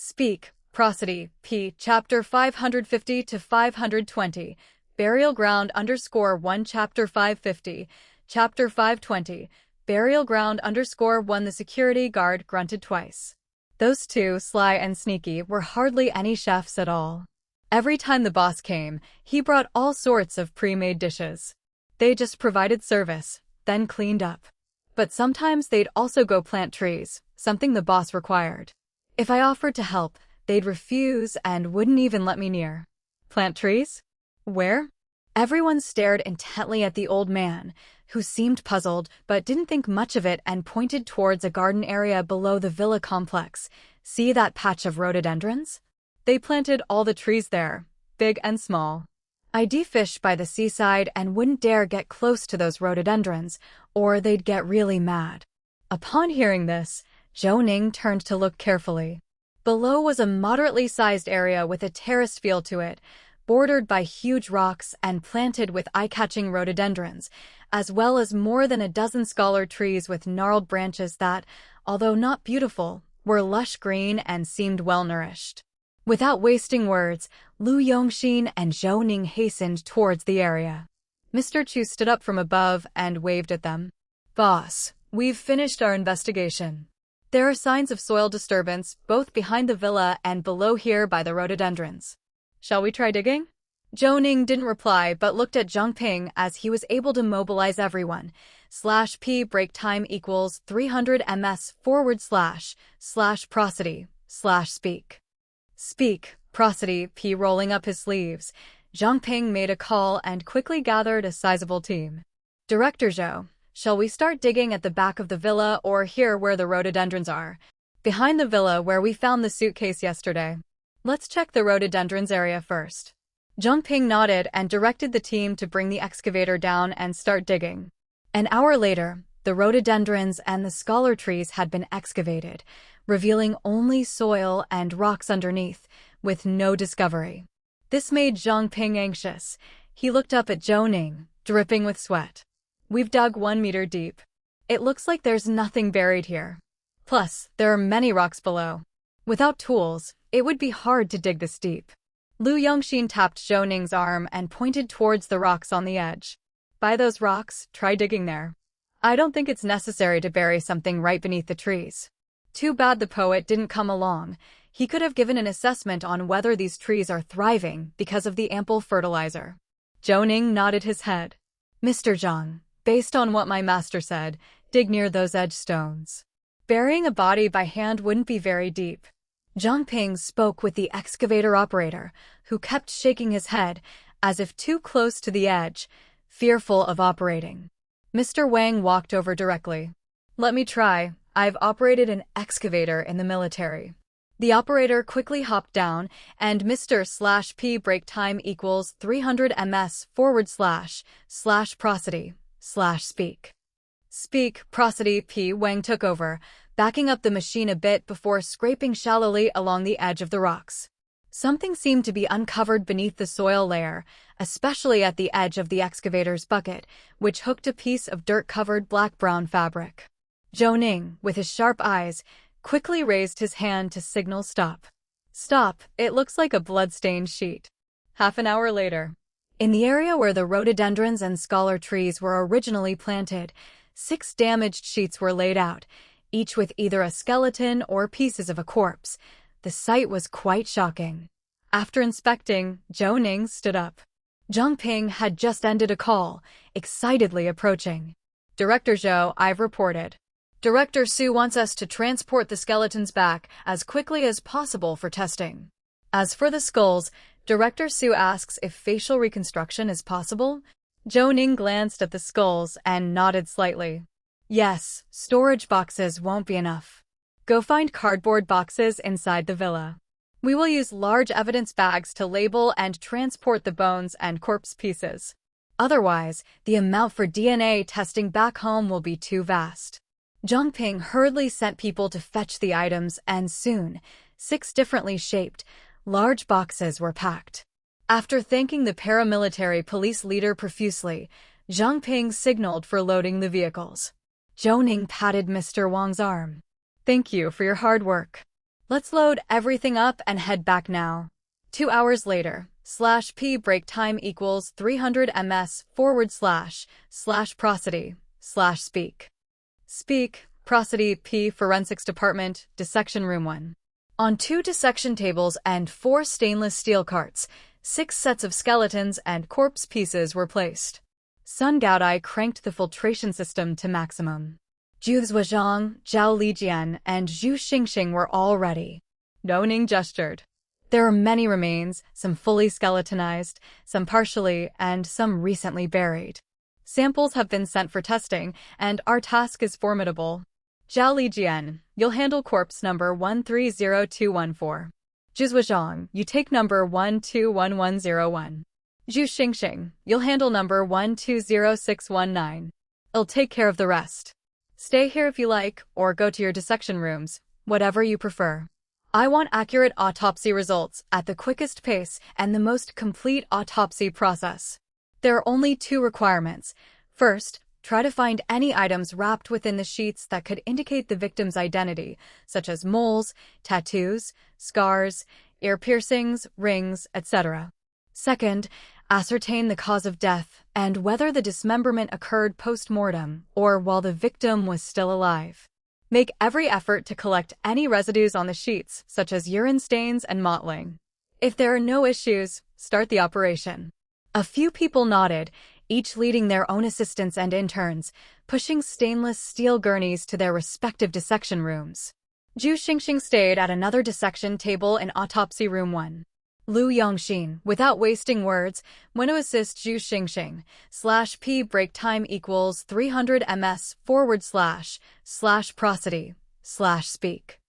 Speak, Prosody, p. Chapter 550 to 520, Burial Ground _1 Chapter 550, Chapter 520, Burial Ground _1 The security guard grunted twice. Those two, sly and sneaky, were hardly any chefs at all. Every time the boss came, he brought all sorts of pre-made dishes. They just provided service, then cleaned up. But sometimes they'd also go plant trees, something the boss required. If I offered to help, they'd refuse and wouldn't even let me near. Plant trees? Where? Everyone stared intently at the old man, who seemed puzzled but didn't think much of it and pointed towards a garden area below the villa complex. See that patch of rhododendrons? They planted all the trees there, big and small. I'd fish by the seaside and wouldn't dare get close to those rhododendrons, or they'd get really mad. Upon hearing this, Zhou Ning turned to look carefully. Below was a moderately sized area with a terraced feel to it, bordered by huge rocks and planted with eye-catching rhododendrons, as well as more than a dozen scholar trees with gnarled branches that, although not beautiful, were lush green and seemed well-nourished. Without wasting words, Lu Yongxin and Zhou Ning hastened towards the area. Mr. Chu stood up from above and waved at them. Boss, we've finished our investigation. There are signs of soil disturbance both behind the villa and below here by the rhododendrons. Shall we try digging? Zhou Ning didn't reply but looked at Zhang Ping as he was able to mobilize everyone. /p break time equals 300 ms / prosody / speak. Speak, Prosody, p. Rolling up his sleeves, Zhang Ping made a call and quickly gathered a sizable team. Director Zhou, shall we start digging at the back of the villa or here where the rhododendrons are? Behind the villa where we found the suitcase yesterday. Let's check the rhododendrons area first. Zhang Ping nodded and directed the team to bring the excavator down and start digging. An hour later, the rhododendrons and the scholar trees had been excavated, revealing only soil and rocks underneath, with no discovery. This made Zhang Ping anxious. He looked up at Zhou Ning, dripping with sweat. We've dug 1 meter deep. It looks like there's nothing buried here. Plus, there are many rocks below. Without tools, it would be hard to dig this deep. Lu Yongxin tapped Zhou Ning's arm and pointed towards the rocks on the edge. By those rocks, try digging there. I don't think it's necessary to bury something right beneath the trees. Too bad the poet didn't come along. He could have given an assessment on whether these trees are thriving because of the ample fertilizer. Zhou Ning nodded his head. Mr. Zhang, based on what my master said, dig near those edge stones. Burying a body by hand wouldn't be very deep. Zhang Ping spoke with the excavator operator, who kept shaking his head, as if too close to the edge, fearful of operating. Mr. Wang walked over directly. Let me try. I've operated an excavator in the military. The operator quickly hopped down, and Mr. /p break time equals 300 ms / prosody / speak. Speak, Prosody, p. Wang took over, backing up the machine a bit before scraping shallowly along the edge of the rocks. Something seemed to be uncovered beneath the soil layer, especially at the edge of the excavator's bucket, which hooked a piece of dirt-covered black-brown fabric. Zhou Ning, with his sharp eyes, quickly raised his hand to signal stop. Stop, it looks like a blood-stained sheet. Half an hour later. In the area where the rhododendrons and scholar trees were originally planted, 6 damaged sheets were laid out, each with either a skeleton or pieces of a corpse. The sight was quite shocking. After inspecting, Zhou Ning stood up. Zhang Ping had just ended a call, excitedly approaching. Director Zhou, I've reported. Director Su wants us to transport the skeletons back as quickly as possible for testing. As for the skulls, Director Su asks if facial reconstruction is possible. Zhou Ning glanced at the skulls and nodded slightly. Yes, storage boxes won't be enough. Go find cardboard boxes inside the villa. We will use large evidence bags to label and transport the bones and corpse pieces. Otherwise, the amount for DNA testing back home will be too vast. Zhang Ping hurriedly sent people to fetch the items, and soon, 6 differently shaped, large boxes were packed. After thanking the paramilitary police leader profusely, Zhang Ping signaled for loading the vehicles. Zhou Ning patted Mr. Wang's arm. Thank you for your hard work. Let's load everything up and head back now. 2 hours later, /p break time equals 300 ms / prosody / speak. Speak, prosody p Forensics Department, dissection room 1. On 2 dissection tables and 4 stainless steel carts, 6 sets of skeletons and corpse pieces were placed. Sun Gaodai cranked the filtration system to maximum. Zhu Zhuozhang, Zhao Lijian, and Zhu Xingxing were all ready. Zhou Ning gestured. There are many remains, some fully skeletonized, some partially, and some recently buried. Samples have been sent for testing, and our task is formidable. Zhao Lijian, you'll handle corpse number 130214. Zhu Zhuozhang, you take number 121101. Zhu Xingxing, you'll handle number 120619. I'll take care of the rest. Stay here if you like, or go to your dissection rooms, whatever you prefer. I want accurate autopsy results at the quickest pace and the most complete autopsy process. There are only 2 requirements. First, try to find any items wrapped within the sheets that could indicate the victim's identity, such as moles, tattoos, scars, ear piercings, rings, etc. Second, ascertain the cause of death and whether the dismemberment occurred post-mortem or while the victim was still alive. Make every effort to collect any residues on the sheets, such as urine stains and mottling. If there are no issues, start the operation. A few people nodded, each leading their own assistants and interns, pushing stainless steel gurneys to their respective dissection rooms. Zhu Xingxing stayed at another dissection table in autopsy room 1. Lu Yongxin, without wasting words, went to assist Zhu Xingxing. /p break time equals 300 ms / prosody / speak.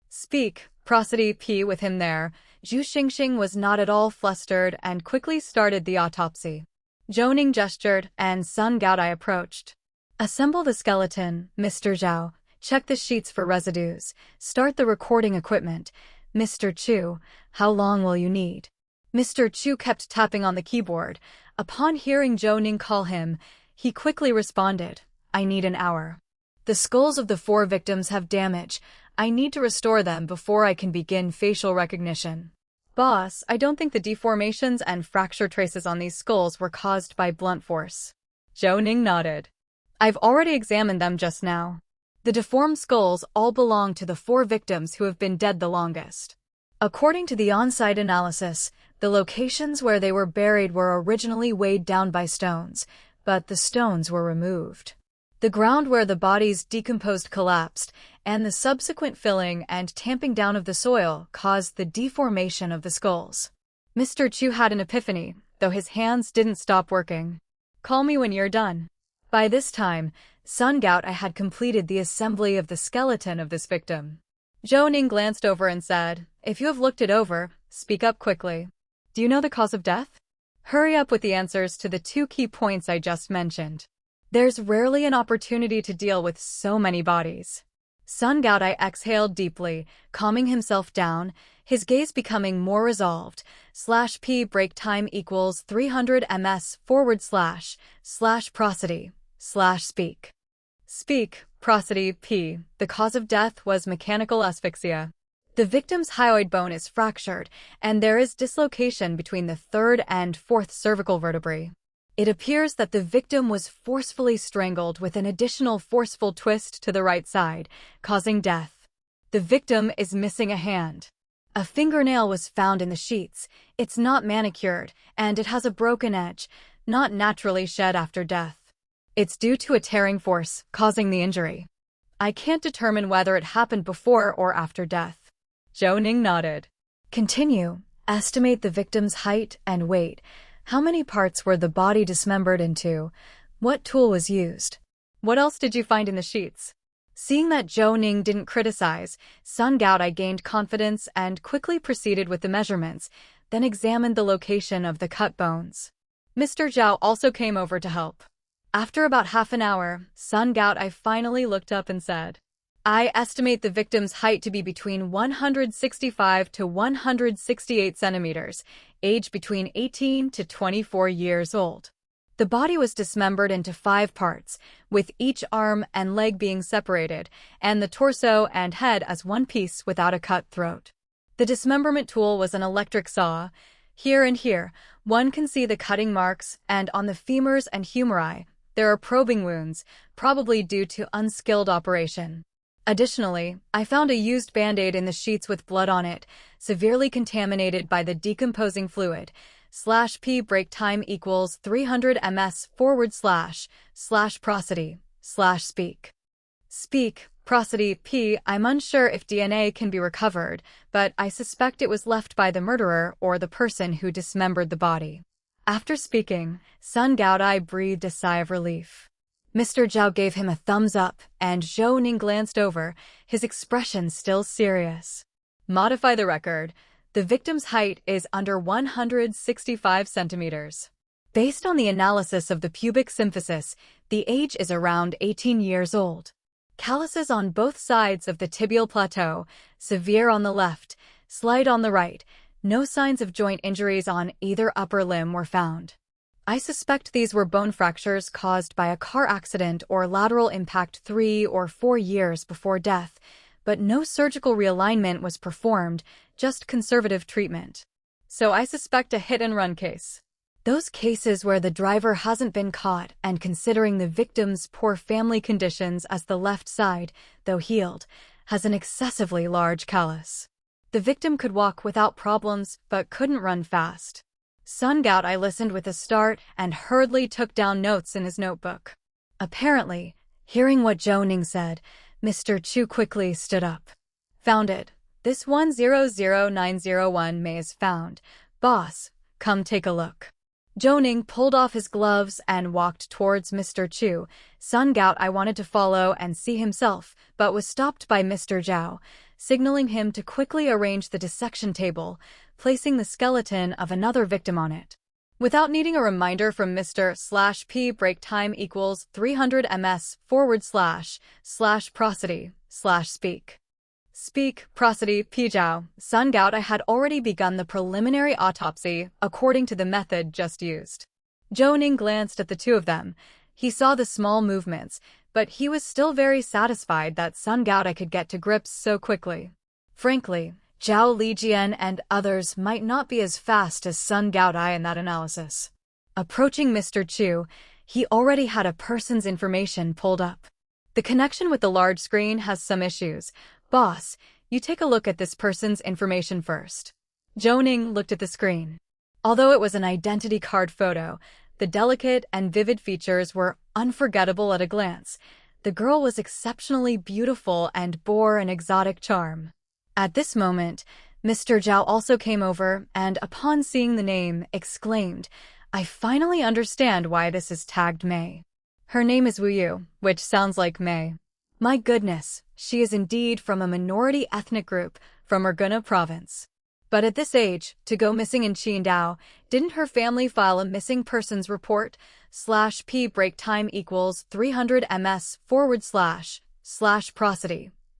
Speak, prosody p with him there. Zhu Xingxing was not at all flustered and quickly started the autopsy. Zhou Ning gestured, and Sun Gaodai approached. Assemble the skeleton, Mr. Zhao. Check the sheets for residues. Start the recording equipment. Mr. Chu, how long will you need? Mr. Chu kept tapping on the keyboard. Upon hearing Zhou Ning call him, he quickly responded, I need an hour. The skulls of the 4 victims have damage. I need to restore them before I can begin facial recognition. Boss, I don't think the deformations and fracture traces on these skulls were caused by blunt force. Zhou Ning nodded. I've already examined them just now. The deformed skulls all belong to the 4 victims who have been dead the longest. According to the on-site analysis, the locations where they were buried were originally weighed down by stones, but the stones were removed. The ground where the bodies decomposed collapsed, and the subsequent filling and tamping down of the soil caused the deformation of the skulls. Mr. Chu had an epiphany, though his hands didn't stop working. Call me when you're done. By this time, Sun Gaodai had completed the assembly of the skeleton of this victim. Zhou Ning glanced over and said, If you have looked it over, speak up quickly. Do you know the cause of death? Hurry up with the answers to the 2 key points I just mentioned. There's rarely an opportunity to deal with so many bodies. Sun Gaodai exhaled deeply, calming himself down, his gaze becoming more resolved. /p break time equals 300 ms / prosody / speak. Speak, prosody p. The cause of death was mechanical asphyxia. The victim's hyoid bone is fractured, and there is dislocation between the 3rd and 4th cervical vertebrae. It appears that the victim was forcefully strangled with an additional forceful twist to the right side, causing death. The victim is missing a hand. A fingernail was found in the sheets. It's not manicured, and it has a broken edge, not naturally shed after death. It's due to a tearing force, causing the injury. I can't determine whether it happened before or after death. Zhou Ning nodded. Continue. Estimate the victim's height and weight. How many parts were the body dismembered into? What tool was used? What else did you find in the sheets? Seeing that Zhou Ning didn't criticize, Sun Gaodai gained confidence and quickly proceeded with the measurements, then examined the location of the cut bones. Mr. Zhao also came over to help. After about half an hour, Sun Gaodai finally looked up and said, I estimate the victim's height to be between 165 to 168 centimeters, age between 18 to 24 years old. The body was dismembered into 5 parts, with each arm and leg being separated, and the torso and head as one piece without a cut throat. The dismemberment tool was an electric saw. Here and here, one can see the cutting marks, and on the femurs and humeri, there are probing wounds, probably due to unskilled operation. Additionally, I found a used Band-Aid in the sheets with blood on it, severely contaminated by the decomposing fluid. /P break time equals 300 ms / prosody / speak prosody p. I'm unsure if DNA can be recovered, but I suspect it was left by the murderer or the person who dismembered the body. After speaking, Sun Gaodai breathed a sigh of relief. Mr. Zhao gave him a thumbs up, and Zhou Ning glanced over, his expression still serious. Modify the record. The victim's height is under 165 centimeters. Based on the analysis of the pubic symphysis, the age is around 18 years old. Calluses on both sides of the tibial plateau, severe on the left, slight on the right. No signs of joint injuries on either upper limb were found. I suspect these were bone fractures caused by a car accident or lateral impact 3 or 4 years before death, but no surgical realignment was performed, just conservative treatment. So I suspect a hit-and-run case. Those cases where the driver hasn't been caught, and considering the victim's poor family conditions as the left side, though healed, has an excessively large callus. The victim could walk without problems, but couldn't run fast. Sun Gaodai listened with a start and hurriedly took down notes in his notebook. Apparently, hearing what Zhou Ning said, Mr. Chu quickly stood up. Found it. This 100901 May is found. Boss, come take a look. Zhou Ning pulled off his gloves and walked towards Mr. Chu. Sun Gaodai wanted to follow and see himself, but was stopped by Mr. Zhao, signaling him to quickly arrange the dissection table, placing the skeleton of another victim on it. Without needing a reminder from Mr. /P break time equals 300 ms / prosody / speak prosody p. Zhao, Sun Gaodai had already begun the preliminary autopsy according to the method just used. Zhou Ning glanced at the two of them. He saw the small movements, but he was still very satisfied that Sun Gaodai could get to grips so quickly. Frankly, Zhao Lijian and others might not be as fast as Sun Gaodai in that analysis. Approaching Mr. Chu, he already had a person's information pulled up. The connection with the large screen has some issues. Boss, you take a look at this person's information first. Zhou Ning looked at the screen. Although it was an identity card photo, the delicate and vivid features were unforgettable at a glance. The girl was exceptionally beautiful and bore an exotic charm. At this moment, Mr. Zhao also came over and, upon seeing the name, exclaimed, I finally understand why this is tagged May. Her name is Wu Yu, which sounds like May. My goodness, she is indeed from a minority ethnic group from Urguna province. But at this age, to go missing in Qidong, didn't her family file a missing persons report? /P break time equals 300 ms / prosody /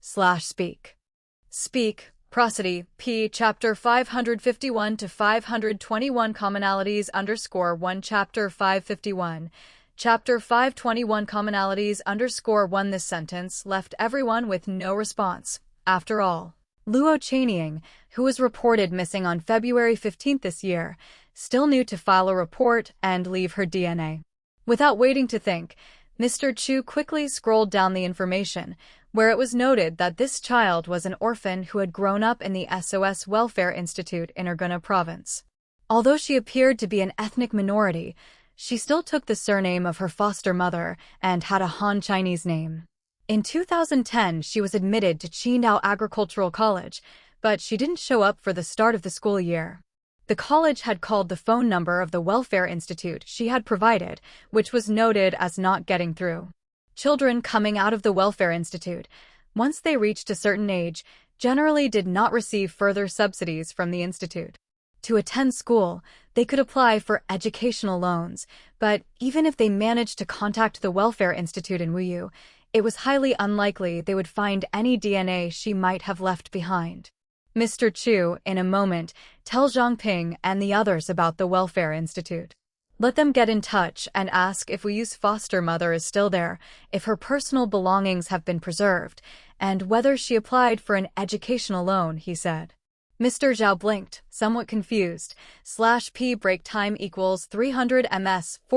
speak prosody p. Chapter 551 to 521 commonalities _1 Chapter 551 Chapter 521 commonalities _1 This sentence left everyone with no response. After all, Luo Chanying, who was reported missing on February 15 this year, still knew to file a report and leave her DNA. Without waiting to think, Mr. Chu quickly scrolled down the information, where it was noted that this child was an orphan who had grown up in the SOS Welfare Institute in Urguna province. Although she appeared to be an ethnic minority, she still took the surname of her foster mother and had a Han Chinese name. In 2010, she was admitted to Qidong Agricultural College, but she didn't show up for the start of the school year. The college had called the phone number of the Welfare Institute she had provided, which was noted as not getting through. Children coming out of the Welfare Institute, once they reached a certain age, generally did not receive further subsidies from the institute. To attend school, they could apply for educational loans, but even if they managed to contact the Welfare Institute in Wuyu, it was highly unlikely they would find any DNA she might have left behind. Mr. Chu, in a moment, tell Zhangping and the others about the Welfare Institute. Let them get in touch and ask if we use foster mother is still there, if her personal belongings have been preserved, and whether she applied for an educational loan, he said. Mr. Zhou blinked, somewhat confused. /p break time equals 300 ms /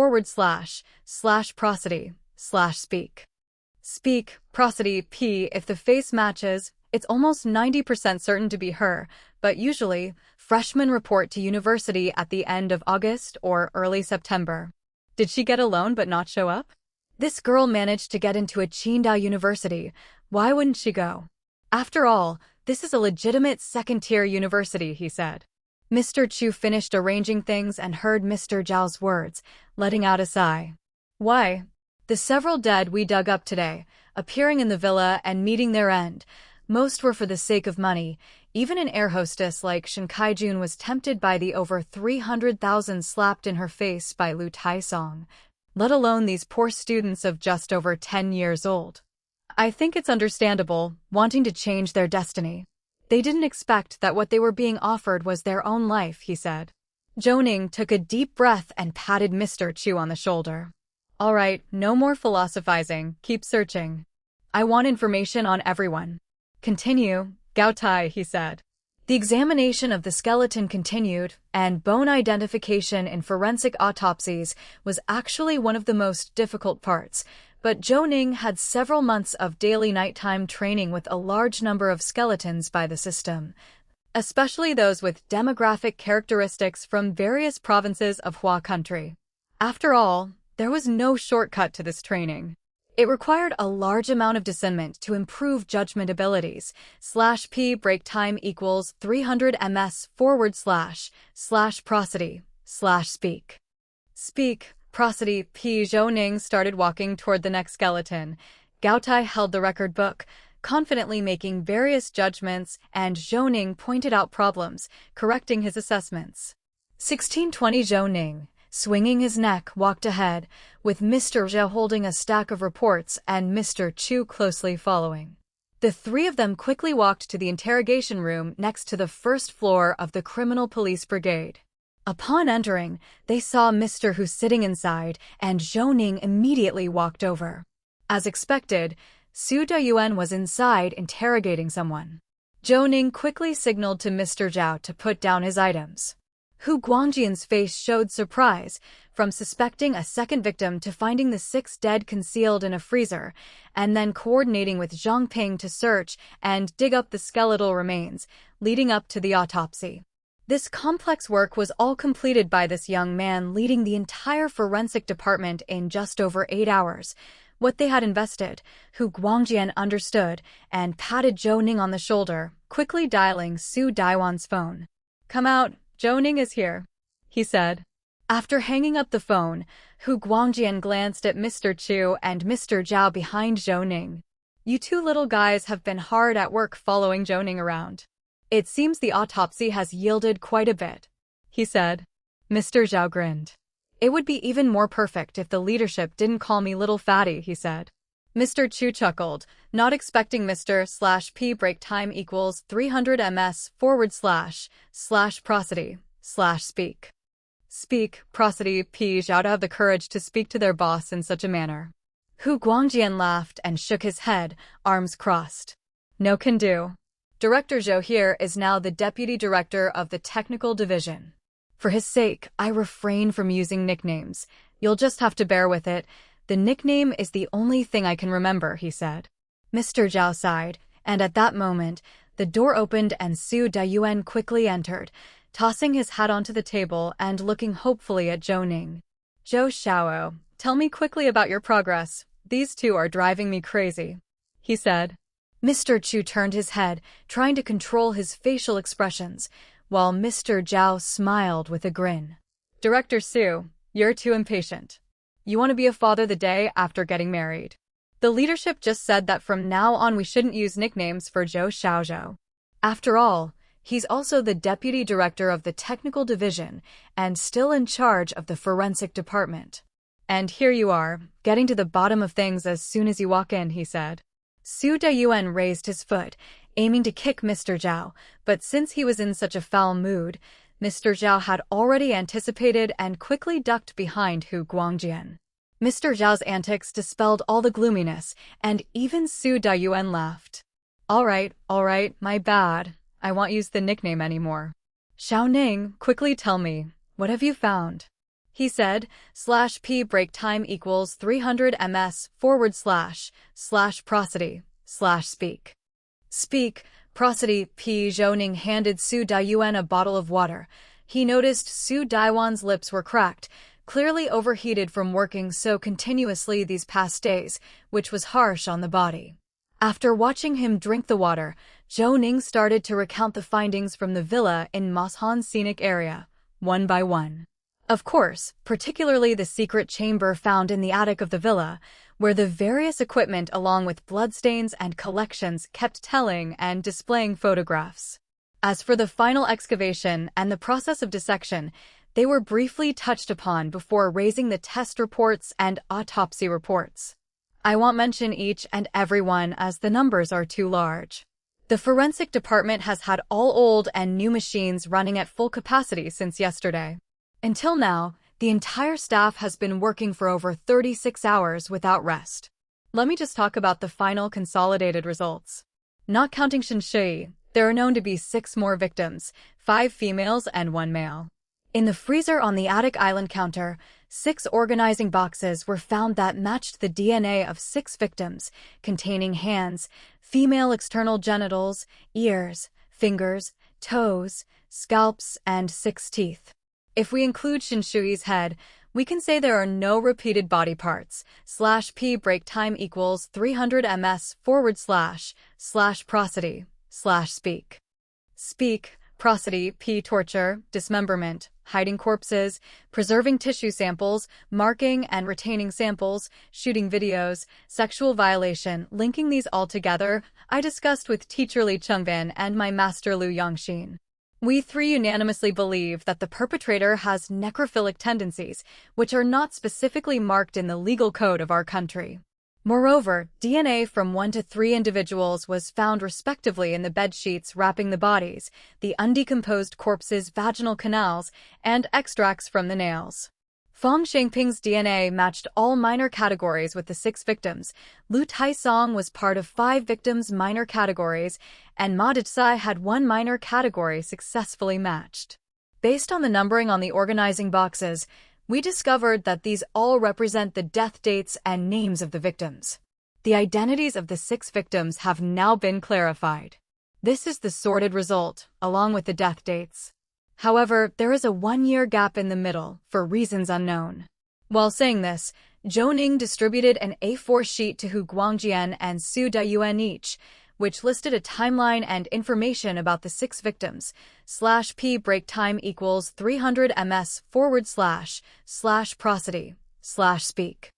prosody / speak. Speak, prosody, p. If the face matches, it's almost 90% certain to be her, but usually, freshmen report to university at the end of August or early September. Did she get a loan but not show up? This girl managed to get into a Qidong university. Why wouldn't she go? After all, this is a legitimate second-tier university, he said. Mr. Chu finished arranging things and heard Mr. Zhao's words, letting out a sigh. Why? The several dead we dug up today, appearing in the villa and meeting their end. Most were for the sake of money. Even an air hostess like Shen Kaijun was tempted by the over 300,000 slapped in her face by Lu Taisong, let alone these poor students of just over 10 years old. I think it's understandable, wanting to change their destiny. They didn't expect that what they were being offered was their own life, he said. Zhou Ning took a deep breath and patted Mr. Chu on the shoulder. All right, no more philosophizing, keep searching. I want information on everyone. Continue, Gao Tai, he said. The examination of the skeleton continued, and bone identification in forensic autopsies was actually one of the most difficult parts, but Zhou Ning had several months of daily nighttime training with a large number of skeletons by the system, especially those with demographic characteristics from various provinces of Hua country. After all, there was no shortcut to this training. It required a large amount of discernment to improve judgment abilities. /p break time equals 300 ms / prosody / speak. Speak, prosody, p. Zhou Ning started walking toward the next skeleton. Gao Tai held the record book, confidently making various judgments, and Zhou Ning pointed out problems, correcting his assessments. 1620 Zhou Ning, swinging his neck, walked ahead, with Mr. Zhou holding a stack of reports and Mr. Chu closely following. The three of them quickly walked to the interrogation room next to the first floor of the Criminal Police Brigade. Upon entering, they saw Mr. Hu sitting inside, and Zhou Ning immediately walked over. As expected, Su Dayuan was inside interrogating someone. Zhou Ning quickly signaled to Mr. Zhao to put down his items. Hu Guangjian's face showed surprise, from suspecting a second victim to finding the 6 dead concealed in a freezer, and then coordinating with Zhang Ping to search and dig up the skeletal remains, leading up to the autopsy. This complex work was all completed by this young man leading the entire forensic department in just over 8 hours. What they had invested, Hu Guangjian understood and patted Zhou Ning on the shoulder, quickly dialing Su Daiwan's phone. Come out. Zhou Ning is here, he said. After hanging up the phone, Hu Guangjian glanced at Mr. Chu and Mr. Zhao behind Zhou Ning. You two little guys have been hard at work following Zhou Ning around. It seems the autopsy has yielded quite a bit, he said. Mr. Zhao grinned. It would be even more perfect if the leadership didn't call me little fatty, he said. Mr. Chu chuckled, not expecting Mr./P break time equals 300 ms / prosody / speak. Speak, prosody, p. Zhao to have the courage to speak to their boss in such a manner. Hu Guangjian laughed and shook his head, arms crossed. No can do. Director Zhou here is now the deputy director of the technical division. For his sake, I refrain from using nicknames. You'll just have to bear with it. The nickname is the only thing I can remember, he said. Mr. Zhao sighed, and at that moment, the door opened and Su Dayuan quickly entered, tossing his hat onto the table and looking hopefully at Zhou Ning. Zhou Xiao, tell me quickly about your progress. These two are driving me crazy, he said. Mr. Chu turned his head, trying to control his facial expressions, while Mr. Zhao smiled with a grin. Director Su, you're too impatient. You want to be a father the day after getting married. The leadership just said that from now on we shouldn't use nicknames for Zhou Xiaozhou. After all, he's also the deputy director of the technical division and still in charge of the forensic department. And here you are, getting to the bottom of things as soon as you walk in, he said. Su Dayuan raised his foot, aiming to kick Mr. Zhao, but since he was in such a foul mood, Mr. Zhao had already anticipated and quickly ducked behind Hu Guangjian. Mr. Zhao's antics dispelled all the gloominess, and even Su Daiyuan laughed. All right, my bad. I won't use the nickname anymore. Zhou Ning, quickly tell me, what have you found? He said, /p break time equals 300 ms / prosody / speak. Speak, prosody. Zhou Ning handed Su Daiyuan a bottle of water. He noticed Su Daiyuan's lips were cracked, clearly overheated from working so continuously these past days, which was harsh on the body. After watching him drink the water, Zhou Ning started to recount the findings from the villa in Mashan scenic area, one by one. Of course, particularly the secret chamber found in the attic of the villa, where the various equipment along with bloodstains and collections kept telling and displaying photographs. As for the final excavation and the process of dissection, they were briefly touched upon before raising the test reports and autopsy reports. I won't mention each and every one as the numbers are too large. The forensic department has had all old and new machines running at full capacity since yesterday. Until now, the entire staff has been working for over 36 hours without rest. Let me just talk about the final consolidated results. Not counting Shui, there are known to be 6 more victims, 5 females and 1 male. In the freezer on the attic island counter, 6 organizing boxes were found that matched the DNA of 6 victims, containing hands, female external genitals, ears, fingers, toes, scalps, and 6 teeth. If we include Shui's head, we can say there are no repeated body parts. /p break time equals 300 ms / prosody / speak. Speak, prosody. P torture, dismemberment, hiding corpses, preserving tissue samples, marking and retaining samples, shooting videos, sexual violation. Linking these all together, I discussed with teacher Li Chengban and my master Lu Yongxin. We 3 unanimously believe that the perpetrator has necrophilic tendencies, which are not specifically marked in the legal code of our country. Moreover, DNA from 1 to 3 individuals was found respectively in the bedsheets wrapping the bodies, the undecomposed corpses' vaginal canals, and extracts from the nails. Fang Shengping's DNA matched all minor categories with the 6 victims, Lu Taisong was part of 5 victims' minor categories, and Ma Dicai had 1 minor category successfully matched. Based on the numbering on the organizing boxes, we discovered that these all represent the death dates and names of the victims. The identities of the 6 victims have now been clarified. This is the sorted result, along with the death dates. However, there is a 1-year gap in the middle, for reasons unknown. While saying this, Zhou Ning distributed an A4 sheet to Hu Guangjian and Su Daiyuan each, which listed a timeline and information about the 6 victims. /p break time equals 300 ms / prosody / speak.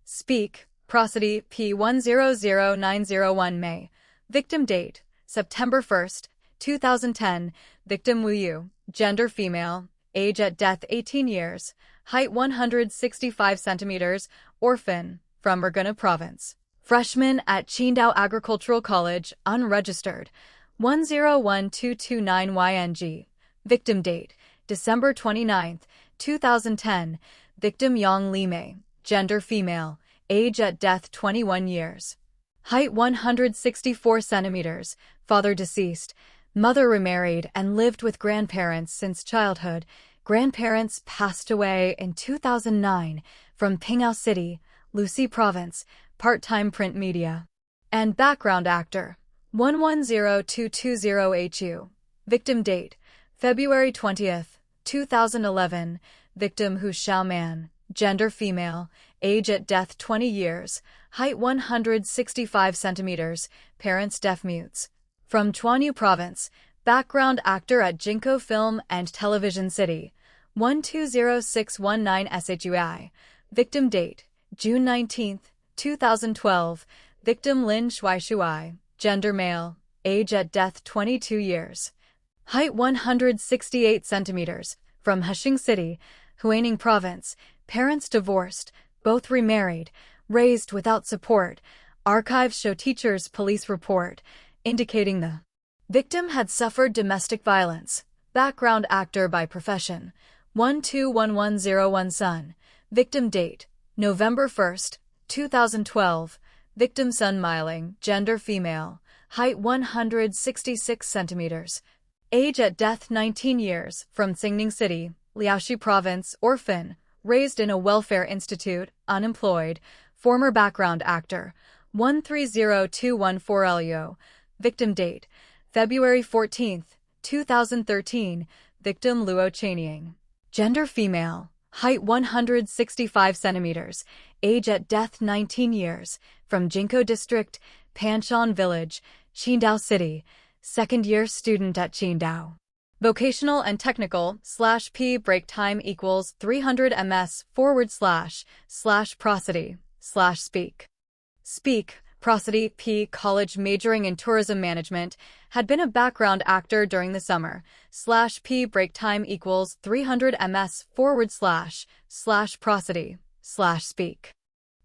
Speak, prosody. P100901 May. Victim date, September 1st, 2010. Victim Wu Yu, gender female, age at death 18 years, height 165 centimeters, orphan, from Urgana Province. Freshman at Qidong Agricultural College, unregistered, 101229 YNG. Victim date, December 29, 2010. Victim Yang Li Mei, gender female, age at death 21 years. Height 164 centimeters, father deceased, mother remarried and lived with grandparents since childhood. Grandparents passed away in 2009 from Pinghao City, Lucy Province, part-time print media. And background actor, 110220HU. Victim date, February 20th, 2011. Victim Hu Xiaoman, gender female, age at death 20 years, height 165 centimeters, parents deaf-mutes. From Chuanyu Province, background actor at Jinko Film and Television City, 120619 SHUI. Victim date, June 19, 2012. Victim Lin Shuai, gender male, age at death 22 years. Height 168 centimeters, from Hexing City, Huaining Province, parents divorced, both remarried, raised without support. Archives show teachers' police report, indicating the victim had suffered domestic violence. Background actor by profession. 121101 son. Victim date: November 1st, 2012. Victim son Miling, gender female. Height 166 centimeters. Age at death 19 years. From Qingning City, Liaoxi Province, orphan. Raised in a welfare institute, unemployed. Former background actor. 130214 Leo. Victim date: February 14th, 2013. Victim Luo Chanying. Gender female. Height 165 centimeters. Age at death 19 years. From Jinko District, Panshan Village, Qingdao City. Second-year student at Qingdao. Vocational and technical / P break time equals 300 ms / prosody / speak. Speak, prosody, P college majoring in tourism management, had been a background actor during the summer / P break time equals 300 ms / prosody / speak.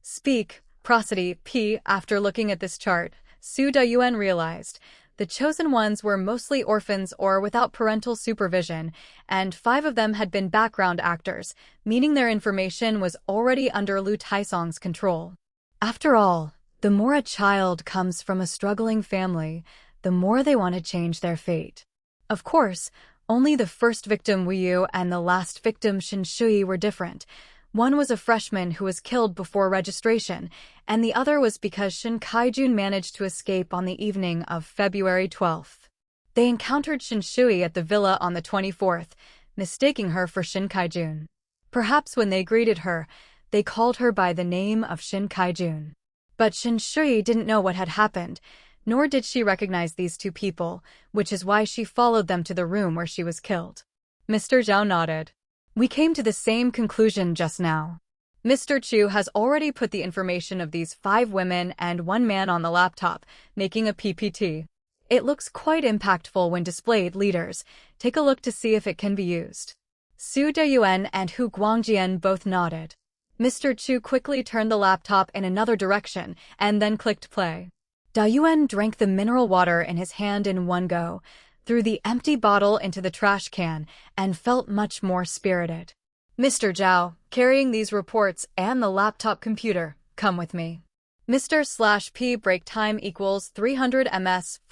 Speak, prosody, P. After looking at this chart, Su Dayuan realized the chosen ones were mostly orphans or without parental supervision, and 5 of them had been background actors, meaning their information was already under Lu Taisong's control. After all, the more a child comes from a struggling family, the more they want to change their fate. Of course, only the first victim Wu Yu and the last victim Shin Shui were different. One was a freshman who was killed before registration, and the other was because Shin Kaijun managed to escape on the evening of February 12th. They encountered Shin Shui at the villa on the 24th, mistaking her for Shin Kaijun. Perhaps when they greeted her, they called her by the name of Shin Kaijun. But Shin Shui didn't know what had happened, nor did she recognize these 2 people, which is why she followed them to the room where she was killed. Mr. Zhao nodded. We came to the same conclusion just now. Mr. Chu has already put the information of these 5 women and 1 man on the laptop, making a PPT. It looks quite impactful when displayed. Leaders, take a look to see if it can be used. Su Dayuan and Hu Guangjian both nodded. Mr. Chu quickly turned the laptop in another direction and then clicked play. Dayuan drank the mineral water in his hand in one go, threw the empty bottle into the trash can, and felt much more spirited. Mr. Zhao, carrying these reports and the laptop computer, come with me. Mr. / P break time equals 300 ms /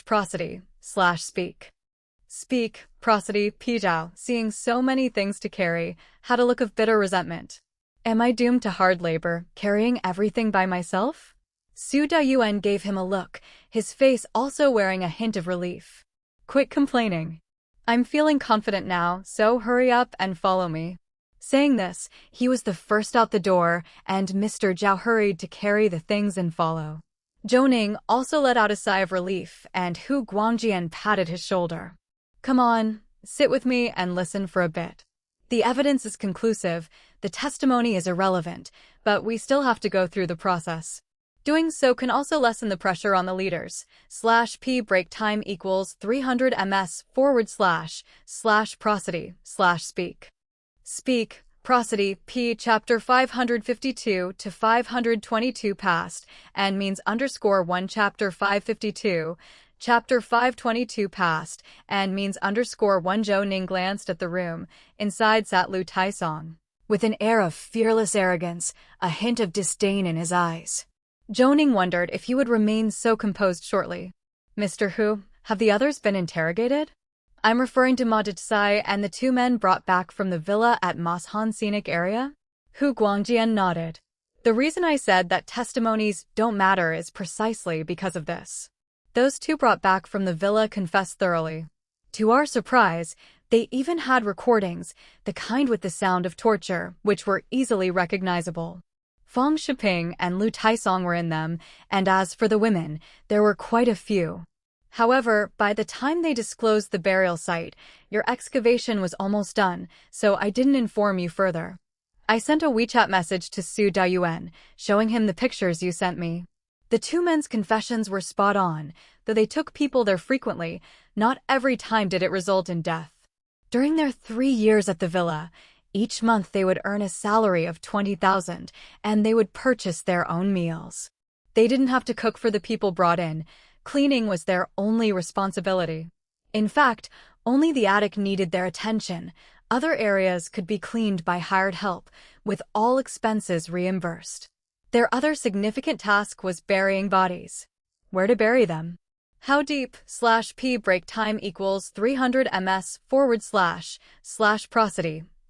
prosody / speak. Speak, prosody, P Zhao, seeing so many things to carry, had a look of bitter resentment. Am I doomed to hard labor, carrying everything by myself? Su Dayuan gave him a look, his face also wearing a hint of relief. Quit complaining. I'm feeling confident now, so hurry up and follow me. Saying this, he was the first out the door, and Mr. Zhao hurried to carry the things and follow. Zhou Ning also let out a sigh of relief, and Hu Guangjian patted his shoulder. Come on, sit with me and listen for a bit. The evidence is conclusive, the testimony is irrelevant, but we still have to go through the process. Doing so can also lessen the pressure on the leaders. / P break time equals 300 ms / prosody / speak. Speak, prosody, P chapter 552 to 522 passed, and means _1 chapter 552, chapter 522 passed, and means _1 Zhou Ning glanced at the room. Inside sat Lu Taisong, with an air of fearless arrogance, a hint of disdain in his eyes. Zhou Ning wondered if he would remain so composed shortly. Mr. Hu, have the others been interrogated? I'm referring to Ma Detsai and the 2 men brought back from the villa at Mashan Scenic Area? Hu Guangjian nodded. The reason I said that testimonies don't matter is precisely because of this. Those 2 brought back from the villa confessed thoroughly. To our surprise, they even had recordings, the kind with the sound of torture, which were easily recognizable. Fang Shiping and Lu Taisong were in them, and as for the women, there were quite a few. However, by the time they disclosed the burial site, your excavation was almost done, so I didn't inform you further. I sent a WeChat message to Su Dayuan, showing him the pictures you sent me. The 2 men's confessions were spot on, though they took people there frequently, not every time did it result in death. During their 3 years at the villa, each month they would earn a salary of 20,000, and they would purchase their own meals. They didn't have to cook for the people brought in. Cleaning was their only responsibility. In fact, only the attic needed their attention. Other areas could be cleaned by hired help, with all expenses reimbursed. Their other significant task was burying bodies. Where to bury them? How deep /p break time equals 300 ms / prosody /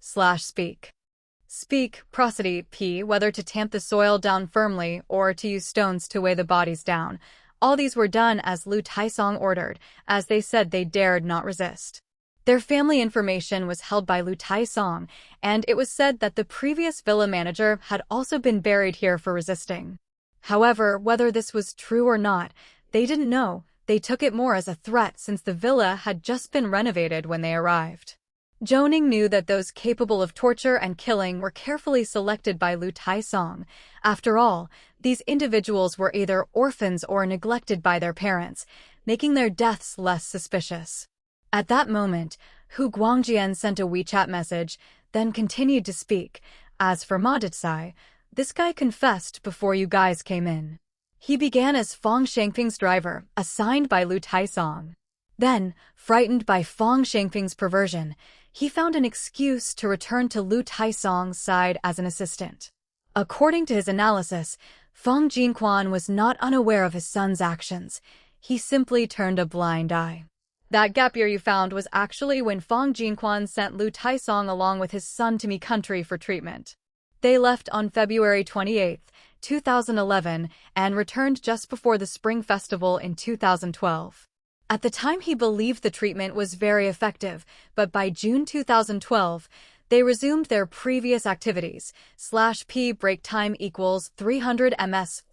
speak prosody p whether to tamp the soil down firmly or to use stones to weigh the bodies down. All these were done as Lu Taisong ordered, as they said they dared not resist. Their family information was held by Lu Taisong, and it was said that the previous villa manager had also been buried here for resisting. However, whether this was true or not, they didn't know. They took it more as a threat since the villa had just been renovated when they arrived. Zhou Ning knew that those capable of torture and killing were carefully selected by Lu Taisong. After all, these individuals were either orphans or neglected by their parents, making their deaths less suspicious. At that moment, Hu Guangjian sent a WeChat message, then continued to speak. As for Ma Detsai, this guy confessed before you guys came in. He began as Fong Shangping's driver, assigned by Lu Taisong. Then, frightened by Fong Shangping's perversion, he found an excuse to return to Lu Taisong's side as an assistant. According to his analysis, Fong Jinquan was not unaware of his son's actions. He simply turned a blind eye. That gap year you found was actually when Fong Jinquan sent Lu Taisong along with his son to Mi country for treatment. They left on February 28, 2011, and returned just before the Spring Festival in 2012. At the time he believed the treatment was very effective, but by June 2012, they resumed their previous activities. /p break time equals 300 ms /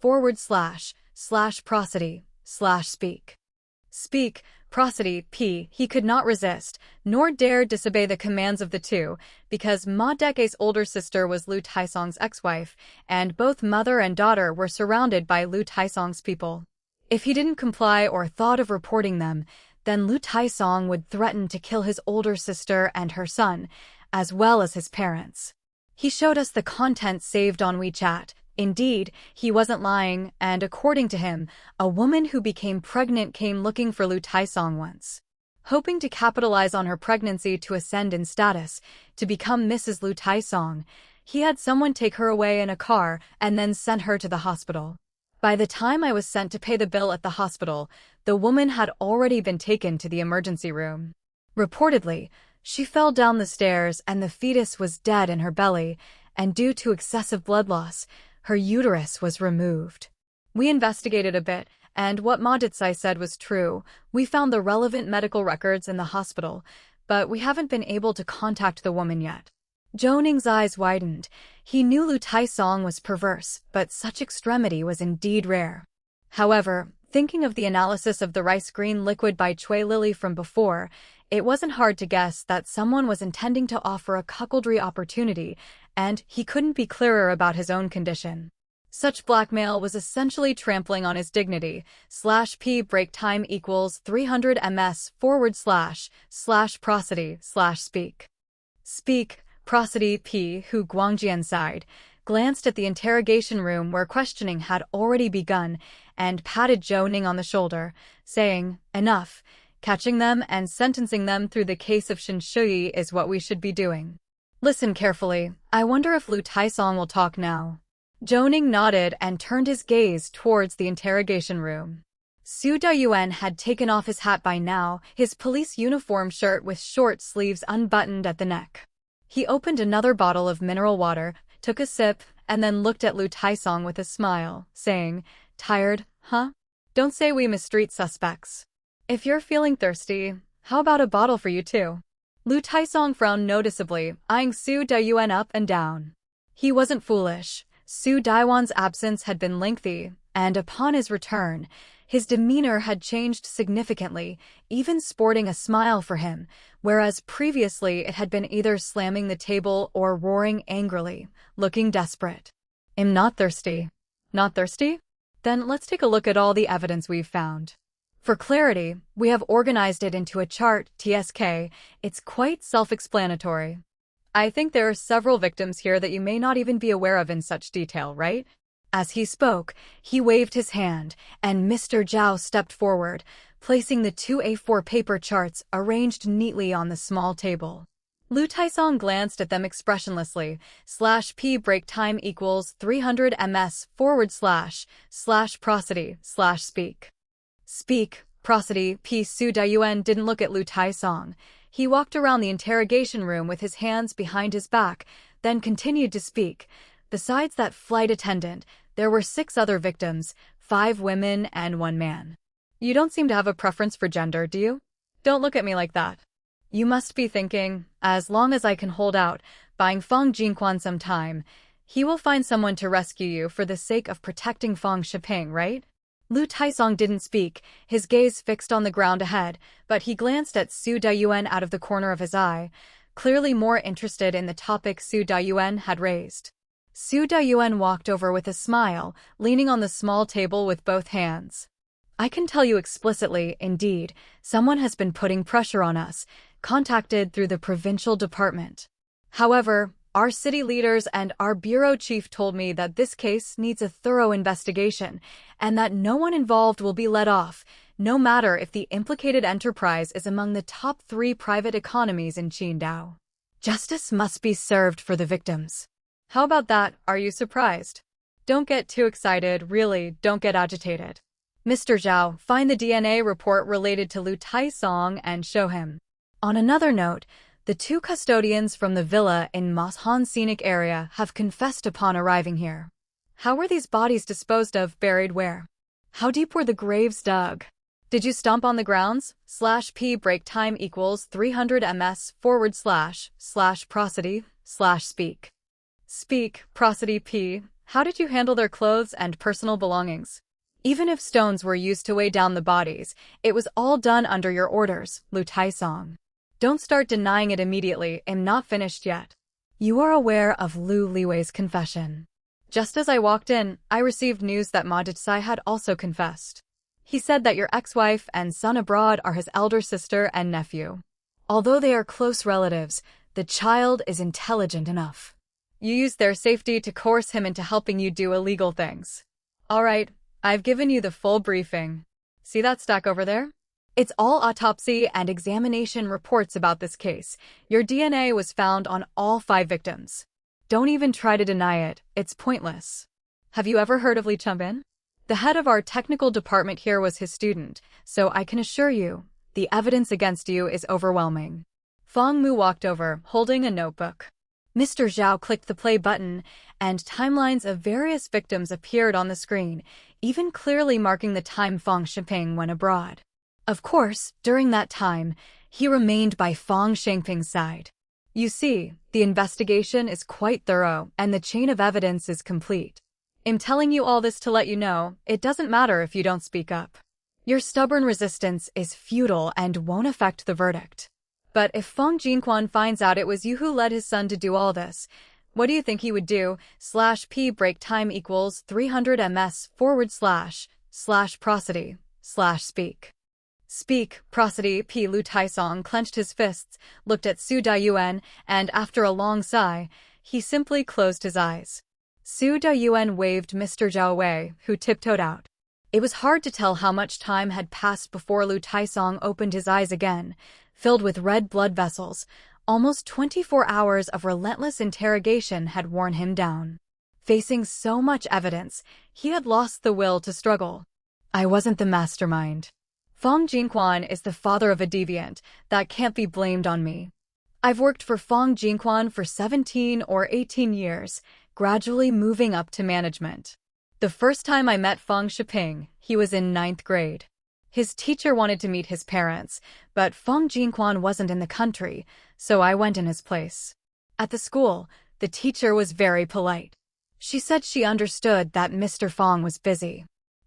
prosody / speak prosody p. He could not resist, nor dare disobey the commands of the two, because Ma Deke's older sister was Lu Taisong's ex-wife, and both mother and daughter were surrounded by Lu Taisong's people. If he didn't comply or thought of reporting them, then Lu Taisong would threaten to kill his older sister and her son, as well as his parents. He showed us the content saved on WeChat. Indeed, he wasn't lying, and according to him, a woman who became pregnant came looking for Lu Taisong once. Hoping to capitalize on her pregnancy to ascend in status, to become Mrs. Lu Taisong, he had someone take her away in a car and then sent her to the hospital. By the time I was sent to pay the bill at the hospital, the woman had already been taken to the emergency room. Reportedly, she fell down the stairs and the fetus was dead in her belly, and due to excessive blood loss, her uterus was removed. We investigated a bit, and what Ma Detsai said was true. We found the relevant medical records in the hospital, but we haven't been able to contact the woman yet. Zhou Ning's eyes widened. He knew Lu Taisong was perverse, but such extremity was indeed rare. However, thinking of the analysis of the rice green liquid by Chui Lily from before, it wasn't hard to guess that someone was intending to offer a cuckoldry opportunity, and he couldn't be clearer about his own condition. Such blackmail was essentially trampling on his dignity. /p break time equals 300 ms / prosody / speak prosody p. Hu Guangjian sighed, glanced at the interrogation room where questioning had already begun, and patted Zhou Ning on the shoulder, saying, "Enough. Catching them and sentencing them through the case of Shinshui is what we should be doing. Listen carefully. I wonder if Lu Taisong will talk now." Zhou Ning nodded and turned his gaze towards the interrogation room. Su Dayuan had taken off his hat by now, his police uniform shirt with short sleeves unbuttoned at the neck. He opened another bottle of mineral water, took a sip, and then looked at Lu Taisong with a smile, saying, "Tired, huh? Don't say we mistreat suspects. If you're feeling thirsty, how about a bottle for you too?" Lu Taisong frowned noticeably, eyeing Su Dayuan up and down. He wasn't foolish. Su Daiwan's absence had been lengthy, and upon his return, his demeanor had changed significantly, even sporting a smile for him, whereas previously it had been either slamming the table or roaring angrily, looking desperate. "I'm not thirsty." "Not thirsty? Then let's take a look at all the evidence we've found. For clarity, we have organized it into a chart, TSK. It's quite self-explanatory. I think there are several victims here that you may not even be aware of in such detail, right?" As he spoke, he waved his hand, and Mr. Zhao stepped forward, placing the two A4 paper charts arranged neatly on the small table. Lu Taisong glanced at them expressionlessly. /p break time equals 300 ms / prosody / speak. Speak, prosody, p. Su Daiyuan didn't look at Lu Taisong. He walked around the interrogation room with his hands behind his back, then continued to speak. Besides that flight attendant, there were 6 other victims, 5 women and 1 man. You don't seem to have a preference for gender, do you? Don't look at me like that. You must be thinking, as long as I can hold out, buying Fang Jingquan some time, he will find someone to rescue you for the sake of protecting Fang Shiping, right? Lu Taisong didn't speak, his gaze fixed on the ground ahead, but he glanced at Su Daiyuan out of the corner of his eye, clearly more interested in the topic Su Daiyuan had raised. Su Daiyuan walked over with a smile, leaning on the small table with both hands. I can tell you explicitly, indeed, someone has been putting pressure on us, contacted through the provincial department. However, our city leaders and our bureau chief told me that this case needs a thorough investigation, and that no one involved will be let off, no matter if the implicated enterprise is among the top 3 private economies in Qidong. Justice must be served for the victims. How about that? Are you surprised? Don't get too excited, really, don't get agitated. Mr. Zhao, find the DNA report related to Lu Taisong and show him. On another note, the 2 custodians from the villa in Mashan Scenic Area have confessed upon arriving here. How were these bodies disposed of, buried where? How deep were the graves dug? Did you stomp on the grounds? /p break time equals 300 ms / prosody / speak. Speak, prosody p. How did you handle their clothes and personal belongings? Even if stones were used to weigh down the bodies, it was all done under your orders, Lu Taisong. Don't start denying it immediately, I'm not finished yet. You are aware of Lu Liwei's confession. Just as I walked in, I received news that Ma Dicai had also confessed. He said that your ex-wife and son abroad are his elder sister and nephew. Although they are close relatives, the child is intelligent enough. You used their safety to coerce him into helping you do illegal things. All right, I've given you the full briefing. See that stack over there? It's all autopsy and examination reports about this case. Your DNA was found on all 5 victims. Don't even try to deny it, it's pointless. Have you ever heard of Li Chunbin? The head of our technical department here was his student, so I can assure you, the evidence against you is overwhelming. Fang Mu walked over, holding a notebook. Mr. Zhao clicked the play button, and timelines of various victims appeared on the screen, even clearly marking the time Fang Shiping went abroad. Of course, during that time, he remained by Fang Shengping's side. You see, the investigation is quite thorough, and the chain of evidence is complete. I'm telling you all this to let you know, it doesn't matter if you don't speak up. Your stubborn resistance is futile and won't affect the verdict. But if Fang Jingquan finds out it was you who led his son to do all this, what do you think he would do? /p break time equals 300 ms / prosody / speak. Speak, prosody p. Lu Taisong clenched his fists, looked at Su Daiyuan, and after a long sigh, he simply closed his eyes. Su Daiyuan waved Mr. Zhao away, who tiptoed out. It was hard to tell how much time had passed before Lu Taisong opened his eyes again, filled with red blood vessels. Almost 24 hours of relentless interrogation had worn him down. Facing so much evidence, he had lost the will to struggle. I wasn't the mastermind. Fang Jingquan is the father of a deviant. That can't be blamed on me. I've worked for Fang Jingquan for 17 or 18 years, gradually moving up to management. The first time I met Fang Shiping, he was in 9th grade. His teacher wanted to meet his parents, but Fang Jingquan wasn't in the country, so I went in his place. At the school, the teacher was very polite. She said she understood that Mr. Fang was busy.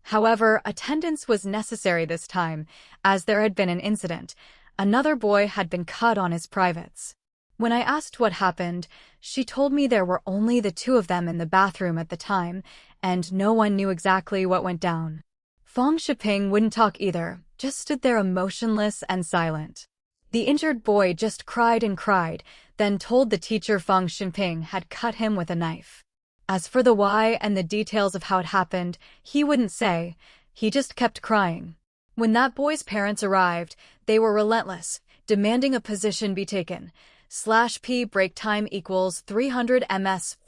However, attendance was necessary this time, as there had been an incident. Another boy had been cut on his privates. When I asked what happened, she told me there were only the 2 of them in the bathroom at the time, and no one knew exactly what went down. Fang Shiping wouldn't talk either, just stood there emotionless and silent. The injured boy just cried and cried, then told the teacher Fang Shiping had cut him with a knife. As for the why and the details of how it happened, he wouldn't say, he just kept crying. When that boy's parents arrived, they were relentless, demanding a position be taken. /p break time equals 300 ms /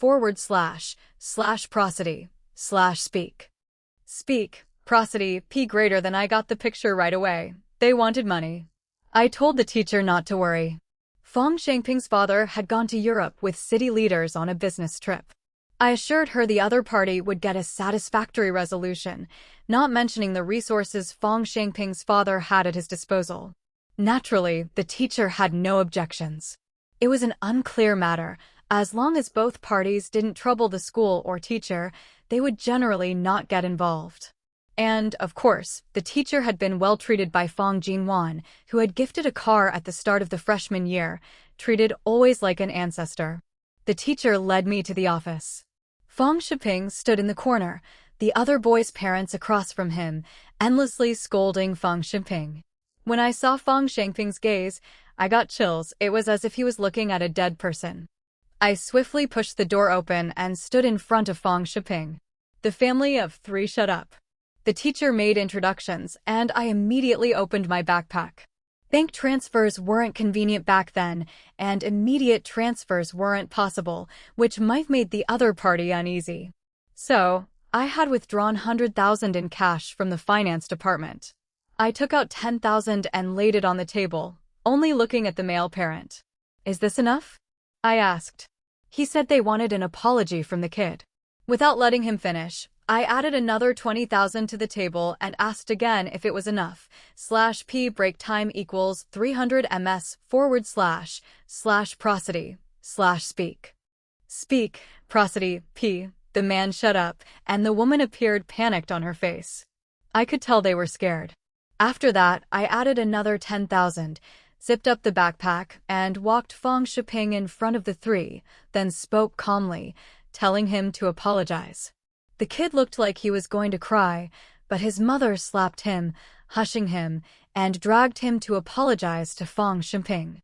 prosody / speak. Speak, prosody, p greater than. I got the picture right away. They wanted money. I told the teacher not to worry. Fang Shengping's father had gone to Europe with city leaders on a business trip. I assured her the other party would get a satisfactory resolution, not mentioning the resources Fang Shengping's father had at his disposal. Naturally, the teacher had no objections. It was an unclear matter. As long as both parties didn't trouble the school or teacher, they would generally not get involved. And, of course, the teacher had been well treated by Fang Jinwan, who had gifted a car at the start of the freshman year, treated always like an ancestor. The teacher led me to the office. Fang Shiping stood in the corner, the other boy's parents across from him, endlessly scolding Fang Shiping. When I saw Fang Shengping's gaze, I got chills. It was as if he was looking at a dead person. I swiftly pushed the door open and stood in front of Fang Shiping. The family of three shut up. The teacher made introductions, and I immediately opened my backpack. Bank transfers weren't convenient back then, and immediate transfers weren't possible, which might have made the other party uneasy. So, I had withdrawn 100,000 in cash from the finance department. I took out 10,000 and laid it on the table, only looking at the male parent. "Is this enough?" I asked. He said they wanted an apology from the kid. Without letting him finish, I added another 20,000 to the table and asked again if it was enough. /p break time equals 300 ms / prosody / speak. Speak, prosody, p. The man shut up, and the woman appeared panicked on her face. I could tell they were scared. After that, I added another 10,000, zipped up the backpack, and walked Fang Shiping in front of the three, then spoke calmly, telling him to apologize. The kid looked like he was going to cry, but his mother slapped him, hushing him, and dragged him to apologize to Fang Shiping.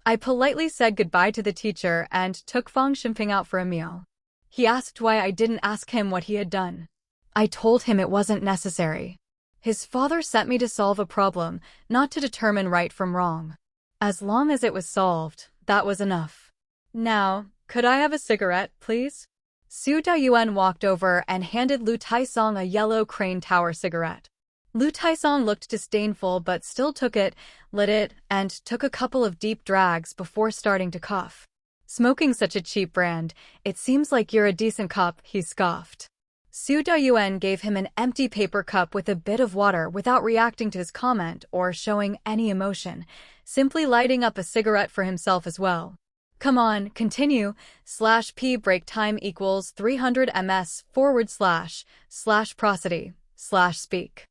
I politely said goodbye to the teacher and took Fang Shiping out for a meal. He asked why I didn't ask him what he had done. I told him it wasn't necessary. His father sent me to solve a problem, not to determine right from wrong. As long as it was solved, that was enough. "Now, could I have a cigarette, please?" Su Daoyuan walked over and handed Lu Taisong a yellow crane tower cigarette. Lu Taisong looked disdainful but still took it, lit it, and took a couple of deep drags before starting to cough. "Smoking such a cheap brand, it seems like you're a decent cop," he scoffed. Su Daoyuan gave him an empty paper cup with a bit of water without reacting to his comment or showing any emotion, simply lighting up a cigarette for himself as well. "Come on, continue. /p break time equals 300 ms / prosody / speak.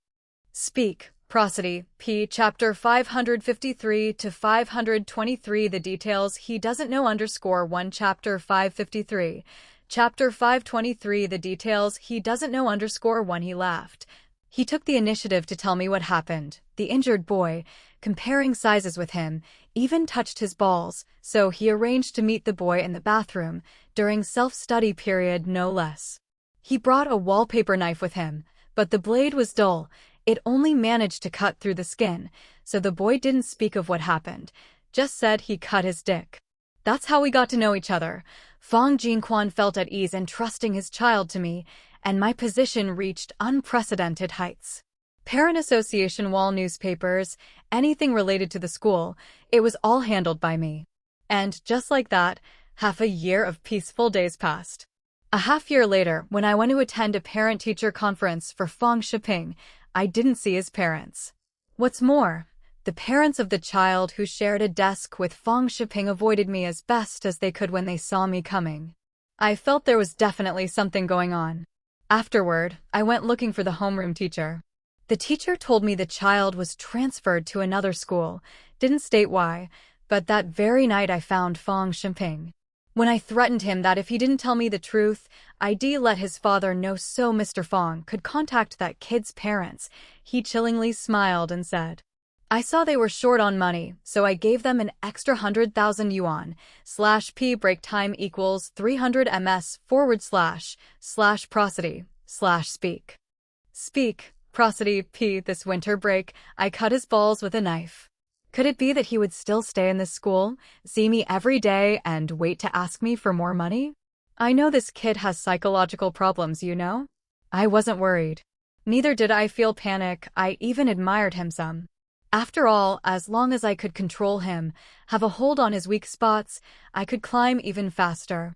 Speak, prosody, p. Chapter 553 to 523. The details he doesn't know _1. Chapter 553. Chapter 523. The details he doesn't know _1. He laughed. He took the initiative to tell me what happened. The injured boy, comparing sizes with him, even touched his balls, so he arranged to meet the boy in the bathroom, during self-study period no less. He brought a wallpaper knife with him, but the blade was dull. It only managed to cut through the skin, so the boy didn't speak of what happened, just said he cut his dick. That's how we got to know each other. Fang Jinquan felt at ease entrusting his child to me, and my position reached unprecedented heights. Parent Association wall newspapers, anything related to the school, it was all handled by me. And just like that, half a year of peaceful days passed. A half year later, when I went to attend a parent-teacher conference for Fang Shiping, I didn't see his parents. What's more, the parents of the child who shared a desk with Fang Shiping avoided me as best as they could when they saw me coming. I felt there was definitely something going on. Afterward, I went looking for the homeroom teacher. The teacher told me the child was transferred to another school, didn't state why, but that very night I found Fang Shiping. When I threatened him that if he didn't tell me the truth, I'd let his father know so Mr. Fang could contact that kid's parents, he chillingly smiled and said, "I saw they were short on money, so I gave them an extra 100,000 yuan. /p break time equals 300 ms / prosody / speak. Speak, Prosody P. This winter break, I cut his balls with a knife. Could it be that he would still stay in this school, see me every day, and wait to ask me for more money? I know this kid has psychological problems, you know? I wasn't worried. Neither did I feel panic. I even admired him some. After all, as long as I could control him, have a hold on his weak spots, I could climb even faster.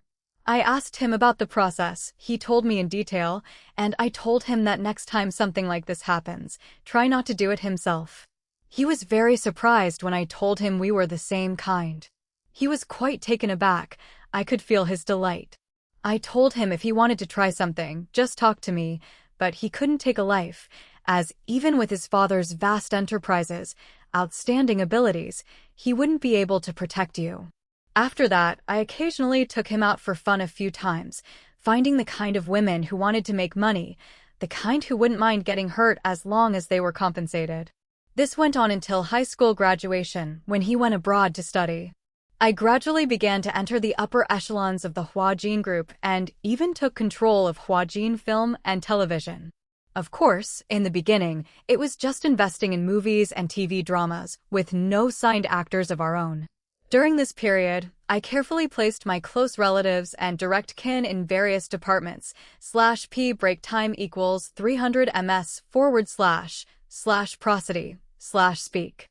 I asked him about the process. He told me in detail, and I told him that next time something like this happens, try not to do it himself. He was very surprised when I told him we were the same kind. He was quite taken aback. I could feel his delight. I told him if he wanted to try something, just talk to me, but he couldn't take a life, as even with his father's vast enterprises, outstanding abilities, he wouldn't be able to protect you. After that, I occasionally took him out for fun a few times, finding the kind of women who wanted to make money, the kind who wouldn't mind getting hurt as long as they were compensated. This went on until high school graduation, when he went abroad to study. I gradually began to enter the upper echelons of the Huajin group and even took control of Huajin film and television. Of course, in the beginning, it was just investing in movies and TV dramas, with no signed actors of our own. During this period, I carefully placed my close relatives and direct kin in various departments. /P break time equals 300 ms / prosody / speak.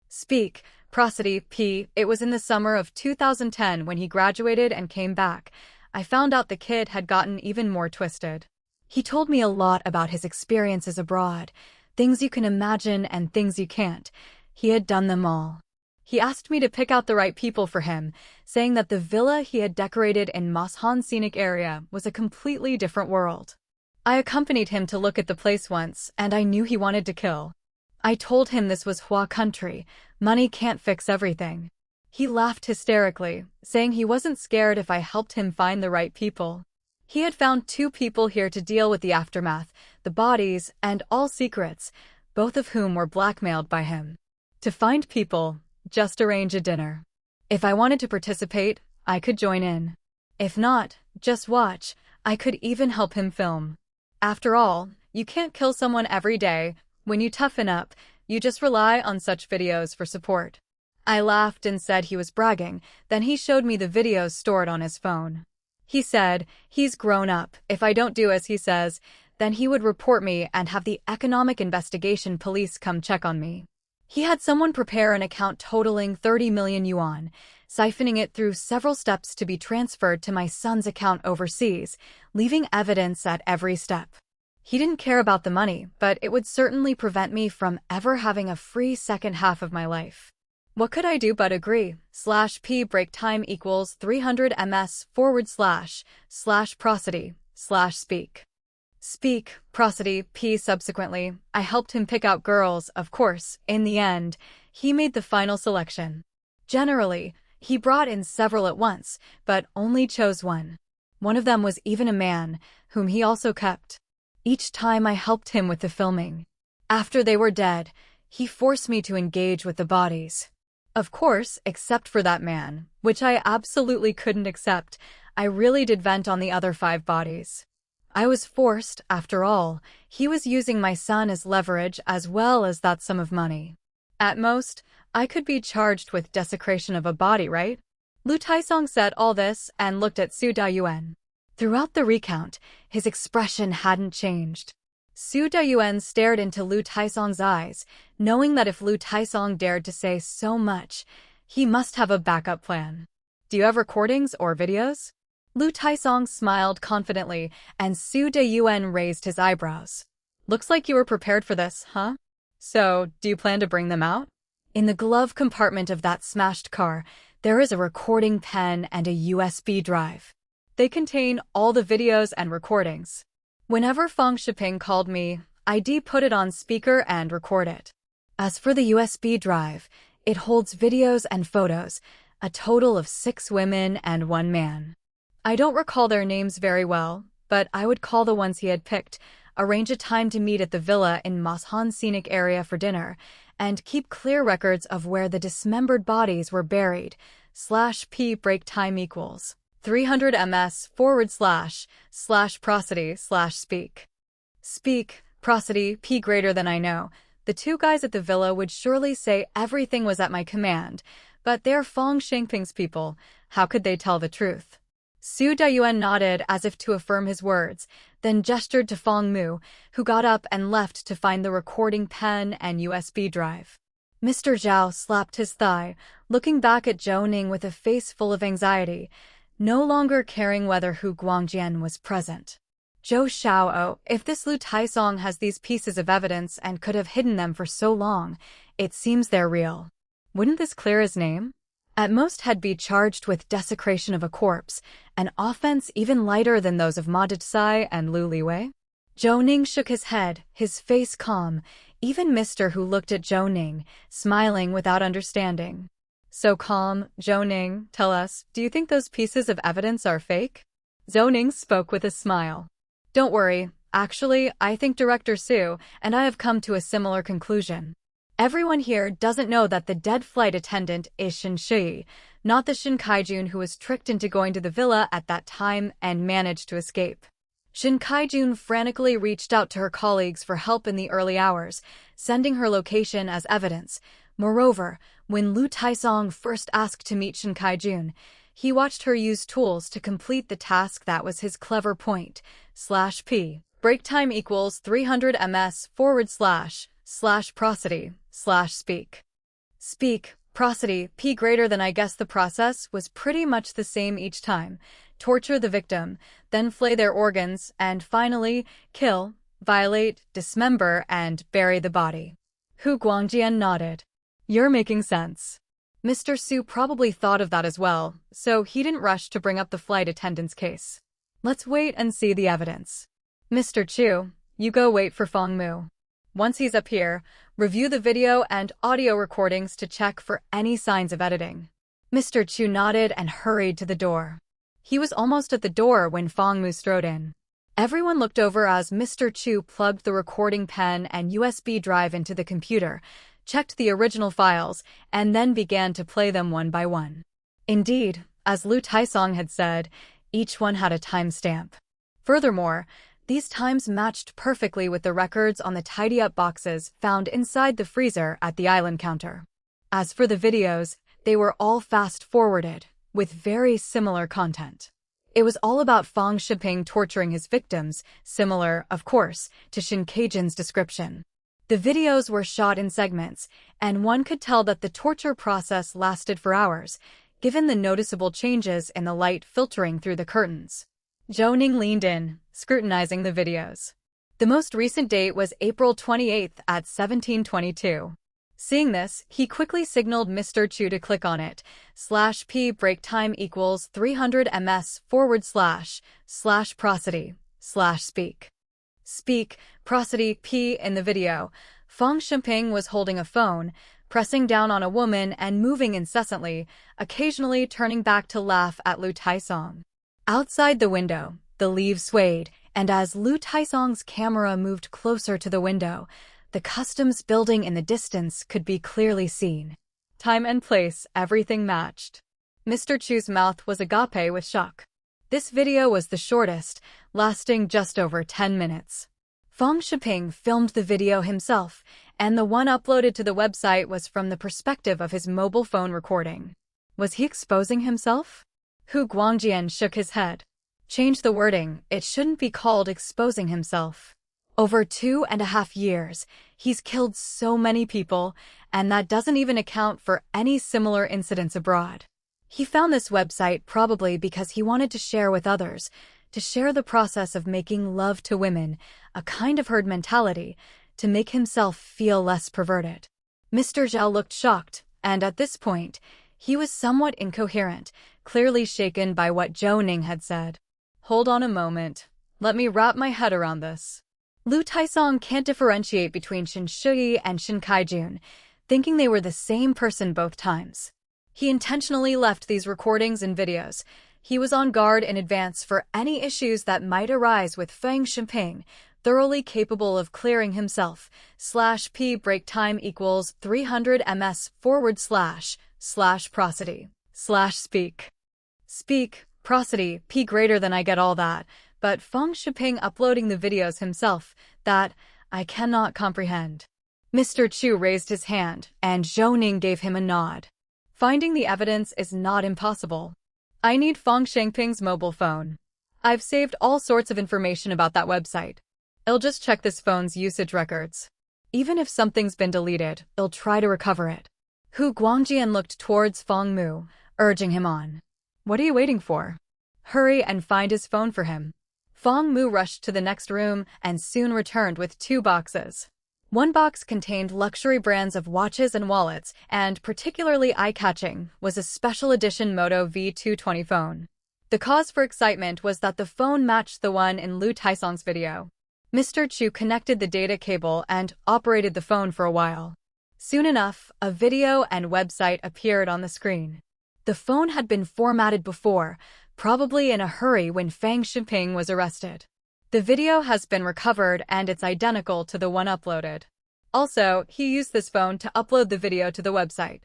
Speak, prosody P. It was in the summer of 2010 when he graduated and came back. I found out the kid had gotten even more twisted. He told me a lot about his experiences abroad, things you can imagine and things you can't. He had done them all. He asked me to pick out the right people for him, saying that the villa he had decorated in Mashan scenic area was a completely different world. I accompanied him to look at the place once, and I knew he wanted to kill. I told him this was Hua country, money can't fix everything. He laughed hysterically, saying he wasn't scared if I helped him find the right people. He had found 2 people here to deal with the aftermath, the bodies, and all secrets, both of whom were blackmailed by him. To find people, just arrange a dinner. If I wanted to participate, I could join in. If not, just watch. I could even help him film. After all, you can't kill someone every day. When you toughen up, you just rely on such videos for support. I laughed and said he was bragging, then he showed me the videos stored on his phone. He said, he's grown up, if I don't do as he says, then he would report me and have the Economic Investigation Police come check on me. He had someone prepare an account totaling 30 million yuan, siphoning it through several steps to be transferred to my son's account overseas, leaving evidence at every step. He didn't care about the money, but it would certainly prevent me from ever having a free second half of my life. What could I do but agree? /P break time equals 300 ms / prosody / speak. Speak, prosody P. Subsequently, I helped him pick out girls, of course. In the end, he made the final selection. Generally, he brought in several at once, but only chose one. One of them was even a man, whom he also kept. Each time I helped him with the filming. After they were dead, he forced me to engage with the bodies. Of course, except for that man, which I absolutely couldn't accept. I really did vent on the other 5 bodies. I was forced, after all. He was using my son as leverage as well as that sum of money. At most, I could be charged with desecration of a body, right? Lu Taisong said all this and looked at Su Dayuan. Throughout the recount, his expression hadn't changed. Su Dayuan stared into Lu Taisong's eyes, knowing that if Lu Taisong dared to say so much, he must have a backup plan. Do you have recordings or videos? Lu Taisong smiled confidently, and Su Dayuan raised his eyebrows. Looks like you were prepared for this, huh? So, do you plan to bring them out? In the glove compartment of that smashed car, there is a recording pen and a USB drive. They contain all the videos and recordings. Whenever Feng Shiping called me, I'd put it on speaker and record it. As for the USB drive, it holds videos and photos, a total of 6 women and 1 man. I don't recall their names very well, but I would call the ones he had picked, arrange a time to meet at the villa in Mashan scenic area for dinner, and keep clear records of where the dismembered bodies were buried. /P break time equals 300 ms / prosody / speak. Speak, prosody, p greater than I know. The two guys at the villa would surely say everything was at my command, but they're Fong Shengping's people. How could they tell the truth? Su Dayuan nodded as if to affirm his words, then gestured to Fong Mu, who got up and left to find the recording pen and USB drive. Mr. Zhao slapped his thigh, looking back at Zhou Ning with a face full of anxiety, no longer caring whether Hu Guangjian was present. Zhou Xiao, if this Lu Taisong has these pieces of evidence and could have hidden them for so long, it seems they're real. Wouldn't this clear his name? At most he'd be charged with desecration of a corpse, an offense even lighter than those of Ma Detsai and Lu Liwei. Zhou Ning shook his head, his face calm, even Mr. Hu looked at Zhou Ning, smiling without understanding. So calm, Zhou Ning, tell us, do you think those pieces of evidence are fake? Zhou Ning spoke with a smile. Don't worry, actually, I think Director Su and I have come to a similar conclusion. Everyone here doesn't know that the dead flight attendant is Shin Shi, not the Shin Kaijun who was tricked into going to the villa at that time and managed to escape. Shin Kaijun frantically reached out to her colleagues for help in the early hours, sending her location as evidence. Moreover, when Lu Taisong first asked to meet Shin Kaijun, he watched her use tools to complete the task that was his clever point. /p. Break time equals 300 ms / prosody / speak. Speak, prosody, p greater than I guess the process was pretty much the same each time. Torture the victim, then flay their organs, and finally, kill, violate, dismember, and bury the body. Hu Guangjian nodded. You're making sense. Mr. Su probably thought of that as well, so he didn't rush to bring up the flight attendant's case. Let's wait and see the evidence. Mr. Chu, you go wait for Fong Mu. Once he's up here, review the video and audio recordings to check for any signs of editing. Mr. Chu nodded and hurried to the door. He was almost at the door when Fong Mu strode in. Everyone looked over as Mr. Chu plugged the recording pen and USB drive into the computer, checked the original files, and then began to play them one by one. Indeed, as Lu Taisong had said, each one had a timestamp. Furthermore, these times matched perfectly with the records on the tidy-up boxes found inside the freezer at the island counter. As for the videos, they were all fast-forwarded, with very similar content. It was all about Fong Shiping torturing his victims, similar, of course, to Shin Kaijun's description. The videos were shot in segments, and one could tell that the torture process lasted for hours, given the noticeable changes in the light filtering through the curtains. Zhou Ning leaned in, scrutinizing the videos. The most recent date was April 28th at 1722. Seeing this, he quickly signaled Mr. Chu to click on it. /p break time equals 300 ms / prosody / speak. Speak, prosody, p in the video. Fong Shiping was holding a phone, pressing down on a woman and moving incessantly, occasionally turning back to laugh at Lu Taisong. Outside the window, the leaves swayed, and as Lu Taisong's camera moved closer to the window, the customs building in the distance could be clearly seen. Time and place, everything matched. Mr. Chu's mouth was agape with shock. This video was the shortest, lasting just over 10 minutes. Fong Shiping filmed the video himself, and the one uploaded to the website was from the perspective of his mobile phone recording. Was he exposing himself? Hu Guangjian shook his head. Change the wording, it shouldn't be called exposing himself. Over 2.5 years, he's killed so many people, and that doesn't even account for any similar incidents abroad. He found this website probably because he wanted to share with others, to share the process of making love to women, a kind of herd mentality, to make himself feel less perverted. Mr. Zhao looked shocked, and at this point, he was somewhat incoherent, clearly shaken by what Zhou Ning had said. Hold on a moment. Let me wrap my head around this. Lu Taisong can't differentiate between Shin Shi and Shin Kaijun, thinking they were the same person both times. He intentionally left these recordings and videos. He was on guard in advance for any issues that might arise with Feng Shiping, thoroughly capable of clearing himself. /p break time equals 300 ms / prosody / speak. Speak, prosody, p greater than I get all that, but Feng Shiping uploading the videos himself, that, I cannot comprehend. Mr. Chu raised his hand, and Zhou Ning gave him a nod. Finding the evidence is not impossible. I need Fang Shengping's mobile phone. I've saved all sorts of information about that website. I'll just check this phone's usage records. Even if something's been deleted, I'll try to recover it. Hu Guangjian looked towards Fang Mu, urging him on. What are you waiting for? Hurry and find his phone for him. Fang Mu rushed to the next room and soon returned with 2 boxes. One box contained luxury brands of watches and wallets, and particularly eye-catching was a special edition Moto V220 phone. The cause for excitement was that the phone matched the one in Lu Taisong's video. Mr. Chu connected the data cable and operated the phone for a while. Soon enough, a video and website appeared on the screen. The phone had been formatted before, probably in a hurry when Fang Shengping was arrested. The video has been recovered and it's identical to the one uploaded. Also, he used this phone to upload the video to the website.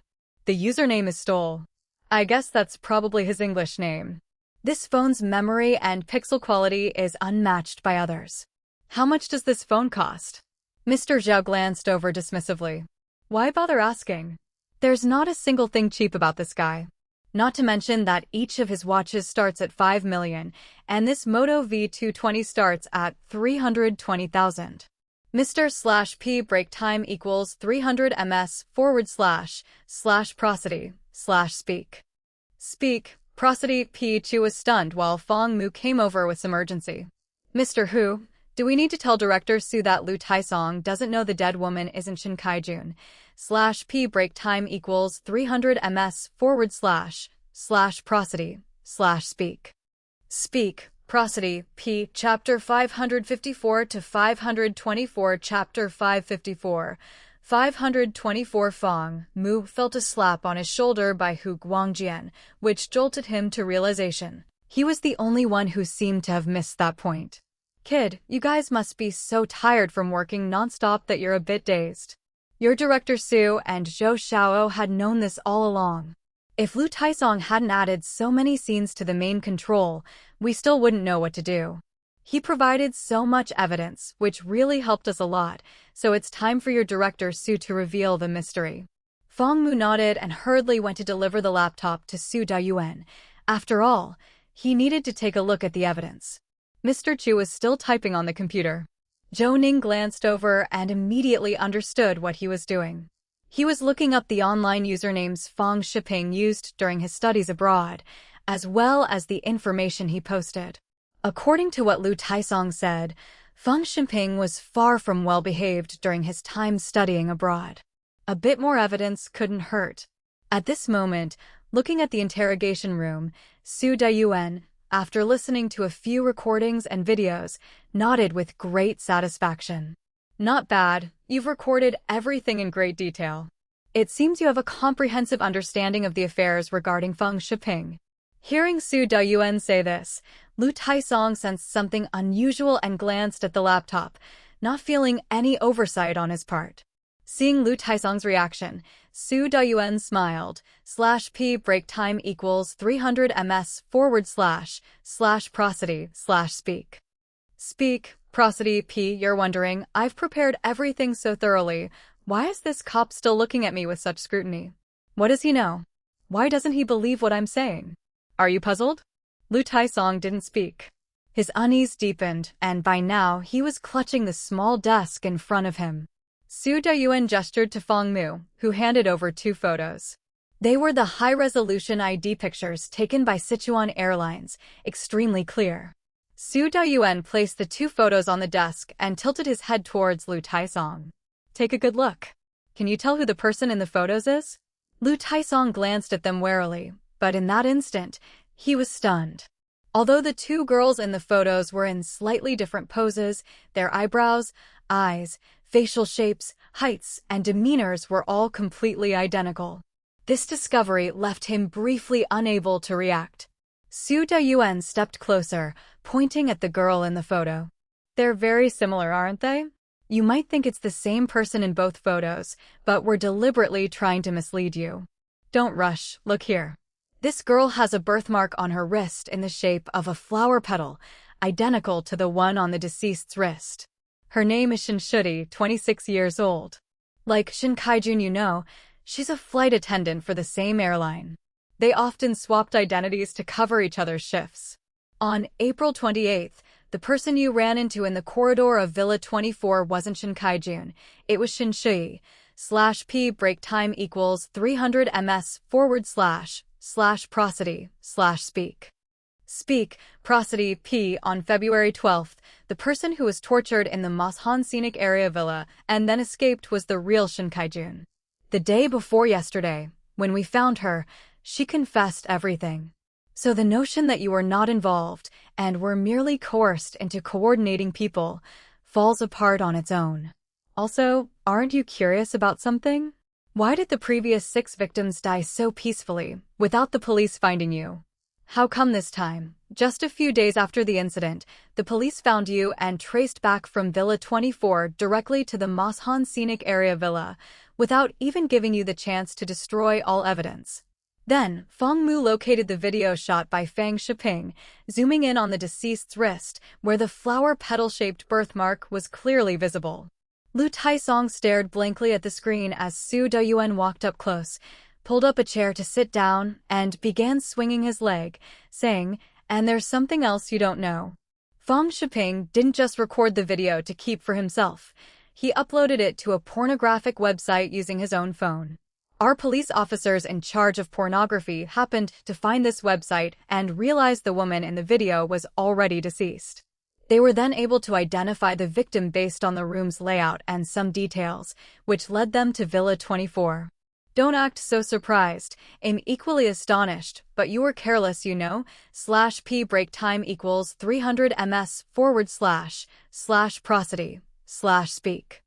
The username is Stole. I guess that's probably his English name. This phone's memory and pixel quality is unmatched by others. How much does this phone cost? Mr. Zhao glanced over dismissively. Why bother asking? There's not a single thing cheap about this guy. Not to mention that each of his watches starts at 5 million, and this Moto V220 starts at 320,000. Mr./P break time equals 300 ms//prosody/speak. Speak, prosody. P. Chu was stunned while Fang Mu came over with some urgency. Mr. Hu, do we need to tell Director Su that Lu Taisong doesn't know the dead woman isn't Shin Kaijun/P break time equals 300 ms/prosody/speak. Speak, prosody. P. Chapter 554 to 524. Chapter 554. 524. Fang Mu felt a slap on his shoulder by Hu Guangjian, which jolted him to realization. He was the only one who seemed to have missed that point. Kid, you guys must be so tired from working nonstop that you're a bit dazed. Your Director Su and Zhou Xiao had known this all along. If Lu Taisong hadn't added so many scenes to the main control, we still wouldn't know what to do. He provided so much evidence, which really helped us a lot, so it's time for your Director Su to reveal the mystery. Fang Mu nodded and hurriedly went to deliver the laptop to Su Dayuan. After all, he needed to take a look at the evidence. Mr. Chu was still typing on the computer. Zhou Ning glanced over and immediately understood what he was doing. He was looking up the online usernames Fang Shengping used during his studies abroad, as well as the information he posted. According to what Lu Taisong said, Fang Shengping was far from well-behaved during his time studying abroad. A bit more evidence couldn't hurt. At this moment, looking at the interrogation room, Su Dayuan, after listening to a few recordings and videos, nodded with great satisfaction. Not bad, you've recorded everything in great detail. It seems you have a comprehensive understanding of the affairs regarding Fang Shengping. Hearing Su Dayuan say this, Lu Taisong sensed something unusual and glanced at the laptop, not feeling any oversight on his part. Seeing Lu Taisong's reaction, Su Dayuan smiled. /P break time equals 300 ms/prosody/speak. Speak, prosody. P. You're wondering, I've prepared everything so thoroughly. Why is this cop still looking at me with such scrutiny? What does he know? Why doesn't he believe what I'm saying? Are you puzzled? Lu Taisong didn't speak. His unease deepened, and by now he was clutching the small desk in front of him. Su Dayuan gestured to Fang Mu, who handed over 2 photos. They were the high-resolution ID pictures taken by Sichuan Airlines, extremely clear. Su Dayuan placed the 2 photos on the desk and tilted his head towards Lu Taisong. Take a good look. Can you tell who the person in the photos is? Lu Taisong glanced at them warily, but in that instant, he was stunned. Although the 2 girls in the photos were in slightly different poses, their eyebrows, eyes, facial shapes, heights, and demeanors were all completely identical. This discovery left him briefly unable to react. Su Dayuan stepped closer, pointing at the girl in the photo. They're very similar, aren't they? You might think it's the same person in both photos, but we're deliberately trying to mislead you. Don't rush, look here. This girl has a birthmark on her wrist in the shape of a flower petal, identical to the one on the deceased's wrist. Her name is Shinshudi, 26 years old. Like Shin Kaijun, she's a flight attendant for the same airline. They often swapped identities to cover each other's shifts. On April 28th, the person you ran into in the corridor of Villa 24 wasn't Shin Kaijun, it was Shinshudi. /P break time equals 300 ms//prosody/speak. Speak, prosody, P. On February 12th, the person who was tortured in the Mashan Scenic Area Villa and then escaped was the real Shin Kaijun. The day before yesterday, when we found her, she confessed everything. So the notion that you were not involved and were merely coerced into coordinating people falls apart on its own. Also, aren't you curious about something? Why did the previous 6 victims die so peacefully, without the police finding you? How come this time, just a few days after the incident, the police found you and traced back from Villa 24 directly to the Mashan Scenic Area Villa, without even giving you the chance to destroy all evidence? Then, Feng Mu located the video shot by Fang Shiping, zooming in on the deceased's wrist, where the flower petal-shaped birthmark was clearly visible. Lu Taisong stared blankly at the screen as Su Doyuan walked up close, pulled up a chair to sit down, and began swinging his leg, saying, "And there's something else you don't know." Feng Shiping didn't just record the video to keep for himself. He uploaded it to a pornographic website using his own phone. Our police officers in charge of pornography happened to find this website and realized the woman in the video was already deceased. They were then able to identify the victim based on the room's layout and some details, which led them to Villa 24. Don't act so surprised. I'm equally astonished, but you were careless, /P break time equals 300 ms//prosody/speak.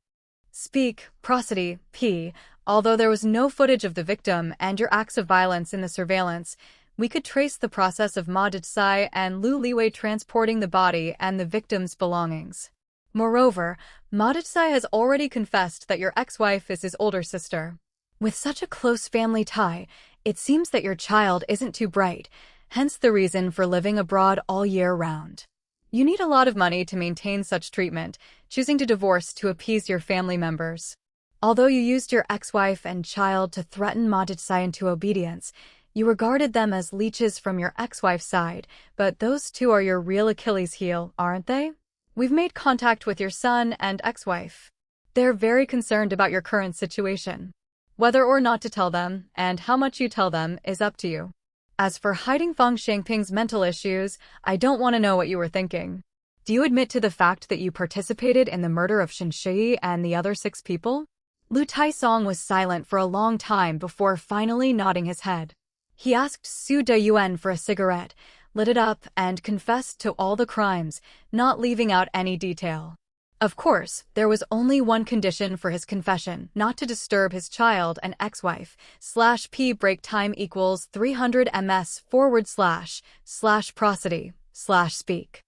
Speak, prosody, P. Although there was no footage of the victim and your acts of violence in the surveillance, we could trace the process of Ma Detsai and Lu Liwei transporting the body and the victim's belongings. Moreover, Ma Detsai has already confessed that your ex-wife is his older sister. With such a close family tie, it seems that your child isn't too bright, hence the reason for living abroad all year round. You need a lot of money to maintain such treatment, choosing to divorce to appease your family members. Although you used your ex-wife and child to threaten Ma Detsai into obedience, you regarded them as leeches from your ex-wife's side, but those two are your real Achilles heel, aren't they? We've made contact with your son and ex-wife. They're very concerned about your current situation. Whether or not to tell them, and how much you tell them, is up to you. As for hiding Feng Shangping's mental issues, I don't want to know what you were thinking. Do you admit to the fact that you participated in the murder of Shinshi and the other 6 people? Lu Taisong was silent for a long time before finally nodding his head. He asked Su Doyuan for a cigarette, lit it up, and confessed to all the crimes, not leaving out any detail. Of course, there was only one condition for his confession, not to disturb his child and ex-wife, /P break time equals 300 ms//prosody/speak.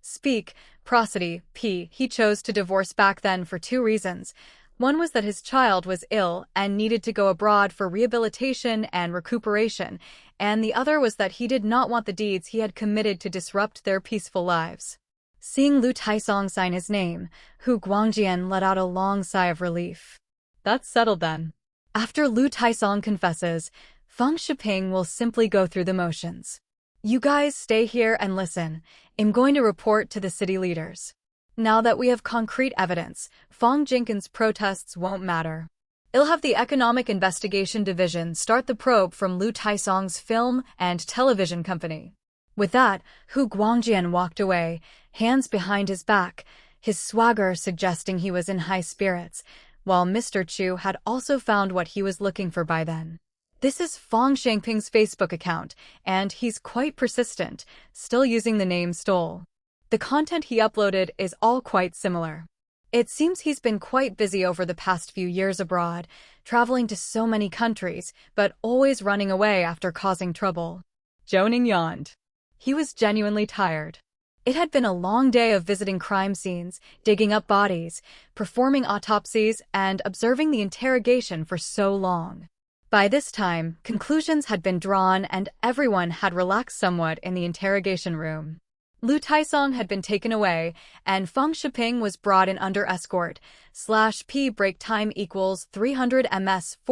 Speak, prosody, P. He chose to divorce back then for 2 reasons. One was that his child was ill and needed to go abroad for rehabilitation and recuperation, and the other was that he did not want the deeds he had committed to disrupt their peaceful lives. Seeing Lu Taisong sign his name, Hu Guangjian let out a long sigh of relief. That's settled then. After Lu Taisong confesses, Feng Shiping will simply go through the motions. You guys stay here and listen. I'm going to report to the city leaders. Now that we have concrete evidence, Fong Jenkins' protests won't matter. I'll have the Economic Investigation Division start the probe from Lu Taisong's film and television company. With that, Hu Guangjian walked away, hands behind his back, his swagger suggesting he was in high spirits, while Mr. Chu had also found what he was looking for by then. This is Fong Shangping's Facebook account, and he's quite persistent, still using the name Stole. The content he uploaded is all quite similar. It seems he's been quite busy over the past few years abroad, traveling to so many countries, but always running away after causing trouble. Zhou Ning yawned. He was genuinely tired. It had been a long day of visiting crime scenes, digging up bodies, performing autopsies, and observing the interrogation for so long. By this time, conclusions had been drawn and everyone had relaxed somewhat in the interrogation room. Lu Taisong had been taken away, and Feng Shiping was brought in under escort. /P break time equals 300 ms /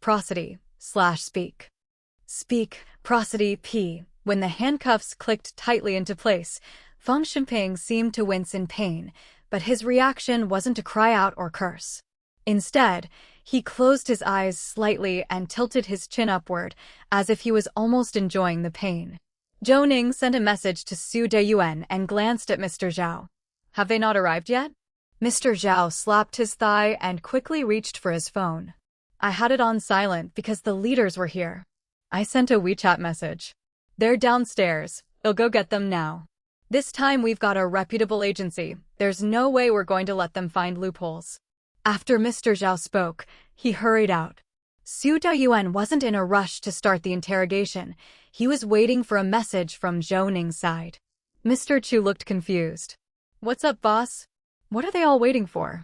prosody / speak. Speak, prosody P. When the handcuffs clicked tightly into place, Feng Shiping seemed to wince in pain, but his reaction wasn't to cry out or curse. Instead, he closed his eyes slightly and tilted his chin upward, as if he was almost enjoying the pain. Zhou Ning sent a message to Su Deyuan and glanced at Mr. Zhao. Have they not arrived yet? Mr. Zhao slapped his thigh and quickly reached for his phone. I had it on silent because the leaders were here. I sent a WeChat message. They're downstairs. I'll go get them now. This time we've got a reputable agency. There's no way we're going to let them find loopholes. After Mr. Zhao spoke, he hurried out. Su Deyuan wasn't in a rush to start the interrogation. He was waiting for a message from Zhou Ning's side. Mr. Chu looked confused. What's up, boss? What are they all waiting for?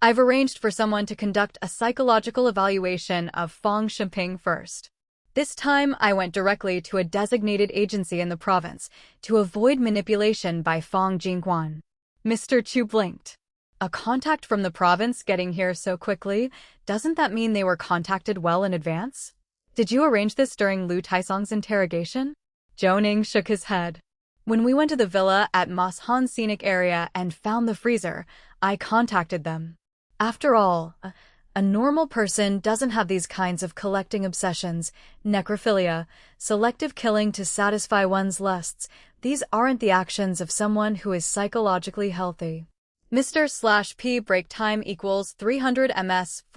I've arranged for someone to conduct a psychological evaluation of Feng Shiping first. This time, I went directly to a designated agency in the province to avoid manipulation by Feng Jingquan. Mr. Chu blinked. A contact from the province getting here so quickly, doesn't that mean they were contacted well in advance? Did you arrange this during Lu Taisong's interrogation? Zhou Ning shook his head. When we went to the villa at Mashan Scenic Area and found the freezer, I contacted them. After all, a normal person doesn't have these kinds of collecting obsessions, necrophilia, selective killing to satisfy one's lusts. These aren't the actions of someone who is psychologically healthy. Mr. /P break time equals 300 ms /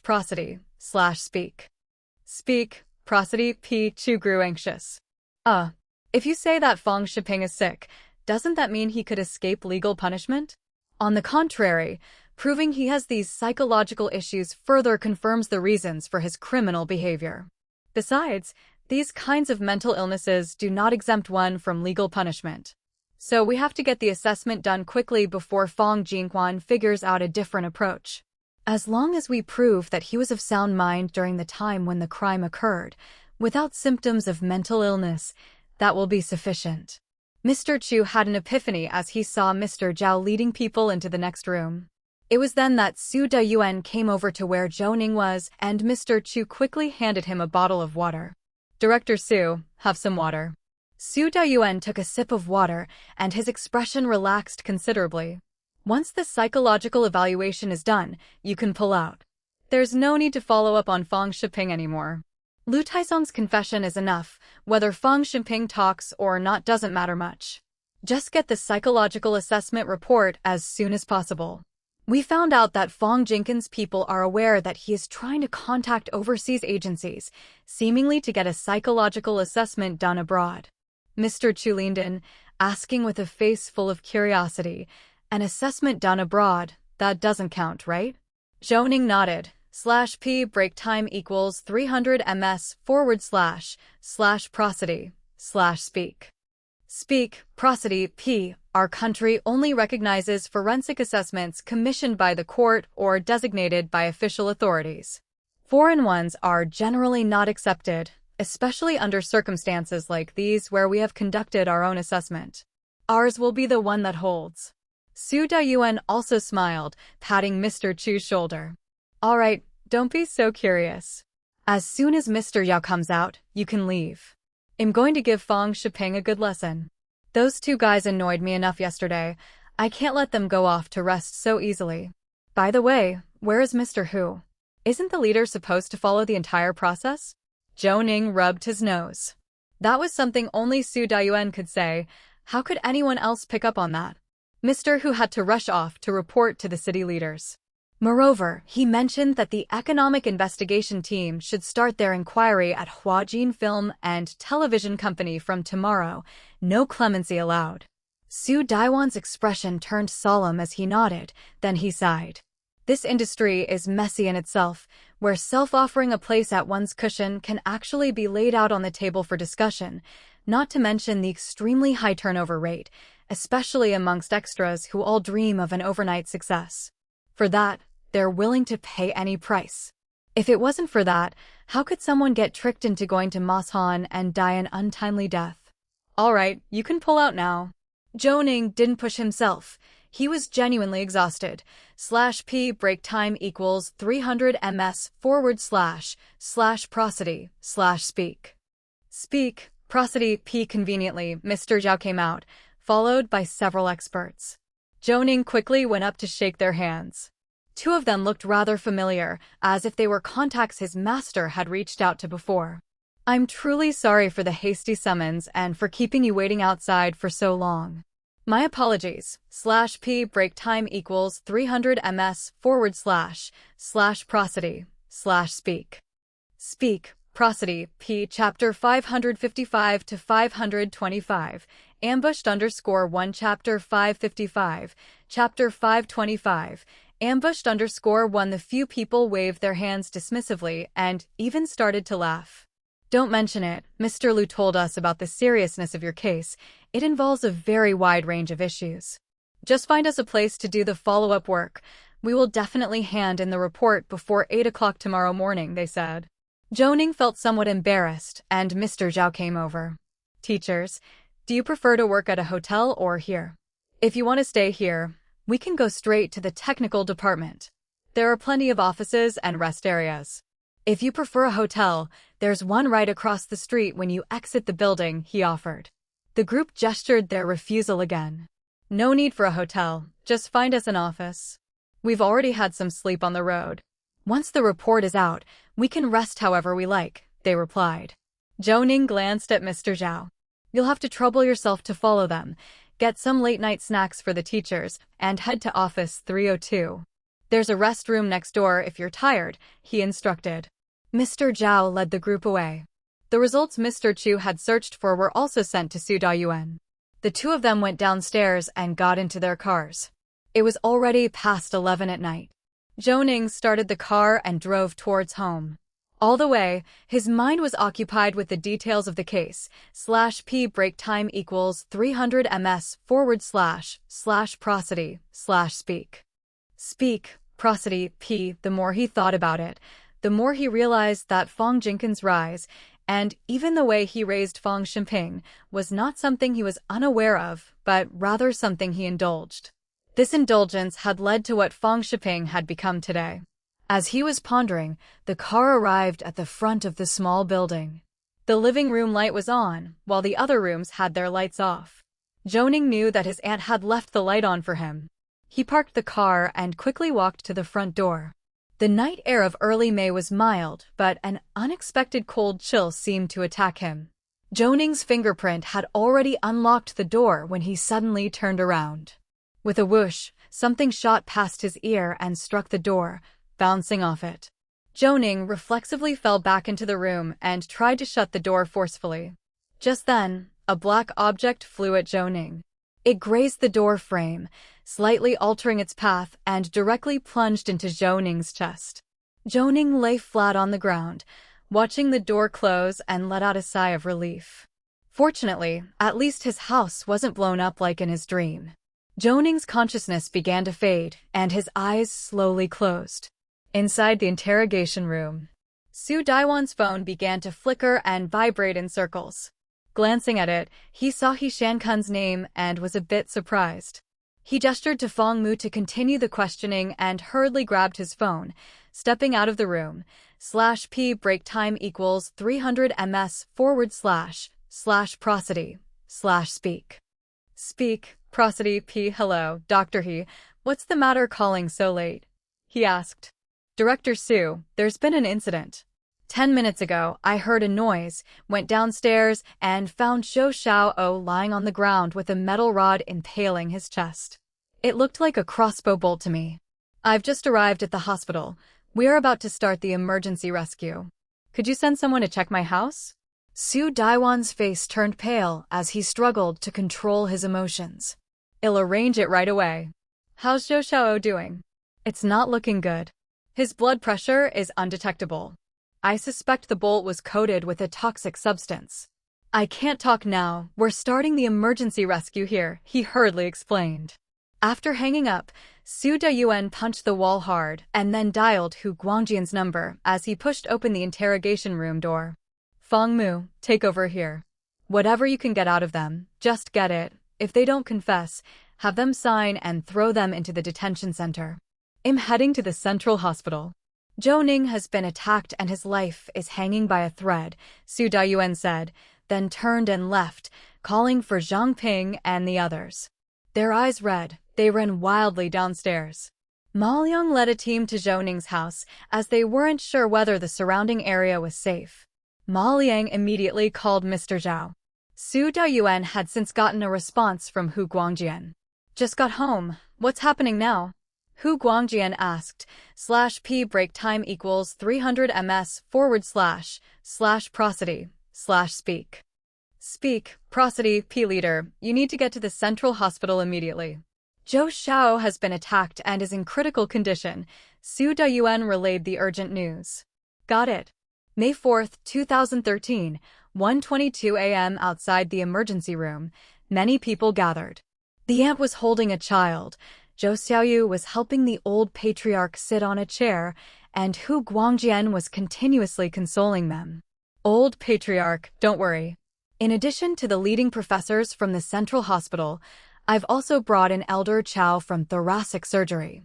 prosody / speak. Speak, prosody P. Chu grew anxious. If you say that Feng Shiping is sick, doesn't that mean he could escape legal punishment? On the contrary, proving he has these psychological issues further confirms the reasons for his criminal behavior. Besides, these kinds of mental illnesses do not exempt one from legal punishment. So we have to get the assessment done quickly before Feng Jingquan figures out a different approach. As long as we prove that he was of sound mind during the time when the crime occurred, without symptoms of mental illness, that will be sufficient. Mr. Chu had an epiphany as he saw Mr. Zhao leading people into the next room. It was then that Su Deyuan came over to where Zhou Ning was, and Mr. Chu quickly handed him a bottle of water. Director Su, have some water. Su Deyuan took a sip of water, and his expression relaxed considerably. Once the psychological evaluation is done, you can pull out. There's no need to follow up on Feng Shiping anymore. Lu Taisong's confession is enough. Whether Feng Shiping talks or not doesn't matter much. Just get the psychological assessment report as soon as possible. We found out that Feng Jingquan's people are aware that he is trying to contact overseas agencies, seemingly to get a psychological assessment done abroad. Mr. Chu leaned in, asking with a face full of curiosity, an assessment done abroad, that doesn't count, right? Zhou Ning nodded. /P break time equals 300 ms / prosody / speak. Speak, prosody P. Our country only recognizes forensic assessments commissioned by the court or designated by official authorities. Foreign ones are generally not accepted, especially under circumstances like these where we have conducted our own assessment. Ours will be the one that holds. Su Deyuan also smiled, patting Mr. Chu's shoulder. All right, don't be so curious. As soon as Mr. Yao comes out, you can leave. I'm going to give Feng Shiping a good lesson. Those two guys annoyed me enough yesterday. I can't let them go off to rest so easily. By the way, where is Mr. Hu? Isn't the leader supposed to follow the entire process? Zhou Ning rubbed his nose. That was something only Su Deyuan could say. How could anyone else pick up on that? Mr. Hu had to rush off to report to the city leaders. Moreover, he mentioned that the Economic Investigation Team should start their inquiry at Huajin Film and Television Company from tomorrow. No clemency allowed. Su Daiwan's expression turned solemn as he nodded, then he sighed. This industry is messy in itself, where self-offering a place at one's cushion can actually be laid out on the table for discussion, not to mention the extremely high turnover rate, especially amongst extras who all dream of an overnight success. For that, they're willing to pay any price. If it wasn't for that, how could someone get tricked into going to Mashan and die an untimely death? Alright, you can pull out now. Zhou Ning didn't push himself. He was genuinely exhausted. /p break time equals 300 ms / prosody / speak. Speak, prosody p conveniently, Mr. Zhao came out, followed by several experts. Zhou Ning quickly went up to shake their hands. Two of them looked rather familiar, as if they were contacts his master had reached out to before. I'm truly sorry for the hasty summons and for keeping you waiting outside for so long. My apologies. /p break time equals 300 ms / prosody / speak. Speak, prosody p chapter 555 to 525. Ambushed _1 chapter 555, chapter 525. Ambushed _1 The few people waved their hands dismissively and even started to laugh. Don't mention it. Mr. Liu told us about the seriousness of your case. It involves a very wide range of issues. Just find us a place to do the follow-up work. We will definitely hand in the report before 8 o'clock tomorrow morning, they said. Zhou Ning felt somewhat embarrassed, and Mr. Zhao came over. Teachers, do you prefer to work at a hotel or here? If you want to stay here, we can go straight to the technical department. There are plenty of offices and rest areas. If you prefer a hotel, there's one right across the street when you exit the building, he offered. The group gestured their refusal again. No need for a hotel, just find us an office. We've already had some sleep on the road. Once the report is out, we can rest however we like, they replied. Zhou Ning glanced at Mr. Zhao. You'll have to trouble yourself to follow them. Get some late-night snacks for the teachers, and head to office 302. There's a rest room next door if you're tired, he instructed. Mr. Zhao led the group away. The results Mr. Chu had searched for were also sent to Su Dayuan. The two of them went downstairs and got into their cars. It was already past 11 at night. Zhou Ning started the car and drove towards home. All the way, his mind was occupied with the details of the case. /p break time equals 300 ms / prosody / speak. Speak, prosody p. The more he thought about it, the more he realized that Fong Jinkin's rise, and even the way he raised Fong Ximping, was not something he was unaware of, but rather something he indulged. This indulgence had led to what Fong Ximping had become today. As he was pondering, the car arrived at the front of the small building. The living room light was on, while the other rooms had their lights off. Zhou Ning knew that his aunt had left the light on for him. He parked the car and quickly walked to the front door. The night air of early May was mild, but an unexpected cold chill seemed to attack him. Zhou Ning's fingerprint had already unlocked the door when he suddenly turned around. With a whoosh, something shot past his ear and struck the door, bouncing off it. Zhou Ning reflexively fell back into the room and tried to shut the door forcefully. Just then, a black object flew at Zhou Ning. It grazed the door frame, slightly altering its path, and directly plunged into Zhou Ning's chest. Zhou Ning lay flat on the ground, watching the door close and let out a sigh of relief. Fortunately, at least his house wasn't blown up like in his dream. Zhou Ning's consciousness began to fade, and his eyes slowly closed. Inside the interrogation room, Su Daiwan's phone began to flicker and vibrate in circles. Glancing at it, he saw He Shankun's name and was a bit surprised. He gestured to Fong Mu to continue the questioning and hurriedly grabbed his phone, stepping out of the room. /p break time equals 300 ms / prosody / speak. Speak, prosody p. Hello, Dr. He. What's the matter calling so late? He asked. Director Su, there's been an incident. 10 minutes ago, I heard a noise, went downstairs, and found Zhou Xiao lying on the ground with a metal rod impaling his chest. It looked like a crossbow bolt to me. I've just arrived at the hospital. We're about to start the emergency rescue. Could you send someone to check my house? Su Daiwan's face turned pale as he struggled to control his emotions. I'll arrange it right away. How's Zhou Xiao doing? It's not looking good. His blood pressure is undetectable. I suspect the bolt was coated with a toxic substance. I can't talk now, we're starting the emergency rescue here, he hurriedly explained. After hanging up, Su Dayuan punched the wall hard and then dialed Hu Guangjian's number as he pushed open the interrogation room door. Fong Mu, take over here. Whatever you can get out of them, just get it. If they don't confess, have them sign and throw them into the detention center. I'm heading to the central hospital. Zhou Ning has been attacked and his life is hanging by a thread, Su Dayuan said, then turned and left, calling for Zhang Ping and the others. Their eyes red, they ran wildly downstairs. Ma Liang led a team to Zhou Ning's house, as they weren't sure whether the surrounding area was safe. Ma Liang immediately called Mr. Zhao. Su Dayuan had since gotten a response from Hu Guangjian. Just got home. What's happening now? Hu Guangjian asked. /p break time equals 300 ms / prosody / speak. Speak, prosody, P leader, you need to get to the central hospital immediately. Zhou Xiao has been attacked and is in critical condition. Su Dayuan relayed the urgent news. Got it. May 4, 2013, 1:22 a.m. outside the emergency room, many people gathered. The aunt was holding a child. Zhou Xiaoyu was helping the old patriarch sit on a chair, and Hu Guangjian was continuously consoling them. Old patriarch, don't worry. In addition to the leading professors from the central hospital, I've also brought in Elder Chow from thoracic surgery.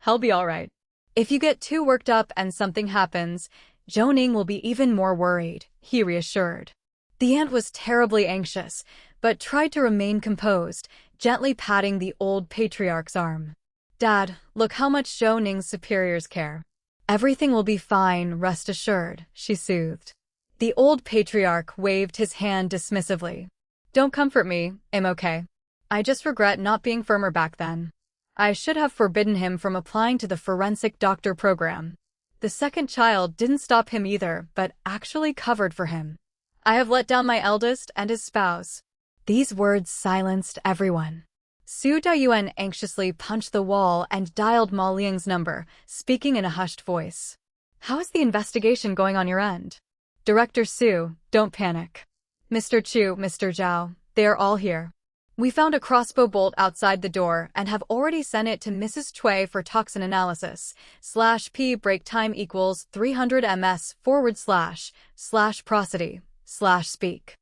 He'll be all right. If you get too worked up and something happens, Zhou Ning will be even more worried, he reassured. The aunt was terribly anxious, but tried to remain composed, gently patting the old patriarch's arm. Dad, look how much Zhou Ning's superiors care. Everything will be fine, rest assured, she soothed. The old patriarch waved his hand dismissively. Don't comfort me, I'm okay. I just regret not being firmer back then. I should have forbidden him from applying to the Forensic Doctor program. The second child didn't stop him either, but actually covered for him. I have let down my eldest and his spouse. These words silenced everyone. Su Dayuan anxiously punched the wall and dialed Ma Liang's number, speaking in a hushed voice. How is the investigation going on your end? Director Su, don't panic. Mr. Chu, Mr. Zhao, they are all here. We found a crossbow bolt outside the door and have already sent it to Mrs. Cui for toxin analysis. /p break time equals 300 ms / prosody / speak.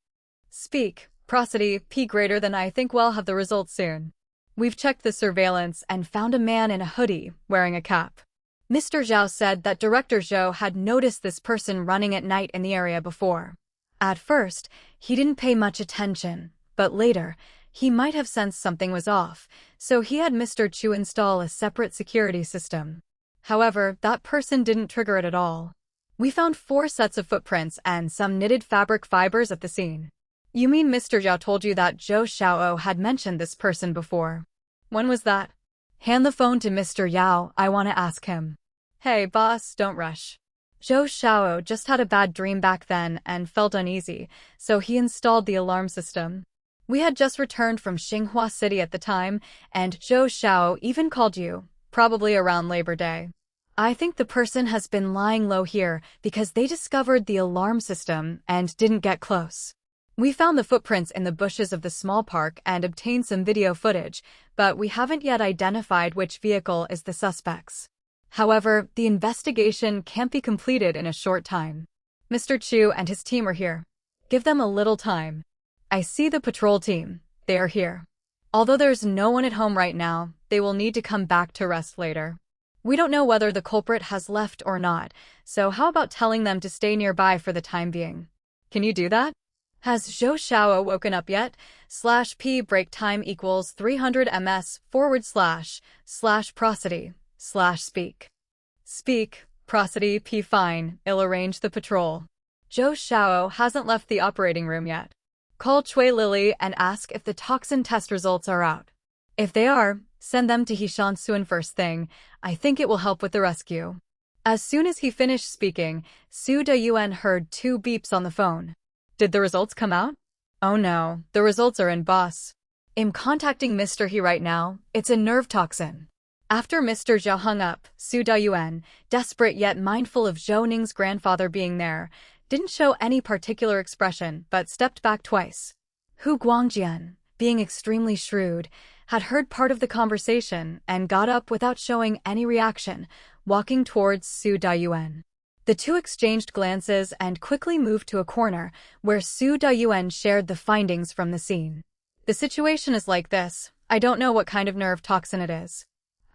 Speak, prosody, P greater than I think we'll have the results soon. We've checked the surveillance and found a man in a hoodie, wearing a cap. Mr. Zhao said that Director Zhou had noticed this person running at night in the area before. At first, he didn't pay much attention, but later, he might have sensed something was off, so he had Mr. Chu install a separate security system. However, that person didn't trigger it at all. We found 4 sets of footprints and some knitted fabric fibers at the scene. You mean Mr. Zhao told you that Zhou Xiao had mentioned this person before? When was that? Hand the phone to Mr. Yao, I want to ask him. Hey, boss, don't rush. Zhou Xiao just had a bad dream back then and felt uneasy, so he installed the alarm system. We had just returned from Xinhua City at the time, and Zhou Xiao even called you, probably around Labor Day. I think the person has been lying low here because they discovered the alarm system and didn't get close. We found the footprints in the bushes of the small park and obtained some video footage, but we haven't yet identified which vehicle is the suspects. However, the investigation can't be completed in a short time. Mr. Chu and his team are here. Give them a little time. I see the patrol team. They are here. Although there's no one at home right now, they will need to come back to rest later. We don't know whether the culprit has left or not, so how about telling them to stay nearby for the time being? Can you do that? Has Zhou Xiao woken up yet? /p break time equals 300 ms / prosody / speak. Speak, prosody, P fine, I'll arrange the patrol. Zhou Xiao hasn't left the operating room yet. Call Cui Lily and ask if the toxin test results are out. If they are, send them to Hishan Suan first thing. I think it will help with the rescue. As soon as he finished speaking, Su Dayuan heard 2 beeps on the phone. Did the results come out? Oh no, the results are in, boss. I'm contacting Mr. He right now. It's a nerve toxin. After Mr. Zhao hung up, Su Dayuan, desperate yet mindful of Zhou Ning's grandfather being there, didn't show any particular expression but stepped back twice. Hu Guangjian, being extremely shrewd, had heard part of the conversation and got up without showing any reaction, walking towards Su Dayuan. The two exchanged glances and quickly moved to a corner where Su Dayuan shared the findings from the scene. The situation is like this. I don't know what kind of nerve toxin it is.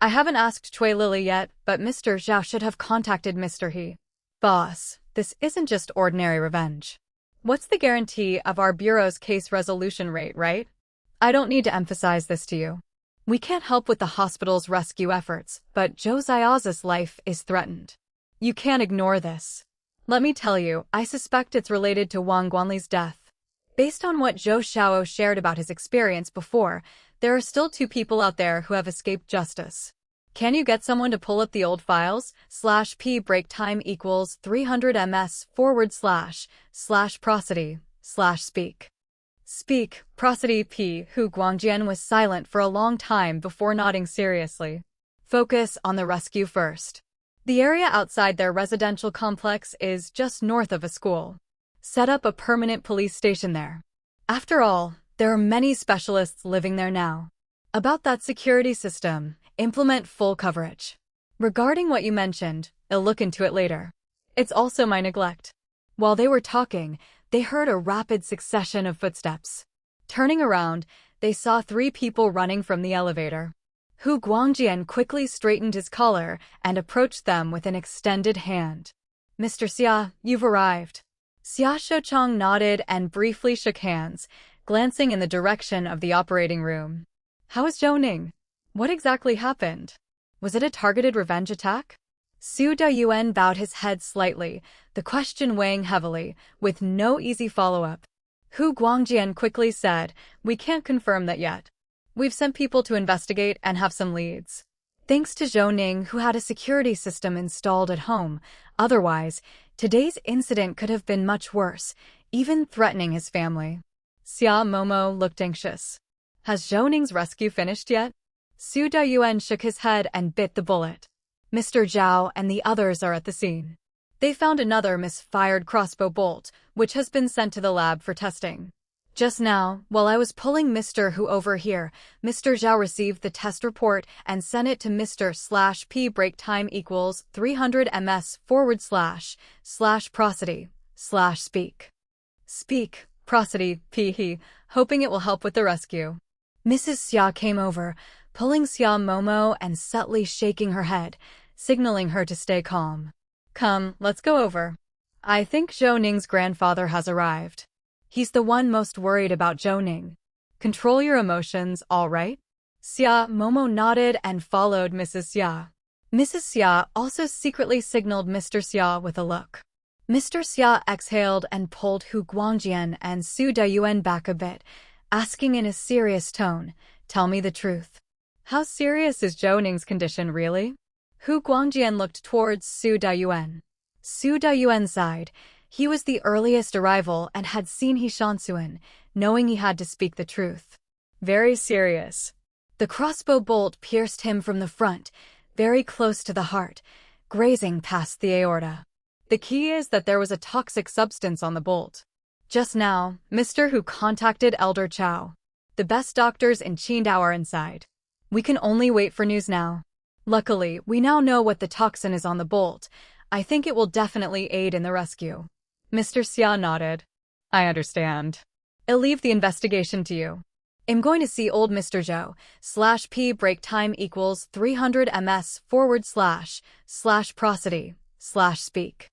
I haven't asked Cui Lily yet, but Mr. Zhao should have contacted Mr. He. Boss, this isn't just ordinary revenge. What's the guarantee of our bureau's case resolution rate, right? I don't need to emphasize this to you. We can't help with the hospital's rescue efforts, but Zhou Xiao's life is threatened. You can't ignore this. Let me tell you, I suspect it's related to Wang Guanli's death. Based on what Zhou Xiao shared about his experience before, there are still 2 people out there who have escaped justice. Can you get someone to pull up the old files? /p break time equals 300 ms / prosody / speak. Speak, prosody p. Hu Guangjian was silent for a long time before nodding seriously. Focus on the rescue first. The area outside their residential complex is just north of a school. Set up a permanent police station there. After all, there are many specialists living there now. About that security system, implement full coverage. Regarding what you mentioned, I'll look into it later. It's also my neglect. While they were talking, they heard a rapid succession of footsteps. Turning around, they saw 3 people running from the elevator. Hu Guangjian quickly straightened his collar and approached them with an extended hand. Mr. Xia, you've arrived. Xia Shouchong nodded and briefly shook hands, glancing in the direction of the operating room. How is Zhou Ning? What exactly happened? Was it a targeted revenge attack? Su Dayuan bowed his head slightly, the question weighing heavily, with no easy follow-up. Hu Guangjian quickly said, "We can't confirm that yet. We've sent people to investigate and have some leads. Thanks to Zhou Ning, who had a security system installed at home. Otherwise, today's incident could have been much worse, even threatening his family." Xia Momo looked anxious. Has Zhou Ning's rescue finished yet? Su Dayuan shook his head and bit the bullet. Mr. Zhao and the others are at the scene. They found another misfired crossbow bolt, which has been sent to the lab for testing. Just now, while I was pulling Mr. Hu over here, Mr. Zhao received the test report and sent it to Mr. /p break time equals 300 ms / prosody / speak. Speak, prosody, p. He, hoping it will help with the rescue. Mrs. Xia came over, pulling Xia Momo and subtly shaking her head, signaling her to stay calm. Come, let's go over. I think Zhou Ning's grandfather has arrived. He's the one most worried about Zhou Ning. Control your emotions, all right? Xia Momo nodded and followed Mrs. Xia. Mrs. Xia also secretly signaled Mr. Xia with a look. Mr. Xia exhaled and pulled Hu Guangjian and Su Dayuan back a bit, asking in a serious tone, "Tell me the truth. How serious is Zhou Ning's condition, really?" Hu Guangjian looked towards Su Dayuan. Su Dayuan sighed. He was the earliest arrival and had seen He Shansuan, knowing he had to speak the truth. Very serious. The crossbow bolt pierced him from the front, very close to the heart, grazing past the aorta. The key is that there was a toxic substance on the bolt. Just now, Mr. Hu contacted Elder Chow. The best doctors in Qidong are inside. We can only wait for news now. Luckily, we now know what the toxin is on the bolt. I think it will definitely aid in the rescue. Mr. Xia nodded. I understand. I'll leave the investigation to you. I'm going to see old Mr. Zhou. /p break time equals 300 ms / prosody / speak.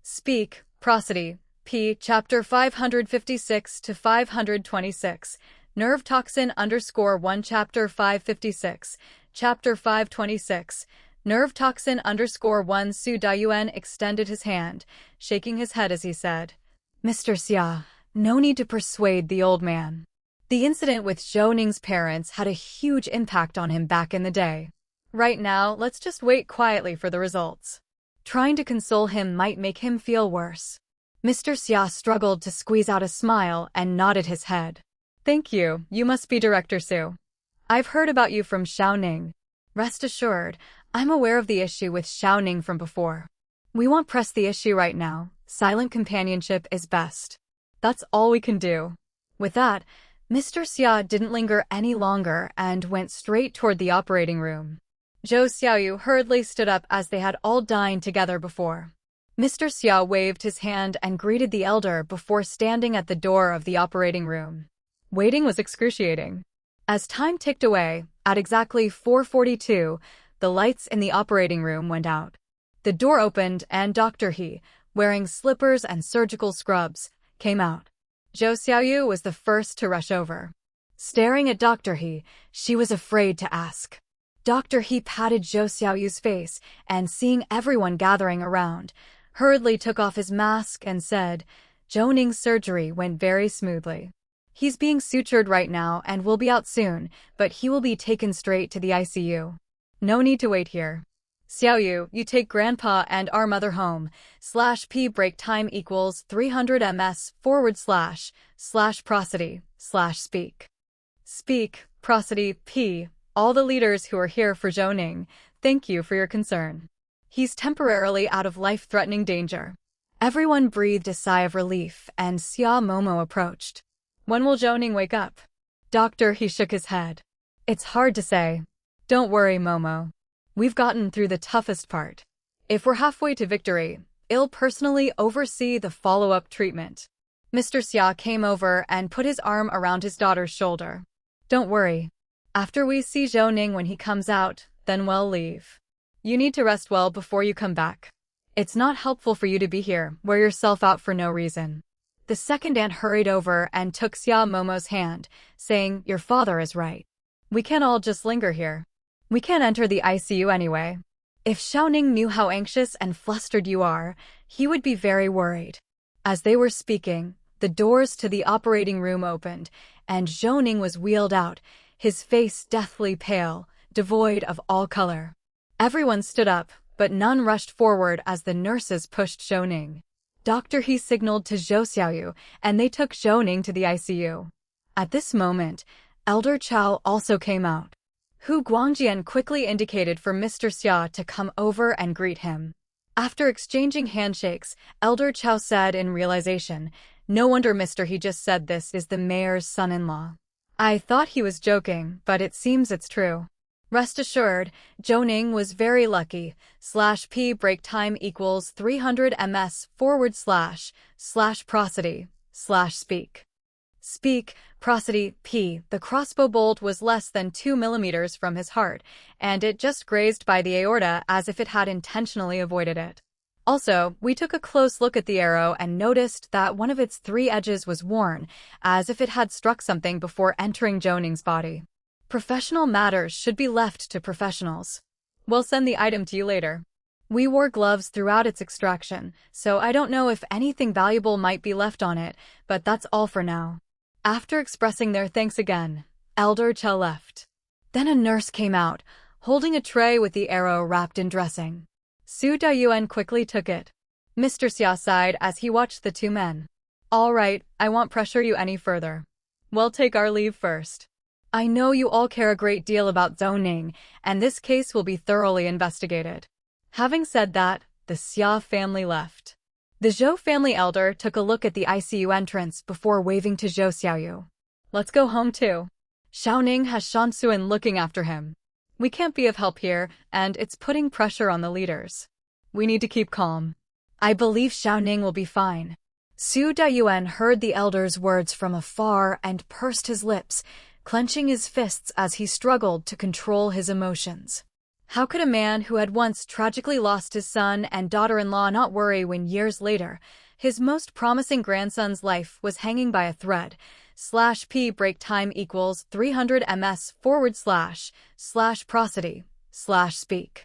Speak, prosody, p. Chapter 556 to 526. Nerve toxin _1 Chapter 556. Chapter 526. Nerve toxin _1. Su Dayuan extended his hand, shaking his head as he said, Mr. Xia, no need to persuade the old man. The incident with Zhou Ning's parents had a huge impact on him back in the day. Right now, let's just wait quietly for the results. Trying to console him might make him feel worse. Mr. Xia struggled to squeeze out a smile and nodded his head. Thank you, you must be Director Su. I've heard about you from Zhou Ning. Rest assured, I'm aware of the issue with Zhou Ning from before. We won't press the issue right now. Silent companionship is best. That's all we can do. With that, Mr. Xia didn't linger any longer and went straight toward the operating room. Zhou Xiaoyu hurriedly stood up as they had all dined together before. Mr. Xia waved his hand and greeted the elder before standing at the door of the operating room. Waiting was excruciating. As time ticked away, at exactly 4:42, the lights in the operating room went out. The door opened and Dr. He, wearing slippers and surgical scrubs, came out. Zhou Xiaoyu was the first to rush over. Staring at Dr. He, she was afraid to ask. Dr. He patted Zhou Xiaoyu's face and, seeing everyone gathering around, hurriedly took off his mask and said, "Zhou Ning's surgery went very smoothly. He's being sutured right now and will be out soon, but he will be taken straight to the ICU. No need to wait here. Xiaoyu, you take Grandpa and our mother home. /P break time equals 300 ms / prosody / speak. Speak, prosody, P. All the leaders who are here for Zhou Ning, thank you for your concern. He's temporarily out of life-threatening danger." Everyone breathed a sigh of relief, and Xia Momo approached. "When will Zhou Ning wake up?" Doctor He shook his head. "It's hard to say. Don't worry, Momo. We've gotten through the toughest part. If we're halfway to victory, I'll personally oversee the follow-up treatment." Mr. Xia came over and put his arm around his daughter's shoulder. "Don't worry. After we see Zhou Ning when he comes out, then we'll leave. You need to rest well before you come back. It's not helpful for you to be here, wear yourself out for no reason." The second aunt hurried over and took Xia Momo's hand, saying, "Your father is right. We can't all just linger here. We can't enter the ICU anyway. If Zhou Ning knew how anxious and flustered you are, he would be very worried." As they were speaking, the doors to the operating room opened, and Zhou Ning was wheeled out, his face deathly pale, devoid of all color. Everyone stood up, but none rushed forward as the nurses pushed Zhou Ning. Dr. He signaled to Zhou Xiaoyu, and they took Zhou Ning to the ICU. At this moment, Elder Chao also came out. Hu Guangjian quickly indicated for Mr. Xia to come over and greet him. After exchanging handshakes, Elder Chao said in realization, "No wonder Mr. He just said this is the mayor's son-in-law. I thought he was joking, but it seems it's true. Rest assured, Zhou Ning was very lucky. /P break time equals 300 ms / prosody / speak. Speak, prosody, P. The crossbow bolt was less than 2 millimeters from his heart, and it just grazed by the aorta as if it had intentionally avoided it. Also, we took a close look at the arrow and noticed that one of its 3 edges was worn, as if it had struck something before entering Zhou Ning's body. Professional matters should be left to professionals. We'll send the item to you later. We wore gloves throughout its extraction, so I don't know if anything valuable might be left on it, but that's all for now." After expressing their thanks again, Elder Chao left. Then a nurse came out, holding a tray with the arrow wrapped in dressing. Su Dayuan quickly took it. Mr. Xia sighed as he watched the 2 men. "All right, I won't pressure you any further. We'll take our leave first. I know you all care a great deal about Zhou Ning, and this case will be thoroughly investigated." Having said that, the Xia family left. The Zhou family elder took a look at the ICU entrance before waving to Zhou Xiaoyu. "Let's go home too. Zhou Ning has Shan Suan looking after him. We can't be of help here, and it's putting pressure on the leaders. We need to keep calm. I believe Zhou Ning will be fine." Su Dayuan heard the elder's words from afar and pursed his lips, clenching his fists as he struggled to control his emotions. How could a man who had once tragically lost his son and daughter-in-law not worry when years later, his most promising grandson's life was hanging by a thread? /P break time equals 300 ms / prosody / speak.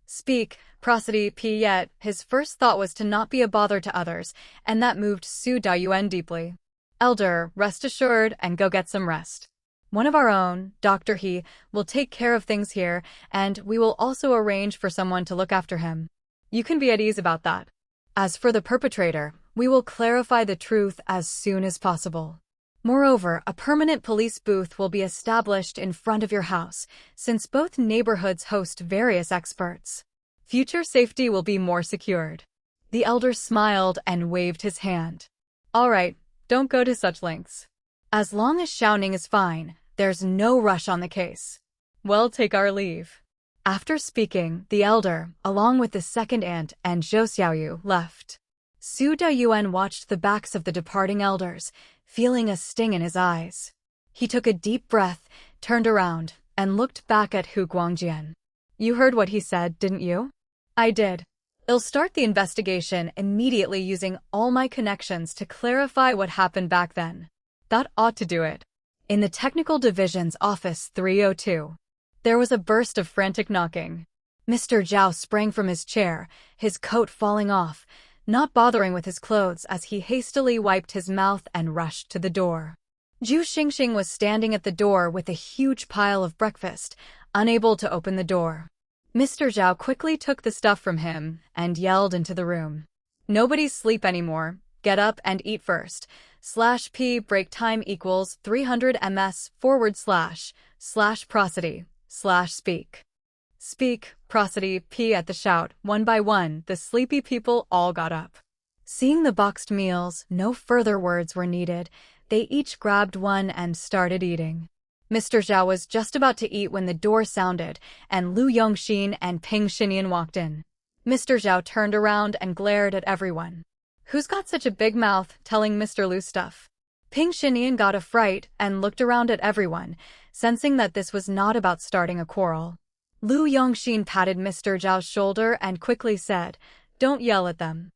Speak, prosody, P. Yet, his first thought was to not be a bother to others, and that moved Su Dayuan deeply. "Elder, rest assured and go get some rest. One of our own, Dr. He, will take care of things here, and we will also arrange for someone to look after him. You can be at ease about that. As for the perpetrator, we will clarify the truth as soon as possible. Moreover, a permanent police booth will be established in front of your house, since both neighborhoods host various experts. Future safety will be more secured." The elder smiled and waved his hand. "All right, don't go to such lengths. As long as Zhou Ning is fine, there's no rush on the case. We'll take our leave." After speaking, the elder, along with the second aunt and Zhou Xiaoyu, left. Su Dayuan watched the backs of the departing elders, feeling a sting in his eyes. He took a deep breath, turned around, and looked back at Hu Guangjian. You heard what he said, didn't you? I did. I'll start the investigation immediately using all my connections to clarify what happened back then. That ought to do it. In the Technical Division's Office 302, there was a burst of frantic knocking. Mr. Zhao sprang from his chair, his coat falling off, not bothering with his clothes as he hastily wiped his mouth and rushed to the door. Zhu Xingxing was standing at the door with a huge pile of breakfast, unable to open the door. Mr. Zhao quickly took the stuff from him and yelled into the room. Nobody's sleep anymore. Get up and eat first. /p break time equals 300 ms / prosody / speak. Speak, prosody, p. At the shout, one by one, the sleepy people all got up. Seeing the boxed meals, no further words were needed. They each grabbed one and started eating. Mr. Zhao was just about to eat when the door sounded, and Lu Yongxin and Ping Xinyan walked in. Mr. Zhao turned around and glared at everyone. Who's got such a big mouth telling Mr. Lu stuff? Ping Xinyan got a fright and looked around at everyone, sensing that this was not about starting a quarrel. Lu Yongxin patted Mr. Zhao's shoulder and quickly said, "Don't yell at them.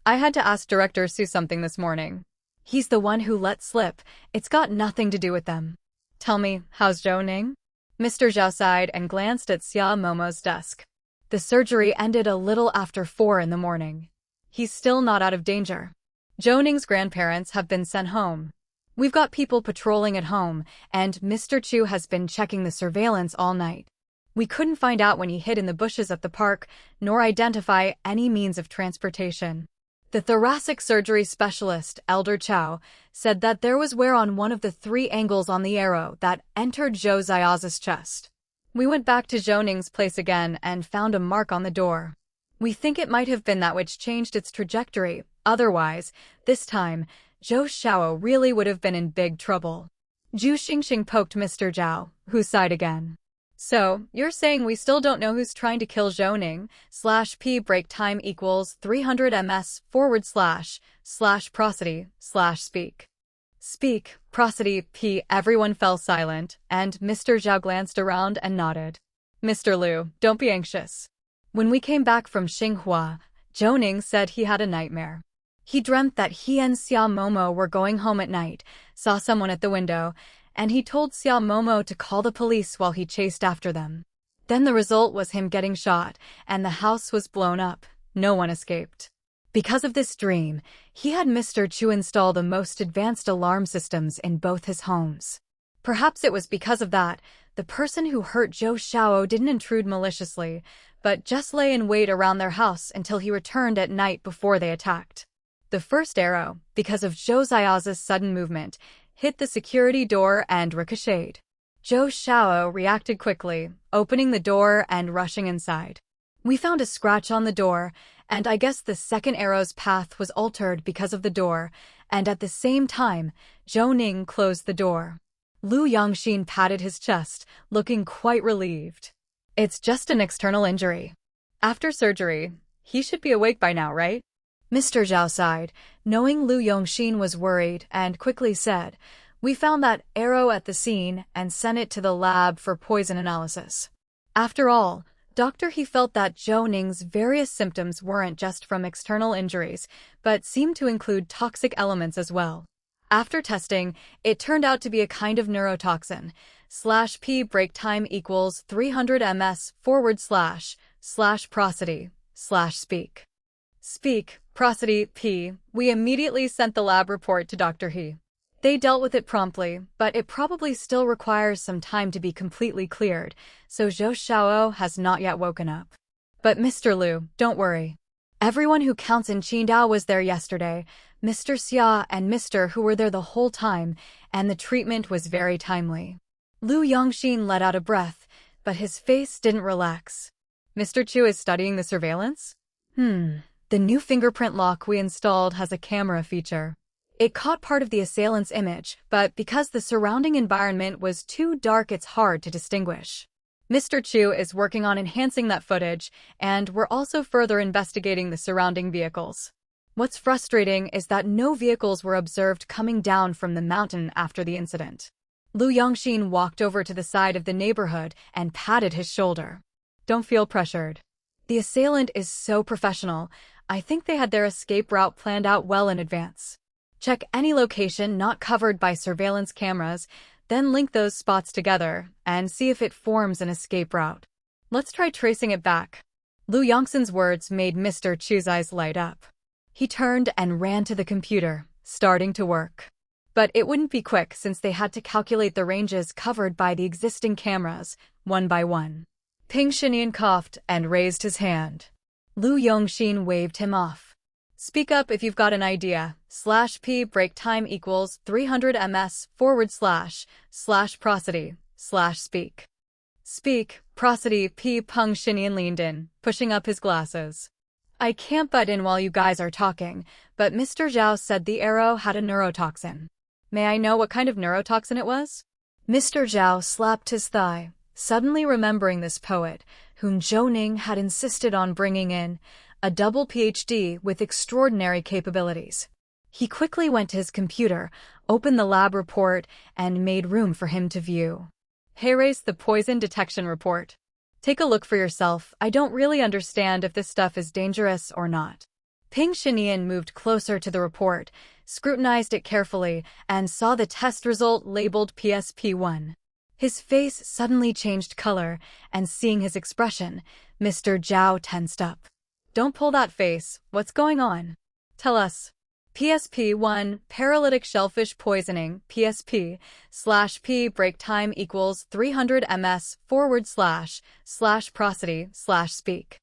I had to ask Director Su something this morning. He's the one who let slip. It's got nothing to do with them. Tell me, how's Zhou Ning?" Mr. Zhao sighed and glanced at Xia Momo's desk. The surgery ended a little after 4 in the morning. He's still not out of danger. Zhou Ning's grandparents have been sent home. We've got people patrolling at home, and Mr. Chu has been checking the surveillance all night. We couldn't find out when he hid in the bushes at the park, nor identify any means of transportation. The thoracic surgery specialist, Elder Chow, said that there was wear on one of the 3 angles on the arrow that entered Zhou Xiao's chest. We went back to Zhou Ning's place again and found a mark on the door. We think it might have been that which changed its trajectory. Otherwise, this time, Zhou Xiao really would have been in big trouble. Zhu Xingxing poked Mr. Zhao, who sighed again. So, you're saying we still don't know who's trying to kill Zhou Ning, /p break time equals 300 ms / prosody / speak. Speak, prosody, p. Everyone fell silent, and Mr. Zhao glanced around and nodded. Mr. Liu, don't be anxious. When we came back from Xinghua, Zhou Ning said he had a nightmare. He dreamt that he and Xia Momo were going home at night, saw someone at the window, and he told Xia Momo to call the police while he chased after them. Then the result was him getting shot, and the house was blown up. No one escaped. Because of this dream, he had Mr. Chu install the most advanced alarm systems in both his homes. Perhaps it was because of that, the person who hurt Zhou Xiao didn't intrude maliciously, but just lay in wait around their house until he returned at night before they attacked. The first arrow, because of Zhou Xiao's sudden movement, hit the security door and ricocheted. Zhou Xiao reacted quickly, opening the door and rushing inside. We found a scratch on the door, and I guess the second arrow's path was altered because of the door, and at the same time, Zhou Ning closed the door. Lu Yongxin patted his chest, looking quite relieved. It's just an external injury. After surgery, he should be awake by now, right? Mr. Zhao sighed, knowing Lu Yongxin was worried, and quickly said, "We found that arrow at the scene and sent it to the lab for poison analysis." After all, Doctor He felt that Zhou Ning's various symptoms weren't just from external injuries, but seemed to include toxic elements as well. After testing, it turned out to be a kind of neurotoxin, /p break time equals 300 ms / prosody / speak. Speak, prosody, p. We immediately sent the lab report to Dr. He. They dealt with it promptly, but it probably still requires some time to be completely cleared, so Zhou Xiao has not yet woken up. But Mr. Liu, don't worry. Everyone who counts in Qidong was there yesterday, Mr. Xia and Mr. who were there the whole time, and the treatment was very timely. Lu Yongxin let out a breath, but his face didn't relax. Mr. Chu is studying the surveillance? The new fingerprint lock we installed has a camera feature. It caught part of the assailant's image, but because the surrounding environment was too dark, it's hard to distinguish. Mr. Chu is working on enhancing that footage, and we're also further investigating the surrounding vehicles. What's frustrating is that no vehicles were observed coming down from the mountain after the incident. Lu Yongxin walked over to the side of the neighborhood and patted his shoulder. Don't feel pressured. The assailant is so professional. I think they had their escape route planned out well in advance. Check any location not covered by surveillance cameras, then link those spots together and see if it forms an escape route. Let's try tracing it back. Lu Yongxin's words made Mr. Chu's eyes light up. He turned and ran to the computer, starting to work. But it wouldn't be quick since they had to calculate the ranges covered by the existing cameras, one by one. Ping Shinian coughed and raised his hand. Lu Yongxin waved him off. Speak up if you've got an idea. /p break time equals 300 ms / prosody / speak. Speak, prosody. Peng Shinian leaned in, pushing up his glasses. I can't butt in while you guys are talking, but Mr. Zhao said the arrow had a neurotoxin. May I know what kind of neurotoxin it was? Mr. Zhao slapped his thigh, suddenly remembering this poet, whom Zhou Ning had insisted on bringing in, a double PhD with extraordinary capabilities. He quickly went to his computer, opened the lab report, and made room for him to view. Here's the poison detection report. Take a look for yourself. I don't really understand if this stuff is dangerous or not. Ping Shinian moved closer to the report, scrutinized it carefully, and saw the test result labeled PSP1. His face suddenly changed color, and seeing his expression, Mr. Zhao tensed up. Don't pull that face. What's going on? Tell us. PSP1, paralytic shellfish poisoning, PSP/P break time equals 300 ms / prosody / speak.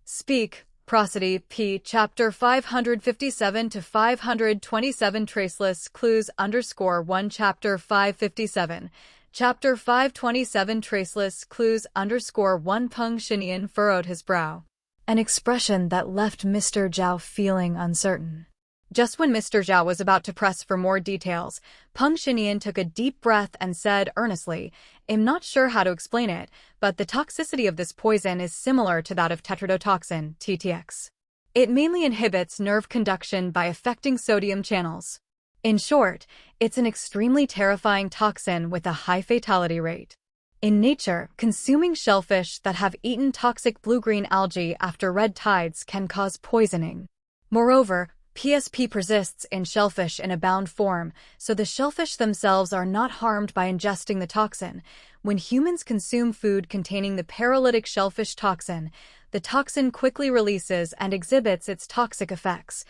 Speak, prosody. P chapter 557 to 527 traceless clues _1 chapter 557. Chapter 527 traceless clues _1 Peng Shinian furrowed his brow. An expression that left Mr. Zhao feeling uncertain. Just when Mr. Zhao was about to press for more details, Peng Shinian took a deep breath and said earnestly, I'm not sure how to explain it, but the toxicity of this poison is similar to that of tetrodotoxin, TTX. It mainly inhibits nerve conduction by affecting sodium channels. In short, it's an extremely terrifying toxin with a high fatality rate. In nature, consuming shellfish that have eaten toxic blue-green algae after red tides can cause poisoning. Moreover, PSP persists in shellfish in a bound form, so the shellfish themselves are not harmed by ingesting the toxin. When humans consume food containing the paralytic shellfish toxin, the toxin quickly releases and exhibits its toxic effects,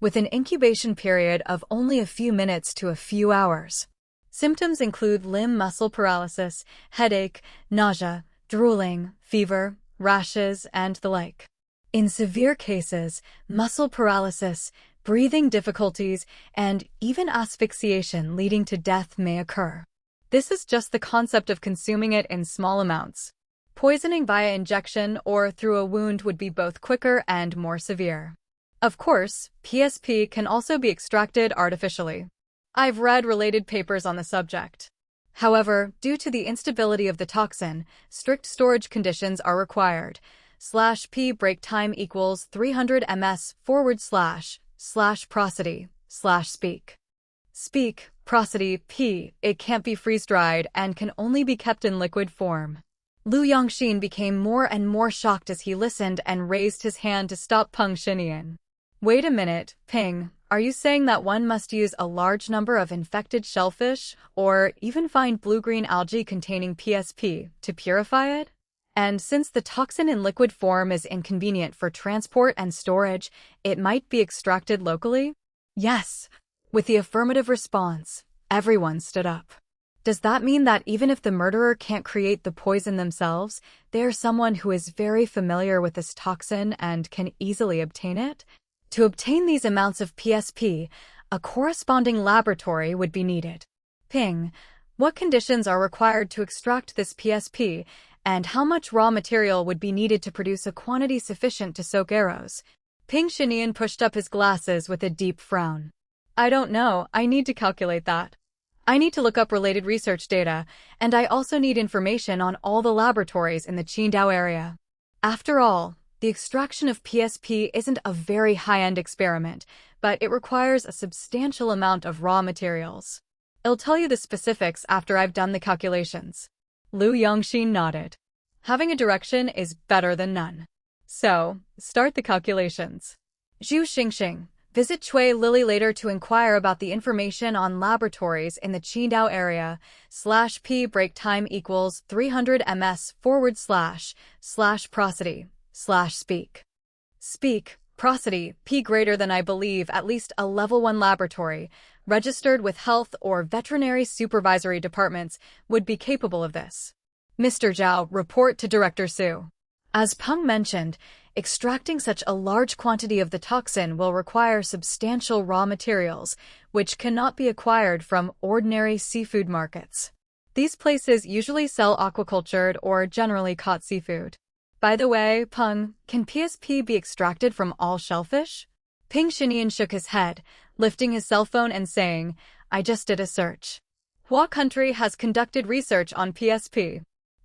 with an incubation period of only a few minutes to a few hours. Symptoms include limb muscle paralysis, headache, nausea, drooling, fever, rashes, and the like. In severe cases, muscle paralysis, breathing difficulties, and even asphyxiation leading to death may occur. This is just the concept of consuming it in small amounts. Poisoning via injection or through a wound would be both quicker and more severe. Of course, PSP can also be extracted artificially. I've read related papers on the subject. However, due to the instability of the toxin, strict storage conditions are required. /P break time equals 300 ms / prosody / speak. Speak, prosody. P. It can't be freeze-dried and can only be kept in liquid form. Lu Yongxin became more and more shocked as he listened and raised his hand to stop Peng Shinian. Wait a minute, Ping. Are you saying that one must use a large number of infected shellfish, or even find blue-green algae containing PSP, to purify it? And since the toxin in liquid form is inconvenient for transport and storage, it might be extracted locally? Yes. With the affirmative response, everyone stood up. Does that mean that even if the murderer can't create the poison themselves, they are someone who is very familiar with this toxin and can easily obtain it? To obtain these amounts of PSP, a corresponding laboratory would be needed. Ping, what conditions are required to extract this PSP, and how much raw material would be needed to produce a quantity sufficient to soak arrows? Ping Shinian pushed up his glasses with a deep frown. I don't know, I need to calculate that. I need to look up related research data, and I also need information on all the laboratories in the Qidong area. After all, the extraction of PSP isn't a very high-end experiment, but it requires a substantial amount of raw materials. I'll tell you the specifics after I've done the calculations. Lu Yongxin nodded. Having a direction is better than none. So, start the calculations. Zhu Xingxing, visit Chui Lily later to inquire about the information on laboratories in the Qidong area. /p break time equals 300 ms / prosody / speak. Speak, prosody, p greater than I believe at least a level 1 laboratory, registered with health or veterinary supervisory departments, would be capable of this. Mr. Zhao, report to Director Su. As Peng mentioned, extracting such a large quantity of the toxin will require substantial raw materials, which cannot be acquired from ordinary seafood markets. These places usually sell aquacultured or generally caught seafood. By the way, Peng, can PSP be extracted from all shellfish? Ping Xinian shook his head, lifting his cell phone and saying, I just did a search. What country has conducted research on PSP?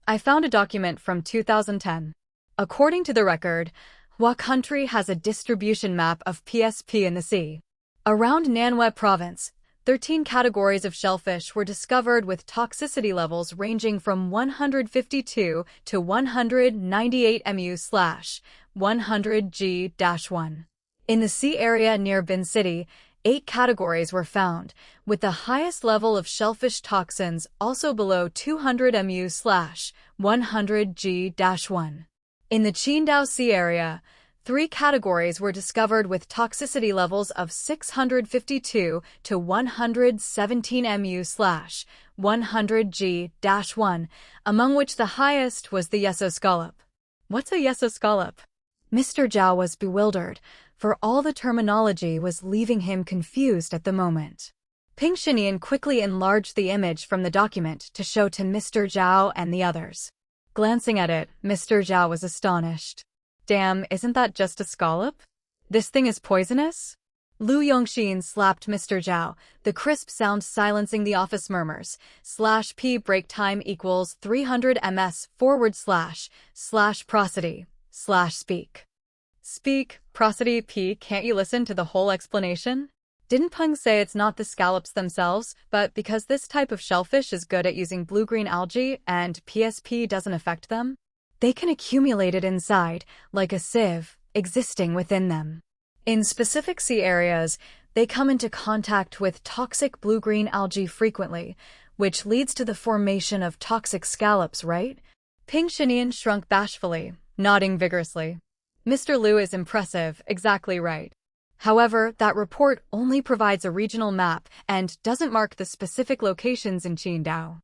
I found a document from 2010. According to the record, what country has a distribution map of PSP in the sea? Around Nanhua province, 13 categories of shellfish were discovered with toxicity levels ranging from 152 to 198 mu/100 G-1. In the sea area near Bin City, 8 categories were found, with the highest level of shellfish toxins also below 200 mu/100 G-1. In the Qidong Sea area, 3 categories were discovered with toxicity levels of 652 to 117 mu/100 G-1, among which the highest was the yeso scallop. What's a yeso scallop? Mr. Zhao was bewildered, for all the terminology was leaving him confused at the moment. Ping Xinian quickly enlarged the image from the document to show to Mr. Zhao and the others. Glancing at it, Mr. Zhao was astonished. Damn, isn't that just a scallop? This thing is poisonous? Lu Yongxin slapped Mr. Zhao, the crisp sound silencing the office murmurs. /p break time equals 300 ms / prosody / speak. Speak, prosody, p, can't you listen to the whole explanation? Didn't Peng say it's not the scallops themselves, but because this type of shellfish is good at using blue-green algae and PSP doesn't affect them? They can accumulate it inside, like a sieve, existing within them. In specific sea areas, they come into contact with toxic blue-green algae frequently, which leads to the formation of toxic scallops, right? Ping Xinian shrunk bashfully, nodding vigorously. Mr. Liu is impressive, exactly right. However, that report only provides a regional map and doesn't mark the specific locations in Qidong.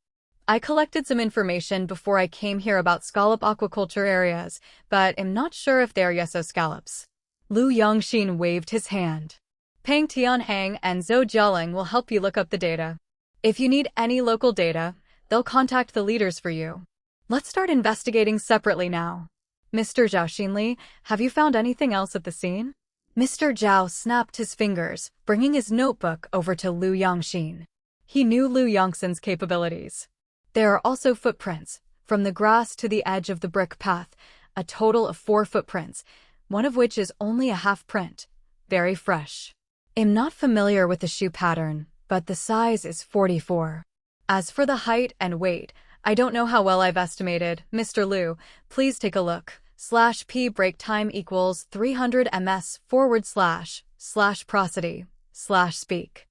I collected some information before I came here about scallop aquaculture areas, but am not sure if they are yeso scallops. Lu Yongxin waved his hand. Peng Tianhang and Zhou Jialing will help you look up the data. If you need any local data, they'll contact the leaders for you. Let's start investigating separately now. Mr. Zhao Xinli, have you found anything else at the scene? Mr. Zhao snapped his fingers, bringing his notebook over to Lu Yongxin. He knew Lu Yongxin's capabilities. There are also footprints, from the grass to the edge of the brick path, a total of 4 footprints, one of which is only a half print, very fresh. I'm not familiar with the shoe pattern, but the size is 44. As for the height and weight, I don't know how well I've estimated. Mr. Liu, please take a look. /p break time equals 300 ms / prosody / speak.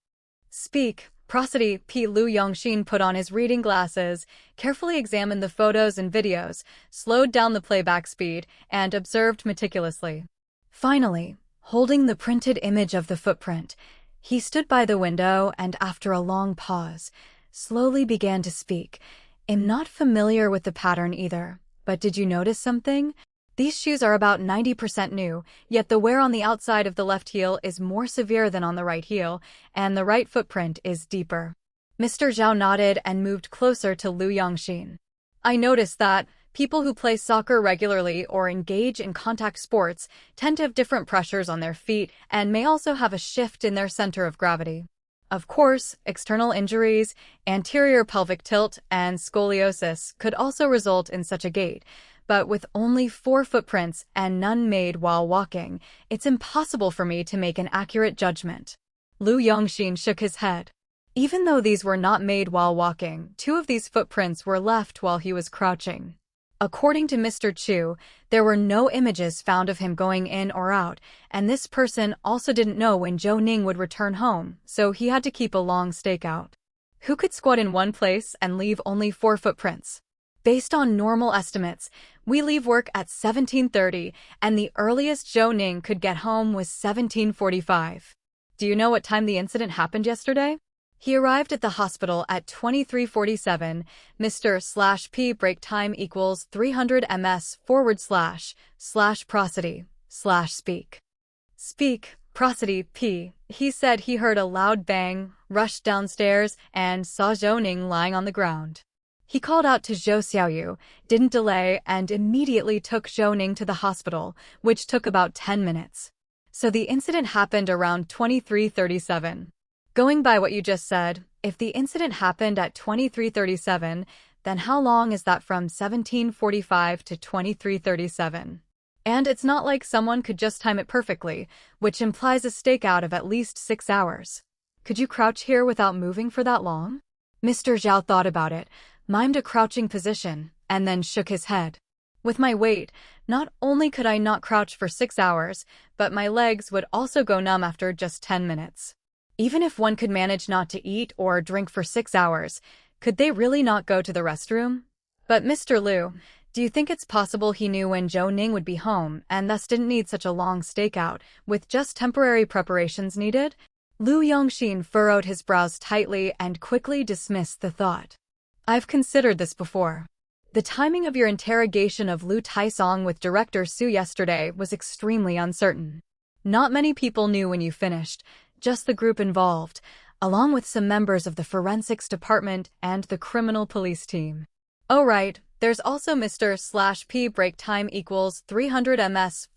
Speak, prosody, p. Lu Yongxin put on his reading glasses, carefully examined the photos and videos, slowed down the playback speed, and observed meticulously. Finally, holding the printed image of the footprint, he stood by the window and, after a long pause, slowly began to speak. I'm not familiar with the pattern either, but did you notice something? These shoes are about 90% new, yet the wear on the outside of the left heel is more severe than on the right heel, and the right footprint is deeper. Mr. Zhao nodded and moved closer to Lu Yongxin. I noticed that people who play soccer regularly or engage in contact sports tend to have different pressures on their feet and may also have a shift in their center of gravity. Of course, external injuries, anterior pelvic tilt, and scoliosis could also result in such a gait, but with only 4 footprints and none made while walking, it's impossible for me to make an accurate judgment. Lu Yongxin shook his head. Even though these were not made while walking, 2 of these footprints were left while he was crouching. According to Mr. Chu, there were no images found of him going in or out, and this person also didn't know when Zhou Ning would return home, so he had to keep a long stakeout. Who could squat in one place and leave only 4 footprints? Based on normal estimates, we leave work at 17:30, and the earliest Zhou Ning could get home was 17:45. Do you know what time the incident happened yesterday? He arrived at the hospital at 23:47. Mr./P break time equals 300 ms / prosody / speak. Speak, prosody, P. He said he heard a loud bang, rushed downstairs, and saw Zhou Ning lying on the ground. He called out to Zhou Xiaoyu, didn't delay, and immediately took Zhou Ning to the hospital, which took about 10 minutes. So the incident happened around 23:37. Going by what you just said, if the incident happened at 23:37, then how long is that from 17:45 to 23:37? And it's not like someone could just time it perfectly, which implies a stakeout of at least 6 hours. Could you crouch here without moving for that long? Mr. Zhao thought about it, mimed a crouching position, and then shook his head. With my weight, not only could I not crouch for 6 hours, but my legs would also go numb after just 10 minutes. Even if one could manage not to eat or drink for 6 hours, could they really not go to the restroom? But Mr. Liu, do you think it's possible he knew when Zhou Ning would be home and thus didn't need such a long stakeout, with just temporary preparations needed? Lu Yongxin furrowed his brows tightly and quickly dismissed the thought. I've considered this before. The timing of your interrogation of Lu Taisong with Director Su yesterday was extremely uncertain. Not many people knew when you finished, just the group involved, along with some members of the Forensics Department and the Criminal Police team. Oh right, there's also Mr./P break time equals 300 ms /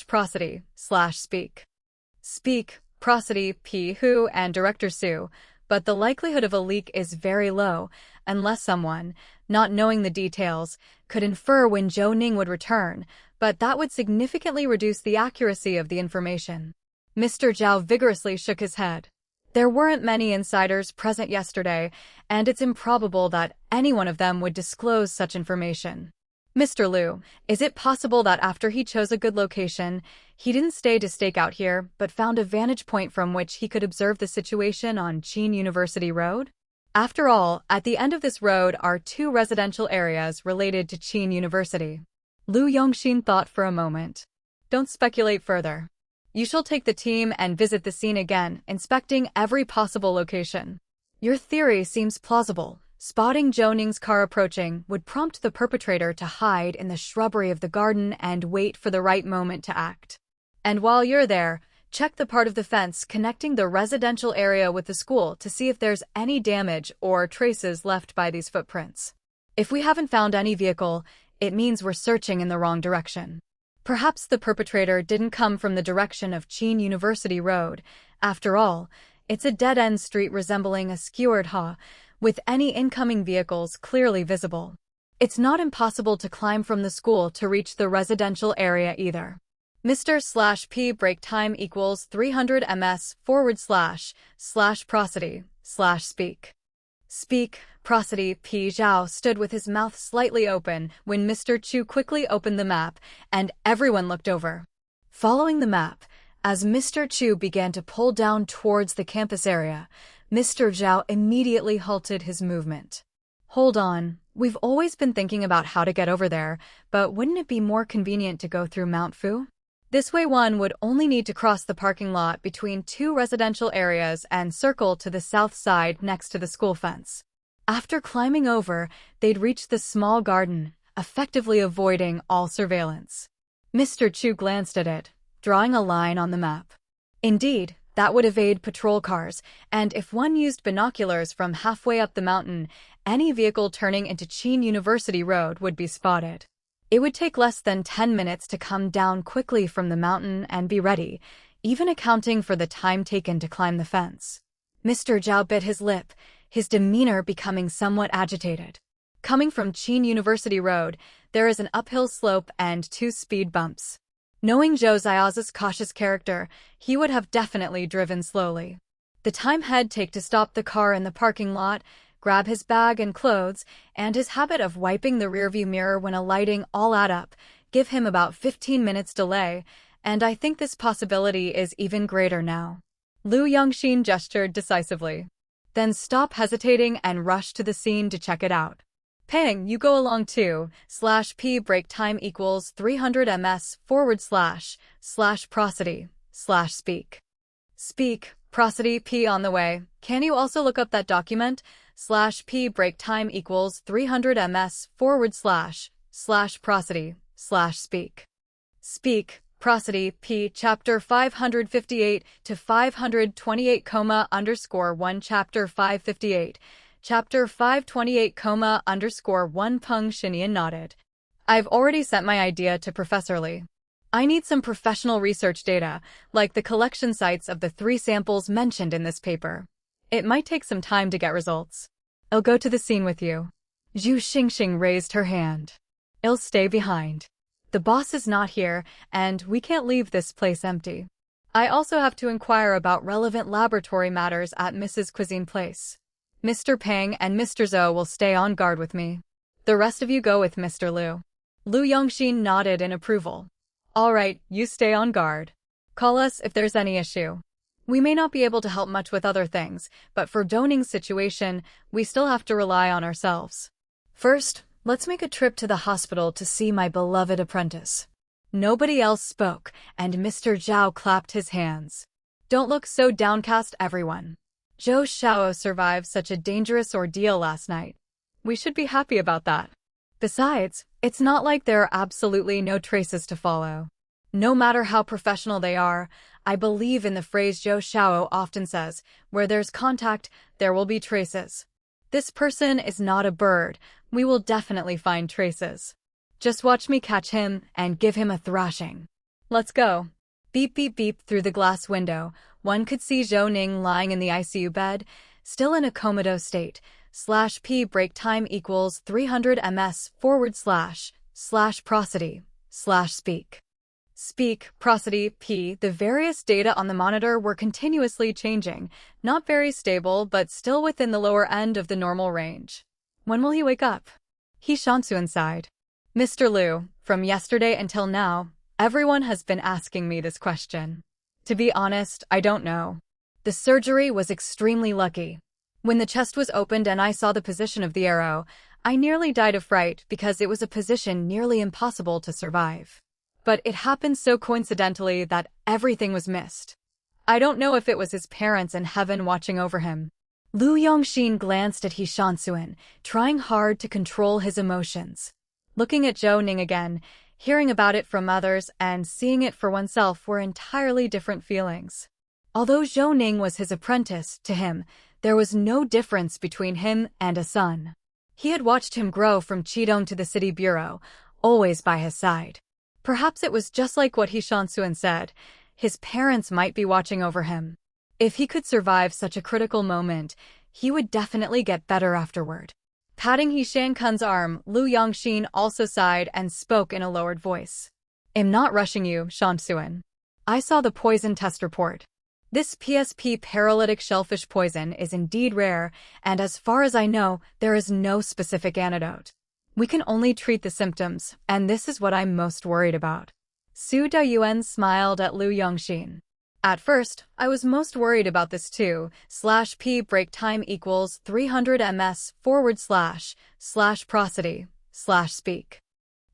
prosody / speak. Speak, prosody, P who and Director Su, but the likelihood of a leak is very low, unless someone, not knowing the details, could infer when Zhou Ning would return, but that would significantly reduce the accuracy of the information. Mr. Zhao vigorously shook his head. There weren't many insiders present yesterday, and it's improbable that any one of them would disclose such information. Mr. Liu, is it possible that after he chose a good location, he didn't stay to stake out here, but found a vantage point from which he could observe the situation on Qin University Road? After all, at the end of this road are 2 residential areas related to Qin University. Lu Yongxin thought for a moment. Don't speculate further. You shall take the team and visit the scene again, inspecting every possible location. Your theory seems plausible. Spotting Zhou Ning's car approaching would prompt the perpetrator to hide in the shrubbery of the garden and wait for the right moment to act. And while you're there, check the part of the fence connecting the residential area with the school to see if there's any damage or traces left by these footprints. If we haven't found any vehicle, it means we're searching in the wrong direction. Perhaps the perpetrator didn't come from the direction of Qin University Road. After all, it's a dead-end street resembling a skewered Ha, with any incoming vehicles clearly visible. It's not impossible to climb from the school to reach the residential area either. Mr./P break time equals 300 ms / prosody / speak. Speak, prosody, P. Zhao stood with his mouth slightly open when Mr. Chu quickly opened the map, and everyone looked over. Following the map, as Mr. Chu began to pull down towards the campus area, Mr. Zhao immediately halted his movement. Hold on, we've always been thinking about how to get over there, but wouldn't it be more convenient to go through Mount Fu? This way one would only need to cross the parking lot between 2 residential areas and circle to the south side next to the school fence. After climbing over, they'd reach the small garden, effectively avoiding all surveillance. Mr. Chu glanced at it, drawing a line on the map. Indeed, that would evade patrol cars, and if one used binoculars from halfway up the mountain, any vehicle turning into Qin University Road would be spotted. It would take less than 10 minutes to come down quickly from the mountain and be ready. even accounting for the time taken to climb the fence. Mr. Zhao bit his lip, his demeanor becoming somewhat agitated. Coming from Qin University Road, there is an uphill slope and 2 speed bumps. Knowing Zhou Xiao's cautious character, he would have definitely driven slowly. The time he'd take to stop the car in the parking lot, grab his bag and clothes, and his habit of wiping the rearview mirror when alighting all add up, give him about 15 minutes delay, and I think this possibility is even greater now. Lu Yongxin gestured decisively. Then stop hesitating and rush to the scene to check it out. Peng, you go along too, /p break time equals 300 ms / prosody / speak. Speak, prosody p on the way. Can you also look up that document? /p break time equals 300 ms / prosody / speak. Speak, prosody p chapter 558 to 528, _1 chapter 558. Chapter 528, _1 Peng Xinyan nodded. I've already sent my idea to Professor Li. I need some professional research data, like the collection sites of the 3 samples mentioned in this paper. It might take some time to get results. I'll go to the scene with you. Zhu Xingxing raised her hand. I'll stay behind. The boss is not here, and we can't leave this place empty. I also have to inquire about relevant laboratory matters at Mrs. Cuisine Place. Mr. Peng and Mr. Zhou will stay on guard with me. The rest of you go with Mr. Liu. Lu Yongxin nodded in approval. All right, you stay on guard. Call us if there's any issue. We may not be able to help much with other things, but for Zhou Ning's situation, we still have to rely on ourselves. First, let's make a trip to the hospital to see my beloved apprentice. Nobody else spoke, and Mr. Zhao clapped his hands. Don't look so downcast, everyone. Zhou Xiao survived such a dangerous ordeal last night. We should be happy about that. Besides, it's not like there are absolutely no traces to follow. No matter how professional they are, I believe in the phrase Zhou Xiao often says, where there's contact, there will be traces. This person is not a bird, we will definitely find traces. Just watch me catch him and give him a thrashing. Let's go. Beep beep beep through the glass window, one could see Zhou Ning lying in the ICU bed, still in a comatose state, /p break time equals 300 ms / prosody / speak. Speak, prosody p. The various data on the monitor were continuously changing, not very stable but still within the lower end of the normal range. When will he wake up? He Shansu sighed. Mr. Liu, from yesterday until now, everyone has been asking me this question. To be honest, I don't know. The surgery was extremely lucky. When the chest was opened and I saw the position of the arrow, I nearly died of fright because it was a position nearly impossible to survive. But it happened so coincidentally that everything was missed. I don't know if it was his parents in heaven watching over him. Lu Yongxin glanced at He Shansuan, trying hard to control his emotions. Looking at Zhou Ning again, hearing about it from others and seeing it for oneself were entirely different feelings. Although Zhou Ning was his apprentice, to him, there was no difference between him and a son. He had watched him grow from Qidong to the city bureau, always by his side. Perhaps it was just like what He Shansuan said, his parents might be watching over him. If he could survive such a critical moment, he would definitely get better afterward. Patting He Shankun's arm, Lu Yongxin also sighed and spoke in a lowered voice. I'm not rushing you, Shansuan. I saw the poison test report. This PSP paralytic shellfish poison is indeed rare, and as far as I know, there is no specific antidote. We can only treat the symptoms, and this is what I'm most worried about. Su Daoyuan smiled at Lu Yongxin. At first, I was most worried about this too, /p break time equals 300 ms / prosody / speak.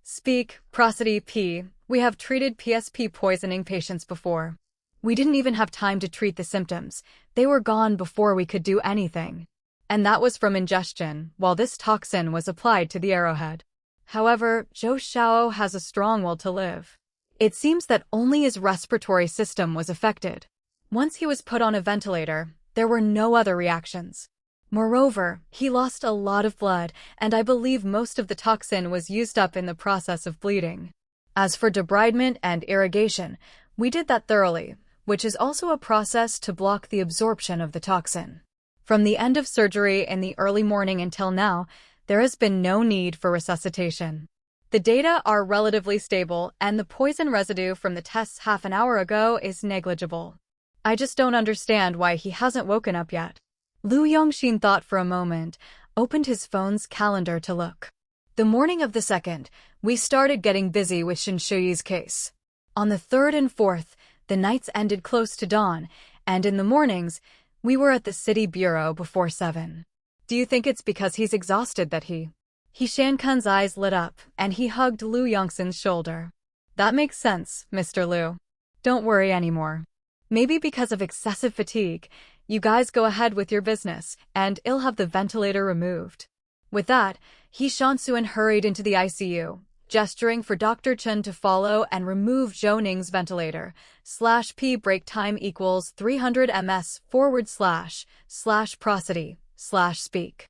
Speak, prosody p. We have treated PSP poisoning patients before. We didn't even have time to treat the symptoms. They were gone before we could do anything. And that was from ingestion, while this toxin was applied to the arrowhead. However, Zhou Xiao has a strong will to live. It seems that only his respiratory system was affected. Once he was put on a ventilator, there were no other reactions. Moreover, he lost a lot of blood, and I believe most of the toxin was used up in the process of bleeding. As for debridement and irrigation, we did that thoroughly. which is also a process to block the absorption of the toxin. From the end of surgery in the early morning until now, there has been no need for resuscitation. The data are relatively stable, and the poison residue from the tests half an hour ago is negligible. I just don't understand why he hasn't woken up yet. Lu Yongxin thought for a moment, opened his phone's calendar to look. The morning of the 2nd, we started getting busy with Shen Shuyi's case. On the 3rd and 4th, the nights ended close to dawn, and in the mornings, we were at the city bureau before 7. Do you think it's because he's exhausted that he Shankun's eyes lit up, and he hugged Lu Yongxin's shoulder. That makes sense, Mr. Lu. Don't worry anymore. Maybe because of excessive fatigue, you guys go ahead with your business, and I'll have the ventilator removed. With that, He Shansuan hurried into the ICU, gesturing for Dr. Chen to follow and remove Zhou Ning's ventilator. /P break time equals 300 ms / prosody / speak.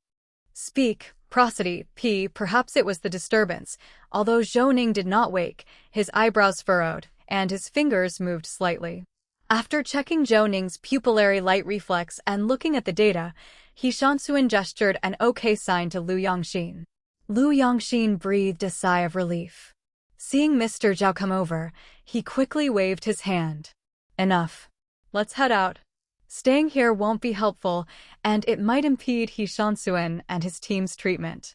Speak, prosody, P. Perhaps it was the disturbance. Although Zhou Ning did not wake, his eyebrows furrowed, and his fingers moved slightly. After checking Zhou Ning's pupillary light reflex and looking at the data, He Shansuan gestured an OK sign to Lu Yongxin. Lu Yongxin breathed a sigh of relief. Seeing Mr. Zhao come over, he quickly waved his hand. Enough. Let's head out. Staying here won't be helpful, and it might impede He Shansuan and his team's treatment.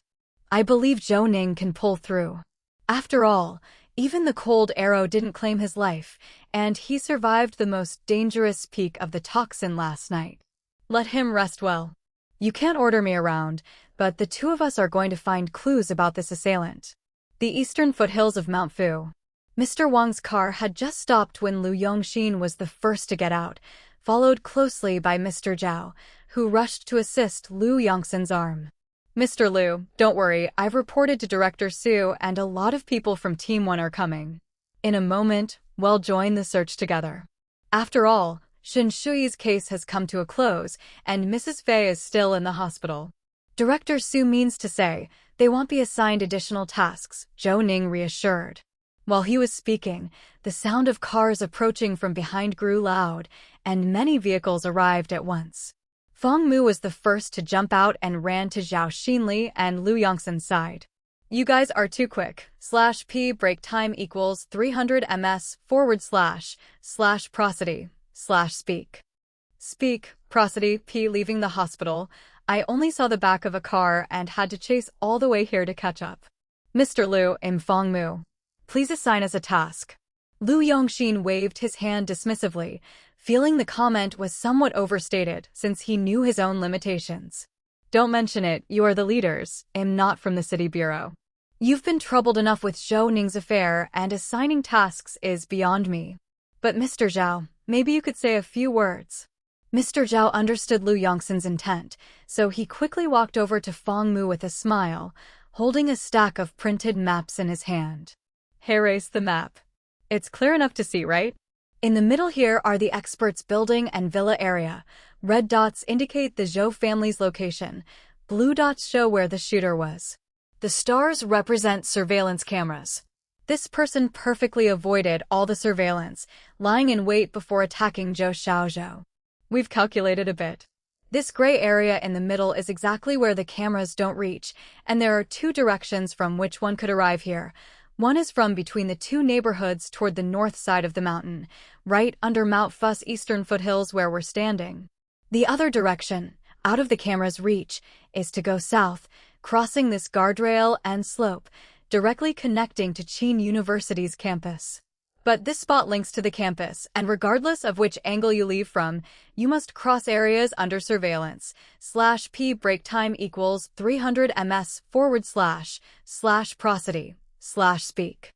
I believe Zhou Ning can pull through. After all, even the cold arrow didn't claim his life, and he survived the most dangerous peak of the toxin last night. Let him rest well. You can't order me around, but the two of us are going to find clues about this assailant. The eastern foothills of Mount Fu. Mr. Wang's car had just stopped when Lu Yongxin was the first to get out, followed closely by Mr. Zhao, who rushed to assist Lu Yongxin's arm. Mr. Lu, don't worry, I've reported to Director Su and a lot of people from Team 1 are coming. In a moment, we'll join the search together. After all, Shen Shuyi's case has come to a close, and Mrs. Fei is still in the hospital. Director Su means to say, they won't be assigned additional tasks, Zhou Ning reassured. While he was speaking, the sound of cars approaching from behind grew loud, and many vehicles arrived at once. Feng Mu was the first to jump out and ran to Zhao Xinli and Lu Yongxin's side. You guys are too quick. /P break time equals 300 ms / prosody / speak. Speak, prosody, P. Leaving the hospital, I only saw the back of a car and had to chase all the way here to catch up. Mr. Lu, Feng Mu. Please assign us a task. Lu Yongxin waved his hand dismissively, feeling the comment was somewhat overstated since he knew his own limitations. Don't mention it, you are the leaders, I'm not from the city bureau. You've been troubled enough with Zhou Ning's affair, and assigning tasks is beyond me. But Mr. Zhao, maybe you could say a few words. Mr. Zhao understood Lu Yongxin's intent, so he quickly walked over to Feng Mu with a smile, holding a stack of printed maps in his hand. Erase the map. It's clear enough to see, right? In the middle here are the experts' building and villa area. Red dots indicate the Zhou family's location. Blue dots show where the shooter was. The stars represent surveillance cameras. This person perfectly avoided all the surveillance, lying in wait before attacking Zhou Xiaozhou. We've calculated a bit. This gray area in the middle is exactly where the cameras don't reach, and there are two directions from which one could arrive here. One is from between the two neighborhoods toward the north side of the mountain, right under Mount Fu's eastern foothills where we're standing. The other direction, out of the camera's reach, is to go south, crossing this guardrail and slope, directly connecting to Qin University's campus. But this spot links to the campus, and regardless of which angle you leave from, you must cross areas under surveillance. /P break time equals 300 ms / prosody / speak.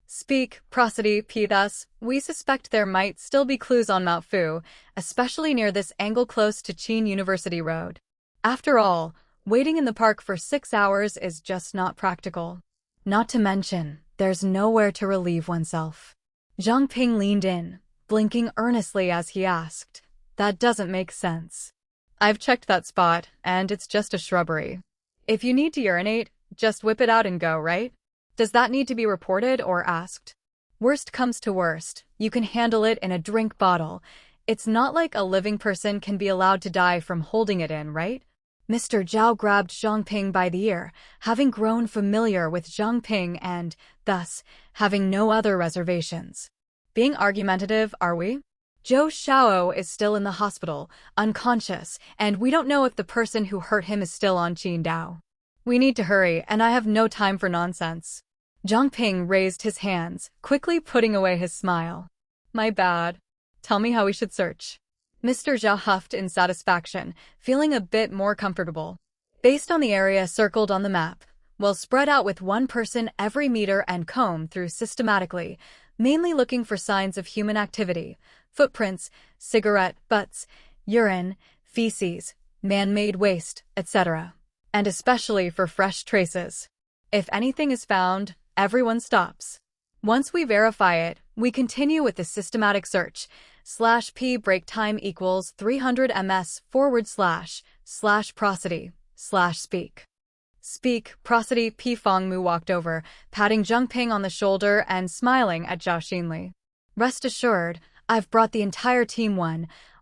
Speak, prosody, P. Thus, we suspect there might still be clues on Mount Fu, especially near this angle close to Qin University Road. After all, waiting in the park for 6 hours is just not practical. Not to mention, there's nowhere to relieve oneself. Zhang Ping leaned in, blinking earnestly as he asked, That doesn't make sense. I've checked that spot, and it's just a shrubbery. If you need to urinate, just whip it out and go, right? Does that need to be reported or asked? Worst comes to worst, you can handle it in a drink bottle. It's not like a living person can be allowed to die from holding it in, right? Mr. Zhao grabbed Zhang Ping by the ear, having grown familiar with Zhang Ping and, thus, having no other reservations. Being argumentative, are we? Zhou Xiao is still in the hospital, unconscious, and we don't know if the person who hurt him is still on Qidong. We need to hurry, and I have no time for nonsense. Zhang Ping raised his hands, quickly putting away his smile. My bad. Tell me how we should search. Mr. Zhao huffed in satisfaction, feeling a bit more comfortable. Based on the area circled on the map, we'll spread out with one person every meter and comb through systematically, mainly looking for signs of human activity, footprints, cigarette butts, urine, feces, man-made waste, etc. And especially for fresh traces. If anything is found, everyone stops. Once we verify it, we continue with the systematic search. /p break time equals 300 ms//prosody /speak. Speak, prosody. P. Fangmu walked over, patting Zhang Ping on the shoulder and smiling at Zhao Xinli. Rest assured, I've brought the entire team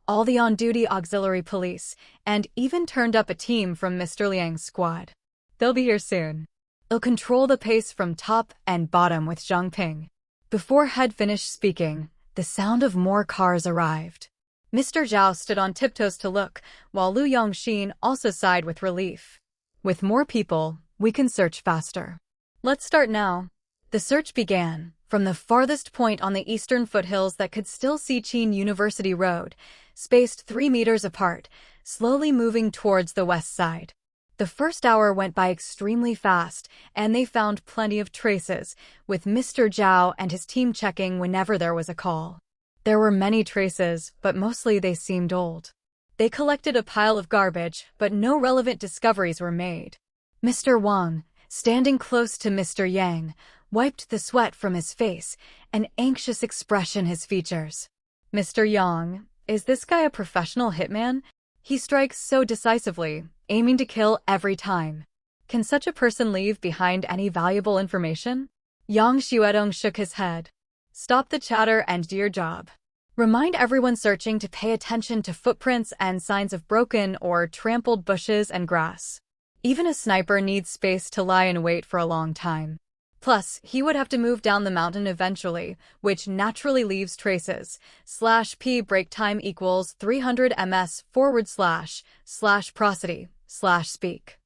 all the on-duty auxiliary police, and even turned up a team from Mr. Liang's squad. They'll be here soon. I'll control the pace from top and bottom with Zhang Ping. Before Head finished speaking, the sound of more cars arrived. Mr. Zhao stood on tiptoes to look, while Lu Yongxin also sighed with relief. With more people, we can search faster. Let's start now. The search began, from the farthest point on the eastern foothills that could still see Qin University Road, spaced 3 meters apart, slowly moving towards the west side. The first hour went by extremely fast, and they found plenty of traces, with Mr. Zhao and his team checking whenever there was a call. There were many traces, but mostly they seemed old. They collected a pile of garbage, but no relevant discoveries were made. Mr. Wang, standing close to Mr. Yang, wiped the sweat from his face, an anxious expression his features. Mr. Yang, is this guy a professional hitman? He strikes so decisively, aiming to kill every time. Can such a person leave behind any valuable information? Yang Xuedong shook his head. Stop the chatter and do your job. Remind everyone searching to pay attention to footprints and signs of broken or trampled bushes and grass. Even a sniper needs space to lie in wait for a long time. Plus, he would have to move down the mountain eventually, which naturally leaves traces. /p break time equals 300 ms//prosody /speak.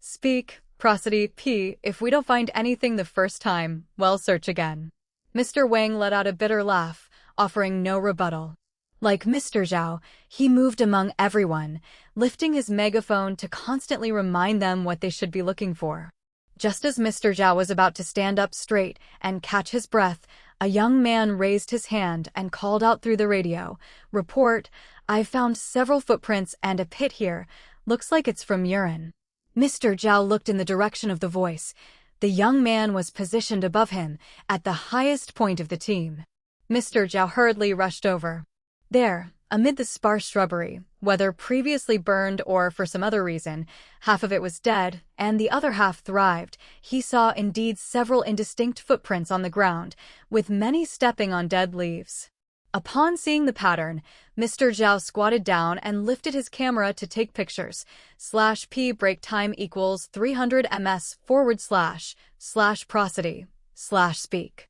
Speak, prosody, p. If we don't find anything the first time, well, search again. Mr. Wang let out a bitter laugh, offering no rebuttal. Like Mr. Zhao, he moved among everyone, lifting his megaphone to constantly remind them what they should be looking for. Just as Mr. Zhao was about to stand up straight and catch his breath, a young man raised his hand and called out through the radio, "Report, I've found several footprints and a pit here. Looks like it's from urine." Mr. Zhao looked in the direction of the voice. The young man was positioned above him, at the highest point of the team. Mr. Zhao hurriedly rushed over. There, amid the sparse shrubbery, whether previously burned or for some other reason, half of it was dead, and the other half thrived. He saw indeed several indistinct footprints on the ground, with many stepping on dead leaves. Upon seeing the pattern, Mr. Zhao squatted down and lifted his camera to take pictures. /p break time equals 300 ms//prosody /speak.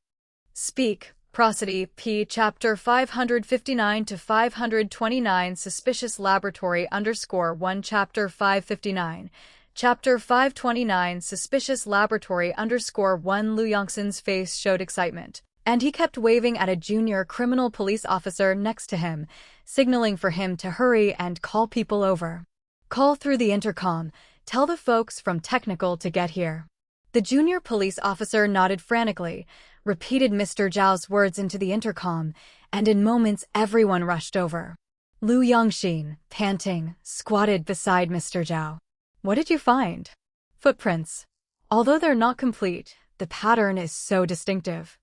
Speak, prosody, p. Chapter 559 to 529 Suspicious Laboratory _1 Chapter 559. Chapter 529 Suspicious Laboratory _1 Lu Yongxin's face showed excitement, and he kept waving at a junior criminal police officer next to him, signaling for him to hurry and call people over. Call through the intercom, tell the folks from technical to get here. The junior police officer nodded frantically, repeated Mr. Zhao's words into the intercom, and in moments everyone rushed over. Lu Yongxin, panting, squatted beside Mr. Zhao. What did you find? Footprints. Although they're not complete, the pattern is so distinctive.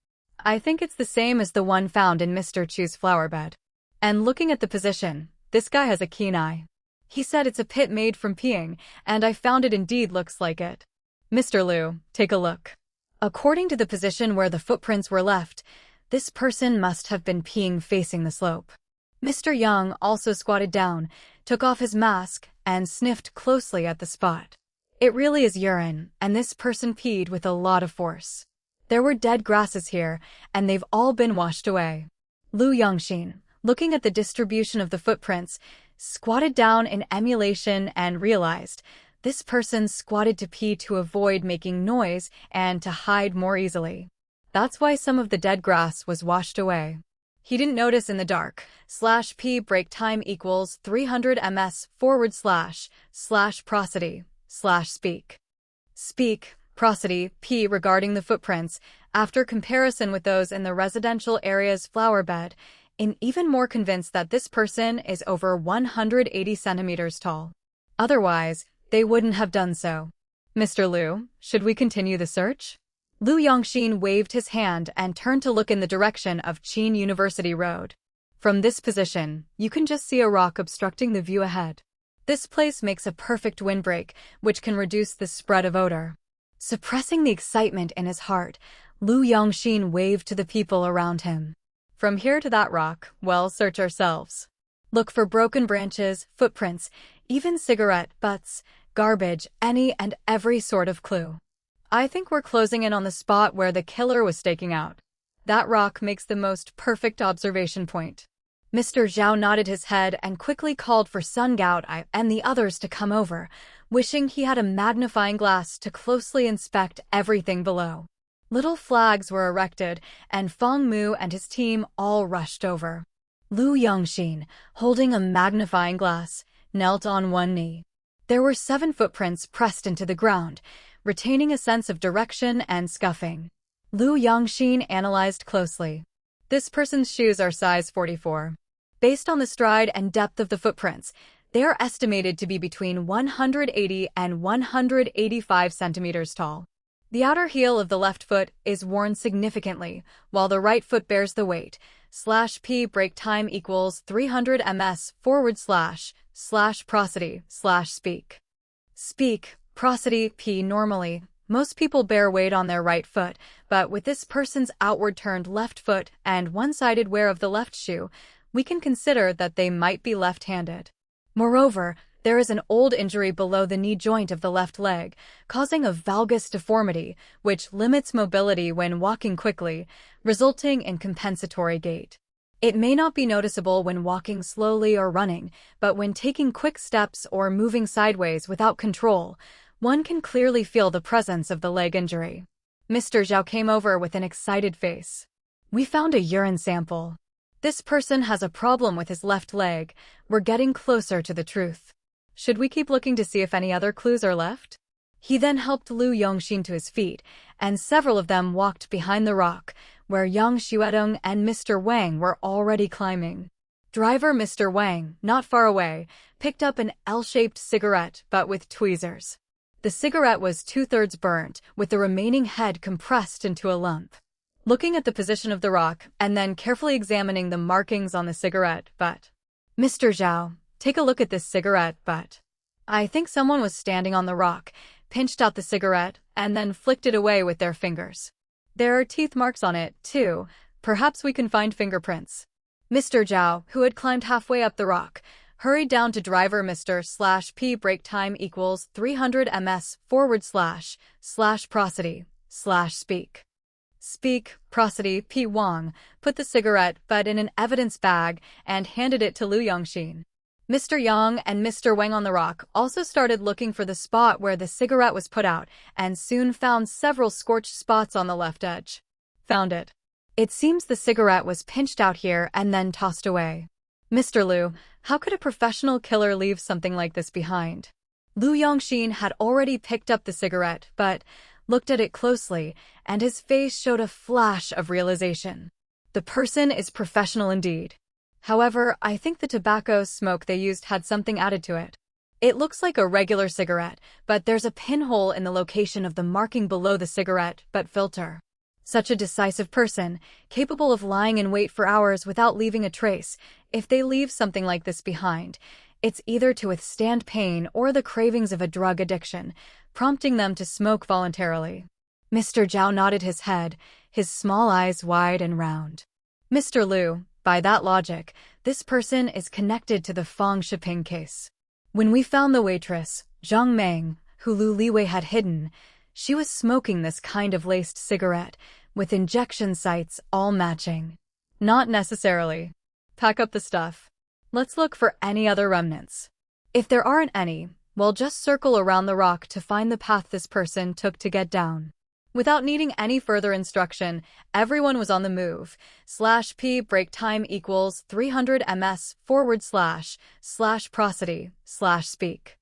I think it's the same as the one found in Mr. Chu's flower bed. And looking at the position, this guy has a keen eye. He said it's a pit made from peeing, and I found it indeed looks like it. Mr. Liu, take a look. According to the position where the footprints were left, This person must have been peeing facing the slope. Mr. Young also squatted down, took off his mask, and sniffed closely at the spot. It really is urine, and this person peed with a lot of force. There were dead grasses here, and they've all been washed away. Lu Yongxin, looking at the distribution of the footprints, squatted down in emulation and realized this person squatted to pee to avoid making noise and to hide more easily. That's why some of the dead grass was washed away. He didn't notice in the dark. /p break time equals 300 ms / prosody / speak. Speak, prosody, p regarding the footprints, after comparison with those in the residential area's flower bed, in even more convinced that this person is over 180 centimeters tall. Otherwise, they wouldn't have done so. Mr. Liu, should we continue the search? Lu Yongxin waved his hand and turned to look in the direction of Qin University Road. From this position, you can just see a rock obstructing the view ahead. This place makes a perfect windbreak, which can reduce the spread of odor. Suppressing the excitement in his heart, Lu Yongxin waved to the people around him. From here to that rock, we'll search ourselves. Look for broken branches, footprints, even cigarette butts, garbage, any and every sort of clue. I think we're closing in on the spot where the killer was staking out. That rock makes the most perfect observation point. Mr. Zhao nodded his head and quickly called for Sun Gao and the others to come over, wishing he had a magnifying glass to closely inspect everything below. Little flags were erected, and Feng Mu and his team all rushed over. Lu Yongxin, holding a magnifying glass, knelt on one knee. There were 7 footprints pressed into the ground, retaining a sense of direction and scuffing. Lu Yongxin analyzed closely. This person's shoes are size 44. Based on the stride and depth of the footprints, they are estimated to be between 180 and 185 centimeters tall. The outer heel of the left foot is worn significantly, while the right foot bears the weight. /p break time equals 300 ms / prosody / speak. Speak, prosody, p normally. Most people bear weight on their right foot, but with this person's outward-turned left foot and one-sided wear of the left shoe, we can consider that they might be left-handed. Moreover, there is an old injury below the knee joint of the left leg, causing a valgus deformity, which limits mobility when walking quickly, resulting in compensatory gait. It may not be noticeable when walking slowly or running, but when taking quick steps or moving sideways without control, one can clearly feel the presence of the leg injury. Mr. Zhao came over with an excited face. We found a urine sample. This person has a problem with his left leg. We're getting closer to the truth. Should we keep looking to see if any other clues are left? He then helped Lu Yongxin to his feet, and several of them walked behind the rock, where Yang Xuedong and Mr. Wang were already climbing. Driver Mr. Wang, not far away, picked up an L-shaped cigarette but with tweezers. The cigarette was 2/3 burnt, with the remaining head compressed into a lump. Looking at the position of the rock and then carefully examining the markings on the cigarette butt. Mr. Zhao, take a look at this cigarette butt. I think someone was standing on the rock, pinched out the cigarette, and then flicked it away with their fingers. There are teeth marks on it, too. Perhaps we can find fingerprints. Mr. Zhao, who had climbed halfway up the rock, hurried down to driver Mr. /p break time equals 300 ms / prosody / speak. Speak, prosody, P. Wang, put the cigarette butt in an evidence bag and handed it to Lu Yongxin. Mr. Yang and Mr. Wang on the rock also started looking for the spot where the cigarette was put out and soon found several scorched spots on the left edge. Found it. It seems the cigarette was pinched out here and then tossed away. Mr. Liu, how could a professional killer leave something like this behind? Lu Yongxin had already picked up the cigarette, but looked at it closely, and his face showed a flash of realization. The person is professional indeed. However, I think the tobacco smoke they used had something added to it. It looks like a regular cigarette, but there's a pinhole in the location of the marking below the cigarette butt filter. Such a decisive person, capable of lying in wait for hours without leaving a trace, if they leave something like this behind, it's either to withstand pain or the cravings of a drug addiction, prompting them to smoke voluntarily. Mr. Zhao nodded his head, his small eyes wide and round. Mr. Liu, by that logic, this person is connected to the Fang Shiping case. When we found the waitress, Zhang Meng, who Lu Liwei had hidden, she was smoking this kind of laced cigarette, with injection sites all matching. Not necessarily. Pack up the stuff. Let's look for any other remnants. If there aren't any, we'll just circle around the rock to find the path this person took to get down. Without needing any further instruction, everyone was on the move. /P break time equals 300 ms / prosody / speak.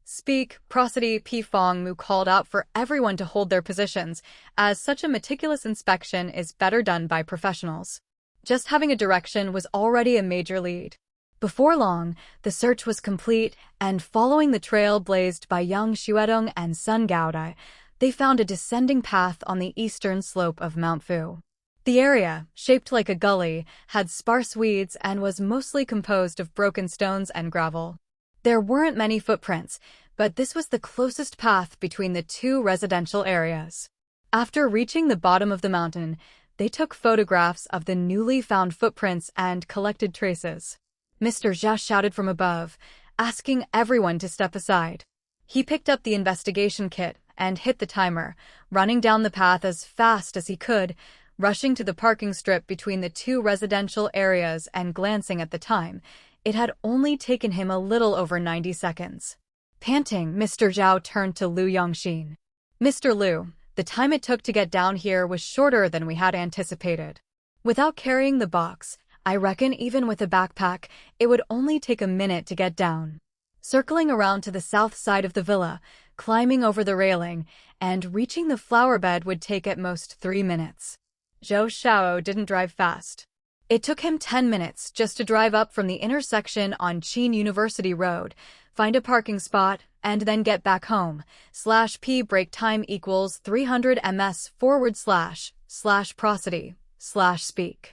Speak, prosody. P. Fong Mu called out for everyone to hold their positions, as such a meticulous inspection is better done by professionals. Just having a direction was already a major lead. Before long, the search was complete, and following the trail blazed by Yang Xuedong and Sun Gaodai, they found a descending path on the eastern slope of Mount Fu. The area, shaped like a gully, had sparse weeds and was mostly composed of broken stones and gravel. There weren't many footprints, but this was the closest path between the two residential areas. After reaching the bottom of the mountain, they took photographs of the newly found footprints and collected traces. Mr. Zhao shouted from above, asking everyone to step aside. He picked up the investigation kit and hit the timer, running down the path as fast as he could, rushing to the parking strip between the two residential areas and glancing at the time. It had only taken him a little over 90 seconds. Panting, Mr. Zhao turned to Lu Yongxin. Mr. Liu, the time it took to get down here was shorter than we had anticipated. Without carrying the box, I reckon even with a backpack, it would only take a minute to get down. Circling around to the south side of the villa, climbing over the railing, and reaching the flower bed would take at most 3 minutes. Zhou Xiao didn't drive fast. It took him 10 minutes just to drive up from the intersection on Qin University Road, find a parking spot, and then get back home. /P break time equals 300 ms / prosody / speak.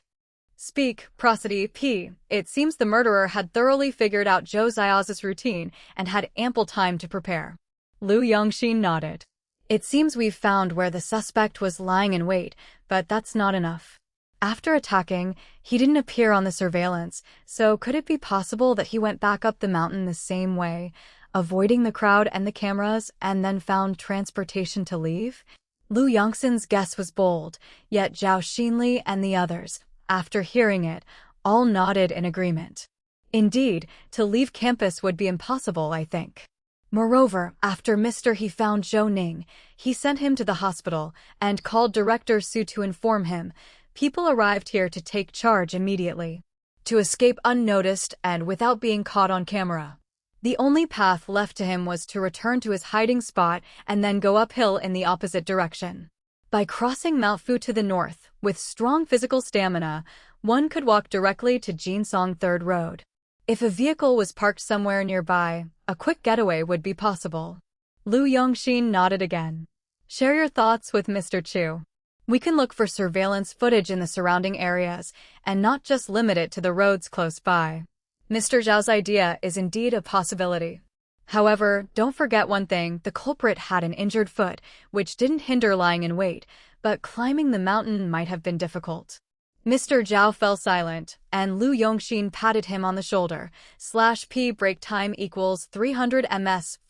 Speak, prosody. P. It seems the murderer had thoroughly figured out Zhou Xiao's routine and had ample time to prepare. Lu Yongxin nodded. It seems we've found where the suspect was lying in wait, but that's not enough. After attacking, he didn't appear on the surveillance, so could it be possible that he went back up the mountain the same way, avoiding the crowd and the cameras, and then found transportation to leave? Lu Yongxin's guess was bold, yet Zhao Xinli and the others, after hearing it, all nodded in agreement. Indeed, to leave campus would be impossible, I think. Moreover, after he found Zhou Ning, he sent him to the hospital and called Director Su to inform him. People arrived here to take charge immediately, to escape unnoticed and without being caught on camera. The only path left to him was to return to his hiding spot and then go uphill in the opposite direction. By crossing Mount Fu to the north, with strong physical stamina, one could walk directly to Jinsong Third Road. If a vehicle was parked somewhere nearby, a quick getaway would be possible. Lu Yongxin nodded again. Share your thoughts with Mr. Chu. We can look for surveillance footage in the surrounding areas, and not just limit it to the roads close by. Mr. Zhao's idea is indeed a possibility. However, don't forget one thing, the culprit had an injured foot, which didn't hinder lying in wait, but climbing the mountain might have been difficult. Mr. Zhao fell silent, and Lu Yongxin patted him on the shoulder. /P break time equals 300 ms /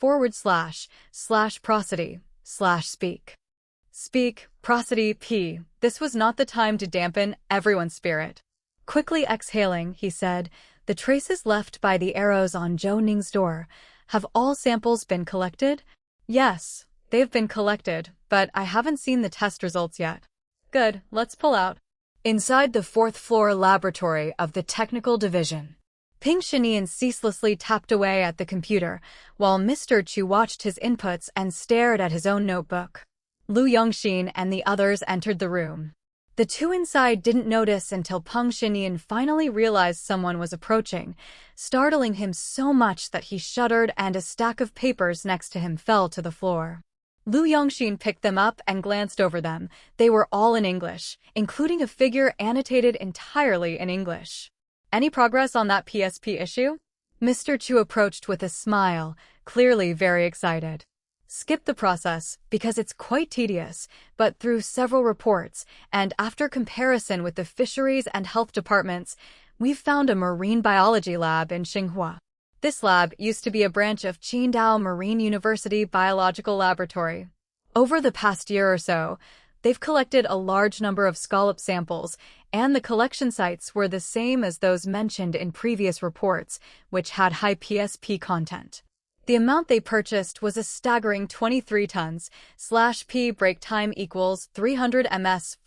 prosody / speak. Speak, prosody. P. This was not the time to dampen everyone's spirit. Quickly exhaling, he said, the traces left by the arrows on Zhou Ning's door. Have all samples been collected? Yes, they've been collected, but I haven't seen the test results yet. Good, let's pull out. Inside the fourth-floor laboratory of the Technical Division, Ping Shinian ceaselessly tapped away at the computer, while Mr. Chu watched his inputs and stared at his own notebook. Lu Yongxin and the others entered the room. The two inside didn't notice until Peng Shinian finally realized someone was approaching, startling him so much that he shuddered and a stack of papers next to him fell to the floor. Lu Yongxin picked them up and glanced over them. They were all in English, including a figure annotated entirely in English. Any progress on that PSP issue? Mr. Chu approached with a smile, clearly very excited. Skip the process because it's quite tedious, but through several reports and after comparison with the fisheries and health departments, we've found a marine biology lab in Xinhua. This lab used to be a branch of Qidong Marine University Biological Laboratory. Over the past year or so, they've collected a large number of scallop samples, and the collection sites were the same as those mentioned in previous reports, which had high PSP content. The amount they purchased was a staggering 23 tons. /P break time equals 300 ms /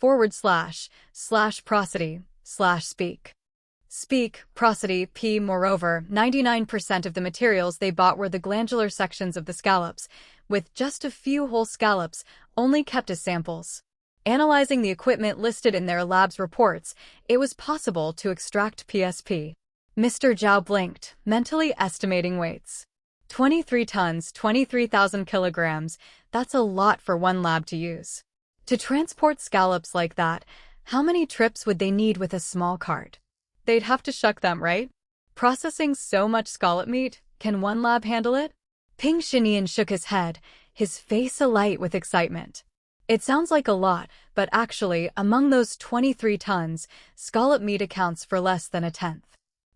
prosody / speak prosody p. Moreover, 99% of the materials they bought were the glandular sections of the scallops, with just a few whole scallops only kept as samples. Analyzing the equipment listed in their lab's reports, it was possible to extract PSP. Mr. Zhao blinked, mentally estimating weights. 23 tons, 23,000 kilograms, that's a lot for one lab to use. To transport scallops like that, how many trips would they need with a small cart? They'd have to shuck them, right? Processing so much scallop meat, can one lab handle it? Ping Xinian shook his head, his face alight with excitement. It sounds like a lot, but actually, among those 23 tons, scallop meat accounts for less than a tenth.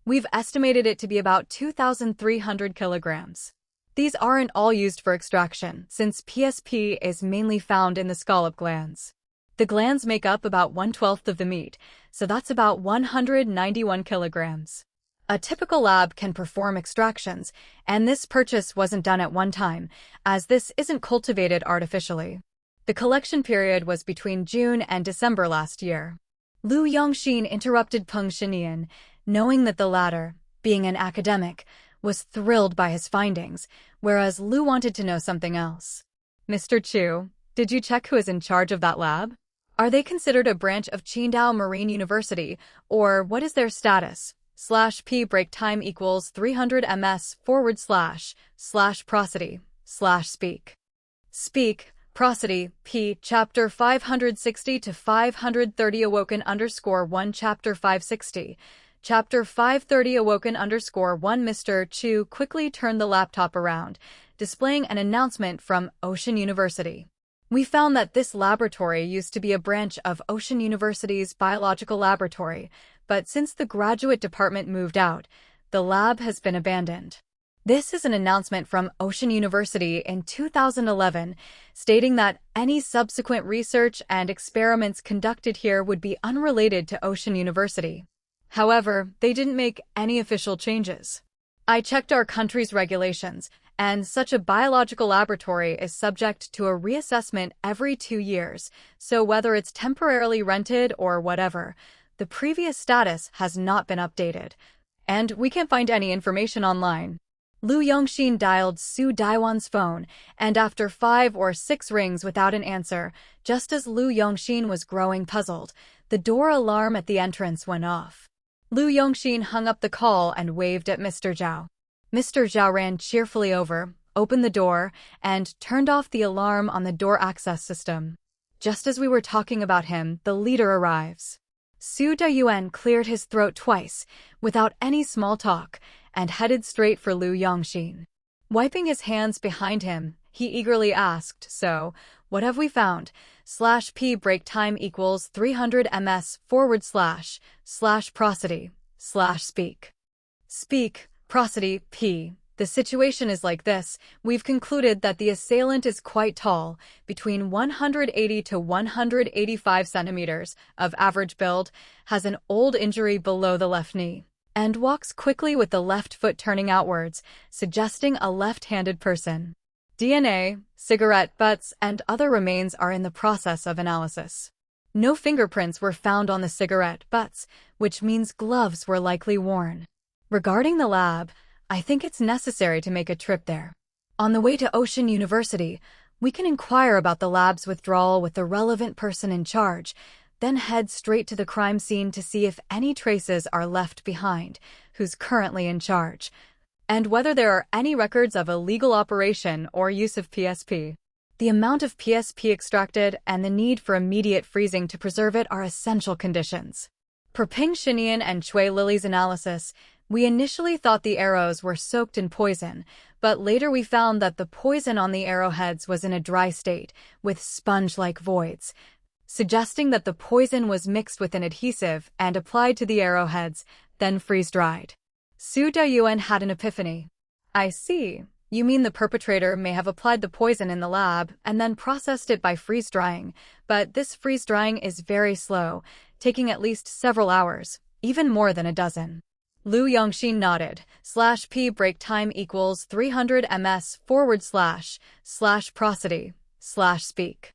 We've estimated it to be about 2,300 kilograms. These aren't all used for extraction, since PSP is mainly found in the scallop glands. The glands make up about 1/12 of the meat, so that's about 191 kilograms. A typical lab can perform extractions, and this purchase wasn't done at one time, as this isn't cultivated artificially. The collection period was between June and December last year. Lu Yongxin interrupted Peng Xinian, knowing that the latter, being an academic, was thrilled by his findings, whereas Lu wanted to know something else. Mr. Chu, did you check who is in charge of that lab? Are they considered a branch of Qidong Marine University, or what is their status? /P break time equals 300 ms / prosody / speak prosody p. Chapter 560 to 530 awoken _1 Chapter 560. Chapter 530 awoken _1 Mr. Chu quickly turned the laptop around, displaying an announcement from Ocean University. We found that this laboratory used to be a branch of Ocean University's biological laboratory, but since the graduate department moved out, the lab has been abandoned. This is an announcement from Ocean University in 2011, stating that any subsequent research and experiments conducted here would be unrelated to Ocean University. However, they didn't make any official changes. I checked our country's regulations, and such a biological laboratory is subject to a reassessment every 2 years, so whether it's temporarily rented or whatever, the previous status has not been updated, and we can't find any information online. Lu Yongxin dialed Su Daiwan's phone, and after 5 or 6 rings without an answer, just as Lu Yongxin was growing puzzled, the door alarm at the entrance went off. Lu Yongxin hung up the call and waved at Mr. Zhao. Mr. Zhao ran cheerfully over, opened the door, and turned off the alarm on the door access system. Just as we were talking about him, the leader arrives. Su Dayuan cleared his throat twice, without any small talk, and headed straight for Lu Yongxin. Wiping his hands behind him, he eagerly asked, "So, what have we found? /P break time equals 300 ms / prosody / speak prosody p. The situation is like this. We've concluded that the assailant is quite tall, between 180 to 185 centimeters of average build, has an old injury below the left knee, and walks quickly with the left foot turning outwards, suggesting a left-handed person. DNA, cigarette butts, and other remains are in the process of analysis. No fingerprints were found on the cigarette butts, which means gloves were likely worn. Regarding the lab, I think it's necessary to make a trip there. On the way to Ocean University, we can inquire about the lab's withdrawal with the relevant person in charge, then head straight to the crime scene to see if any traces are left behind, who's currently in charge, and whether there are any records of illegal operation or use of PSP. The amount of PSP extracted and the need for immediate freezing to preserve it are essential conditions. Per Ping Xinian and Chui Lily's analysis, we initially thought the arrows were soaked in poison, but later we found that the poison on the arrowheads was in a dry state, with sponge-like voids, suggesting that the poison was mixed with an adhesive and applied to the arrowheads, then freeze-dried. Su Dayuan had an epiphany. I see. You mean the perpetrator may have applied the poison in the lab and then processed it by freeze-drying, but this freeze-drying is very slow, taking at least several hours, even more than a dozen. Lu Yongxin nodded. /p break time equals 300 ms / prosody / speak.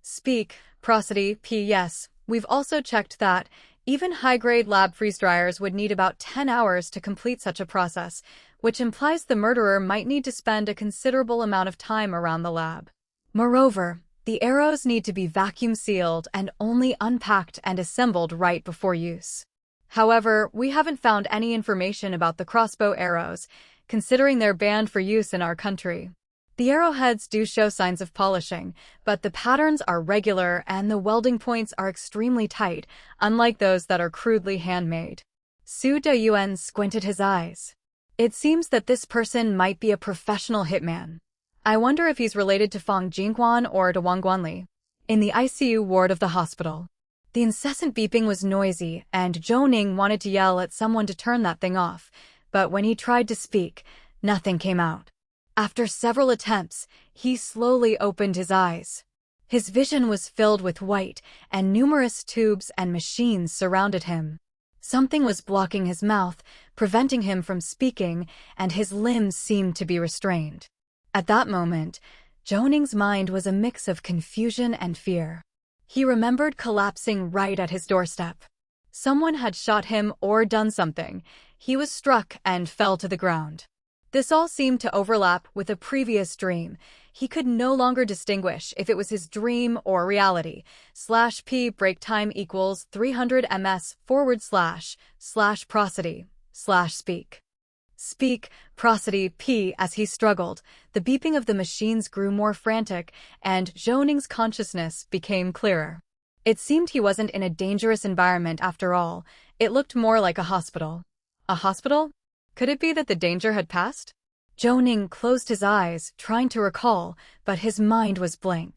Speak, prosody, p. Yes, we've also checked that even high-grade lab freeze dryers would need about 10 hours to complete such a process, which implies the murderer might need to spend a considerable amount of time around the lab. Moreover, the arrows need to be vacuum-sealed and only unpacked and assembled right before use. However, we haven't found any information about the crossbow arrows, considering they're banned for use in our country. The arrowheads do show signs of polishing, but the patterns are regular and the welding points are extremely tight, unlike those that are crudely handmade. Su Dayuan squinted his eyes. It seems that this person might be a professional hitman. I wonder if he's related to Fang Jingguan or to Wang Guanli. In the ICU ward of the hospital, the incessant beeping was noisy, and Zhou Ning wanted to yell at someone to turn that thing off, but when he tried to speak, nothing came out. After several attempts, he slowly opened his eyes. His vision was filled with white, and numerous tubes and machines surrounded him. Something was blocking his mouth, preventing him from speaking, and his limbs seemed to be restrained. At that moment, Zhou Ning's mind was a mix of confusion and fear. He remembered collapsing right at his doorstep. Someone had shot him or done something. He was struck and fell to the ground. This all seemed to overlap with a previous dream. He could no longer distinguish if it was his dream or reality. /p break time equals 300 ms / prosody / speak. Speak, prosody, p. As he struggled, the beeping of the machines grew more frantic, and Zhou Ning's consciousness became clearer. It seemed he wasn't in a dangerous environment after all. It looked more like a hospital. A hospital? Could it be that the danger had passed? Zhou Ning closed his eyes, trying to recall, but his mind was blank.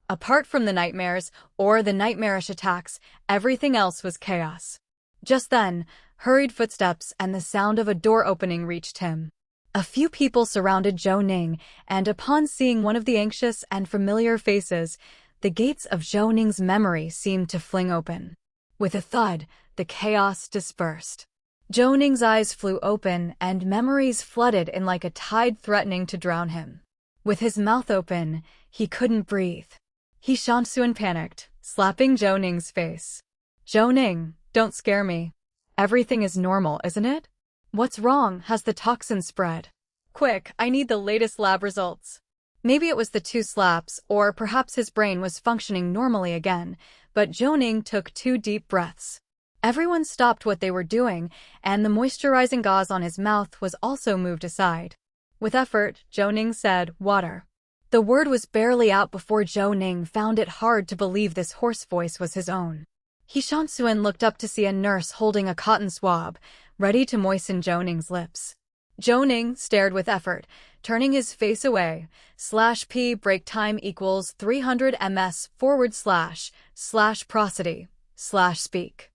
Apart from the nightmares, or the nightmarish attacks, everything else was chaos. Just then, hurried footsteps and the sound of a door opening reached him. A few people surrounded Zhou Ning, and upon seeing one of the anxious and familiar faces, the gates of Zhou Ning's memory seemed to fling open. With a thud, the chaos dispersed. Zhou Ning's eyes flew open, and memories flooded in like a tide threatening to drown him. With his mouth open, he couldn't breathe. He Shanxuan panicked, slapping Zhou Ning's face. Zhou Ning, don't scare me. Everything is normal, isn't it? What's wrong? Has the toxin spread? Quick, I need the latest lab results. Maybe it was the 2 slaps, or perhaps his brain was functioning normally again, but Zhou Ning took 2 deep breaths. Everyone stopped what they were doing, and the moisturizing gauze on his mouth was also moved aside. With effort, Zhou Ning said, "Water." The word was barely out before Zhou Ning found it hard to believe this hoarse voice was his own. He Shanxuan looked up to see a nurse holding a cotton swab, ready to moisten Zhou Ning's lips. Zhou Ning stared with effort, turning his face away. /p break time equals 300 ms / prosody / speak.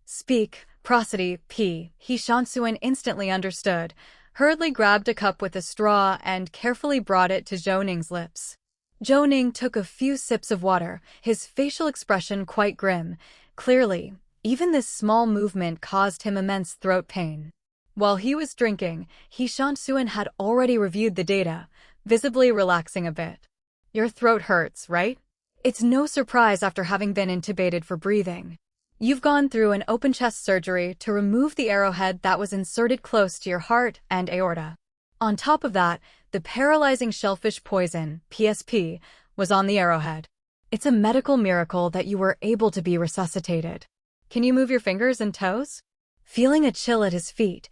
Speak, prosody, p. He Shanxuan instantly understood, hurriedly grabbed a cup with a straw and carefully brought it to Zhou Ning's lips. Zhou Ning took a few sips of water, his facial expression quite grim. Clearly, even this small movement caused him immense throat pain. While he was drinking, He Shanxuan had already reviewed the data, visibly relaxing a bit. Your throat hurts, right? It's no surprise after having been intubated for breathing. You've gone through an open-chest surgery to remove the arrowhead that was inserted close to your heart and aorta. On top of that, the paralyzing shellfish poison, PSP, was on the arrowhead. It's a medical miracle that you were able to be resuscitated. Can you move your fingers and toes? Feeling a chill at his feet,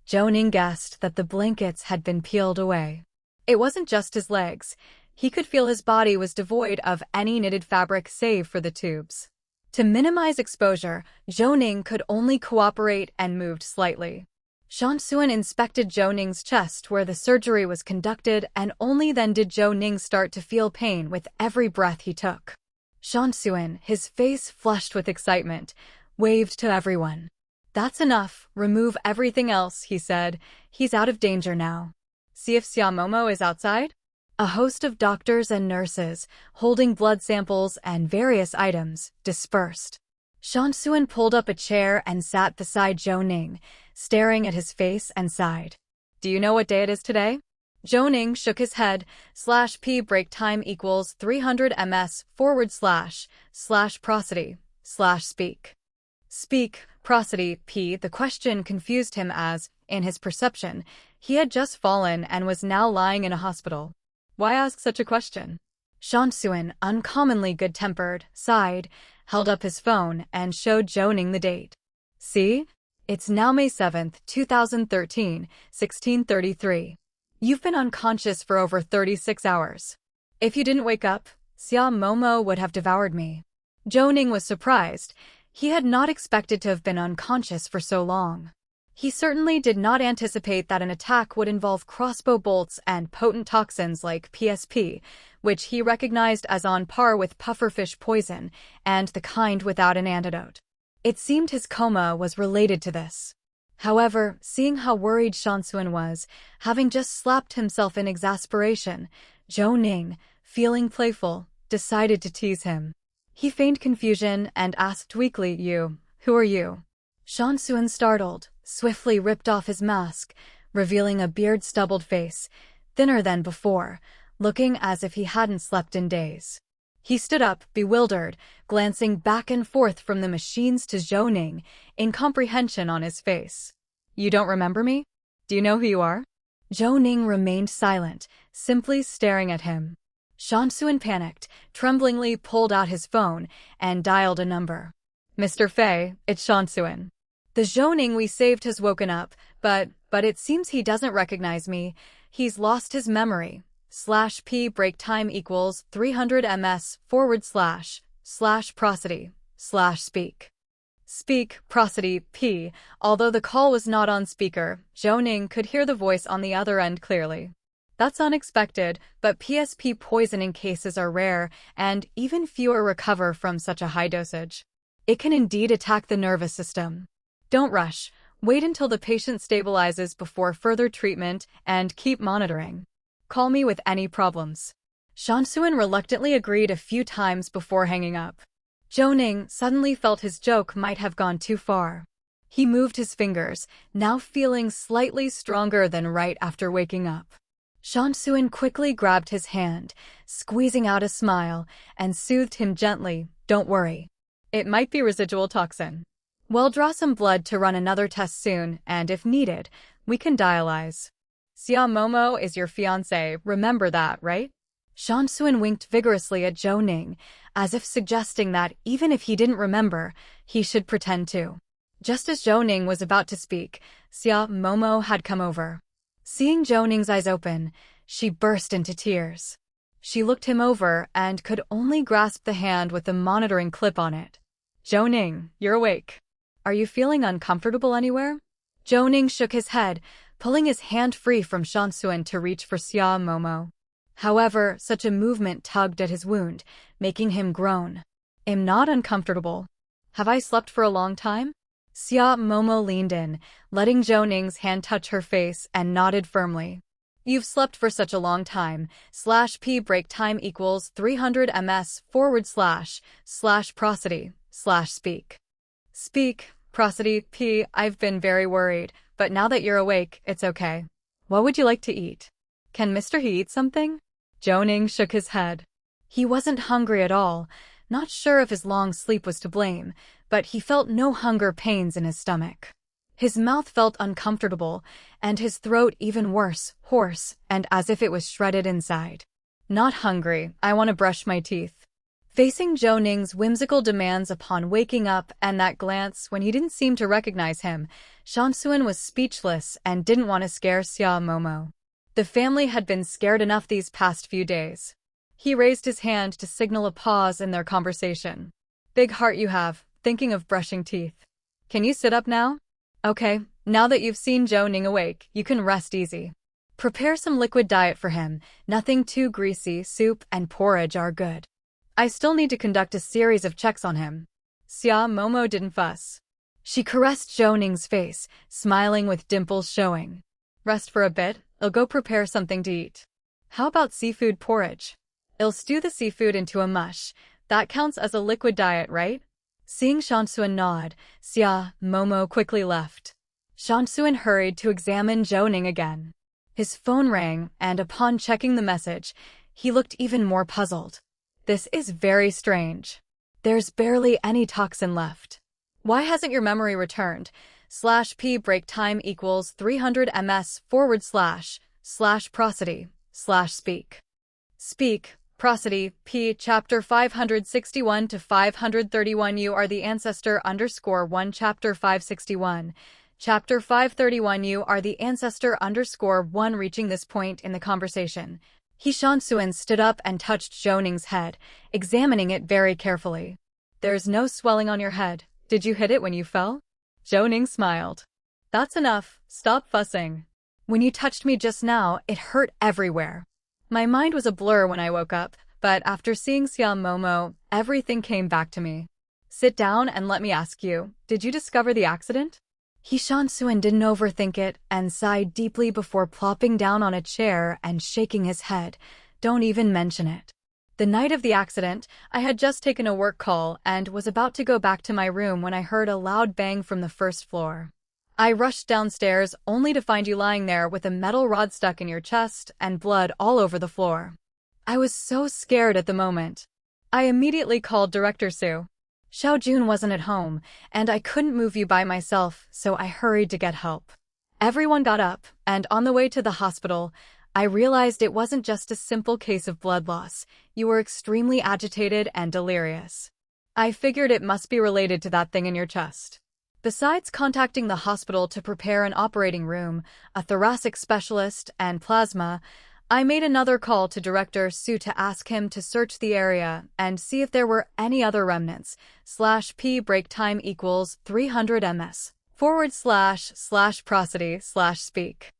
Zhou Ning guessed that the blankets had been peeled away. It wasn't just his legs. He could feel his body was devoid of any knitted fabric save for the tubes. To minimize exposure, Zhou Ning could only cooperate and moved slightly. Shansuan inspected Zhou Ning's chest where the surgery was conducted, and only then did Zhou Ning start to feel pain with every breath he took. Shansuan, his face flushed with excitement, waved to everyone. "That's enough. Remove everything else," he said. "He's out of danger now. See if Xia Momo is outside?" A host of doctors and nurses, holding blood samples and various items, dispersed. Shansuan pulled up a chair and sat beside Zhou Ning, staring at his face and sighed. "Do you know what day it is today?" Zhou Ning shook his head. /p break time equals 300 ms / prosody / speak. Speak, prosody, p. The question confused him as, in his perception, he had just fallen and was now lying in a hospital. Why ask such a question? Shansuan, uncommonly good-tempered, sighed, held up his phone, and showed Zhou Ning the date. "See? It's now May 7th, 2013, 1633. You've been unconscious for over 36 hours. If you didn't wake up, Xia Momo would have devoured me." Zhou Ning was surprised. He had not expected to have been unconscious for so long. He certainly did not anticipate that an attack would involve crossbow bolts and potent toxins like PSP, which he recognized as on par with pufferfish poison and the kind without an antidote. It seemed his coma was related to this. However, seeing how worried Shansuan was, having just slapped himself in exasperation, Zhou Ning, feeling playful, decided to tease him. He feigned confusion and asked weakly, "Who are you?" Shansuan, startled, swiftly ripped off his mask, revealing a beard-stubbled face, thinner than before, looking as if he hadn't slept in days. He stood up, bewildered, glancing back and forth from the machines to Zhou Ning, incomprehension on his face. "You don't remember me? Do you know who you are?" Zhou Ning remained silent, simply staring at him. Shansuan panicked, tremblingly pulled out his phone, and dialed a number. "Mr. Fei, it's Shansuan. The Zhou Ning we saved has woken up, but it seems he doesn't recognize me. He's lost his memory. /p break time equals 300 ms / prosody / speak. Speak, prosody, p. Although the call was not on speaker, Zhou Ning could hear the voice on the other end clearly. "That's unexpected, but PSP poisoning cases are rare, and even fewer recover from such a high dosage. It can indeed attack the nervous system. Don't rush. Wait until the patient stabilizes before further treatment, and keep monitoring. Call me with any problems." Shansuan reluctantly agreed a few times before hanging up. Zhou Ning suddenly felt his joke might have gone too far. He moved his fingers, now feeling slightly stronger than right after waking up. Shansuan quickly grabbed his hand, squeezing out a smile, and soothed him gently. "Don't worry. It might be residual toxin. We'll draw some blood to run another test soon, and if needed, we can dialyze. Xia Momo is your fiancé, remember that, right?" Shansuan winked vigorously at Zhou Ning, as if suggesting that even if he didn't remember, he should pretend to. Just as Zhou Ning was about to speak, Xia Momo had come over. Seeing Zhou Ning's eyes open, she burst into tears. She looked him over and could only grasp the hand with the monitoring clip on it. "Zhou Ning, you're awake. Are you feeling uncomfortable anywhere?" Zhou Ning shook his head, pulling his hand free from Shansuan to reach for Xia Momo. However, such a movement tugged at his wound, making him groan. "I'm not uncomfortable. Have I slept for a long time?" Xia Momo leaned in, letting Zhou Ning's hand touch her face, and nodded firmly. "You've slept for such a long time. /p break time equals 300 ms / prosody / speak. Speak, prosody, p. I've been very worried, but now that you're awake, it's okay. What would you like to eat? Can Mr. He eat something?" Zhou Ning shook his head. He wasn't hungry at all, not sure if his long sleep was to blame, but he felt no hunger pains in his stomach. His mouth felt uncomfortable, and his throat even worse, hoarse, and as if it was shredded inside. "Not hungry, I want to brush my teeth." Facing Zhou Ning's whimsical demands upon waking up and that glance when he didn't seem to recognize him, Shansuan was speechless and didn't want to scare Xia Momo. The family had been scared enough these past few days. He raised his hand to signal a pause in their conversation. "Big heart you have, thinking of brushing teeth. Can you sit up now?" Okay, now that you've seen Zhou Ning awake, you can rest easy. Prepare some liquid diet for him, nothing too greasy, soup and porridge are good. I still need to conduct a series of checks on him. Xia Momo didn't fuss. She caressed Zhou Ning's face, smiling with dimples showing. Rest for a bit, I'll go prepare something to eat. How about seafood porridge? I'll stew the seafood into a mush. That counts as a liquid diet, right? Seeing Shansuan nod, Xia Momo quickly left. Shansuan hurried to examine Zhou Ning again. His phone rang, and upon checking the message, he looked even more puzzled. This is very strange. There's barely any toxin left. Why hasn't your memory returned? /p break time equals 300 ms/prosody/speak. Speak, prosody, p chapter 561 to 531. You are the ancestor _1 chapter 561. Chapter 531. You are the ancestor _1. Reaching this point in the conversation, Shansuan stood up and touched Zhou Ning's head, examining it very carefully. There's no swelling on your head. Did you hit it when you fell? Zhou Ning smiled. That's enough, stop fussing. When you touched me just now, it hurt everywhere. My mind was a blur when I woke up, but after seeing Xia Momo, everything came back to me. Sit down and let me ask you, did you discover the accident? Shansuan didn't overthink it and sighed deeply before plopping down on a chair and shaking his head. Don't even mention it. The night of the accident, I had just taken a work call and was about to go back to my room when I heard a loud bang from the first floor. I rushed downstairs only to find you lying there with a metal rod stuck in your chest and blood all over the floor. I was so scared at the moment. I immediately called Director Su. Xiaojun wasn't at home, and I couldn't move you by myself, so I hurried to get help. Everyone got up, and on the way to the hospital, I realized it wasn't just a simple case of blood loss. You were extremely agitated and delirious. I figured it must be related to that thing in your chest. Besides contacting the hospital to prepare an operating room, a thoracic specialist, and plasma, I made another call to Director Su to ask him to search the area and see if there were any other remnants. /p break time equals 300 ms/prosody/speak.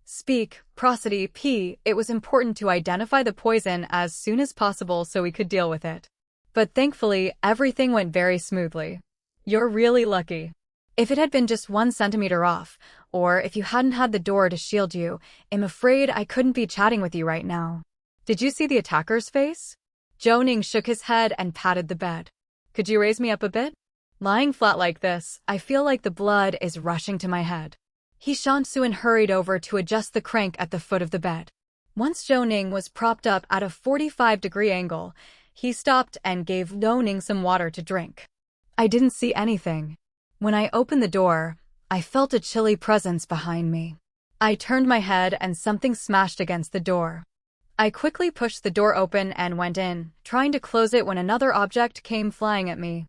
Speak, prosody, p. It was important to identify the poison as soon as possible so we could deal with it. But thankfully, everything went very smoothly. You're really lucky. If it had been just 1 centimeter off, or if you hadn't had the door to shield you, I'm afraid I couldn't be chatting with you right now. Did you see the attacker's face? Zhou Ning shook his head and patted the bed. Could you raise me up a bit? Lying flat like this, I feel like the blood is rushing to my head. Shansuan hurried over to adjust the crank at the foot of the bed. Once Zhou Ning was propped up at a 45-degree angle, he stopped and gave Zhou Ning some water to drink. I didn't see anything. When I opened the door, I felt a chilly presence behind me. I turned my head and something smashed against the door. I quickly pushed the door open and went in, trying to close it when another object came flying at me.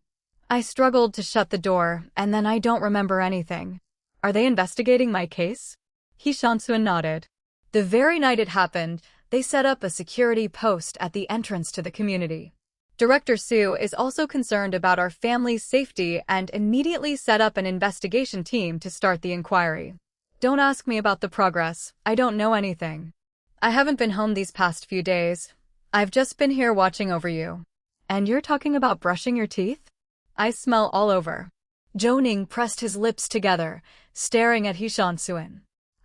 I struggled to shut the door, and then I don't remember anything. Are they investigating my case? Shansuan nodded. The very night it happened, they set up a security post at the entrance to the community. Director Su is also concerned about our family's safety and immediately set up an investigation team to start the inquiry. Don't ask me about the progress, I don't know anything. I haven't been home these past few days. I've just been here watching over you. And you're talking about brushing your teeth? I smell all over. Zhou Ning pressed his lips together, staring at Shansuan.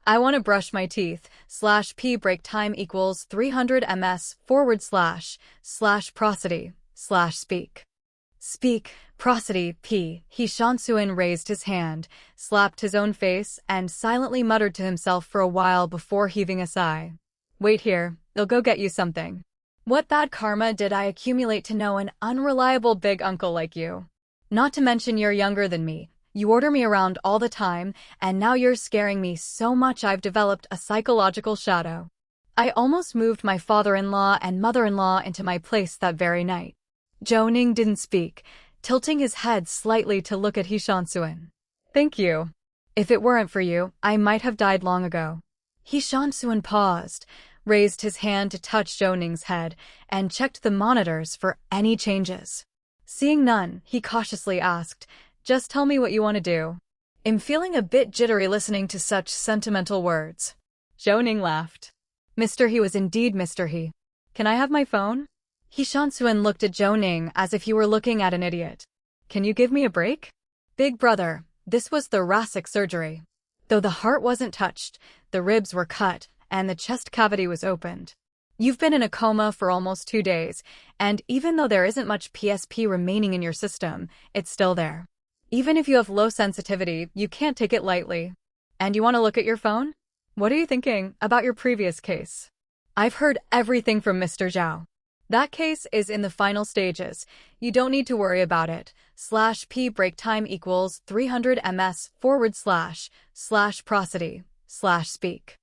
I want to brush my teeth. /p break time equals 300 ms/prosody/speak. Speak, prosody, p. Shansuan raised his hand, slapped his own face, and silently muttered to himself for a while before heaving a sigh. Wait here, I'll go get you something. What bad karma did I accumulate to know an unreliable big uncle like you? Not to mention you're younger than me. You order me around all the time, and now you're scaring me so much I've developed a psychological shadow. I almost moved my father-in-law and mother-in-law into my place that very night. Zhou Ning didn't speak, tilting his head slightly to look at Shansuan. Thank you. If it weren't for you, I might have died long ago. Shansuan paused, raised his hand to touch Zhou Ning's head, and checked the monitors for any changes. Seeing none, he cautiously asked, just tell me what you want to do. I'm feeling a bit jittery listening to such sentimental words. Zhou Ning laughed. Mr. He was indeed Mr. He. Can I have my phone? He Shansuan looked at Zhou Ning as if he were looking at an idiot. Can you give me a break? Big brother, this was thoracic surgery. Though the heart wasn't touched, the ribs were cut, and the chest cavity was opened. You've been in a coma for almost 2 days, and even though there isn't much PSP remaining in your system, it's still there. Even if you have low sensitivity, you can't take it lightly. And you want to look at your phone? What are you thinking about your previous case? I've heard everything from Mr. Zhao. That case is in the final stages. You don't need to worry about it. /p break time equals 300 ms / prosody / speak.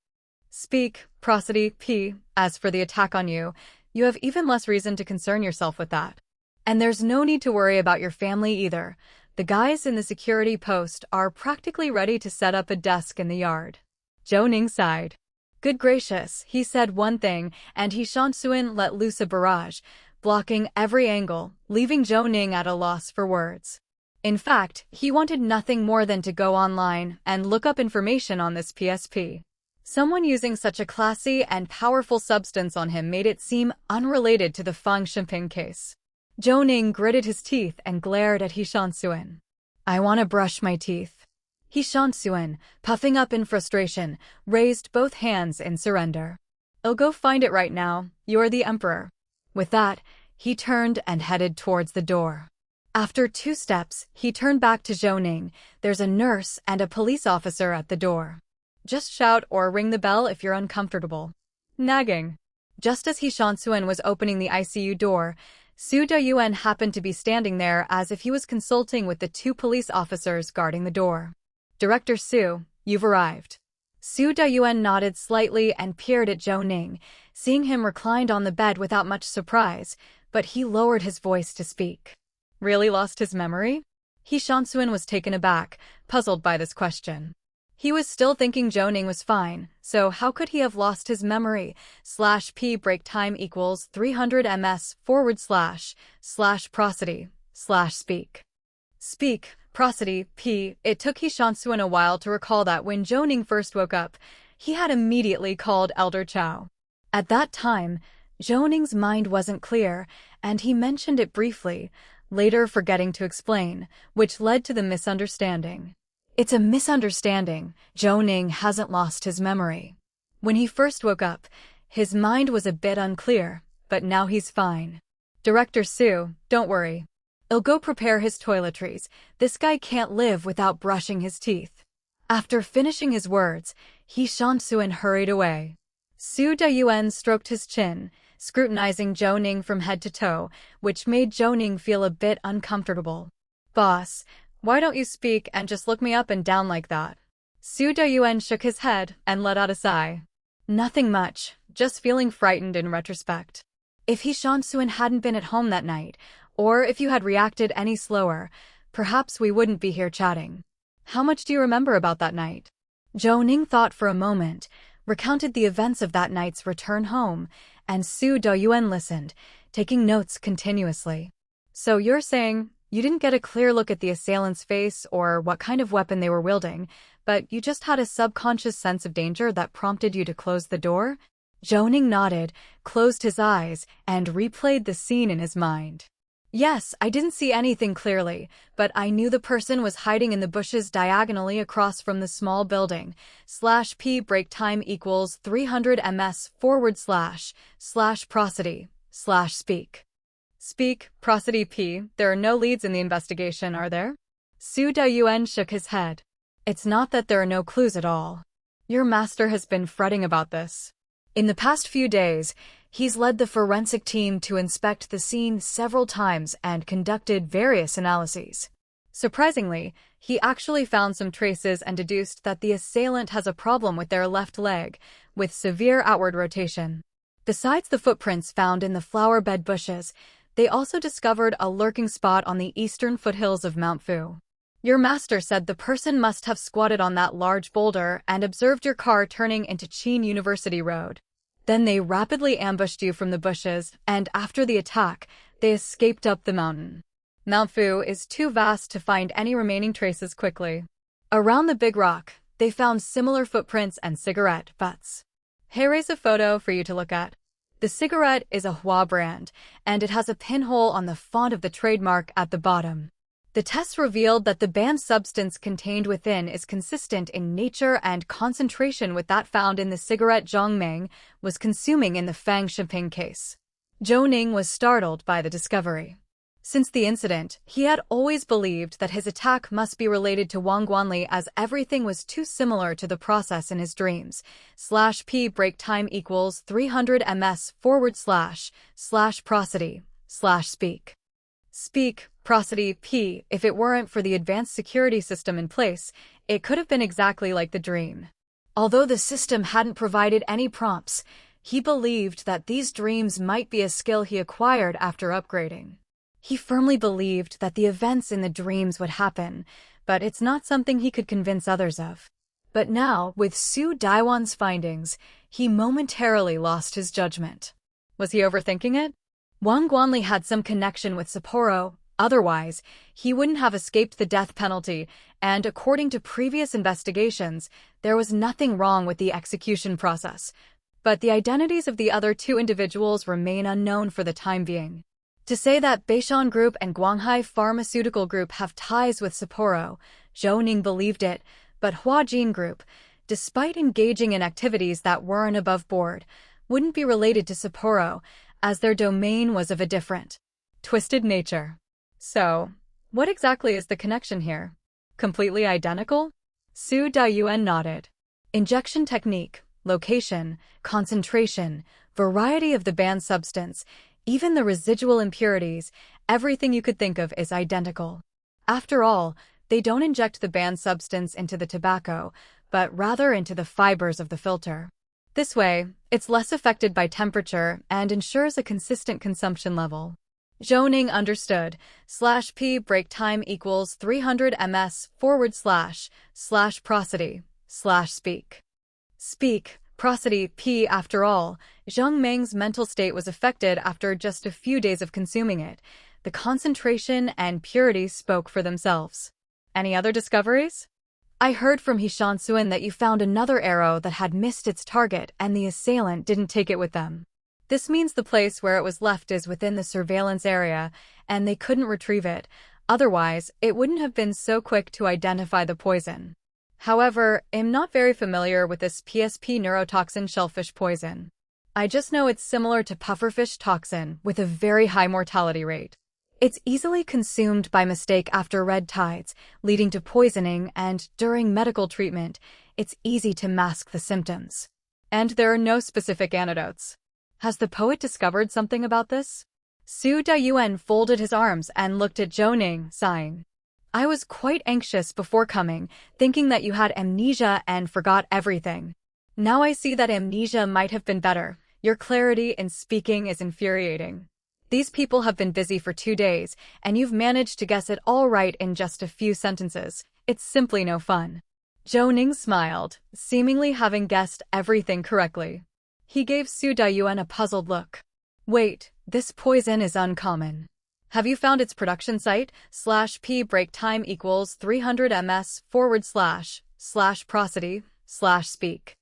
Speak, prosody, p. As for the attack on you, you have even less reason to concern yourself with that. And there's no need to worry about your family either. The guys in the security post are practically ready to set up a desk in the yard. Zhou Ning sighed. Good gracious, he said one thing, and he Shansuan let loose a barrage, blocking every angle, leaving Zhou Ning at a loss for words. In fact, he wanted nothing more than to go online and look up information on this PSP. Someone using such a classy and powerful substance on him made it seem unrelated to the Fang Ximping case. Zhou Ning gritted his teeth and glared at He Shansuan. I want to brush my teeth. He Shansuan, puffing up in frustration, raised both hands in surrender. I'll go find it right now. You're the emperor. With that, he turned and headed towards the door. After 2 steps, he turned back to Zhou Ning. There's a nurse and a police officer at the door. Just shout or ring the bell if you're uncomfortable. Nagging. Just as He Shansuan was opening the ICU door, Su Dayuan happened to be standing there as if he was consulting with the 2 police officers guarding the door. Director Su, you've arrived. Su Dayuan nodded slightly and peered at Zhou Ning, seeing him reclined on the bed without much surprise, but he lowered his voice to speak. Really lost his memory? He Shansuan was taken aback, puzzled by this question. He was still thinking Zhou Ning was fine, so how could he have lost his memory? /p break time equals 300 ms / prosody / speak. Speak, prosody, p. It took He Shansuan a while to recall that when Zhou Ning first woke up, he had immediately called Elder Chow. At that time, Zhou Ning's mind wasn't clear, and he mentioned it briefly, later forgetting to explain, which led to the misunderstanding. It's a misunderstanding. Zhou Ning hasn't lost his memory. When he first woke up, his mind was a bit unclear, but now he's fine. Director Su, don't worry. I'll go prepare his toiletries. This guy can't live without brushing his teeth. After finishing his words, He Shansuan hurried away. Su Dayuan stroked his chin, scrutinizing Zhou Ning from head to toe, which made Zhou Ning feel a bit uncomfortable. Boss, why don't you speak and just look me up and down like that? Su Dayuan shook his head and let out a sigh. Nothing much, just feeling frightened in retrospect. If He Shansuan hadn't been at home that night, or if you had reacted any slower, perhaps we wouldn't be here chatting. How much do you remember about that night? Zhou Ning thought for a moment, recounted the events of that night's return home, and Su Dayuan listened, taking notes continuously. So you're saying you didn't get a clear look at the assailant's face or what kind of weapon they were wielding, but you just had a subconscious sense of danger that prompted you to close the door? Zhou Ning nodded, closed his eyes, and replayed the scene in his mind. Yes, I didn't see anything clearly, but I knew the person was hiding in the bushes diagonally across from the small building. /p break time equals 300 ms / prosody / speak. Speak, prosody p. There are no leads in the investigation, are there? Su Dayuan shook his head. It's not that there are no clues at all. Your master has been fretting about this. In the past few days, he's led the forensic team to inspect the scene several times and conducted various analyses. Surprisingly, he actually found some traces and deduced that the assailant has a problem with their left leg, with severe outward rotation. Besides the footprints found in the flower bed bushes, they also discovered a lurking spot on the eastern foothills of Mount Fu. Your master said the person must have squatted on that large boulder and observed your car turning into Qin University Road. Then they rapidly ambushed you from the bushes, and after the attack, they escaped up the mountain. Mount Fu is too vast to find any remaining traces quickly. Around the big rock, they found similar footprints and cigarette butts. Here's a photo for you to look at. The cigarette is a Hua brand, and it has a pinhole on the font of the trademark at the bottom. The test revealed that the banned substance contained within is consistent in nature and concentration with that found in the cigarette Zhou Ning was consuming in the Fang Shiping case. Zhou Ning was startled by the discovery. Since the incident, he had always believed that his attack must be related to Wang Guanli as everything was too similar to the process in his dreams. /p break time equals 300 ms / prosody / speak. Speak, prosody, p. If it weren't for the advanced security system in place, it could have been exactly like the dream. Although the system hadn't provided any prompts, he believed that these dreams might be a skill he acquired after upgrading. He firmly believed that the events in the dreams would happen, but it's not something he could convince others of. But now, with Su Daiwan's findings, he momentarily lost his judgment. Was he overthinking it? Wang Guanli had some connection with Sapporo, otherwise, he wouldn't have escaped the death penalty, and according to previous investigations, there was nothing wrong with the execution process. But the identities of the other two individuals remain unknown for the time being. To say that Beishan Group and Guanghai Pharmaceutical Group have ties with Sapporo, Zhou Ning believed it, but Huajin Group, despite engaging in activities that weren't above board, wouldn't be related to Sapporo, as their domain was of a different, twisted nature. So, what exactly is the connection here? Completely identical? Su Daiyuan nodded. Injection technique, location, concentration, variety of the banned substance, even the residual impurities, everything you could think of is identical. After all, they don't inject the banned substance into the tobacco, but rather into the fibers of the filter. This way, it's less affected by temperature and ensures a consistent consumption level. Zhou Ning understood. /p break time equals 300 ms / prosody / speak. Speak. Prosody, p. After all, Zheng Meng's mental state was affected after just a few days of consuming it. The concentration and purity spoke for themselves. Any other discoveries? I heard from Hishan Suan that you found another arrow that had missed its target and the assailant didn't take it with them. This means the place where it was left is within the surveillance area, and they couldn't retrieve it. Otherwise, it wouldn't have been so quick to identify the poison. However, I'm not very familiar with this PSP neurotoxin shellfish poison. I just know it's similar to pufferfish toxin with a very high mortality rate. It's easily consumed by mistake after red tides, leading to poisoning, and during medical treatment, it's easy to mask the symptoms. And there are no specific antidotes. Has the poet discovered something about this? Su Daiyuan folded his arms and looked at Zhou Ning, sighing. I was quite anxious before coming, thinking that you had amnesia and forgot everything. Now I see that amnesia might have been better. Your clarity in speaking is infuriating. These people have been busy for 2 days, and you've managed to guess it all right in just a few sentences. It's simply no fun. Zhou Ning smiled, seemingly having guessed everything correctly. He gave Su Daiyuan a puzzled look. Wait, this poison is uncommon. Have you found its production site? /p break time equals 300 ms / prosody / speak.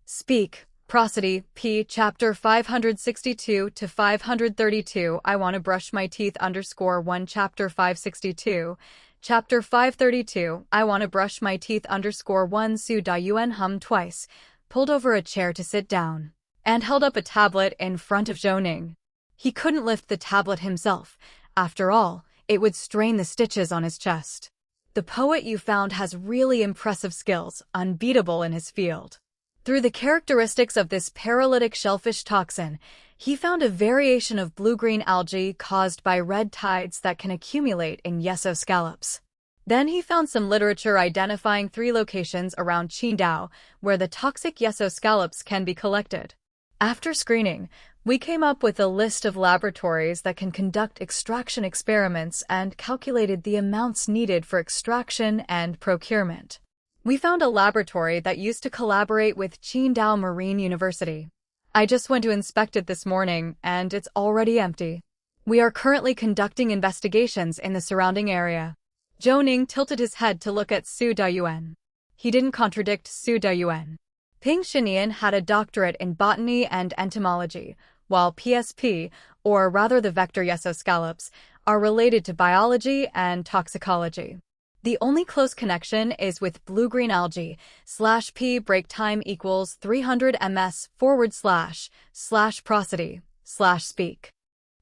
Speak, prosody, p. Chapter 562 to 532. I want to brush my teeth _1. Chapter 562. Chapter 532. I want to brush my teeth _1. Su Daiyuan hummed twice, pulled over a chair to sit down, and held up a tablet in front of Zhou Ning. He couldn't lift the tablet himself. After all, it would strain the stitches on his chest. The poet you found has really impressive skills, unbeatable in his field. Through the characteristics of this paralytic shellfish toxin, he found a variation of blue-green algae caused by red tides that can accumulate in yeso scallops. Then he found some literature identifying 3 locations around Qidong where the toxic yeso scallops can be collected. After screening, we came up with a list of laboratories that can conduct extraction experiments and calculated the amounts needed for extraction and procurement. We found a laboratory that used to collaborate with Qidong Marine University. I just went to inspect it this morning, and it's already empty. We are currently conducting investigations in the surrounding area. Zhou Ning tilted his head to look at Su Dayuan. He didn't contradict Su Dayuan. Ping Xinian had a doctorate in botany and entomology, while PSP, or rather the vector yesoscallops, are related to biology and toxicology. The only close connection is with blue-green algae, /p break time equals 300 ms / prosody / speak.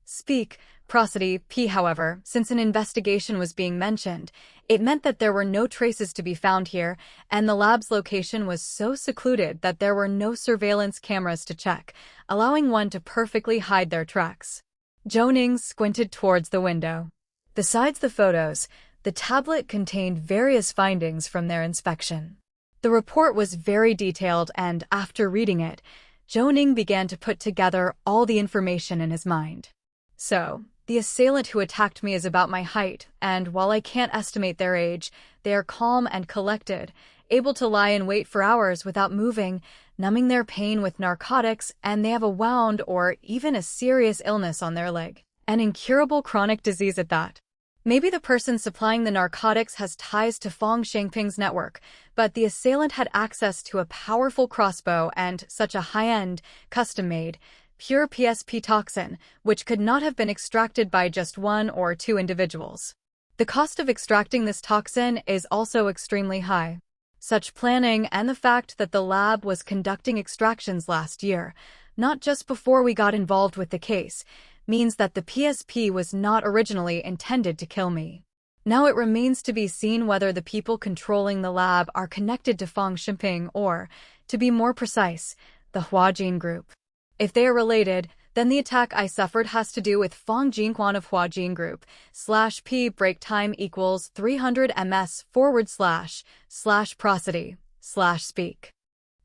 Speak, prosody, p. However, since an investigation was being mentioned, it meant that there were no traces to be found here, and the lab's location was so secluded that there were no surveillance cameras to check, allowing one to perfectly hide their tracks. Zhou Ning squinted towards the window. Besides the photos, the tablet contained various findings from their inspection. The report was very detailed, and after reading it, Zhou Ning began to put together all the information in his mind. So, the assailant who attacked me is about my height, and while I can't estimate their age, they are calm and collected, able to lie in wait for hours without moving, numbing their pain with narcotics, and they have a wound or even a serious illness on their leg. An incurable chronic disease at that. Maybe the person supplying the narcotics has ties to Fong Shengping's network, but the assailant had access to a powerful crossbow and such a high-end, custom-made, pure PSP toxin, which could not have been extracted by just one or two individuals. The cost of extracting this toxin is also extremely high. Such planning and the fact that the lab was conducting extractions last year, not just before we got involved with the case, means that the PSP was not originally intended to kill me. Now it remains to be seen whether the people controlling the lab are connected to Fong Shengping or, to be more precise, the Huajin group. If they are related, then the attack I suffered has to do with Fong Jinquan of Huajin group, /p break time equals 300 ms / prosody / speak.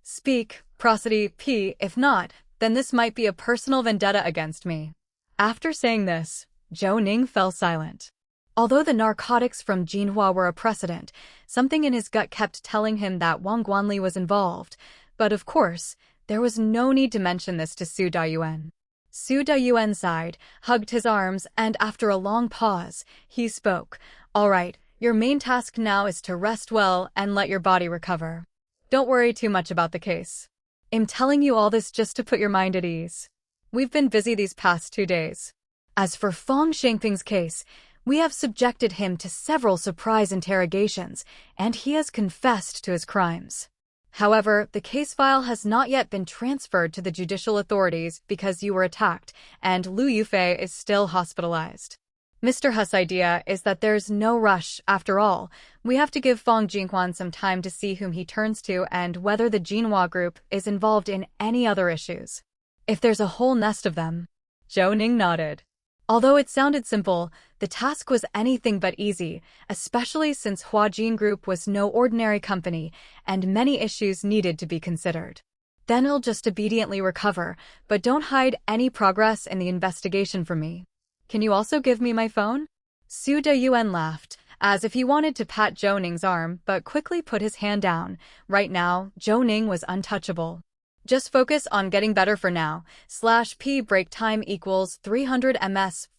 Speak, prosody, p. If not, then this might be a personal vendetta against me. After saying this, Zhou Ning fell silent. Although the narcotics from Jinhua were a precedent, something in his gut kept telling him that Wang Guanli was involved, but of course, there was no need to mention this to Su Dayuan. Su Dayuan sighed, hugged his arms, and after a long pause, he spoke. All right, your main task now is to rest well and let your body recover. Don't worry too much about the case. I'm telling you all this just to put your mind at ease. We've been busy these past 2 days. As for Fong Shengping's case, we have subjected him to several surprise interrogations, and he has confessed to his crimes. However, the case file has not yet been transferred to the judicial authorities because you were attacked, and Lu Yufei is still hospitalized. Mr. Hu's idea is that there's no rush. After all, we have to give Fong Jinquan some time to see whom he turns to and whether the Jinhua group is involved in any other issues. If there's a whole nest of them. Zhou Ning nodded. Although it sounded simple, the task was anything but easy, especially since Huajin Group was no ordinary company and many issues needed to be considered. Then I'll just obediently recover, but don't hide any progress in the investigation from me. Can you also give me my phone? Su Dayuan laughed, as if he wanted to pat Zhou Ning's arm, but quickly put his hand down. Right now, Zhou Ning was untouchable. Just focus on getting better for now. /p break time equals 300 ms /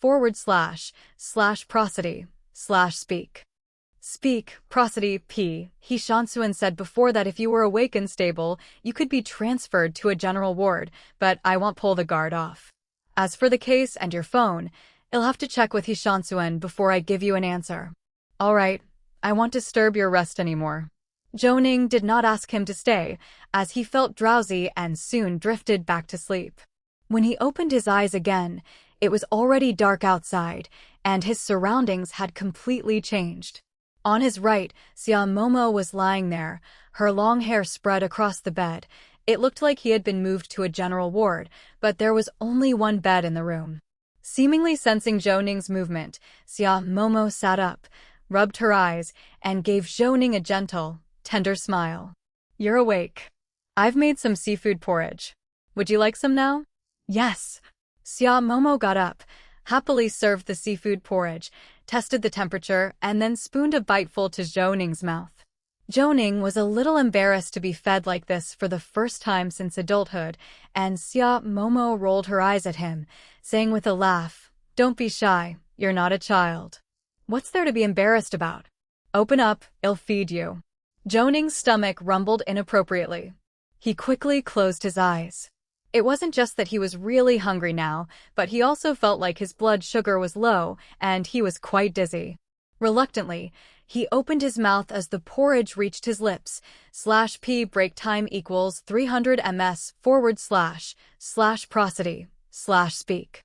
prosody / speak. Speak, prosody, p. He Shansuan said before that if you were awake and stable, you could be transferred to a general ward, but I won't pull the guard off. As for the case and your phone, I'll have to check with He Shansuan before I give you an answer. All right, I won't disturb your rest anymore. Zhou Ning did not ask him to stay, as he felt drowsy and soon drifted back to sleep. When he opened his eyes again, it was already dark outside, and his surroundings had completely changed. On his right, Xia Momo was lying there, her long hair spread across the bed. It looked like he had been moved to a general ward, but there was only one bed in the room. Seemingly sensing Zhou Ning's movement, Xia Momo sat up, rubbed her eyes, and gave Zhou Ning a gentle, tender smile. You're awake. I've made some seafood porridge. Would you like some now? Yes. Xia Momo got up, happily served the seafood porridge, tested the temperature, and then spooned a biteful to Zhou Ning's mouth. Zhou Ning was a little embarrassed to be fed like this for the first time since adulthood, and Xia Momo rolled her eyes at him, saying with a laugh, "Don't be shy, you're not a child. What's there to be embarrassed about? Open up, I'll feed you. Zhou Ning's stomach rumbled inappropriately. He quickly closed his eyes. It wasn't just that he was really hungry now, but he also felt like his blood sugar was low, and he was quite dizzy. Reluctantly, he opened his mouth as the porridge reached his lips. /p break time equals 300 ms / prosody / speak.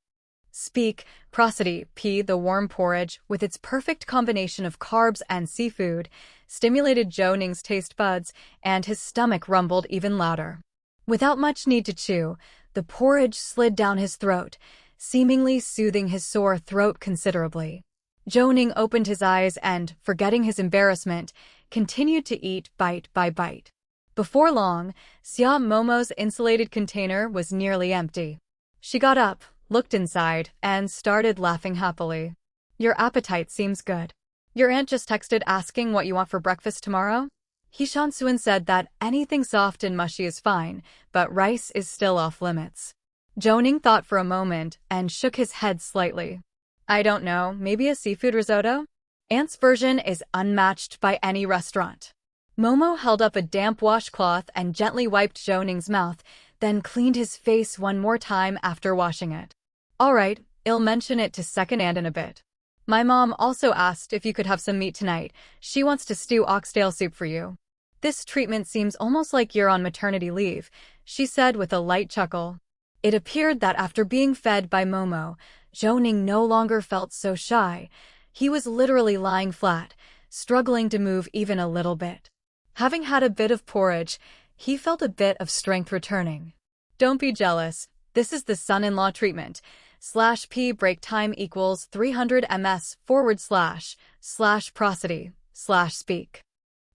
Speak, prosody, the warm porridge, with its perfect combination of carbs and seafood, stimulated Zhou Ning's taste buds, and his stomach rumbled even louder. Without much need to chew, the porridge slid down his throat, seemingly soothing his sore throat considerably. Zhou Ning opened his eyes and, forgetting his embarrassment, continued to eat bite by bite. Before long, Xia Momo's insulated container was nearly empty. She got up, looked inside, and started laughing happily. Your appetite seems good. Your aunt just texted asking what you want for breakfast tomorrow? He Shansuan said that anything soft and mushy is fine, but rice is still off limits. Zhou Ning thought for a moment and shook his head slightly. I don't know, maybe a seafood risotto? Aunt's version is unmatched by any restaurant. Momo held up a damp washcloth and gently wiped Zhou Ning's mouth, then cleaned his face one more time after washing it. All right, I'll mention it to second aunt in a bit. My mom also asked if you could have some meat tonight. She wants to stew oxtail soup for you. This treatment seems almost like you're on maternity leave, she said with a light chuckle. It appeared that after being fed by Momo, Zhou Ning no longer felt so shy. He was literally lying flat, struggling to move even a little bit. Having had a bit of porridge, he felt a bit of strength returning. Don't be jealous. This is the son-in-law treatment. /p break time equals 300 ms / prosody / speak.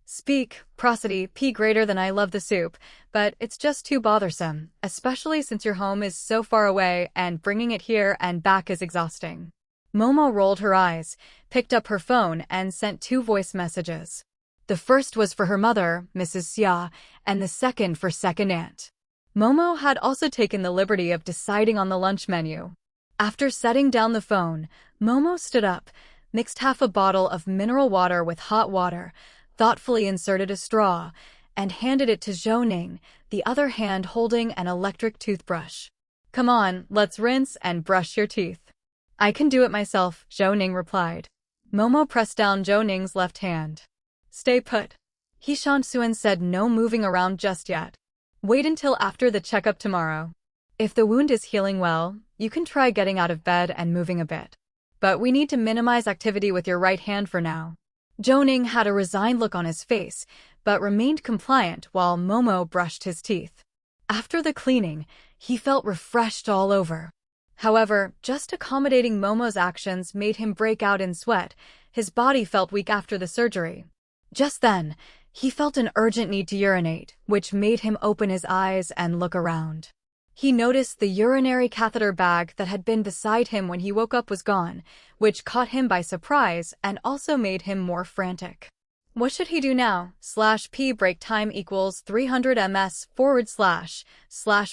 Speak, prosody, greater than I love the soup, but it's just too bothersome, especially since your home is so far away and bringing it here and back is exhausting. Momo rolled her eyes, picked up her phone, and sent 2 voice messages. The first was for her mother, Mrs. Xia, and the second for second aunt. Momo had also taken the liberty of deciding on the lunch menu. After setting down the phone, Momo stood up, mixed half a bottle of mineral water with hot water, thoughtfully inserted a straw, and handed it to Zhou Ning, the other hand holding an electric toothbrush. Come on, let's rinse and brush your teeth. I can do it myself, Zhou Ning replied. Momo pressed down Zhou Ning's left hand. Stay put. He Shansuan said no moving around just yet. Wait until after the checkup tomorrow. If the wound is healing well, you can try getting out of bed and moving a bit. But we need to minimize activity with your right hand for now. Zhou Ning had a resigned look on his face, but remained compliant while Momo brushed his teeth. After the cleaning, he felt refreshed all over. However, just accommodating Momo's actions made him break out in sweat. His body felt weak after the surgery. Just then, he felt an urgent need to urinate, which made him open his eyes and look around. He noticed the urinary catheter bag that had been beside him when he woke up was gone, which caught him by surprise and also made him more frantic. What should he do now? /p break time equals 300 ms /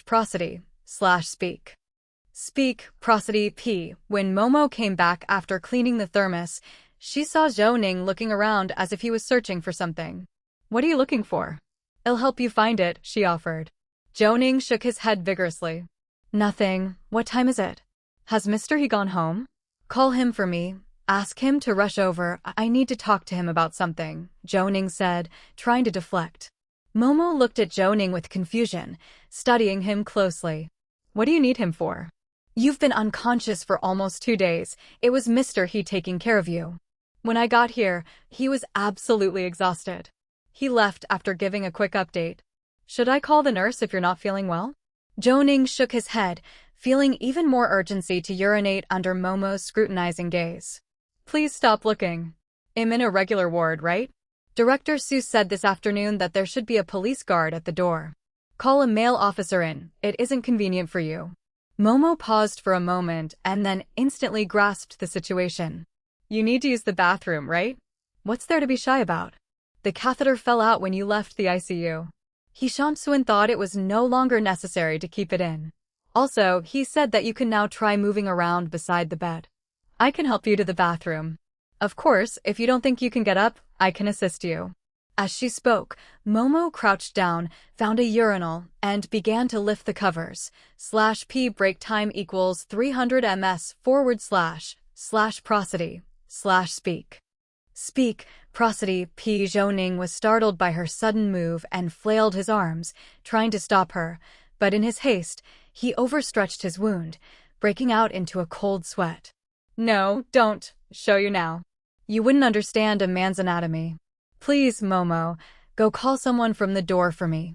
prosody / speak. Speak, prosody, When Momo came back after cleaning the thermos, she saw Zhou Ning looking around as if he was searching for something. What are you looking for? I'll help you find it, she offered. Zhou Ning shook his head vigorously. Nothing. What time is it? Has Mr. He gone home? Call him for me. Ask him to rush over. I need to talk to him about something, Zhou Ning said, trying to deflect. Momo looked at Zhou Ning with confusion, studying him closely. What do you need him for? You've been unconscious for almost 2 days. It was Mr. He taking care of you. When I got here, he was absolutely exhausted. He left after giving a quick update. Should I call the nurse if you're not feeling well? Zhou Ning shook his head, feeling even more urgency to urinate under Momo's scrutinizing gaze. Please stop looking. I'm in a regular ward, right? Director Su said this afternoon that there should be a police guard at the door. Call a male officer in. It isn't convenient for you. Momo paused for a moment and then instantly grasped the situation. You need to use the bathroom, right? What's there to be shy about? The catheter fell out when you left the ICU. He Shansuan thought it was no longer necessary to keep it in. Also, he said that you can now try moving around beside the bed. I can help you to the bathroom. Of course, if you don't think you can get up, I can assist you. As she spoke, Momo crouched down, found a urinal, and began to lift the covers. /p break time equals 300 ms / prosody / speak. Speak, prosody. Zhou Ning was startled by her sudden move and flailed his arms, trying to stop her, but in his haste, he overstretched his wound, breaking out into a cold sweat. No, don't. Show you now. You wouldn't understand a man's anatomy. Please, Momo, go call someone from the door for me.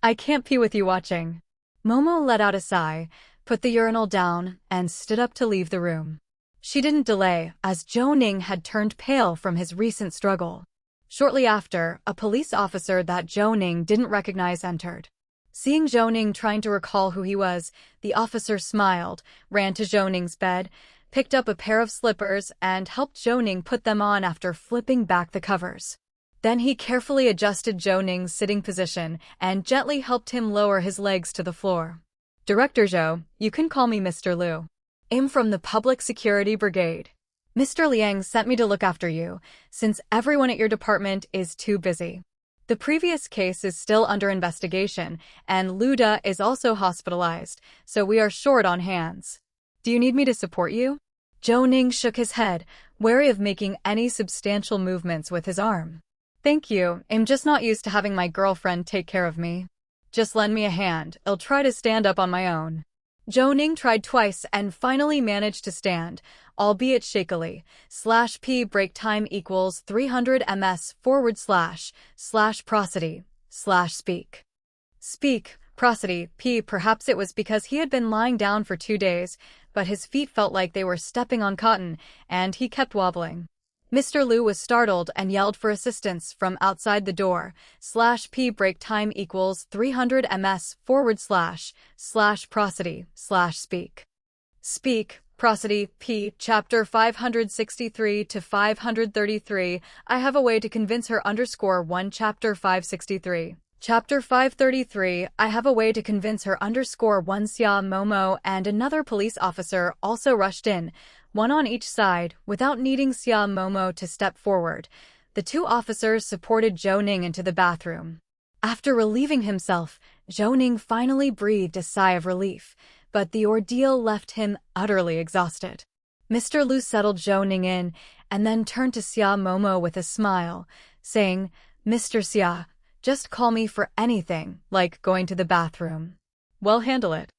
I can't pee with you watching. Momo let out a sigh, put the urinal down, and stood up to leave the room. She didn't delay, as Zhou Ning had turned pale from his recent struggle. Shortly after, a police officer that Zhou Ning didn't recognize entered. Seeing Zhou Ning trying to recall who he was, the officer smiled, ran to Zhou Ning's bed, picked up a pair of slippers, and helped Zhou Ning put them on after flipping back the covers. Then he carefully adjusted Zhou Ning's sitting position and gently helped him lower his legs to the floor. Director Zhou, you can call me Mr. Liu. I'm from the Public Security Brigade. Mr. Liang sent me to look after you, since everyone at your department is too busy. The previous case is still under investigation, and Luda is also hospitalized, so we are short on hands. Do you need me to support you? Zhou Ning shook his head, wary of making any substantial movements with his arm. Thank you, I'm just not used to having my girlfriend take care of me. Just lend me a hand, I'll try to stand up on my own. Zhou Ning tried twice and finally managed to stand, albeit shakily. /p break time equals 300 ms / prosody / speak. Speak, prosody. Perhaps it was because he had been lying down for 2 days, but his feet felt like they were stepping on cotton, and he kept wobbling. Mr. Liu was startled and yelled for assistance from outside the door. /p break time equals 300 ms / prosody / speak. Speak, prosody. Chapter 563 to 533. I have a way to convince her _1. Chapter 563. Chapter 533. I have a way to convince her _1. Xia Momo and another police officer also rushed in, one on each side, without needing Xia Momo to step forward. The two officers supported Zhou Ning into the bathroom. After relieving himself, Zhou Ning finally breathed a sigh of relief, but the ordeal left him utterly exhausted. Mr. Liu settled Zhou Ning in, and then turned to Xia Momo with a smile, saying, Mr. Xia, just call me for anything, like going to the bathroom. Well, handle it.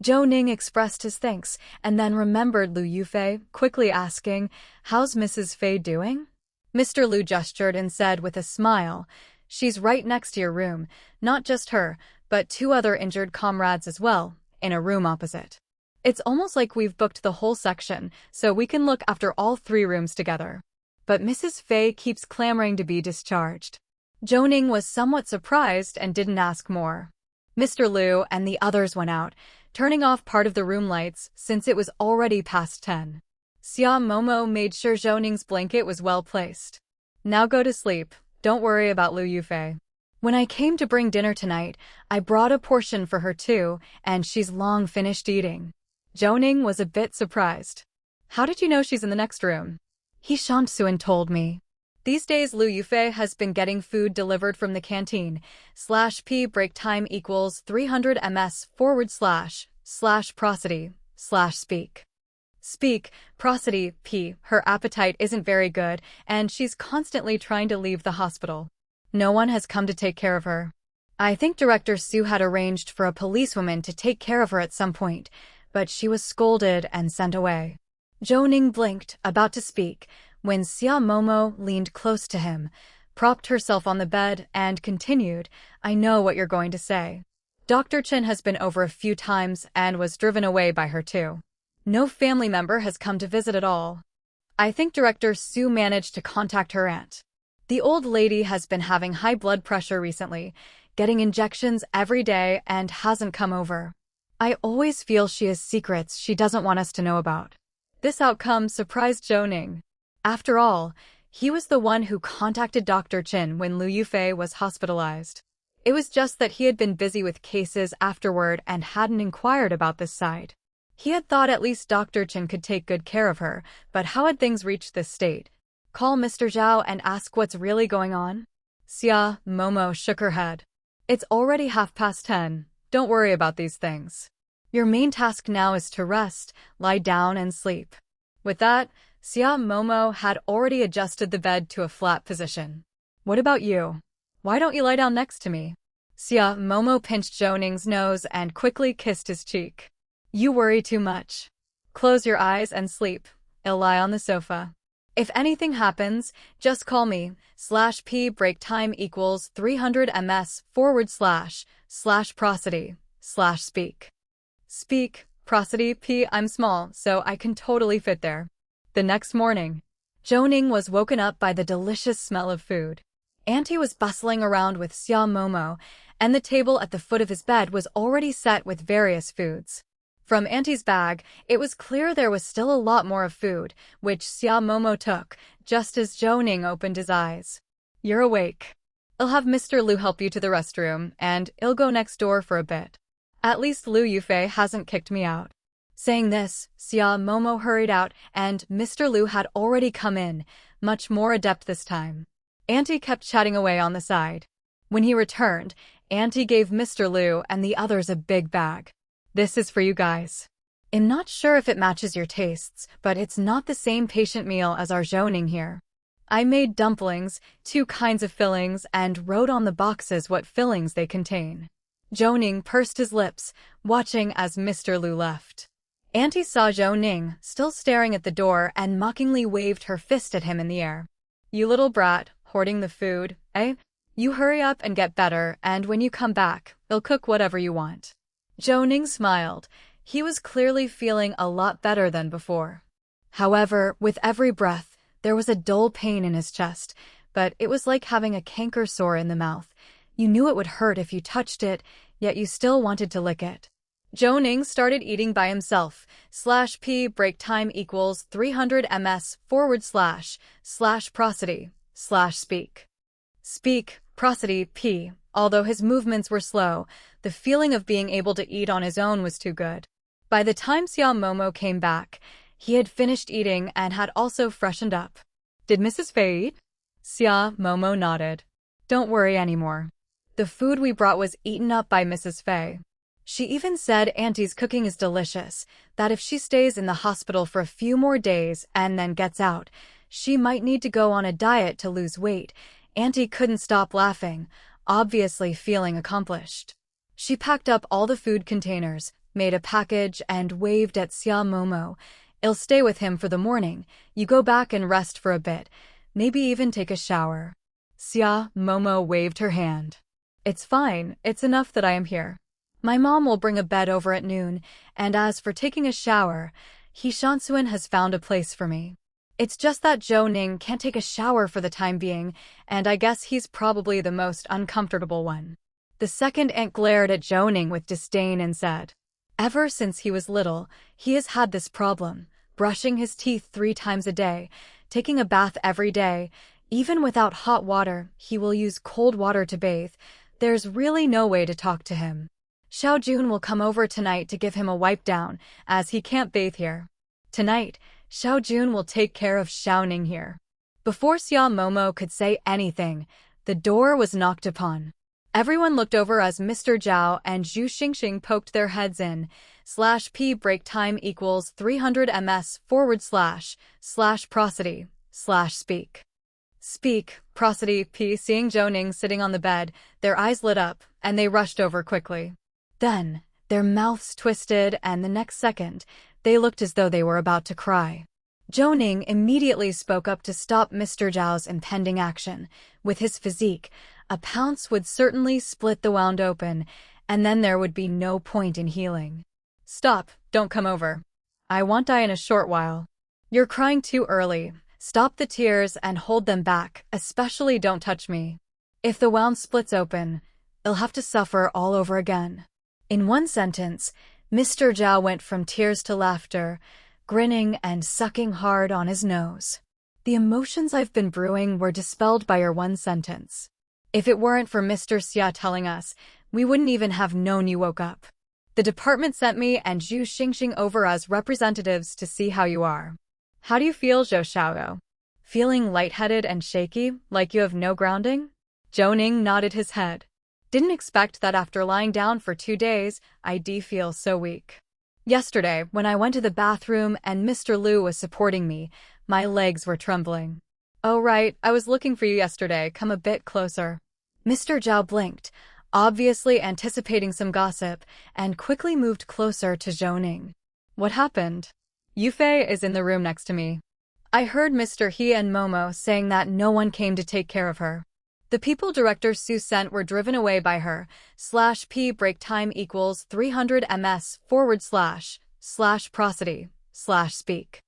Zhou Ning expressed his thanks, and then remembered Liu Yufei, quickly asking, How's Mrs. Fei doing? Mr. Liu gestured and said with a smile, She's right next to your room, not just her, but 2 other injured comrades as well, in a room opposite. It's almost like we've booked the whole section, so we can look after all 3 rooms together. But Mrs. Fei keeps clamoring to be discharged. Zhou Ning was somewhat surprised and didn't ask more. Mr. Liu and the others went out, turning off part of the room lights since it was already past 10. Xia Momo made sure Zhou Ning's blanket was well placed. Now go to sleep, don't worry about Liu Yufei. When I came to bring dinner tonight, I brought a portion for her too, and she's long finished eating. Zhou Ning was a bit surprised. How did you know she's in the next room? He Shantsuan told me. These days Liu Yufei has been getting food delivered from the canteen. /p break time equals 300 ms / prosody / speak. Speak, prosody. Her appetite isn't very good, and she's constantly trying to leave the hospital. No one has come to take care of her. I think Director Su had arranged for a policewoman to take care of her at some point, but she was scolded and sent away. Zhou Ning blinked, about to speak, when Xia Momo leaned close to him, propped herself on the bed, and continued, I know what you're going to say. Dr. Chen has been over a few times and was driven away by her too. No family member has come to visit at all. I think Director Su managed to contact her aunt. The old lady has been having high blood pressure recently, getting injections every day and hasn't come over. I always feel she has secrets she doesn't want us to know about. This outcome surprised Zhou Ning. After all, he was the one who contacted Dr. Chen when Liu Yufei was hospitalized. It was just that he had been busy with cases afterward and hadn't inquired about this side. He had thought at least Dr. Chen could take good care of her, but how had things reached this state? Call Mr. Zhao and ask what's really going on? Xia Momo shook her head. It's already 10:30. Don't worry about these things. Your main task now is to rest, lie down and sleep. With that, Xia Momo had already adjusted the bed to a flat position. What about you? Why don't you lie down next to me? Xia Momo pinched Zhou Ning's nose and quickly kissed his cheek. You worry too much. Close your eyes and sleep. I'll lie on the sofa. If anything happens, just call me. /p break time equals 300 ms//prosody/speak. Speak, prosody p. I'm small, so I can totally fit there. The next morning, Zhou Ning was woken up by the delicious smell of food. Auntie was bustling around with Xia Momo, and the table at the foot of his bed was already set with various foods. From Auntie's bag, it was clear there was still a lot more of food, which Xia Momo took, just as Zhou Ning opened his eyes. You're awake. I'll have Mr. Liu help you to the restroom, and I'll go next door for a bit. At least Liu Yufei hasn't kicked me out. Saying this, Xia Momo hurried out, and Mr. Liu had already come in, much more adept this time. Auntie kept chatting away on the side. When he returned, Auntie gave Mr. Liu and the others a big bag. This is for you guys. I'm not sure if it matches your tastes, but it's not the same patient meal as our Zhou Ning here. I made dumplings, 2 kinds of fillings, and wrote on the boxes what fillings they contain. Zhou Ning pursed his lips, watching as Mr. Liu left. Auntie saw Zhou Ning, still staring at the door, and mockingly waved her fist at him in the air. You little brat, hoarding the food, eh? You hurry up and get better, and when you come back, I'll cook whatever you want. Zhou Ning smiled. He was clearly feeling a lot better than before. However, with every breath, there was a dull pain in his chest, but it was like having a canker sore in the mouth. You knew it would hurt if you touched it, yet you still wanted to lick it. Zhou Ning started eating by himself. /p break time equals 300 ms//prosody/speak. Speak, prosody p. Although his movements were slow, the feeling of being able to eat on his own was too good. By the time Xia Momo came back, he had finished eating and had also freshened up. Did Mrs. Fei eat? Xia Momo nodded. Don't worry anymore. The food we brought was eaten up by Mrs. Fei. She even said Auntie's cooking is delicious, that if she stays in the hospital for a few more days and then gets out, she might need to go on a diet to lose weight. Auntie couldn't stop laughing, obviously feeling accomplished. She packed up all the food containers, made a package, and waved at Xia Momo. I'll stay with him for the morning. You go back and rest for a bit, maybe even take a shower. Xia Momo waved her hand. It's fine, it's enough that I am here. My mom will bring a bed over at noon, and as for taking a shower, He Shansuan has found a place for me. It's just that Zhou Ning can't take a shower for the time being, and I guess he's probably the most uncomfortable one. The second aunt glared at Zhou Ning with disdain and said, Ever since he was little, he has had this problem, brushing his teeth 3 times a day, taking a bath every day. Even without hot water, he will use cold water to bathe. There's really no way to talk to him. Xiao Jun will come over tonight to give him a wipe down, as he can't bathe here. Tonight, Xiao Jun will take care of Xiao Ning here. Before Xia Momo could say anything, the door was knocked upon. Everyone looked over as Mr. Zhao and Zhu Xingxing poked their heads in. /p break time equals 300 ms//prosody/speak. Speak, prosody p. Seeing Zhou Ning sitting on the bed, their eyes lit up, and they rushed over quickly. Then, their mouths twisted, and the next second, they looked as though they were about to cry. Zhou Ning immediately spoke up to stop Mr. Zhao's impending action. With his physique, a pounce would certainly split the wound open, and then there would be no point in healing. Stop, don't come over. I won't die in a short while. You're crying too early. Stop the tears and hold them back, especially don't touch me. If the wound splits open, I'll have to suffer all over again. In one sentence, Mr. Zhao went from tears to laughter, grinning and sucking hard on his nose. The emotions I've been brewing were dispelled by your one sentence. If it weren't for Mr. Xia telling us, we wouldn't even have known you woke up. The department sent me and Zhu Xingxing over as representatives to see how you are. How do you feel, Zhou Xiaogo? Feeling lightheaded and shaky, like you have no grounding? Zhou Ning nodded his head. Didn't expect that after lying down for 2 days, I'd feel so weak. Yesterday, when I went to the bathroom and Mr. Liu was supporting me, my legs were trembling. Oh right, I was looking for you yesterday, come a bit closer. Mr. Zhao blinked, obviously anticipating some gossip, and quickly moved closer to Zhou Ning. What happened? Yufei is in the room next to me. I heard Mr. He and Momo saying that no one came to take care of her. The people Director Su sent were driven away by her. /p break time equals 300 ms / prosody / speak.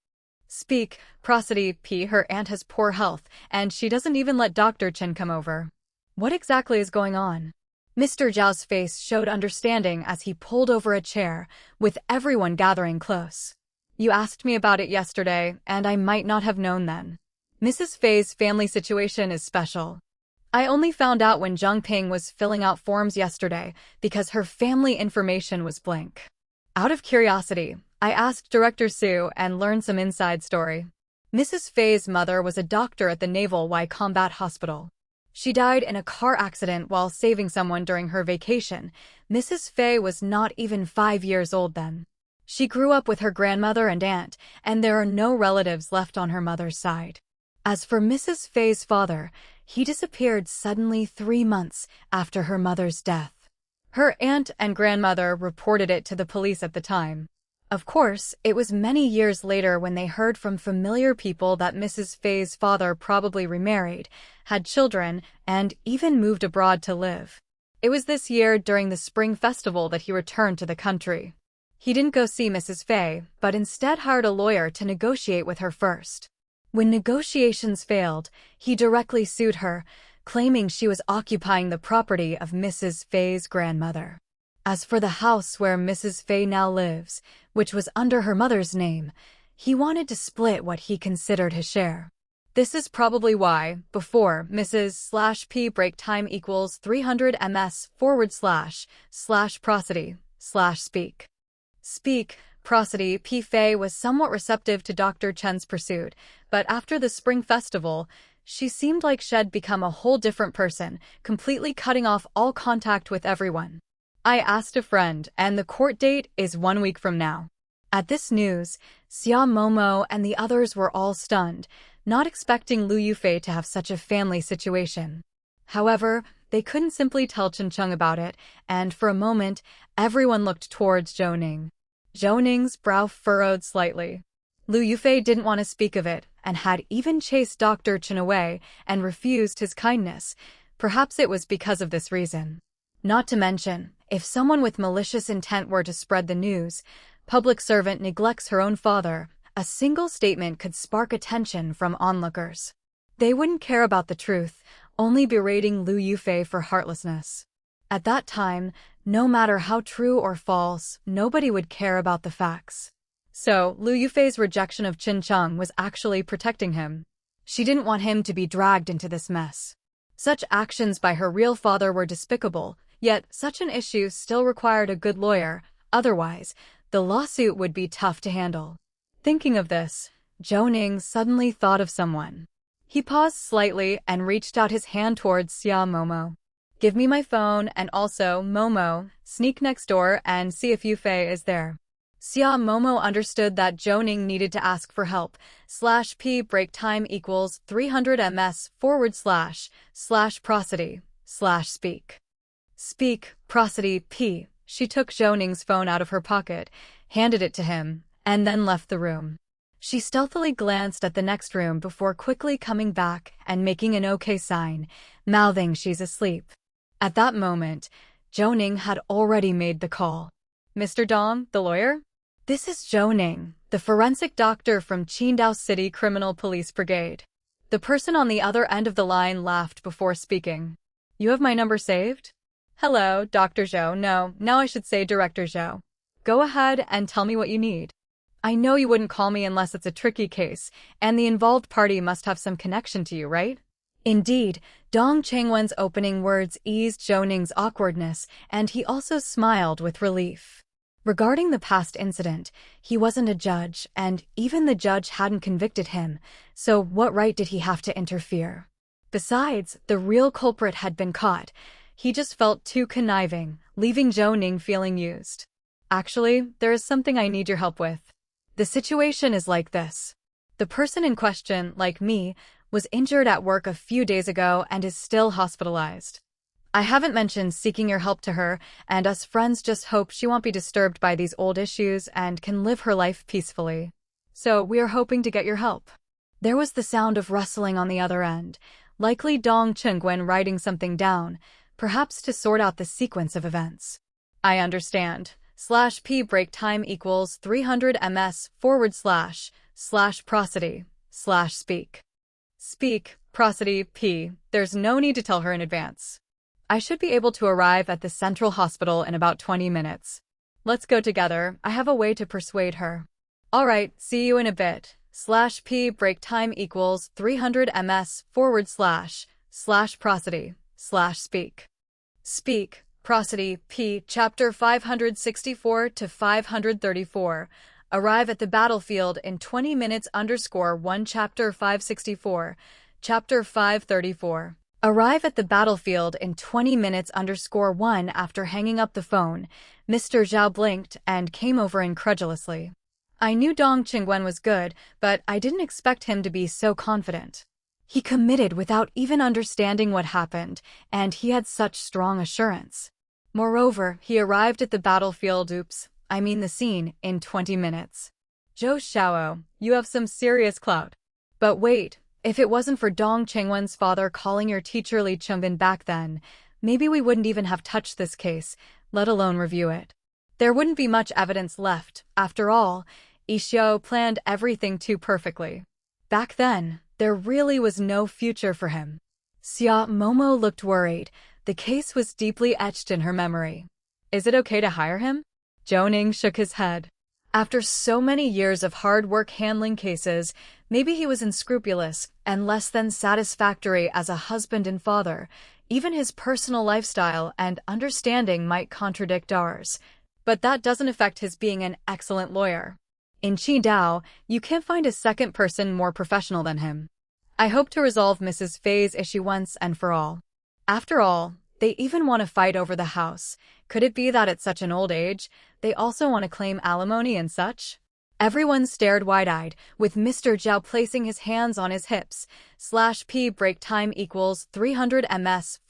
Speak, prosody, p. Her aunt has poor health, and she doesn't even let Dr. Chen come over. What exactly is going on? Mr. Zhao's face showed understanding as he pulled over a chair, with everyone gathering close. You asked me about it yesterday, and I might not have known then. Mrs. Fei's family situation is special. I only found out when Zhang Ping was filling out forms yesterday because her family information was blank. Out of curiosity, I asked Director Su and learned some inside story. Mrs. Fei's mother was a doctor at the Naval Y Combat Hospital. She died in a car accident while saving someone during her vacation. Mrs. Fei was not even 5 years old then. She grew up with her grandmother and aunt, and there are no relatives left on her mother's side. As for Mrs. Fei's father, he disappeared suddenly 3 months after her mother's death. Her aunt and grandmother reported it to the police at the time. Of course, it was many years later when they heard from familiar people that Mrs. Fei's father probably remarried, had children, and even moved abroad to live. It was this year during the Spring Festival that he returned to the country. He didn't go see Mrs. Fei, but instead hired a lawyer to negotiate with her first. When negotiations failed, he directly sued her, claiming she was occupying the property of Mrs. Fei's grandmother. As for the house where Mrs. Fei now lives, which was under her mother's name, he wanted to split what he considered his share. This is probably why, before Mrs. /p break time equals 300 ms / prosody / speak. Speak, prosody, P. Fei was somewhat receptive to Dr. Chen's pursuit, but after the Spring Festival, she seemed like she'd become a whole different person, completely cutting off all contact with everyone. I asked a friend, and the court date is 1 week from now. At this news, Xia Momo and the others were all stunned, not expecting Liu Yufei to have such a family situation. However, they couldn't simply tell Chen Cheng about it, and for a moment, everyone looked towards Zhou Ning. Zhou Ning's brow furrowed slightly. Liu Yufei didn't want to speak of it, and had even chased Dr. Chen away and refused his kindness. Perhaps it was because of this reason. Not to mention, if someone with malicious intent were to spread the news, public servant neglects her own father, a single statement could spark attention from onlookers. They wouldn't care about the truth, only berating Liu Yufei for heartlessness. At that time, no matter how true or false, nobody would care about the facts. So, Liu Yufei's rejection of Qin Cheng was actually protecting him. She didn't want him to be dragged into this mess. Such actions by her real father were despicable, yet such an issue still required a good lawyer, otherwise, the lawsuit would be tough to handle. Thinking of this, Zhou Ning suddenly thought of someone. He paused slightly and reached out his hand towards Xia Momo. Give me my phone, and also, Momo, sneak next door and see if Yufei is there. Xia Momo understood that Zhou Ning needed to ask for help. /p break time equals 300 ms / prosody / speak. Speak, prosody, p. She took Zhou Ning's phone out of her pocket, handed it to him, and then left the room. She stealthily glanced at the next room before quickly coming back and making an OK sign, mouthing she's asleep. At that moment, Zhou Ning had already made the call. Mr. Dong, the lawyer? This is Zhou Ning, the forensic doctor from Qidong City Criminal Police Brigade. The person on the other end of the line laughed before speaking. You have my number saved? Hello, Dr. Zhou. No, now I should say Director Zhou. Go ahead and tell me what you need. I know you wouldn't call me unless it's a tricky case, and the involved party must have some connection to you, right? Indeed, Dong Changwen's opening words eased Zhou Ning's awkwardness, and he also smiled with relief. Regarding the past incident, he wasn't a judge, and even the judge hadn't convicted him, so what right did he have to interfere? Besides, the real culprit had been caught. He just felt too conniving, leaving Zhou Ning feeling used. Actually, there is something I need your help with. The situation is like this. The person in question, like me, was injured at work a few days ago and is still hospitalized. I haven't mentioned seeking your help to her, and us friends just hope she won't be disturbed by these old issues and can live her life peacefully. So we are hoping to get your help. There was the sound of rustling on the other end, likely Dong Chengwen writing something down, perhaps to sort out the sequence of events. I understand. /p break time equals 300 ms / prosody / speak. Speak, prosody, p. There's no need to tell her in advance. I should be able to arrive at the central hospital in about 20 minutes. Let's go together. I have a way to persuade her. All right, see you in a bit. /p break time equals 300 ms / prosody / speak. Speak, prosody, p. Chapter 564 to 534. Arrive at the battlefield in 20 minutes _1 Chapter 564. Chapter 534. Arrive at the battlefield in 20 minutes _1 After hanging up the phone, Mr. Zhao blinked and came over incredulously. I knew Dong Chengwen was good, but I didn't expect him to be so confident. He committed without even understanding what happened, and he had such strong assurance. Moreover, he arrived at the battlefield the scene, in 20 minutes. Zhou Xiao, you have some serious clout. But wait, if it wasn't for Dong Chengwen's father calling your teacher Li Chungbin back then, maybe we wouldn't even have touched this case, let alone review it. There wouldn't be much evidence left. After all, Xiao planned everything too perfectly. Back then, there really was no future for him. Xia Momo looked worried. The case was deeply etched in her memory. Is it okay to hire him? Zhou Ning shook his head. After so many years of hard work handling cases, maybe he was unscrupulous and less than satisfactory as a husband and father. Even his personal lifestyle and understanding might contradict ours. But that doesn't affect his being an excellent lawyer. In Qidong, you can't find a second person more professional than him. I hope to resolve Mrs. Fei's issue once and for all. After all, they even want to fight over the house. Could it be that at such an old age, they also want to claim alimony and such? Everyone stared wide-eyed, with Mr. Zhao placing his hands on his hips. /p break time equals 300 ms /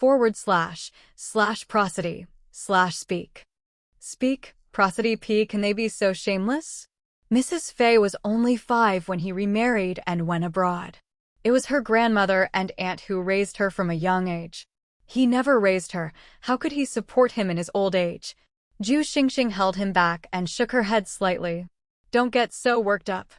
prosody / speak. Speak, prosody, p. Can they be so shameless? Mrs. Fei was only 5 when he remarried and went abroad. It was her grandmother and aunt who raised her from a young age. He never raised her. How could he support him in his old age? Zhu Xingxing held him back and shook her head slightly. Don't get so worked up.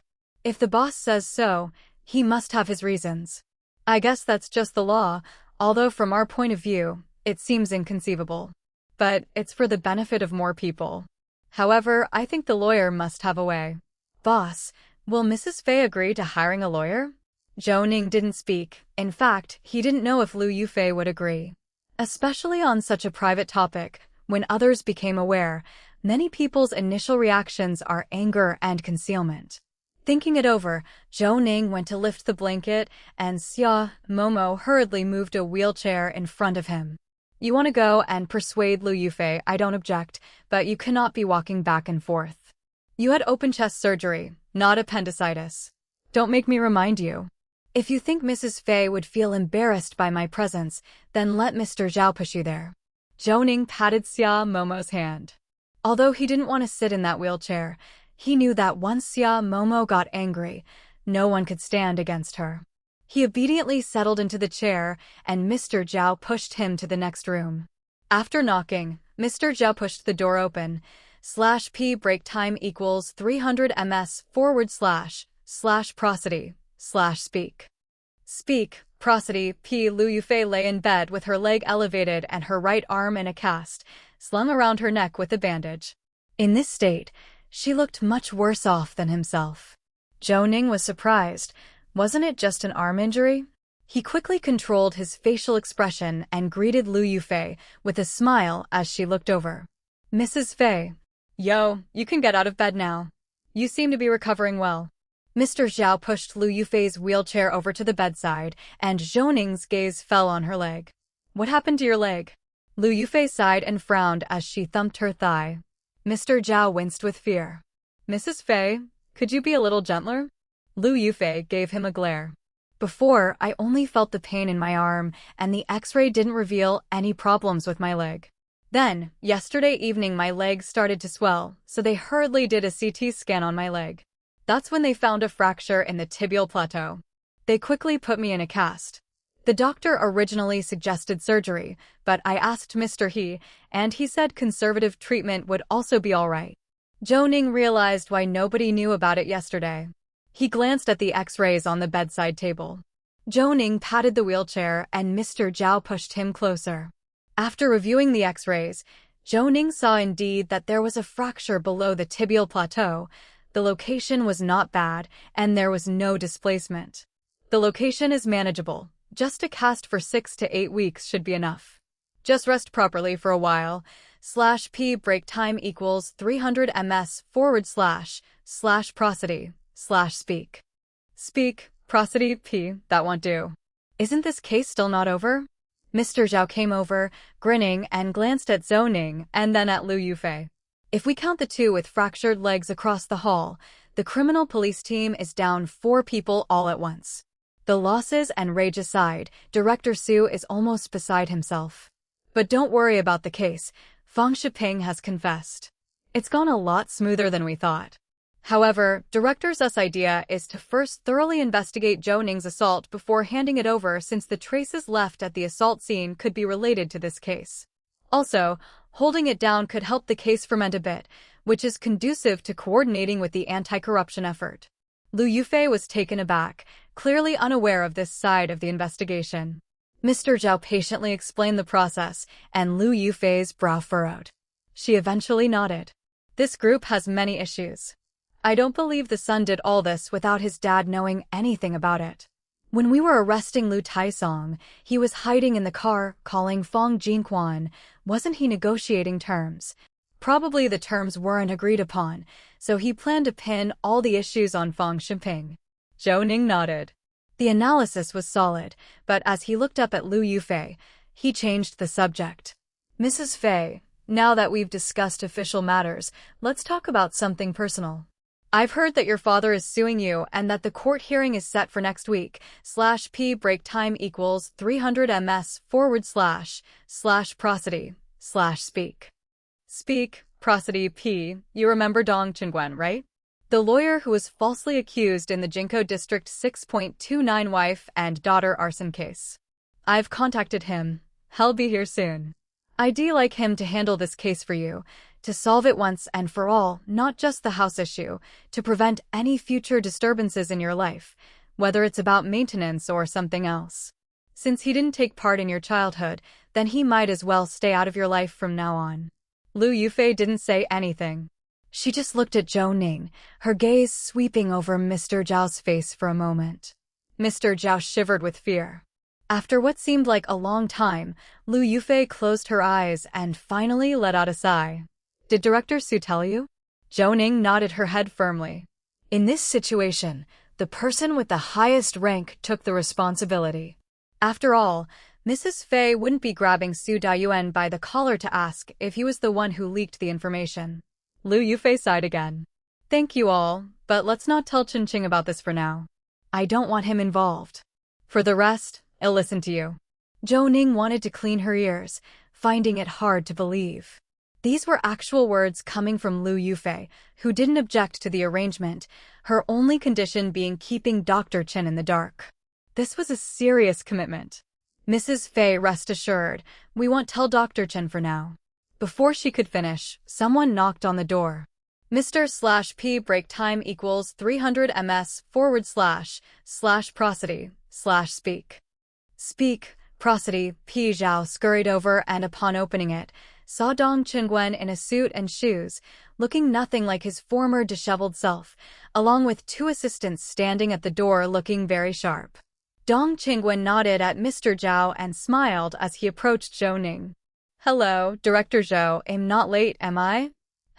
If the boss says so, he must have his reasons. I guess that's just the law, although from our point of view, it seems inconceivable. But it's for the benefit of more people. However, I think the lawyer must have a way. Boss, will Mrs. Fei agree to hiring a lawyer? Zhou Ning didn't speak. In fact, he didn't know if Lu Yufei would agree. Especially on such a private topic, when others became aware, many people's initial reactions are anger and concealment. Thinking it over, Zhou Ning went to lift the blanket, and Xia Momo hurriedly moved a wheelchair in front of him. You want to go and persuade Lu Yufei, I don't object, but you cannot be walking back and forth. You had open chest surgery, not appendicitis. Don't make me remind you. If you think Mrs. Fei would feel embarrassed by my presence, then let Mr. Zhao push you there. Zhou Ning patted Xia Momo's hand. Although he didn't want to sit in that wheelchair, he knew that once Xia Momo got angry, no one could stand against her. He obediently settled into the chair, and Mr. Zhao pushed him to the next room. After knocking, Mr. Zhao pushed the door open. /p break time equals 300 ms / prosody / speak. Speak, prosody, p. Lu Yufei lay in bed with her leg elevated and her right arm in a cast, slung around her neck with a bandage. In this state, she looked much worse off than himself. Zhou Ning was surprised. Wasn't it just an arm injury? He quickly controlled his facial expression and greeted Lu Yufei with a smile as she looked over. Mrs. Fei. Yo, you can get out of bed now. You seem to be recovering well. Mr. Zhao pushed Lu Yufei's wheelchair over to the bedside, and Zhou Ning's gaze fell on her leg. What happened to your leg? Lu Yufei sighed and frowned as she thumped her thigh. Mr. Zhao winced with fear. Mrs. Fei, could you be a little gentler? Lu Yufei gave him a glare. Before, I only felt the pain in my arm, and the x-ray didn't reveal any problems with my leg. Then, yesterday evening my leg started to swell, so they hurriedly did a CT scan on my leg. That's when they found a fracture in the tibial plateau. They quickly put me in a cast. The doctor originally suggested surgery, but I asked Mr. He, and he said conservative treatment would also be alright. Zhou Ning realized why nobody knew about it yesterday. He glanced at the x-rays on the bedside table. Zhou Ning patted the wheelchair and Mr. Zhao pushed him closer. After reviewing the x-rays, Zhou Ning saw indeed that there was a fracture below the tibial plateau. The location was not bad, and there was no displacement. The location is manageable. Just a cast for 6 to 8 weeks should be enough. Just rest properly for a while. /p break time equals 300 ms/prosody/speak. Speak, prosody, p, that won't do. Isn't this case still not over? Mr. Zhao came over, grinning, and glanced at Zhou Ning and then at Lu Yufei. If we count the two with fractured legs across the hall, the criminal police team is down 4 people all at once. The losses and rage aside, Director Su is almost beside himself. But don't worry about the case. Fang Shiping has confessed. It's gone a lot smoother than we thought. However, Director Zu's idea is to first thoroughly investigate Zhou Ning's assault before handing it over, since the traces left at the assault scene could be related to this case. Also, holding it down could help the case ferment a bit, which is conducive to coordinating with the anti-corruption effort. Lu Yufei was taken aback, clearly unaware of this side of the investigation. Mr. Zhao patiently explained the process, and Lu Yufei's brow furrowed. She eventually nodded. This group has many issues. I don't believe the son did all this without his dad knowing anything about it. When we were arresting Lu Taisong, he was hiding in the car, calling Fang Jinquan. Wasn't he negotiating terms? Probably the terms weren't agreed upon, so he planned to pin all the issues on Fang Shiping. Zhou Ning nodded. The analysis was solid, but as he looked up at Lu Yufei, he changed the subject. Mrs. Fei, now that we've discussed official matters, let's talk about something personal. I've heard that your father is suing you and that the court hearing is set for next week. /p break time equals 300 ms/prosody/speak. Speak, prosody, p. You remember Dong Qingwen, right? The lawyer who was falsely accused in the Jinko District 6.29 wife and daughter arson case. I've contacted him. He'll be here soon. I'd like him to handle this case for you, to solve it once and for all, not just the house issue, to prevent any future disturbances in your life, whether it's about maintenance or something else. Since he didn't take part in your childhood, then he might as well stay out of your life from now on. Lu Yufei didn't say anything. She just looked at Zhou Ning, her gaze sweeping over Mr. Zhao's face for a moment. Mr. Zhao shivered with fear. After what seemed like a long time, Lu Yufei closed her eyes and finally let out a sigh. Did Director Su tell you? Zhou Ning nodded her head firmly. In this situation, the person with the highest rank took the responsibility. After all, Mrs. Fei wouldn't be grabbing Su Daiyuan by the collar to ask if he was the one who leaked the information. Lu Yufei sighed again. Thank you all, but let's not tell Qingqing about this for now. I don't want him involved. For the rest, I'll listen to you. Zhou Ning wanted to clean her ears, finding it hard to believe. These were actual words coming from Lu Yufei, who didn't object to the arrangement, her only condition being keeping Dr. Chen in the dark. This was a serious commitment. Mrs. Fei, rest assured, we won't tell Dr. Chen for now. Before she could finish, someone knocked on the door. Mr. /p break time equals 300 ms/prosody/speak. Speak, prosody, P. Zhao scurried over and upon opening it, saw Dong Qingwen in a suit and shoes, looking nothing like his former disheveled self, along with 2 assistants standing at the door looking very sharp. Dong Qingwen nodded at Mr. Zhao and smiled as he approached Zhou Ning. Hello, Director Zhou, I'm not late, am I?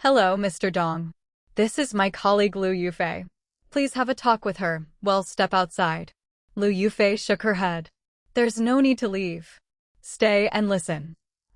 Hello, Mr. Dong. This is my colleague Liu Yufei. Please have a talk with her. Well, step outside. Liu Yufei shook her head. There's no need to leave. Stay and listen.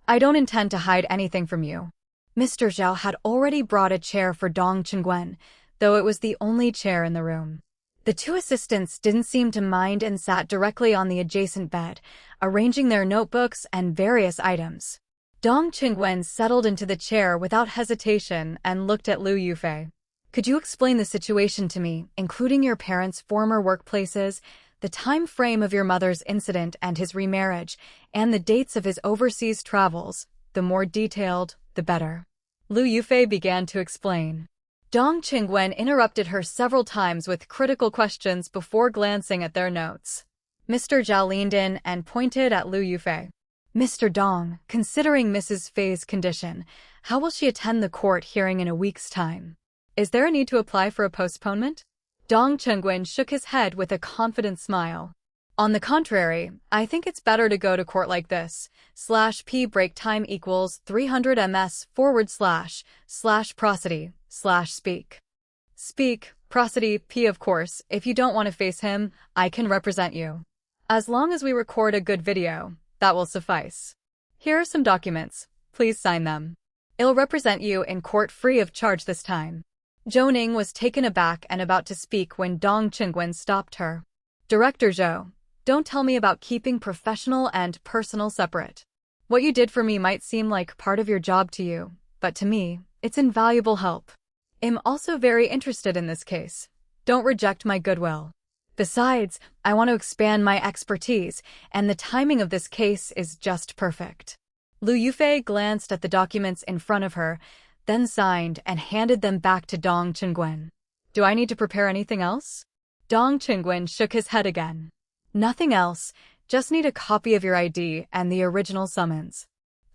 I don't intend to hide anything from you. Mr. Zhao had already brought a chair for Dong Qingguen, though it was the only chair in the room. The two assistants didn't seem to mind and sat directly on the adjacent bed, arranging their notebooks and various items. Dong Qingguen settled into the chair without hesitation and looked at Liu Yufei. Could you explain the situation to me, including your parents' former workplaces, the time frame of your mother's incident and his remarriage, and the dates of his overseas travels? The more detailed, the better. Liu Yufei began to explain. Dong Qingguen interrupted her several times with critical questions before glancing at their notes. Mr. Zhao leaned in and pointed at Liu Yufei. Mr. Dong, considering Mrs. Fei's condition, how will she attend the court hearing in a week's time? Is there a need to apply for a postponement? Dong Qingguen shook his head with a confident smile. On the contrary, I think it's better to go to court like this. /p break time equals 300 ms / prosody / speak. Speak, prosody, p of course, if you don't want to face him, I can represent you. As long as we record a good video, that will suffice. Here are some documents. Please sign them. I'll represent you in court free of charge this time. Zhou Ning was taken aback and about to speak when Dong Qingguen stopped her. Director Zhou, don't tell me about keeping professional and personal separate. What you did for me might seem like part of your job to you, but to me, it's invaluable help. I'm also very interested in this case. Don't reject my goodwill. Besides, I want to expand my expertise, and the timing of this case is just perfect. Liu Yufei glanced at the documents in front of her, then signed and handed them back to Dong Qingguen. Do I need to prepare anything else? Dong Qingguen shook his head again. Nothing else, just need a copy of your ID and the original summons.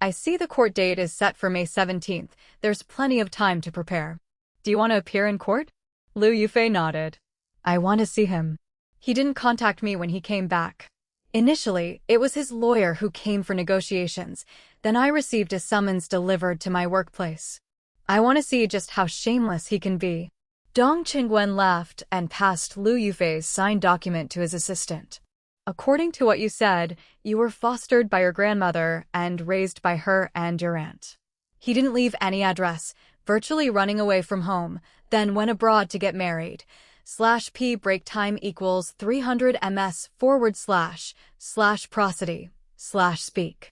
I see the court date is set for May 17th. There's plenty of time to prepare. Do you want to appear in court? Liu Yufei nodded. I want to see him. He didn't contact me when he came back. Initially, it was his lawyer who came for negotiations. Then I received a summons delivered to my workplace. I want to see just how shameless he can be. Dong Qingguen laughed and passed Liu Yufei's signed document to his assistant. According to what you said, you were fostered by your grandmother and raised by her and your aunt. He didn't leave any address, virtually running away from home, then went abroad to get married. /p break time equals 300 ms / prosody / speak.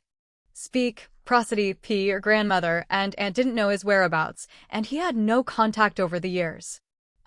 Speak, prosody, p your grandmother and aunt didn't know his whereabouts, and he had no contact over the years.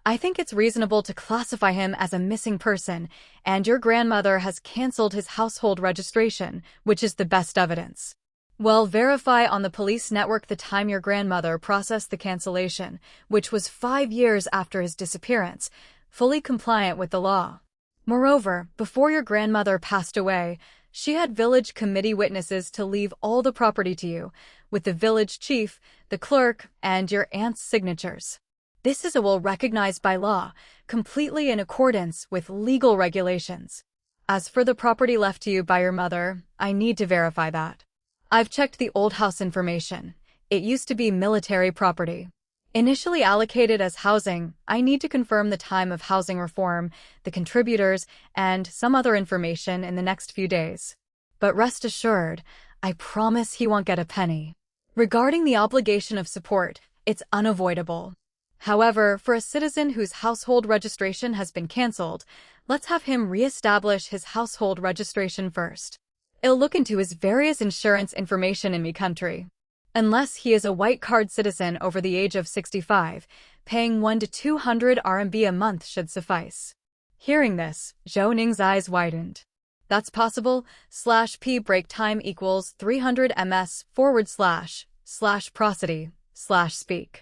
I think it's reasonable to classify him as a missing person, and your grandmother has canceled his household registration, which is the best evidence. Well, verify on the police network the time your grandmother processed the cancellation, which was 5 years after his disappearance, fully compliant with the law. Moreover, before your grandmother passed away, she had village committee witnesses to leave all the property to you, with the village chief, the clerk, and your aunt's signatures. This is a will recognized by law, completely in accordance with legal regulations. As for the property left to you by your mother, I need to verify that. I've checked the old house information. It used to be military property. Initially allocated as housing, I need to confirm the time of housing reform, the contributors, and some other information in the next few days. But rest assured, I promise he won't get a penny. Regarding the obligation of support, it's unavoidable. However, for a citizen whose household registration has been cancelled, let's have him re-establish his household registration first. I'll look into his various insurance information in my country. Unless he is a white card citizen over the age of 65, paying 1 to 200 RMB a month should suffice. Hearing this, Zhou Ning's eyes widened. That's possible. /p break time equals 300 ms / prosody / speak.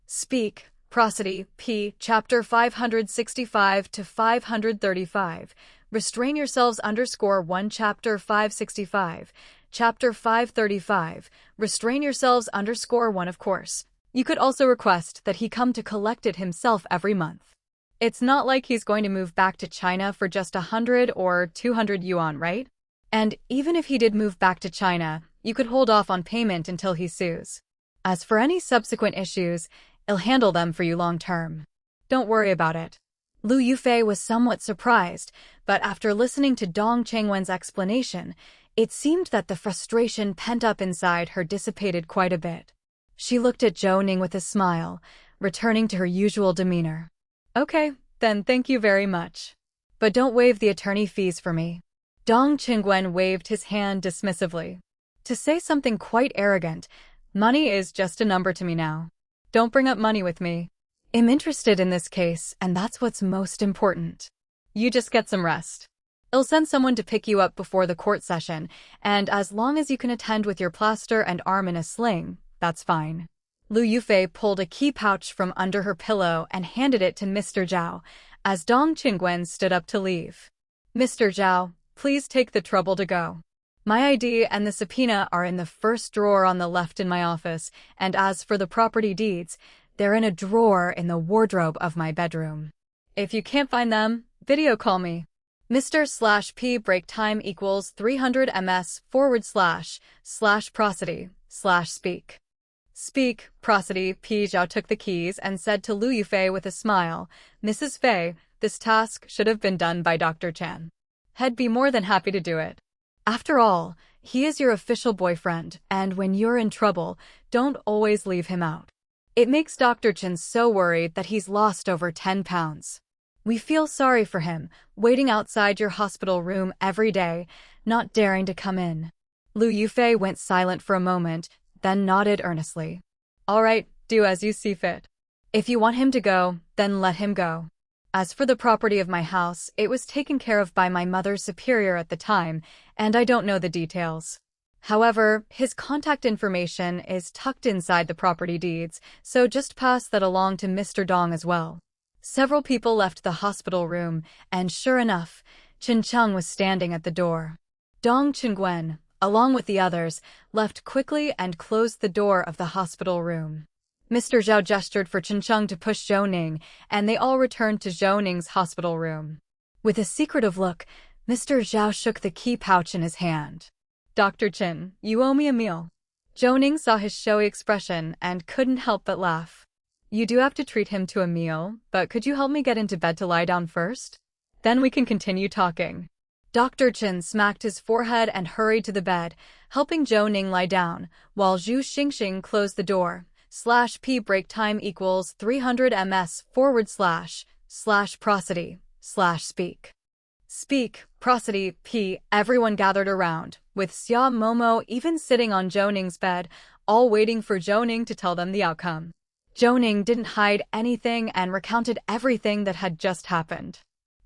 Speak, prosody, p. Chapter 565 to 535. Restrain yourselves _1 Chapter 565. Chapter 535, restrain yourselves _1 of course. You could also request that he come to collect it himself every month. It's not like he's going to move back to China for just 100 or 200 yuan, right? And even if he did move back to China, you could hold off on payment until he sues. As for any subsequent issues, I'll handle them for you long term. Don't worry about it. Lu Yufei was somewhat surprised, but after listening to Dong Changwen's explanation, it seemed that the frustration pent up inside her dissipated quite a bit. She looked at Zhou Ning with a smile, returning to her usual demeanor. Okay, then thank you very much. But don't waive the attorney fees for me. Dong Changwen waved his hand dismissively. To say something quite arrogant, money is just a number to me now. Don't bring up money with me. I'm interested in this case, and that's what's most important. You just get some rest. I'll send someone to pick you up before the court session, and as long as you can attend with your plaster and arm in a sling, that's fine. Lu Yufei pulled a key pouch from under her pillow and handed it to Mr. Zhao, as Dong Qingwen stood up to leave. Mr. Zhao, please take the trouble to go. My ID and the subpoena are in the first drawer on the left in my office, and as for the property deeds, they're in a drawer in the wardrobe of my bedroom. If you can't find them, video call me. Mr./P break time equals 300 ms/prosody/speak. Speak, prosody. P. Zhao took the keys and said to Lu Yufei with a smile, Mrs. Fei, this task should have been done by Dr. Chen. He'd be more than happy to do it. After all, he is your official boyfriend, and when you're in trouble, don't always leave him out. It makes Dr. Chen so worried that he's lost over 10 pounds. We feel sorry for him, waiting outside your hospital room every day, not daring to come in. Lu Yufei went silent for a moment, then nodded earnestly. All right, do as you see fit. If you want him to go, then let him go. As for the property of my house, it was taken care of by my mother's superior at the time, and I don't know the details. However, his contact information is tucked inside the property deeds, so just pass that along to Mr. Dong as well. Several people left the hospital room, and sure enough, Chen Cheng was standing at the door. Dong Qingwen, along with the others, left quickly and closed the door of the hospital room. Mr. Zhao gestured for Chen Cheng to push Zhou Ning, and they all returned to Zhou Ning's hospital room. With a secretive look, Mr. Zhao shook the key pouch in his hand. Dr. Chen, you owe me a meal. Zhou Ning saw his showy expression and couldn't help but laugh. You do have to treat him to a meal, but could you help me get into bed to lie down first? Then we can continue talking. Dr. Chen smacked his forehead and hurried to the bed, helping Zhou Ning lie down, while Zhu Xingxing closed the door. /P break time equals 300 ms/prosody/speak. Speak, prosody, P. Everyone gathered around, with Xia Momo even sitting on Zhou Ning's bed, all waiting for Zhou Ning to tell them the outcome. Zhou Ning didn't hide anything and recounted everything that had just happened.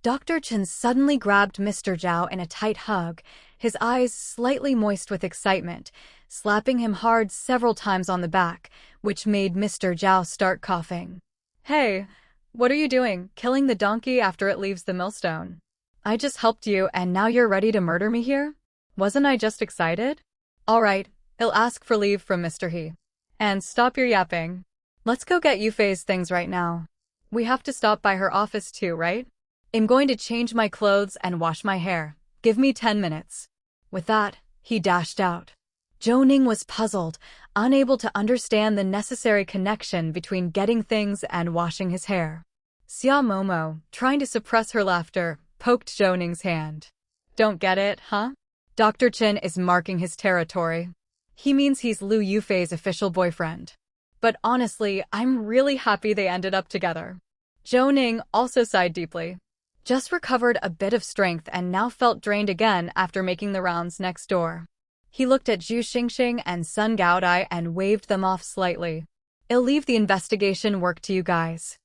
Dr. Chen suddenly grabbed Mr. Zhao in a tight hug, his eyes slightly moist with excitement, slapping him hard several times on the back, which made Mr. Zhao start coughing. Hey, what are you doing, killing the donkey after it leaves the millstone? I just helped you and now you're ready to murder me here? Wasn't I just excited? All right, I'll ask for leave from Mr. He. And stop your yapping. Let's go get Yufei's things right now. We have to stop by her office too, right? I'm going to change my clothes and wash my hair. Give me 10 minutes. With that, he dashed out. Zhou Ning was puzzled, unable to understand the necessary connection between getting things and washing his hair. Xia Momo, trying to suppress her laughter, poked Zhou Ning's hand. Don't get it, huh? Dr. Chen is marking his territory. He means he's Lu Yufei's official boyfriend. But honestly, I'm really happy they ended up together. Zhou Ning also sighed deeply. Just recovered a bit of strength and now felt drained again after making the rounds next door. He looked at Zhu Xingxing and Sun Gaodai and waved them off slightly. I'll leave the investigation work to you guys.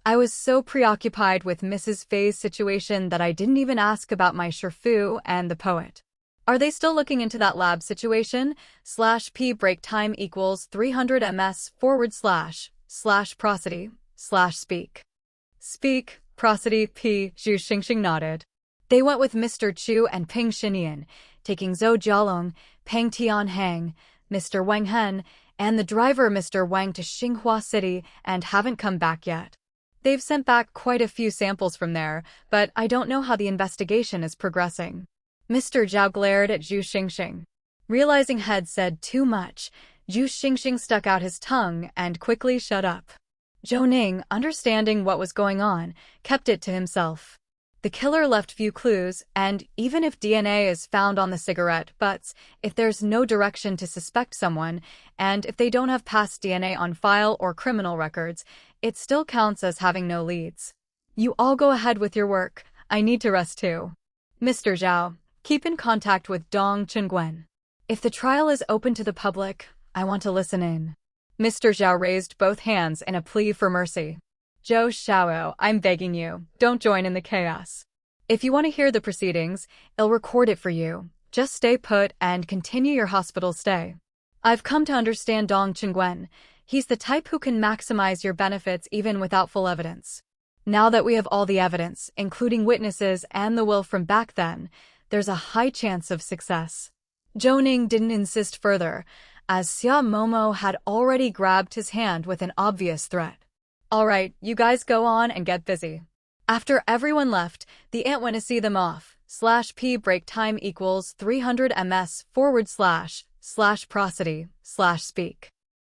I was so preoccupied with Mrs. Fei's situation that I didn't even ask about my Shifu and the poet. Are they still looking into that lab situation? /P break time equals 300 ms/prosody/speak. Speak, prosody, P. Zhu Xingxing nodded. They went with Mr. Chu and Ping Xinyan, taking Zhou Jialong, Peng Tianhang, Mr. Wang Hen, and the driver Mr. Wang to Xinghua City and haven't come back yet. They've sent back quite a few samples from there, but I don't know how the investigation is progressing. Mr. Zhao glared at Zhu Xingxing. Realizing he'd said too much, Zhu Xingxing stuck out his tongue and quickly shut up. Zhou Ning, understanding what was going on, kept it to himself. The killer left few clues, and even if DNA is found on the cigarette butts, if there's no direction to suspect someone, and if they don't have past DNA on file or criminal records, it still counts as having no leads. You all go ahead with your work. I need to rest too. Mr. Zhao, keep in contact with Dong Chengwen. If the trial is open to the public, I want to listen in. Mr. Zhao raised both hands in a plea for mercy. Zhou Xiao, I'm begging you, don't join in the chaos. If you want to hear the proceedings, I'll record it for you. Just stay put and continue your hospital stay. I've come to understand Dong Chengwen. He's the type who can maximize your benefits even without full evidence. Now that we have all the evidence, including witnesses and the will from back then, there's a high chance of success. Zhou Ning didn't insist further, as Xia Momo had already grabbed his hand with an obvious threat. All right, you guys go on and get busy. After everyone left, the aunt went to see them off. /p break time equals 300 ms / prosody / speak.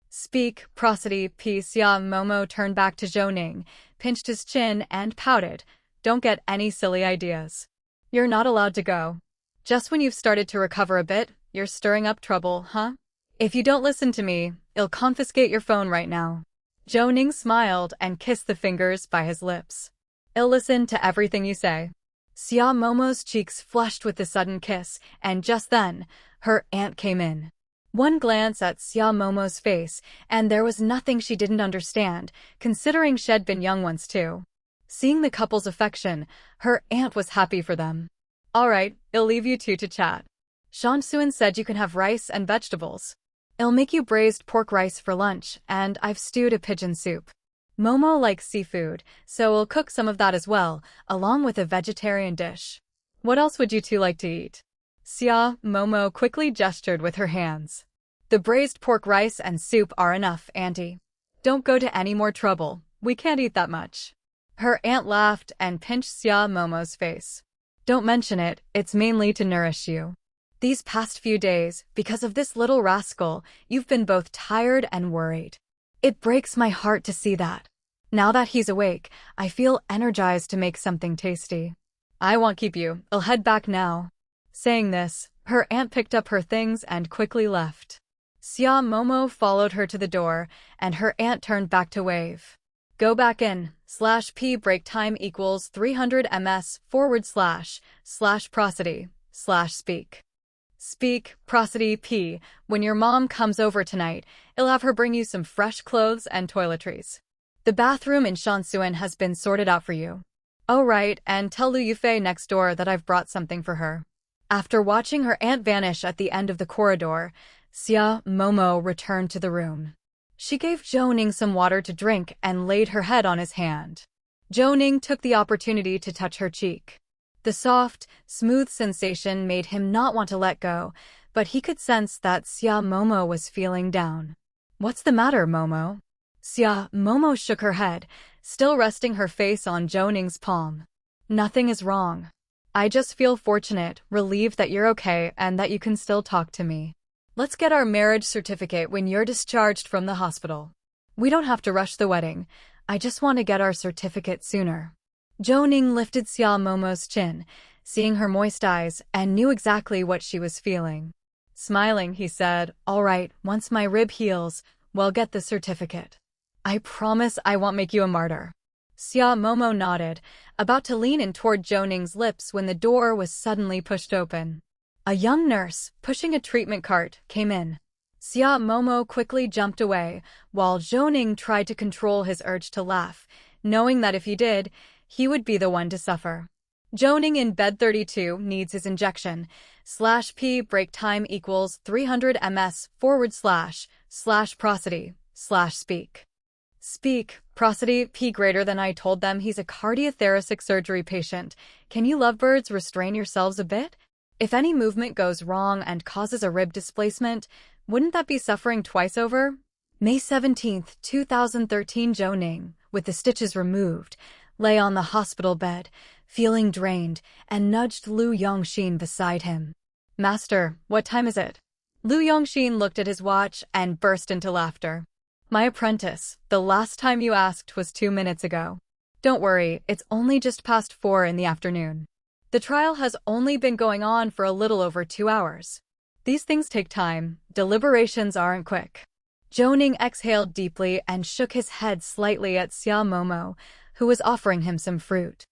Speak, prosody, p. Xia Momo turned back to Zhou Ning, pinched his chin and pouted. Don't get any silly ideas. You're not allowed to go. Just when you've started to recover a bit, you're stirring up trouble, huh? If you don't listen to me, I'll confiscate your phone right now. Zhou Ning smiled and kissed the fingers by his lips. I'll listen to everything you say. Xia Momo's cheeks flushed with the sudden kiss, and just then, her aunt came in. One glance at Xia Momo's face, and there was nothing she didn't understand, considering she'd been young once too. Seeing the couple's affection, her aunt was happy for them. All right, I'll leave you two to chat. Shansuan said you can have rice and vegetables. I'll make you braised pork rice for lunch, and I've stewed a pigeon soup. Momo likes seafood, so I'll cook some of that as well, along with a vegetarian dish. What else would you two like to eat? Xia Momo quickly gestured with her hands. The braised pork rice and soup are enough, Auntie. Don't go to any more trouble. We can't eat that much. Her aunt laughed and pinched Xia Momo's face. Don't mention it, it's mainly to nourish you. These past few days, because of this little rascal, you've been both tired and worried. It breaks my heart to see that. Now that he's awake, I feel energized to make something tasty. I won't keep you, I'll head back now. Saying this, her aunt picked up her things and quickly left. Xia Momo followed her to the door, and her aunt turned back to wave. Go back in, /p break time equals 300 ms / prosody / speak. Speak, prosody, p. When your mom comes over tonight, I'll have her bring you some fresh clothes and toiletries. The bathroom in Shansuan has been sorted out for you. Oh right, and tell Lu Yufei next door that I've brought something for her. After watching her aunt vanish at the end of the corridor, Xia Momo returned to the room. She gave Zhou Ning some water to drink and laid her head on his hand. Zhou Ning took the opportunity to touch her cheek. The soft, smooth sensation made him not want to let go, but he could sense that Xia Momo was feeling down. What's the matter, Momo? Xia Momo shook her head, still resting her face on Zhou Ning's palm. Nothing is wrong. I just feel fortunate, relieved that you're okay and that you can still talk to me. Let's get our marriage certificate when you're discharged from the hospital. We don't have to rush the wedding. I just want to get our certificate sooner. Zhou Ning lifted Xia Momo's chin, seeing her moist eyes, and knew exactly what she was feeling. Smiling, he said, All right, once my rib heals, we'll get the certificate. I promise I won't make you a martyr. Xia Momo nodded, about to lean in toward Zhou Ning's lips when the door was suddenly pushed open. A young nurse, pushing a treatment cart, came in. Xia Momo quickly jumped away, while Zhou Ning tried to control his urge to laugh, knowing that if he did, he would be the one to suffer. Zhou Ning in bed 32 needs his injection. /p break time equals 300 ms / prosody / speak. Speak, prosody, p greater than I told them he's a cardiothoracic surgery patient. Can you lovebirds restrain yourselves a bit? If any movement goes wrong and causes a rib displacement, wouldn't that be suffering twice over? May 17, 2013 Zhou Ning, with the stitches removed, lay on the hospital bed, feeling drained, and nudged Lu Yongxin beside him. Master, what time is it? Lu Yongxin looked at his watch and burst into laughter. My apprentice, the last time you asked was 2 minutes ago. Don't worry, it's only just past 4 in the afternoon. The trial has only been going on for a little over 2 hours. These things take time, deliberations aren't quick. Zhou Ning exhaled deeply and shook his head slightly at Xia Momo, who was offering him some fruit.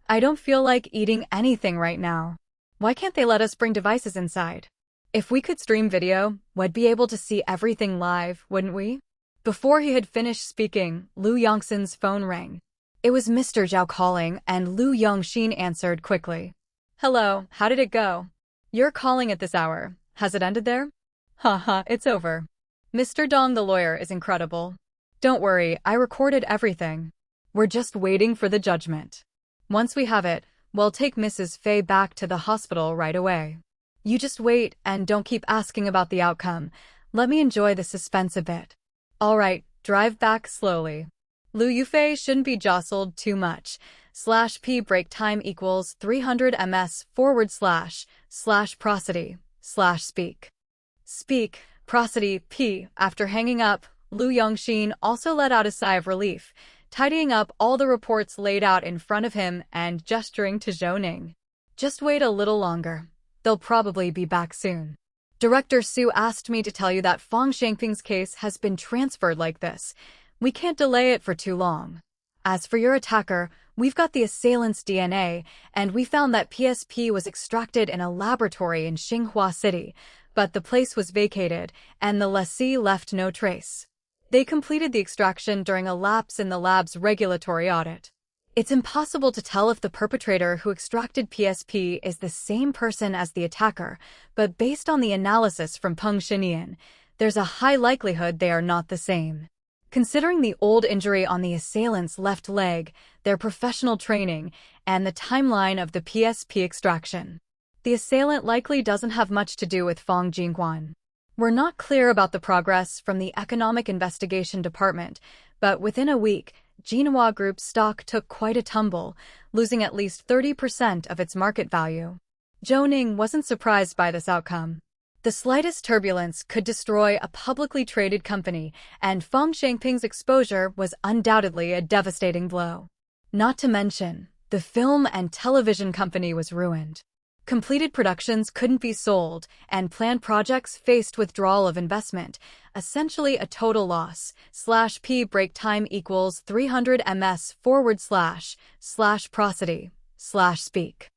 I don't feel like eating anything right now. Why can't they let us bring devices inside? If we could stream video, we'd be able to see everything live, wouldn't we? Before he had finished speaking, Lu Yongxin's phone rang. It was Mr. Zhao calling, and Lu Yongxin answered quickly. Hello, how did it go? You're calling at this hour. Has it ended there? Haha, it's over. Mr. Dong the lawyer is incredible. Don't worry, I recorded everything. We're just waiting for the judgment. Once we have it, we'll take Mrs. Fei back to the hospital right away. You just wait and don't keep asking about the outcome. Let me enjoy the suspense a bit. All right, drive back slowly. Lu Yufei shouldn't be jostled too much. /p break time equals 300 ms / prosody / speak. Speak, prosody, p. After hanging up, Lu Yongxin also let out a sigh of relief, tidying up all the reports laid out in front of him and gesturing to Zhou Ning. Just wait a little longer. They'll probably be back soon. Director Su asked me to tell you that Fang Shangping's case has been transferred like this. We can't delay it for too long. As for your attacker, we've got the assailant's DNA, and we found that PSP was extracted in a laboratory in Xinhua City, but the place was vacated, and the lessee left no trace. They completed the extraction during a lapse in the lab's regulatory audit. It's impossible to tell if the perpetrator who extracted PSP is the same person as the attacker, but based on the analysis from Peng Xinian, there's a high likelihood they are not the same. Considering the old injury on the assailant's left leg, their professional training, and the timeline of the PSP extraction, the assailant likely doesn't have much to do with Fang Jingguan. We're not clear about the progress from the Economic Investigation Department, but within a week, Jinhua Group's stock took quite a tumble, losing at least 30% of its market value. Zhou Ning wasn't surprised by this outcome. The slightest turbulence could destroy a publicly traded company, and Fang Shangping's exposure was undoubtedly a devastating blow. Not to mention, the film and television company was ruined. Completed productions couldn't be sold, and planned projects faced withdrawal of investment, essentially a total loss. /p break time equals 300 ms / prosody / speak.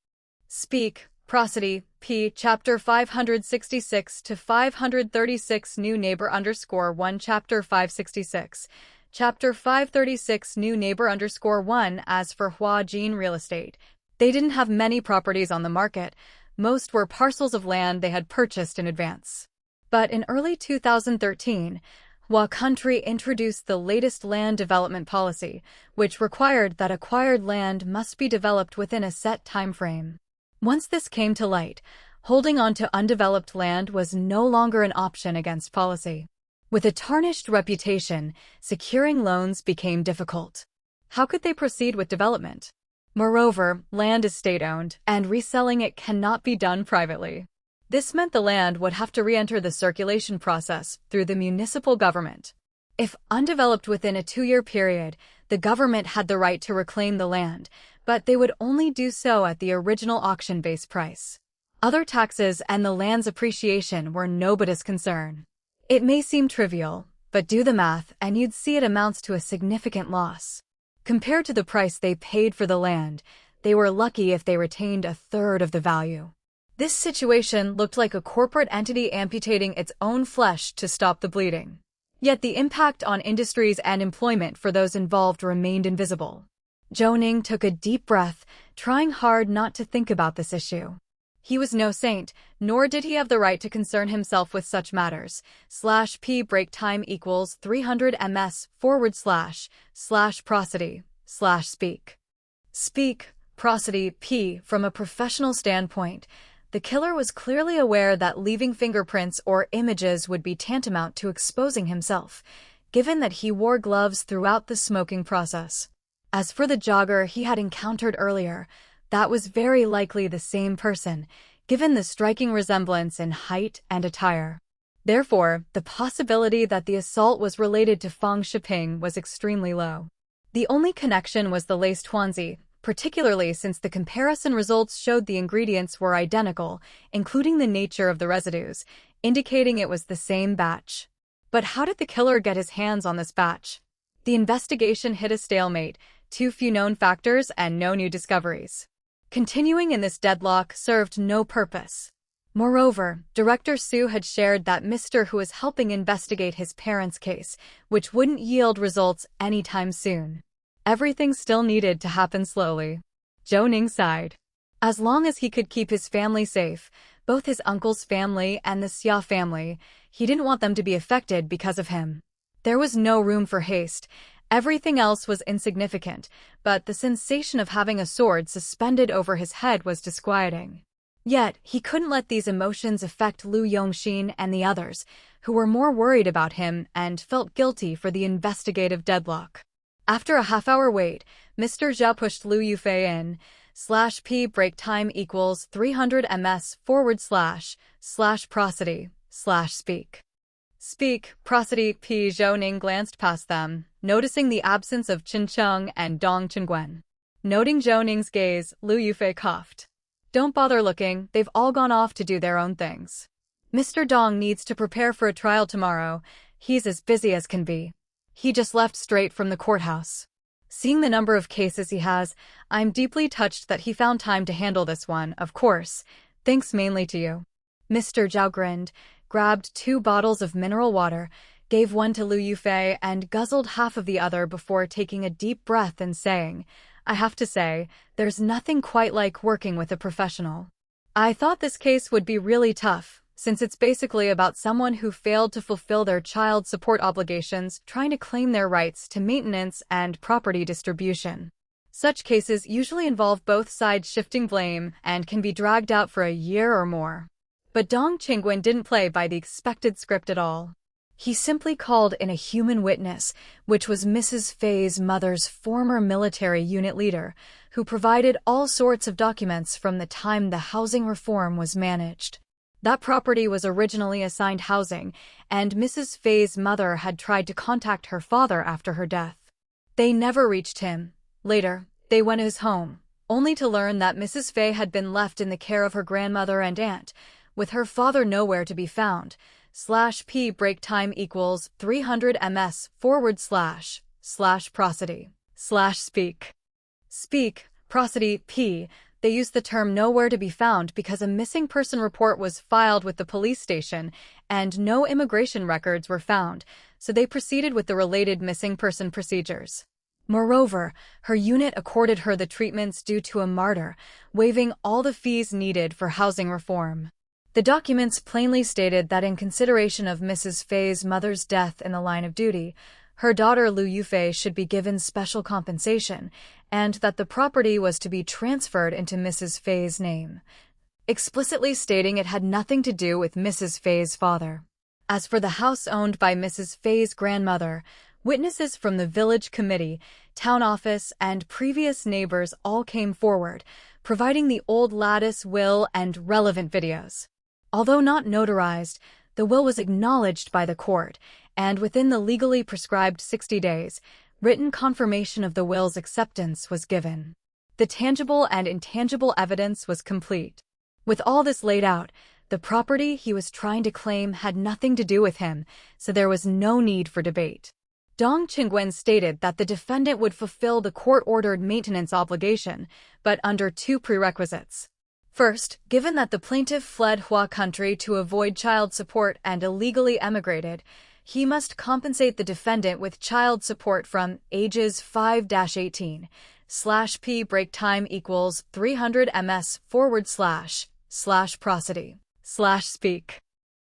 Speak, prosody, p. Chapter 566 to 536 New Neighbor _1 Chapter 566. Chapter 536 New Neighbor _1 As for Huajin Real Estate, they didn't have many properties on the market. Most were parcels of land they had purchased in advance. But in early 2013, Hua Country introduced the latest land development policy, which required that acquired land must be developed within a set time frame. Once this came to light, holding on to undeveloped land was no longer an option against policy. With a tarnished reputation, securing loans became difficult. How could they proceed with development? Moreover, land is state-owned, and reselling it cannot be done privately. This meant the land would have to re-enter the circulation process through the municipal government. If undeveloped within a 2-year period, the government had the right to reclaim the land, but they would only do so at the original auction-based price. Other taxes and the land's appreciation were nobody's concern. It may seem trivial, but do the math and you'd see it amounts to a significant loss. Compared to the price they paid for the land, they were lucky if they retained a third of the value. This situation looked like a corporate entity amputating its own flesh to stop the bleeding. Yet the impact on industries and employment for those involved remained invisible. Zhou Ning took a deep breath, trying hard not to think about this issue. He was no saint, nor did he have the right to concern himself with such matters. /p break time equals 300 ms / prosody / speak. Speak, prosody, p. From a professional standpoint, the killer was clearly aware that leaving fingerprints or images would be tantamount to exposing himself, given that he wore gloves throughout the smoking process. As for the jogger he had encountered earlier, that was very likely the same person, given the striking resemblance in height and attire. Therefore, the possibility that the assault was related to Fang Shiping was extremely low. The only connection was the lace tuanzi, particularly since the comparison results showed the ingredients were identical, including the nature of the residues, indicating it was the same batch. But how did the killer get his hands on this batch? The investigation hit a stalemate, too few known factors and no new discoveries. Continuing in this deadlock served no purpose. Moreover, Director Su had shared that Mr. Hu was helping investigate his parents' case, which wouldn't yield results anytime soon. Everything still needed to happen slowly. Zhou Ning sighed. As long as he could keep his family safe, both his uncle's family and the Xia family, he didn't want them to be affected because of him. There was no room for haste. Everything else was insignificant, but the sensation of having a sword suspended over his head was disquieting. Yet, he couldn't let these emotions affect Lu Yongxin and the others, who were more worried about him and felt guilty for the investigative deadlock. After a half-hour wait, Mr. Zhao pushed Lu Yufei in, /p break time equals 300 ms / prosody / speak. Speak, prosody p. Zhou Ning glanced past them, noticing the absence of Qin Cheng and Dong Qingwen. Noting Zhou Ning's gaze, Lu Yufei coughed. Don't bother looking, they've all gone off to do their own things. Mr. Dong needs to prepare for a trial tomorrow. He's as busy as can be. He just left straight from the courthouse. Seeing the number of cases he has, I'm deeply touched that he found time to handle this one, of course, thanks mainly to you. Mr. Zhao grinned, grabbed 2 bottles of mineral water, gave one to Lu Yufei and guzzled half of the other before taking a deep breath and saying, I have to say, there's nothing quite like working with a professional. I thought this case would be really tough, since it's basically about someone who failed to fulfill their child support obligations trying to claim their rights to maintenance and property distribution. Such cases usually involve both sides shifting blame and can be dragged out for a year or more. But Dong Qingwen didn't play by the expected script at all. He simply called in a human witness, which was Mrs. Fei's mother's former military unit leader, who provided all sorts of documents from the time the housing reform was managed. That property was originally assigned housing, and Mrs. Fei's mother had tried to contact her father after her death. They never reached him. Later, they went to his home, only to learn that Mrs. Fei had been left in the care of her grandmother and aunt, with her father nowhere to be found. /p break time equals 300 ms / prosody / speak. Speak, prosody p. They used the term nowhere to be found because a missing person report was filed with the police station and no immigration records were found, so they proceeded with the related missing person procedures. Moreover, her unit accorded her the treatments due to a martyr, waiving all the fees needed for housing reform. The documents plainly stated that in consideration of Mrs. Fei's mother's death in the line of duty, her daughter Lu Yufei should be given special compensation, and that the property was to be transferred into Mrs. Fei's name, explicitly stating it had nothing to do with Mrs. Fei's father. As for the house owned by Mrs. Fei's grandmother, witnesses from the village committee, town office, and previous neighbors all came forward, providing the old lattice will and relevant videos. Although not notarized, the will was acknowledged by the court, and within the legally prescribed 60 days, written confirmation of the will's acceptance was given. The tangible and intangible evidence was complete. With all this laid out, the property he was trying to claim had nothing to do with him, so there was no need for debate. Dong Qingwen stated that the defendant would fulfill the court-ordered maintenance obligation, but under 2 prerequisites. First, given that the plaintiff fled Hua country to avoid child support and illegally emigrated, he must compensate the defendant with child support from ages 5-18. /p break time equals 300 ms / prosody / speak.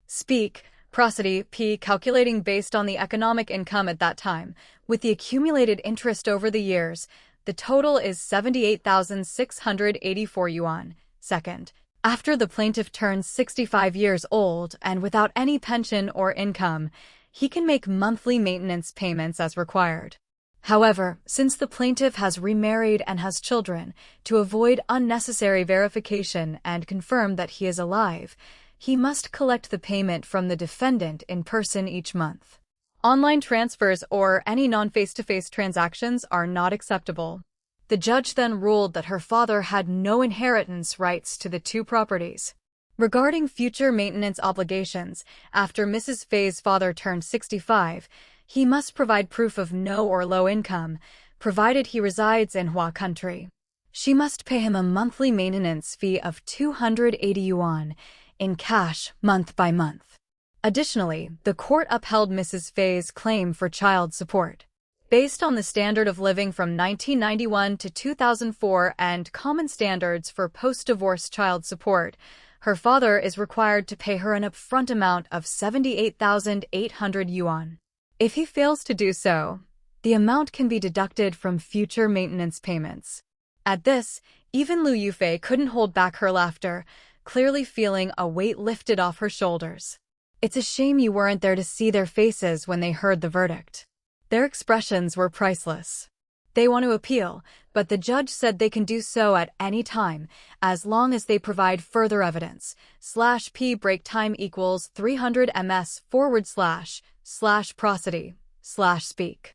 Speak, prosody p. Calculating based on the economic income at that time, with the accumulated interest over the years, the total is 78,684 yuan. Second, after the plaintiff turns 65 years old and without any pension or income, he can make monthly maintenance payments as required. However, since the plaintiff has remarried and has children, to avoid unnecessary verification and confirm that he is alive, he must collect the payment from the defendant in person each month. Online transfers or any non-face-to-face transactions are not acceptable. The judge then ruled that her father had no inheritance rights to the two properties. Regarding future maintenance obligations, after Mrs. Fei's father turned 65, he must provide proof of no or low income, provided he resides in Hua country. She must pay him a monthly maintenance fee of 280 yuan, in cash, month by month. Additionally, the court upheld Mrs. Fei's claim for child support. Based on the standard of living from 1991 to 2004 and common standards for post-divorce child support, her father is required to pay her an upfront amount of 78,800 yuan. If he fails to do so, the amount can be deducted from future maintenance payments. At this, even Lu Yufei couldn't hold back her laughter, clearly feeling a weight lifted off her shoulders. It's a shame you weren't there to see their faces when they heard the verdict. Their expressions were priceless. They want to appeal, but the judge said they can do so at any time, as long as they provide further evidence. /p break time equals 300 ms//prosody/speak.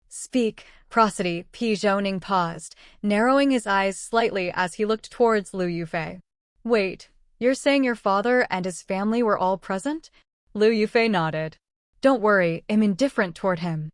Speak, prosody. Zhou Ning paused, narrowing his eyes slightly as he looked towards Lu Yufei. Wait, you're saying your father and his family were all present? Lu Yufei nodded. Don't worry, I'm indifferent toward him.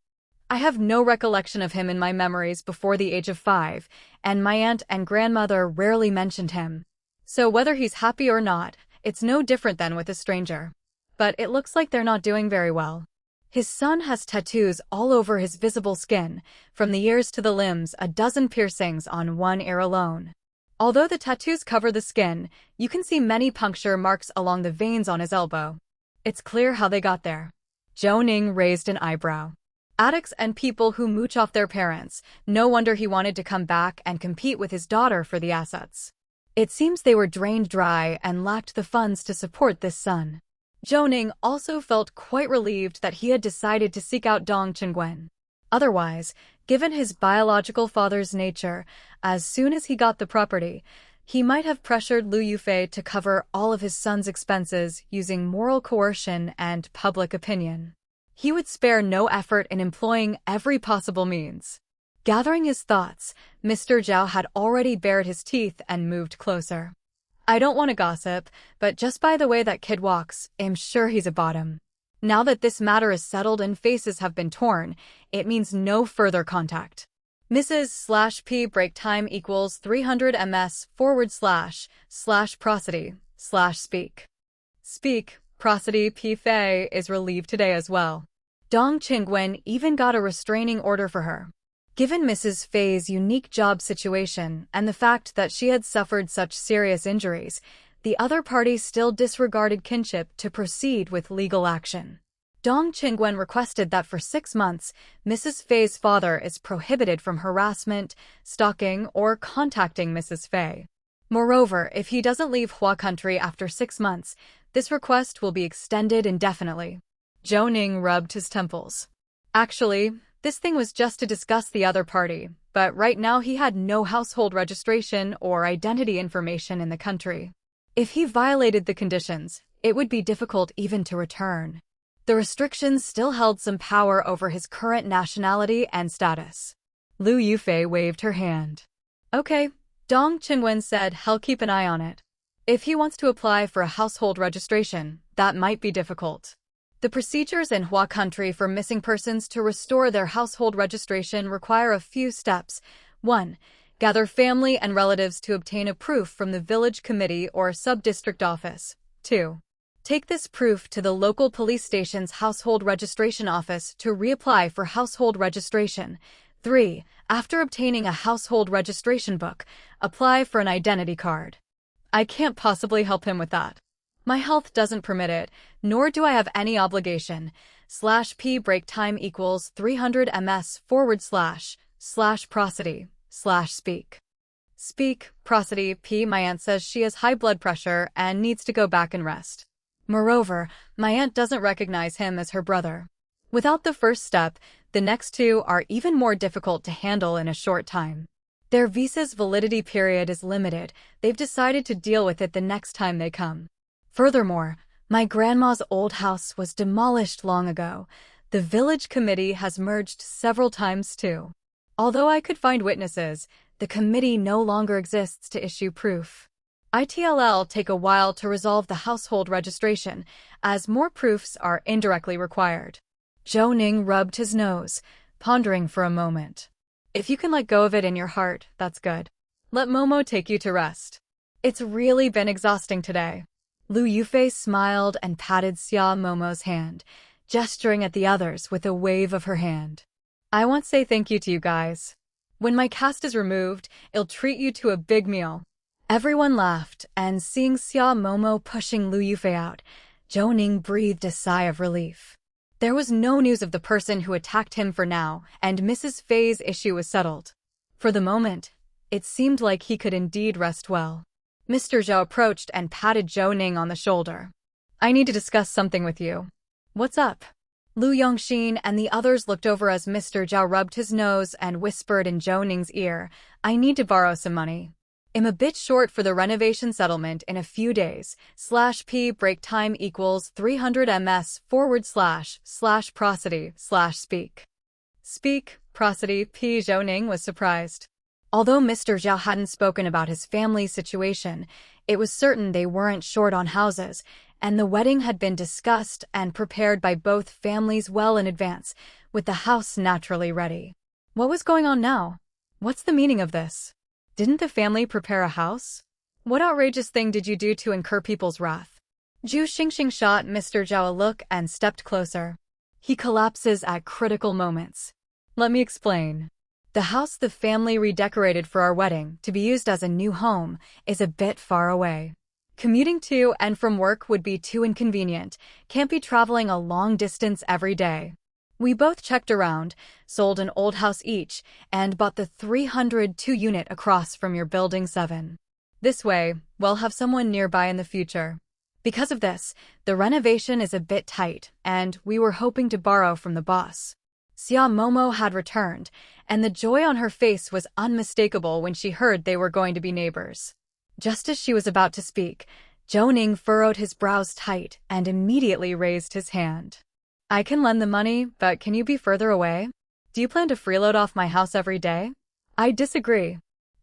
I have no recollection of him in my memories before the age of 5, and my aunt and grandmother rarely mentioned him. So whether he's happy or not, it's no different than with a stranger. But it looks like they're not doing very well. His son has tattoos all over his visible skin, from the ears to the limbs, a dozen piercings on one ear alone. Although the tattoos cover the skin, you can see many puncture marks along the veins on his elbow. It's clear how they got there. Zhou Ning raised an eyebrow. Addicts and people who mooch off their parents, no wonder he wanted to come back and compete with his daughter for the assets. It seems they were drained dry and lacked the funds to support this son. Zhou Ning also felt quite relieved that he had decided to seek out Dong Qingguen. Otherwise, given his biological father's nature, as soon as he got the property, he might have pressured Lu Yufei to cover all of his son's expenses using moral coercion and public opinion. He would spare no effort in employing every possible means. Gathering his thoughts, Mr. Zhao had already bared his teeth and moved closer. I don't want to gossip, but just by the way that kid walks, I'm sure he's a bottom. Now that this matter is settled and faces have been torn, it means no further contact. Mrs./P break time equals 300 ms//prosody/speak. Speak, prosody. P. Fei is relieved today as well. Dong Qingguen even got a restraining order for her. Given Mrs. Fei's unique job situation and the fact that she had suffered such serious injuries, the other party still disregarded kinship to proceed with legal action. Dong Qingguen requested that for 6 months, Mrs. Fei's father is prohibited from harassment, stalking, or contacting Mrs. Fei. Moreover, if he doesn't leave Hua country after 6 months, this request will be extended indefinitely. Zhou Ning rubbed his temples. Actually, this thing was just to discuss the other party, but right now he had no household registration or identity information in the country. If he violated the conditions, it would be difficult even to return. The restrictions still held some power over his current nationality and status. Lu Yufei waved her hand. Okay, Dong Qingguen said he'll keep an eye on it. If he wants to apply for a household registration, that might be difficult. The procedures in Hua country for missing persons to restore their household registration require a few steps. 1. Gather family and relatives to obtain a proof from the village committee or sub-district office. 2. Take this proof to the local police station's household registration office to reapply for household registration. 3. After obtaining a household registration book, apply for an identity card. I can't possibly help him with that. My health doesn't permit it, nor do I have any obligation. /P break time equals 300 ms//prosody/speak. Speak, prosody. P. My aunt says she has high blood pressure and needs to go back and rest. Moreover, my aunt doesn't recognize him as her brother. Without the first step, the next two are even more difficult to handle in a short time. Their visa's validity period is limited. They've decided to deal with it the next time they come. Furthermore, my grandma's old house was demolished long ago. The village committee has merged several times too. Although I could find witnesses, the committee no longer exists to issue proof. It'll take a while to resolve the household registration, as more proofs are indirectly required. Zhou Ning rubbed his nose, pondering for a moment. If you can let go of it in your heart, that's good. Let Momo take you to rest. It's really been exhausting today. Lu Yufei smiled and patted Xia Momo's hand, gesturing at the others with a wave of her hand. I want to say thank you to you guys. When my cast is removed, I'll treat you to a big meal. Everyone laughed, and seeing Xia Momo pushing Lu Yufei out, Zhou Ning breathed a sigh of relief. There was no news of the person who attacked him for now, and Mrs. Fei's issue was settled. For the moment, it seemed like he could indeed rest well. Mr. Zhou approached and patted Zhou Ning on the shoulder. I need to discuss something with you. What's up? Lu Yongxin and the others looked over as Mr. Zhou rubbed his nose and whispered in Zhou Ning's ear, I need to borrow some money. I'm a bit short for the renovation settlement in a few days. /p break time equals 300 ms / prosody / speak. Speak, prosody, p. Zhou Ning was surprised. Although Mr. Zhou hadn't spoken about his family's situation, it was certain they weren't short on houses, and the wedding had been discussed and prepared by both families well in advance, with the house naturally ready. What was going on now? What's the meaning of this? Didn't the family prepare a house? What outrageous thing did you do to incur people's wrath? Zhu Xingxing shot Mr. Zhou a look and stepped closer. He collapses at critical moments. Let me explain. The house the family redecorated for our wedding to be used as a new home is a bit far away. Commuting to and from work would be too inconvenient, can't be traveling a long distance every day. We both checked around, sold an old house each, and bought the 302 unit across from your building 7. This way, we'll have someone nearby in the future. Because of this, the renovation is a bit tight, and we were hoping to borrow from the boss. Xia Momo had returned, and the joy on her face was unmistakable when she heard they were going to be neighbors. Just as she was about to speak, Zhou Ning furrowed his brows tight and immediately raised his hand. I can lend the money, but can you be further away? Do you plan to freeload off my house every day? I disagree.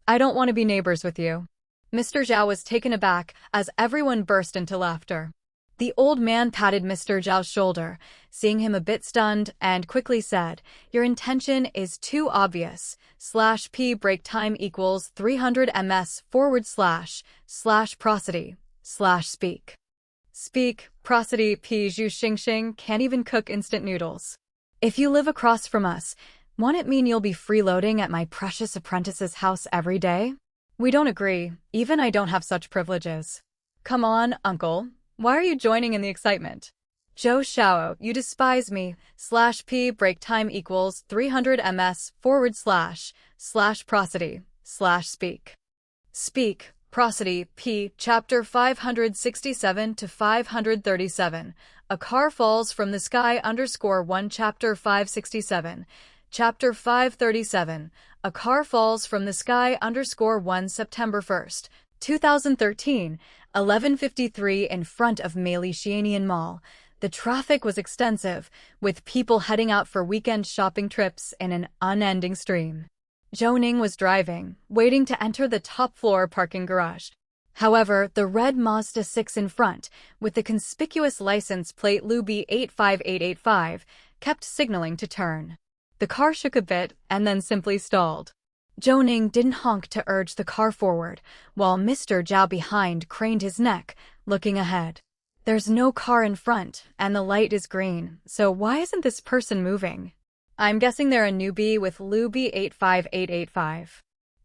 I don't want to be neighbors with you. Mr. Zhou was taken aback as everyone burst into laughter. The old man patted Mr. Zhao's shoulder, seeing him a bit stunned, and quickly said, Your intention is too obvious. /p break time equals 300 ms / prosody / speak. Speak, prosody, p. Zhu Xingxing can't even cook instant noodles. If you live across from us, won't it mean you'll be freeloading at my precious apprentice's house every day? We don't agree, even I don't have such privileges. Come on, uncle. Why are you joining in the excitement? Zhou Xiao, you despise me. /p break time equals 300 ms / prosody / speak. Speak, prosody, p. Chapter 567 to 537. A car falls from the sky _1 Chapter 567. Chapter 537. A car falls from the sky _1 September 1st, 2013, 11:53 in front of Meili Xianian Mall. The traffic was extensive, with people heading out for weekend shopping trips in an unending stream. Zhou Ning was driving, waiting to enter the top-floor parking garage. However, the red Mazda 6 in front, with the conspicuous license plate Luby 85885, kept signaling to turn. The car shook a bit and then simply stalled. Zhou Ning didn't honk to urge the car forward, while Mr. Zhao behind craned his neck, looking ahead. There's no car in front, and the light is green, so why isn't this person moving? I'm guessing they're a newbie with Luby 85885.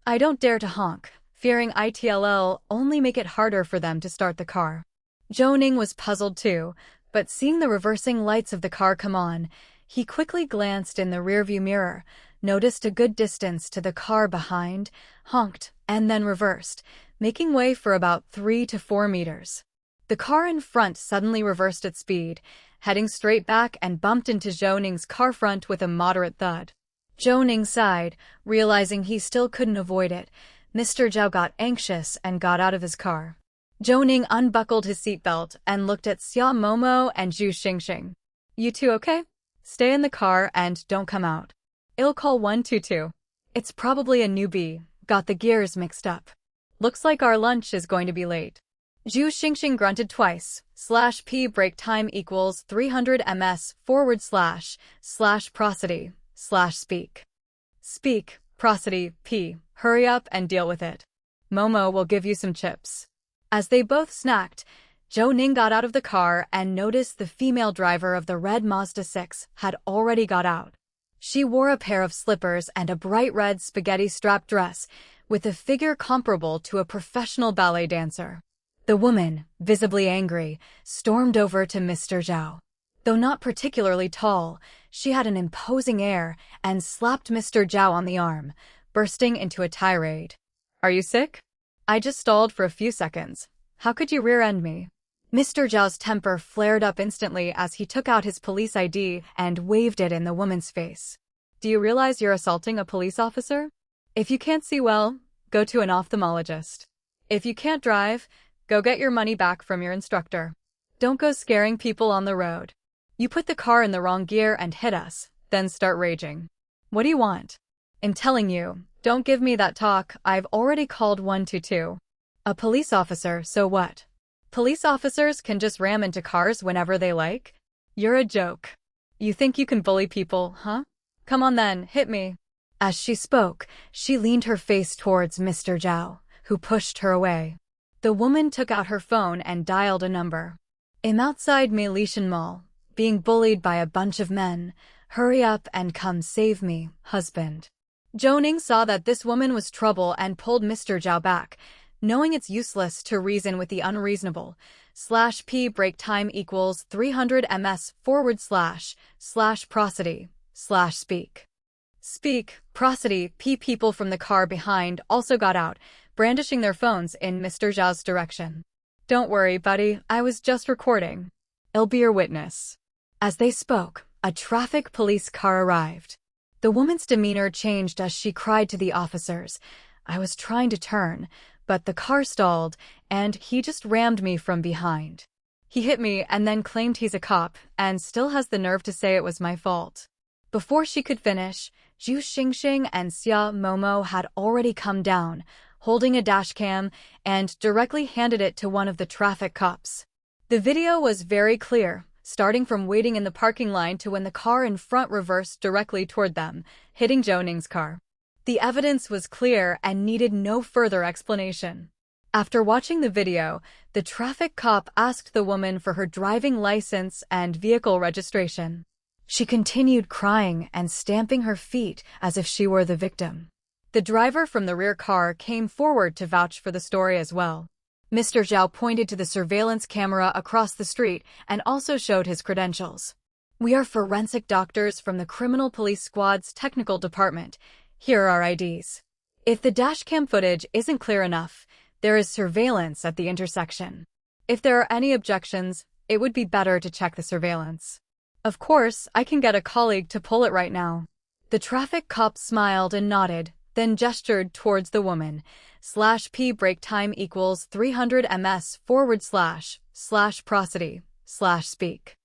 I don't dare to honk, fearing it'll only make it harder for them to start the car. Zhou Ning was puzzled too, but seeing the reversing lights of the car come on, he quickly glanced in the rearview mirror, noticed a good distance to the car behind, honked, and then reversed, making way for about 3 to 4 meters. The car in front suddenly reversed its speed, heading straight back and bumped into Zhou Ning's car front with a moderate thud. Zhou Ning sighed, realizing he still couldn't avoid it. Mr. Zhao got anxious and got out of his car. Zhou Ning unbuckled his seatbelt and looked at Xia Momo and Zhu Xingxing. You two okay? Stay in the car and don't come out. I'll call 122. It's probably a newbie, got the gears mixed up. Looks like our lunch is going to be late. Zhu Xingxing grunted twice. /p break time equals 300 ms / prosody / speak. Speak, prosody, p, hurry up and deal with it. Momo will give you some chips. As they both snacked, Zhou Ning got out of the car and noticed the female driver of the red Mazda 6 had already got out. She wore a pair of slippers and a bright red spaghetti-strap dress with a figure comparable to a professional ballet dancer. The woman, visibly angry, stormed over to Mr. Zhao. Though not particularly tall, she had an imposing air and slapped Mr. Zhao on the arm, bursting into a tirade. Are you sick? I just stalled for a few seconds. How could you rear-end me? Mr. Zhao's temper flared up instantly as he took out his police ID and waved it in the woman's face. Do you realize you're assaulting a police officer? If you can't see well, go to an ophthalmologist. If you can't drive, go get your money back from your instructor. Don't go scaring people on the road. You put the car in the wrong gear and hit us, then start raging. What do you want? I'm telling you, don't give me that talk, I've already called 122. A police officer, so what? Police officers can just ram into cars whenever they like? You're a joke. You think you can bully people, huh? Come on then, hit me. As she spoke, she leaned her face towards Mr. Zhao, who pushed her away. The woman took out her phone and dialed a number. I'm outside Meilitian Mall, being bullied by a bunch of men. Hurry up and come save me, husband. Zhou Ning saw that this woman was trouble and pulled Mr. Zhao back, knowing it's useless to reason with the unreasonable. /p break time equals 300 ms / prosody / speak. Speak, prosody, p. People from the car behind also got out, brandishing their phones in Mr. Zhao's direction. Don't worry, buddy, I was just recording. I'll be your witness. As they spoke, a traffic police car arrived. The woman's demeanor changed as she cried to the officers. I was trying to turn, but the car stalled, and he just rammed me from behind. He hit me and then claimed he's a cop, and still has the nerve to say it was my fault. Before she could finish, Zhu Xingxing and Xia Momo had already come down, holding a dashcam, and directly handed it to one of the traffic cops. The video was very clear, starting from waiting in the parking line to when the car in front reversed directly toward them, hitting Zhou Ning's car. The evidence was clear and needed no further explanation. After watching the video, the traffic cop asked the woman for her driving license and vehicle registration. She continued crying and stamping her feet as if she were the victim. The driver from the rear car came forward to vouch for the story as well. Mr. Zhao pointed to the surveillance camera across the street and also showed his credentials. We are forensic doctors from the Criminal Police Squad's technical department. Here are our IDs. If the dashcam footage isn't clear enough, there is surveillance at the intersection. If there are any objections, it would be better to check the surveillance. Of course, I can get a colleague to pull it right now. The traffic cop smiled and nodded, then gestured towards the woman. /p break time equals 300 ms / prosody / speak.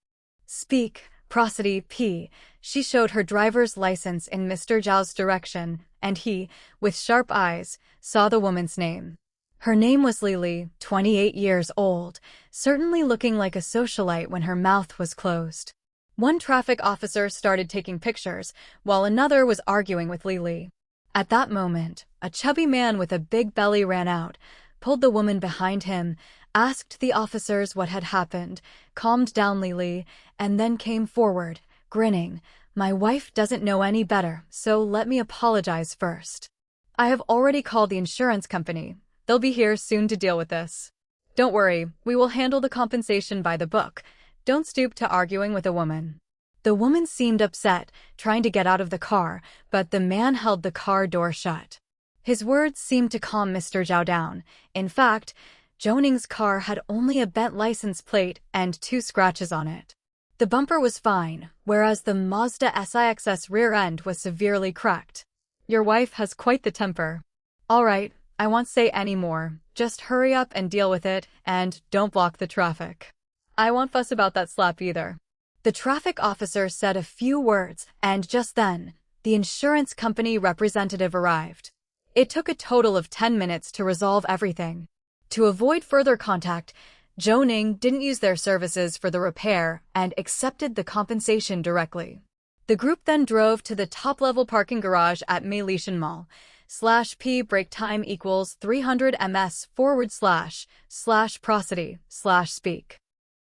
Speak, prosody, p. She showed her driver's license in Mr. Zhao's direction, and he, with sharp eyes, saw the woman's name. Her name was Lily, 28 years old, certainly looking like a socialite when her mouth was closed. One traffic officer started taking pictures, while another was arguing with Lily. At that moment, a chubby man with a big belly ran out, pulled the woman behind him, asked the officers what had happened, calmed down Lily, and then came forward, grinning. My wife doesn't know any better, so let me apologize first. I have already called the insurance company. They'll be here soon to deal with this. Don't worry, we will handle the compensation by the book. Don't stoop to arguing with a woman. The woman seemed upset, trying to get out of the car, but the man held the car door shut. His words seemed to calm Mr. Zhao down. In fact, Zhou Ning's car had only a bent license plate and 2 scratches on it. The bumper was fine, whereas the Mazda SIX's rear end was severely cracked. Your wife has quite the temper. All right, I won't say any more. Just hurry up and deal with it, and don't block the traffic. I won't fuss about that slap either. The traffic officer said a few words, and just then, the insurance company representative arrived. It took a total of 10 minutes to resolve everything. To avoid further contact, Zhou Ning didn't use their services for the repair and accepted the compensation directly. The group then drove to the top-level parking garage at Melishan Mall. /P break time equals 300 ms//prosody/speak.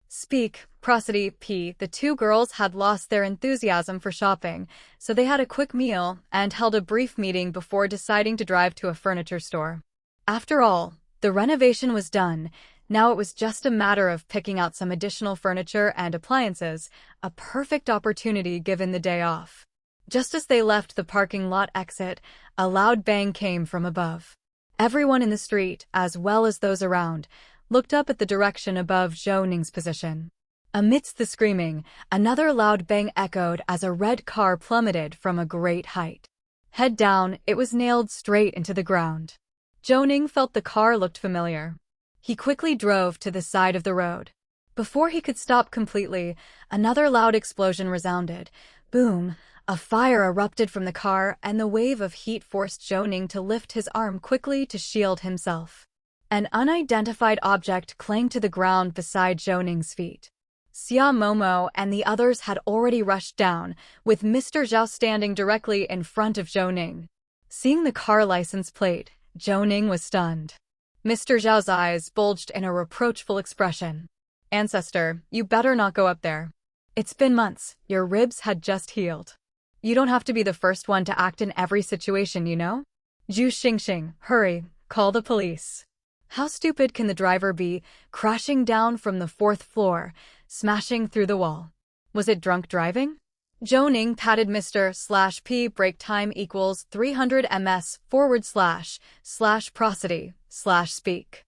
Speak, prosody, P. The two girls had lost their enthusiasm for shopping, so they had a quick meal and held a brief meeting before deciding to drive to a furniture store. After all, the renovation was done. Now it was just a matter of picking out some additional furniture and appliances, a perfect opportunity given the day off. Just as they left the parking lot exit, a loud bang came from above. Everyone in the street, as well as those around, looked up at the direction above Zhou Ning's position. Amidst the screaming, another loud bang echoed as a red car plummeted from a great height. Head down, it was nailed straight into the ground. Zhou Ning felt the car looked familiar. He quickly drove to the side of the road. Before he could stop completely, another loud explosion resounded. Boom! A fire erupted from the car, and the wave of heat forced Zhou Ning to lift his arm quickly to shield himself. An unidentified object clanged to the ground beside Zhou Ning's feet. Xia Momo and the others had already rushed down, with Mr. Zhao standing directly in front of Zhou Ning. Seeing the car license plate, Zhou Ning was stunned. Mr. Zhao's eyes bulged in a reproachful expression. "Ancestor, you better not go up there. It's been months, your ribs had just healed. You don't have to be the first one to act in every situation, you know? Zhu Xingxing, hurry, call the police." How stupid can the driver be, crashing down from the 4th floor, smashing through the wall? Was it drunk driving? Zhou Ning patted Mr./P break time equals 300 ms/prosody/speak.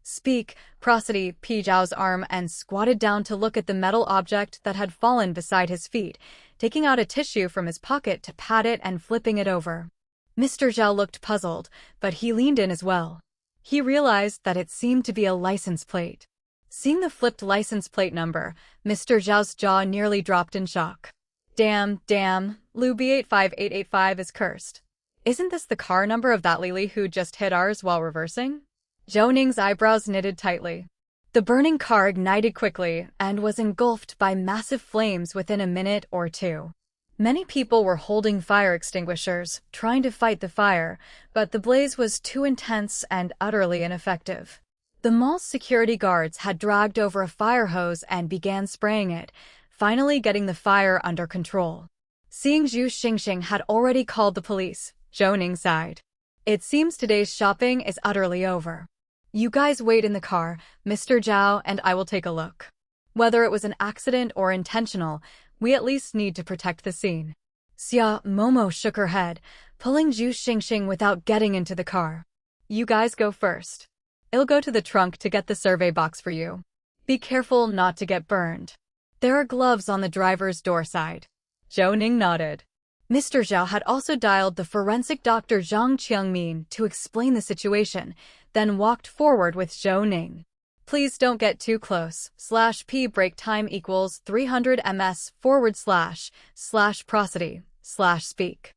Speak, prosody, P Zhao's arm and squatted down to look at the metal object that had fallen beside his feet, taking out a tissue from his pocket to pat it and flipping it over. Mr. Zhao looked puzzled, but he leaned in as well. He realized that it seemed to be a license plate. Seeing the flipped license plate number, Mr. Zhao's jaw nearly dropped in shock. Damn, Lu B85885 is cursed. Isn't this the car number of that Lily who just hit ours while reversing? Zhou Ning's eyebrows knitted tightly. The burning car ignited quickly and was engulfed by massive flames within a minute or two. Many people were holding fire extinguishers, trying to fight the fire, but the blaze was too intense and utterly ineffective. The mall's security guards had dragged over a fire hose and began spraying it, finally getting the fire under control. Seeing Zhu Xingxing had already called the police, Zhou Ning sighed. It seems today's shopping is utterly over. You guys wait in the car, Mr. Zhao and I will take a look. Whether it was an accident or intentional, we at least need to protect the scene. Xia Momo shook her head, pulling Zhu Xingxing without getting into the car. You guys go first. I'll go to the trunk to get the survey box for you. Be careful not to get burned. There are gloves on the driver's door side. Zhou Ning nodded. Mr. Zhao had also dialed the forensic doctor Zhang Qiangmin to explain the situation, then walked forward with Zhou Ning. Please don't get too close. /P break time equals 300 ms/prosody/speak.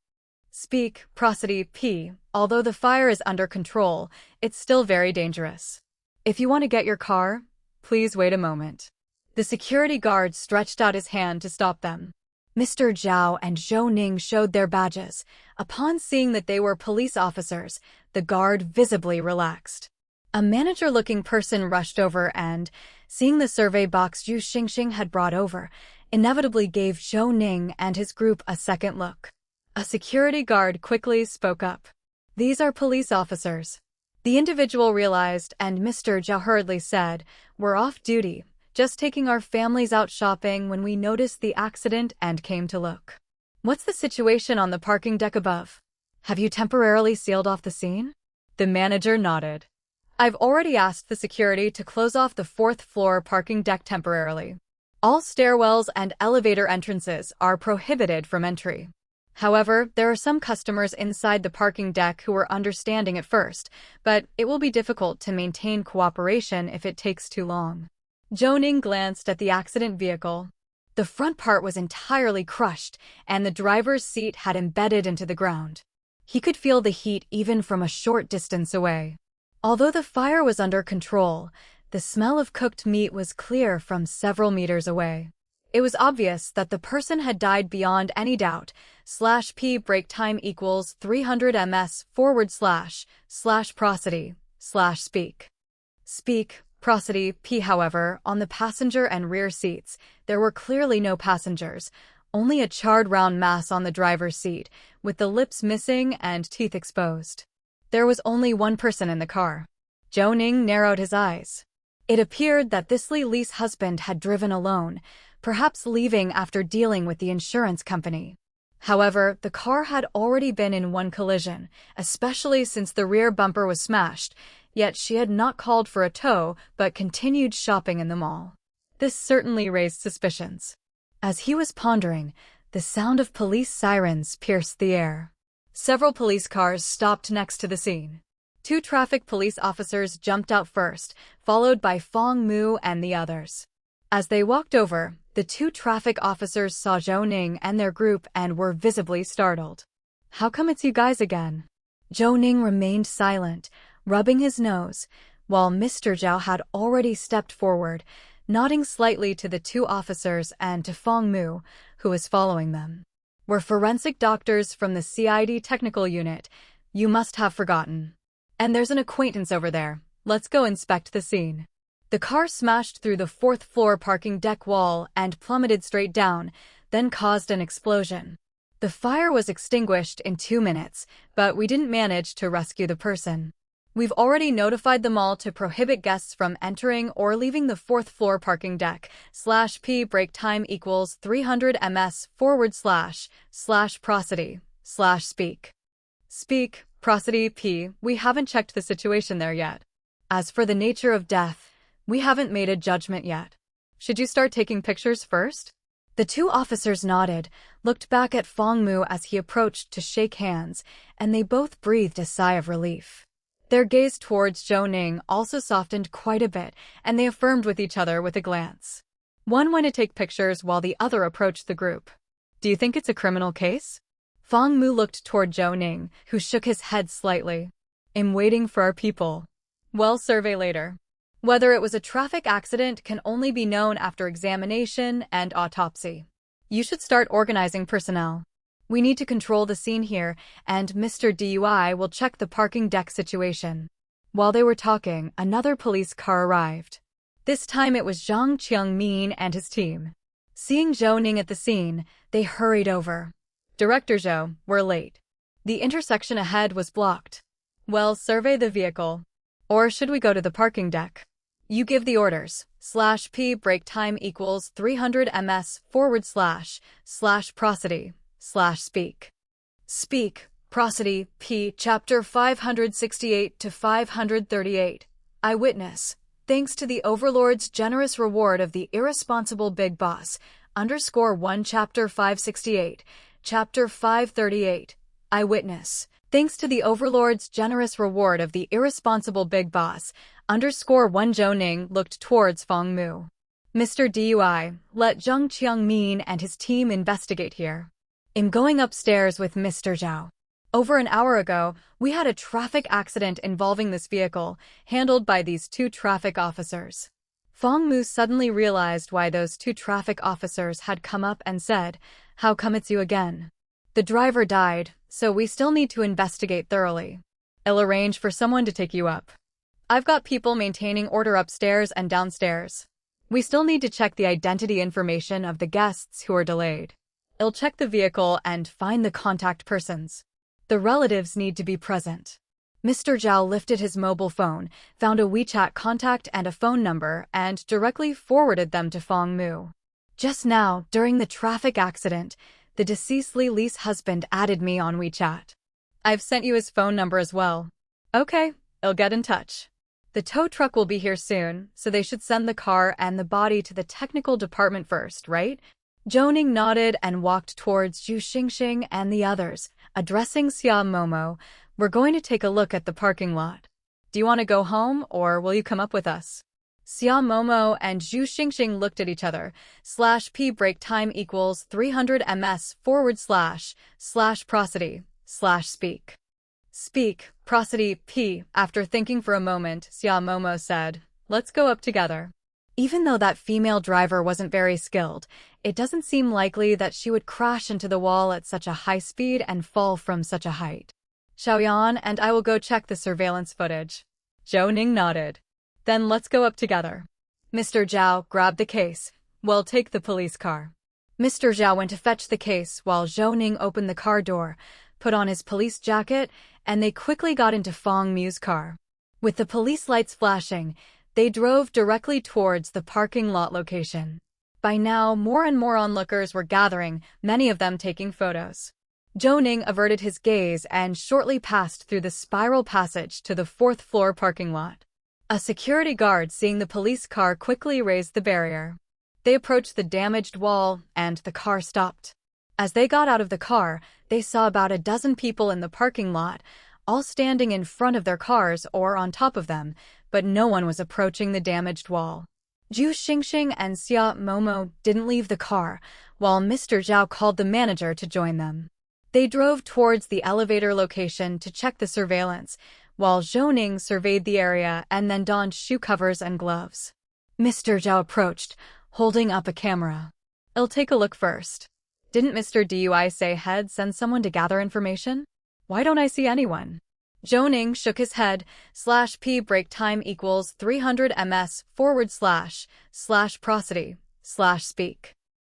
Speak, prosody, P. Although the fire is under control, it's still very dangerous. If you want to get your car, please wait a moment. The security guard stretched out his hand to stop them. Mr. Zhao and Zhou Ning showed their badges. Upon seeing that they were police officers, the guard visibly relaxed. A manager-looking person rushed over and, seeing the survey box Zhu Xingxing had brought over, inevitably gave Zhou Ning and his group a second look. A security guard quickly spoke up. These are police officers. The individual realized, and Mr. Zhao hurriedly said, "We're off duty, just taking our families out shopping when we noticed the accident and came to look. What's the situation on the parking deck above? Have you temporarily sealed off the scene?" The manager nodded. "I've already asked the security to close off the 4th floor parking deck temporarily. All stairwells and elevator entrances are prohibited from entry. However, there are some customers inside the parking deck who are understanding at first, but it will be difficult to maintain cooperation if it takes too long. Zhou Ning glanced at the accident vehicle. The front part was entirely crushed, and the driver's seat had embedded into the ground. He could feel the heat even from a short distance away. Although the fire was under control, the smell of cooked meat was clear from several meters away. It was obvious that the person had died beyond any doubt. /p break time equals 300 ms / prosody / speak. Speak, prosody, p. However, on the passenger and rear seats, there were clearly no passengers, only a charred round mass on the driver's seat, with the lips missing and teeth exposed. There was only one person in the car. Zhou Ning narrowed his eyes. It appeared that this Li's husband had driven alone, perhaps leaving after dealing with the insurance company. However, the car had already been in one collision, especially since the rear bumper was smashed, yet she had not called for a tow but continued shopping in the mall. This certainly raised suspicions. As he was pondering, the sound of police sirens pierced the air. Several police cars stopped next to the scene. 2 traffic police officers jumped out first, followed by Fong Mu and the others. As they walked over, the 2 traffic officers saw Zhou Ning and their group and were visibly startled. "How come it's you guys again?" Zhou Ning remained silent, rubbing his nose, while Mr. Zhao had already stepped forward, nodding slightly to the 2 officers and to Fong Mu, who was following them. "We're forensic doctors from the CID technical unit. You must have forgotten. And there's an acquaintance over there. Let's go inspect the scene." The car smashed through the 4th floor parking deck wall and plummeted straight down, then caused an explosion. The fire was extinguished in 2 minutes, but we didn't manage to rescue the person. We've already notified the mall to prohibit guests from entering or leaving the 4th floor parking deck. /p break time equals 300 ms / prosody / speak. Speak, prosody, p. We haven't checked the situation there yet. As for the nature of death, we haven't made a judgment yet. Should you start taking pictures first? The 2 officers nodded, looked back at Fong Mu as he approached to shake hands, and they both breathed a sigh of relief. Their gaze towards Zhou Ning also softened quite a bit, and they affirmed with each other with a glance. One went to take pictures while the other approached the group. "Do you think it's a criminal case?" Fong Mu looked toward Zhou Ning, who shook his head slightly. "I'm waiting for our people. We'll survey later." Whether it was a traffic accident can only be known after examination and autopsy. You should start organizing personnel. We need to control the scene here, and Mr. DUI will check the parking deck situation. While they were talking, another police car arrived. This time it was Zhang Qiangmin and his team. Seeing Zhou Ning at the scene, they hurried over. "Director Zhou, we're late. The intersection ahead was blocked. Well, survey the vehicle. Or should we go to the parking deck? You give the orders. /p break time equals 300 ms / prosody / speak. Speak, prosody, p. Chapter 568 to 538. Eyewitness. Thanks to the Overlord's generous reward of the irresponsible Big Boss. _1 Chapter 568. Chapter 538. Eyewitness. Thanks to the Overlord's generous reward of the irresponsible Big Boss. _1 Zhou Ning looked towards Fong Mu. "Mr. DUI, let Zhang Qiangmin and his team investigate here. I'm going upstairs with Mr. Zhao. Over an hour ago, we had a traffic accident involving this vehicle, handled by these 2 traffic officers." Fong Mu suddenly realized why those 2 traffic officers had come up and said, "How come it's you again?" "The driver died, so we still need to investigate thoroughly. I'll arrange for someone to take you up. I've got people maintaining order upstairs and downstairs. We still need to check the identity information of the guests who are delayed. I'll check the vehicle and find the contact persons. The relatives need to be present." Mr. Zhao lifted his mobile phone, found a WeChat contact and a phone number, and directly forwarded them to Fong Mu. "Just now, during the traffic accident, the deceased Li's husband added me on WeChat. I've sent you his phone number as well." "Okay, I'll get in touch. The tow truck will be here soon, so they should send the car and the body to the technical department first, right?" Zhou Ning nodded and walked towards Zhu Xingxing and the others, addressing Xia Momo. We're going to take a look at the parking lot. Do you want to go home, or will you come up with us? Xia Momo and Zhu Xingxing looked at each other. /p break time equals 300 ms / prosody / speak. Speak, prosody, p. After thinking for a moment, Xia Momo said, let's go up together. Even though that female driver wasn't very skilled, it doesn't seem likely that she would crash into the wall at such a high speed and fall from such a height. Xiaoyan and I will go check the surveillance footage. Zhou Ning nodded. Then let's go up together. Mr. Zhao grabbed the case. We'll take the police car. Mr. Zhao went to fetch the case while Zhou Ning opened the car door, put on his police jacket, and they quickly got into Feng Mu's car. With the police lights flashing, they drove directly towards the parking lot location. By now, more and more onlookers were gathering, many of them taking photos. Zhou Ning averted his gaze and shortly passed through the spiral passage to the fourth-floor parking lot. A security guard seeing the police car quickly raised the barrier. They approached the damaged wall, and the car stopped. As they got out of the car, they saw about a dozen people in the parking lot, all standing in front of their cars or on top of them, but no one was approaching the damaged wall. Zhu Xingxing and Xia Momo didn't leave the car, while Mr. Zhao called the manager to join them. They drove towards the elevator location to check the surveillance, while Zhou Ning surveyed the area and then donned shoe covers and gloves. Mr. Zhao approached, holding up a camera. I'll take a look first. Didn't Mr. Dui say head send someone to gather information? Why don't I see anyone? Zhou Ning shook his head. /p break time equals 300 ms / prosody / speak.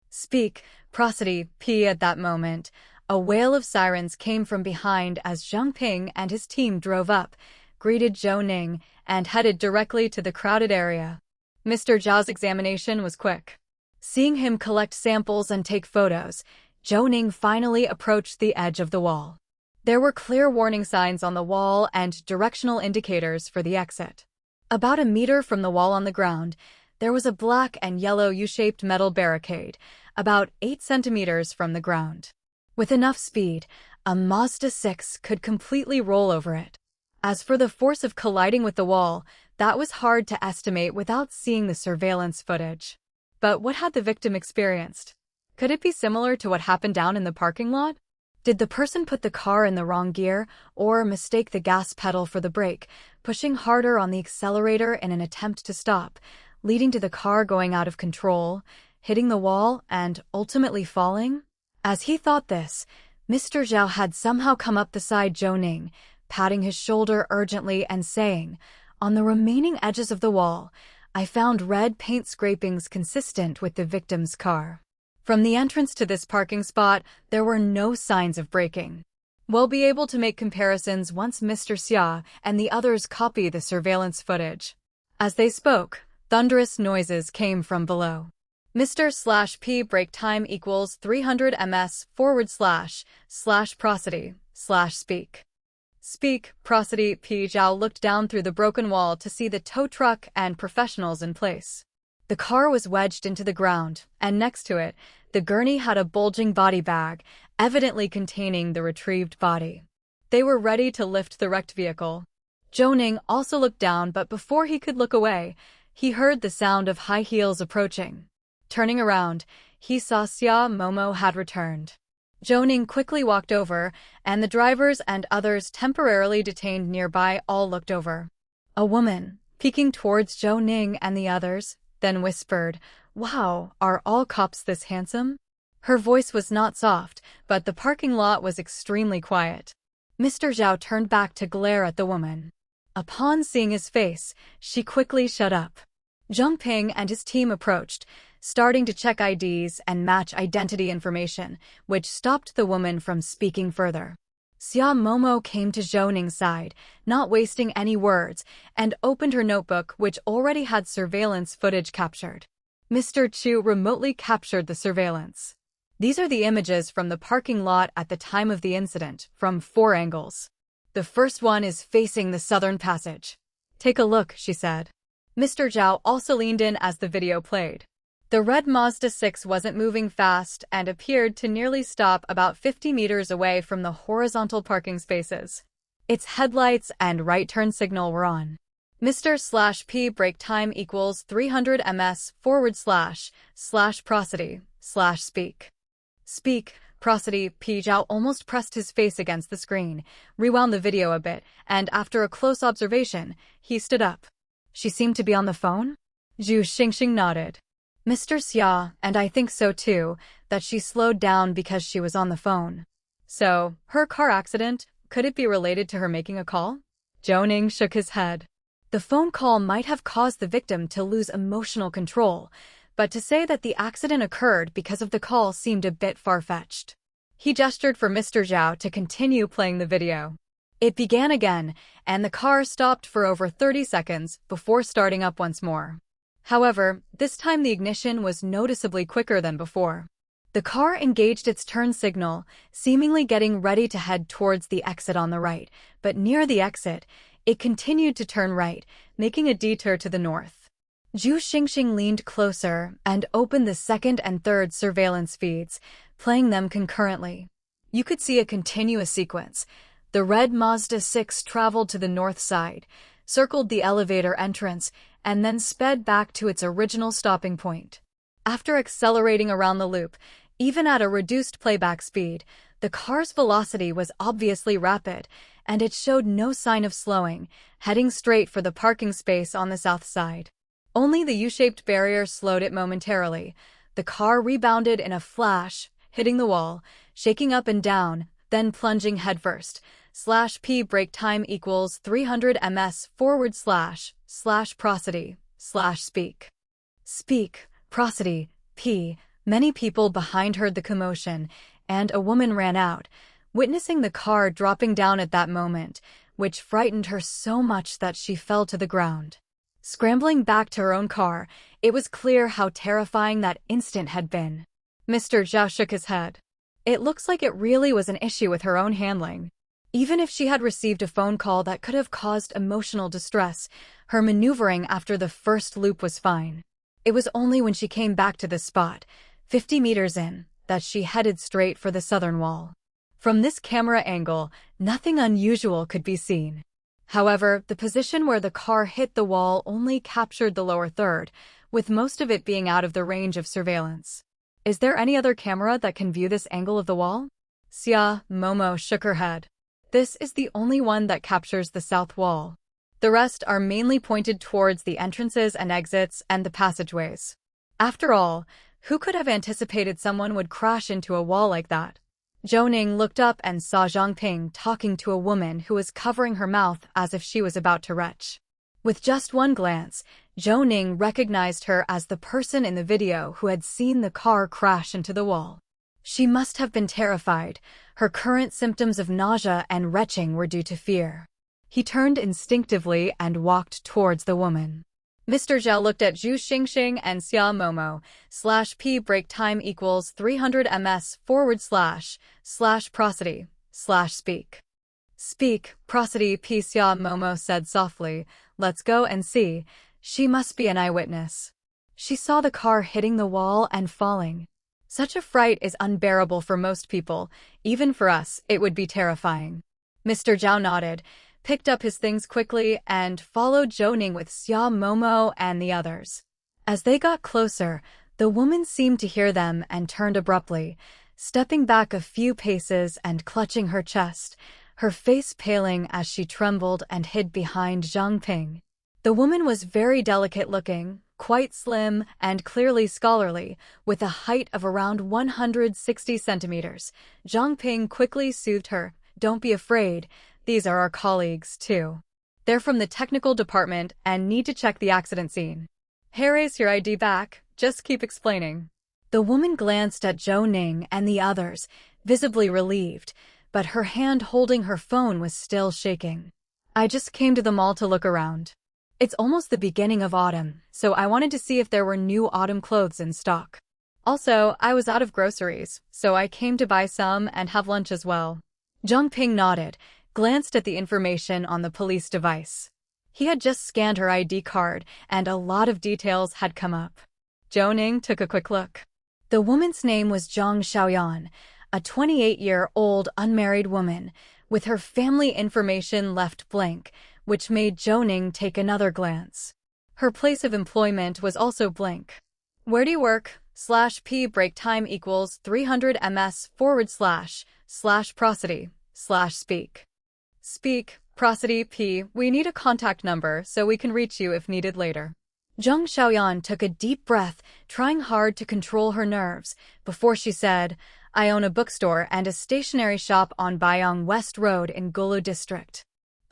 Speak, prosody, p. At that moment, a wail of sirens came from behind as Zhang Ping and his team drove up, greeted Zhou Ning, and headed directly to the crowded area. Mr. Zhao's examination was quick. Seeing him collect samples and take photos, Zhou Ning finally approached the edge of the wall. There were clear warning signs on the wall and directional indicators for the exit. About a meter from the wall on the ground, there was a black and yellow U-shaped metal barricade, about 8 centimeters from the ground. With enough speed, a Mazda 6 could completely roll over it. As for the force of colliding with the wall, that was hard to estimate without seeing the surveillance footage. But what had the victim experienced? Could it be similar to what happened down in the parking lot? Did the person put the car in the wrong gear or mistake the gas pedal for the brake, pushing harder on the accelerator in an attempt to stop, leading to the car going out of control, hitting the wall, and ultimately falling? As he thought this, Mr. Zhao had somehow come up beside Zhou Ning, patting his shoulder urgently and saying, "On the remaining edges of the wall, I found red paint scrapings consistent with the victim's car." From the entrance to this parking spot, there were no signs of breaking. We'll be able to make comparisons once Mr. Xia and the others copy the surveillance footage. As they spoke, thunderous noises came from below. Mr./P break time equals 300 ms / prosody / speak. Speak, prosody, P. Zhao looked down through the broken wall to see the tow truck and professionals in place. The car was wedged into the ground, and next to it, the gurney had a bulging body bag, evidently containing the retrieved body. They were ready to lift the wrecked vehicle. Zhou Ning also looked down, but before he could look away, he heard the sound of high heels approaching. Turning around, he saw Xia Momo had returned. Zhou Ning quickly walked over, and the drivers and others temporarily detained nearby all looked over. A woman, peeking towards Zhou Ning and the others, then whispered, "Wow, are all cops this handsome?" Her voice was not soft, but the parking lot was extremely quiet. Mr. Zhao turned back to glare at the woman. Upon seeing his face, she quickly shut up. Zhang Ping and his team approached, starting to check IDs and match identity information, which stopped the woman from speaking further. Xia Momo came to Zhou Ning's side, not wasting any words, and opened her notebook which already had surveillance footage captured. Mr. Chu remotely captured the surveillance. These are the images from the parking lot at the time of the incident, from 4 angles. The first one is facing the southern passage. "Take a look," she said. Mr. Zhao also leaned in as the video played. The red Mazda 6 wasn't moving fast and appeared to nearly stop about 50 meters away from the horizontal parking spaces. Its headlights and right turn signal were on. Mr./P brake time equals 300 ms / prosody / speak. Speak, prosody. P. Zhao almost pressed his face against the screen, rewound the video a bit, and after a close observation, he stood up. She seemed to be on the phone? Zhu Xingxing nodded. Mr. Xia, and I think so too, that she slowed down because she was on the phone. So, her car accident, could it be related to her making a call? Zhou Ning shook his head. The phone call might have caused the victim to lose emotional control, but to say that the accident occurred because of the call seemed a bit far-fetched. He gestured for Mr. Zhao to continue playing the video. It began again, and the car stopped for over 30 seconds before starting up once more. However, this time the ignition was noticeably quicker than before. The car engaged its turn signal, seemingly getting ready to head towards the exit on the right, but near the exit, it continued to turn right, making a detour to the north. Zhu Xingxing leaned closer and opened the second and third surveillance feeds, playing them concurrently. You could see a continuous sequence. The red Mazda 6 traveled to the north side, circled the elevator entrance, and then sped back to its original stopping point. After accelerating around the loop, even at a reduced playback speed, the car's velocity was obviously rapid, and it showed no sign of slowing, heading straight for the parking space on the south side. Only the U-shaped barrier slowed it momentarily. The car rebounded in a flash, hitting the wall, shaking up and down, then plunging headfirst. /P brake time equals 300 ms / prosody / speak. Speak, prosody, P. Many people behind heard the commotion, and a woman ran out, witnessing the car dropping down at that moment, which frightened her so much that she fell to the ground. Scrambling back to her own car, it was clear how terrifying that instant had been. Mr. Zhao shook his head. It looks like it really was an issue with her own handling. Even if she had received a phone call that could have caused emotional distress, her maneuvering after the first loop was fine. It was only when she came back to the spot, 50 meters in, that she headed straight for the southern wall. From this camera angle, nothing unusual could be seen. However, the position where the car hit the wall only captured the lower third, with most of it being out of the range of surveillance. Is there any other camera that can view this angle of the wall? Xia Momo shook her head. This is the only one that captures the south wall. The rest are mainly pointed towards the entrances and exits and the passageways. After all, who could have anticipated someone would crash into a wall like that? Zhou Ning looked up and saw Zhang Ping talking to a woman who was covering her mouth as if she was about to retch. With just one glance, Zhou Ning recognized her as the person in the video who had seen the car crash into the wall. She must have been terrified. Her current symptoms of nausea and retching were due to fear. He turned instinctively and walked towards the woman. Mr. Zhao looked at Zhu Xingxing and Xia Momo. /P brake time equals 300 ms / prosody / speak. Speak, prosody, P. Xia Momo said softly. Let's go and see. She must be an eyewitness. She saw the car hitting the wall and falling. Such a fright is unbearable for most people. Even for us, it would be terrifying. Mr. Zhao nodded, picked up his things quickly, and followed Zhou Ning with Xia Momo and the others. As they got closer, the woman seemed to hear them and turned abruptly, stepping back a few paces and clutching her chest, her face paling as she trembled and hid behind Zhang Ping. The woman was very delicate-looking, quite slim and clearly scholarly, with a height of around 160 centimeters. Zhang Ping quickly soothed her. Don't be afraid. These are our colleagues, too. They're from the technical department and need to check the accident scene. Here's your ID back. Just keep explaining. The woman glanced at Zhou Ning and the others, visibly relieved, but her hand holding her phone was still shaking. I just came to the mall to look around. It's almost the beginning of autumn, so I wanted to see if there were new autumn clothes in stock. Also, I was out of groceries, so I came to buy some and have lunch as well. Zhang Ping nodded, glanced at the information on the police device. He had just scanned her ID card, and a lot of details had come up. Zhou Ning took a quick look. The woman's name was Zhang Xiaoyan, a 28-year-old unmarried woman, with her family information left blank, which made Zhou Ning take another glance. Her place of employment was also blank. Where do you work? /P break time equals 300 ms / prosody / speak. Speak, prosody P. We need a contact number so we can reach you if needed later. Zhang Xiaoyan took a deep breath, trying hard to control her nerves, before she said, I own a bookstore and a stationery shop on Baiyang West Road in Gulu District.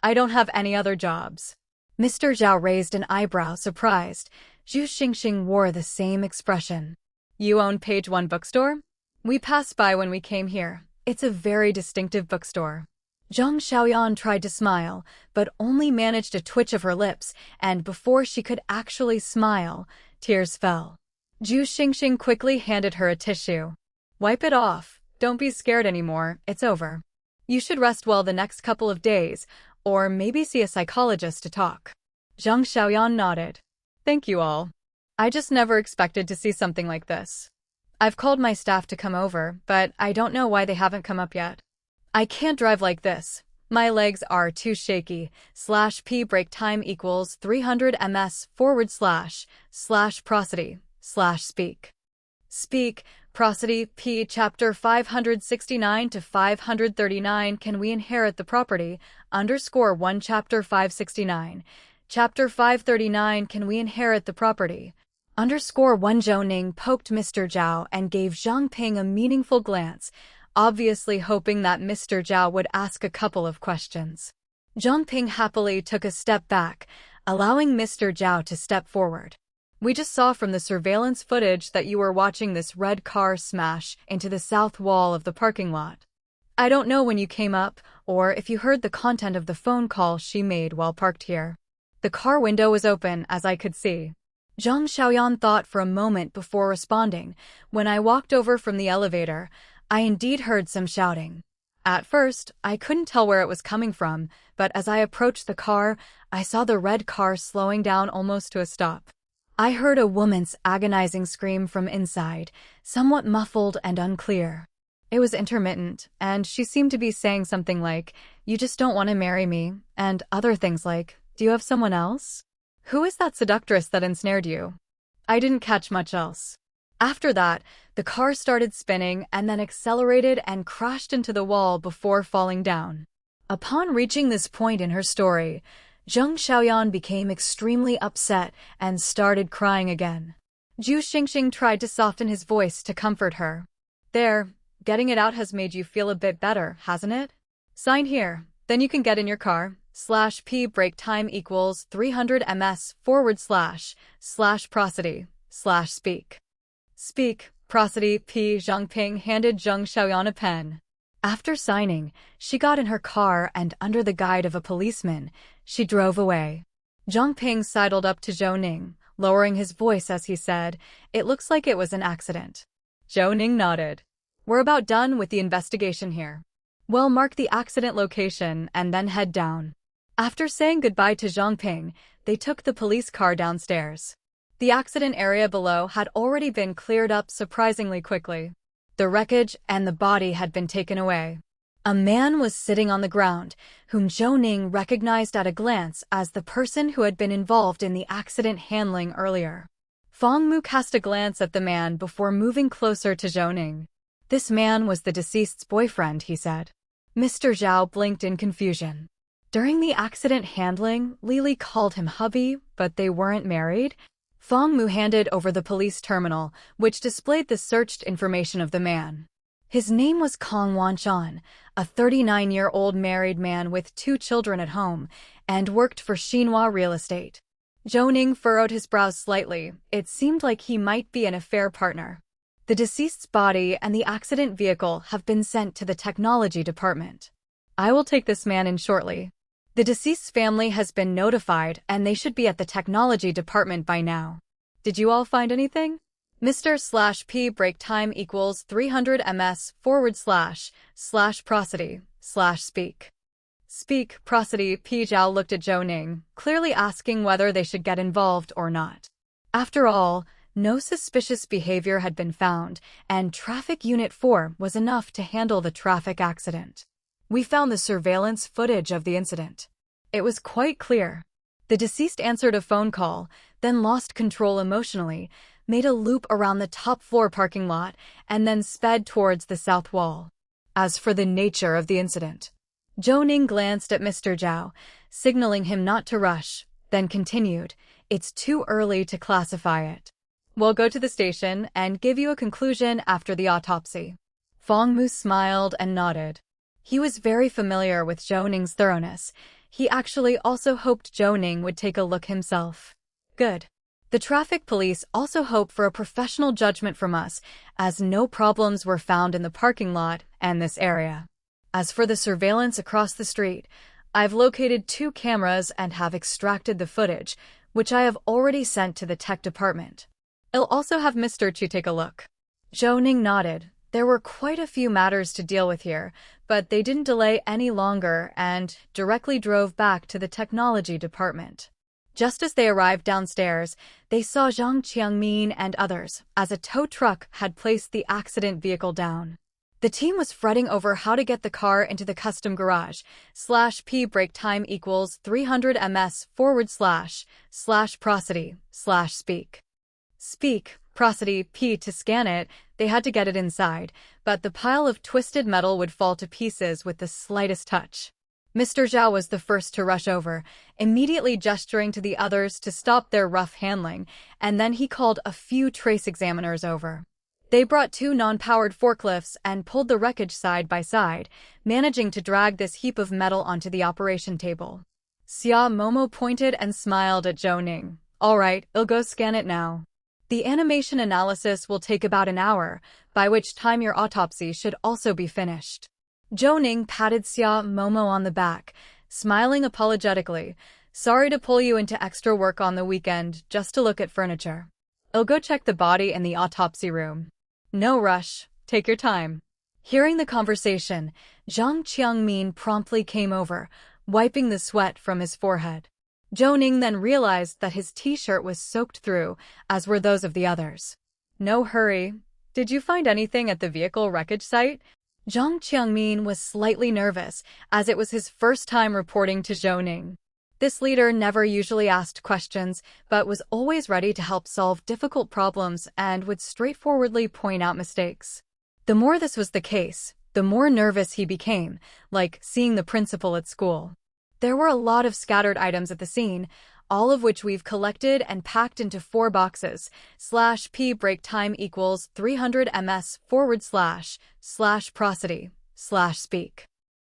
I don't have any other jobs. Mr. Zhao raised an eyebrow, surprised. Zhu Xingxing wore the same expression. You own Page 1 bookstore? We passed by when we came here. It's a very distinctive bookstore. Zhang Xiaoyan tried to smile, but only managed a twitch of her lips, and before she could actually smile, tears fell. Zhu Xingxing quickly handed her a tissue. Wipe it off. Don't be scared anymore. It's over. You should rest well the next couple of days, or maybe see a psychologist to talk. Zhang Xiaoyan nodded. Thank you all. I just never expected to see something like this. I've called my staff to come over, but I don't know why they haven't come up yet. I can't drive like this. My legs are too shaky. /P break time equals 300 ms / prosody / speak. Speak, prosody P. Chapter 569 to 539. Can we inherit the property? _1 Chapter 569. Chapter 539. Can we inherit the property? _1 Zhou Ning poked Mr. Zhao and gave Zhang Ping a meaningful glance, obviously hoping that Mr. Zhao would ask a couple of questions. Zhang Ping happily took a step back, allowing Mr. Zhao to step forward. We just saw from the surveillance footage that you were watching this red car smash into the south wall of the parking lot. I don't know when you came up, or if you heard the content of the phone call she made while parked here. The car window was open, as I could see. Zhang Xiaoyan thought for a moment before responding. When I walked over from the elevator, I indeed heard some shouting. At first, I couldn't tell where it was coming from, but as I approached the car, I saw the red car slowing down almost to a stop. I heard a woman's agonizing scream from inside, somewhat muffled and unclear. It was intermittent, and she seemed to be saying something like, "You just don't want to marry me," and other things like, "Do you have someone else? Who is that seductress that ensnared you?" I didn't catch much else. After that, the car started spinning and then accelerated and crashed into the wall before falling down. Upon reaching this point in her story, Zhang Xiaoyan became extremely upset and started crying again. Zhu Xingxing tried to soften his voice to comfort her. There, getting it out has made you feel a bit better, hasn't it? Sign here, then you can get in your car. /P break time equals 300 ms / prosody / speak. Speak, prosody P. Zhang Ping handed Zhang Xiaoyan a pen. After signing, she got in her car and under the guide of a policeman, she drove away. Zhang Ping sidled up to Zhou Ning, lowering his voice as he said, "It looks like it was an accident." Zhou Ning nodded. "We're about done with the investigation here. We'll mark the accident location and then head down." After saying goodbye to Zhang Ping, they took the police car downstairs. The accident area below had already been cleared up surprisingly quickly. The wreckage and the body had been taken away. A man was sitting on the ground, whom Zhou Ning recognized at a glance as the person who had been involved in the accident handling earlier. Fong Mu cast a glance at the man before moving closer to Zhou Ning. "This man was the deceased's boyfriend," he said. Mr. Zhao blinked in confusion. During the accident handling, Lily called him hubby, but they weren't married. Fong Mu handed over the police terminal, which displayed the searched information of the man. His name was Kong Wanchan, a 39-year-old married man with 2 children at home, and worked for Xinhua Real Estate. Zhou Ning furrowed his brows slightly. It seemed like he might be an affair partner. The deceased's body and the accident vehicle have been sent to the technology department. I will take this man in shortly. The deceased's family has been notified, and they should be at the technology department by now. Did you all find anything? Mr./P break time equals 300 ms / prosody / speak. Speak, prosody P. Zhao looked at Zhou Ning, clearly asking whether they should get involved or not. After all, No suspicious behavior had been found, and Traffic Unit 4 was enough to handle the traffic accident. We found the surveillance footage of the incident. It was quite clear. The deceased answered a phone call, then lost control emotionally, made a loop around the top floor parking lot, and then sped towards the south wall. As for the nature of the incident, Zhou Ning glanced at Mr. Zhao, signaling him not to rush, then continued, "It's too early to classify it. We'll go to the station and give you a conclusion after the autopsy." Feng Mu smiled and nodded. He was very familiar with Zhou Ning's thoroughness. He actually also hoped Zhou Ning would take a look himself. Good. The traffic police also hope for a professional judgment from us, as no problems were found in the parking lot and this area. As for the surveillance across the street, I've located 2 cameras and have extracted the footage, which I have already sent to the tech department. I'll also have Mr. Chu take a look. Zhou Ning nodded. There were quite a few matters to deal with here, but they didn't delay any longer and directly drove back to the technology department. Just as they arrived downstairs, they saw Zhang Qiangmin and others, as a tow truck had placed the accident vehicle down. The team was fretting over how to get the car into the custom garage. /P break time equals 300 ms / prosody / speak. Speak, prosody, P to scan it. They had to get it inside, but the pile of twisted metal would fall to pieces with the slightest touch. Mr. Zhao was the first to rush over, immediately gesturing to the others to stop their rough handling, and then he called a few trace examiners over. They brought 2 non-powered forklifts and pulled the wreckage side by side, managing to drag this heap of metal onto the operation table. Xia Momo pointed and smiled at Zhou Ning. "All right, I'll go scan it now. The animation analysis will take about an hour, by which time your autopsy should also be finished." Zhou Ning patted Xia Momo on the back, smiling apologetically. "Sorry to pull you into extra work on the weekend just to look at furniture. I'll go check the body in the autopsy room." "No rush. Take your time." Hearing the conversation, Zhang Qiangmin promptly came over, wiping the sweat from his forehead. Zhou Ning then realized that his t-shirt was soaked through, as were those of the others. "No hurry. Did you find anything at the vehicle wreckage site?" Zhang Qiangmin was slightly nervous, as it was his first time reporting to Zhou Ning. This leader never usually asked questions, but was always ready to help solve difficult problems and would straightforwardly point out mistakes. The more this was the case, the more nervous he became, like seeing the principal at school. There were a lot of scattered items at the scene, all of which we've collected and packed into 4 boxes. /P break time equals 300 ms / prosody / speak.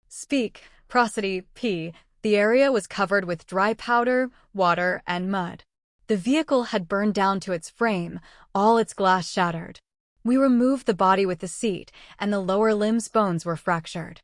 Speak, prosody, P. The area was covered with dry powder, water, and mud. The vehicle had burned down to its frame, all its glass shattered. We removed the body with the seat, and the lower limbs' bones were fractured.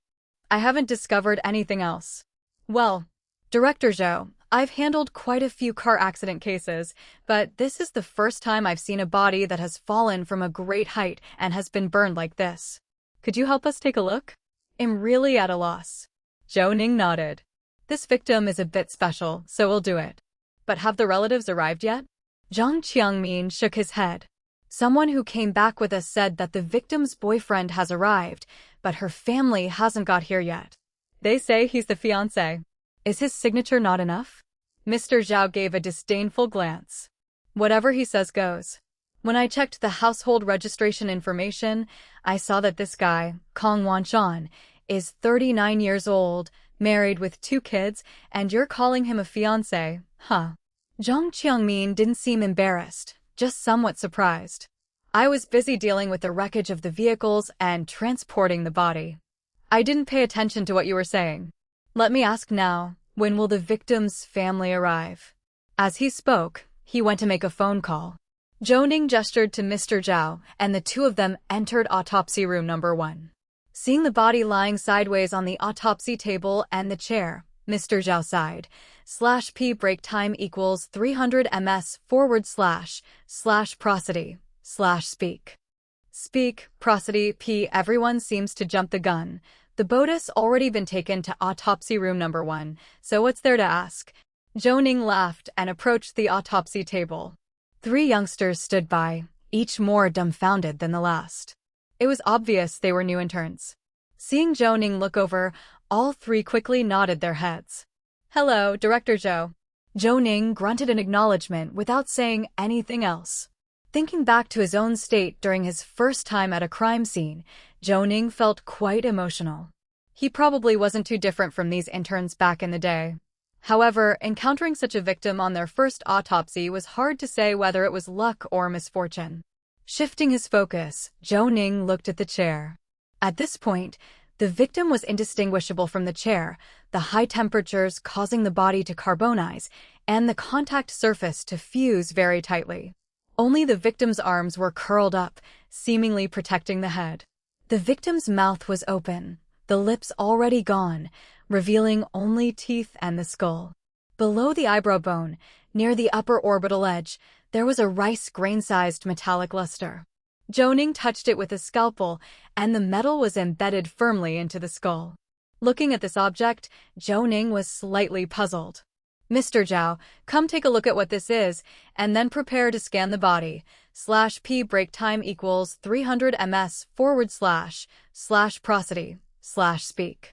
I haven't discovered anything else. Well, Director Zhou, I've handled quite a few car accident cases, but this is the first time I've seen a body that has fallen from a great height and has been burned like this. Could you help us take a look? I'm really at a loss. Zhou Ning nodded. This victim is a bit special, so we'll do it. But have the relatives arrived yet? Zhang Qiangmin shook his head. Someone who came back with us said that the victim's boyfriend has arrived, but her family hasn't got here yet. They say he's the fiancé. Is his signature not enough? Mr. Zhao gave a disdainful glance. Whatever he says goes. When I checked the household registration information, I saw that this guy, Kong Wanshan, is 39 years old, married with 2 kids, and you're calling him a fiancé, huh? Zhang Qiangmin didn't seem embarrassed, just somewhat surprised. I was busy dealing with the wreckage of the vehicles and transporting the body. I didn't pay attention to what you were saying. Let me ask now, when will the victim's family arrive? As he spoke, he went to make a phone call. Zhou Ning gestured to Mr. Zhao, and the 2 of them entered autopsy room number 1. Seeing the body lying sideways on the autopsy table and the chair, Mr. Zhao sighed. /P break time equals 300 ms / prosody / speak. Speak, prosody, P. Everyone seems to jump the gun. The body's already been taken to autopsy room number 1, so what's there to ask? Zhou Ning laughed and approached the autopsy table. 3 youngsters stood by, each more dumbfounded than the last. It was obvious they were new interns. Seeing Zhou Ning look over, all 3 quickly nodded their heads. "Hello, Director Zhou." Zhou Ning grunted in acknowledgement without saying anything else. Thinking back to his own state during his first time at a crime scene, Zhou Ning felt quite emotional. He probably wasn't too different from these interns back in the day. However, encountering such a victim on their first autopsy was hard to say whether it was luck or misfortune. Shifting his focus, Zhou Ning looked at the chair. At this point, the victim was indistinguishable from the chair, the high temperatures causing the body to carbonize, and the contact surface to fuse very tightly. Only the victim's arms were curled up, seemingly protecting the head. The victim's mouth was open, the lips already gone, revealing only teeth and the skull. Below the eyebrow bone, near the upper orbital edge, there was a rice grain-sized metallic luster. Zhou Ning touched it with a scalpel, and the metal was embedded firmly into the skull. Looking at this object, Zhou Ning was slightly puzzled. "Mr. Zhao, come take a look at what this is, and then prepare to scan the body. /P break time equals 300 ms / prosody / speak.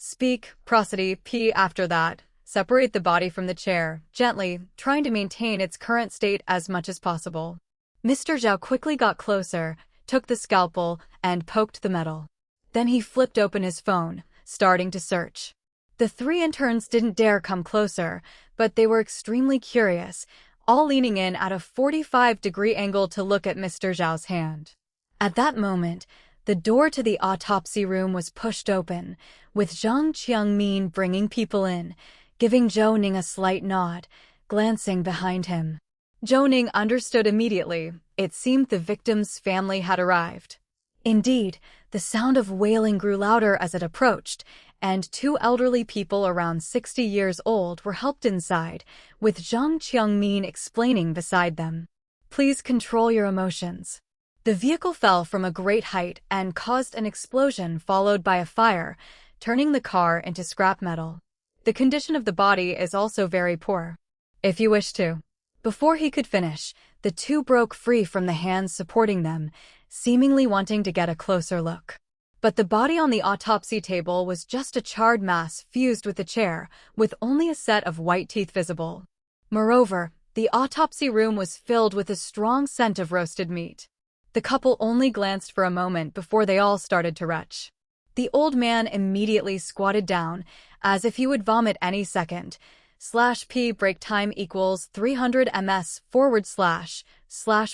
Speak, prosody, P. After that, separate the body from the chair, gently, trying to maintain its current state as much as possible." Mr. Zhao quickly got closer, took the scalpel, and poked the metal. Then he flipped open his phone, starting to search. The 3 interns didn't dare come closer, but they were extremely curious, all leaning in at a 45-degree angle to look at Mr. Zhao's hand. At that moment, the door to the autopsy room was pushed open, with Zhang Qiangmin bringing people in, giving Zhou Ning a slight nod, glancing behind him. Zhou Ning understood immediately. It seemed the victim's family had arrived. Indeed, the sound of wailing grew louder as it approached, and 2 elderly people around 60 years old were helped inside, with Zhang Qiangmin explaining beside them. "Please control your emotions." The vehicle fell from a great height and caused an explosion followed by a fire, turning the car into scrap metal. The condition of the body is also very poor. "If you wish to." Before he could finish, the 2 broke free from the hands supporting them, seemingly wanting to get a closer look. But the body on the autopsy table was just a charred mass fused with the chair, with only a set of white teeth visible. Moreover, the autopsy room was filled with a strong scent of roasted meat. The couple only glanced for a moment before they all started to retch. The old man immediately squatted down, as if he would vomit any second. /P break time equals 300 ms /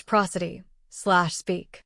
prosody / speak.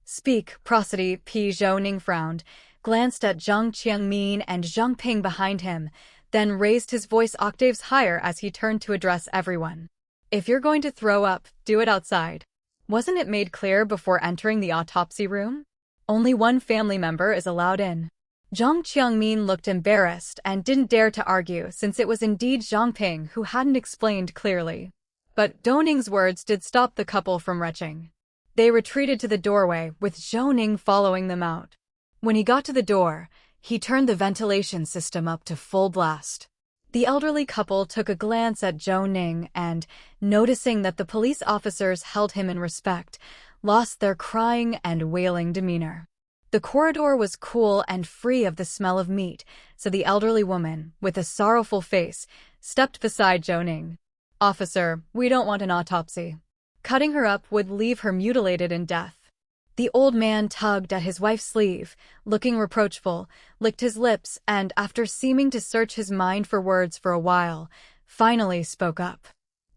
Speak, prosody, P. Zhou Ning frowned, glanced at Zhang Qiangmin and Zhang Ping behind him, then raised his voice octaves higher as he turned to address everyone. "If you're going to throw up, do it outside. Wasn't it made clear before entering the autopsy room? Only 1 family member is allowed in." Zhang Qiangmin looked embarrassed and didn't dare to argue since it was indeed Zhang Ping who hadn't explained clearly. But Zhou Ning's words did stop the couple from retching. They retreated to the doorway, with Zhou Ning following them out. When he got to the door, he turned the ventilation system up to full blast. The elderly couple took a glance at Zhou Ning and, noticing that the police officers held him in respect, lost their crying and wailing demeanor. The corridor was cool and free of the smell of meat, so the elderly woman, with a sorrowful face, stepped beside Zhou Ning. "Officer, we don't want an autopsy. Cutting her up would leave her mutilated in death." The old man tugged at his wife's sleeve, looking reproachful, licked his lips, and after seeming to search his mind for words for a while, finally spoke up.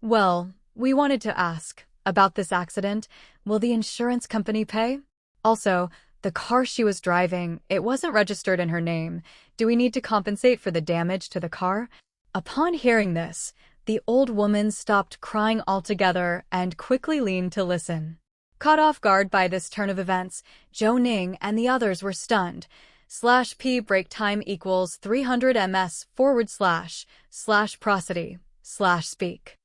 "Well, we wanted to ask, about this accident, will the insurance company pay? Also, the car she was driving, it wasn't registered in her name. Do we need to compensate for the damage to the car?" Upon hearing this, the old woman stopped crying altogether and quickly leaned to listen. Caught off guard by this turn of events, Zhou Ning and the others were stunned. /P break time equals 300 ms / prosody / speak.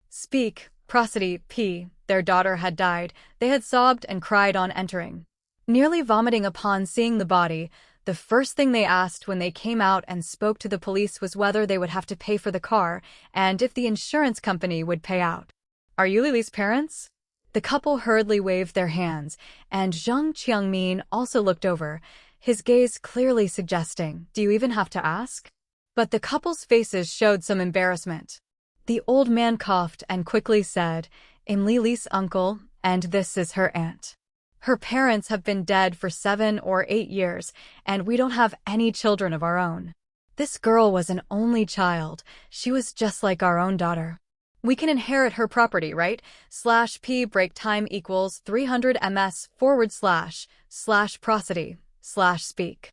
Speak, prosody, P. Their daughter had died. They had sobbed and cried on entering. Nearly vomiting upon seeing the body, the first thing they asked when they came out and spoke to the police was whether they would have to pay for the car and if the insurance company would pay out. Are you Lily's parents? The couple hurriedly waved their hands, and Zhang Qiangmin also looked over, his gaze clearly suggesting, "Do you even have to ask?" But the couple's faces showed some embarrassment. The old man coughed and quickly said, "I'm Lily's uncle, and this is her aunt. Her parents have been dead for 7 or 8 years, and we don't have any children of our own. This girl was an only child. She was just like our own daughter. We can inherit her property, right? /p break time equals 300 ms / prosody / speak.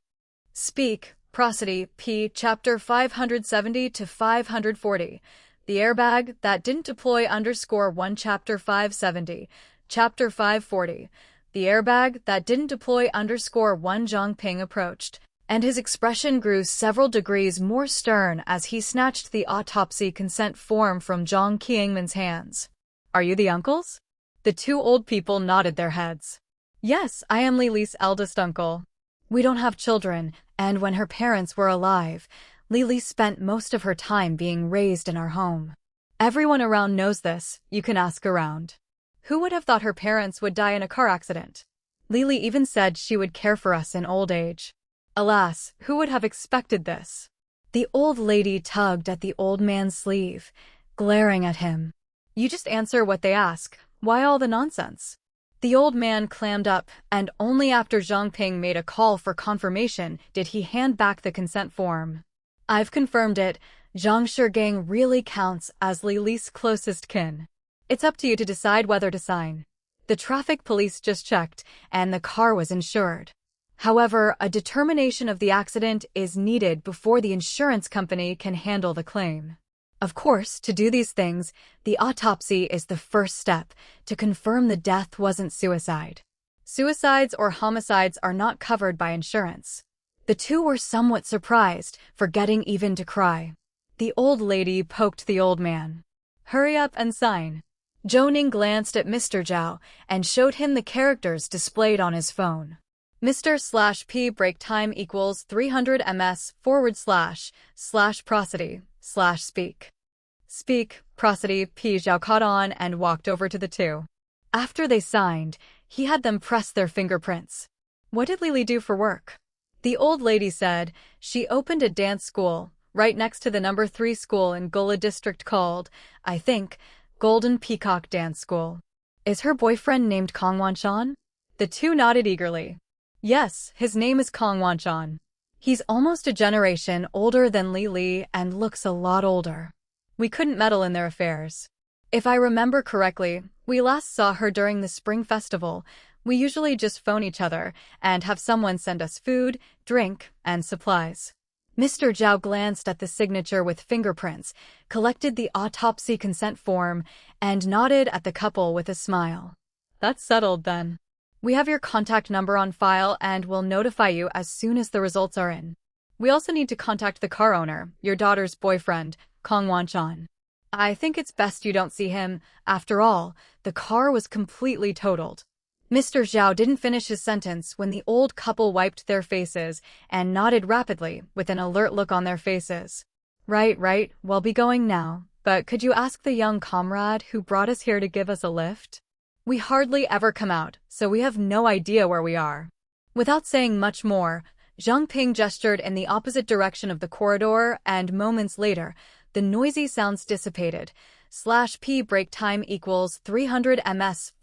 Speak, prosody, p chapter 570 to 540. The airbag that didn't deploy _1 chapter 570, chapter 540. The airbag that didn't deploy _1 Zhang Ping approached, and his expression grew several degrees more stern as he snatched the autopsy consent form from Zhang Qiangmin's hands. Are you the uncles? The two old people nodded their heads. Yes, I am Lily's eldest uncle. We don't have children, and when her parents were alive, Lily spent most of her time being raised in our home. Everyone around knows this, you can ask around. Who would have thought her parents would die in a car accident? Lily even said she would care for us in old age. Alas, who would have expected this? The old lady tugged at the old man's sleeve, glaring at him. You just answer what they ask. Why all the nonsense? The old man clammed up, and only after Zhang Ping made a call for confirmation did he hand back the consent form. I've confirmed it. Zhang Shigang really counts as Lily's closest kin. It's up to you to decide whether to sign. The traffic police just checked, and the car was insured. However, a determination of the accident is needed before the insurance company can handle the claim. Of course, to do these things, the autopsy is the first step to confirm the death wasn't suicide. Suicides or homicides are not covered by insurance. The two were somewhat surprised, forgetting even to cry. The old lady poked the old man. Hurry up and sign. Zhou Ning glanced at Mr. Zhao and showed him the characters displayed on his phone. Mr./P break time equals 300 ms / prosody / speak. Speak, prosody, P. Zhao caught on and walked over to the two. After they signed, he had them press their fingerprints. What did Lily do for work? The old lady said she opened a dance school right next to the number 3 school in Gola district called, I think, Golden Peacock Dance School. Is her boyfriend named Kong Wanshan? The two nodded eagerly. Yes, his name is Kong Wanshan. He's almost a generation older than Lily and looks a lot older. We couldn't meddle in their affairs. If I remember correctly, we last saw her during the spring festival. We usually just phone each other and have someone send us food, drink, and supplies. Mr. Zhao glanced at the signature with fingerprints, collected the autopsy consent form, and nodded at the couple with a smile. That's settled then. We have your contact number on file and will notify you as soon as the results are in. We also need to contact the car owner, your daughter's boyfriend, Kong Wanshan. I think it's best you don't see him. After all, the car was completely totaled. Mr. Zhao didn't finish his sentence when the old couple wiped their faces and nodded rapidly with an alert look on their faces. Right, we'll be going now, but could you ask the young comrade who brought us here to give us a lift? We hardly ever come out, so we have no idea where we are. Without saying much more, Zhang Ping gestured in the opposite direction of the corridor, and moments later, the noisy sounds dissipated. /P break time equals 300 ms /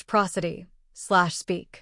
prosody / speak.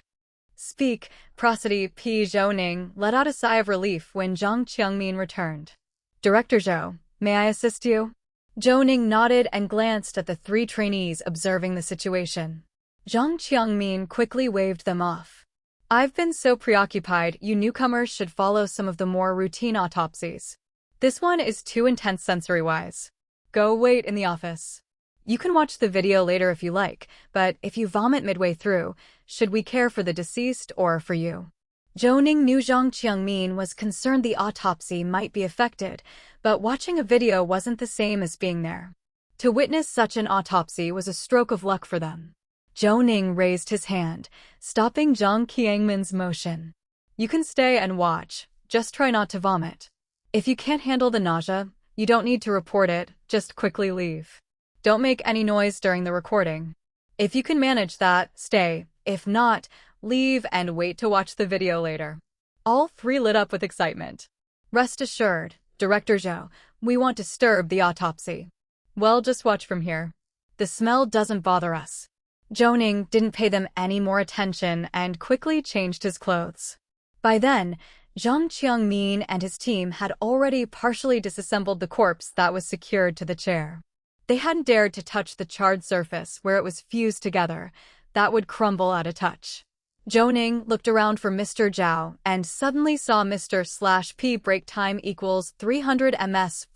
Speak, prosody, P. Zhou Ning let out a sigh of relief when Zhang Qiangmin returned. Director Zhou, may I assist you? Zhou Ning nodded and glanced at the 3 trainees observing the situation. Zhang Qiangmin quickly waved them off. I've been so preoccupied, you newcomers should follow some of the more routine autopsies. This one is too intense sensory-wise. Go wait in the office. You can watch the video later if you like, but if you vomit midway through, should we care for the deceased or for you? Zhou Ning knew Zhang Qiangmin was concerned the autopsy might be affected, but watching a video wasn't the same as being there. To witness such an autopsy was a stroke of luck for them. Zhou Ning raised his hand, stopping Zhang Qiangmin's motion. You can stay and watch, just try not to vomit. If you can't handle the nausea, you don't need to report it, just quickly leave. Don't make any noise during the recording. If you can manage that, stay. If not, leave and wait to watch the video later." All three lit up with excitement. "Rest assured, Director Zhou, we won't disturb the autopsy." "Well, just watch from here. The smell doesn't bother us." Zhou Ning didn't pay them any more attention and quickly changed his clothes. By then, Zhang Qiangmin and his team had already partially disassembled the corpse that was secured to the chair. They hadn't dared to touch the charred surface where it was fused together. That would crumble at a touch. Zhou Ning looked around for Mr. Zhao and suddenly saw Mr.P break time equals 300 ms /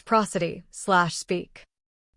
prosody / speak.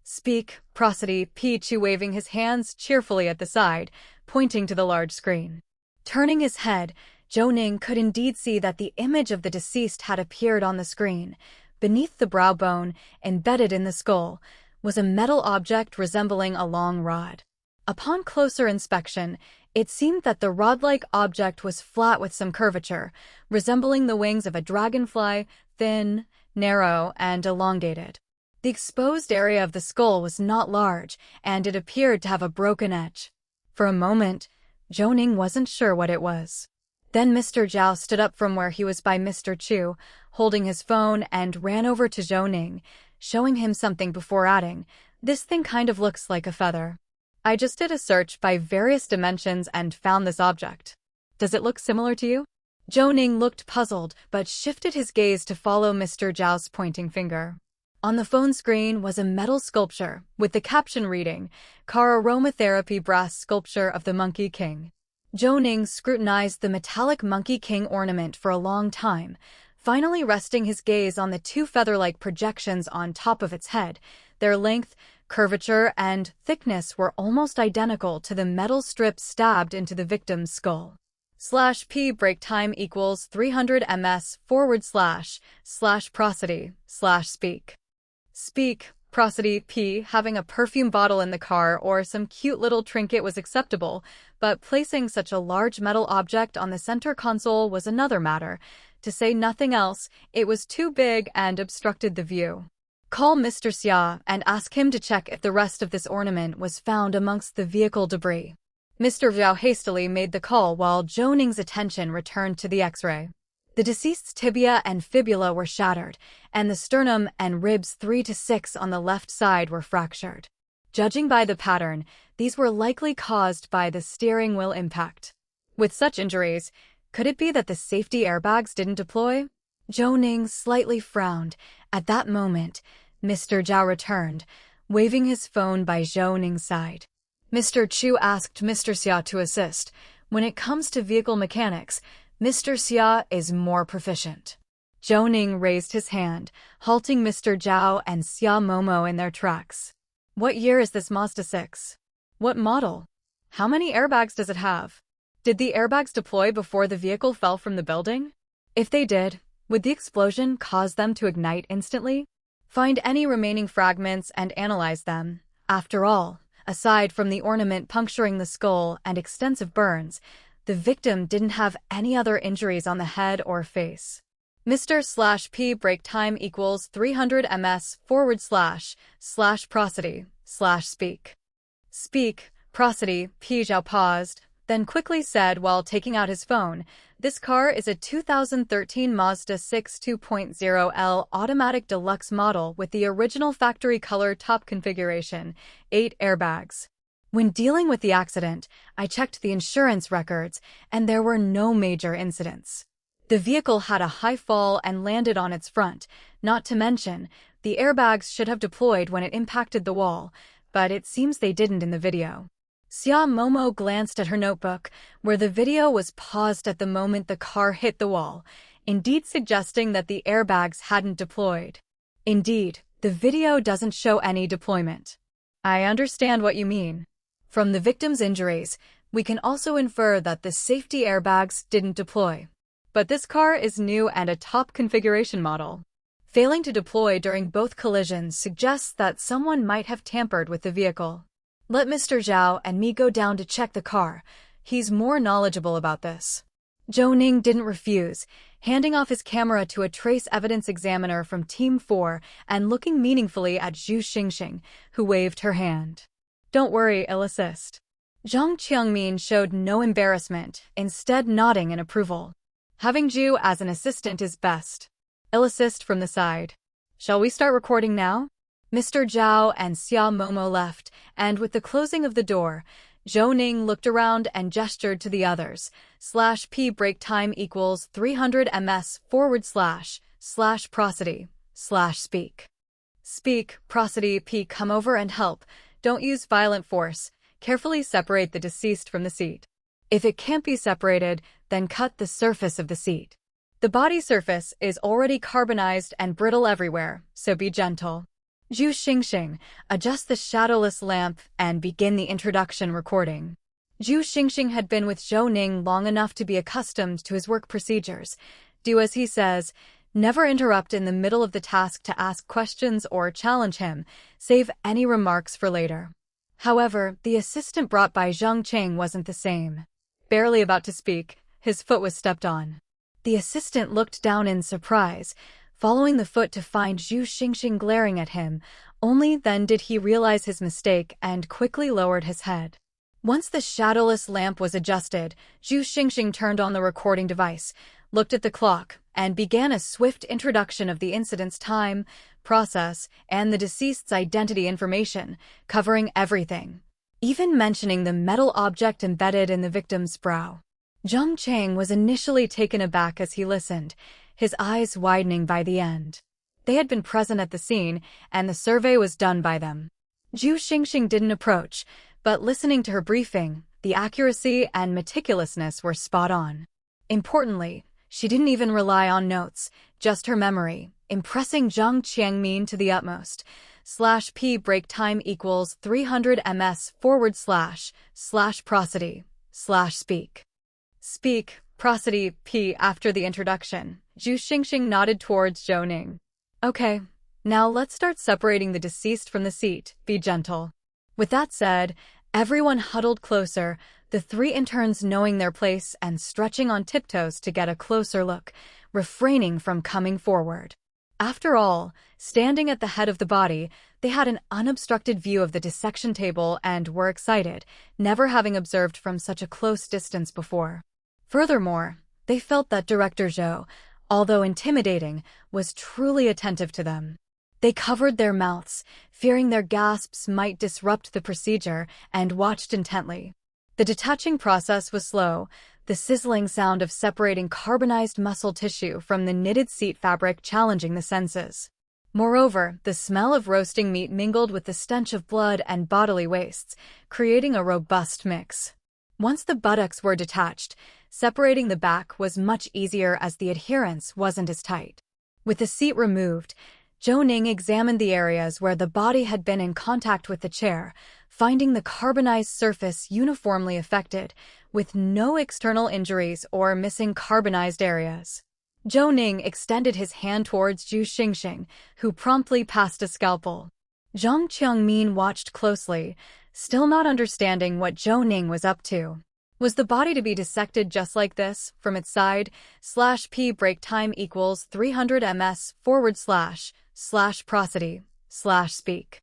Speak, prosody, P waving his hands cheerfully at the side, pointing to the large screen. Turning his head, Zhou Ning could indeed see that the image of the deceased had appeared on the screen. Beneath the brow bone, embedded in the skull, was a metal object resembling a long rod. Upon closer inspection, it seemed that the rod-like object was flat with some curvature, resembling the wings of a dragonfly, thin, narrow, and elongated. The exposed area of the skull was not large, and it appeared to have a broken edge. For a moment, Zhou Ning wasn't sure what it was. Then Mr. Zhao stood up from where he was by Mr. Chu, holding his phone, and ran over to Zhou Ning, showing him something before adding, "This thing kind of looks like a feather. I just did a search by various dimensions and found this object. Does it look similar to you?" Zhou Ning looked puzzled, but shifted his gaze to follow Mr. Zhao's pointing finger. On the phone screen was a metal sculpture, with the caption reading, "Car Aromatherapy Brass Sculpture of the Monkey King." Zhou Ning scrutinized the metallic Monkey King ornament for a long time, finally resting his gaze on the two feather-like projections on top of its head. Their length, curvature, and thickness were almost identical to the metal strip stabbed into the victim's skull. /P break time equals 300 ms / prosody / speak. Speak, prosody, P. Having a perfume bottle in the car or some cute little trinket was acceptable, but placing such a large metal object on the center console was another matter. To say nothing else, it was too big and obstructed the view. "Call Mr. Xia and ask him to check if the rest of this ornament was found amongst the vehicle debris." Mr. Zhao hastily made the call while Zhou Ning's attention returned to the X-ray. The deceased's tibia and fibula were shattered, and the sternum and ribs 3 to 6 on the left side were fractured. Judging by the pattern, these were likely caused by the steering wheel impact. With such injuries, could it be that the safety airbags didn't deploy? Zhou Ning slightly frowned. At that moment, Mr. Zhao returned, waving his phone by Zhou Ning's side. Mr. Chu asked Mr. Xia to assist. When it comes to vehicle mechanics, Mr. Xia is more proficient. Zhou Ning raised his hand, halting Mr. Zhao and Xia Momo in their tracks. "What year is this Mazda 6? What model? How many airbags does it have? Did the airbags deploy before the vehicle fell from the building? If they did, would the explosion cause them to ignite instantly? Find any remaining fragments and analyze them. After all, aside from the ornament puncturing the skull and extensive burns, the victim didn't have any other injuries on the head or face." Mr./P break time equals 300 ms / prosody / speak. Speak, prosody, P. Zhao paused, then quickly said while taking out his phone, "This car is a 2013 Mazda 6 2.0L automatic deluxe model with the original factory color top configuration, 8 airbags. When dealing with the accident, I checked the insurance records, and there were no major incidents. The vehicle had a high fall and landed on its front, not to mention, the airbags should have deployed when it impacted the wall, but it seems they didn't in the video." Xia Momo glanced at her notebook, where the video was paused at the moment the car hit the wall, indeed suggesting that the airbags hadn't deployed. Indeed, the video doesn't show any deployment. "I understand what you mean. From the victim's injuries, we can also infer that the safety airbags didn't deploy. But this car is new and a top configuration model. Failing to deploy during both collisions suggests that someone might have tampered with the vehicle. Let Mr. Zhao and me go down to check the car. He's more knowledgeable about this." Zhou Ning didn't refuse. handing off his camera to a trace evidence examiner from Team 4 and looking meaningfully at Zhu Xingxing, who waved her hand. "Don't worry, I'll assist." Zhang Qiangmin showed no embarrassment, instead nodding in approval. "Having Zhu as an assistant is best. I'll assist from the side. Shall we start recording now?" Mr. Zhao and Xia Momo left, and with the closing of the door, Zhou Ning looked around and gestured to the others. /p break time equals 300 ms / prosody / speak. Speak, prosody p come over and help. Don't use violent force. Carefully separate the deceased from the seat. If it can't be separated, then cut the surface of the seat. The body surface is already carbonized and brittle everywhere, so be gentle. Zhu Xingxing, adjust the shadowless lamp and begin the introduction recording. Zhu Xingxing had been with Zhou Ning long enough to be accustomed to his work procedures. Do as he says. Never interrupt in the middle of the task to ask questions or challenge him. Save any remarks for later. However, the assistant brought by Zhang Cheng wasn't the same. Barely about to speak, his foot was stepped on. The assistant looked down in surprise, following the foot to find Zhu Xingxing glaring at him. Only then did he realize his mistake and quickly lowered his head. Once the shadowless lamp was adjusted, Zhu Xingxing turned on the recording device, looked at the clock, and began a swift introduction of the incident's time, process, and the deceased's identity information, covering everything, even mentioning the metal object embedded in the victim's brow. Zhang Cheng was initially taken aback as he listened, his eyes widening by the end. They had been present at the scene, and the survey was done by them. Zhu Xingxing didn't approach, but listening to her briefing, the accuracy and meticulousness were spot on. Importantly, she didn't even rely on notes, just her memory, impressing Zhang Qiangmin to the utmost. /p break time equals 300 ms / prosody / speak. Speak, prosody p after the introduction. Zhu Xingxing nodded towards Zhou Ning. Okay, now let's start separating the deceased from the seat. Be gentle. With that said, everyone huddled closer, the three interns knowing their place and stretching on tiptoes to get a closer look, refraining from coming forward. After all, standing at the head of the body, they had an unobstructed view of the dissection table and were excited, never having observed from such a close distance before. Furthermore, they felt that Director Zhou, although intimidating, was truly attentive to them. They covered their mouths, fearing their gasps might disrupt the procedure, and watched intently. The detaching process was slow, the sizzling sound of separating carbonized muscle tissue from the knitted seat fabric challenging the senses. Moreover, the smell of roasting meat mingled with the stench of blood and bodily wastes, creating a robust mix. Once the buttocks were detached, separating the back was much easier as the adherence wasn't as tight. With the seat removed, Zhou Ning examined the areas where the body had been in contact with the chair, finding the carbonized surface uniformly affected, with no external injuries or missing carbonized areas. Zhou Ning extended his hand towards Zhu Xingxing, who promptly passed a scalpel. Zhang Qiangmin watched closely, still not understanding what Zhou Ning was up to. Was the body to be dissected just like this, from its side? /p break time equals 300 ms / prosody / speak.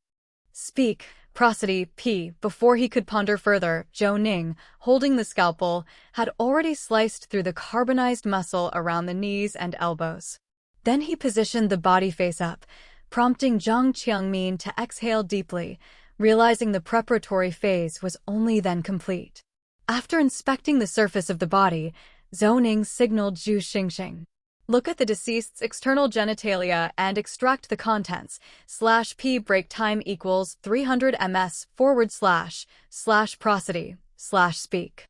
Speak, prosody p. Before he could ponder further, Zhou Ning, holding the scalpel, had already sliced through the carbonized muscle around the knees and elbows. Then he positioned the body face up, prompting Zhang Qiangmin to exhale deeply, realizing the preparatory phase was only then complete. After inspecting the surface of the body, Zhou Ning signaled Zhu Xingxing. Look at the deceased's external genitalia and extract the contents. /p break time equals 300 ms / prosody / speak.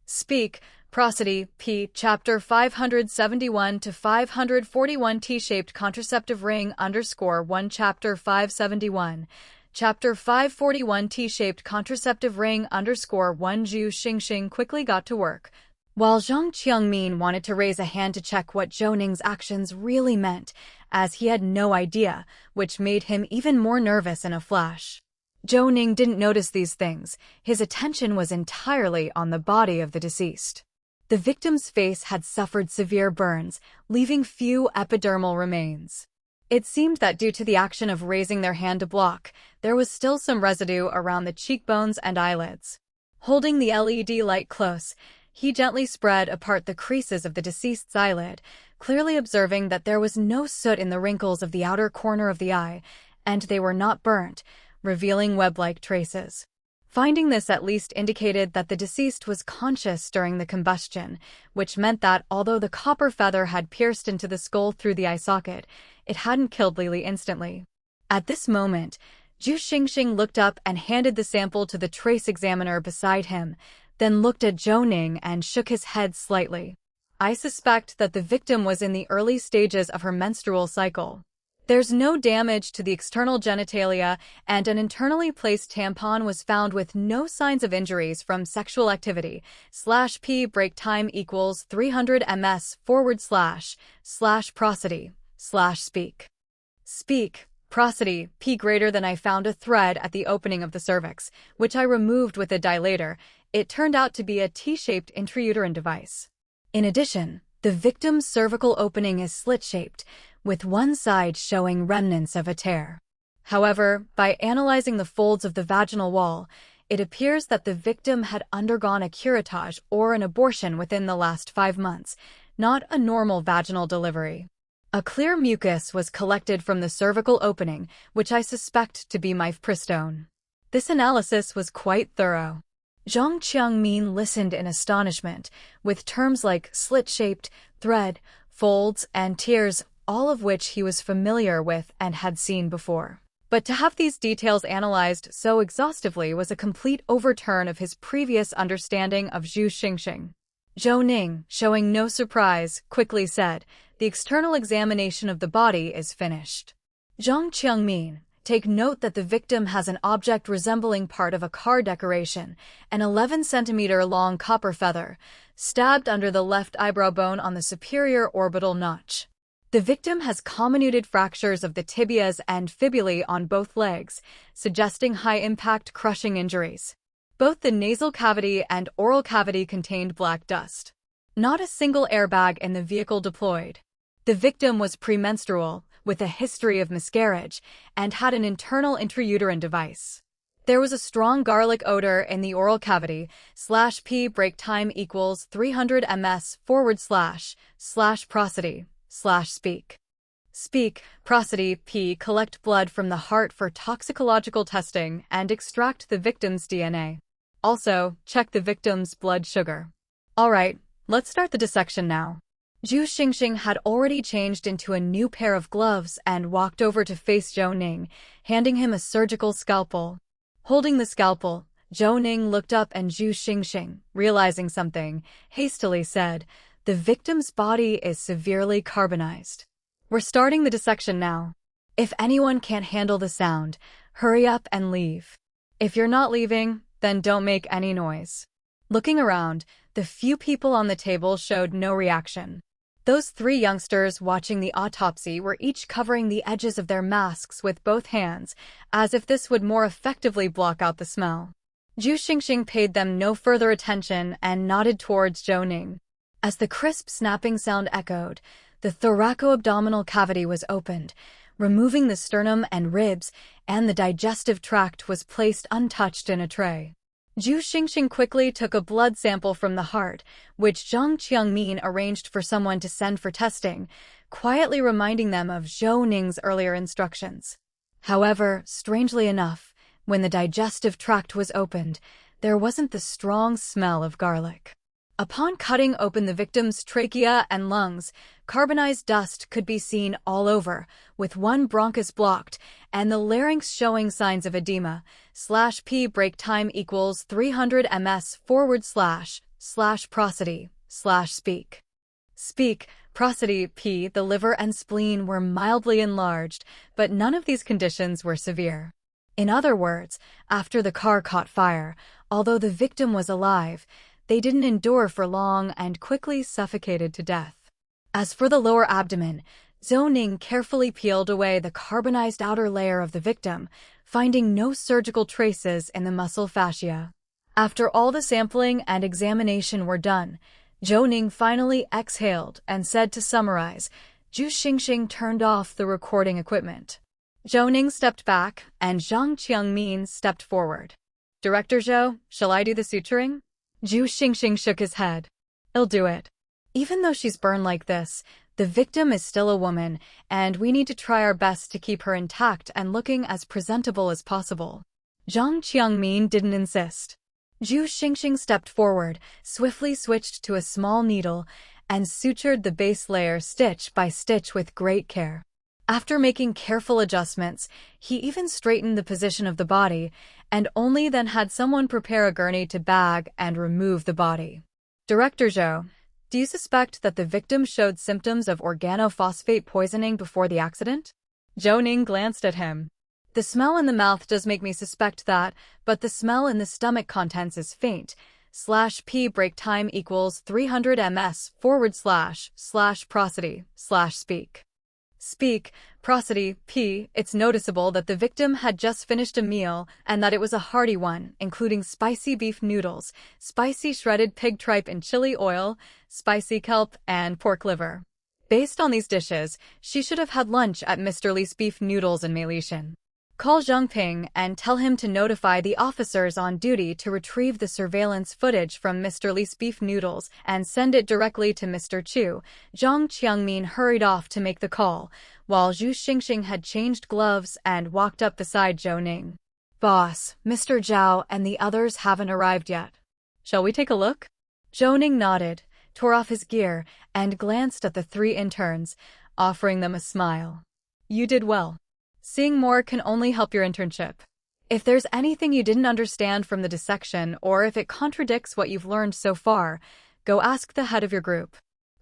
Speak, prosody p. Chapter 571 to 541 T-shaped contraceptive ring _1 Chapter 571. Chapter 541 T-shaped contraceptive ring _1 Zhu Xingxing quickly got to work. While Zhang Qiangmin wanted to raise a hand to check what Zhou Ning's actions really meant, as he had no idea, which made him even more nervous in a flash. Zhou Ning didn't notice these things, his attention was entirely on the body of the deceased. The victim's face had suffered severe burns, leaving few epidermal remains. It seemed that due to the action of raising their hand to block, there was still some residue around the cheekbones and eyelids. Holding the LED light close, he gently spread apart the creases of the deceased's eyelid, clearly observing that there was no soot in the wrinkles of the outer corner of the eye, and they were not burnt, revealing web-like traces. Finding this at least indicated that the deceased was conscious during the combustion, which meant that although the copper feather had pierced into the skull through the eye socket, it hadn't killed Lily instantly. At this moment, Zhu Xingxing looked up and handed the sample to the trace examiner beside him, then looked at Zhou Ning and shook his head slightly. I suspect that the victim was in the early stages of her menstrual cycle. There's no damage to the external genitalia, and an internally placed tampon was found with no signs of injuries from sexual activity. /p break time equals 300 ms / prosody / speak prosody p greater than I found a thread at the opening of the cervix, which I removed with a dilator. It turned out to be a T-shaped intrauterine device. In addition, the victim's cervical opening is slit-shaped, with one side showing remnants of a tear. However, by analyzing the folds of the vaginal wall, it appears that the victim had undergone a curettage or an abortion within the last 5 months, not a normal vaginal delivery. A clear mucus was collected from the cervical opening, which I suspect to be mifepristone. This analysis was quite thorough. Zhang Qiangmin listened in astonishment, with terms like slit-shaped, thread, folds, and tears, all of which he was familiar with and had seen before. But to have these details analyzed so exhaustively was a complete overturn of his previous understanding of Zhu Xingxing. Zhou Ning, showing no surprise, quickly said, "The external examination of the body is finished." Zhang Qiangmin, take note that the victim has an object resembling part of a car decoration, an 11-centimeter-long copper feather, stabbed under the left eyebrow bone on the superior orbital notch. The victim has comminuted fractures of the tibias and fibulae on both legs, suggesting high-impact crushing injuries. Both the nasal cavity and oral cavity contained black dust. Not a single airbag in the vehicle deployed. The victim was premenstrual, with a history of miscarriage, and had an internal intrauterine device. There was a strong garlic odor in the oral cavity. /p break time equals 300 ms / prosody / speak prosody p collect blood from the heart for toxicological testing and extract the victim's DNA. Also, check the victim's blood sugar. Alright, let's start the dissection now. Zhu Xingxing had already changed into a new pair of gloves and walked over to face Zhou Ning, handing him a surgical scalpel. Holding the scalpel, Zhou Ning looked up and Zhu Xingxing, realizing something, hastily said, "The victim's body is severely carbonized. We're starting the dissection now. If anyone can't handle the sound, hurry up and leave. If you're not leaving, then don't make any noise." Looking around, the few people on the table showed no reaction. Those 3 youngsters watching the autopsy were each covering the edges of their masks with both hands, as if this would more effectively block out the smell. Zhu Xingxing paid them no further attention and nodded towards Zhou Ning. As the crisp snapping sound echoed, the thoraco-abdominal cavity was opened, removing the sternum and ribs, and the digestive tract was placed untouched in a tray. Zhu Xingxing quickly took a blood sample from the heart, which Zhang Qiangmin arranged for someone to send for testing, quietly reminding them of Zhou Ning's earlier instructions. However, strangely enough, when the digestive tract was opened, there wasn't the strong smell of garlic. Upon cutting open the victim's trachea and lungs, carbonized dust could be seen all over, with one bronchus blocked, and the larynx showing signs of edema. /p break time equals 300 ms / prosody / speak prosody p. The liver and spleen were mildly enlarged, but none of these conditions were severe. In other words, after the car caught fire, although the victim was alive, they didn't endure for long and quickly suffocated to death. As for the lower abdomen, Zhou Ning carefully peeled away the carbonized outer layer of the victim, finding no surgical traces in the muscle fascia. After all the sampling and examination were done, Zhou Ning finally exhaled and said to summarize. Zhu Xingxing turned off the recording equipment. Zhou Ning stepped back, and Zhang Qiangmin stepped forward. Director Zhou, shall I do the suturing? Zhu Xingxing shook his head. I'll do it. Even though she's burned like this, the victim is still a woman, and we need to try our best to keep her intact and looking as presentable as possible. Zhang Qiangmin didn't insist. Zhu Xingxing stepped forward, swiftly switched to a small needle, and sutured the base layer stitch by stitch with great care. After making careful adjustments, he even straightened the position of the body, and only then had someone prepare a gurney to bag and remove the body. Director Zhou, do you suspect that the victim showed symptoms of organophosphate poisoning before the accident? Zhou Ning glanced at him. The smell in the mouth does make me suspect that, but the smell in the stomach contents is faint. /p break time equals 300 ms / prosody / speak. Speak, prosody, p. It's noticeable that the victim had just finished a meal and that it was a hearty one, including spicy beef noodles, spicy shredded pig tripe in chili oil, spicy kelp, and pork liver. Based on these dishes, she should have had lunch at Mr. Li's beef noodles in Melishan. Call Zhang Ping and tell him to notify the officers on duty to retrieve the surveillance footage from Mr. Li's beef noodles and send it directly to Mr. Chu. Zhang Qiangmin hurried off to make the call, while Zhu Xingxing had changed gloves and walked up beside Zhou Ning. Boss, Mr. Zhao and the others haven't arrived yet. Shall we take a look? Zhou Ning nodded, tore off his gear, and glanced at the 3 interns, offering them a smile. You did well. Seeing more can only help your internship. If there's anything you didn't understand from the dissection or if it contradicts what you've learned so far, go ask the head of your group.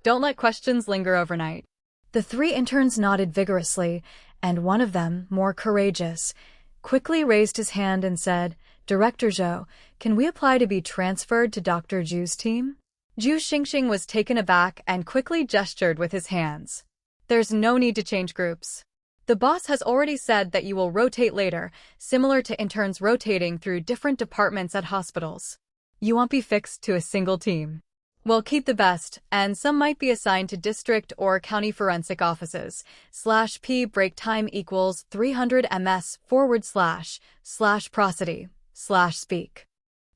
Don't let questions linger overnight. The 3 interns nodded vigorously, and one of them, more courageous, quickly raised his hand and said, Director Zhou, can we apply to be transferred to Dr. Zhu's team? Zhu Xingxing was taken aback and quickly gestured with his hands. There's no need to change groups. The boss has already said that you will rotate later, similar to interns rotating through different departments at hospitals. You won't be fixed to a single team. We'll keep the best, and some might be assigned to district or county forensic offices. /p break time equals 300 ms / prosody / speak.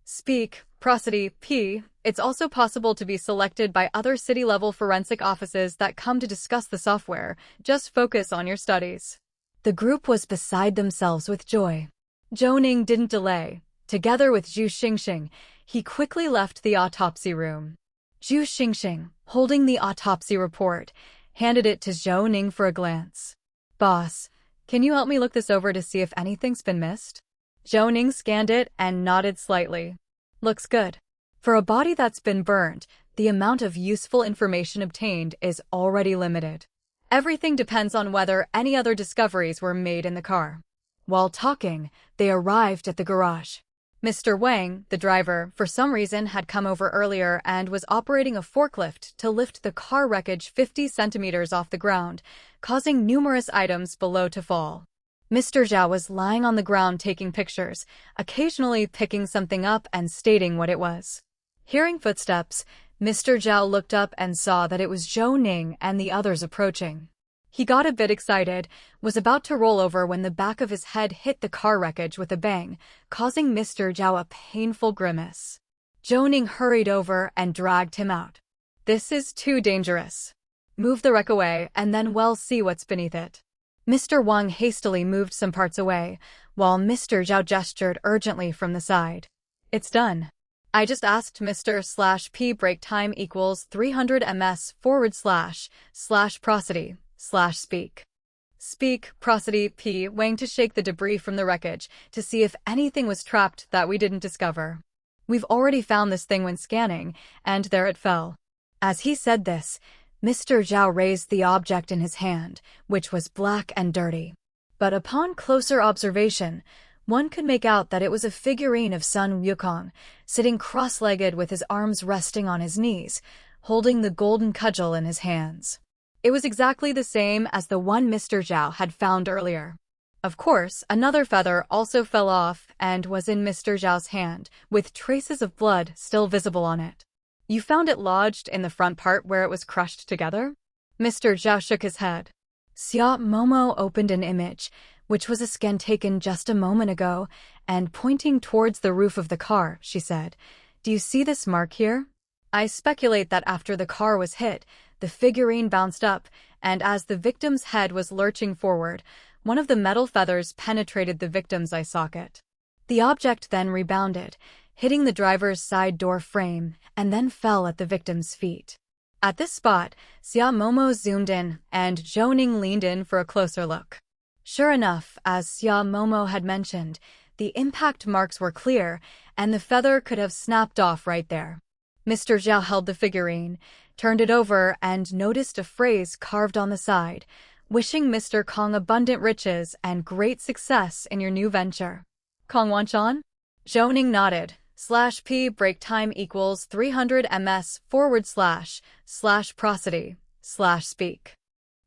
Speak, prosody, p. It's also possible to be selected by other city-level forensic offices that come to discuss the software. Just focus on your studies. The group was beside themselves with joy. Zhou Ning didn't delay. Together with Zhu Xingxing, he quickly left the autopsy room. Zhu Xingxing, holding the autopsy report, handed it to Zhou Ning for a glance. Boss, can you help me look this over to see if anything's been missed? Zhou Ning scanned it and nodded slightly. Looks good. For a body that's been burned, the amount of useful information obtained is already limited. Everything depends on whether any other discoveries were made in the car. While talking, they arrived at the garage. Mr. Wang, the driver, for some reason had come over earlier and was operating a forklift to lift the car wreckage 50 centimeters off the ground, causing numerous items below to fall. Mr. Zhao was lying on the ground taking pictures, occasionally picking something up and stating what it was. Hearing footsteps, Mr. Zhao looked up and saw that it was Zhou Ning and the others approaching. He got a bit excited, was about to roll over when the back of his head hit the car wreckage with a bang, causing Mr. Zhao a painful grimace. Zhou Ning hurried over and dragged him out. This is too dangerous. Move the wreck away and then we'll see what's beneath it. Mr. Wang hastily moved some parts away, while Mr. Zhao gestured urgently from the side. It's done. I just asked Mr. /p break time equals 300 ms / prosody / speak. Speak, prosody, p. Wang to shake the debris from the wreckage to see if anything was trapped that we didn't discover. We've already found this thing when scanning, and there it fell. As he said this, Mr. Zhao raised the object in his hand, which was black and dirty. But upon closer observation, one could make out that it was a figurine of Sun Wukong, sitting cross-legged with his arms resting on his knees, holding the golden cudgel in his hands. It was exactly the same as the one Mr. Zhao had found earlier. Of course, another feather also fell off and was in Mr. Zhao's hand, with traces of blood still visible on it. You found it lodged in the front part where it was crushed together? Mr. Zhao shook his head. Xia Momo opened an image, which was a scan taken just a moment ago, and pointing towards the roof of the car, she said, "Do you see this mark here? I speculate that after the car was hit, the figurine bounced up, and as the victim's head was lurching forward, one of the metal feathers penetrated the victim's eye socket. The object then rebounded, hitting the driver's side door frame, and then fell at the victim's feet." At this spot, Xia Momo zoomed in, and Zhou Ning leaned in for a closer look. Sure enough, as Xia Momo had mentioned, the impact marks were clear, and the feather could have snapped off right there. Mr. Zhao held the figurine, turned it over, and noticed a phrase carved on the side, "Wishing Mr. Kong abundant riches and great success in your new venture." Kong Wanchan? Zhou Ning nodded. /p break time equals 300 ms/prosody/speak.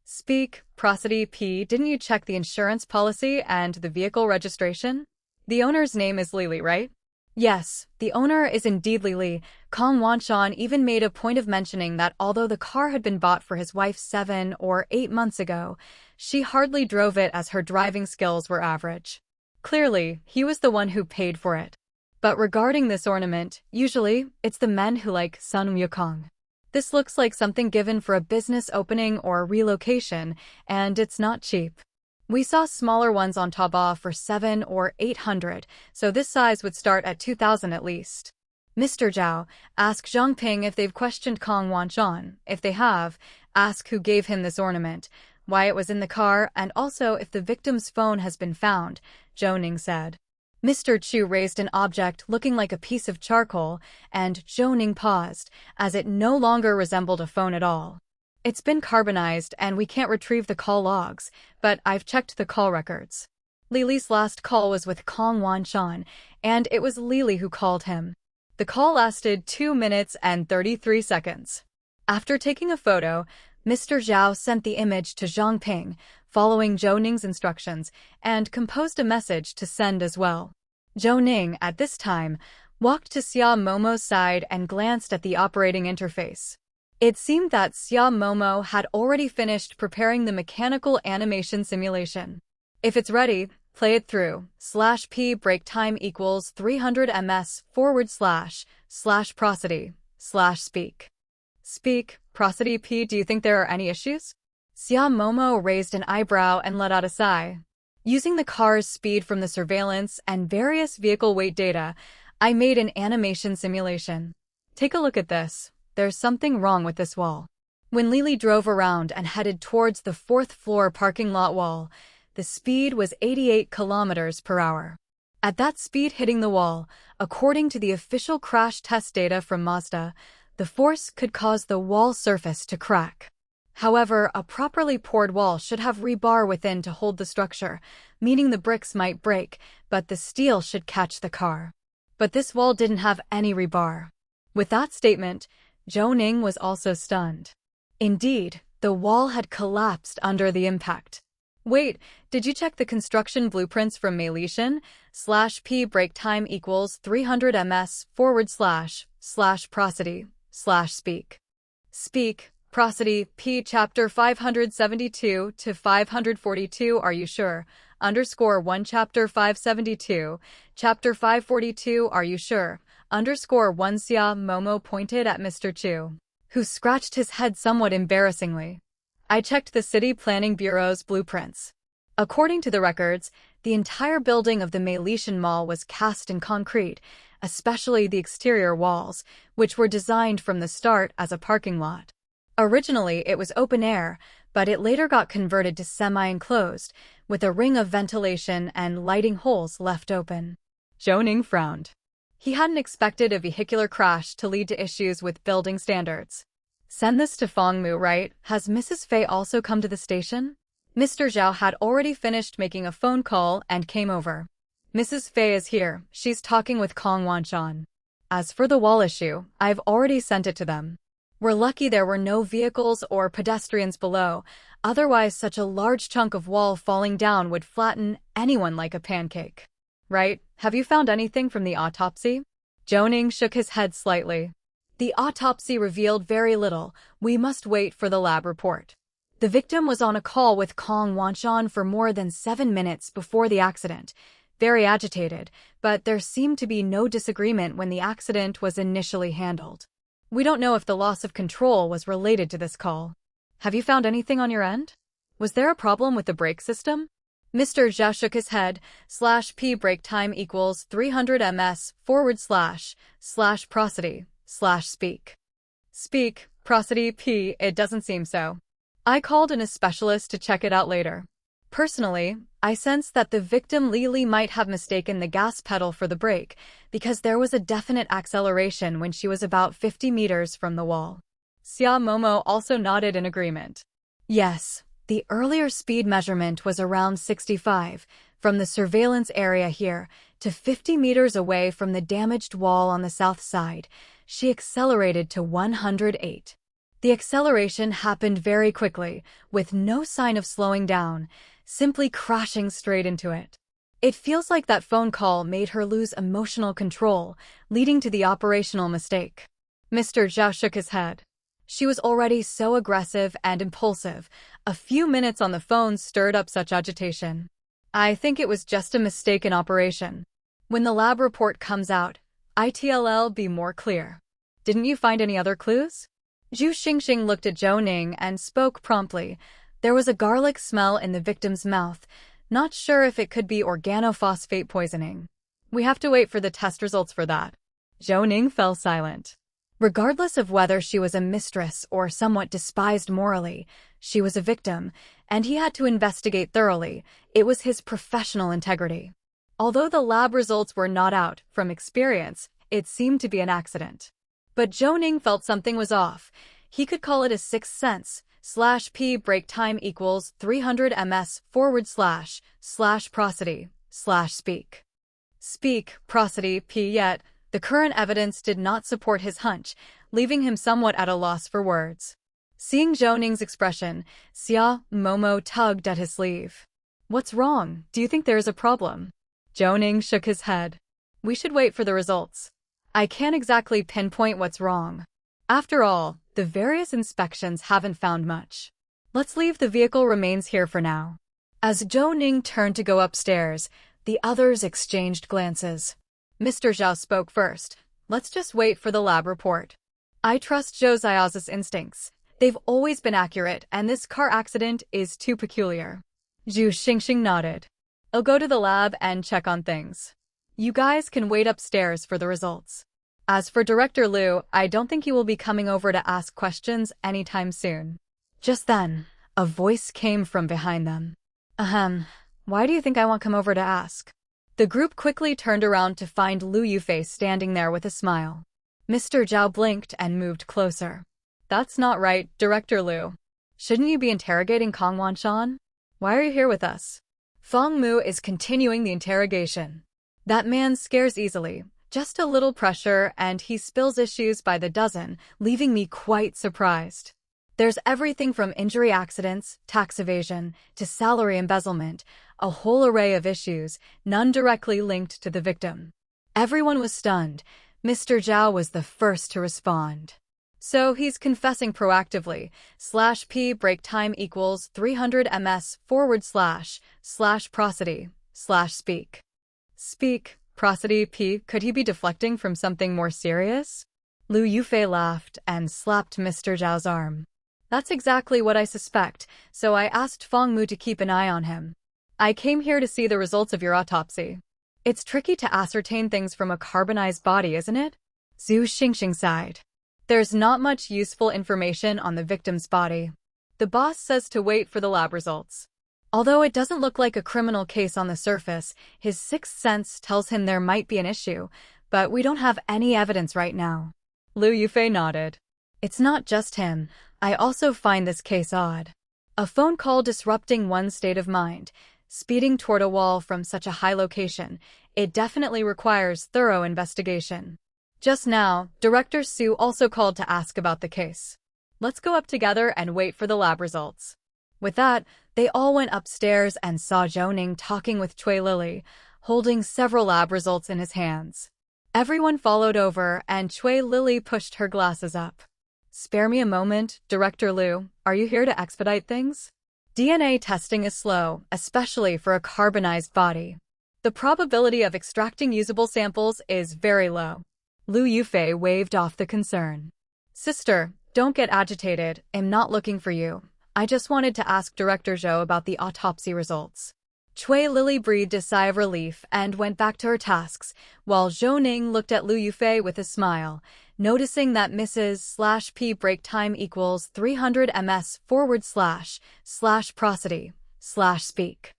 Speak, prosody p. Didn't you check the insurance policy and the vehicle registration? The owner's name is Lili, right? Yes, the owner is indeed Lili. Kong Wanchan even made a point of mentioning that although the car had been bought for his wife 7 or 8 months ago, she hardly drove it as her driving skills were average. Clearly, he was the one who paid for it. But regarding this ornament, usually, it's the men who like Sun Wukong. This looks like something given for a business opening or relocation, and it's not cheap. We saw smaller ones on Taobao for 7 or 800, so this size would start at 2,000 at least. Mr. Zhao, ask Zhang Ping if they've questioned Kong Wanchan. If they have, ask who gave him this ornament, why it was in the car, and also if the victim's phone has been found, Zhou Ning said. Mr. Chu raised an object looking like a piece of charcoal, and Zhou Ning paused, as it no longer resembled a phone at all. It's been carbonized and we can't retrieve the call logs, but I've checked the call records. Lili's last call was with Kong Wanchan, and it was Lili who called him. The call lasted 2 minutes and 33 seconds. After taking a photo, Mr. Zhao sent the image to Zhang Ping, following Zhou Ning's instructions, and composed a message to send as well. Zhou Ning, at this time, walked to Xia Momo's side and glanced at the operating interface. It seemed that Xia Momo had already finished preparing the mechanical animation simulation. If it's ready, play it through. /p break time equals 300 ms/prosody/speak. Speak, prosody p. Do you think there are any issues? Xia Momo raised an eyebrow and let out a sigh. Using the car's speed from the surveillance and various vehicle weight data, I made an animation simulation. Take a look at this. There's something wrong with this wall. When Lili drove around and headed towards the 4th floor parking lot wall, the speed was 88 kilometers per hour. At that speed hitting the wall, according to the official crash test data from Mazda, the force could cause the wall surface to crack. However, a properly poured wall should have rebar within to hold the structure, meaning the bricks might break, but the steel should catch the car. But this wall didn't have any rebar. With that statement, Zhou Ning was also stunned. Indeed, the wall had collapsed under the impact. Wait, did you check the construction blueprints from Melishan? /p break time equals 300 ms/prosody/speak. Speak, prosody p. Chapter 572 to 542. Are you sure? _1 Chapter 572. Chapter 542. Are you sure? _1 Xia Momo pointed at Mr. Chu, who scratched his head somewhat embarrassingly. I checked the City Planning Bureau's blueprints. According to the records, the entire building of the Melishan Mall was cast in concrete, especially the exterior walls, which were designed from the start as a parking lot. Originally, it was open air, but it later got converted to semi-enclosed, with a ring of ventilation and lighting holes left open. Zhou Ning frowned. He hadn't expected a vehicular crash to lead to issues with building standards. Send this to Fangmu, right? Has Mrs. Fei also come to the station? Mr. Zhao had already finished making a phone call and came over. Mrs. Fei is here. She's talking with Kong Wanchan. As for the wall issue, I've already sent it to them. We're lucky there were no vehicles or pedestrians below, otherwise such a large chunk of wall falling down would flatten anyone like a pancake. Right? Have you found anything from the autopsy? Zhou Ning shook his head slightly. The autopsy revealed very little. We must wait for the lab report. The victim was on a call with Kong Wanshan for more than 7 minutes before the accident, very agitated, but there seemed to be no disagreement when the accident was initially handled. We don't know if the loss of control was related to this call. Have you found anything on your end? Was there a problem with the brake system? Mr. Zhao shook his head. /p brake time equals 300 ms / prosody / speak. Speak, prosody p, it doesn't seem so. I called in a specialist to check it out later. Personally, I sensed that the victim Li might have mistaken the gas pedal for the brake because there was a definite acceleration when she was about 50 meters from the wall. Xia Momo also nodded in agreement. Yes, the earlier speed measurement was around 65, from the surveillance area here to 50 meters away from the damaged wall on the south side. She accelerated to 108. The acceleration happened very quickly, with no sign of slowing down, simply crashing straight into it. It feels like that phone call made her lose emotional control, leading to the operational mistake. Mr. Zhao shook his head. She was already so aggressive and impulsive. A few minutes on the phone stirred up such agitation. I think it was just a mistake in operation. When the lab report comes out, it'll be more clear. Didn't you find any other clues? Zhu Xingxing looked at Zhou Ning and spoke promptly. There was a garlic smell in the victim's mouth. Not sure if it could be organophosphate poisoning. We have to wait for the test results for that. Zhou Ning fell silent. Regardless of whether she was a mistress or somewhat despised morally, she was a victim, and he had to investigate thoroughly. It was his professional integrity. Although the lab results were not out, from experience, it seemed to be an accident. But Zhou Ning felt something was off. He could call it a sixth sense. /p brake time equals 300 ms / prosody / speak. Speak, prosody p, yet the current evidence did not support his hunch, leaving him somewhat at a loss for words. Seeing Zhou Ning's expression, Xia Momo tugged at his sleeve. What's wrong? Do you think there is a problem? Zhou Ning shook his head. We should wait for the results. I can't exactly pinpoint what's wrong. After all, the various inspections haven't found much. Let's leave the vehicle remains here for now. As Zhou Ning turned to go upstairs, the others exchanged glances. Mr. Zhao spoke first. Let's just wait for the lab report. I trust Zhou Xiao's instincts. They've always been accurate, and this car accident is too peculiar. Zhu Xingxing nodded. I'll go to the lab and check on things. You guys can wait upstairs for the results. As for Director Liu, I don't think he will be coming over to ask questions anytime soon. Just then, a voice came from behind them. Why do you think I won't come over to ask? The group quickly turned around to find Lu Yufei standing there with a smile. Mr. Zhao blinked and moved closer. That's not right, Director Liu. Shouldn't you be interrogating Kong Wanshan? Why are you here with us? Feng Mu is continuing the interrogation. That man scares easily. Just a little pressure and he spills issues by the dozen, leaving me quite surprised. There's everything from injury accidents, tax evasion, to salary embezzlement, a whole array of issues, none directly linked to the victim. Everyone was stunned. Mr. Zhao was the first to respond. So he's confessing proactively. /p brake time equals 300 ms / prosody / speak. Speak, prosody p, could he be deflecting from something more serious? Lu Yufei laughed and slapped Mr. Zhao's arm. That's exactly what I suspect, so I asked Feng Mu to keep an eye on him. I came here to see the results of your autopsy. It's tricky to ascertain things from a carbonized body, isn't it? Zhu Xingxing sighed. There's not much useful information on the victim's body. The boss says to wait for the lab results. Although it doesn't look like a criminal case on the surface, his sixth sense tells him there might be an issue, but we don't have any evidence right now. Lu Yufei nodded. It's not just him. I also find this case odd. A phone call disrupting one's state of mind, speeding toward a wall from such a high location, it definitely requires thorough investigation. Just now, Director Su also called to ask about the case. Let's go up together and wait for the lab results. With that, they all went upstairs and saw Zhou Ning talking with Cui Lily, holding several lab results in his hands. Everyone followed over, and Chui Lily pushed her glasses up. Spare me a moment, Director Liu. Are you here to expedite things? DNA testing is slow, especially for a carbonized body. The probability of extracting usable samples is very low. Liu Yufei waved off the concern. Sister, don't get agitated. I'm not looking for you. I just wanted to ask Director Zhou about the autopsy results. Chui Lily breathed a sigh of relief and went back to her tasks, while Zhou Ning looked at Liu Yufei with a smile, noticing that Mrs.P break time equals 300 ms//prosody/speak.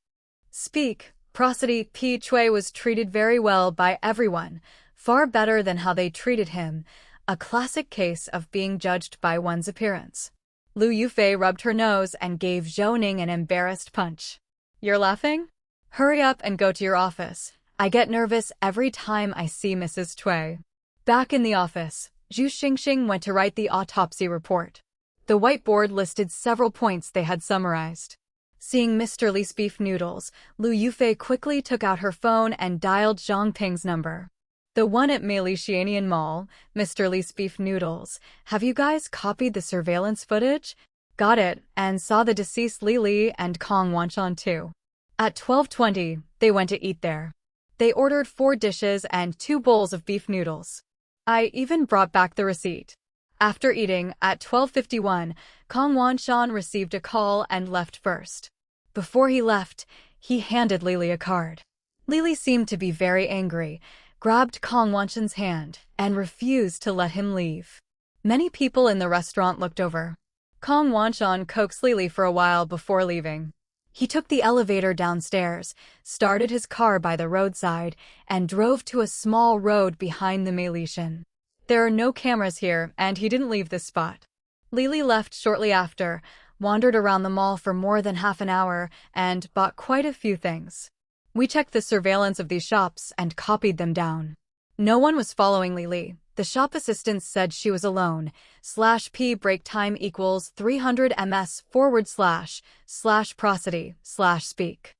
Speak, prosody. P. Chui was treated very well by everyone, far better than how they treated him, a classic case of being judged by one's appearance. Liu Yufei rubbed her nose and gave Zhou Ning an embarrassed punch. You're laughing? Hurry up and go to your office. I get nervous every time I see Mrs. Chui. Back in the office, Zhu Xingxing went to write the autopsy report. The whiteboard listed several points they had summarized. Seeing Mr. Li's beef noodles, Liu Yufei quickly took out her phone and dialed Zhang Ping's number. The one at Meilitianian Mall, Mr. Li's beef noodles. Have you guys copied the surveillance footage? Got it, and saw the deceased Li and Kong Wanshan too. At 12:20, they went to eat there. They ordered 4 dishes and 2 bowls of beef noodles. I even brought back the receipt. After eating, at 12:51, Kong Wanshan received a call and left first. Before he left, he handed Li a card. Li seemed to be very angry, grabbed Kong Wanshan's hand, and refused to let him leave. Many people in the restaurant looked over. Kong Wanshan coaxed Li for a while before leaving. He took the elevator downstairs, started his car by the roadside, and drove to a small road behind the Meilitian. There are no cameras here, and he didn't leave this spot. Li left shortly after, wandered around the mall for more than half an hour, and bought quite a few things. We checked the surveillance of these shops and copied them down. No one was following Li. The shop assistant said she was alone. /P break time equals 300 ms/prosody/speak.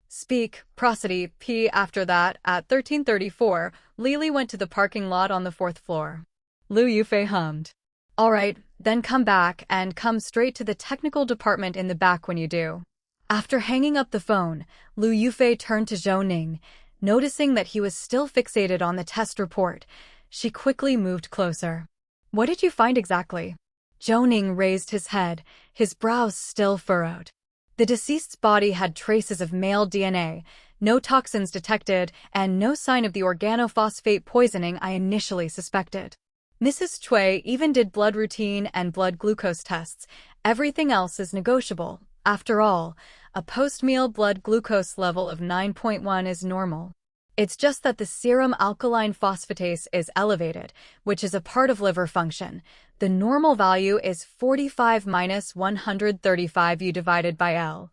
Speak, prosody, P. After that, at 13:34, Li went to the parking lot on the 4th floor. Liu Yufei hummed. All right, then come back and come straight to the technical department in the back when you do. After hanging up the phone, Liu Yufei turned to Zhou Ning. Noticing that he was still fixated on the test report, she quickly moved closer. What did you find exactly? Zhou Ning raised his head, his brows still furrowed. The deceased's body had traces of male DNA, no toxins detected, and no sign of the organophosphate poisoning I initially suspected. Mrs. Chui even did blood routine and blood glucose tests. Everything else is negotiable. After all, a post-meal blood glucose level of 9.1 is normal. It's just that the serum alkaline phosphatase is elevated, which is a part of liver function. The normal value is 45-135 U divided by L.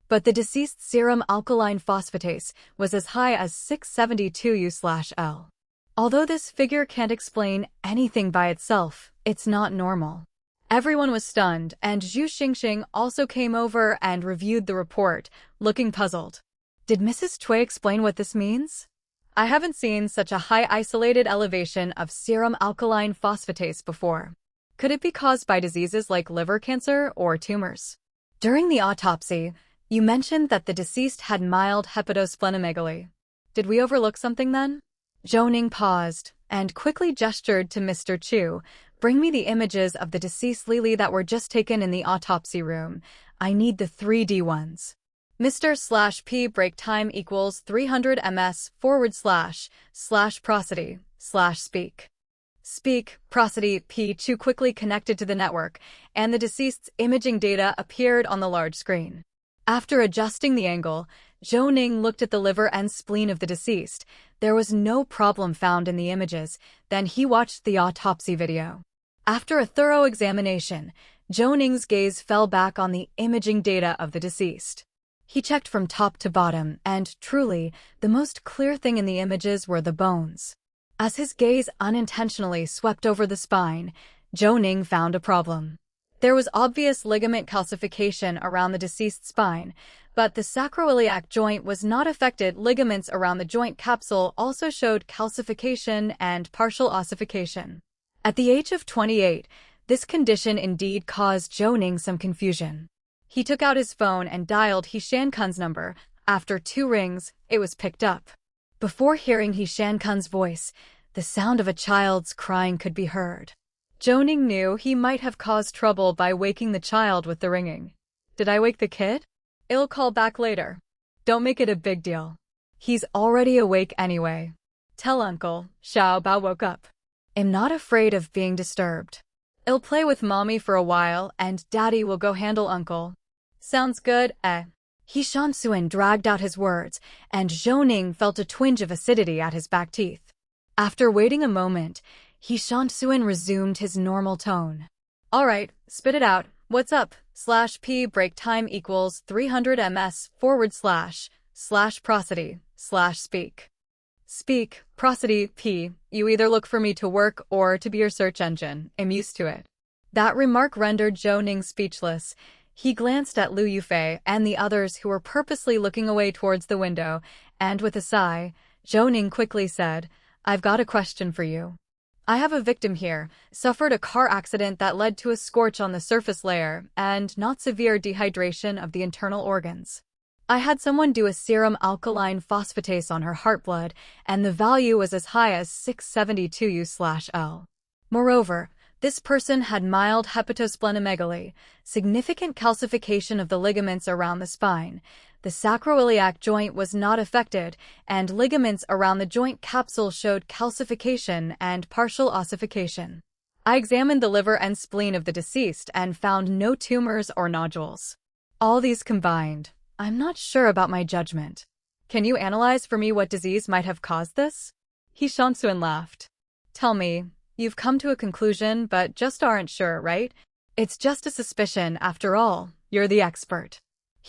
But the deceased's serum alkaline phosphatase was as high as 672 U/L. Although this figure can't explain anything by itself, it's not normal. Everyone was stunned, and Zhu Xingxing also came over and reviewed the report, looking puzzled. Did Mrs. Chui explain what this means? I haven't seen such a high isolated elevation of serum alkaline phosphatase before. Could it be caused by diseases like liver cancer or tumors? During the autopsy, you mentioned that the deceased had mild hepatosplenomegaly. Did we overlook something then? Zhou Ning paused and quickly gestured to Mr. Chu. Bring me the images of the deceased Li that were just taken in the autopsy room. I need the 3D ones. Mr./P break time equals 300 ms/prosody/speak. Speak, prosody, P. Chu quickly connected to the network, and the deceased's imaging data appeared on the large screen. After adjusting the angle, Zhou Ning looked at the liver and spleen of the deceased. There was no problem found in the images. Then he watched the autopsy video. After a thorough examination, Zhou Ning's gaze fell back on the imaging data of the deceased. He checked from top to bottom, and truly, the most clear thing in the images were the bones. As his gaze unintentionally swept over the spine, Zhou Ning found a problem. There was obvious ligament calcification around the deceased's spine, but the sacroiliac joint was not affected. Ligaments around the joint capsule also showed calcification and partial ossification. At the age of 28, this condition indeed caused Zhou Ning some confusion. He took out his phone and dialed He Shankun's number. After 2 rings, it was picked up. Before hearing He Shankun's voice, the sound of a child's crying could be heard. Zhou Ning knew he might have caused trouble by waking the child with the ringing. Did I wake the kid? I'll call back later. Don't make it a big deal. He's already awake anyway. Tell Uncle, Xiao Bao woke up. I'm not afraid of being disturbed. I'll play with Mommy for a while and Daddy will go handle Uncle. Sounds good, eh? He Shansuan dragged out his words, and Zhou Ning felt a twinge of acidity at his back teeth. After waiting a moment, He Shansuan resumed his normal tone. All right, spit it out. What's up? /p break time equals 300 ms / prosody / speak. Speak, prosody, p. You either look for me to work or to be your search engine. I'm used to it. That remark rendered Zhou Ning speechless. He glanced at Liu Yufei and the others who were purposely looking away towards the window, and with a sigh, Zhou Ning quickly said, I've got a question for you. I have a victim here, suffered a car accident that led to a scorch on the surface layer and not severe dehydration of the internal organs. I had someone do a serum alkaline phosphatase on her heart blood, and the value was as high as 672 U/L. Moreover, this person had mild hepatosplenomegaly, significant calcification of the ligaments around the spine. The sacroiliac joint was not affected, and ligaments around the joint capsule showed calcification and partial ossification. I examined the liver and spleen of the deceased and found no tumors or nodules. All these combined, I'm not sure about my judgment. Can you analyze for me what disease might have caused this? He Shansuan laughed. Tell me, you've come to a conclusion but just aren't sure, right? It's just a suspicion after all. You're the expert.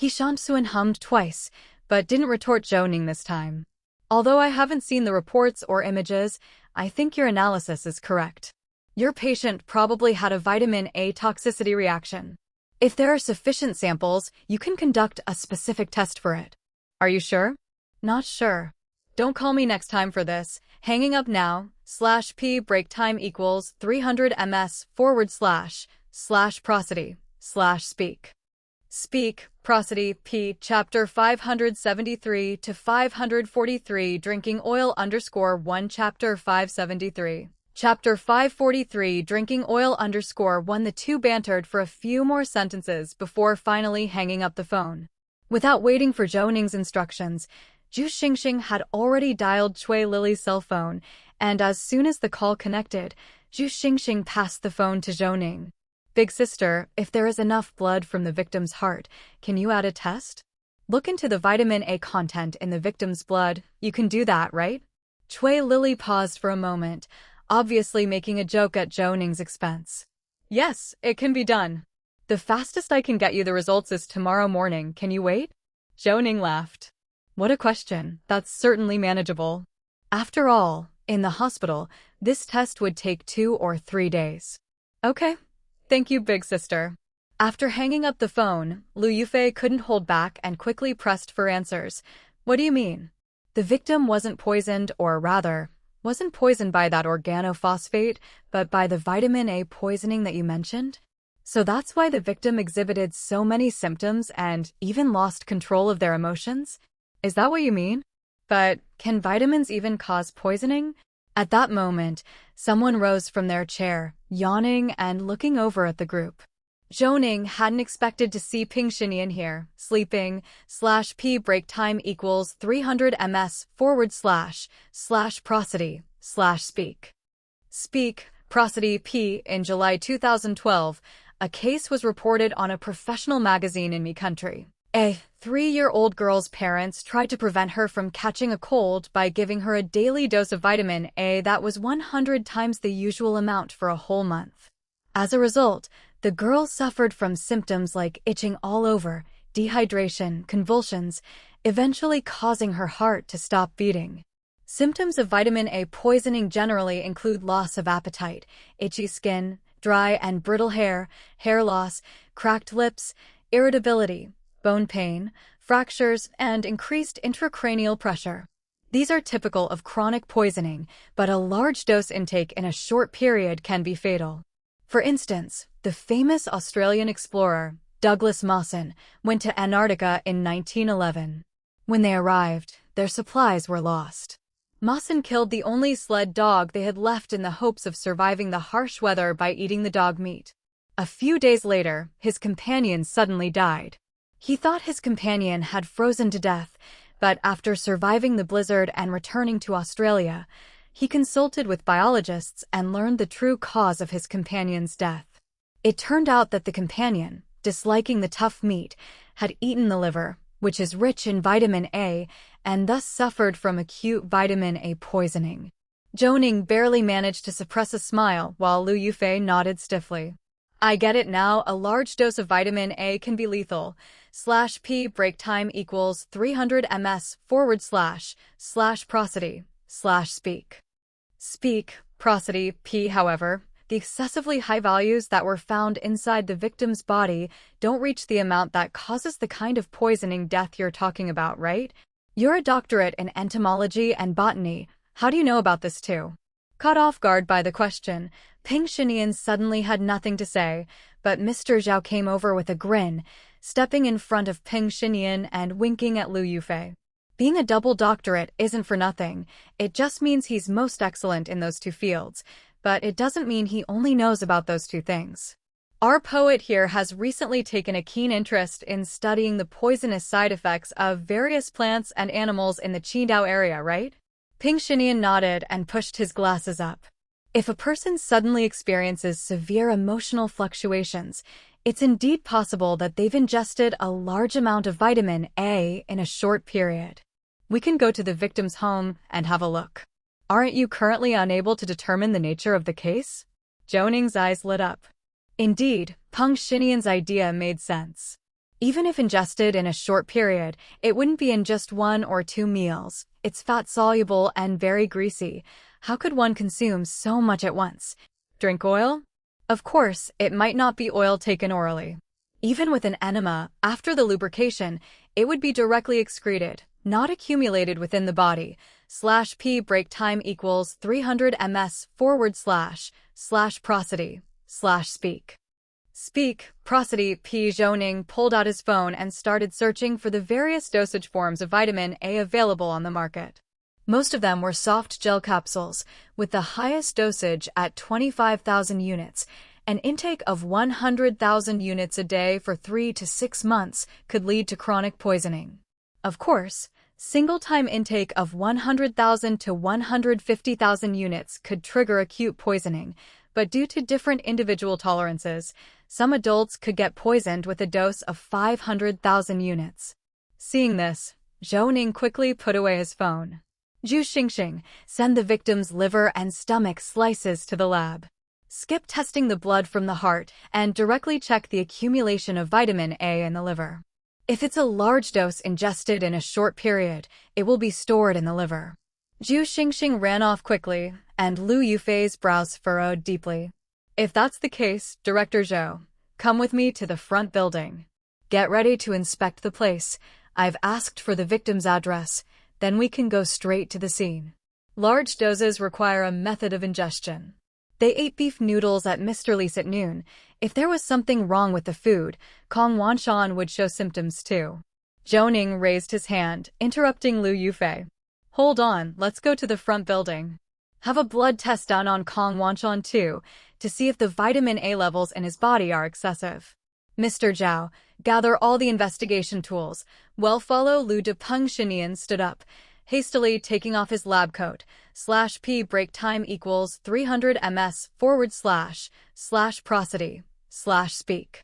He Shansuan hummed twice, but didn't retort Zhou Ning this time. Although I haven't seen the reports or images, I think your analysis is correct. Your patient probably had a vitamin A toxicity reaction. If there are sufficient samples, you can conduct a specific test for it. Are you sure? Not sure. Don't call me next time for this. Hanging up now. /p break time equals 300 ms / prosody / speak. Speak, prosody, p. Chapter 573 to 543 Drinking Oil _1 Chapter 573. Chapter 543 Drinking Oil _1 The two bantered for a few more sentences before finally hanging up the phone. Without waiting for Zhou Ning's instructions, Zhu Xingxing had already dialed Cui Lily's cell phone, and as soon as the call connected, Zhu Xingxing passed the phone to Zhou Ning. Big sister, if there is enough blood from the victim's heart, can you add a test? Look into the vitamin A content in the victim's blood. You can do that, right? Cui Lily paused for a moment, obviously making a joke at Zhou Ning's expense. Yes, it can be done. The fastest I can get you the results is tomorrow morning. Can you wait? Zhou Ning laughed. What a question. That's certainly manageable. After all, in the hospital, this test would take 2 or 3 days. Okay. Thank you, big sister. After hanging up the phone, Liu Yufei couldn't hold back and quickly pressed for answers. What do you mean? The victim wasn't poisoned, or rather, wasn't poisoned by that organophosphate, but by the vitamin A poisoning that you mentioned? So that's why the victim exhibited so many symptoms and even lost control of their emotions? Is that what you mean? But can vitamins even cause poisoning? At that moment, someone rose from their chair, yawning and looking over at the group. Zhou Ning hadn't expected to see Ping Xinyan here, sleeping, /p break time equals 300 ms / prosody / speak. Speak, prosody, p. In July 2012, a case was reported on a professional magazine in my country. A 3-year-old girl's parents tried to prevent her from catching a cold by giving her a daily dose of vitamin A that was 100 times the usual amount for a whole month. As a result, the girl suffered from symptoms like itching all over, dehydration, convulsions, eventually causing her heart to stop beating. Symptoms of vitamin A poisoning generally include loss of appetite, itchy skin, dry and brittle hair, hair loss, cracked lips, irritability, bone pain, fractures, and increased intracranial pressure. These are typical of chronic poisoning, but a large dose intake in a short period can be fatal. For instance, the famous Australian explorer, Douglas Mawson, went to Antarctica in 1911. When they arrived, their supplies were lost. Mawson killed the only sled dog they had left in the hopes of surviving the harsh weather by eating the dog meat. A few days later, his companion suddenly died. He thought his companion had frozen to death, but after surviving the blizzard and returning to Australia, he consulted with biologists and learned the true cause of his companion's death. It turned out that the companion, disliking the tough meat, had eaten the liver, which is rich in vitamin A, and thus suffered from acute vitamin A poisoning. Zhou Ning barely managed to suppress a smile while Lu Yufei nodded stiffly. I get it now, a large dose of vitamin A can be lethal. /P break time equals 300 ms/prosody/speak. Speak, prosody, P. However, the excessively high values that were found inside the victim's body don't reach the amount that causes the kind of poisoning death you're talking about, right? You're a doctorate in entomology and botany. How do you know about this too? Caught off guard by the question, Ping Xinian suddenly had nothing to say, but Mr. Zhao came over with a grin, stepping in front of Ping Xinian and winking at Lu Yufei. Being a double doctorate isn't for nothing. It just means he's most excellent in those two fields, but it doesn't mean he only knows about those two things. Our poet here has recently taken a keen interest in studying the poisonous side effects of various plants and animals in the Qidong area, right? Ping Xinian nodded and pushed his glasses up. If a person suddenly experiences severe emotional fluctuations, it's indeed possible that they've ingested a large amount of vitamin A in a short period. We can go to the victim's home and have a look. Aren't you currently unable to determine the nature of the case? Zhou Ning's eyes lit up. Indeed, Peng Xinian's idea made sense. Even if ingested in a short period, it wouldn't be in just 1 or 2 meals. It's fat-soluble and very greasy. How could one consume so much at once? Drink oil? Of course, it might not be oil taken orally. Even with an enema, after the lubrication, it would be directly excreted, not accumulated within the body. /P break time equals 300 ms/prosody/speak. Speak, prosody, P. Zhou Ning pulled out his phone and started searching for the various dosage forms of vitamin A available on the market. Most of them were soft gel capsules, with the highest dosage at 25,000 units. An intake of 100,000 units a day for 3 to 6 months could lead to chronic poisoning. Of course, single-time intake of 100,000 to 150,000 units could trigger acute poisoning, but due to different individual tolerances, some adults could get poisoned with a dose of 500,000 units. Seeing this, Zhou Ning quickly put away his phone. Zhu Xingxing, send the victim's liver and stomach slices to the lab. Skip testing the blood from the heart and directly check the accumulation of vitamin A in the liver. If it's a large dose ingested in a short period, it will be stored in the liver. Zhu Xingxing ran off quickly, and Lu Yufei's brows furrowed deeply. If that's the case, Director Zhou, come with me to the front building. Get ready to inspect the place. I've asked for the victim's address, then we can go straight to the scene. Large doses require a method of ingestion. They ate beef noodles at Mr. Lee's at noon. If there was something wrong with the food, Kong Wanshan would show symptoms too. Zhou Ning raised his hand, interrupting Lu Yufei. Hold on, let's go to the front building. Have a blood test done on Kong Wanshan too, to see if the vitamin A levels in his body are excessive. Mr. Zhao, gather all the investigation tools. Well, follow Lu de Peng Xinian stood up, hastily taking off his lab coat. /P break time equals 300 ms/prosody/speak.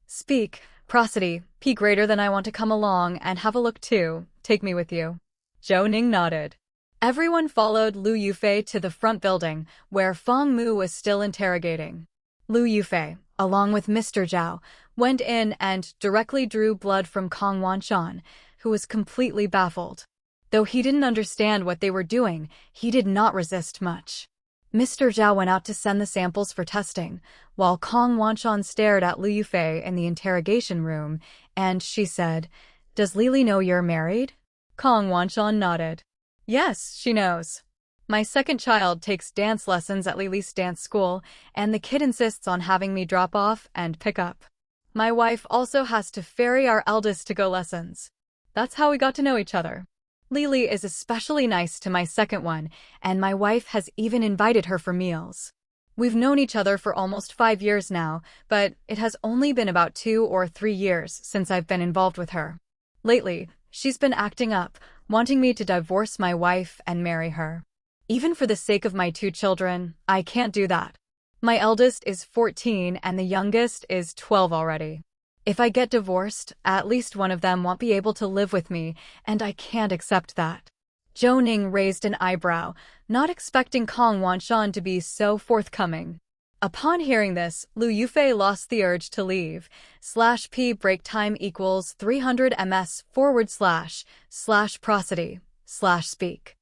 Speak, prosody, P greater than I want to come along and have a look too. Take me with you. Zhou Ning nodded. Everyone followed Lu Yufei to the front building, where Feng Mu was still interrogating. Lu Yufei, along with Mr. Zhao, went in and directly drew blood from Kong Wanshan, who was completely baffled. Though he didn't understand what they were doing, he did not resist much. Mr. Zhao went out to send the samples for testing, while Kong Wanshan stared at Liu Yufei in the interrogation room, and she said, "Does Lily know you're married?" Kong Wanshan nodded. "Yes, she knows. My second child takes dance lessons at Lily's dance school, and the kid insists on having me drop off and pick up. My wife also has to ferry our eldest to go lessons. That's how we got to know each other. Lily is especially nice to my second one, and my wife has even invited her for meals. We've known each other for almost 5 years now, but it has only been about 2 or 3 years since I've been involved with her. Lately, she's been acting up, wanting me to divorce my wife and marry her. Even for the sake of my 2 children, I can't do that. My eldest is 14 and the youngest is 12 already. If I get divorced, at least one of them won't be able to live with me, and I can't accept that." Zhou Ning raised an eyebrow, not expecting Kong Wanshan to be so forthcoming. Upon hearing this, Liu Yufei lost the urge to leave. /p break time equals 300 ms / prosody / speak.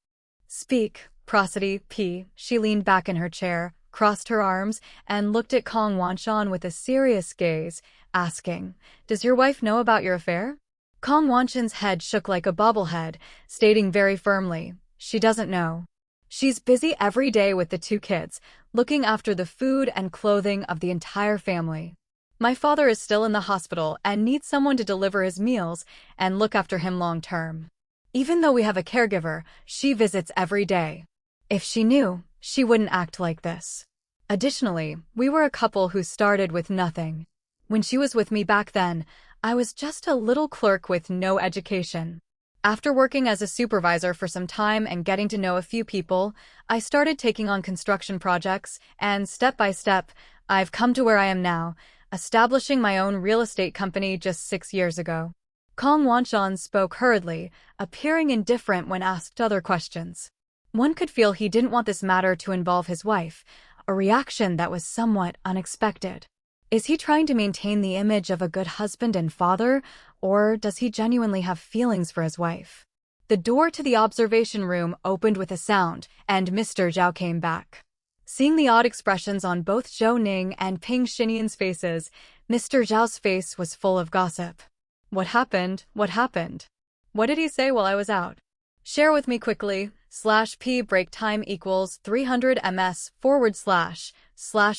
Speak, prosody, p. She leaned back in her chair, crossed her arms, and looked at Kong Wanshan with a serious gaze, asking, "Does your wife know about your affair?" Kong Wanshan's head shook like a bobblehead, stating very firmly, "She doesn't know. She's busy every day with the 2 kids, looking after the food and clothing of the entire family. My father is still in the hospital and needs someone to deliver his meals and look after him long term. Even though we have a caregiver, she visits every day. If she knew, she wouldn't act like this. Additionally, we were a couple who started with nothing. When she was with me back then, I was just a little clerk with no education. After working as a supervisor for some time and getting to know a few people, I started taking on construction projects, and step by step, I've come to where I am now, establishing my own real estate company just 6 years ago." Kong Wanshan spoke hurriedly, appearing indifferent when asked other questions. One could feel he didn't want this matter to involve his wife, a reaction that was somewhat unexpected. Is he trying to maintain the image of a good husband and father, or does he genuinely have feelings for his wife? The door to the observation room opened with a sound, and Mr. Zhao came back. Seeing the odd expressions on both Zhou Ning and Ping Xinyan's faces, Mr. Zhao's face was full of gossip. "What happened? What happened? What did he say while I was out? Share with me quickly. /p break time equals 300 ms /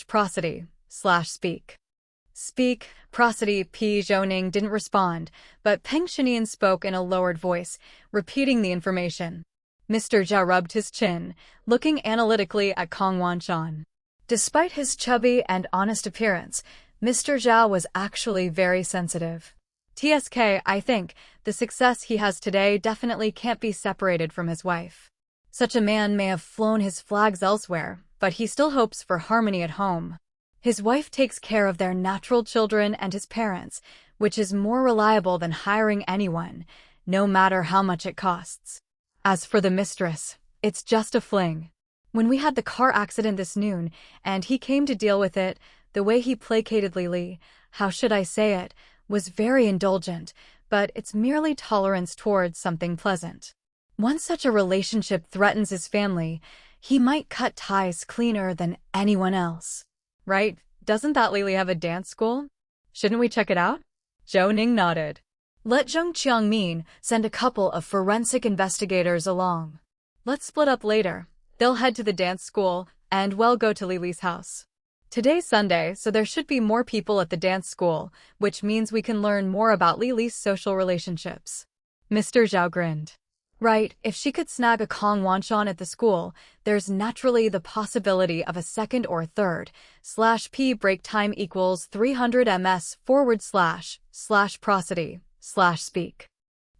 prosody / speak. Speak, prosody, p. Zhou Ning didn't respond, but Peng Xinyan spoke in a lowered voice, repeating the information. Mr. Zhao rubbed his chin, looking analytically at Kong Wanshan. Despite his chubby and honest appearance, Mr. Zhao was actually very sensitive. TSK, I think, the success he has today definitely can't be separated from his wife. Such a man may have flown his flags elsewhere, but he still hopes for harmony at home. His wife takes care of their natural children and his parents, which is more reliable than hiring anyone, no matter how much it costs. As for the mistress, it's just a fling. When we had the car accident this noon, and he came to deal with it, the way he placated Lily, how should I say it, was very indulgent, but it's merely tolerance towards something pleasant. Once such a relationship threatens his family, he might cut ties cleaner than anyone else. Right? Doesn't that Lily have a dance school? Shouldn't we check it out? Zhou Ning nodded. Let Zheng Qiangmin send a couple of forensic investigators along. Let's split up later. They'll head to the dance school, and we'll go to Lily's house. Today's Sunday, so there should be more people at the dance school, which means we can learn more about Lily's social relationships. Mr. Zhao grinned. Right, if she could snag a Kong Wanshan at the school, there's naturally the possibility of a second or third. /p break time equals 300 ms / prosody / speak.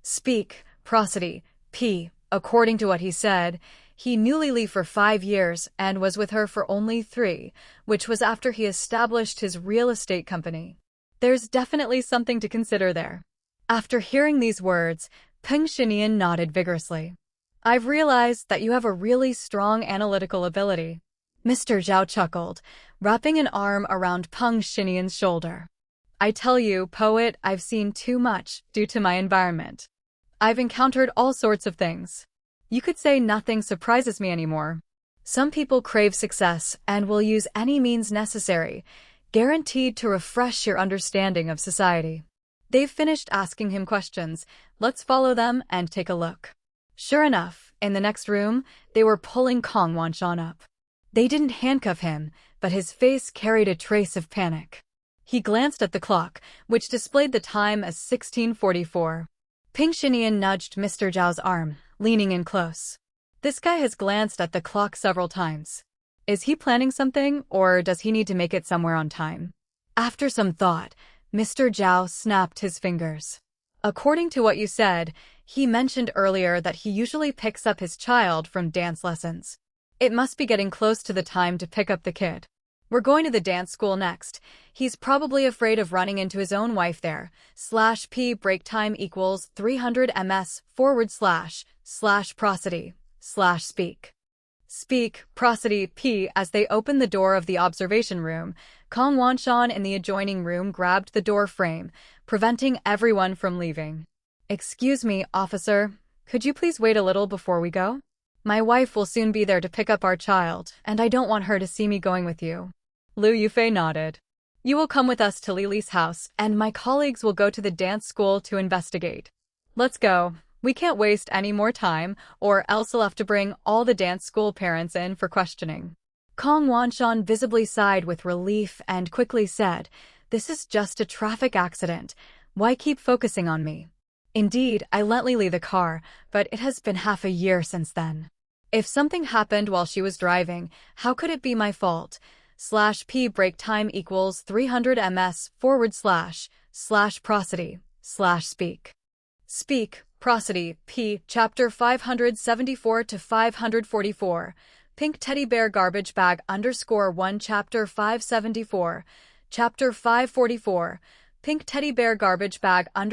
Speak, prosody, p. According to what he said, he knew Lily for 5 years and was with her for only 3, which was after he established his real estate company. There's definitely something to consider there. After hearing these words, Peng Xinyan nodded vigorously. I've realized that you have a really strong analytical ability. Mr. Zhao chuckled, wrapping an arm around Peng Xinyan's shoulder. I tell you, poet, I've seen too much due to my environment. I've encountered all sorts of things. You could say nothing surprises me anymore. Some people crave success and will use any means necessary, guaranteed to refresh your understanding of society. They've finished asking him questions. Let's follow them and take a look. Sure enough, in the next room, they were pulling Kong Wanshan up. They didn't handcuff him, but his face carried a trace of panic. He glanced at the clock, which displayed the time as 16:44. Ping Xinian nudged Mr. Zhao's arm, leaning in close. This guy has glanced at the clock several times. Is he planning something, or does he need to make it somewhere on time? After some thought, Mr. Zhao snapped his fingers. According to what you said, he mentioned earlier that he usually picks up his child from dance lessons. It must be getting close to the time to pick up the kid. We're going to the dance school next. He's probably afraid of running into his own wife there. /p break time equals 300 ms / prosody / speak. Speak, prosody, p. As they opened the door of the observation room, Kong Wanshan in the adjoining room grabbed the door frame, preventing everyone from leaving. Excuse me, officer. Could you please wait a little before we go? My wife will soon be there to pick up our child, and I don't want her to see me going with you. Liu Yufei nodded. You will come with us to Lili's house, and my colleagues will go to the dance school to investigate. Let's go. We can't waste any more time, or else we'll have to bring all the dance school parents in for questioning. Kong Wanshan visibly sighed with relief and quickly said, This is just a traffic accident. Why keep focusing on me? Indeed, I lent Lili the car, but it has been half a year since then. If something happened while she was driving, how could it be my fault? /p break time equals 300 ms / prosody / speak. Speak, prosody, p. Chapter 574 to 544. Pink teddy bear garbage bag _1 Chapter 574. Chapter 544. Pink teddy bear garbage bag _1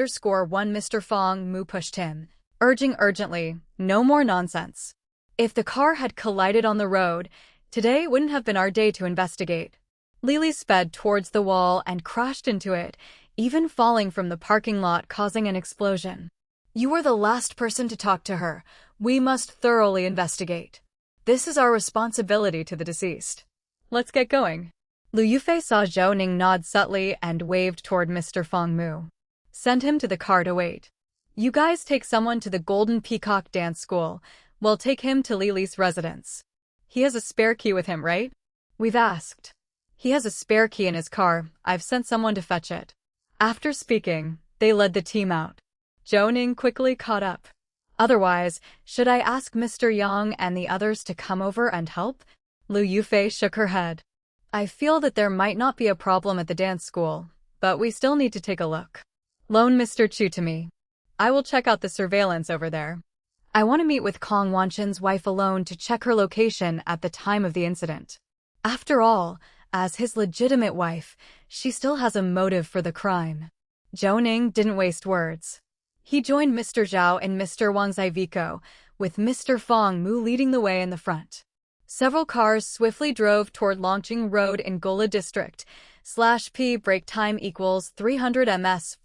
Mr. Fong Mu pushed him, urging urgently, no more nonsense. If the car had collided on the road, today wouldn't have been our day to investigate. Lili sped towards the wall and crashed into it, even falling from the parking lot causing an explosion. You were the last person to talk to her. We must thoroughly investigate. This is our responsibility to the deceased. Let's get going. Liu Yufei saw Zhou Ning nod subtly and waved toward Mr. Fong Mu. Send him to the car to wait. You guys take someone to the Golden Peacock Dance School. We'll take him to Lili's residence. He has a spare key with him, right? We've asked. He has a spare key in his car. I've sent someone to fetch it. After speaking, they led the team out. Zhou Ning quickly caught up. Otherwise, should I ask Mr. Yang and the others to come over and help? Liu Yufei shook her head. I feel that there might not be a problem at the dance school, but we still need to take a look. Loan Mr. Chu to me. I will check out the surveillance over there. I want to meet with Kong Wanshan's wife alone to check her location at the time of the incident. After all, as his legitimate wife, she still has a motive for the crime. Zhou Ning didn't waste words. He joined Mr. Zhao and Mr. Wang's Iveco, with Mr. Fong Mu leading the way in the front. Several cars swiftly drove toward Longqing Road in Gola District. /p break time equals 300 ms /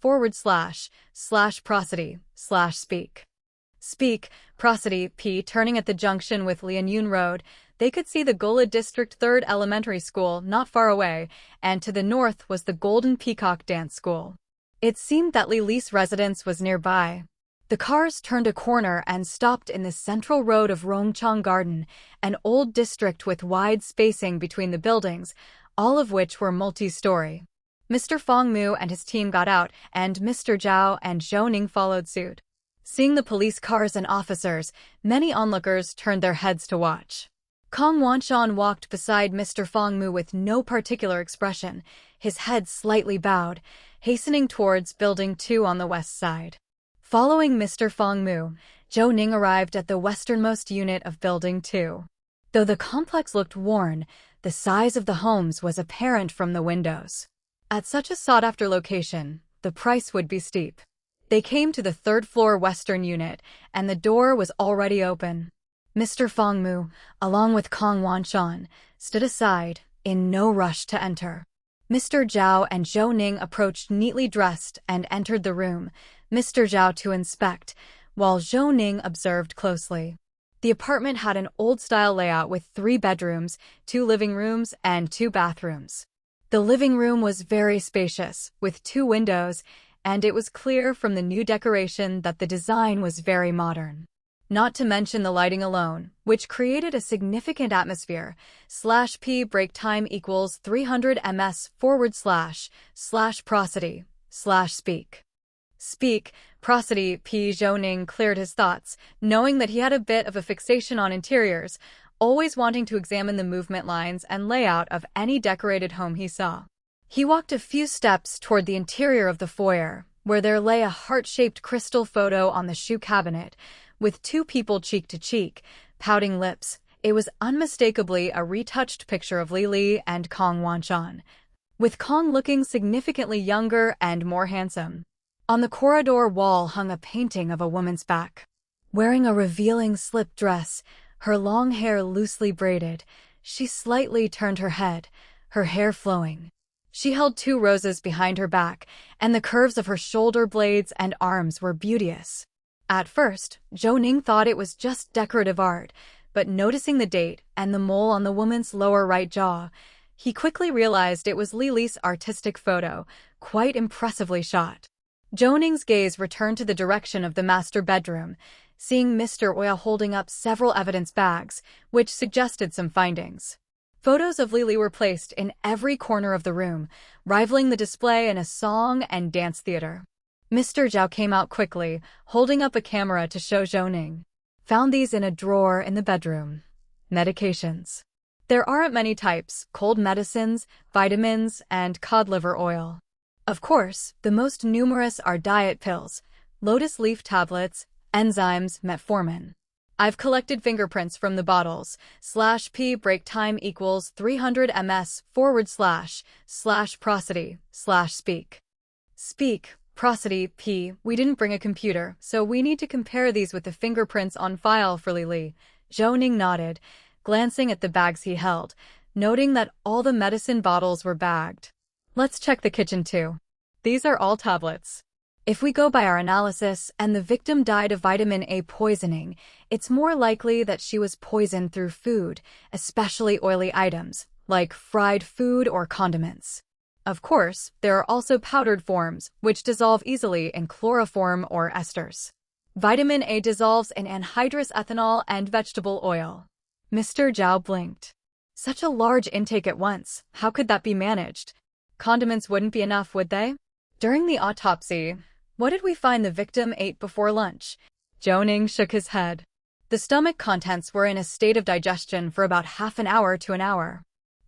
prosody / speak. Speak, prosody, p. Turning at the junction with Lianyun Road, they could see the Gola District 3rd Elementary School not far away, and to the north was the Golden Peacock Dance School. It seemed that Lili's residence was nearby. The cars turned a corner and stopped in the central road of Rongchang Garden, an old district with wide spacing between the buildings, all of which were multi-story. Mr. Fong Mu and his team got out, and Mr. Zhao and Zhou Ning followed suit. Seeing the police cars and officers, many onlookers turned their heads to watch. Kong Wanshan walked beside Mr. Fong Mu with no particular expression, his head slightly bowed, hastening towards Building 2 on the west side. Following Mr. Fong Mu, Zhou Ning arrived at the westernmost unit of Building 2. Though the complex looked worn, the size of the homes was apparent from the windows. At such a sought-after location, the price would be steep. They came to the third-floor western unit, and the door was already open. Mr. Fong Mu, along with Kong Wanshan, stood aside, in no rush to enter. Mr. Zhao and Zhou Ning approached neatly dressed and entered the room, Mr. Zhao to inspect, while Zhou Ning observed closely. The apartment had an old-style layout with 3 bedrooms, 2 living rooms, and 2 bathrooms. The living room was very spacious, with 2 windows, and it was clear from the new decoration that the design was very modern. Not to mention the lighting alone, which created a significant atmosphere. /p break time equals 300 ms / prosody / speak. Speak, prosody. Zhou Ning cleared his thoughts, knowing that he had a bit of a fixation on interiors, always wanting to examine the movement lines and layout of any decorated home he saw. He walked a few steps toward the interior of the foyer, where there lay a heart-shaped crystal photo on the shoe cabinet, with 2 people cheek to cheek, pouting lips. It was unmistakably a retouched picture of Li and Kong Wanshan, with Kong looking significantly younger and more handsome. On the corridor wall hung a painting of a woman's back. Wearing a revealing slip dress, her long hair loosely braided, she slightly turned her head, her hair flowing. She held 2 roses behind her back, and the curves of her shoulder blades and arms were beauteous. At first, Zhou Ning thought it was just decorative art, but noticing the date and the mole on the woman's lower right jaw, he quickly realized it was Li's artistic photo, quite impressively shot. Zhou Ning's gaze returned to the direction of the master bedroom, seeing Mr. Oya holding up several evidence bags, which suggested some findings. Photos of Li were placed in every corner of the room, rivaling the display in a song and dance theater. Mr. Zhao came out quickly, holding up a camera to show Zhou Ning. Found these in a drawer in the bedroom. Medications. There aren't many types: cold medicines, vitamins, and cod liver oil. Of course, the most numerous are diet pills, lotus leaf tablets, enzymes, metformin. I've collected fingerprints from the bottles. /p break time equals 300 ms / prosody / speak. Speak, prosody. We didn't bring a computer, so we need to compare these with the fingerprints on file for Li. Zhou Ning nodded, glancing at the bags he held, noting that all the medicine bottles were bagged. Let's check the kitchen too. These are all tablets. If we go by our analysis and the victim died of vitamin A poisoning, it's more likely that she was poisoned through food, especially oily items, like fried food or condiments. Of course, there are also powdered forms, which dissolve easily in chloroform or esters. Vitamin A dissolves in anhydrous ethanol and vegetable oil. Mr. Zhao blinked. Such a large intake at once, how could that be managed? Condiments wouldn't be enough, would they? During the autopsy, what did we find the victim ate before lunch? Zhou Ning shook his head. The stomach contents were in a state of digestion for about half an hour to an hour.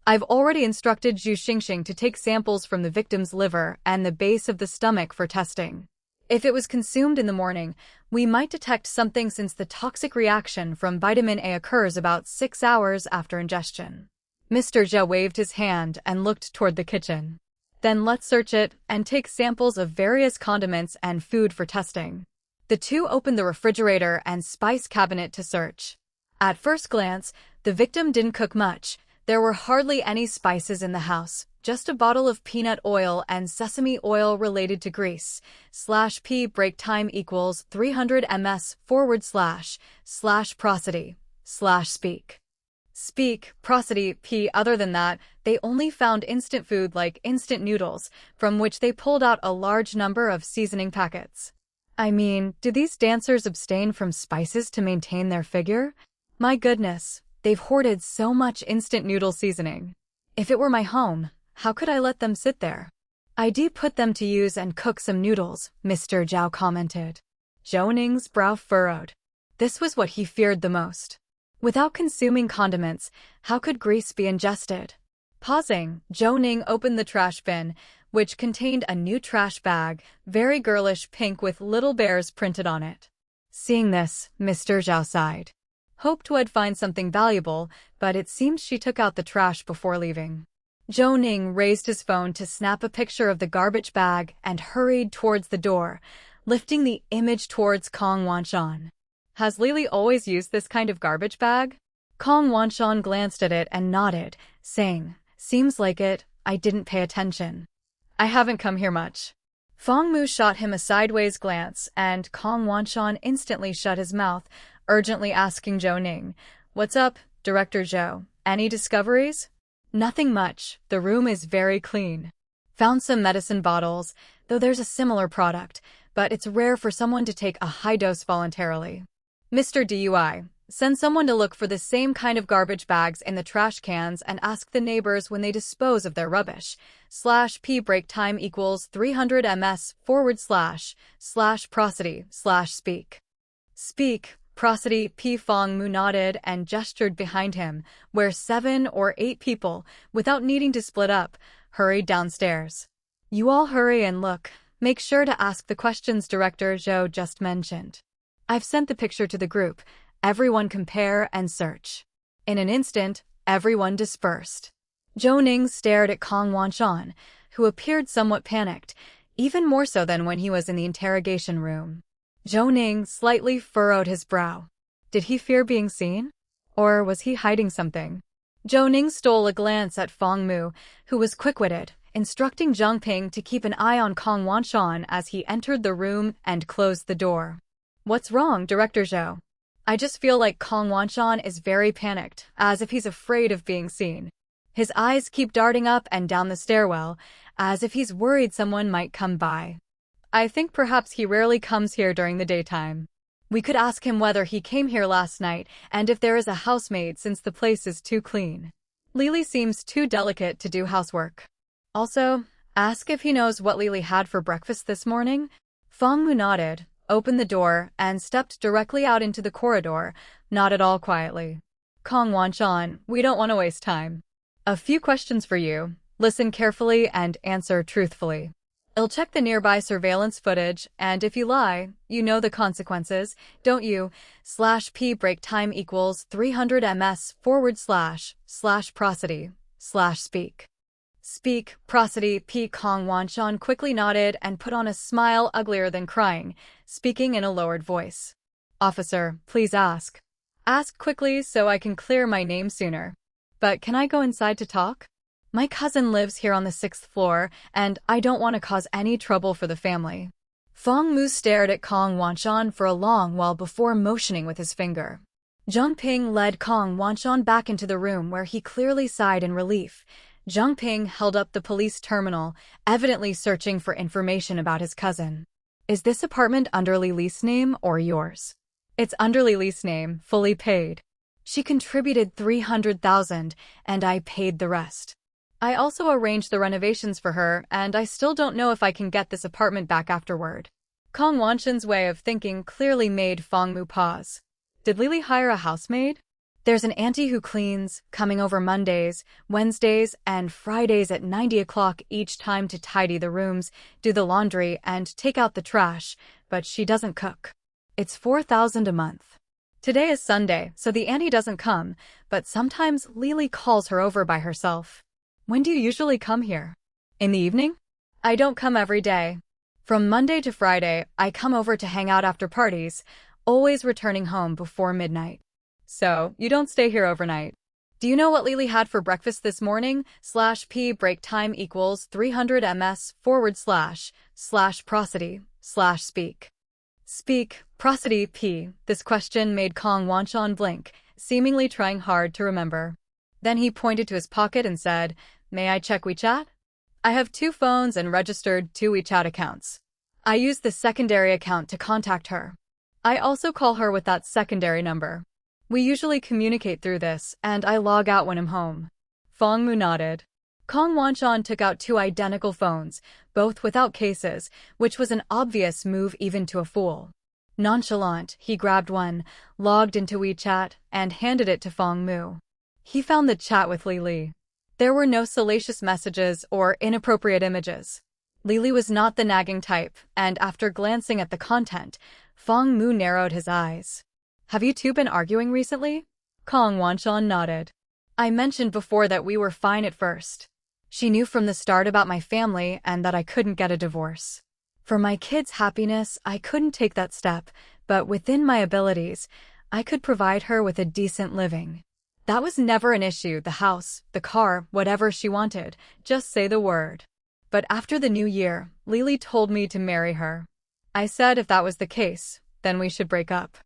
I've already instructed Zhu Xingxing to take samples from the victim's liver and the base of the stomach for testing. If it was consumed in the morning, we might detect something since the toxic reaction from vitamin A occurs about 6 hours after ingestion. Mr. Zhou waved his hand and looked toward the kitchen. Then let's search it and take samples of various condiments and food for testing. The two opened the refrigerator and spice cabinet to search. At first glance, the victim didn't cook much. There were hardly any spices in the house, just a bottle of peanut oil and sesame oil related to grease. /p break time equals 300 ms / prosody / speak. Speak, prosody. Other than that, they only found instant food like instant noodles, from which they pulled out a large number of seasoning packets. I mean, do these dancers abstain from spices to maintain their figure? My goodness, they've hoarded so much instant noodle seasoning. If it were my home, how could I let them sit there? I'd put them to use and cook some noodles, Mr. Zhao commented. Zhou Ning's brow furrowed. This was what he feared the most. Without consuming condiments, how could grease be ingested? Pausing, Zhou Ning opened the trash bin, which contained a new trash bag, very girlish pink with little bears printed on it. Seeing this, Mr. Zhao sighed. Hoped I'd find something valuable, but it seemed she took out the trash before leaving. Zhou Ning raised his phone to snap a picture of the garbage bag and hurried towards the door, lifting the image towards Kong Wanshan. Has Li always used this kind of garbage bag? Kong Wanshan glanced at it and nodded, saying, Seems like it, I didn't pay attention. I haven't come here much. Feng Mu shot him a sideways glance, and Kong Wanshan instantly shut his mouth, urgently asking Zhou Ning. "What's up, Director Zhou? Any discoveries?" "Nothing much. The room is very clean. Found some medicine bottles, though there's a similar product, but it's rare for someone to take a high dose voluntarily. Mr. DUI, send someone to look for the same kind of garbage bags in the trash cans and ask the neighbors when they dispose of their rubbish. /P break time equals 300 ms / prosody / speak. Speak. Prosody. P. Fong Mu nodded and gestured behind him, where 7 or 8 people, without needing to split up, hurried downstairs. "You all hurry and look. Make sure to ask the questions Director Zhou just mentioned. I've sent the picture to the group. Everyone compare and search." In an instant, everyone dispersed. Zhou Ning stared at Kong Wanshan, who appeared somewhat panicked, even more so than when he was in the interrogation room. Zhou Ning slightly furrowed his brow. Did he fear being seen? Or was he hiding something? Zhou Ning stole a glance at Fong Mu, who was quick-witted, instructing Zhang Ping to keep an eye on Kong Wanshan as he entered the room and closed the door. "What's wrong, Director Zhou?" "I just feel like Kong Wanshan is very panicked, as if he's afraid of being seen. His eyes keep darting up and down the stairwell, as if he's worried someone might come by. I think perhaps he rarely comes here during the daytime. We could ask him whether he came here last night and if there is a housemaid since the place is too clean. Lily seems too delicate to do housework. Also, ask if he knows what Lily had for breakfast this morning." Fong Mu nodded, opened the door, and stepped directly out into the corridor, not at all quietly. "Kong Wanshan, we don't want to waste time. A few questions for you. Listen carefully and answer truthfully. I'll check the nearby surveillance footage, and if you lie, you know the consequences, don't you? /P break time equals 300 ms / prosody / speak. Speak. Prosody. P. Kong Wanshan quickly nodded and put on a smile uglier than crying, speaking in a lowered voice. "Officer, please ask. Ask quickly so I can clear my name sooner. But can I go inside to talk? My cousin lives here on the 6th floor, and I don't want to cause any trouble for the family." Fong Mu stared at Kong Wanshan for a long while before motioning with his finger. Zhang Ping led Kong Wanshan back into the room where he clearly sighed in relief. Zhang Ping held up the police terminal, evidently searching for information about his cousin. "Is this apartment under Lily's name or yours?" "It's under Lily's name, fully paid. She contributed 300,000, and I paid the rest. I also arranged the renovations for her, and I still don't know if I can get this apartment back afterward." Kong Wanshan's way of thinking clearly made Fong Mu pause. "Did Lily hire a housemaid?" "There's an auntie who cleans, coming over Mondays, Wednesdays, and Fridays at 90 o'clock each time to tidy the rooms, do the laundry, and take out the trash, but she doesn't cook. It's 4,000 a month. Today is Sunday, so the auntie doesn't come, but sometimes Lily calls her over by herself." "When do you usually come here?" "In the evening? I don't come every day. From Monday to Friday, I come over to hang out after parties, always returning home before midnight." "So, you don't stay here overnight. Do you know what Lily had for breakfast this morning? /P break time equals 300 ms / prosody / speak. Speak. Prosody. P. This question made Kong Wanshan blink, seemingly trying hard to remember. Then he pointed to his pocket and said, "May I check WeChat? I have 2 phones and registered 2 WeChat accounts. I use the secondary account to contact her. I also call her with that secondary number. We usually communicate through this, and I log out when I'm home." Fong Mu nodded. Kong Wanshan took out 2 identical phones, both without cases, which was an obvious move even to a fool. Nonchalant, he grabbed one, logged into WeChat, and handed it to Fong Mu. He found the chat with Lily. There were no salacious messages or inappropriate images. Lily was not the nagging type, and after glancing at the content, Fong Mu narrowed his eyes. "Have you 2 been arguing recently?" Kong Wanshan nodded. "I mentioned before that we were fine at first. She knew from the start about my family and that I couldn't get a divorce. For my kids' happiness, I couldn't take that step, but within my abilities, I could provide her with a decent living. That was never an issue, the house, the car, whatever she wanted, just say the word. But after the new year, Lily told me to marry her. I said if that was the case, then we should break up.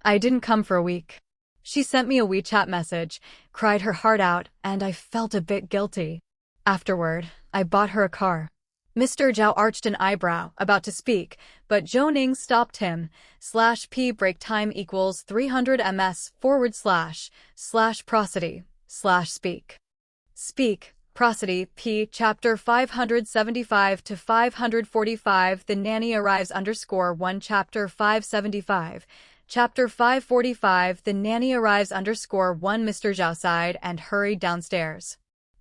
I didn't come for a week. She sent me a WeChat message, cried her heart out, and I felt a bit guilty. Afterward, I bought her a car. Mr. Zhao arched an eyebrow, about to speak, but Zhou Ning stopped him. /p break time equals 300 ms / prosody / speak. Speak, prosody, p. Chapter 575 to 545. The nanny arrives _1. Chapter 575. Chapter 545. The nanny arrives _1. Mr. Zhao sighed and hurried downstairs.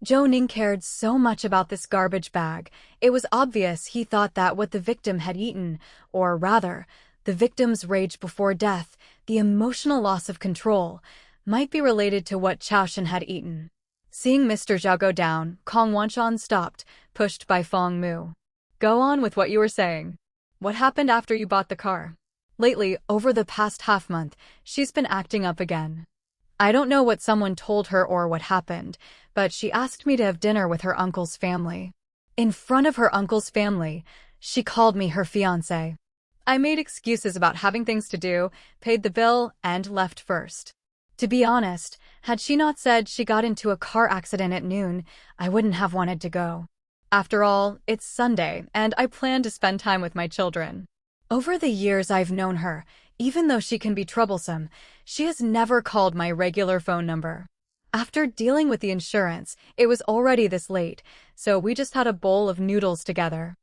Zhou Ning cared so much about this garbage bag. It was obvious he thought that what the victim had eaten, or rather, the victim's rage before death, the emotional loss of control, might be related to what Chaoshan had eaten. Seeing Mr. Zhao go down, Kong Wanshan stopped, pushed by Fong Mu. Go on with what you were saying. What happened after you bought the car? Lately, over the past half-month, she's been acting up again. I don't know what someone told her or what happened, but she asked me to have dinner with her uncle's family. In front of her uncle's family, she called me her fiancé. I made excuses about having things to do, paid the bill, and left first. To be honest, had she not said she got into a car accident at noon, I wouldn't have wanted to go. After all, it's Sunday, and I plan to spend time with my children. Over the years I've known her, even though she can be troublesome, she has never called my regular phone number. After dealing with the insurance, it was already this late, so we just had a bowl of noodles together.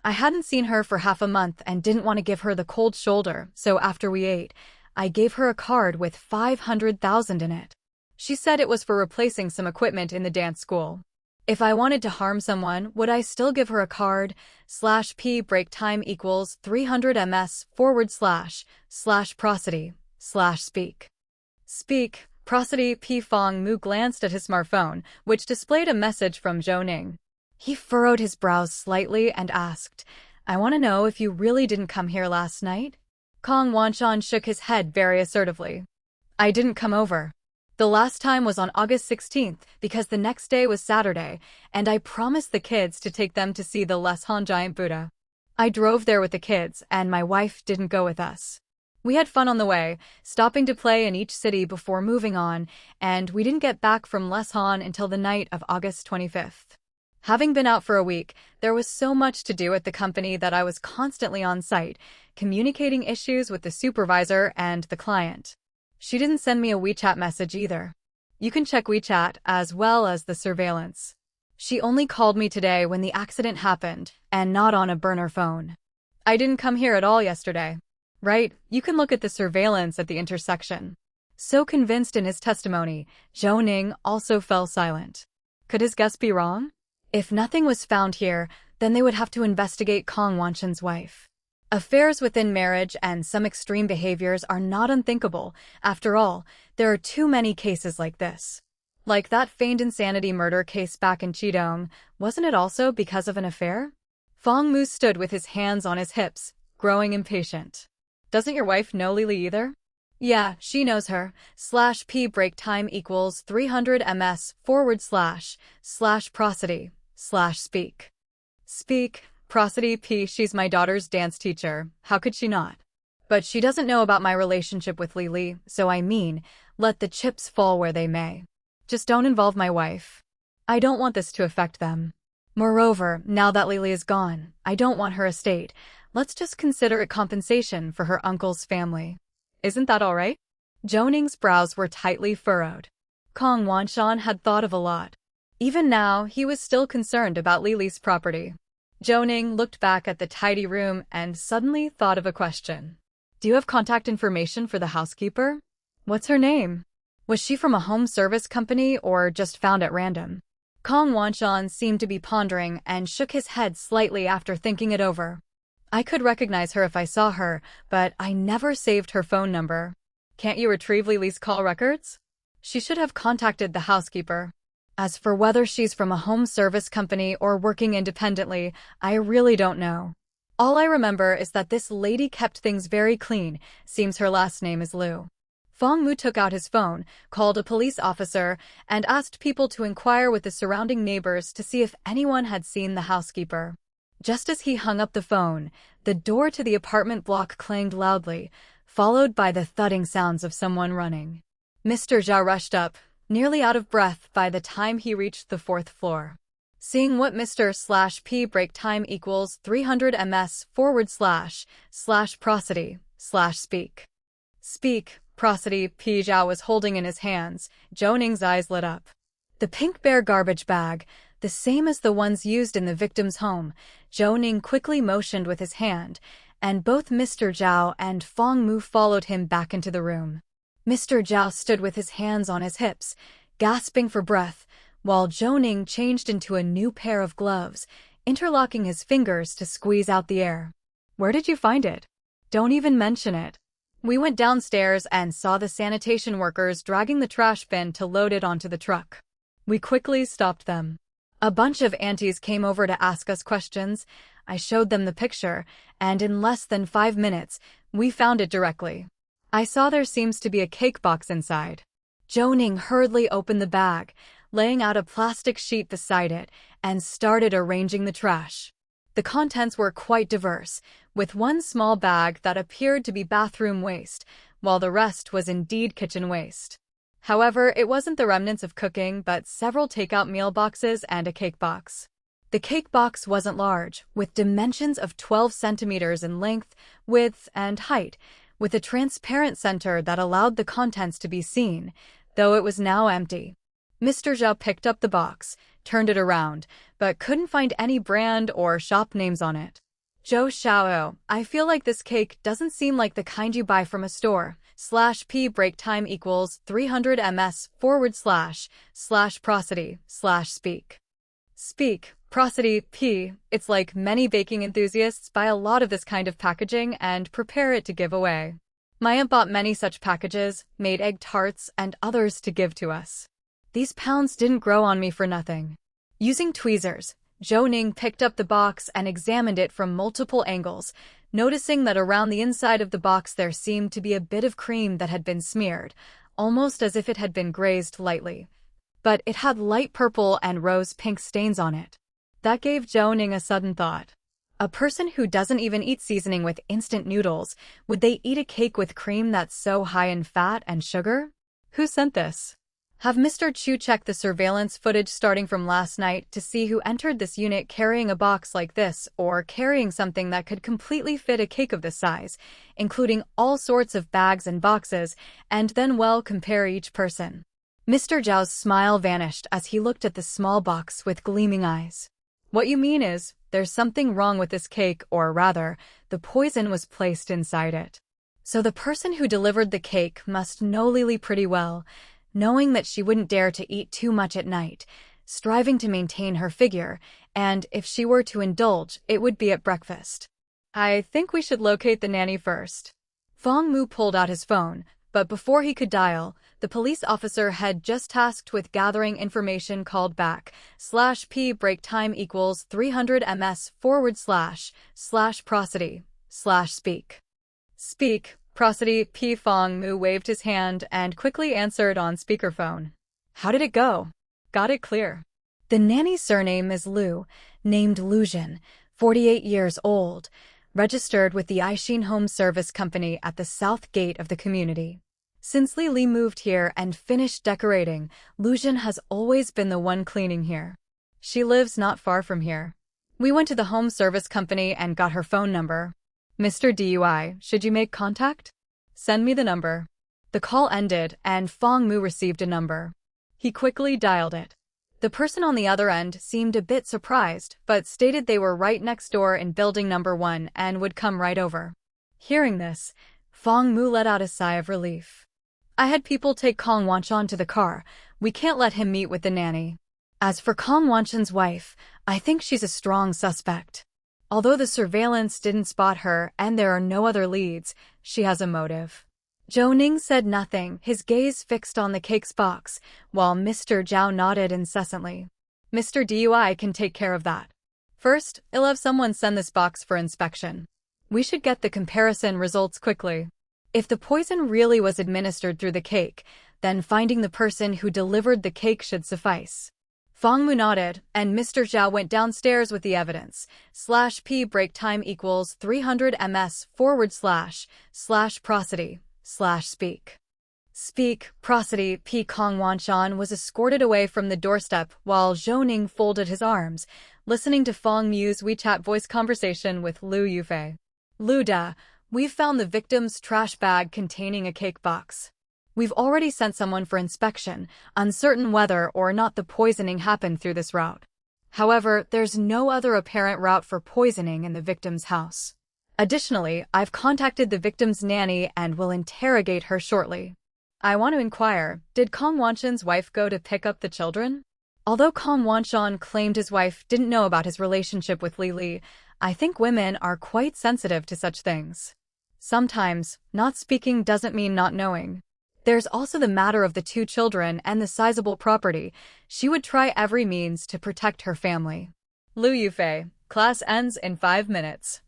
I hadn't seen her for half a month and didn't want to give her the cold shoulder, so after we ate, I gave her a card with 500,000 in it. She said it was for replacing some equipment in the dance school. If I wanted to harm someone, would I still give her a card? /p break time equals 300 ms / prosody / speak. Speak, prosody. P. Fong Mu glanced at his smartphone, which displayed a message from Zhou Ning. He furrowed his brows slightly and asked, I want to know if you really didn't come here last night? Kong Wanshan shook his head very assertively. I didn't come over. The last time was on August 16th because the next day was Saturday, and I promised the kids to take them to see the Leshan giant Buddha. I drove there with the kids, and my wife didn't go with us. We had fun on the way, stopping to play in each city before moving on, and we didn't get back from Leshan until the night of August 25th. Having been out for a week, there was so much to do at the company that I was constantly on site, communicating issues with the supervisor and the client. She didn't send me a WeChat message either. You can check WeChat as well as the surveillance. She only called me today when the accident happened, and not on a burner phone. I didn't come here at all yesterday. Right, you can look at the surveillance at the intersection. So convinced in his testimony, Zhou Ning also fell silent. Could his guess be wrong? If nothing was found here, then they would have to investigate Kong Wanshan's wife. Affairs within marriage and some extreme behaviors are not unthinkable. After all, there are too many cases like this. Like that feigned insanity murder case back in Qidong, wasn't it also because of an affair? Fong Mu stood with his hands on his hips, growing impatient. Doesn't your wife know Lily either? Yeah, she knows her. /p break time equals 300 ms / prosody / speak. Speak, prosody. P. She's my daughter's dance teacher. How could she not? But she doesn't know about my relationship with Lily, so I mean, let the chips fall where they may. Just don't involve my wife. I don't want this to affect them. Moreover, now that Lily is gone, I don't want her estate. Let's just consider it compensation for her uncle's family. Isn't that all right? Zhou Ning's brows were tightly furrowed. Kong Wanshan had thought of a lot. Even now, he was still concerned about Lily's property. Zhou Ning looked back at the tidy room and suddenly thought of a question. Do you have contact information for the housekeeper? What's her name? Was she from a home service company or just found at random? Kong Wanshan seemed to be pondering and shook his head slightly after thinking it over. I could recognize her if I saw her, but I never saved her phone number. Can't you retrieve Lily's call records? She should have contacted the housekeeper. As for whether she's from a home service company or working independently, I really don't know. All I remember is that this lady kept things very clean. Seems her last name is Liu. Fong Mu took out his phone, called a police officer, and asked people to inquire with the surrounding neighbors to see if anyone had seen the housekeeper. Just as he hung up the phone, the door to the apartment block clanged loudly. followed by the thudding sounds of someone running. Mr. Zhou rushed up, nearly out of breath by the time he reached the 4th floor. Seeing what Mr./P break time equals 300 ms/prosody/speak. Speak, prosody P Zhou was holding in his hands. Zhou Ning's eyes lit up. The pink bear garbage bag, the same as the ones used in the victim's home. Zhou Ning quickly motioned with his hand, and both Mr. Zhou and Fong Mu followed him back into the room. Mr. Zhou stood with his hands on his hips, gasping for breath, while Zhou Ning changed into a new pair of gloves, interlocking his fingers to squeeze out the air. "Where did you find it? Don't even mention it." "We went downstairs and saw the sanitation workers dragging the trash bin to load it onto the truck. We quickly stopped them. A bunch of aunties came over to ask us questions. I showed them the picture, and in less than 5 minutes, we found it directly. I saw there seems to be a cake box inside." Zhou Ning hurriedly opened the bag, laying out a plastic sheet beside it, and started arranging the trash. The contents were quite diverse, with one small bag that appeared to be bathroom waste, while the rest was indeed kitchen waste. However, it wasn't the remnants of cooking, but several takeout meal boxes and a cake box. The cake box wasn't large, with dimensions of 12 centimeters in length, width, and height, with a transparent center that allowed the contents to be seen, though it was now empty. Mr. Zhou picked up the box, turned it around, but couldn't find any brand or shop names on it. "Zhou Xiao, I feel like this cake doesn't seem like the kind you buy from a store. /P break time equals 300 ms/prosody/speak. Speak, prosody P. It's like many baking enthusiasts buy a lot of this kind of packaging and prepare it to give away. My aunt bought many such packages, made egg tarts, and others to give to us. These pounds didn't grow on me for nothing." Using tweezers, Zhou Ning picked up the box and examined it from multiple angles, noticing that around the inside of the box there seemed to be a bit of cream that had been smeared, almost as if it had been grazed lightly. But it had light purple and rose-pink stains on it. That gave Zhou Ning a sudden thought. A person who doesn't even eat seasoning with instant noodles, would they eat a cake with cream that's so high in fat and sugar? Who sent this? Have Mr. Chu checked the surveillance footage starting from last night to see who entered this unit carrying a box like this or carrying something that could completely fit a cake of this size, including all sorts of bags and boxes, and then compare each person. Mr. Zhao's smile vanished as he looked at the small box with gleaming eyes. "What you mean is, there's something wrong with this cake, or rather, the poison was placed inside it. So the person who delivered the cake must know Lily pretty well, knowing that she wouldn't dare to eat too much at night, striving to maintain her figure, and if she were to indulge, it would be at breakfast. I think we should locate the nanny first." Fong Mu pulled out his phone, but before he could dial, the police officer had just tasked with gathering information called back. /P break time equals 300 ms/prosody/speak. Speak, prosody P. Fong Mu waved his hand and quickly answered on speakerphone. "How did it go?" "Got it clear. The nanny's surname is Liu, named Luzhin, 48 years old, registered with the Aishin Home Service Company at the south gate of the community. Since Li moved here and finished decorating, Luzhin has always been the one cleaning here. She lives not far from here. We went to the home service company and got her phone number. Mr. Dui, should you make contact? Send me the number." The call ended and Fong Mu received a number. He quickly dialed it. The person on the other end seemed a bit surprised, but stated they were right next door in building number 1 and would come right over. Hearing this, Fong Mu let out a sigh of relief. "I had people take Kong Wanchan to the car. We can't let him meet with the nanny. As for Kong Wanchan's wife, I think she's a strong suspect. Although the surveillance didn't spot her and there are no other leads, she has a motive." Zhou Ning said nothing, his gaze fixed on the cake's box, while Mr. Zhao nodded incessantly. "Mr. Dui can take care of that. First, I'll have someone send this box for inspection. We should get the comparison results quickly. If the poison really was administered through the cake, then finding the person who delivered the cake should suffice." Fang Mu nodded, and Mr. Zhao went downstairs with the evidence. /p break time equals 300 ms / prosody / speak. Speak, prosody. P. Kong Wanshan was escorted away from the doorstep while Zhou Ning folded his arms, listening to Fang Mu's WeChat voice conversation with Lu Yufei. Lu Da, we've found the victim's trash bag containing a cake box. We've already sent someone for inspection, uncertain whether or not the poisoning happened through this route. However, there's no other apparent route for poisoning in the victim's house. Additionally, I've contacted the victim's nanny and will interrogate her shortly. I want to inquire, did Kong Wanshan's wife go to pick up the children? Although Kong Wanshan claimed his wife didn't know about his relationship with Li Li, I think women are quite sensitive to such things. Sometimes, not speaking doesn't mean not knowing. There's also the matter of the 2 children and the sizable property. She would try every means to protect her family. Lu Yufei, class ends in 5 minutes.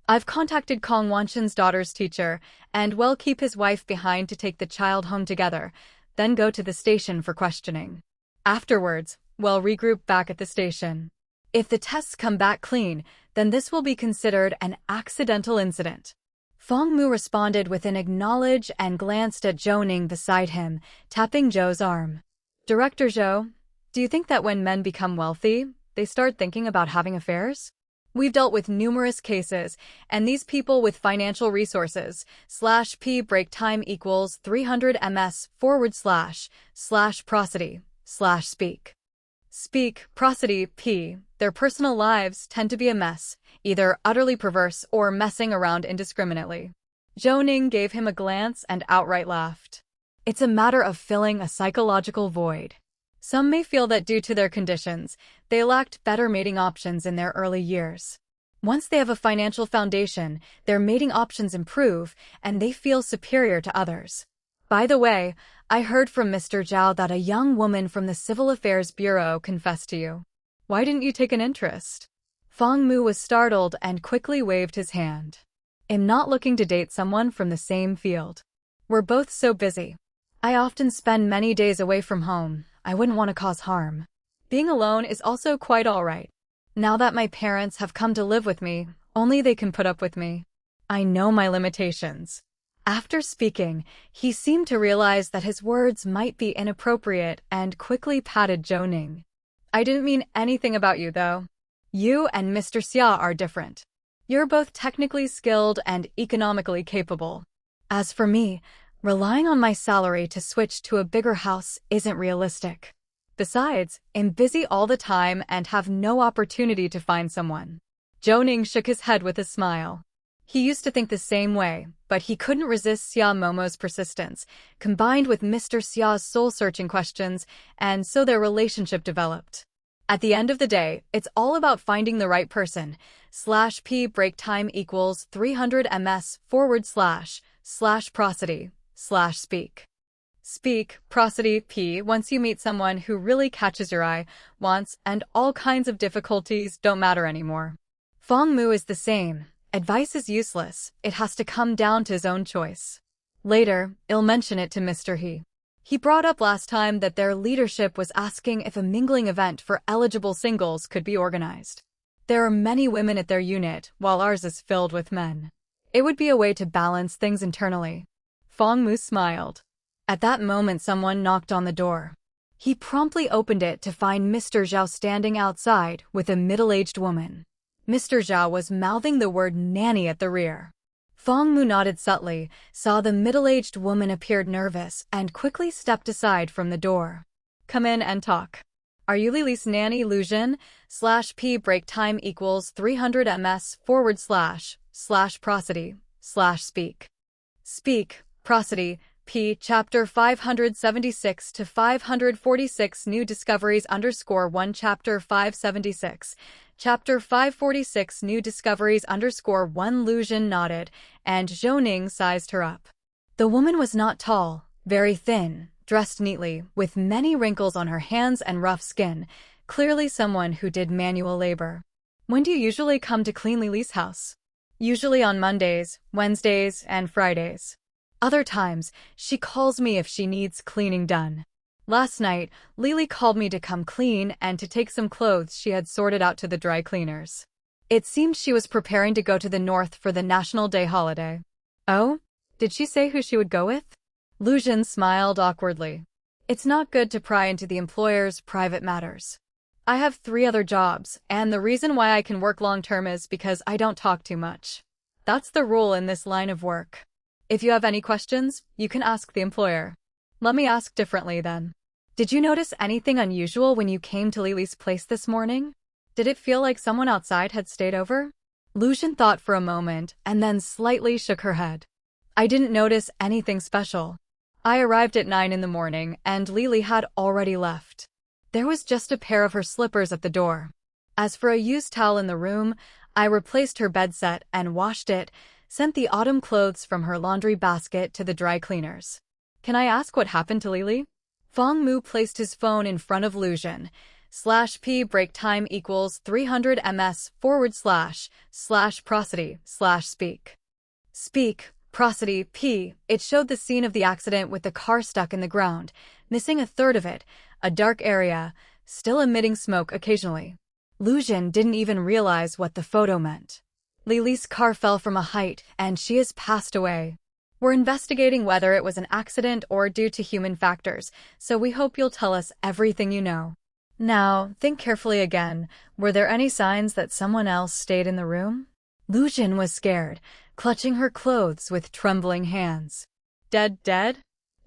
I've contacted Kong Wanshan's daughter's teacher, and will keep his wife behind to take the child home together, then go to the station for questioning. Afterwards, we'll regroup back at the station. If the tests come back clean, then this will be considered an accidental incident. Fang Mu responded with an acknowledge and glanced at Zhou Ning beside him, tapping Zhou's arm. Director Zhou, do you think that when men become wealthy, they start thinking about having affairs? We've dealt with numerous cases, and these people with financial resources, /p break time equals 300 ms / prosody / speak. Speak, prosody, p. Their personal lives tend to be a mess, either utterly perverse or messing around indiscriminately. Zhou Ning gave him a glance and outright laughed. It's a matter of filling a psychological void. Some may feel that due to their conditions, they lacked better mating options in their early years. Once they have a financial foundation, their mating options improve, and they feel superior to others. By the way, I heard from Mr. Zhao that a young woman from the Civil Affairs Bureau confessed to you. Why didn't you take an interest? Fang Mu was startled and quickly waved his hand. I'm not looking to date someone from the same field. We're both so busy. I often spend many days away from home. I wouldn't want to cause harm. Being alone is also quite alright. Now that my parents have come to live with me, only they can put up with me. I know my limitations. After speaking, he seemed to realize that his words might be inappropriate and quickly patted Zhou Ning. I didn't mean anything about you, though. You and Mr. Xia are different. You're both technically skilled and economically capable. As for me, relying on my salary to switch to a bigger house isn't realistic. Besides, I'm busy all the time and have no opportunity to find someone. Zhou Ning shook his head with a smile. He used to think the same way, but he couldn't resist Xia Momo's persistence, combined with Mr. Xia's soul-searching questions, and so their relationship developed. At the end of the day, it's all about finding the right person. /p break time equals 300 ms / prosody / speak. Speak, prosody, p. Once you meet someone who really catches your eye, wants, and all kinds of difficulties don't matter anymore. Fang Mu is the same. Advice is useless. It has to come down to his own choice. Later, I'll mention it to Mr. He. He brought up last time that their leadership was asking if a mingling event for eligible singles could be organized. There are many women at their unit, while ours is filled with men. It would be a way to balance things internally. Fang Mu smiled. At that moment, someone knocked on the door. He promptly opened it to find Mr. Zhao standing outside with a middle-aged woman. Mr. Zhao was mouthing the word nanny at the rear. Fang Mu nodded subtly, saw the middle-aged woman appeared nervous, and quickly stepped aside from the door. Come in and talk. Are you Lili's nanny, Lu Jin? /p break time equals 300 ms / prosody / speak. Speak, prosody, p. Chapter 576 to 546 New Discoveries _1 Chapter 576. Chapter 546 New Discoveries _1 Lu Jin nodded, and Zhou Ning sized her up. The woman was not tall, very thin, dressed neatly, with many wrinkles on her hands and rough skin, clearly someone who did manual labor. When do you usually come to clean Lily's house? Usually on Mondays, Wednesdays, and Fridays. Other times, she calls me if she needs cleaning done. Last night, Lily called me to come clean and to take some clothes she had sorted out to the dry cleaners. It seemed she was preparing to go to the north for the National Day holiday. Oh? Did she say who she would go with? Lu Jin smiled awkwardly. It's not good to pry into the employer's private matters. I have 3 other jobs, and the reason why I can work long-term is because I don't talk too much. That's the rule in this line of work. If you have any questions, you can ask the employer. Let me ask differently then. Did you notice anything unusual when you came to Lily's place this morning? Did it feel like someone outside had stayed over? Lu Jin thought for a moment and then slightly shook her head. I didn't notice anything special. I arrived at 9 in the morning and Lily had already left. There was just a pair of her slippers at the door. As for a used towel in the room, I replaced her bed set and washed it, sent the autumn clothes from her laundry basket to the dry cleaners. Can I ask what happened to Lily? Fong Mu placed his phone in front of Lu Jin. /p break time equals 300 ms / prosody / speak. Speak, prosody, p. It showed the scene of the accident with the car stuck in the ground, missing a third of it, a dark area, still emitting smoke occasionally. Lu Jin didn't even realize what the photo meant. Lily's car fell from a height, and she has passed away. We're investigating whether it was an accident or due to human factors, so we hope you'll tell us everything you know. Now, think carefully again. Were there any signs that someone else stayed in the room? Lu Jin was scared, clutching her clothes with trembling hands. Dead?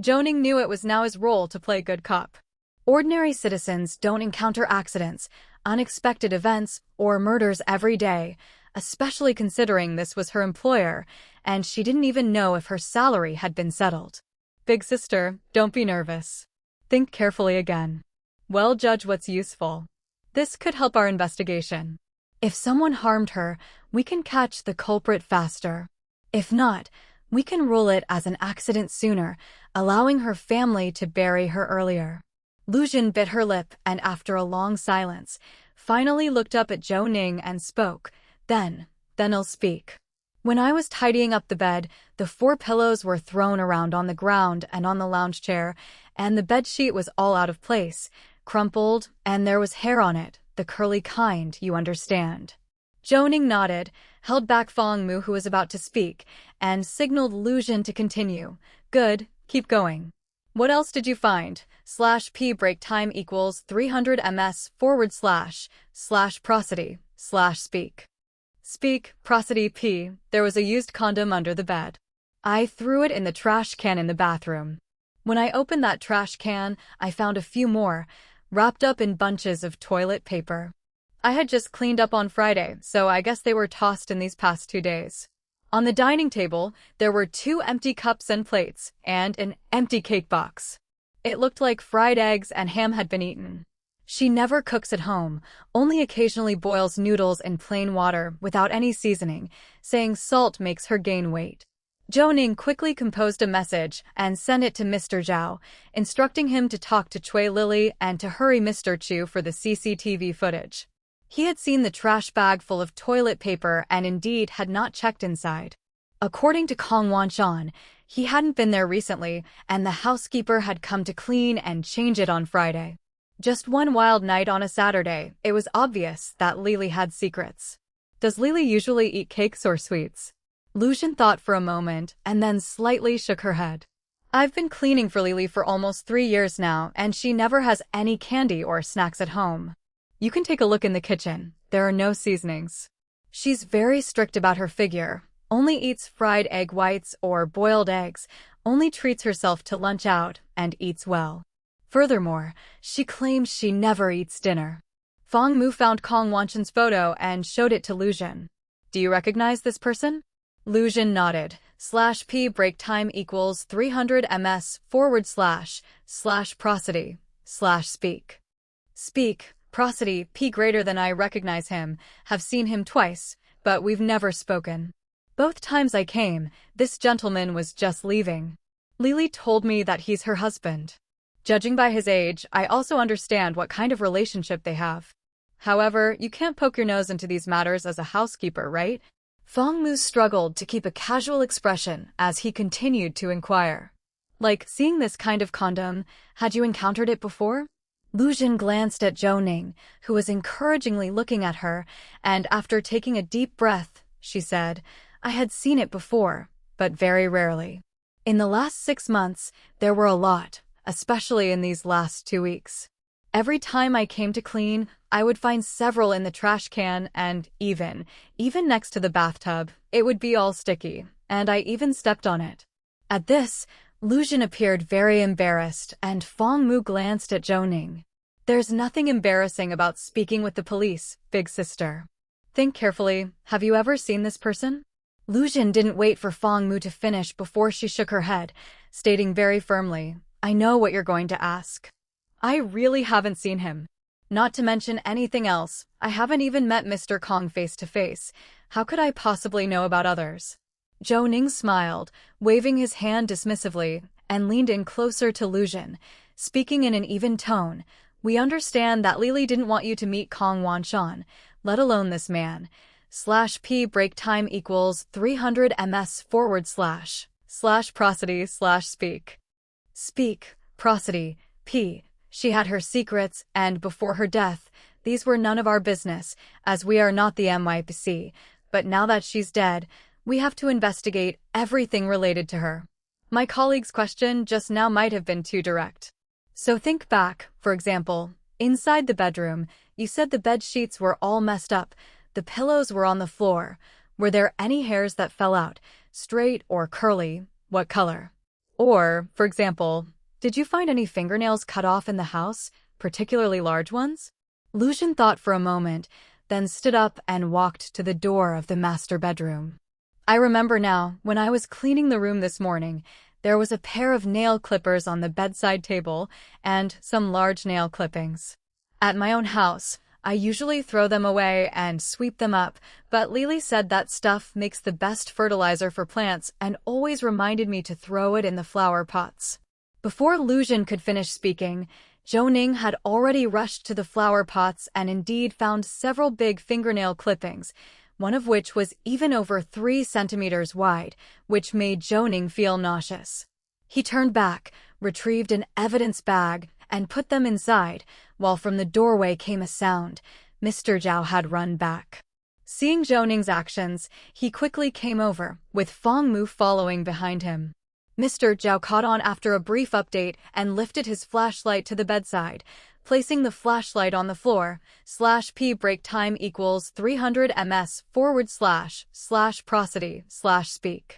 Zhou Ning knew it was now his role to play good cop. Ordinary citizens don't encounter accidents, unexpected events, or murders every day, especially considering this was her employer, and she didn't even know if her salary had been settled. Big sister, don't be nervous. Think carefully again. Well, judge what's useful. This could help our investigation. If someone harmed her, we can catch the culprit faster. If not, we can rule it as an accident sooner, allowing her family to bury her earlier. Lu Jin bit her lip and, after a long silence, finally looked up at Zhou Ning and spoke. Then I'll speak. When I was tidying up the bed, the 4 pillows were thrown around on the ground and on the lounge chair, and the bedsheet was all out of place, crumpled, and there was hair on it, the curly kind, you understand. Zhou Ning nodded, held back Fong Mu, who was about to speak, and signaled Lu Jin to continue. Good, keep going. What else did you find? /p break time equals 300 ms / prosody / speak. Speak, prosody, p. There was a used condom under the bed. I threw it in the trash can in the bathroom. When I opened that trash can, I found a few more, wrapped up in bunches of toilet paper. I had just cleaned up on Friday, so I guess they were tossed in these past 2 days. On the dining table, there were 2 empty cups and plates, and an empty cake box. It looked like fried eggs and ham had been eaten. She never cooks at home, only occasionally boils noodles in plain water without any seasoning, saying salt makes her gain weight. Zhou Ning quickly composed a message and sent it to Mr. Zhao, instructing him to talk to Cui Lily and to hurry Mr. Chu for the CCTV footage. He had seen the trash bag full of toilet paper and indeed had not checked inside. According to Kong Wanshan, he hadn't been there recently, and the housekeeper had come to clean and change it on Friday. Just one wild night on a Saturday, it was obvious that Lily had secrets. Does Lily usually eat cakes or sweets? Lu Jin thought for a moment and then slightly shook her head. I've been cleaning for Lily for almost 3 years now, and she never has any candy or snacks at home. You can take a look in the kitchen. There are no seasonings. She's very strict about her figure, only eats fried egg whites or boiled eggs, only treats herself to lunch out, and eats well. Furthermore, she claims she never eats dinner. Fong Mu found Kong Wanshan's photo and showed it to Lu Jin. Do you recognize this person? Lu Jin nodded. /p break time equals 300 ms / prosody / speak. Speak, prosody, p greater than I recognize him, have seen him twice, but we've never spoken. Both times I came, this gentleman was just leaving. Lily told me that he's her husband. Judging by his age, I also understand what kind of relationship they have. However, you can't poke your nose into these matters as a housekeeper, right? Fong Mu struggled to keep a casual expression as he continued to inquire. Like, seeing this kind of condom, had you encountered it before? Lu Jin glanced at Zhou Ning, who was encouragingly looking at her, and after taking a deep breath, she said, I had seen it before, but very rarely. In the last 6 months, there were a lot, especially in these last 2 weeks. Every time I came to clean, I would find several in the trash can and even next to the bathtub, it would be all sticky, and I even stepped on it. At this, Lu Jin appeared very embarrassed, and Fong Mu glanced at Zhou Ning. There's nothing embarrassing about speaking with the police, big sister. Think carefully, have you ever seen this person? Lu Jin didn't wait for Fong Mu to finish before she shook her head, stating very firmly, I know what you're going to ask. I really haven't seen him. Not to mention anything else, I haven't even met Mr. Kong face to face. How could I possibly know about others? Zhou Ning smiled, waving his hand dismissively, and leaned in closer to Lu Jin, speaking in an even tone. We understand that Lily didn't want you to meet Kong Wanshan, let alone this man. /p break time equals 300 ms / prosody / speak. Speak, prosody, p. She had her secrets, and before her death, these were none of our business, as we are not the NYPC, but now that she's dead, we have to investigate everything related to her. My colleague's question just now might have been too direct. So think back, for example, inside the bedroom, you said the bed sheets were all messed up, the pillows were on the floor. Were there any hairs that fell out, straight or curly, what color? Or, for example, did you find any fingernails cut off in the house, particularly large ones? Lu Jin thought for a moment, then stood up and walked to the door of the master bedroom. I remember now, when I was cleaning the room this morning, there was a pair of nail clippers on the bedside table and some large nail clippings. At my own house, I usually throw them away and sweep them up, but Lily said that stuff makes the best fertilizer for plants and always reminded me to throw it in the flower pots. Before Lu Jin could finish speaking, Zhou Ning had already rushed to the flower pots and indeed found several big fingernail clippings, one of which was even over 3 centimeters wide, which made Zhou Ning feel nauseous. He turned back, retrieved an evidence bag, and put them inside, while from the doorway came a sound. Mr. Zhao had run back. Seeing Zhou Ning's actions, he quickly came over, with Fong Mu following behind him. Mr. Zhao caught on after a brief update and lifted his flashlight to the bedside, placing the flashlight on the floor. /p break time equals 300 ms / prosody / speak.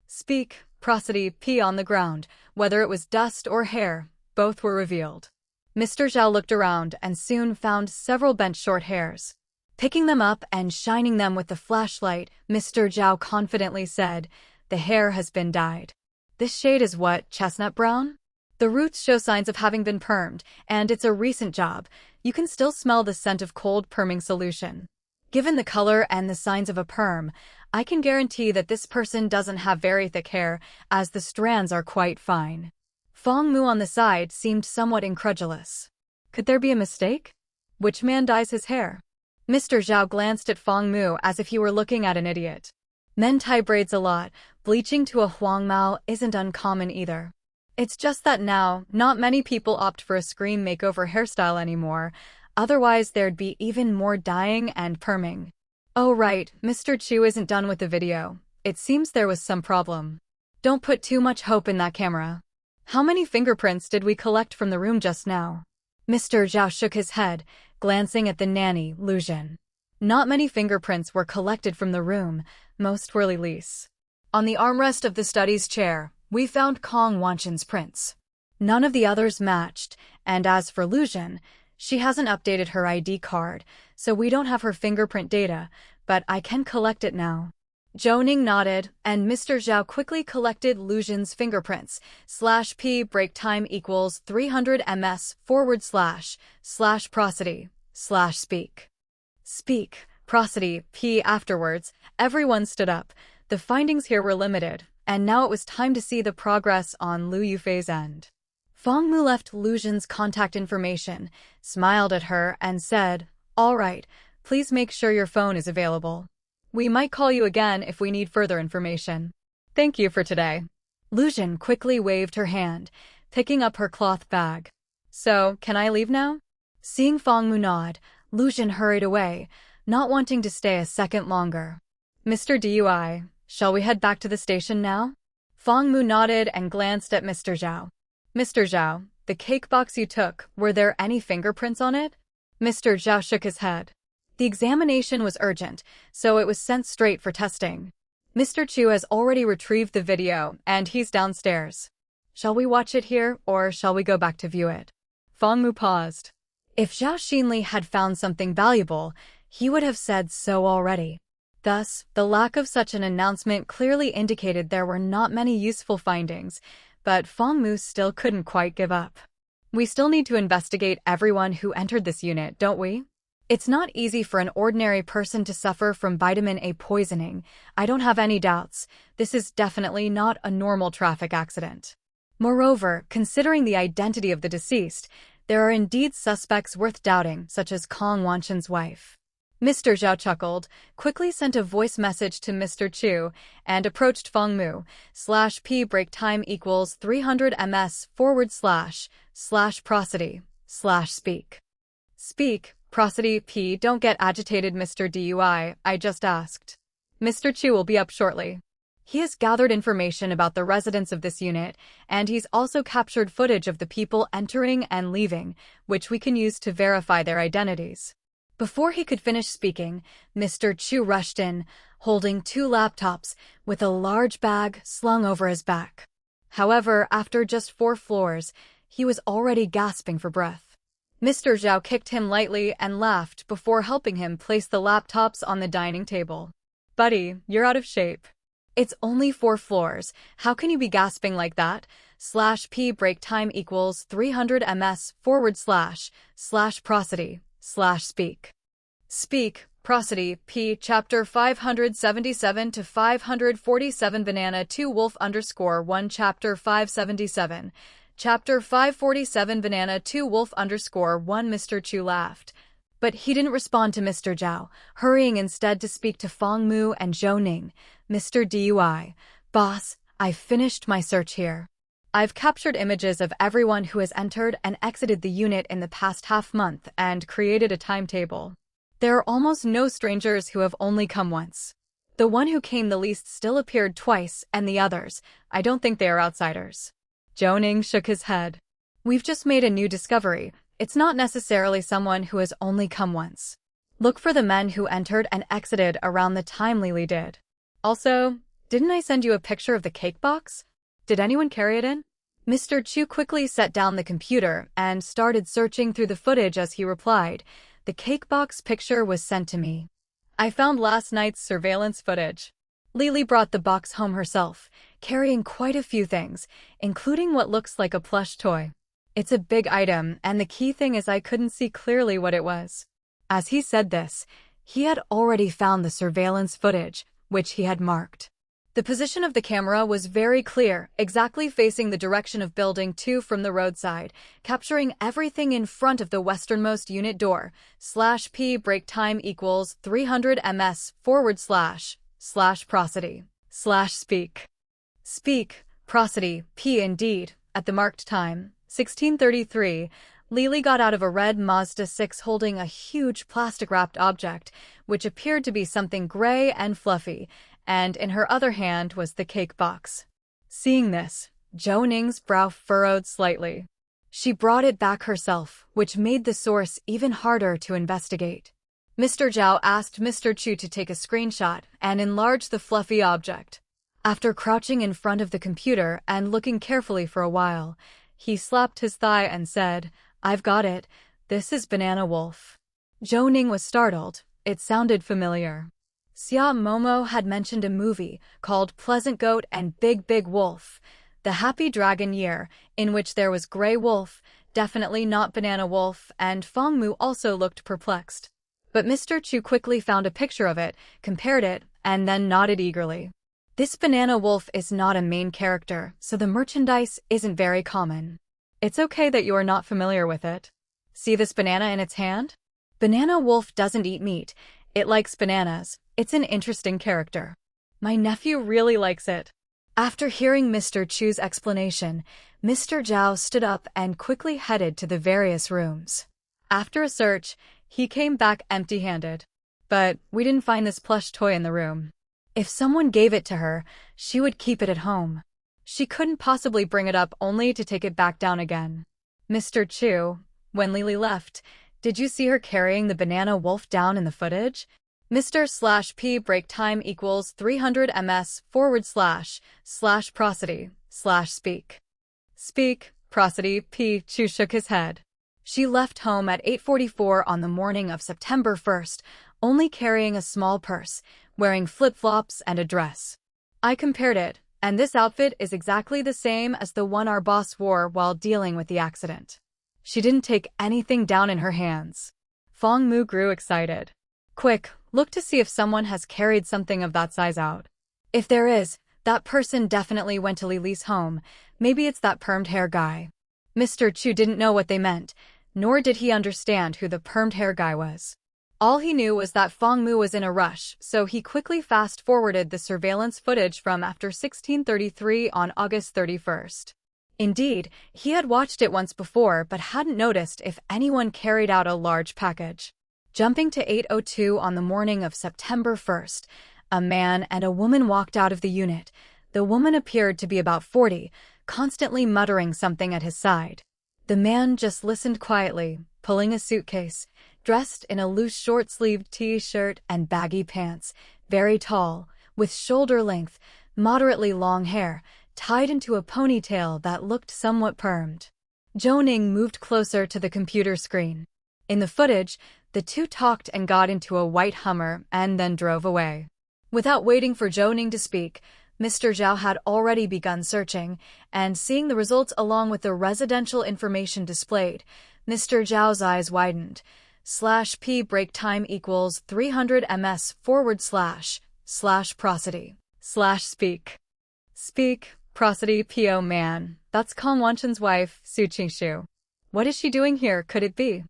Speak, prosody, p on the ground, whether it was dust or hair, both were revealed. Mr. Zhao looked around and soon found several bent short hairs. Picking them up and shining them with the flashlight, Mr. Zhao confidently said, the hair has been dyed. This shade is what, chestnut brown? The roots show signs of having been permed, and it's a recent job. You can still smell the scent of cold perming solution. Given the color and the signs of a perm, I can guarantee that this person doesn't have very thick hair, as the strands are quite fine. Fong Mu on the side seemed somewhat incredulous. Could there be a mistake? Which man dyes his hair? Mr. Zhao glanced at Fong Mu as if he were looking at an idiot. Men tie braids a lot. Bleaching to a huangmao isn't uncommon either. It's just that now, not many people opt for a scream makeover hairstyle anymore, otherwise there'd be even more dyeing and perming. Oh right, Mr. Chu isn't done with the video. It seems there was some problem. Don't put too much hope in that camera. How many fingerprints did we collect from the room just now? Mr. Zhao shook his head, glancing at the nanny, Lu Jin. Not many fingerprints were collected from the room, most were Lily's. On the armrest of the study's chair, we found Kong Wanshan's prints. None of the others matched, and as for Lu Jin, she hasn't updated her ID card, so we don't have her fingerprint data, but I can collect it now. Zhou Ning nodded, and Mr. Zhao quickly collected Lu Jin's fingerprints. /p break time equals 300 ms / prosody / speak. Speak, prosody, p. Afterwards, everyone stood up. The findings here were limited, and now it was time to see the progress on Lu Yufei's end. Fong Mu left Lu Jin's contact information, smiled at her, and said, all right, please make sure your phone is available. We might call you again if we need further information. Thank you for today. Lu Jin quickly waved her hand, picking up her cloth bag. So, can I leave now? Seeing Fang Mu nod, Lu Jin hurried away, not wanting to stay a second longer. Mr. Dui, shall we head back to the station now? Fang Mu nodded and glanced at Mr. Zhao. Mr. Zhao, the cake box you took, were there any fingerprints on it? Mr. Zhao shook his head. The examination was urgent, so it was sent straight for testing. Mr. Chu has already retrieved the video, and he's downstairs. Shall we watch it here, or shall we go back to view it? Fang Mu paused. If Zhao Xinli had found something valuable, he would have said so already. Thus, the lack of such an announcement clearly indicated there were not many useful findings, but Fang Mu still couldn't quite give up. We still need to investigate everyone who entered this unit, don't we? It's not easy for an ordinary person to suffer from vitamin A poisoning. I don't have any doubts. This is definitely not a normal traffic accident. Moreover, considering the identity of the deceased, there are indeed suspects worth doubting, such as Kong Wanshan's wife. Mr. Zhao chuckled, quickly sent a voice message to Mr. Chu, and approached Fang Mu. /p break time equals 300 ms / prosody / speak. Speak, prosody p. Don't get agitated, Mr. Dui, I just asked. Mr. Chu will be up shortly. He has gathered information about the residents of this unit, and he's also captured footage of the people entering and leaving, which we can use to verify their identities. Before he could finish speaking, Mr. Chu rushed in, holding 2 laptops, with a large bag slung over his back. However, after just 4 floors, he was already gasping for breath. Mr. Zhao kicked him lightly and laughed before helping him place the laptops on the dining table. Buddy, you're out of shape. It's only 4 floors. How can you be gasping like that? /p break time equals 300 ms / prosody / speak. Speak, prosody, p. Chapter 577 to 547 Banana 2 Wolf _1 Chapter 577. Chapter 547 Banana 2 Wolf _1 Mr. Chu laughed. But he didn't respond to Mr. Zhao, hurrying instead to speak to Fang Mu and Zhou Ning. Mr. Dui, boss, I've finished my search here. I've captured images of everyone who has entered and exited the unit in the past half-month and created a timetable. There are almost no strangers who have only come once. The one who came the least still appeared twice, and the others, I don't think they are outsiders. Zhou Ning shook his head. We've just made a new discovery. It's not necessarily someone who has only come once. Look for the men who entered and exited around the time Lily did. Also, didn't I send you a picture of the cake box? Did anyone carry it in? Mr. Chu quickly set down the computer and started searching through the footage as he replied, the cake box picture was sent to me. I found last night's surveillance footage. Lily brought the box home herself, carrying quite a few things, including what looks like a plush toy. It's a big item, and the key thing is I couldn't see clearly what it was. As he said this, he had already found the surveillance footage, which he had marked. The position of the camera was very clear, exactly facing the direction of Building 2 from the roadside, capturing everything in front of the westernmost unit door. /p break time equals 300 ms / prosody / speak. Speak, prosody, p. Indeed, at the marked time, 1633, Lily got out of a red Mazda 6 holding a huge plastic-wrapped object, which appeared to be something gray and fluffy, and in her other hand was the cake box. Seeing this, Zhou Ning's brow furrowed slightly. She brought it back herself, which made the source even harder to investigate. Mr. Zhao asked Mr. Chu to take a screenshot and enlarge the fluffy object. After crouching in front of the computer and looking carefully for a while, he slapped his thigh and said, I've got it. This is Banana Wolf. Zhou Ning was startled. It sounded familiar. Xia Momo had mentioned a movie called Pleasant Goat and Big Big Wolf, The Happy Dragon Year, in which there was Grey Wolf, definitely not Banana Wolf, and Fang Mu also looked perplexed. But Mr. Chu quickly found a picture of it, compared it, and then nodded eagerly. This Banana Wolf is not a main character, so the merchandise isn't very common. It's okay that you are not familiar with it. See this banana in its hand? Banana Wolf doesn't eat meat. It likes bananas. It's an interesting character. My nephew really likes it. After hearing Mr. Chu's explanation, Mr. Zhao stood up and quickly headed to the various rooms. After a search, he came back empty-handed. But we didn't find this plush toy in the room. If someone gave it to her, she would keep it at home. She couldn't possibly bring it up only to take it back down again. Mr. Chu, when Lily left, did you see her carrying the banana wolf down in the footage? Mr./P break time equals 300 ms/prosody/speak. Speak, prosody. P. Chu shook his head. She left home at 8:44 on the morning of September 1st, only carrying a small purse, wearing flip-flops and a dress. I compared it, and this outfit is exactly the same as the one our boss wore while dealing with the accident. She didn't take anything down in her hands. Fong Mu grew excited. Quick, look to see if someone has carried something of that size out. If there is, that person definitely went to Lily's home. Maybe it's that permed hair guy. Mr. Chu didn't know what they meant, nor did he understand who the permed hair guy was. All he knew was that Fong Mu was in a rush, so he quickly fast-forwarded the surveillance footage from after 1633 on August 31st. Indeed, he had watched it once before but hadn't noticed if anyone carried out a large package. Jumping to 8:02 on the morning of September 1st, a man and a woman walked out of the unit. The woman appeared to be about 40, constantly muttering something at his side. The man just listened quietly, pulling a suitcase, dressed in a loose short-sleeved t-shirt and baggy pants, very tall, with shoulder-length, moderately long hair, tied into a ponytail that looked somewhat permed. Zhou Ning moved closer to the computer screen. In the footage, the two talked and got into a white Hummer and then drove away. Without waiting for Zhou Ning to speak, Mr. Zhao had already begun searching, and seeing the results along with the residential information displayed, Mr. Zhao's eyes widened. /P break time equals 300 ms/prosody/speak. Speak, prosody. P.O. man, that's Kong Wanchen's wife, Su Qingxiu. What is she doing here, could it be?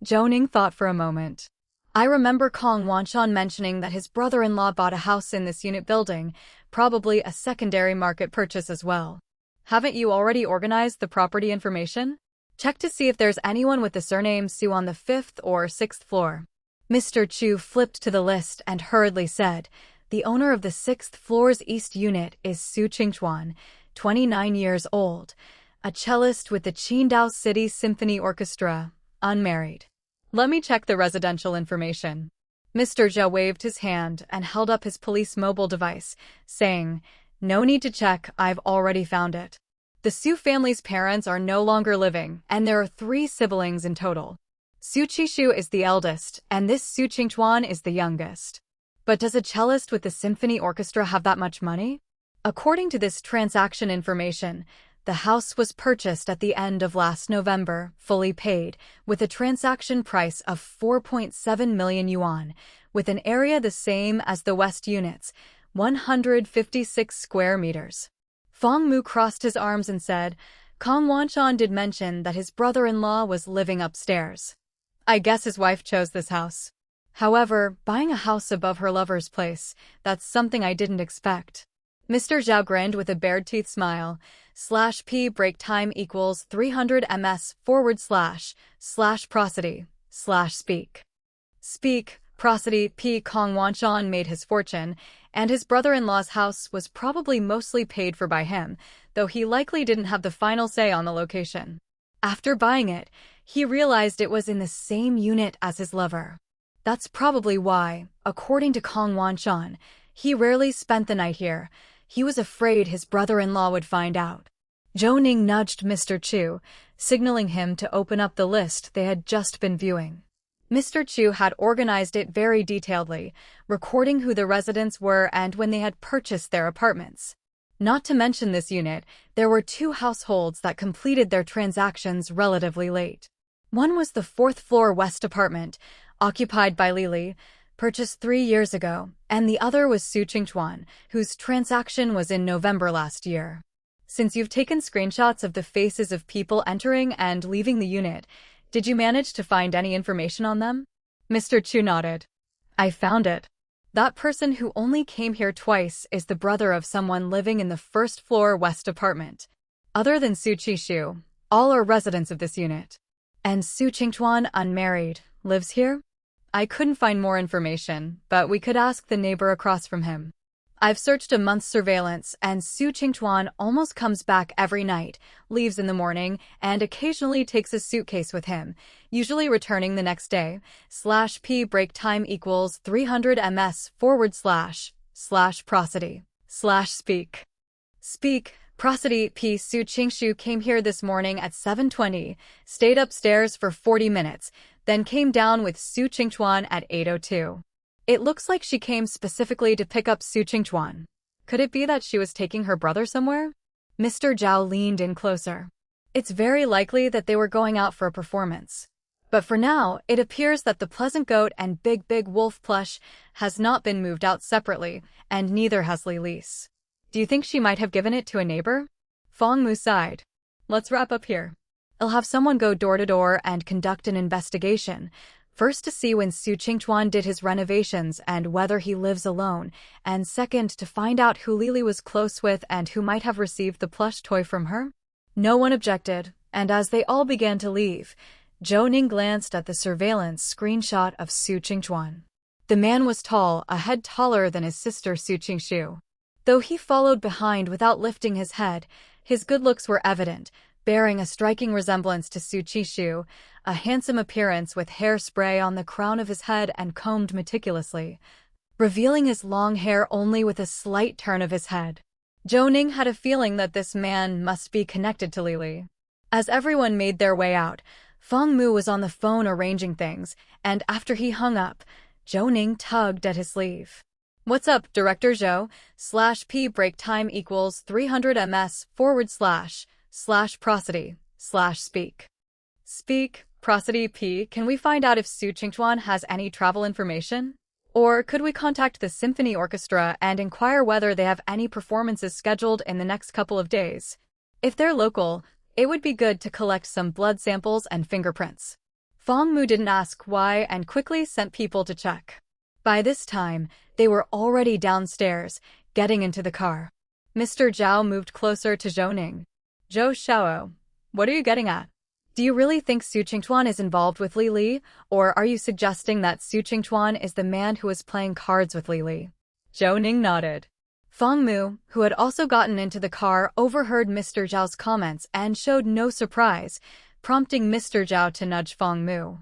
Zhou Ning thought for a moment. I remember Kong Wanchen mentioning that his brother-in-law bought a house in this unit building, probably a secondary market purchase as well. Haven't you already organized the property information? Check to see if there's anyone with the surname Su on the 5th or 6th floor. Mr. Chu flipped to the list and hurriedly said, the owner of the 6th floor's East Unit is Su Qingchuan, 29 years old, a cellist with the Qingdao City Symphony Orchestra, unmarried. Let me check the residential information. Mr. Zhao waved his hand and held up his police mobile device, saying, no need to check, I've already found it. The Su family's parents are no longer living, and there are 3 siblings in total. Su Qixu is the eldest, and this Su Qingchuan is the youngest. But does a cellist with the symphony orchestra have that much money? According to this transaction information, the house was purchased at the end of last November, fully paid, with a transaction price of 4.7 million yuan, with an area the same as the West units, 156 square meters. Fong Mu crossed his arms and said, Kong Wanchen did mention that his brother-in-law was living upstairs. I guess his wife chose this house. However, buying a house above her lover's place, that's something I didn't expect. Mr. Zhao grinned with a bared teeth smile. /P break time equals 300 ms/prosody/speak. Speak, prosody. P. Kong Wanchen made his fortune, and his brother-in-law's house was probably mostly paid for by him, though he likely didn't have the final say on the location. After buying it, he realized it was in the same unit as his lover. That's probably why, according to Kong Wanchen, he rarely spent the night here. He was afraid his brother-in-law would find out. Zhou Ning nudged Mr. Chu, signaling him to open up the list they had just been viewing. Mr. Chu had organized it very detailedly, recording who the residents were and when they had purchased their apartments. Not to mention this unit, there were 2 households that completed their transactions relatively late. One was the 4th floor West apartment, occupied by Lily, purchased 3 years ago, and the other was Su Qingchuan, whose transaction was in November last year. Since you've taken screenshots of the faces of people entering and leaving the unit, did you manage to find any information on them? Mr. Chu nodded. I found it. That person who only came here twice is the brother of someone living in the first-floor west apartment. Other than Su Qishu, all are residents of this unit. And Su Qingchuan, unmarried, lives here? I couldn't find more information, but we could ask the neighbor across from him. I've searched a month's surveillance, and Su Qingchuan almost comes back every night, leaves in the morning, and occasionally takes a suitcase with him, usually returning the next day. /p break time equals 300 ms / prosody / speak. Speak. Prosody. P. Su Qingshu came here this morning at 7:20, stayed upstairs for 40 minutes, then came down with Su Qingchuan at 8:02. It looks like she came specifically to pick up Su Qingchuan. Could it be that she was taking her brother somewhere? Mr. Zhao leaned in closer. It's very likely that they were going out for a performance. But for now, it appears that the Pleasant Goat and Big Wolf plush has not been moved out separately, and neither has Lilise. Do you think she might have given it to a neighbor? Fong Mu sighed. Let's wrap up here. I'll have someone go door to door and conduct an investigation. First, to see when Su Qingchuan did his renovations and whether he lives alone, and second, to find out who Lili was close with and who might have received the plush toy from her. No one objected, and as they all began to leave, Zhou Ning glanced at the surveillance screenshot of Su Qingchuan. The man was tall, a head taller than his sister Su Qingshu. Though he followed behind without lifting his head, his good looks were evident, bearing a striking resemblance to Su Qishu, a handsome appearance with hairspray on the crown of his head and combed meticulously, revealing his long hair only with a slight turn of his head. Zhou Ning had a feeling that this man must be connected to Lili. As everyone made their way out, Fong Mu was on the phone arranging things, and after he hung up, Zhou Ning tugged at his sleeve. What's up, Director Zhou? /p break time equals 300 ms / prosody / speak. Speak. Prosody. P. Can we find out if Su Qingchuan has any travel information? Or could we contact the symphony orchestra and inquire whether they have any performances scheduled in the next couple of days? If they're local, it would be good to collect some blood samples and fingerprints. Fong Mu didn't ask why and quickly sent people to check. By this time, they were already downstairs, getting into the car. Mr. Zhao moved closer to Zhou Ning. Zhou Xiao, what are you getting at? Do you really think Su Qingchuan is involved with Lili, or are you suggesting that Su Qingchuan is the man who is playing cards with Lili? Zhou Ning nodded. Fong Mu, who had also gotten into the car, overheard Mr. Zhao's comments and showed no surprise, prompting Mr. Zhao to nudge Fong Mu.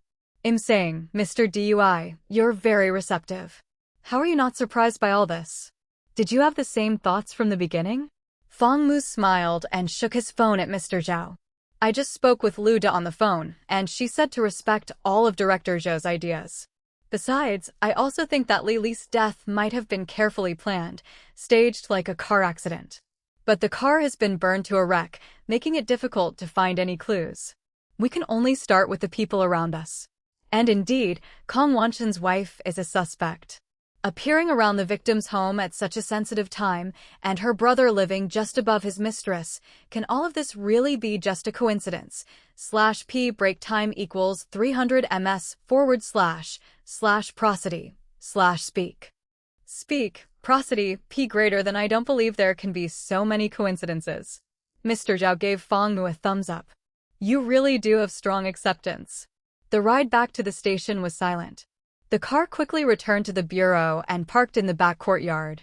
I'm saying, Mr. Dui, you're very receptive. How are you not surprised by all this? Did you have the same thoughts from the beginning? Fong Mu smiled and shook his phone at Mr. Zhao. I just spoke with Lu Da on the phone, and she said to respect all of Director Zhou's ideas. Besides, I also think that Lili's death might have been carefully planned, staged like a car accident. But the car has been burned to a wreck, making it difficult to find any clues. We can only start with the people around us. And indeed, Kong Wanshan's wife is a suspect. Appearing around the victim's home at such a sensitive time, and her brother living just above his mistress, can all of this really be just a coincidence? /p break time equals 300 ms / prosody / speak. Speak. Prosody. P greater than I don't believe there can be so many coincidences. Mr. Zhao gave Fong Mu a thumbs up. You really do have strong acceptance. The ride back to the station was silent. The car quickly returned to the bureau and parked in the back courtyard.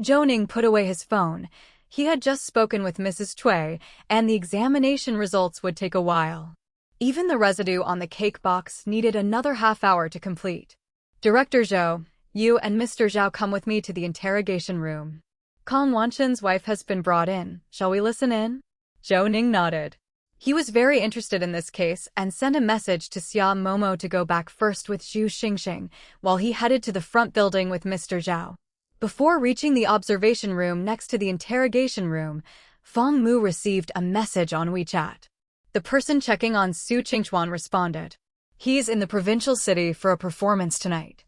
Zhou Ning put away his phone. He had just spoken with Mrs. Cui, and the examination results would take a while. Even the residue on the cake box needed another half-hour to complete. Director Zhou, you and Mr. Zhao come with me to the interrogation room. Kong Wanshan's wife has been brought in. Shall we listen in? Zhou Ning nodded. He was very interested in this case and sent a message to Xia Momo to go back first with Zhu Xingxing, while he headed to the front building with Mr. Zhao. Before reaching the observation room next to the interrogation room, Fong Mu received a message on WeChat. The person checking on Su Qingchuan responded. He's in the provincial city for a performance tonight.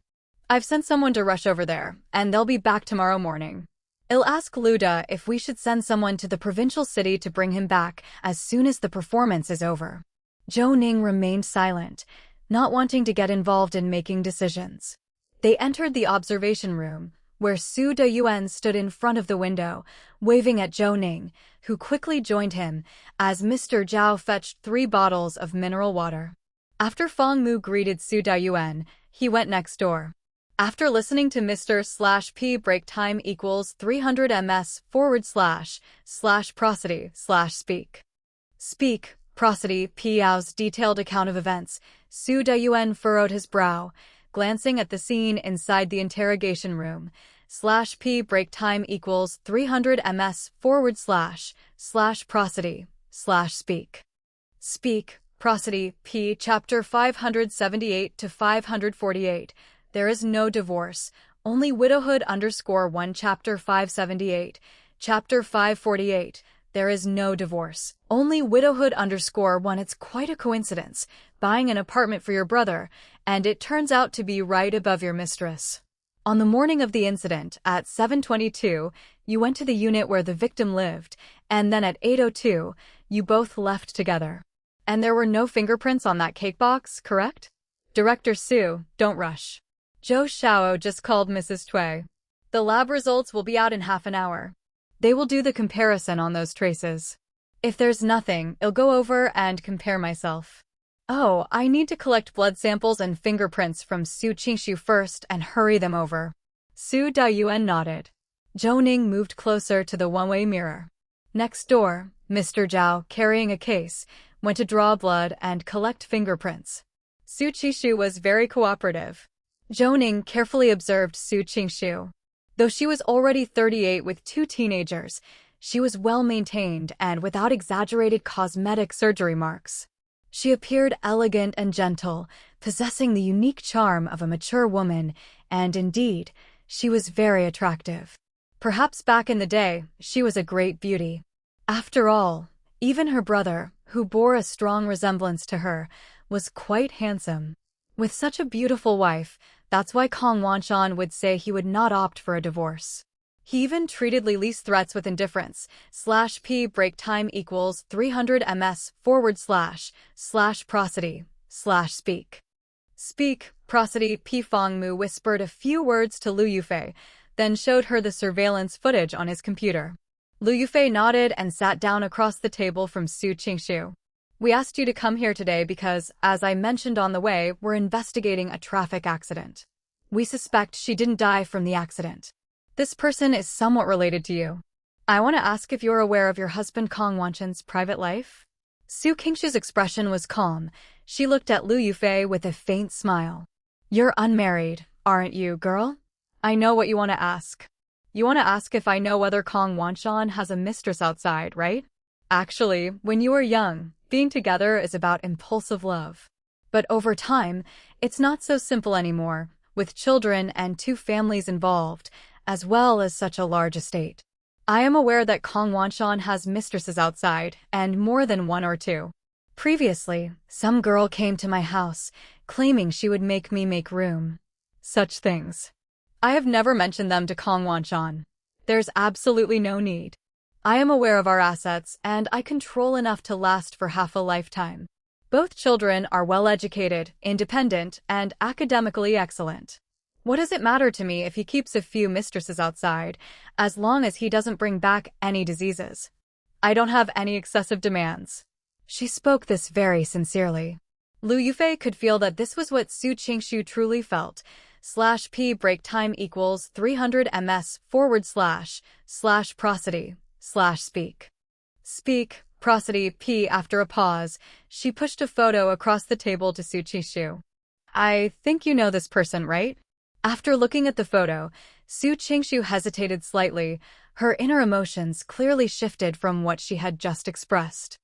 I've sent someone to rush over there, and they'll be back tomorrow morning. I'll ask Lu Da if we should send someone to the provincial city to bring him back as soon as the performance is over. Zhou Ning remained silent, not wanting to get involved in making decisions. They entered the observation room, where Su Deyuan stood in front of the window, waving at Zhou Ning, who quickly joined him, as Mr. Zhao fetched 3 bottles of mineral water. After Feng Mu greeted Su Deyuan, he went next door. After listening to Mr./P break time equals 300 ms/prosody/speak. Speak, prosody Piao's detailed account of events, Su Deyuan furrowed his brow, glancing at the scene inside the interrogation room. /P break time equals 300 ms/prosody/speak. Speak, prosody P. Chapter 578 to 548. There is no divorce, only widowhood _1. Chapter 578. Chapter 548. There is no divorce, only widowhood _1. It's quite a coincidence, buying an apartment for your brother, and it turns out to be right above your mistress. On the morning of the incident, at 7:22, you went to the unit where the victim lived, and then at 8:02, you both left together. And there were no fingerprints on that cake box, correct? Director Su, don't rush. Zhou Xiao just called Mrs. Tui. The lab results will be out in half an hour. They will do the comparison on those traces. If there's nothing, I'll go over and compare myself. Oh, I need to collect blood samples and fingerprints from Su Qingshu first and hurry them over. Su Deyuan nodded. Zhou Ning moved closer to the one-way mirror. Next door, Mr. Zhao, carrying a case, went to draw blood and collect fingerprints. Su Qingshu was very cooperative. Zhou Ning carefully observed Su Qingshu. Though she was already 38 with 2 teenagers, she was well-maintained and without exaggerated cosmetic surgery marks. She appeared elegant and gentle, possessing the unique charm of a mature woman, and indeed, she was very attractive. Perhaps back in the day, she was a great beauty. After all, even her brother, who bore a strong resemblance to her, was quite handsome. With such a beautiful wife, that's why Kong Wanshan would say he would not opt for a divorce. He even treated Lily's threats with indifference. /P break time equals 300 ms/prosody/speak. Speak, prosody P. Feng Mu whispered a few words to Liu Yufei, then showed her the surveillance footage on his computer. Liu Yufei nodded and sat down across the table from Su Qingshu. We asked you to come here today because, as I mentioned on the way, we're investigating a traffic accident. We suspect she didn't die from the accident. This person is somewhat related to you. I want to ask if you're aware of your husband Kong Wanshan's private life? Su Qingshu's expression was calm. She looked at Liu Yufei with a faint smile. You're unmarried, aren't you, girl? I know what you want to ask. You want to ask if I know whether Kong Wanshan has a mistress outside, right? Actually, when you were young, being together is about impulsive love. But over time, it's not so simple anymore, with children and 2 families involved, as well as such a large estate. I am aware that Kong Wanshan has mistresses outside, and more than 1 or 2. Previously, some girl came to my house, claiming she would make me make room. Such things. I have never mentioned them to Kong Wanshan. There's absolutely no need. I am aware of our assets, and I control enough to last for half a lifetime. Both children are well-educated, independent, and academically excellent. What does it matter to me if he keeps a few mistresses outside, as long as he doesn't bring back any diseases? I don't have any excessive demands. She spoke this very sincerely. Liu Yufei could feel that this was what Su Qingshu truly felt. /P break time equals 300 ms/prosody/speak. Speak, prosody P. After a pause, she pushed a photo across the table to Su Qingshu. I think you know this person, right? After looking at the photo, Su Qingshu hesitated slightly. Her inner emotions clearly shifted from what she had just expressed.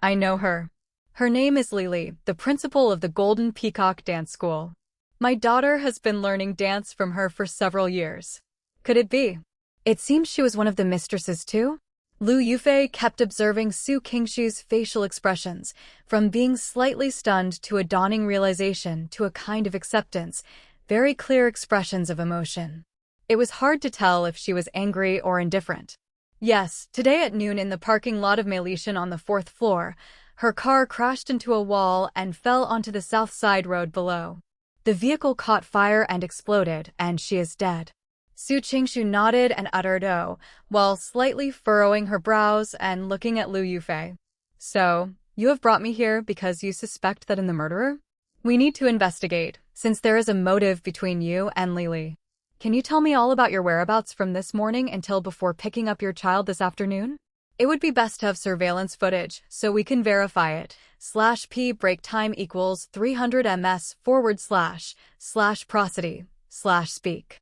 I know her. Her name is Lily, the principal of the Golden Peacock Dance School. My daughter has been learning dance from her for several years. Could it be? It seems she was one of the mistresses too? Liu Yufei kept observing Su Qingshu's facial expressions, from being slightly stunned to a dawning realization to a kind of acceptance, very clear expressions of emotion. It was hard to tell if she was angry or indifferent. Yes, today at noon in the parking lot of Melishan on the 4th floor, her car crashed into a wall and fell onto the south side road below. The vehicle caught fire and exploded, and she is dead. Su Qingshu nodded and uttered "oh," while slightly furrowing her brows and looking at Liu Yufei. So, you have brought me here because you suspect that I'm the murderer? We need to investigate, since there is a motive between you and Lily. Can you tell me all about your whereabouts from this morning until before picking up your child this afternoon? It would be best to have surveillance footage, so we can verify it. /p break time equals 300 ms / prosody / speak.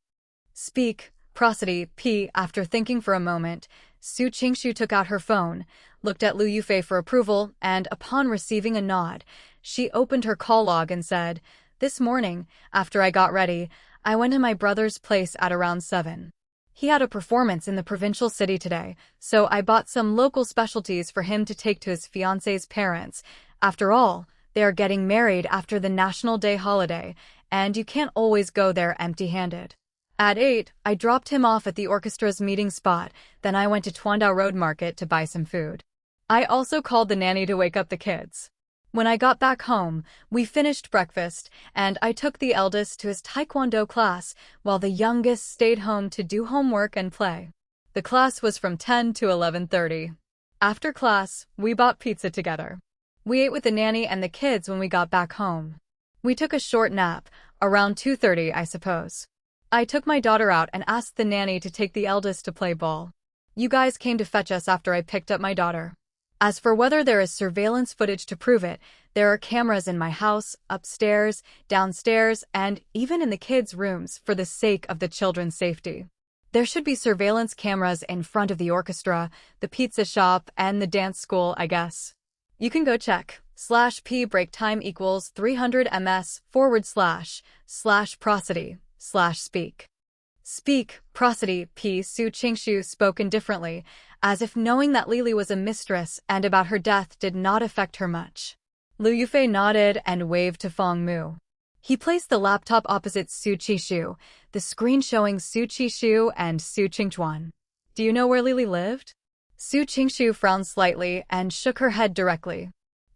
Speak, prosody, p. After thinking for a moment, Su Qingshu took out her phone, looked at Liu Yufei for approval, and upon receiving a nod, she opened her call log and said, "This morning, after I got ready, I went to my brother's place at around 7. He had a performance in the provincial city today, so I bought some local specialties for him to take to his fiancé's parents. After all, they are getting married after the National Day holiday, and you can't always go there empty-handed. At 8, I dropped him off at the orchestra's meeting spot, then I went to Tuandao Road Market to buy some food. I also called the nanny to wake up the kids. When I got back home, we finished breakfast, and I took the eldest to his taekwondo class, while the youngest stayed home to do homework and play. The class was from 10 to 11:30. After class, we bought pizza together. We ate with the nanny and the kids when we got back home. We took a short nap, around 2:30, I suppose. I took my daughter out and asked the nanny to take the eldest to play ball. You guys came to fetch us after I picked up my daughter. As for whether there is surveillance footage to prove it, there are cameras in my house, upstairs, downstairs, and even in the kids' rooms for the sake of the children's safety. There should be surveillance cameras in front of the orchestra, the pizza shop, and the dance school, I guess. You can go check. /p break time equals 300 ms / prosody / speak. Speak, prosody, p. Su Qingshu spoke indifferently, as if knowing that Lily was a mistress and about her death did not affect her much. Liu Yufei nodded and waved to Feng Mu. He placed the laptop opposite Su Qishu, the screen showing Su Qishu and Su Qingchuan. Do you know where Lily lived? Su Qingshu frowned slightly and shook her head directly.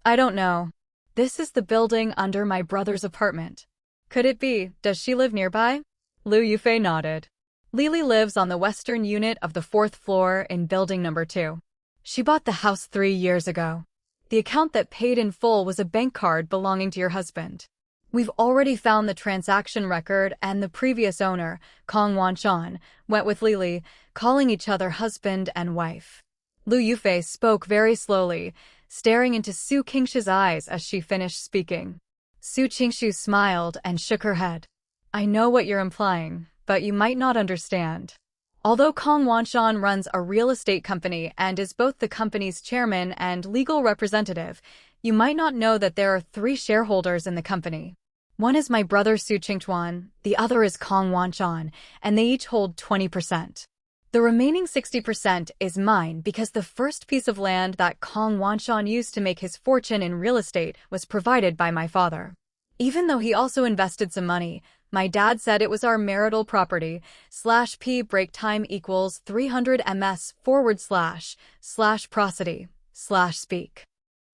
I don't know. This is the building under my brother's apartment. Could it be? Does she live nearby? Liu Yufei nodded. Lily lives on the western unit of the 4th floor in building number 2. She bought the house 3 years ago. The account that paid in full was a bank card belonging to your husband. We've already found the transaction record, and the previous owner, Kong Wanshan, went with Lily, calling each other husband and wife. Liu Yufei spoke very slowly, staring into Su Qingshu's eyes as she finished speaking. Su Qingshu smiled and shook her head. I know what you're implying, but you might not understand. Although Kong Wanshan runs a real estate company and is both the company's chairman and legal representative, you might not know that there are 3 shareholders in the company. One is my brother Su Qingchuan, the other is Kong Wanshan, and they each hold 20%. The remaining 60% is mine because the first piece of land that Kong Wanshan used to make his fortune in real estate was provided by my father. Even though he also invested some money, my dad said it was our marital property. /p break time equals 300 ms / prosody / speak.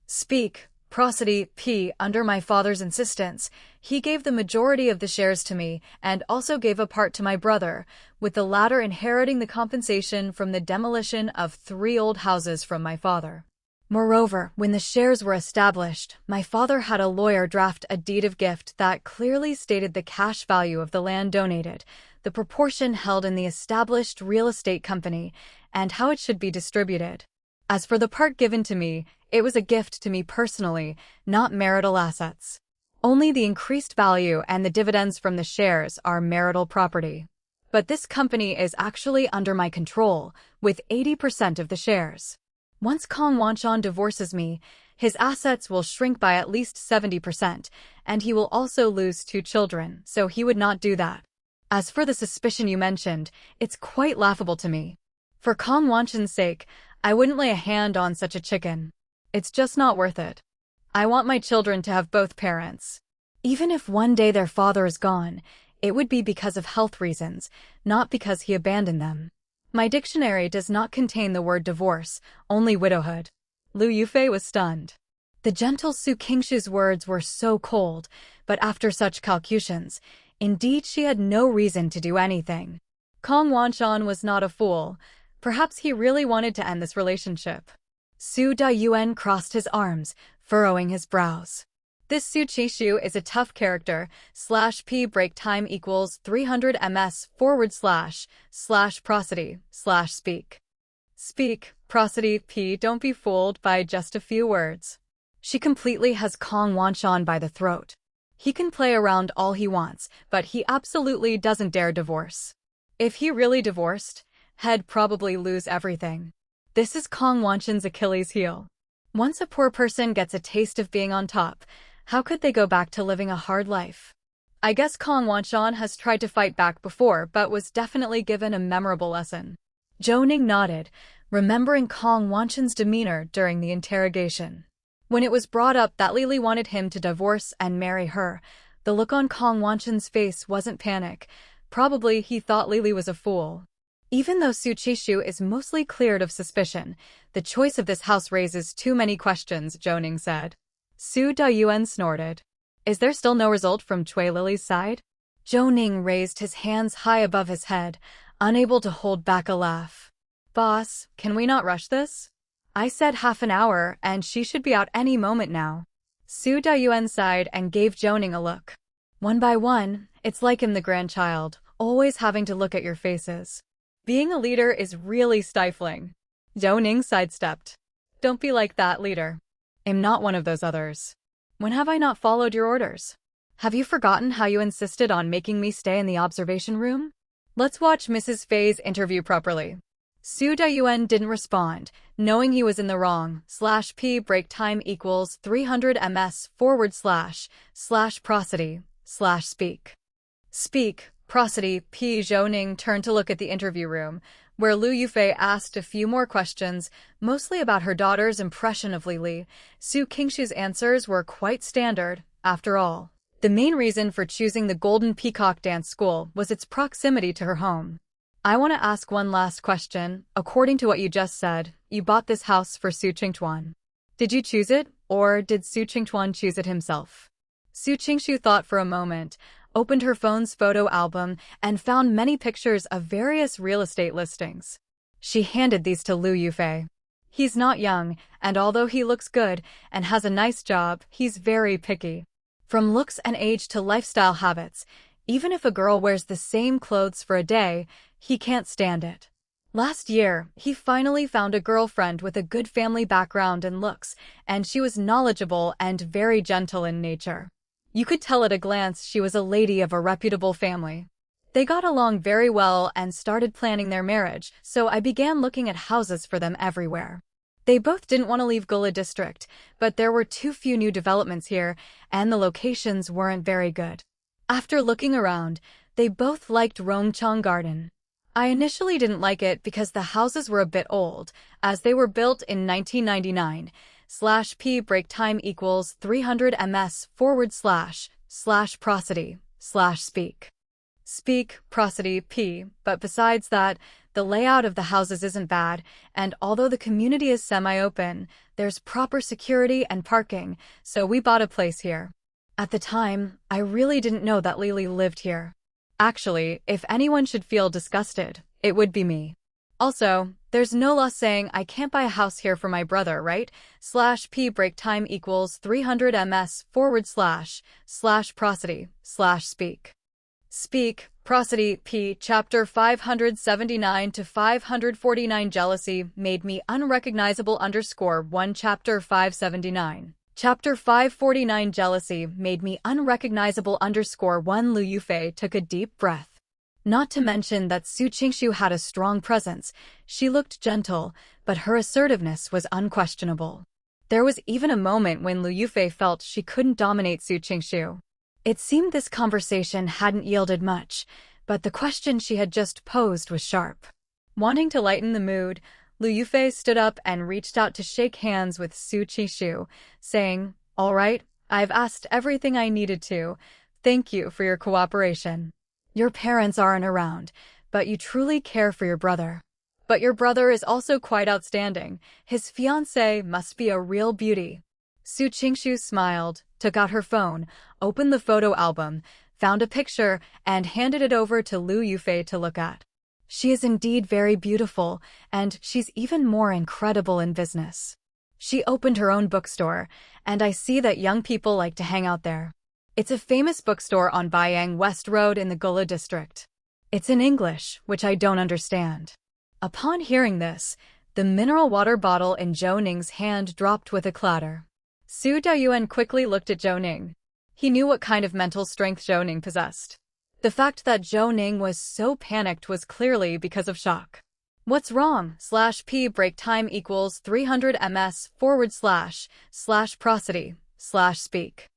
Speak, prosody, p. Under my father's insistence, he gave the majority of the shares to me and also gave a part to my brother, with the latter inheriting the compensation from the demolition of 3 old houses from my father. Moreover, when the shares were established, my father had a lawyer draft a deed of gift that clearly stated the cash value of the land donated, the proportion held in the established real estate company, and how it should be distributed. As for the part given to me, it was a gift to me personally, not marital assets. Only the increased value and the dividends from the shares are marital property. But this company is actually under my control, with 80% of the shares. Once Kong Wanshan divorces me, his assets will shrink by at least 70%, and he will also lose 2 children, so he would not do that. As for the suspicion you mentioned, it's quite laughable to me. For Kong Wanshan's sake, I wouldn't lay a hand on such a chicken. It's just not worth it. I want my children to have both parents. Even if one day their father is gone, it would be because of health reasons, not because he abandoned them. My dictionary does not contain the word divorce, only widowhood. Liu Yufei was stunned. The gentle Su Qingshu's words were so cold, but after such calculations, indeed she had no reason to do anything. Kong Wanshan was not a fool. Perhaps he really wanted to end this relationship. Su Dayuan crossed his arms, furrowing his brows. This Su Qishu is a tough character. /p break time equals 300 ms / prosody / speak. Speak, prosody, p. Don't be fooled by just a few words. She completely has Kong Wanshan by the throat. He can play around all he wants, but he absolutely doesn't dare divorce. If he really divorced, he'd probably lose everything. This is Kong Wanshan's Achilles heel. Once a poor person gets a taste of being on top, how could they go back to living a hard life? I guess Kong Wanshan has tried to fight back before, but was definitely given a memorable lesson. Zhou Ning nodded, remembering Kong Wanshan's demeanor during the interrogation. When it was brought up that Lily wanted him to divorce and marry her, the look on Kong Wanshan's face wasn't panic. Probably he thought Lily was a fool. Even though Su Qishu is mostly cleared of suspicion, the choice of this house raises too many questions, Zhou Ning said. Su Dayuan snorted. Is there still no result from Cui Lily's side? Zhou Ning raised his hands high above his head, unable to hold back a laugh. Boss, can we not rush this? I said half an hour, and she should be out any moment now. Su Dayuan sighed and gave Zhou Ning a look. One by one, it's like him the grandchild, always having to look at your faces. Being a leader is really stifling. Zhou Ning sidestepped. Don't be like that, leader. I'm not one of those others. When have I not followed your orders? Have you forgotten how you insisted on making me stay in the observation room? Let's watch Mrs. Fei's interview properly. Su Dayuan didn't respond, knowing he was in the wrong. /p break time equals 300 ms / prosody / speak. Speak, prosody, p. Zhou Ning turned to look at the interview room, where Lu Yufei asked a few more questions, mostly about her daughter's impression of Lily. Su Qingshu's answers were quite standard, after all. The main reason for choosing the Golden Peacock Dance School was its proximity to her home. I want to ask one last question. According to what you just said, you bought this house for Su Qingtuan. Did you choose it, or did Su Qingtuan choose it himself? Su Qingshu thought for a moment, opened her phone's photo album, and found many pictures of various real estate listings. She handed these to Lu Yufei. He's not young, and although he looks good and has a nice job, he's very picky. From looks and age to lifestyle habits, even if a girl wears the same clothes for a day, he can't stand it. Last year, he finally found a girlfriend with a good family background and looks, and she was knowledgeable and very gentle in nature. You could tell at a glance she was a lady of a reputable family. They got along very well and started planning their marriage, so I began looking at houses for them everywhere. They both didn't want to leave Gula district, but there were too few new developments here, and the locations weren't very good. After looking around, they both liked Rongchang Garden. I initially didn't like it because the houses were a bit old, as they were built in 1999. /p break time equals 300 ms / prosody / speak. Speak, prosody, p. But besides that, the layout of the houses isn't bad, and although the community is semi-open, there's proper security and parking, so we bought a place here. At the time, I really didn't know that Lily lived here. Actually, if anyone should feel disgusted, it would be me. Also, there's no law saying I can't buy a house here for my brother, right? /p break time equals 300 ms / prosody / speak. Speak, prosody, p. Chapter 579 to 549 Jealousy made me unrecognizable _1 Chapter 579. Chapter 549 Jealousy made me unrecognizable _1 Lu Yufei took a deep breath. Not to mention that Su Qingshu had a strong presence. She looked gentle, but her assertiveness was unquestionable. There was even a moment when Lu Yufei felt she couldn't dominate Su Qingshu. It seemed this conversation hadn't yielded much, but the question she had just posed was sharp. Wanting to lighten the mood, Lu Yufei stood up and reached out to shake hands with Su Qingshu, saying, "All right, I've asked everything I needed to. Thank you for your cooperation. Your parents aren't around, but you truly care for your brother. But your brother is also quite outstanding. His fiancée must be a real beauty." Su Qingshu smiled, took out her phone, opened the photo album, found a picture, and handed it over to Lu Yufei to look at. She is indeed very beautiful, and she's even more incredible in business. She opened her own bookstore, and I see that young people like to hang out there. It's a famous bookstore on Baiyang West Road in the Gula district. It's in English, which I don't understand. Upon hearing this, the mineral water bottle in Zhou Ning's hand dropped with a clatter. Su Daiyuan quickly looked at Zhou Ning. He knew what kind of mental strength Zhou Ning possessed. The fact that Zhou Ning was so panicked was clearly because of shock. What's wrong? /p break time equals 300 ms / prosody / speak.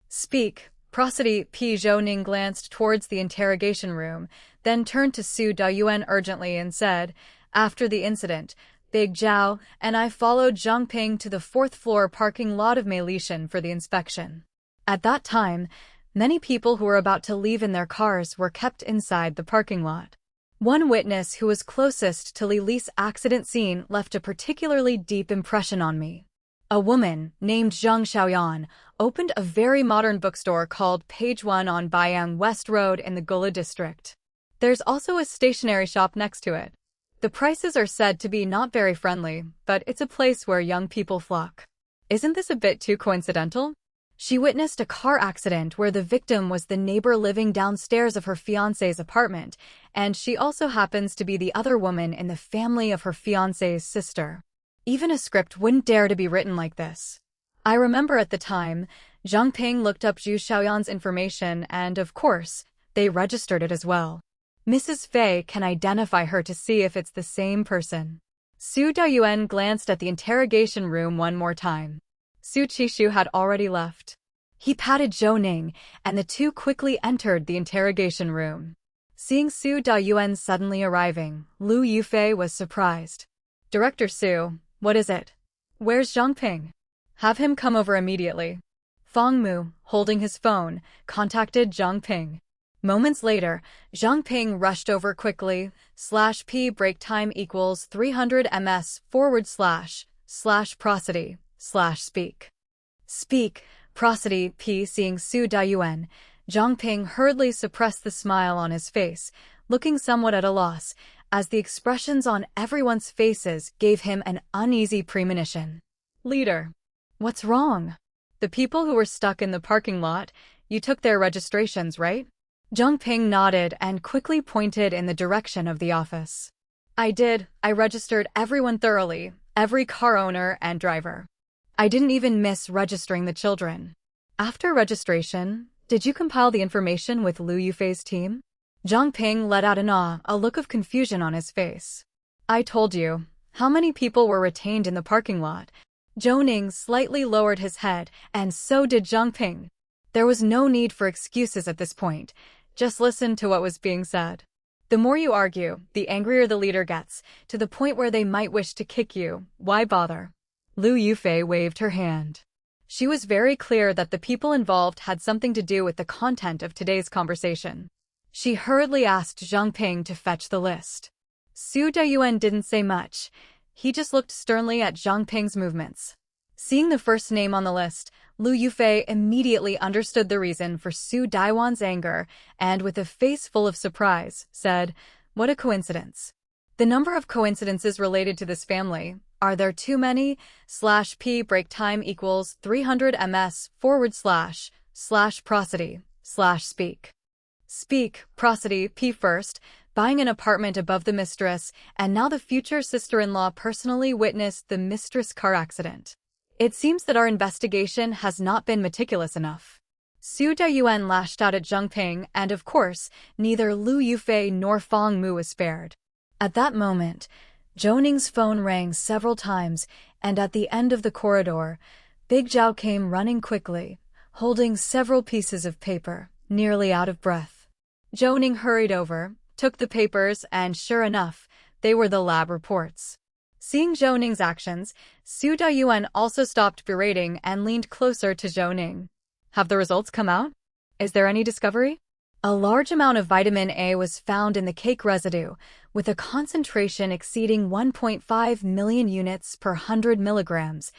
Speak, prosody. Zhou Ning glanced towards the interrogation room, then turned to Su Daiyuan urgently and said, after the incident, Big Zhao and I followed Zhang Ping to the 4th floor parking lot of Meilishan for the inspection. At that time, many people who were about to leave in their cars were kept inside the parking lot. One witness who was closest to Li Li's accident scene left a particularly deep impression on me. A woman, named Zhang Xiaoyan, opened a very modern bookstore called Page 1 on Baiyang West Road in the Gula district. There's also a stationery shop next to it. The prices are said to be not very friendly, but it's a place where young people flock. Isn't this a bit too coincidental? She witnessed a car accident where the victim was the neighbor living downstairs of her fiancé's apartment, and she also happens to be the other woman in the family of her fiancé's sister. Even a script wouldn't dare to be written like this. I remember at the time, Zhang Ping looked up Zhu Xiaoyan's information and, of course, they registered it as well. Mrs. Fei can identify her to see if it's the same person. Su Daiyuan glanced at the interrogation room one more time. Su Qishu had already left. He patted Zhou Ning, and the two quickly entered the interrogation room. Seeing Su Daiyuan suddenly arriving, Lu Yufei was surprised. Director Su, what is it? Where's Zhang Ping? Have him come over immediately. Fang Mu, holding his phone, contacted Zhang Ping. Moments later, Zhang Ping rushed over quickly, /p break time equals 300 ms / prosody / speak. Speak, prosody. Seeing Su Daiyuan, Zhang Ping hurriedly suppressed the smile on his face, looking somewhat at a loss, as the expressions on everyone's faces gave him an uneasy premonition. Leader. What's wrong? The people who were stuck in the parking lot, you took their registrations, right? Zhang Ping nodded and quickly pointed in the direction of the office. I did. I registered everyone thoroughly, every car owner and driver. I didn't even miss registering the children. After registration, did you compile the information with Lu Yufei's team? Zhang Ping let out an a look of confusion on his face. I told you. How many people were retained in the parking lot? Zhou Ning slightly lowered his head, and so did Zhang Ping. There was no need for excuses at this point. Just listen to what was being said. The more you argue, the angrier the leader gets, to the point where they might wish to kick you. Why bother? Lu Yufei waved her hand. She was very clear that the people involved had something to do with the content of today's conversation. She hurriedly asked Zhang Ping to fetch the list. Su Daiyuan didn't say much. He just looked sternly at Zhang Ping's movements. Seeing the first name on the list, Lu Yufei immediately understood the reason for Su Daiyuan's anger and, with a face full of surprise, said, "What a coincidence. The number of coincidences related to this family, are there too many? /p break time equals 300 ms / prosody / speak. Speak, prosody. First, buying an apartment above the mistress, and now the future sister-in-law personally witnessed the mistress car accident. It seems that our investigation has not been meticulous enough." Su Daiyuan lashed out at Zhang Ping, and of course, neither Lu Yufei nor Fang Mu was spared. At that moment, Zhou Ning's phone rang several times, and at the end of the corridor, Big Zhao came running quickly, holding several pieces of paper, nearly out of breath. Zhou Ning hurried over, took the papers, and sure enough, they were the lab reports. Seeing Zhou Ning's actions, Su Daiyuan also stopped berating and leaned closer to Zhou Ning. Have the results come out? Is there any discovery? A large amount of vitamin A was found in the cake residue, with a concentration exceeding 1.5 million units per 100 milligrams.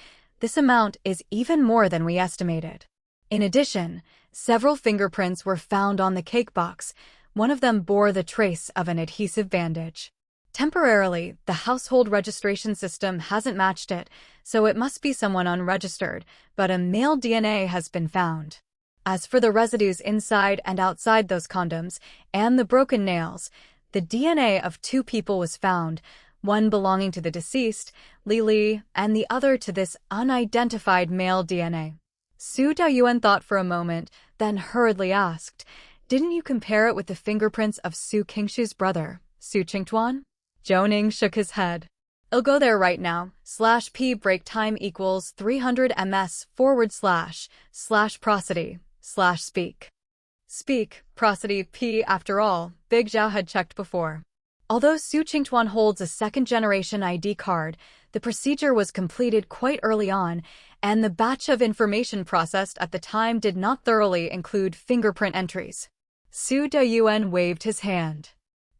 This amount is even more than we estimated. In addition, several fingerprints were found on the cake box. One of them bore the trace of an adhesive bandage. Temporarily, the household registration system hasn't matched it, so it must be someone unregistered, but a male DNA has been found. As for the residues inside and outside those condoms, and the broken nails, the DNA of 2 people was found, one belonging to the deceased, Lily, and the other to this unidentified male DNA. Su Daoyuan thought for a moment, then hurriedly asked, "Didn't you compare it with the fingerprints of Su Qingshu's brother, Su Qingtuan?" Zhou Ning shook his head. "I'll go there right now. /p break time equals 300 ms/prosody/speak. Speak, prosody p. After all, Big Zhao had checked before. Although Su Qingtuan holds a second-generation ID card, the procedure was completed quite early on, and the batch of information processed at the time did not thoroughly include fingerprint entries. Su Daoyuan waved his hand.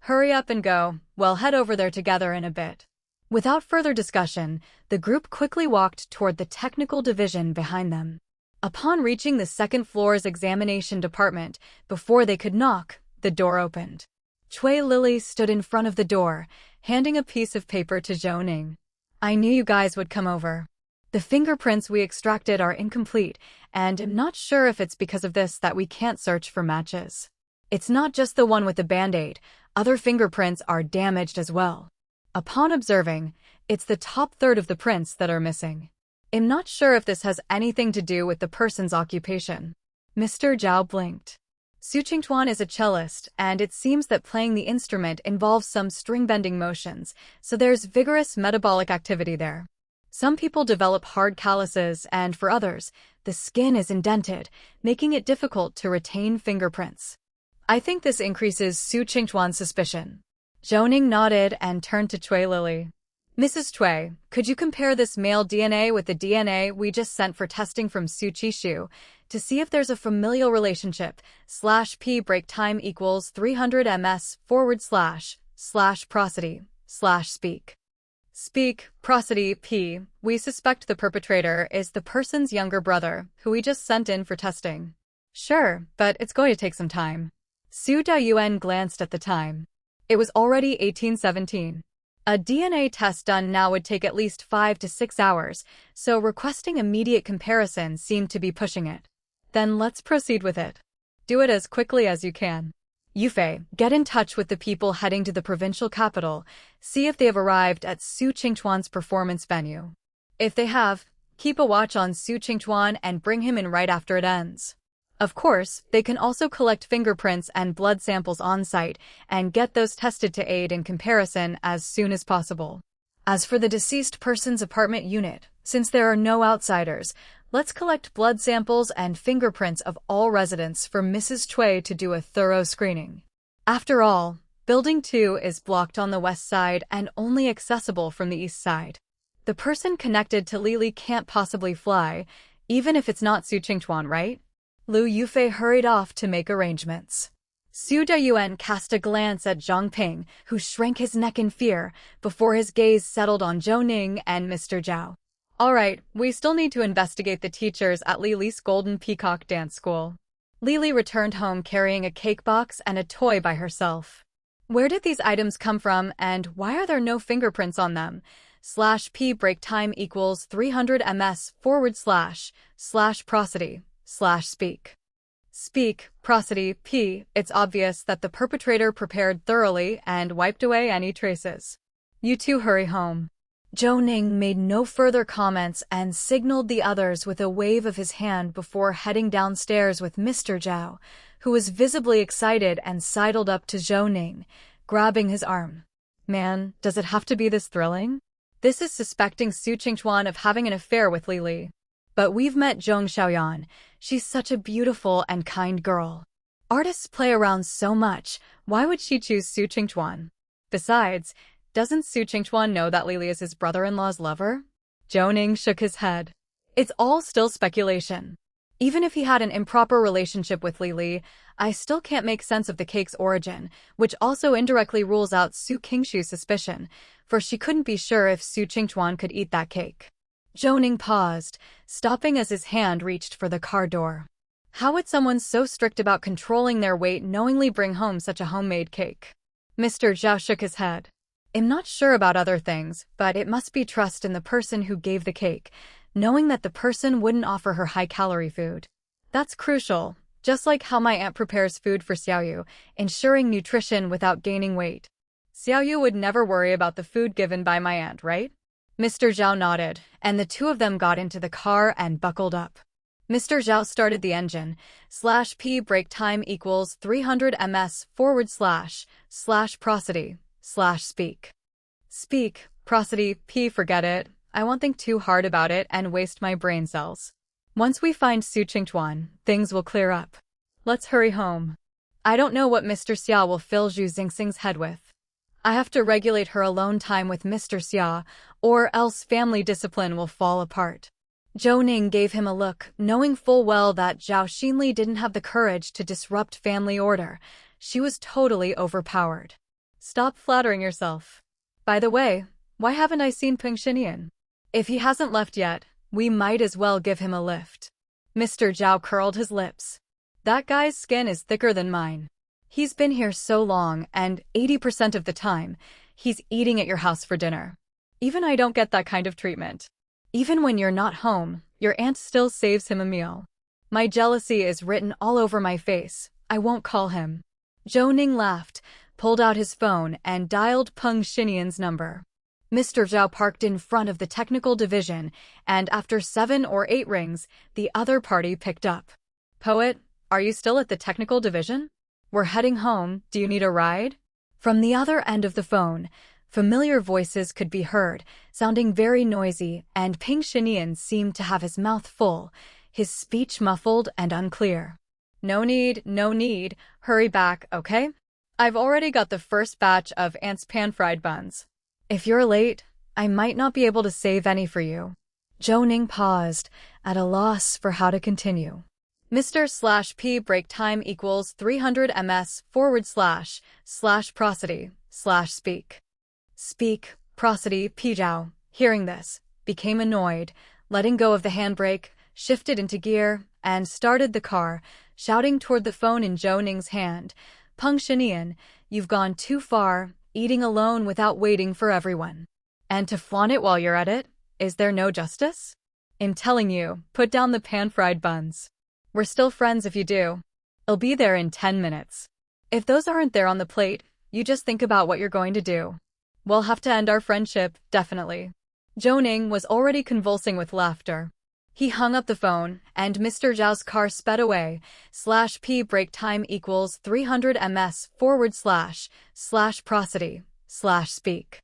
"Hurry up and go. We'll head over there together in a bit." Without further discussion, the group quickly walked toward the technical division behind them. Upon reaching the second floor's examination department, before they could knock, the door opened. Cui Lily stood in front of the door, handing a piece of paper to Zhou Ning. "I knew you guys would come over. The fingerprints we extracted are incomplete, and I'm not sure if it's because of this that we can't search for matches. It's not just the one with the band-aid. Other fingerprints are damaged as well. Upon observing, it's the top third of the prints that are missing. I'm not sure if this has anything to do with the person's occupation." Mr. Zhao blinked. Su Qingtuan is a cellist, and it seems that playing the instrument involves some string-bending motions, so there's vigorous metabolic activity there. Some people develop hard calluses, and for others, the skin is indented, making it difficult to retain fingerprints. I think this increases Su Qingtuan's suspicion. Zhou Ning nodded and turned to Cui Lily. "Mrs. Cui, could you compare this male DNA with the DNA we just sent for testing from Su Qishu to see if there's a familial relationship? /p break time equals 300 ms/prosody/speak. Speak, prosody p. We suspect the perpetrator is the person's younger brother, who we just sent in for testing." "Sure, but it's going to take some time." Su Daoyuan glanced at the time. It was already 1817. A DNA test done now would take at least 5 to 6 hours, so requesting immediate comparison seemed to be pushing it. "Then let's proceed with it. Do it as quickly as you can. Yufei, get in touch with the people heading to the provincial capital, see if they have arrived at Su Qingtuan's performance venue. If they have, keep a watch on Su Qingtuan and bring him in right after it ends. Of course, they can also collect fingerprints and blood samples on-site and get those tested to aid in comparison as soon as possible. As for the deceased person's apartment unit, since there are no outsiders, let's collect blood samples and fingerprints of all residents for Mrs. Cui to do a thorough screening. After all, Building 2 is blocked on the west side and only accessible from the east side. The person connected to Lily can't possibly fly, even if it's not Su Qingtuan, right?" Lu Yufei hurried off to make arrangements. Su Daoyuan cast a glance at Zhang Ping, who shrank his neck in fear, before his gaze settled on Zhou Ning and Mr. Zhao. "All right, we still need to investigate the teachers at Lily's Golden Peacock Dance School." Lily returned home carrying a cake box and a toy by herself. Where did these items come from, and why are there no fingerprints on them? /p break time equals 300 ms/prosody/speak. Speak, prosody p. It's obvious that the perpetrator prepared thoroughly and wiped away any traces. You two hurry home. Zhou Ning made no further comments and signaled the others with a wave of his hand before heading downstairs with Mr. Zhao, who was visibly excited and sidled up to Zhou Ning, grabbing his arm. "Man, does it have to be this thrilling? This is suspecting Su Qingtuan of having an affair with Lily. But we've met Zhong Xiaoyan. She's such a beautiful and kind girl. Artists play around so much, why would she choose Su Qingtuan? Besides, doesn't Su Qingtuan know that Lily is his brother-in-law's lover?" Zhou Ning shook his head. "It's all still speculation. Even if he had an improper relationship with Lily, I still can't make sense of the cake's origin, which also indirectly rules out Su Qingshu's suspicion, for she couldn't be sure if Su Qingtuan could eat that cake. Zhou Ning paused, stopping as his hand reached for the car door. How would someone so strict about controlling their weight knowingly bring home such a homemade cake? Mr. Zhao shook his head. I'm not sure about other things, but it must be trust in the person who gave the cake, knowing that the person wouldn't offer her high-calorie food. That's crucial, just like how my aunt prepares food for Xiaoyu, ensuring nutrition without gaining weight. Xiaoyu would never worry about the food given by my aunt, right? Mr. Zhao nodded, and the two of them got into the car and buckled up. Mr. Zhao started the engine. /P brake time equals 300 ms / prosody / speak. Speak, prosody, P forget it. I won't think too hard about it and waste my brain cells. Once we find Su Qingtuan, things will clear up. Let's hurry home. I don't know what Mr. Xia will fill Zhu Xingxing's head with. I have to regulate her alone time with Mr. Xia, or else family discipline will fall apart. Zhou Ning gave him a look, knowing full well that Zhao Xinli didn't have the courage to disrupt family order. She was totally overpowered. Stop flattering yourself. By the way, why haven't I seen Peng Xinian? If he hasn't left yet, we might as well give him a lift. Mr. Zhao curled his lips. That guy's skin is thicker than mine. He's been here so long, and 80% of the time, he's eating at your house for dinner. Even I don't get that kind of treatment. Even when you're not home, your aunt still saves him a meal. My jealousy is written all over my face. I won't call him. Zhou Ning laughed, pulled out his phone, and dialed Peng Xinian's number. Mr. Zhao parked in front of the technical division, and after 7 or 8 rings, the other party picked up. Poet, are you still at the technical division? We're heading home, do you need a ride? From the other end of the phone, familiar voices could be heard, sounding very noisy, and Peng Xinian seemed to have his mouth full, his speech muffled and unclear. No need, hurry back, okay? I've already got the first batch of Aunt's pan-fried buns. If you're late, I might not be able to save any for you. Zhou Ning paused, at a loss for how to continue. Mr. /P break time equals 300 ms / prosody / speak. Speak, prosody, P. Zhao, hearing this, became annoyed, letting go of the handbrake, shifted into gear, and started the car, shouting toward the phone in Zhou Ning's hand. Peng Xinian, you've gone too far, eating alone without waiting for everyone. And to flaunt it while you're at it, is there no justice? I'm telling you, put down the pan-fried buns. We're still friends if you do. I'll be there in 10 minutes. If those aren't there on the plate, you just think about what you're going to do. We'll have to end our friendship, definitely. Zhou Ning was already convulsing with laughter. He hung up the phone, and Mr. Zhao's car sped away. /P break time equals 300 ms / prosody / speak.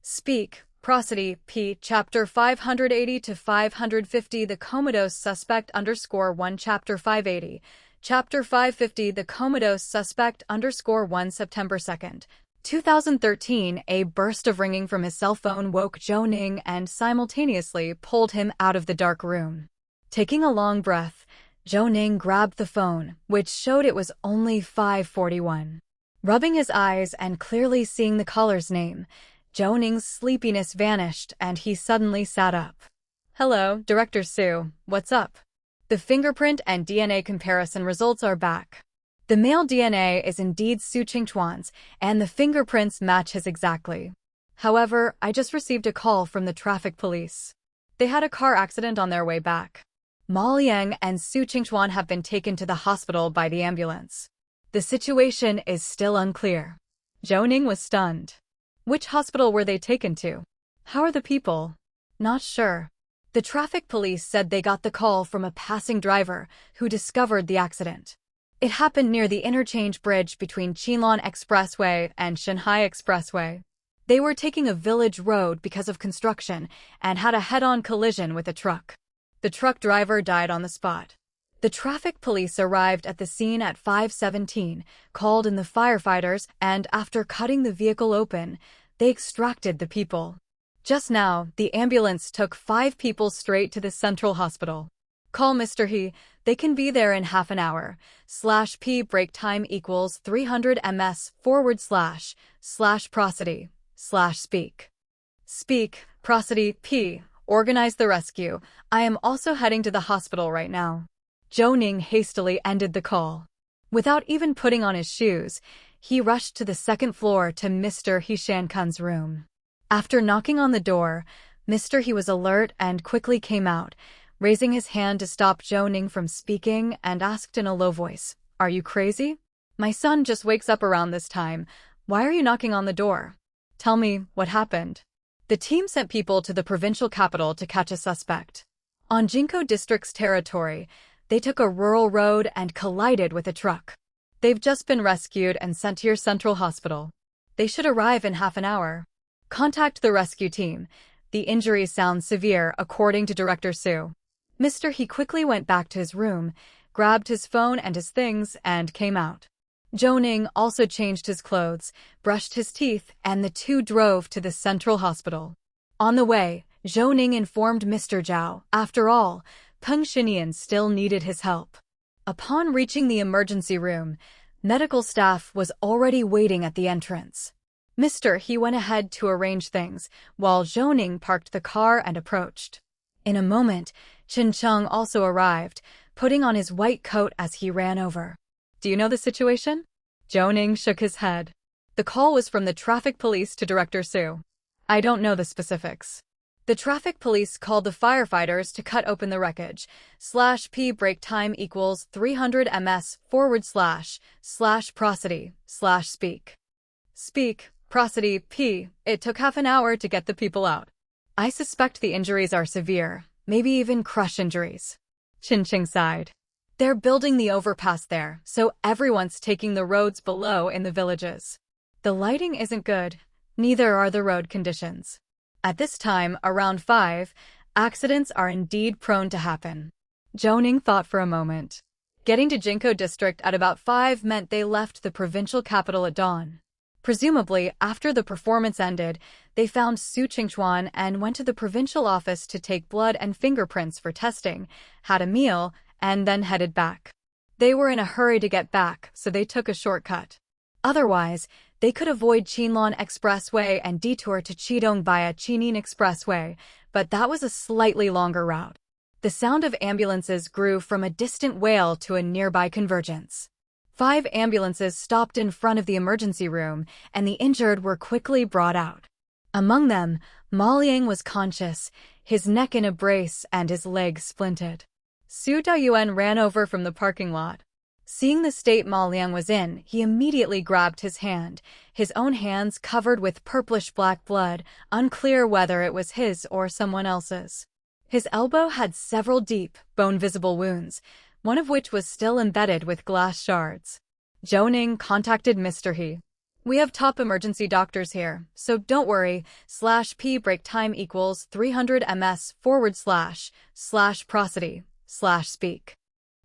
Speak, prosody, P. Chapter 580 to 550 The Comatose Suspect _1 Chapter 580. Chapter 550 The Comatose Suspect _1 September 2nd. 2013, a burst of ringing from his cell phone woke Zhou Ning and simultaneously pulled him out of the dark room. Taking a long breath, Zhou Ning grabbed the phone, which showed it was only 5:41. Rubbing his eyes and clearly seeing the caller's name, Zhou Ning's sleepiness vanished and he suddenly sat up. Hello, Director Su, what's up? The fingerprint and DNA comparison results are back. The male DNA is indeed Su Qingtuan's, and the fingerprints match his exactly. However, I just received a call from the traffic police. They had a car accident on their way back. Ma Liang and Su Qingtuan have been taken to the hospital by the ambulance. The situation is still unclear. Zhou Ning was stunned. Which hospital were they taken to? How are the people? Not sure. The traffic police said they got the call from a passing driver who discovered the accident. It happened near the interchange bridge between Qinlan Expressway and Shanghai Expressway. They were taking a village road because of construction and had a head-on collision with a truck. The truck driver died on the spot. The traffic police arrived at the scene at 5:17, called in the firefighters, and after cutting the vehicle open, they extracted the people. Just now, the ambulance took 5 people straight to the central hospital. Call Mr. He, they can be there in half an hour. /P break time equals 300 ms / prosody / speak. Speak, prosody, P. Organize the rescue. I am also heading to the hospital right now. Zhou Ning hastily ended the call. Without even putting on his shoes, he rushed to the second floor to Mr. He Shankun's room. After knocking on the door, Mr. He was alert and quickly came out, raising his hand to stop Zhou Ning from speaking, and asked in a low voice, "Are you crazy? My son just wakes up around this time. Why are you knocking on the door? Tell me, what happened?" The team sent people to the provincial capital to catch a suspect. On Jinko District's territory, they took a rural road and collided with a truck. They've just been rescued and sent to your central hospital. They should arrive in half an hour. Contact the rescue team. The injuries sound severe, according to Director Su. Mr. He quickly went back to his room, grabbed his phone and his things, and came out. Zhou Ning also changed his clothes, brushed his teeth, and the two drove to the central hospital. On the way, Zhou Ning informed Mr. Zhao, after all, Peng Xinian still needed his help. Upon reaching the emergency room, medical staff was already waiting at the entrance. Mr. He went ahead to arrange things, while Zhou Ning parked the car and approached. In a moment, Chen Cheng also arrived, putting on his white coat as he ran over. "Do you know the situation?" Zhou Ning shook his head. "The call was from the traffic police to Director Su. I don't know the specifics. The traffic police called the firefighters to cut open the wreckage. /P break time equals 300 ms / prosody / speak. Speak, prosody, P. It took half an hour to get the people out. I suspect the injuries are severe, maybe even crush injuries." Qin Cheng sighed. "They're building the overpass there, so everyone's taking the roads below in the villages. The lighting isn't good, neither are the road conditions. At this time, around 5, accidents are indeed prone to happen." Zhou Ning thought for a moment. Getting to Jinko District at about 5 meant they left the provincial capital at dawn. Presumably, after the performance ended, they found Su Qingchuan and went to the provincial office to take blood and fingerprints for testing, had a meal, and then headed back. They were in a hurry to get back, so they took a shortcut. Otherwise, they could avoid Qinlan Expressway and detour to Qidong via Qining Expressway, but that was a slightly longer route. The sound of ambulances grew from a distant wail to a nearby convergence. 5 ambulances stopped in front of the emergency room, and the injured were quickly brought out. Among them, Ma Liang was conscious, his neck in a brace and his legs splinted. Su Daoyuan ran over from the parking lot. Seeing the state Ma Liang was in, he immediately grabbed his hand, his own hands covered with purplish-black blood, unclear whether it was his or someone else's. His elbow had several deep, bone-visible wounds, one of which was still embedded with glass shards. Zhou Ning contacted Mr. He. "We have top emergency doctors here, so don't worry. /P break time equals 300 ms / prosody / speak.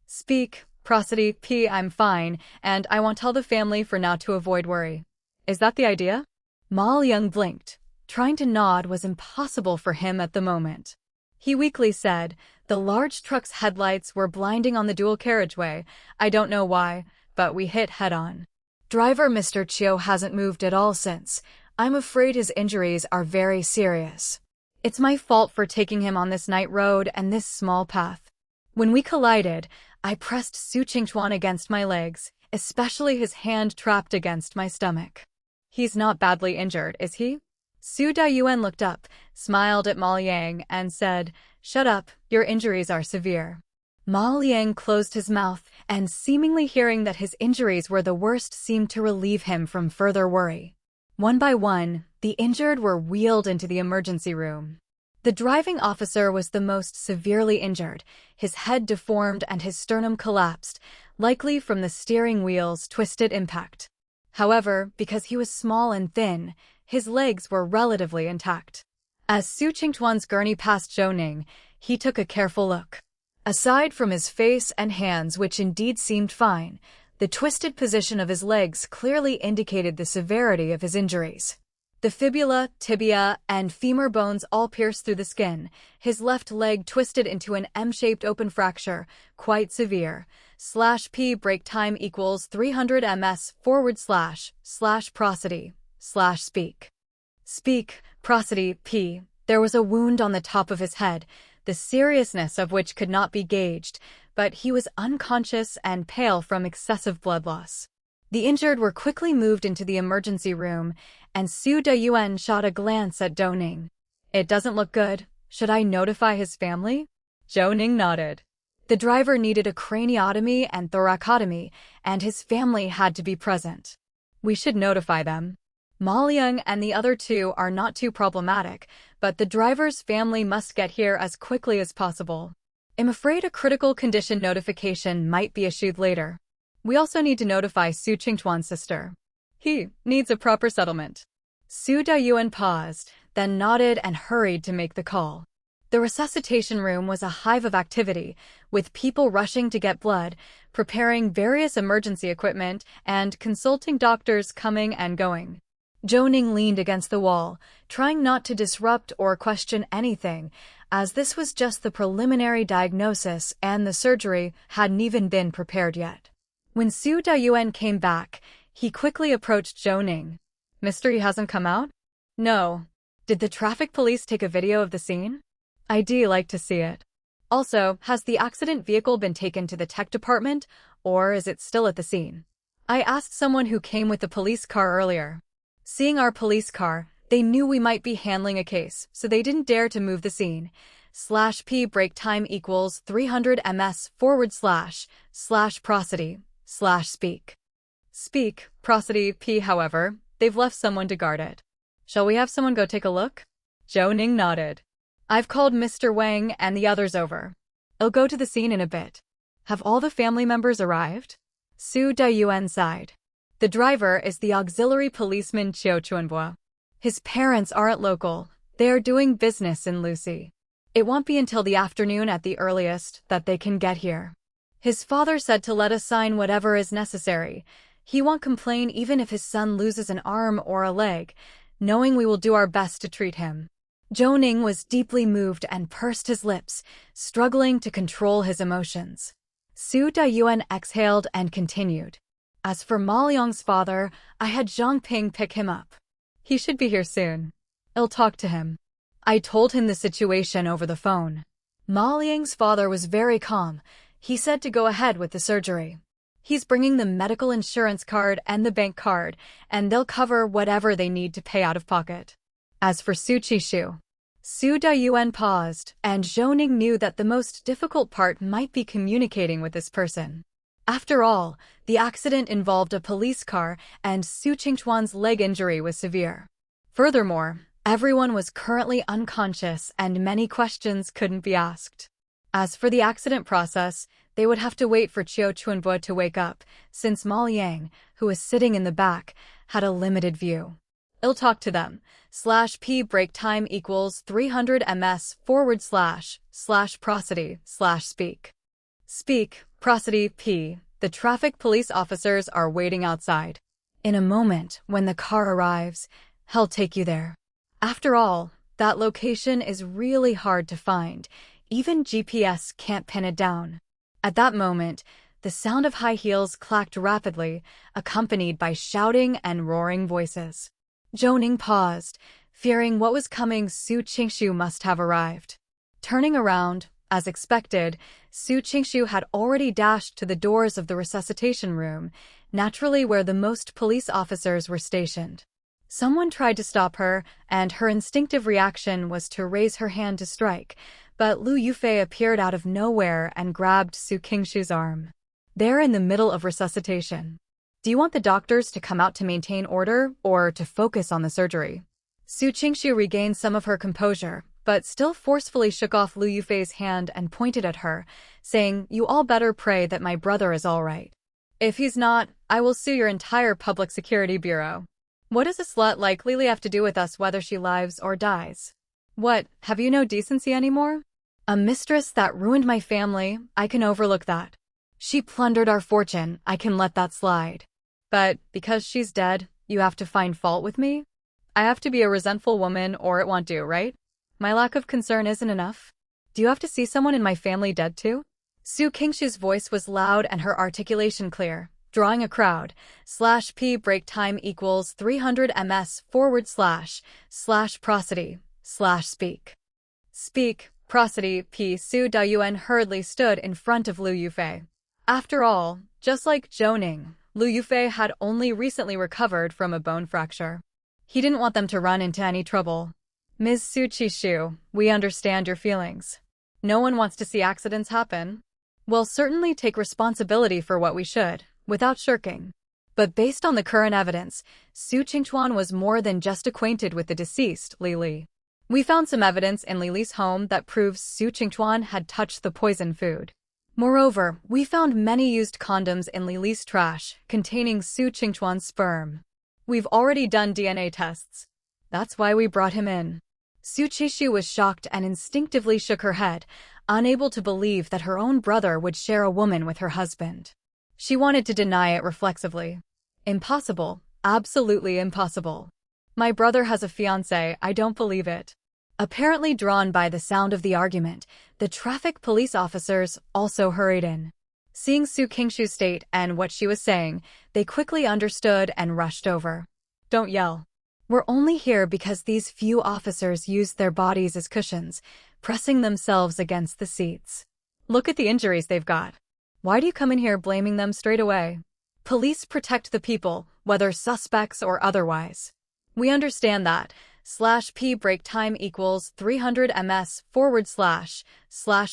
Speak, prosody, P. I'm fine, and I won't tell the family for now to avoid worry. Is that the idea?" Ma Liang blinked. Trying to nod was impossible for him at the moment. He weakly said, "The large truck's headlights were blinding on the dual carriageway. I don't know why, but we hit head-on. Driver Mr. Chiu hasn't moved at all since. I'm afraid his injuries are very serious. It's my fault for taking him on this night road and this small path. When we collided, I pressed Su Qingchuan against my legs, especially his hand trapped against my stomach. He's not badly injured, is he?" Su Daoyuan looked up, smiled at Ma Liang, and said, "Shut up, your injuries are severe." Ma Liang closed his mouth, and seemingly hearing that his injuries were the worst seemed to relieve him from further worry. One by one, the injured were wheeled into the emergency room. The driving officer was the most severely injured, his head deformed and his sternum collapsed, likely from the steering wheel's twisted impact. However, because he was small and thin, his legs were relatively intact. As Su Qingchuan's gurney passed Zhou Ning, he took a careful look. Aside from his face and hands, which indeed seemed fine, the twisted position of his legs clearly indicated the severity of his injuries. The fibula, tibia, and femur bones all pierced through the skin, his left leg twisted into an M-shaped open fracture, quite severe. /P break time equals 300 ms / prosody / speak. Speak, prosody, P. There was a wound on the top of his head, the seriousness of which could not be gauged, but he was unconscious and pale from excessive blood loss. The injured were quickly moved into the emergency room, and Su Dayuan shot a glance at Zhou Ning. "It doesn't look good. Should I notify his family?" Zhou Ning nodded. The driver needed a craniotomy and thoracotomy, and his family had to be present. "We should notify them. Ma Liang and the other two are not too problematic, but the driver's family must get here as quickly as possible. I'm afraid a critical condition notification might be issued later. We also need to notify Su Qingchuan's sister. He needs a proper settlement." Su Dayuan paused, then nodded and hurried to make the call. The resuscitation room was a hive of activity, with people rushing to get blood, preparing various emergency equipment, and consulting doctors coming and going. Zhou Ning leaned against the wall, trying not to disrupt or question anything, as this was just the preliminary diagnosis and the surgery hadn't even been prepared yet. When Su Dayuan came back, he quickly approached Zhou Ning. "Mister, he hasn't come out?" "No." "Did the traffic police take a video of the scene?" "I'd like to see it." "Also, has the accident vehicle been taken to the tech department, or is it still at the scene?" "I asked someone who came with the police car earlier. Seeing our police car, they knew we might be handling a case, so they didn't dare to move the scene. /p break time equals 300 ms / prosody / speak. Speak, prosody p. However, they've left someone to guard it. Shall we have someone go take a look?" Zhou Ning nodded. "I've called Mr. Wang and the others over. I'll go to the scene in a bit." "Have all the family members arrived?" Su Dayuan sighed. "The driver is the auxiliary policeman Qiu Chuanbo. His parents aren't local. They are doing business in Lucy. It won't be until the afternoon at the earliest that they can get here. His father said to let us sign whatever is necessary. He won't complain even if his son loses an arm or a leg, knowing we will do our best to treat him." Zhou Ning was deeply moved and pursed his lips, struggling to control his emotions. Su Dayuan exhaled and continued. "As for Ma Liang's father, I had Zhang Ping pick him up. He should be here soon. I'll talk to him." I told him the situation over the phone. Ma Liang's father was very calm. He said to go ahead with the surgery. He's bringing the medical insurance card and the bank card, and they'll cover whatever they need to pay out of pocket. As for Su Qishu, Su Dayuan paused, and Zhou Ning knew that the most difficult part might be communicating with this person. After all, the accident involved a police car, and Su Qingchuan's leg injury was severe. Furthermore, everyone was currently unconscious and many questions couldn't be asked. As for the accident process, they would have to wait for Qiu Chuanbo to wake up, since Ma Liang, who was sitting in the back, had a limited view. "I'll talk to them. /p break time equals 300 ms / prosody / speak. Speak, prosody p. The traffic police officers are waiting outside. In a moment, when the car arrives, he'll take you there. After all, that location is really hard to find. Even GPS can't pin it down." At that moment, the sound of high heels clacked rapidly, accompanied by shouting and roaring voices. Zhou Ning paused, fearing what was coming. Su Qingshu must have arrived. Turning around, as expected, Su Qingshu had already dashed to the doors of the resuscitation room, naturally where the most police officers were stationed. Someone tried to stop her, and her instinctive reaction was to raise her hand to strike, but Lu Yufei appeared out of nowhere and grabbed Su Qingshu's arm. "They're in the middle of resuscitation. Do you want the doctors to come out to maintain order, or to focus on the surgery?" Su Qingshu regained some of her composure, but still forcefully shook off Lu Yufei's hand and pointed at her, saying, "You all better pray that my brother is all right. If he's not, I will sue your entire public security bureau. What does a slut like Lily have to do with us whether she lives or dies? What, have you no decency anymore? A mistress that ruined my family, I can overlook that. She plundered our fortune, I can let that slide. But because she's dead, you have to find fault with me? I have to be a resentful woman or it won't do, right? My lack of concern isn't enough? Do you have to see someone in my family dead too?" Su Qingshu's voice was loud and her articulation clear, drawing a crowd. /p break time equals 300 ms / prosody Speak. Speak, prosody, P. Su Dayuan hurriedly stood in front of Liu Yufei. After all, just like Zhou Ning, Liu Yufei had only recently recovered from a bone fracture. He didn't want them to run into any trouble. Ms. Su Qishu, we understand your feelings. No one wants to see accidents happen. We'll certainly take responsibility for what we should, without shirking. But based on the current evidence, Su Qingchuan was more than just acquainted with the deceased, Li Li. We found some evidence in Li Li's home that proves Su Qingchuan had touched the poisoned food. Moreover, we found many used condoms in Li Li's trash, containing Su Qingchuan's sperm. We've already done DNA tests. That's why we brought him in. Su Qishu was shocked and instinctively shook her head, unable to believe that her own brother would share a woman with her husband. She wanted to deny it reflexively. Impossible. Absolutely impossible. My brother has a fiancée, I don't believe it. Apparently drawn by the sound of the argument, the traffic police officers also hurried in. Seeing Su Qingshu's state and what she was saying, they quickly understood and rushed over. Don't yell. We're only here because these few officers used their bodies as cushions, pressing themselves against the seats. Look at the injuries they've got. Why do you come in here blaming them straight away? Police protect the people, whether suspects or otherwise. We understand that. /P break time equals 300 ms /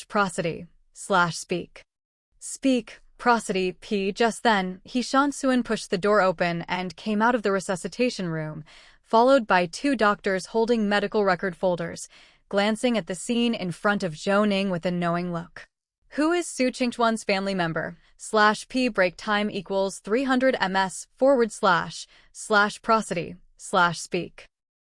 prosody / speak. Speak, prosody, P. Just then, He Shansuan pushed the door open and came out of the resuscitation room, followed by two doctors holding medical record folders, glancing at the scene in front of Zhou Ning with a knowing look. Who is Su Qingchuan's family member? /P break time equals 300 ms / prosody / speak.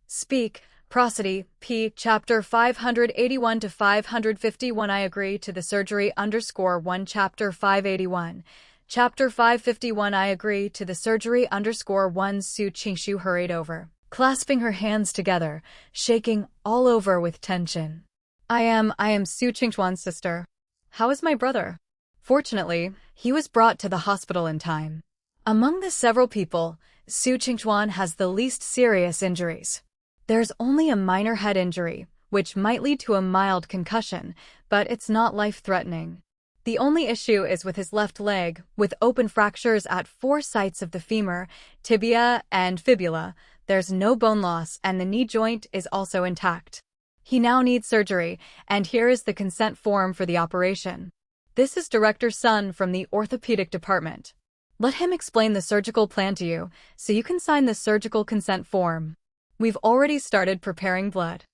Speak, prosody, P. Chapter 581 to 551. I agree to the surgery _1 Chapter 581. Chapter 551. I agree to the surgery _1. Su Qingshu hurried over, clasping her hands together, shaking all over with tension. I am Su Qingchuan's sister. How is my brother? Fortunately, he was brought to the hospital in time. Among the several people, Su Qingchuan has the least serious injuries. There's only a minor head injury, which might lead to a mild concussion, but it's not life-threatening. The only issue is with his left leg, with open fractures at 4 sites of the femur, tibia, and fibula. There's no bone loss and the knee joint is also intact. He now needs surgery, and here is the consent form for the operation. This is Director Sun from the orthopedic department. Let him explain the surgical plan to you, so you can sign the surgical consent form. We've already started preparing blood.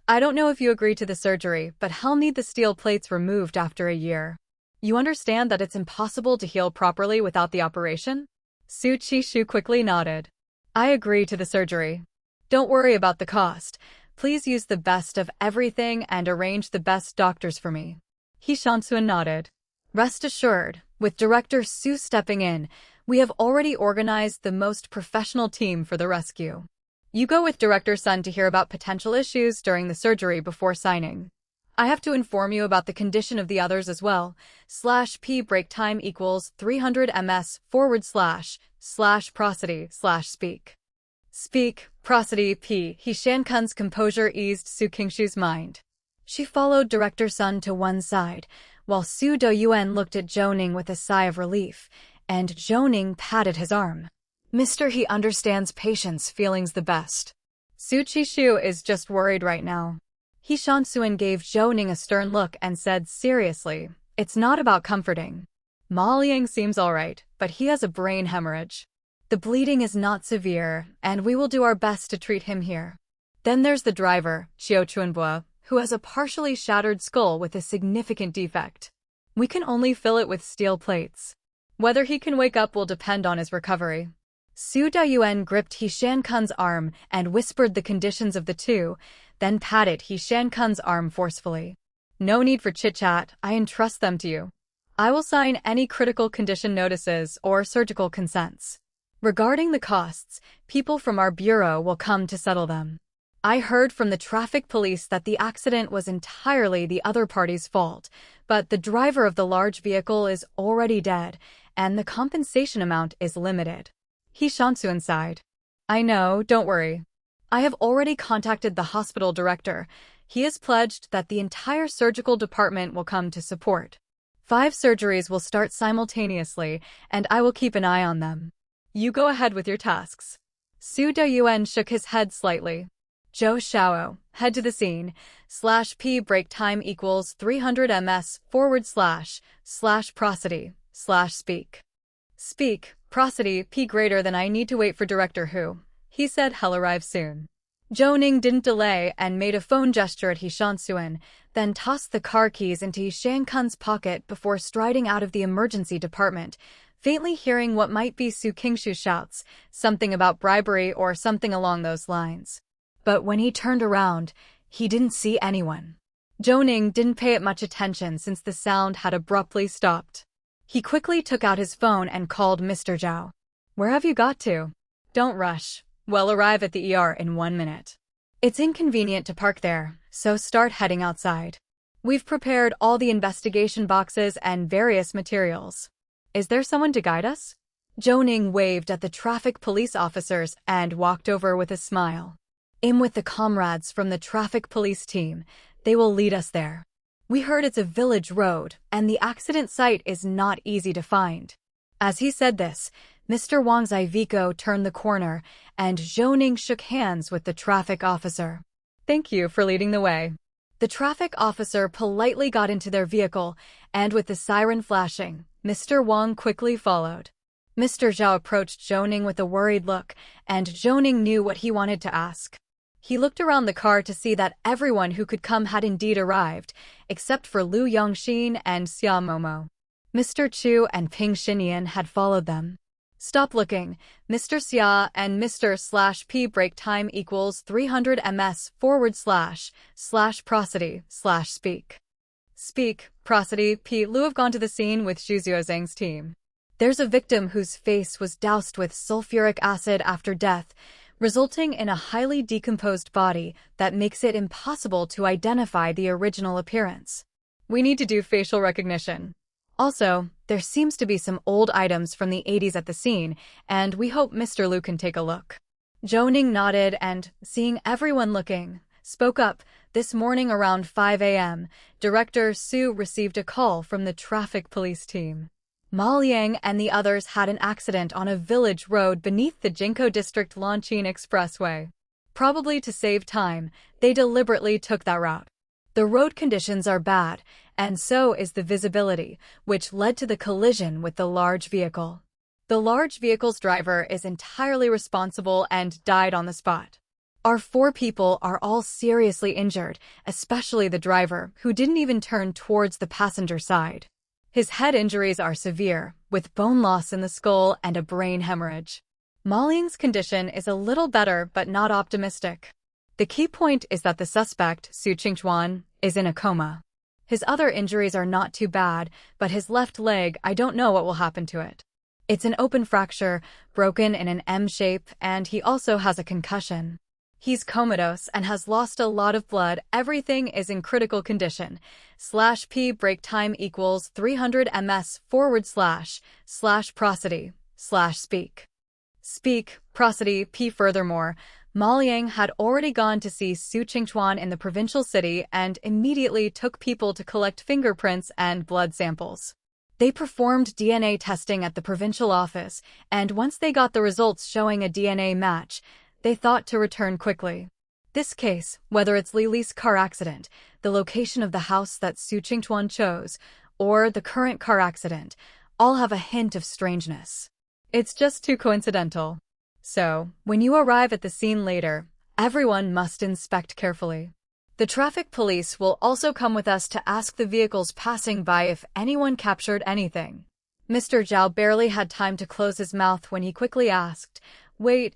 I don't know if you agree to the surgery, but he'll need the steel plates removed after a year. You understand that it's impossible to heal properly without the operation? Su Qishu quickly nodded. I agree to the surgery. Don't worry about the cost. Please use the best of everything and arrange the best doctors for me. He Shansuan nodded. Rest assured, with Director Su stepping in, we have already organized the most professional team for the rescue. You go with Director Sun to hear about potential issues during the surgery before signing. I have to inform you about the condition of the others as well. /P break time equals 300 ms / prosody / speak. Speak, prosody, P. He Shankun's composure eased Su Qingshu's mind. She followed Director Sun to one side, while Su Doyuan looked at Zhou Ning with a sigh of relief, and Zhou Ning patted his arm. Mister, he understands patients' feelings the best. Su Qishu is just worried right now. He Shansuan gave Zhou Ning a stern look and said seriously, it's not about comforting. Ma Liang seems alright, but he has a brain hemorrhage. The bleeding is not severe, and we will do our best to treat him here. Then there's the driver, Xiao Chunbua, who has a partially shattered skull with a significant defect. We can only fill it with steel plates. Whether he can wake up will depend on his recovery. Su Dayuan gripped He Shankun's arm and whispered the conditions of the two, then patted He Shankun's arm forcefully. No need for chit-chat, I entrust them to you. I will sign any critical condition notices or surgical consents. Regarding the costs, people from our bureau will come to settle them. I heard from the traffic police that the accident was entirely the other party's fault, but the driver of the large vehicle is already dead, and the compensation amount is limited. He Shansuan sighed. I know, don't worry. I have already contacted the hospital director. He has pledged that the entire surgical department will come to support. 5 surgeries will start simultaneously, and I will keep an eye on them. You go ahead with your tasks. Su Deyuan shook his head slightly. Zhou Xiao, head to the scene. /P break time equals 300 ms / prosody / speak. Speak, prosody, P greater than I need to wait for Director Hu. He said he'll arrive soon. Zhou Ning didn't delay and made a phone gesture at He Shanxuan, then tossed the car keys into He Shangkun's pocket before striding out of the emergency department, faintly hearing what might be Su Qingshu's shouts, something about bribery or something along those lines. But when he turned around, he didn't see anyone. Zhou Ning didn't pay it much attention since the sound had abruptly stopped. He quickly took out his phone and called Mr. Zhao. Where have you got to? Don't rush. We'll arrive at the ER in 1 minute. It's inconvenient to park there, so start heading outside. We've prepared all the investigation boxes and various materials. Is there someone to guide us? Zhou Ning waved at the traffic police officers and walked over with a smile. I'm with the comrades from the traffic police team. They will lead us there. We heard it's a village road, and the accident site is not easy to find. As he said this, Mr. Wang's Iveco turned the corner, and Zhou Ning shook hands with the traffic officer. Thank you for leading the way. The traffic officer politely got into their vehicle, and with the siren flashing, Mr. Wang quickly followed. Mr. Zhao approached Zhou Ning with a worried look, and Zhou Ning knew what he wanted to ask. He looked around the car to see that everyone who could come had indeed arrived, except for Lu Yongxin and Xia Momo. Mr. Chu and Ping Xinyan had followed them. Stop looking. Mr. Xia and Mr. /P break time equals 300 ms / prosody / speak. Speak, prosody, P. Lu have gone to the scene with Zhu Xiuzhang's team. There's a victim whose face was doused with sulfuric acid after death, resulting in a highly decomposed body that makes it impossible to identify the original appearance. We need to do facial recognition. Also, there seems to be some old items from the 80s at the scene, and we hope Mr. Lu can take a look. Zhou Ning nodded and, seeing everyone looking, spoke up. This morning around 5 a.m., Director Su received a call from the traffic police team. Ma Liang and the others had an accident on a village road beneath the Jinko District Lanqin Expressway. Probably to save time, they deliberately took that route. The road conditions are bad, and so is the visibility, which led to the collision with the large vehicle. The large vehicle's driver is entirely responsible and died on the spot. Our 4 people are all seriously injured, especially the driver, who didn't even turn towards the passenger side. His head injuries are severe, with bone loss in the skull and a brain hemorrhage. Ma Liang's condition is a little better but not optimistic. The key point is that the suspect, Su Qingchuan, is in a coma. His other injuries are not too bad, but his left leg, I don't know what will happen to it. It's an open fracture, broken in an M shape, and he also has a concussion. He's comatose and has lost a lot of blood. Everything is in critical condition. /P break time equals 300 ms / prosody / speak. Speak, prosody, P. Furthermore, Ma Liang had already gone to see Su Qingchuan in the provincial city and immediately took people to collect fingerprints and blood samples. They performed DNA testing at the provincial office, and once they got the results showing a DNA match, they thought to return quickly. This case, whether it's Lili's car accident, the location of the house that Su Qingchuan chose, or the current car accident, all have a hint of strangeness. It's just too coincidental. So, when you arrive at the scene later, everyone must inspect carefully. The traffic police will also come with us to ask the vehicles passing by if anyone captured anything. Mr. Zhao barely had time to close his mouth when he quickly asked, Wait,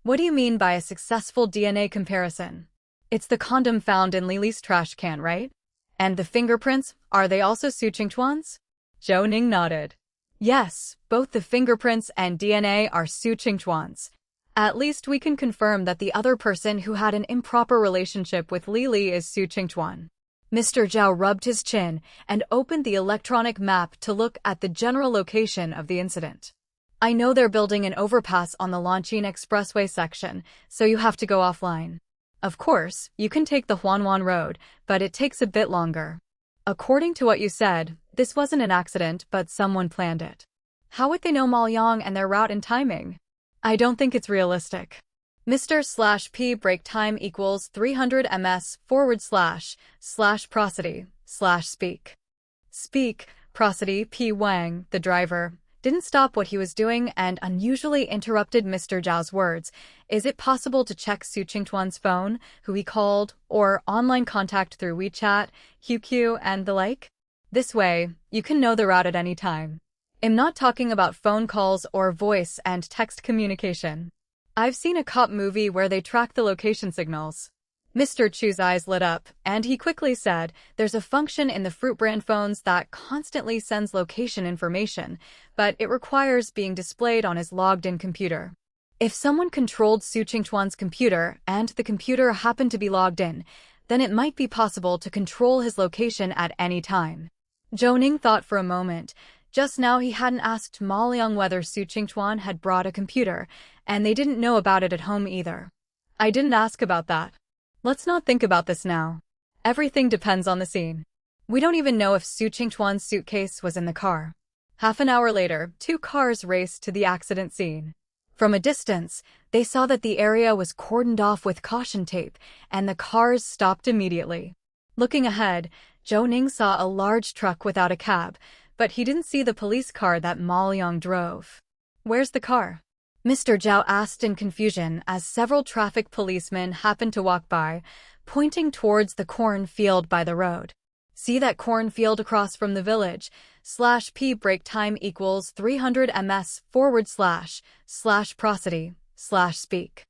what do you mean by a successful DNA comparison? It's the condom found in Lili's trash can, right? And the fingerprints, are they also Su Qingchuan's? Zhou Ning nodded. Yes, both the fingerprints and DNA are Su Qingchuan's. At least we can confirm that the other person who had an improper relationship with Lili is Su Qingchuan. Mr. Zhao rubbed his chin and opened the electronic map to look at the general location of the incident. I know they're building an overpass on the Longqing Expressway section, so you have to go offline. Of course, you can take the Huanwan Road, but it takes a bit longer. According to what you said, this wasn't an accident, but someone planned it. How would they know Maoyang and their route and timing? I don't think it's realistic. Mr./P break time equals 300 ms//prosody/speak. Speak, Prosody P. Wang, the driver, didn't stop what he was doing and unusually interrupted Mr. Zhao's words. Is it possible to check Su Qingtuan's phone, who he called, or online contact through WeChat, QQ, and the like? This way, you can know the route at any time. I'm not talking about phone calls or voice and text communication. I've seen a cop movie where they track the location signals. Mr. Chu's eyes lit up, and he quickly said, there's a function in the fruit brand phones that constantly sends location information, but it requires being displayed on his logged-in computer. If someone controlled Su Qingtuan's computer and the computer happened to be logged in, then it might be possible to control his location at any time. Zhou Ning thought for a moment. Just now he hadn't asked Ma Liang whether Su Qingtuan had brought a computer, and they didn't know about it at home either. I didn't ask about that. Let's not think about this now. Everything depends on the scene. We don't even know if Su Qingtuan's suitcase was in the car. Half an hour later, 2 cars raced to the accident scene. From a distance, they saw that the area was cordoned off with caution tape, and the cars stopped immediately. Looking ahead, Zhou Ning saw a large truck without a cab, but he didn't see the police car that Ma Liang drove. Where's the car? Mr. Zhao asked in confusion as several traffic policemen happened to walk by, pointing towards the cornfield by the road. See that cornfield across from the village, /P break time equals 300 ms//prosody/speak.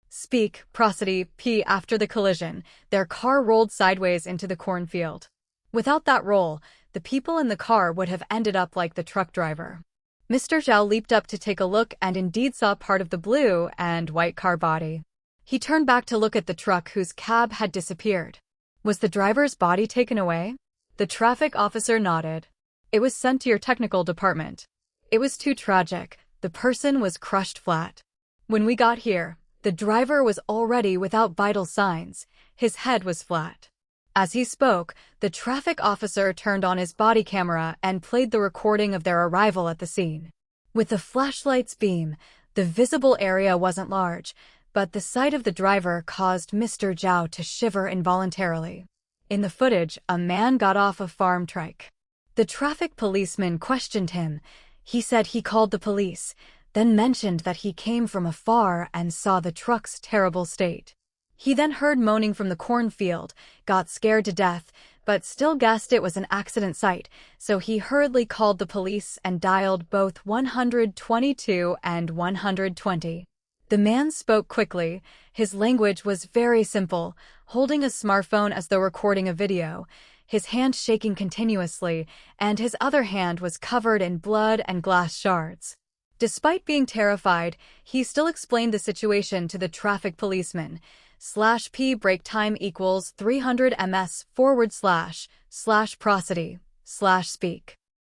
Speak, Prosody P. After the collision, their car rolled sideways into the cornfield. Without that roll, the people in the car would have ended up like the truck driver. Mr. Zhao leaped up to take a look and indeed saw part of the blue and white car body. He turned back to look at the truck whose cab had disappeared. Was the driver's body taken away? The traffic officer nodded. It was sent to your technical department. It was too tragic. The person was crushed flat. When we got here, the driver was already without vital signs. His head was flat. As he spoke, the traffic officer turned on his body camera and played the recording of their arrival at the scene. With the flashlight's beam, the visible area wasn't large, but the sight of the driver caused Mr. Zhao to shiver involuntarily. In the footage, a man got off a farm trike. The traffic policeman questioned him. He said he called the police, then mentioned that he came from afar and saw the truck's terrible state. He then heard moaning from the cornfield, got scared to death, but still guessed it was an accident site, so he hurriedly called the police and dialed both 122 and 120. The man spoke quickly. His language was very simple, holding a smartphone as though recording a video, his hand shaking continuously, and his other hand was covered in blood and glass shards. Despite being terrified, he still explained the situation to the traffic policeman. /P break time equals 300 ms//prosody/speak.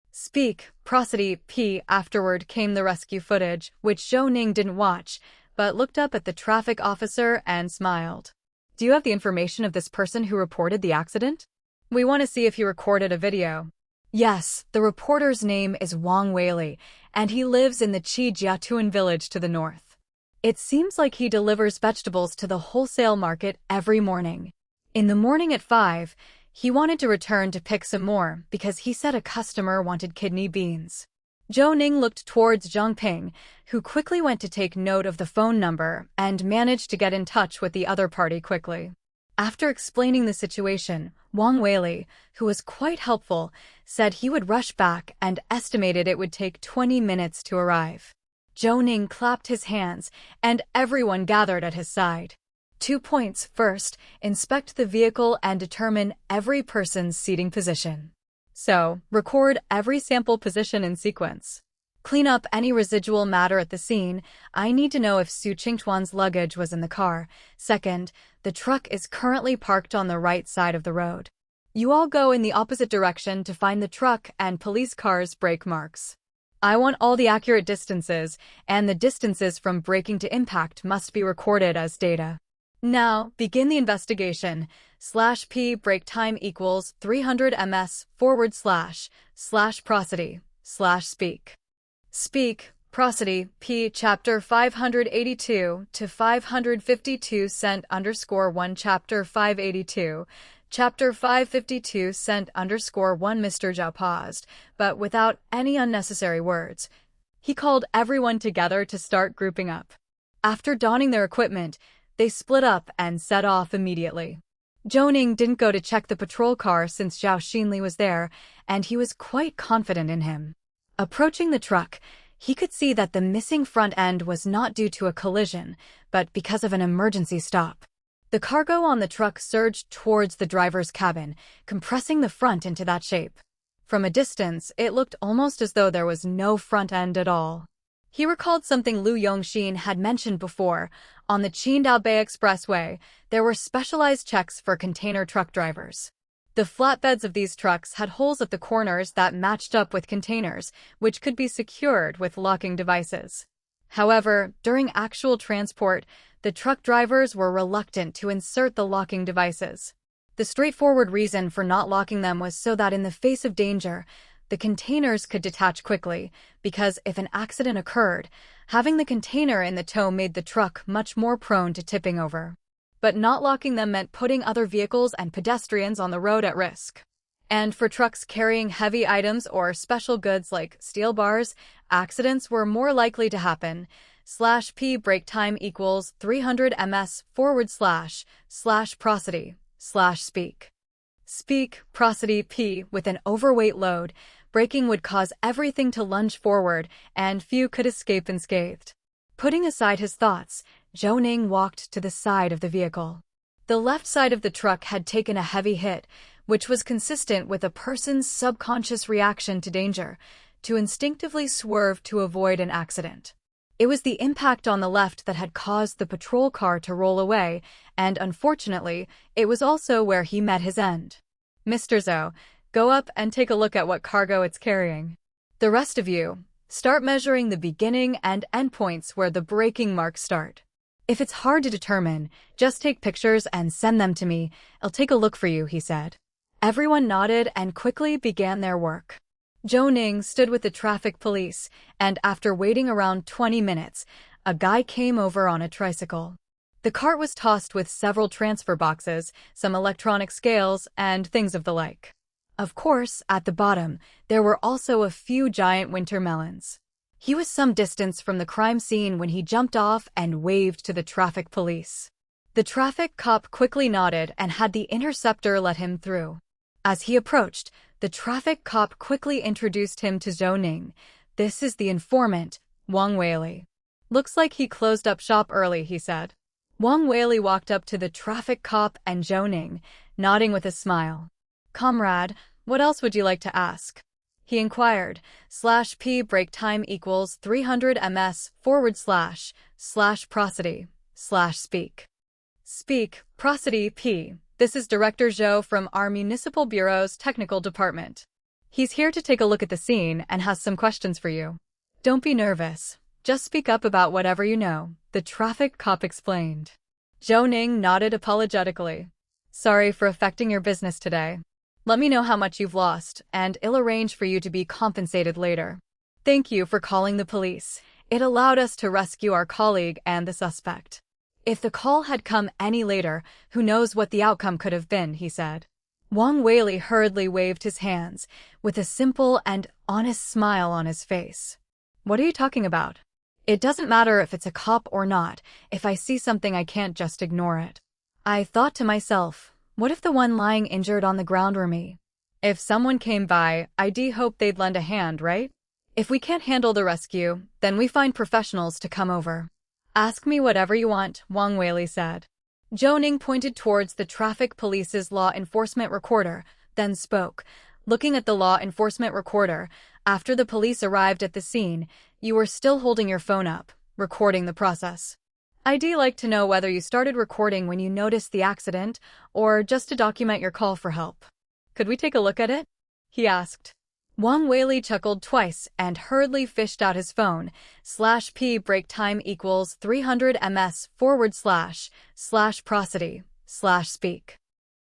Speak, Prosody P. Afterward came the rescue footage, which Zhou Ning didn't watch, but looked up at the traffic officer and smiled. Do you have the information of this person who reported the accident? We want to see if he recorded a video. Yes, the reporter's name is Wang Weili, and he lives in the Qidong village to the north. It seems like he delivers vegetables to the wholesale market every morning. In the morning at 5, he wanted to return to pick some more because he said a customer wanted kidney beans. Zhou Ning looked towards Zhang Ping, who quickly went to take note of the phone number and managed to get in touch with the other party quickly. After explaining the situation, Wang Weili, who was quite helpful, said he would rush back and estimated it would take 20 minutes to arrive. Zhou Ning clapped his hands, and everyone gathered at his side. 2 points. First, inspect the vehicle and determine every person's seating position. So, record every sample position in sequence. Clean up any residual matter at the scene. I need to know if Su Qingtuan's luggage was in the car. Second, the truck is currently parked on the right side of the road. You all go in the opposite direction to find the truck and police car's brake marks. I want all the accurate distances, and the distances from braking to impact must be recorded as data. Now, begin the investigation. /P brake time equals 300 ms / prosody / speak. Speak, prosody, P chapter 582 to 552 _1 chapter 582. Chapter 552 _1 Mr. Zhou paused, but without any unnecessary words. He called everyone together to start grouping up. After donning their equipment, they split up and set off immediately. Zhou Ning didn't go to check the patrol car since Zhao Xinli was there, and he was quite confident in him. Approaching the truck, he could see that the missing front end was not due to a collision, but because of an emergency stop. The cargo on the truck surged towards the driver's cabin, compressing the front into that shape. From a distance, it looked almost as though there was no front end at all. He recalled something Lu Yongxin had mentioned before. On the Qingdao-Bay Expressway, there were specialized checks for container truck drivers. The flatbeds of these trucks had holes at the corners that matched up with containers, which could be secured with locking devices. However, during actual transport, the truck drivers were reluctant to insert the locking devices. The straightforward reason for not locking them was so that in the face of danger, the containers could detach quickly, because if an accident occurred, having the container in the tow made the truck much more prone to tipping over. But not locking them meant putting other vehicles and pedestrians on the road at risk. And for trucks carrying heavy items or special goods like steel bars, accidents were more likely to happen. /P brake time equals 300 ms / prosody / speak. Speak, prosody, P. With an overweight load, braking would cause everything to lunge forward, and few could escape unscathed. Putting aside his thoughts, Zhou Ning walked to the side of the vehicle. The left side of the truck had taken a heavy hit, which was consistent with a person's subconscious reaction to danger, to instinctively swerve to avoid an accident. It was the impact on the left that had caused the patrol car to roll away, and unfortunately, it was also where he met his end. Mr. Zhou, go up and take a look at what cargo it's carrying. The rest of you, start measuring the beginning and end points where the braking marks start. If it's hard to determine, just take pictures and send them to me. I'll take a look for you, he said. Everyone nodded and quickly began their work. Zhou Ning stood with the traffic police, and after waiting around 20 minutes, a guy came over on a tricycle. The cart was tossed with several transfer boxes, some electronic scales, and things of the like. Of course, at the bottom, there were also a few giant winter melons. He was some distance from the crime scene when he jumped off and waved to the traffic police. The traffic cop quickly nodded and had the interceptor let him through. As he approached, the traffic cop quickly introduced him to Zhou Ning. This is the informant, Wang Weili. Looks like he closed up shop early, he said. Wang Weili walked up to the traffic cop and Zhou Ning, nodding with a smile. Comrade, what else would you like to ask? He inquired. /P brake time equals 300 ms / prosody / speak. Speak, prosody, P. This is Director Zhou from our Municipal Bureau's Technical Department. He's here to take a look at the scene and has some questions for you. Don't be nervous. Just speak up about whatever you know, the traffic cop explained. Zhou Ning nodded apologetically. Sorry for affecting your business today. Let me know how much you've lost, and I'll arrange for you to be compensated later. Thank you for calling the police. It allowed us to rescue our colleague and the suspect. If the call had come any later, who knows what the outcome could have been, he said. Wang Weili hurriedly waved his hands, with a simple and honest smile on his face. What are you talking about? It doesn't matter if it's a cop or not. If I see something, I can't just ignore it. I thought to myself, what if the one lying injured on the ground were me? If someone came by, I'd hope they'd lend a hand, right? If we can't handle the rescue, then we find professionals to come over. Ask me whatever you want, Wang Weili said. Zhou Ning pointed towards the traffic police's law enforcement recorder, then spoke. Looking at the law enforcement recorder, after the police arrived at the scene, you were still holding your phone up, recording the process. I'd like to know whether you started recording when you noticed the accident, or just to document your call for help. Could we take a look at it? He asked. Wang Weili chuckled twice and hurriedly fished out his phone. /p break time equals 300 ms / prosody / speak.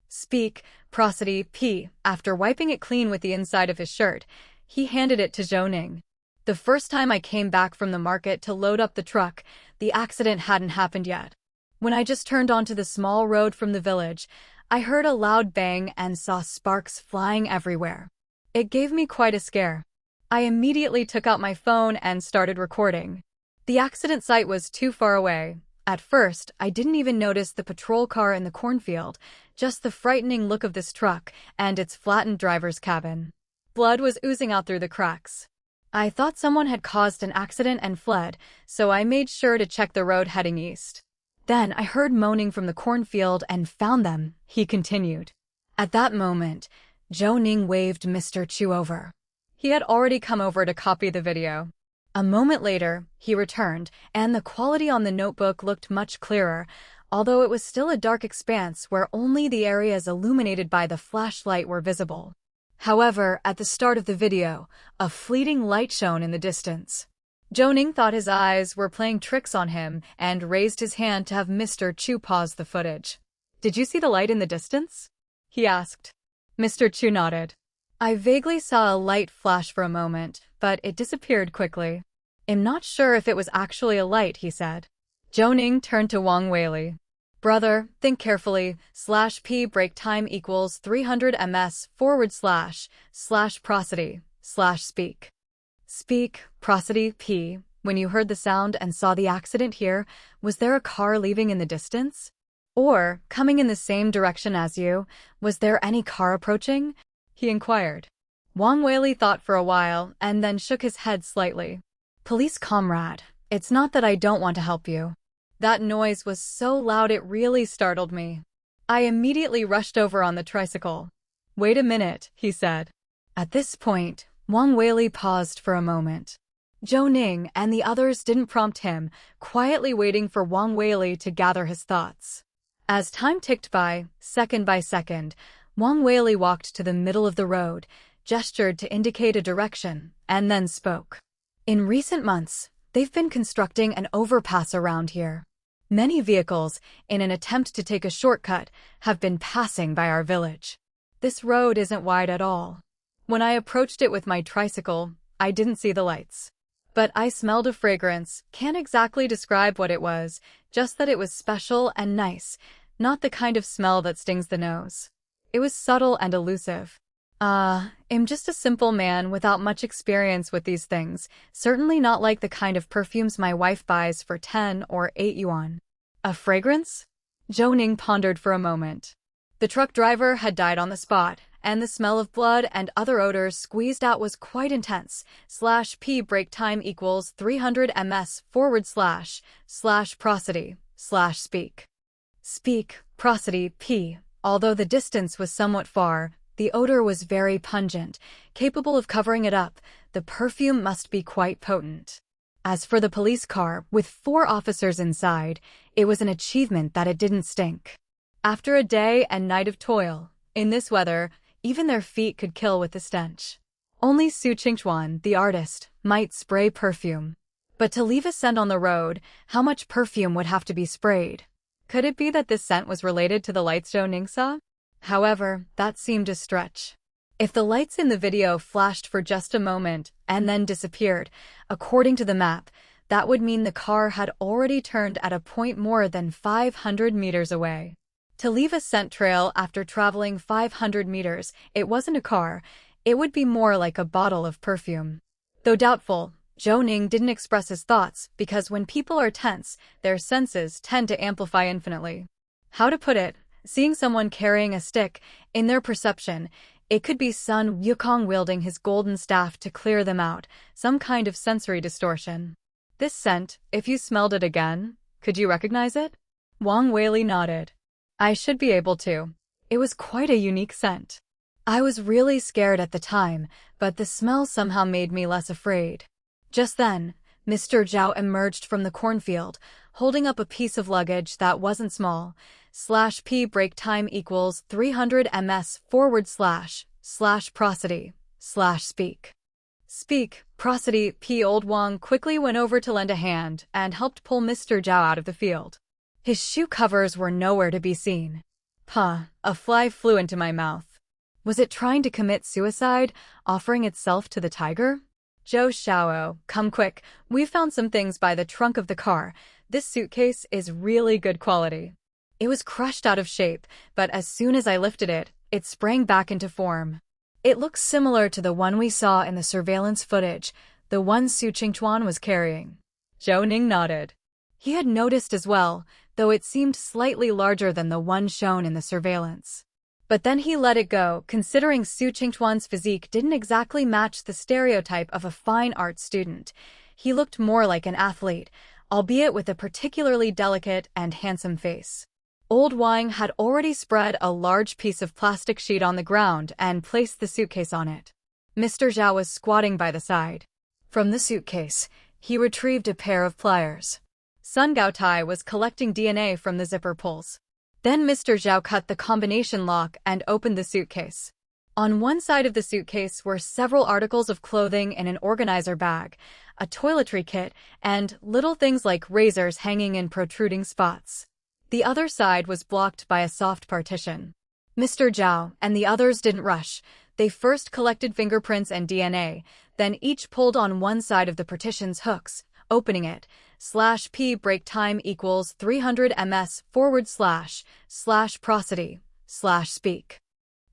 Speak, prosody, p. After wiping it clean with the inside of his shirt, he handed it to Zhou Ning. The first time I came back from the market to load up the truck, the accident hadn't happened yet. When I just turned onto the small road from the village, I heard a loud bang and saw sparks flying everywhere. It gave me quite a scare. I immediately took out my phone and started recording. The accident site was too far away. At first, I didn't even notice the patrol car in the cornfield, just the frightening look of this truck and its flattened driver's cabin. Blood was oozing out through the cracks. I thought someone had caused an accident and fled, so I made sure to check the road heading east. Then I heard moaning from the cornfield and found them, he continued. At that moment, Zhou Ning waved Mr. Chu over. He had already come over to copy the video. A moment later, he returned, and the quality on the notebook looked much clearer, although it was still a dark expanse where only the areas illuminated by the flashlight were visible. However, at the start of the video, a fleeting light shone in the distance. Zhou Ning thought his eyes were playing tricks on him and raised his hand to have Mr. Chu pause the footage. "Did you see the light in the distance?" he asked. Mr. Chu nodded. "I vaguely saw a light flash for a moment, but it disappeared quickly. I'm not sure if it was actually a light," he said. Zhou Ning turned to Wang Weili. "Brother, think carefully. /p break time equals 300 ms / prosody / speak. Speak, prosody, p. When you heard the sound and saw the accident here, was there a car leaving in the distance? Or, coming in the same direction as you, was there any car approaching?" he inquired. Wang Weili thought for a while and then shook his head slightly. "Police comrade, it's not that I don't want to help you. That noise was so loud it really startled me. I immediately rushed over on the tricycle." "Wait a minute," he said. At this point, Wang Weili paused for a moment. Zhou Ning and the others didn't prompt him, quietly waiting for Wang Weili to gather his thoughts. As time ticked by second, Wang Weili walked to the middle of the road, gestured to indicate a direction, and then spoke. "In recent months, they've been constructing an overpass around here. Many vehicles, in an attempt to take a shortcut, have been passing by our village. This road isn't wide at all. When I approached it with my tricycle, I didn't see the lights. But I smelled a fragrance, can't exactly describe what it was, just that it was special and nice, not the kind of smell that stings the nose. It was subtle and elusive. I'm just a simple man without much experience with these things, certainly not like the kind of perfumes my wife buys for 10 or 8 yuan. A fragrance?" Zhou Ning pondered for a moment. The truck driver had died on the spot, and the smell of blood and other odors squeezed out was quite intense. /p break time equals 300 ms / prosody / speak. Speak, prosody, p. Although the distance was somewhat far, the odor was very pungent, capable of covering it up. The perfume must be quite potent. As for the police car, with 4 officers inside, it was an achievement that it didn't stink. After a day and night of toil, in this weather, even their feet could kill with the stench. Only Su Qingchuan, the artist, might spray perfume. But to leave a scent on the road, how much perfume would have to be sprayed? Could it be that this scent was related to the lights Zhou Ning saw? However, that seemed a stretch. If the lights in the video flashed for just a moment and then disappeared, according to the map, that would mean the car had already turned at a point more than 500 meters away. To leave a scent trail after traveling 500 meters, it wasn't a car, it would be more like a bottle of perfume. Though doubtful, Zhou Ning didn't express his thoughts because when people are tense, their senses tend to amplify infinitely. How to put it? Seeing someone carrying a stick, in their perception, it could be Sun Wukong wielding his golden staff to clear them out, some kind of sensory distortion. This scent, if you smelled it again, could you recognize it? Wang Weili nodded. I should be able to. It was quite a unique scent. I was really scared at the time, but the smell somehow made me less afraid. Just then, Mr. Zhao emerged from the cornfield, holding up a piece of luggage that wasn't small. /p break time equals 300 ms / prosody speak. Speak, prosody. Old Wang quickly went over to lend a hand and helped pull Mr. Zhao out of the field. His shoe covers were nowhere to be seen. A fly flew into my mouth. Was it trying to commit suicide, offering itself to the tiger? Zhou Xiao, come quick, we've found some things by the trunk of the car. This suitcase is really good quality. It was crushed out of shape, but as soon as I lifted it, it sprang back into form. It looks similar to the one we saw in the surveillance footage, the one Su Qingchuan was carrying. Zhou Ning nodded. He had noticed as well, though it seemed slightly larger than the one shown in the surveillance. But then he let it go, considering Su Qingchuan's physique didn't exactly match the stereotype of a fine art student. He looked more like an athlete, albeit with a particularly delicate and handsome face. Old Wang had already spread a large piece of plastic sheet on the ground and placed the suitcase on it. Mr. Zhao was squatting by the side. From the suitcase, he retrieved a pair of pliers. Sun Gaotai was collecting DNA from the zipper pulls. Then Mr. Zhao cut the combination lock and opened the suitcase. On one side of the suitcase were several articles of clothing in an organizer bag, a toiletry kit, and little things like razors hanging in protruding spots. The other side was blocked by a soft partition. Mr. Zhao and the others didn't rush. They first collected fingerprints and DNA, then each pulled on one side of the partition's hooks, opening it. /P break time equals 300 ms / prosody / speak.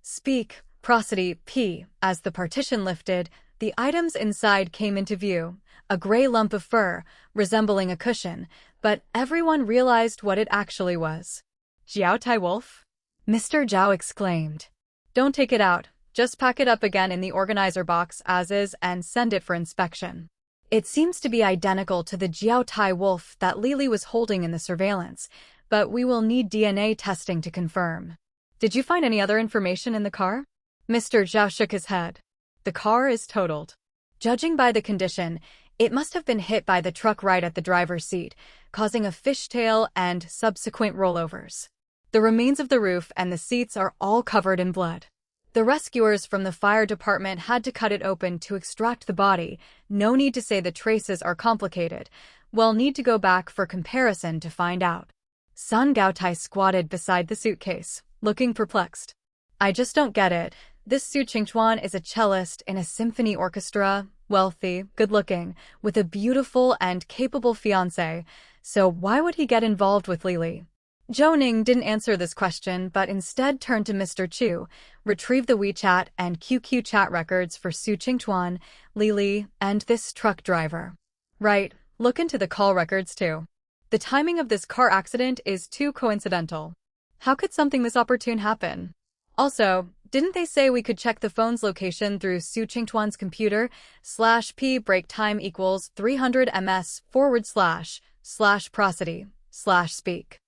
Speak, prosody, P. As the partition lifted, the items inside came into view, a gray lump of fur, resembling a cushion, but everyone realized what it actually was. Jiao Tai Wolf? Mr. Zhao exclaimed. Don't take it out, just pack it up again in the organizer box as is and send it for inspection. It seems to be identical to the Jiao Tai wolf that Lili was holding in the surveillance, but we will need DNA testing to confirm. Did you find any other information in the car? Mr. Zhao shook his head. The car is totaled. Judging by the condition, it must have been hit by the truck right at the driver's seat, causing a fishtail and subsequent rollovers. The remains of the roof and the seats are all covered in blood. The rescuers from the fire department had to cut it open to extract the body. No need to say the traces are complicated. We'll need to go back for comparison to find out. Sun Gaotai squatted beside the suitcase, looking perplexed. I just don't get it. This Su Qingchuan is a cellist in a symphony orchestra, wealthy, good-looking, with a beautiful and capable fiancé. So why would he get involved with Lili? Zhou Ning didn't answer this question, but instead turned to Mr. Chu, retrieved the WeChat and QQ chat records for Su Qingchuan, Lili, and this truck driver. Right, look into the call records too. The timing of this car accident is too coincidental. How could something this opportune happen? Also, didn't they say we could check the phone's location through Su Qingchuan's computer? /P break time equals 300 ms / prosody / speak.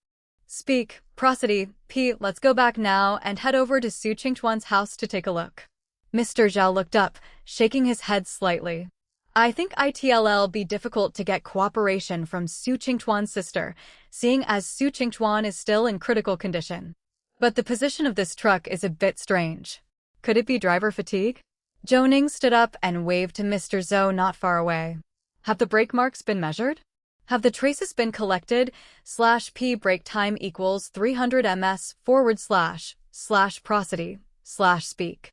Speak, prosody, P. Let's go back now and head over to Su Qingchuan's house to take a look. Mr. Zhao looked up, shaking his head slightly. I think it'll be difficult to get cooperation from Su Qingchuan's sister, seeing as Su Qingchuan is still in critical condition. But the position of this truck is a bit strange. Could it be driver fatigue? Zhou Ning stood up and waved to Mr. Zhou not far away. Have the brake marks been measured? Have the traces been collected? /P break time equals 300 ms / prosody / speak.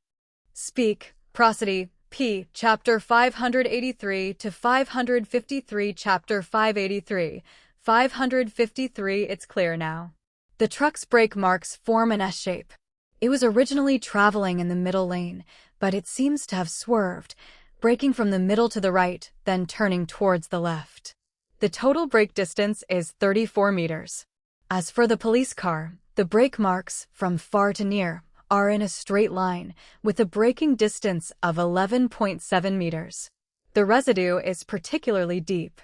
Speak, prosody, P. Chapter 583 to 553. Chapter 583. 553. It's clear now. The truck's brake marks form an S shape. It was originally traveling in the middle lane, but it seems to have swerved, braking from the middle to the right, then turning towards the left. The total brake distance is 34 meters. As for the police car, the brake marks, from far to near, are in a straight line, with a braking distance of 11.7 meters. The residue is particularly deep.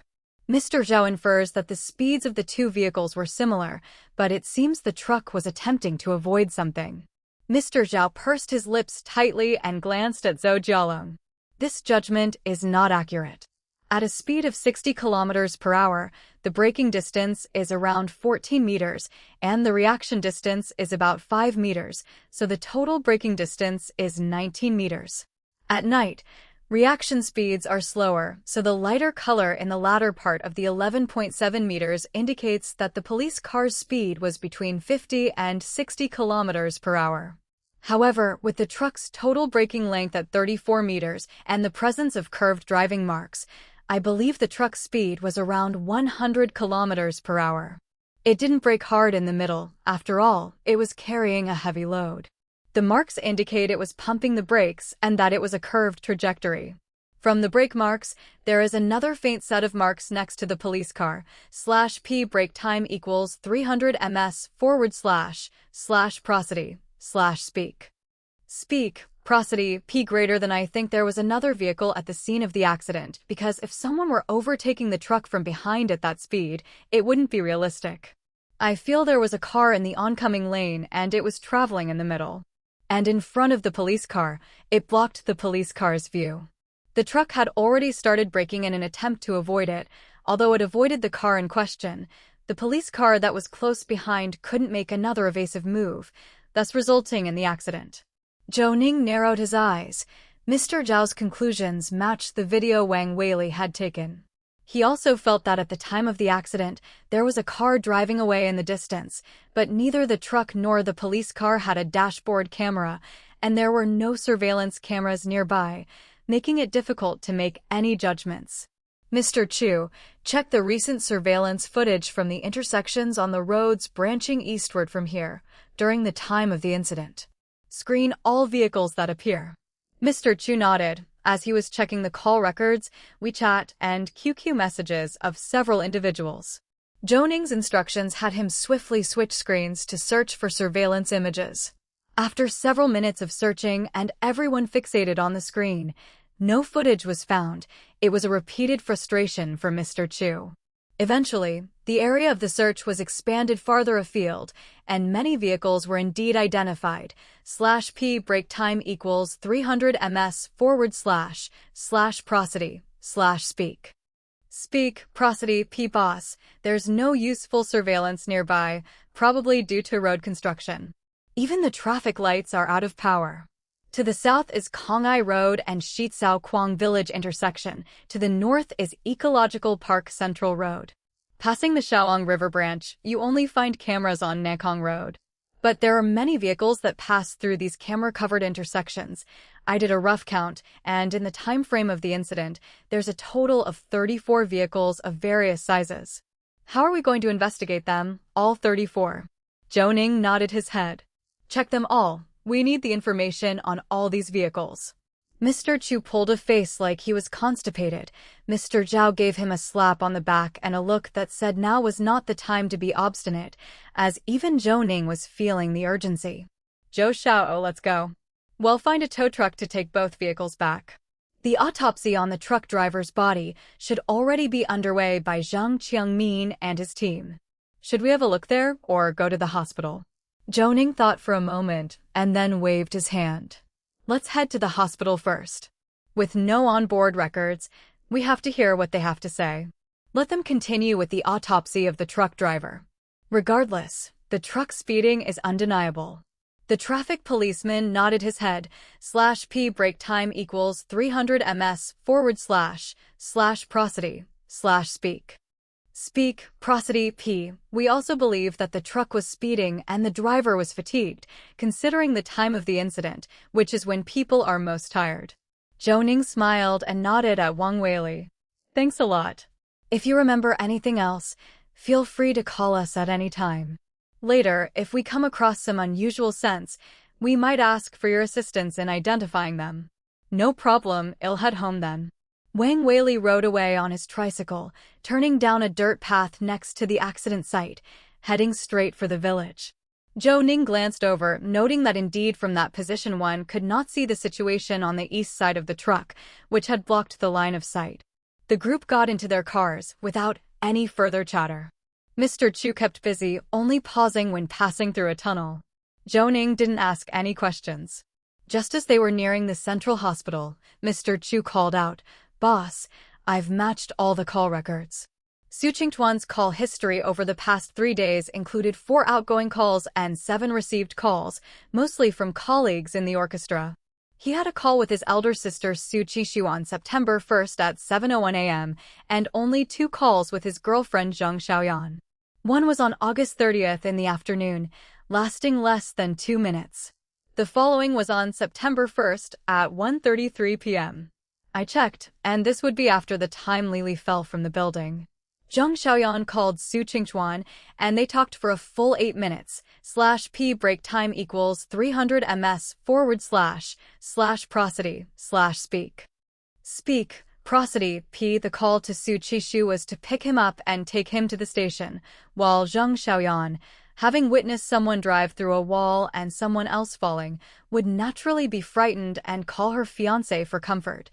Mr. Zhao infers that the speeds of the two vehicles were similar, but it seems the truck was attempting to avoid something. Mr. Zhao pursed his lips tightly and glanced at Zhou Jialong. This judgment is not accurate. At a speed of 60 kilometers per hour, the braking distance is around 14 meters, and the reaction distance is about 5 meters, so the total braking distance is 19 meters. At night, reaction speeds are slower, so the lighter color in the latter part of the 11.7 meters indicates that the police car's speed was between 50 and 60 kilometers per hour. However, with the truck's total braking length at 34 meters and the presence of curved driving marks, I believe the truck's speed was around 100 kilometers per hour. It didn't brake hard in the middle. After all, it was carrying a heavy load. The marks indicate it was pumping the brakes and that it was a curved trajectory. From the brake marks, there is another faint set of marks next to the police car. /P brake time equals 300 ms / prosody / speak. Speak, prosody, P greater than. I think there was another vehicle at the scene of the accident, because if someone were overtaking the truck from behind at that speed, it wouldn't be realistic. I feel there was a car in the oncoming lane and it was traveling in the middle. And in front of the police car, it blocked the police car's view. The truck had already started braking in an attempt to avoid it. Although it avoided the car in question, the police car that was close behind couldn't make another evasive move, thus resulting in the accident. Zhou Ning narrowed his eyes. Mr. Zhao's conclusions matched the video Wang Weili had taken. He also felt that at the time of the accident, there was a car driving away in the distance, but neither the truck nor the police car had a dashboard camera, and there were no surveillance cameras nearby, making it difficult to make any judgments. Mr. Chu, check the recent surveillance footage from the intersections on the roads branching eastward from here, during the time of the incident. Screen all vehicles that appear. Mr. Chu nodded, as he was checking the call records, WeChat, and QQ messages of several individuals. Zhou Ning's instructions had him swiftly switch screens to search for surveillance images. After several minutes of searching and everyone fixated on the screen, no footage was found. It was a repeated frustration for Mr. Chu. Eventually, the area of the search was expanded farther afield, and many vehicles were indeed identified. /P brake time equals 300 ms / prosody / speak. Speak, prosody, P boss. There's no useful surveillance nearby, probably due to road construction. Even the traffic lights are out of power. To the south is Kongai Road and Shizhao Kuang Village intersection. To the north is Ecological Park Central Road. Passing the Shaoang River branch, you only find cameras on Nakong Road. But there are many vehicles that pass through these camera-covered intersections. I did a rough count, and in the time frame of the incident, there's a total of 34 vehicles of various sizes. How are we going to investigate them, all 34? Zhou Ning nodded his head. Check them all. We need the information on all these vehicles. Mr. Chu pulled a face like he was constipated. Mr. Zhao gave him a slap on the back and a look that said now was not the time to be obstinate, as even Zhou Ning was feeling the urgency. Zhou Xiao, let's go. We'll find a tow truck to take both vehicles back. The autopsy on the truck driver's body should already be underway by Zhang Qiangmin and his team. Should we have a look there, or go to the hospital? Zhou Ning thought for a moment, and then waved his hand. Let's head to the hospital first. With no on-board records, we have to hear what they have to say. Let them continue with the autopsy of the truck driver. Regardless, the truck speeding is undeniable. The traffic policeman nodded his head. /P brake time equals 300 ms / prosody / speak. Speak, prosody, P. We also believe that the truck was speeding and the driver was fatigued, considering the time of the incident, which is when people are most tired. Zhou Ning smiled and nodded at Wang Weili. Thanks a lot. If you remember anything else, feel free to call us at any time. Later, if we come across some unusual scents, we might ask for your assistance in identifying them. No problem, I'll head home then. Wang Weili rode away on his tricycle, turning down a dirt path next to the accident site, heading straight for the village. Zhou Ning glanced over, noting that indeed from that position one could not see the situation on the east side of the truck, which had blocked the line of sight. The group got into their cars, without any further chatter. Mr. Chu kept busy, only pausing when passing through a tunnel. Zhou Ning didn't ask any questions. Just as they were nearing the central hospital, Mr. Chu called out, "Boss, I've matched all the call records." Su Qingtuan's call history over the past 3 days included 4 outgoing calls and 7 received calls, mostly from colleagues in the orchestra. He had a call with his elder sister Su Qishu on September 1st at 7:01 a.m. and only 2 calls with his girlfriend Zhang Xiaoyan. One was on August 30th in the afternoon, lasting less than 2 minutes. The following was on September 1st at 1:33 p.m. I checked, and this would be after the time Lily fell from the building. Zhang Xiaoyan called Su Qingchuan, and they talked for a full 8 minutes. /p break time equals 300 ms / prosody / speak. Speak, prosody, p. The call to Su Qishu was to pick him up and take him to the station, while Zhang Xiaoyan, having witnessed someone drive through a wall and someone else falling, would naturally be frightened and call her fiancé for comfort,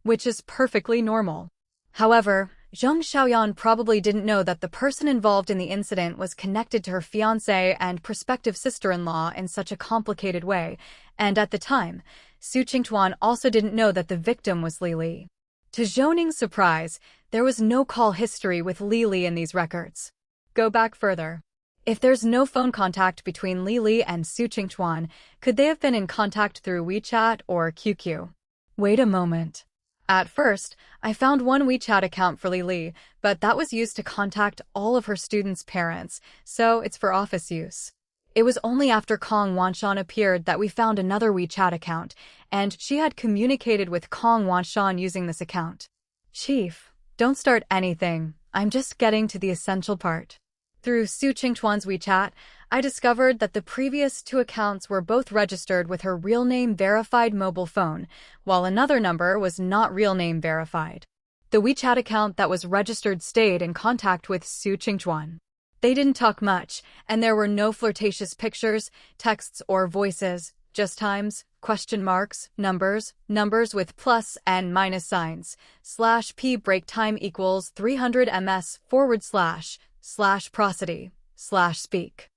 which is perfectly normal. However, Zhang Xiaoyan probably didn't know that the person involved in the incident was connected to her fiancé and prospective sister-in-law in such a complicated way, and at the time, Su Qingtuan also didn't know that the victim was Li. To Zhou Ning's surprise, there was no call history with Li in these records. Go back further. If there's no phone contact between Li and Su Qingtuan, could they have been in contact through WeChat or QQ? Wait a moment. At first, I found one WeChat account for Li, but that was used to contact all of her students' parents, so it's for office use. It was only after Kong Wanshan appeared that we found another WeChat account, and she had communicated with Kong Wanshan using this account. Chief, don't start anything. I'm just getting to the essential part. Through Su Qingtuan's WeChat, I discovered that the previous 2 accounts were both registered with her real name verified mobile phone, while another number was not real name verified. The WeChat account that was registered stayed in contact with Su Qingtuan. They didn't talk much, and there were no flirtatious pictures, texts, or voices, just times, question marks, numbers with plus and minus signs, /p break time equals 300 ms / prosody / speak.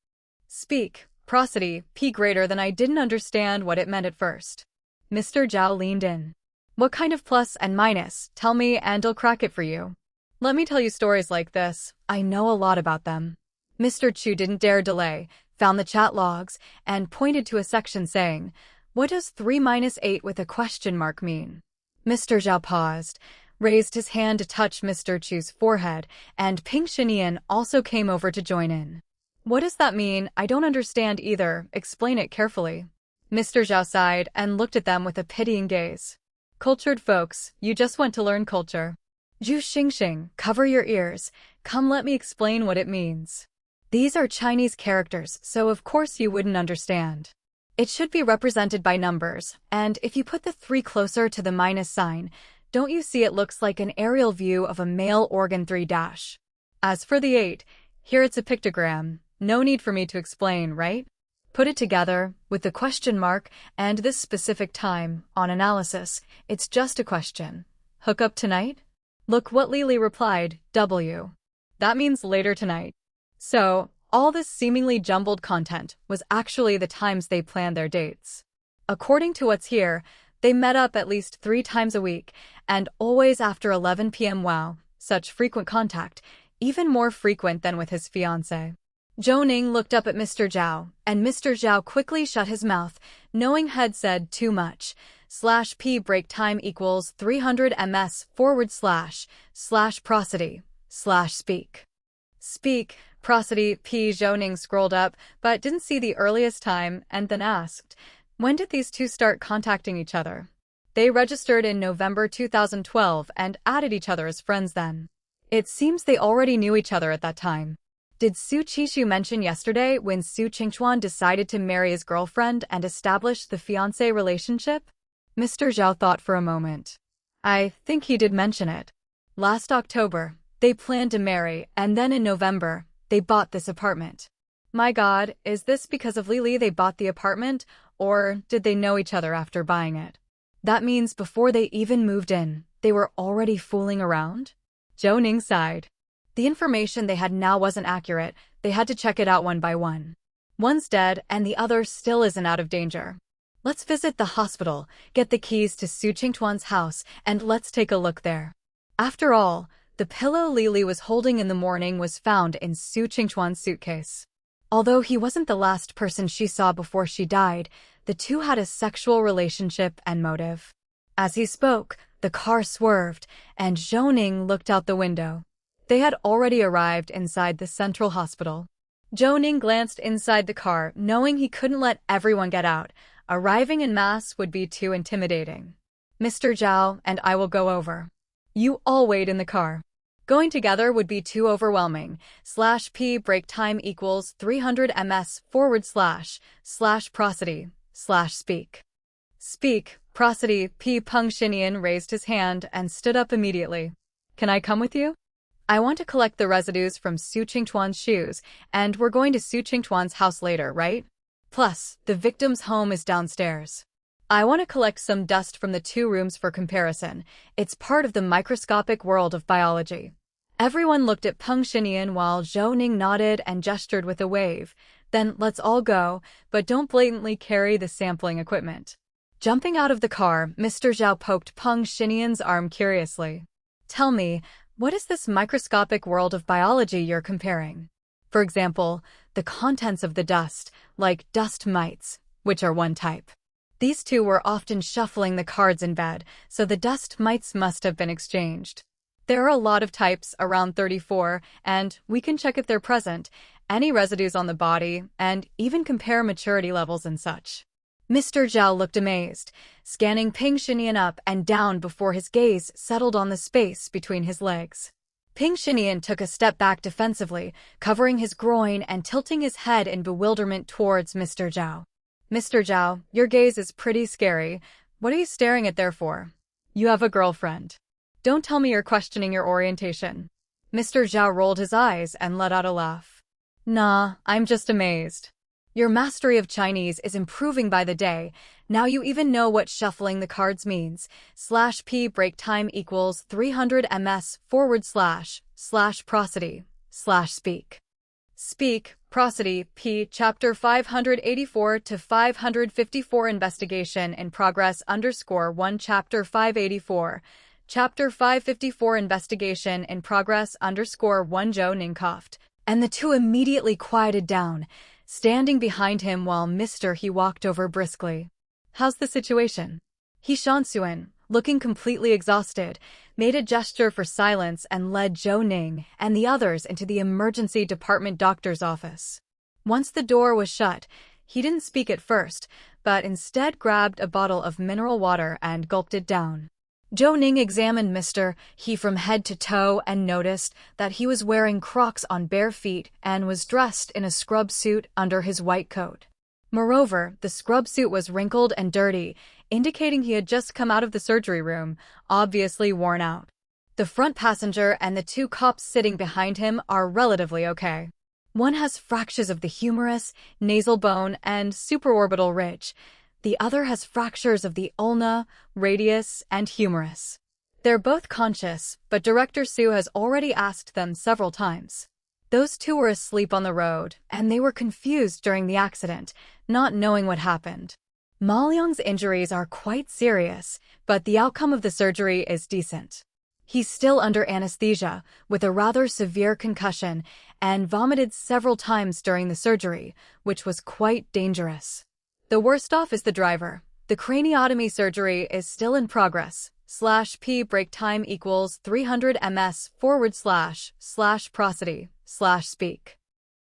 Speak, prosody, p greater than. I didn't understand what it meant at first. Mr. Zhao leaned in. What kind of plus and minus? Tell me and I'll crack it for you. Let me tell you stories like this. I know a lot about them. Mr. Chu didn't dare delay, found the chat logs, and pointed to a section saying, "What does 3 minus 8 with a question mark mean?" Mr. Zhao paused, raised his hand to touch Mr. Chu's forehead, and Ping Shinian also came over to join in. What does that mean? I don't understand either. Explain it carefully. Mr. Zhao sighed and looked at them with a pitying gaze. Cultured folks, you just went to learn culture. Zhu Xingxing, cover your ears. Come, let me explain what it means. These are Chinese characters, so of course you wouldn't understand. It should be represented by numbers, and if you put the 3 closer to the minus sign, don't you see it looks like an aerial view of a male organ 3-. As for the 8, here it's a pictogram. No need for me to explain, right? Put it together, with the question mark, and this specific time, on analysis, it's just a question. Hook up tonight? Look what Li replied, W. That means later tonight. So, all this seemingly jumbled content was actually the times they planned their dates. According to what's here, they met up at least 3 times a week, and always after 11 p.m. Wow, such frequent contact, even more frequent than with his fiancée. Zhou Ning looked up at Mr. Zhao, and Mr. Zhao quickly shut his mouth, knowing had said too much. /p break time equals 300 ms / prosody / speak. Speak, prosody, p. Zhou Ning scrolled up, but didn't see the earliest time, and then asked, when did these 2 start contacting each other? They registered in November 2012 and added each other as friends then. It seems they already knew each other at that time. Did Su Qishu mention yesterday when Su Qingchuan decided to marry his girlfriend and establish the fiancé relationship? Mr. Zhao thought for a moment. I think he did mention it. Last October, they planned to marry, and then in November, they bought this apartment. My God, is this because of Li they bought the apartment, or did they know each other after buying it? That means before they even moved in, they were already fooling around? Zhou Ning sighed. The information they had now wasn't accurate. They had to check it out one by one. One's dead and the other still isn't out of danger. Let's visit the hospital, get the keys to Su Qingtuan's house, and let's take a look there. After all, the pillow Li was holding in the morning was found in Su Qingtuan's suitcase. Although he wasn't the last person she saw before she died, the two had a sexual relationship and motive. As he spoke, the car swerved, and Zhou Ning looked out the window. They had already arrived inside the central hospital. Zhou Ning glanced inside the car, knowing he couldn't let everyone get out. Arriving in mass would be too intimidating. Mr. Zhao and I will go over. You all wait in the car. Going together would be too overwhelming. /p break time equals 300 ms / prosody / speak. Speak, prosody. Peng Xinian raised his hand and stood up immediately. Can I come with you? I want to collect the residues from Su Qingtuan's shoes, and we're going to Su Qingtuan's house later, right? Plus, the victim's home is downstairs. I want to collect some dust from the 2 rooms for comparison. It's part of the microscopic world of biology. Everyone looked at Peng Xinian while Zhou Ning nodded and gestured with a wave. Then let's all go, but don't blatantly carry the sampling equipment. Jumping out of the car, Mr. Zhao poked Peng Xinian's arm curiously. Tell me, what is this microscopic world of biology you're comparing? For example, the contents of the dust, like dust mites, which are one type. These two were often shuffling the cards in bed, so the dust mites must have been exchanged. There are a lot of types, around 34, and we can check if they're present, any residues on the body, and even compare maturity levels and such. Mr. Zhao looked amazed, scanning Peng Xinian up and down before his gaze settled on the space between his legs. Peng Xinian took a step back defensively, covering his groin and tilting his head in bewilderment towards Mr. Zhao. Mr. Zhao, your gaze is pretty scary. What are you staring at there for? You have a girlfriend. Don't tell me you're questioning your orientation. Mr. Zhao rolled his eyes and let out a laugh. Nah, I'm just amazed. Your mastery of Chinese is improving by the day. Now you even know what shuffling the cards means. /p break time equals 300 ms / prosody / speak. Speak, prosody. Chapter 584 to 554 investigation in progress _1 Chapter 584. Chapter 554 investigation in progress _1 Zhou Ning coughed, and the two immediately quieted down, standing behind him while He walked over briskly. How's the situation? He Shansuan, looking completely exhausted, made a gesture for silence and led Zhou Ning and the others into the emergency department doctor's office. Once the door was shut, he didn't speak at first, but instead grabbed a bottle of mineral water and gulped it down. Zhou Ning examined He from head to toe and noticed that he was wearing Crocs on bare feet and was dressed in a scrub suit under his white coat. Moreover, the scrub suit was wrinkled and dirty, indicating he had just come out of the surgery room, obviously worn out. The front passenger and the 2 cops sitting behind him are relatively okay. One has fractures of the humerus, nasal bone, and supraorbital ridge. The other has fractures of the ulna, radius, and humerus. They're both conscious, but Director Su has already asked them several times. Those 2 were asleep on the road, and they were confused during the accident, not knowing what happened. Ma Liang's injuries are quite serious, but the outcome of the surgery is decent. He's still under anesthesia, with a rather severe concussion, and vomited several times during the surgery, which was quite dangerous. The worst off is the driver. The craniotomy surgery is still in progress. /p break time equals 300 ms / prosody / speak.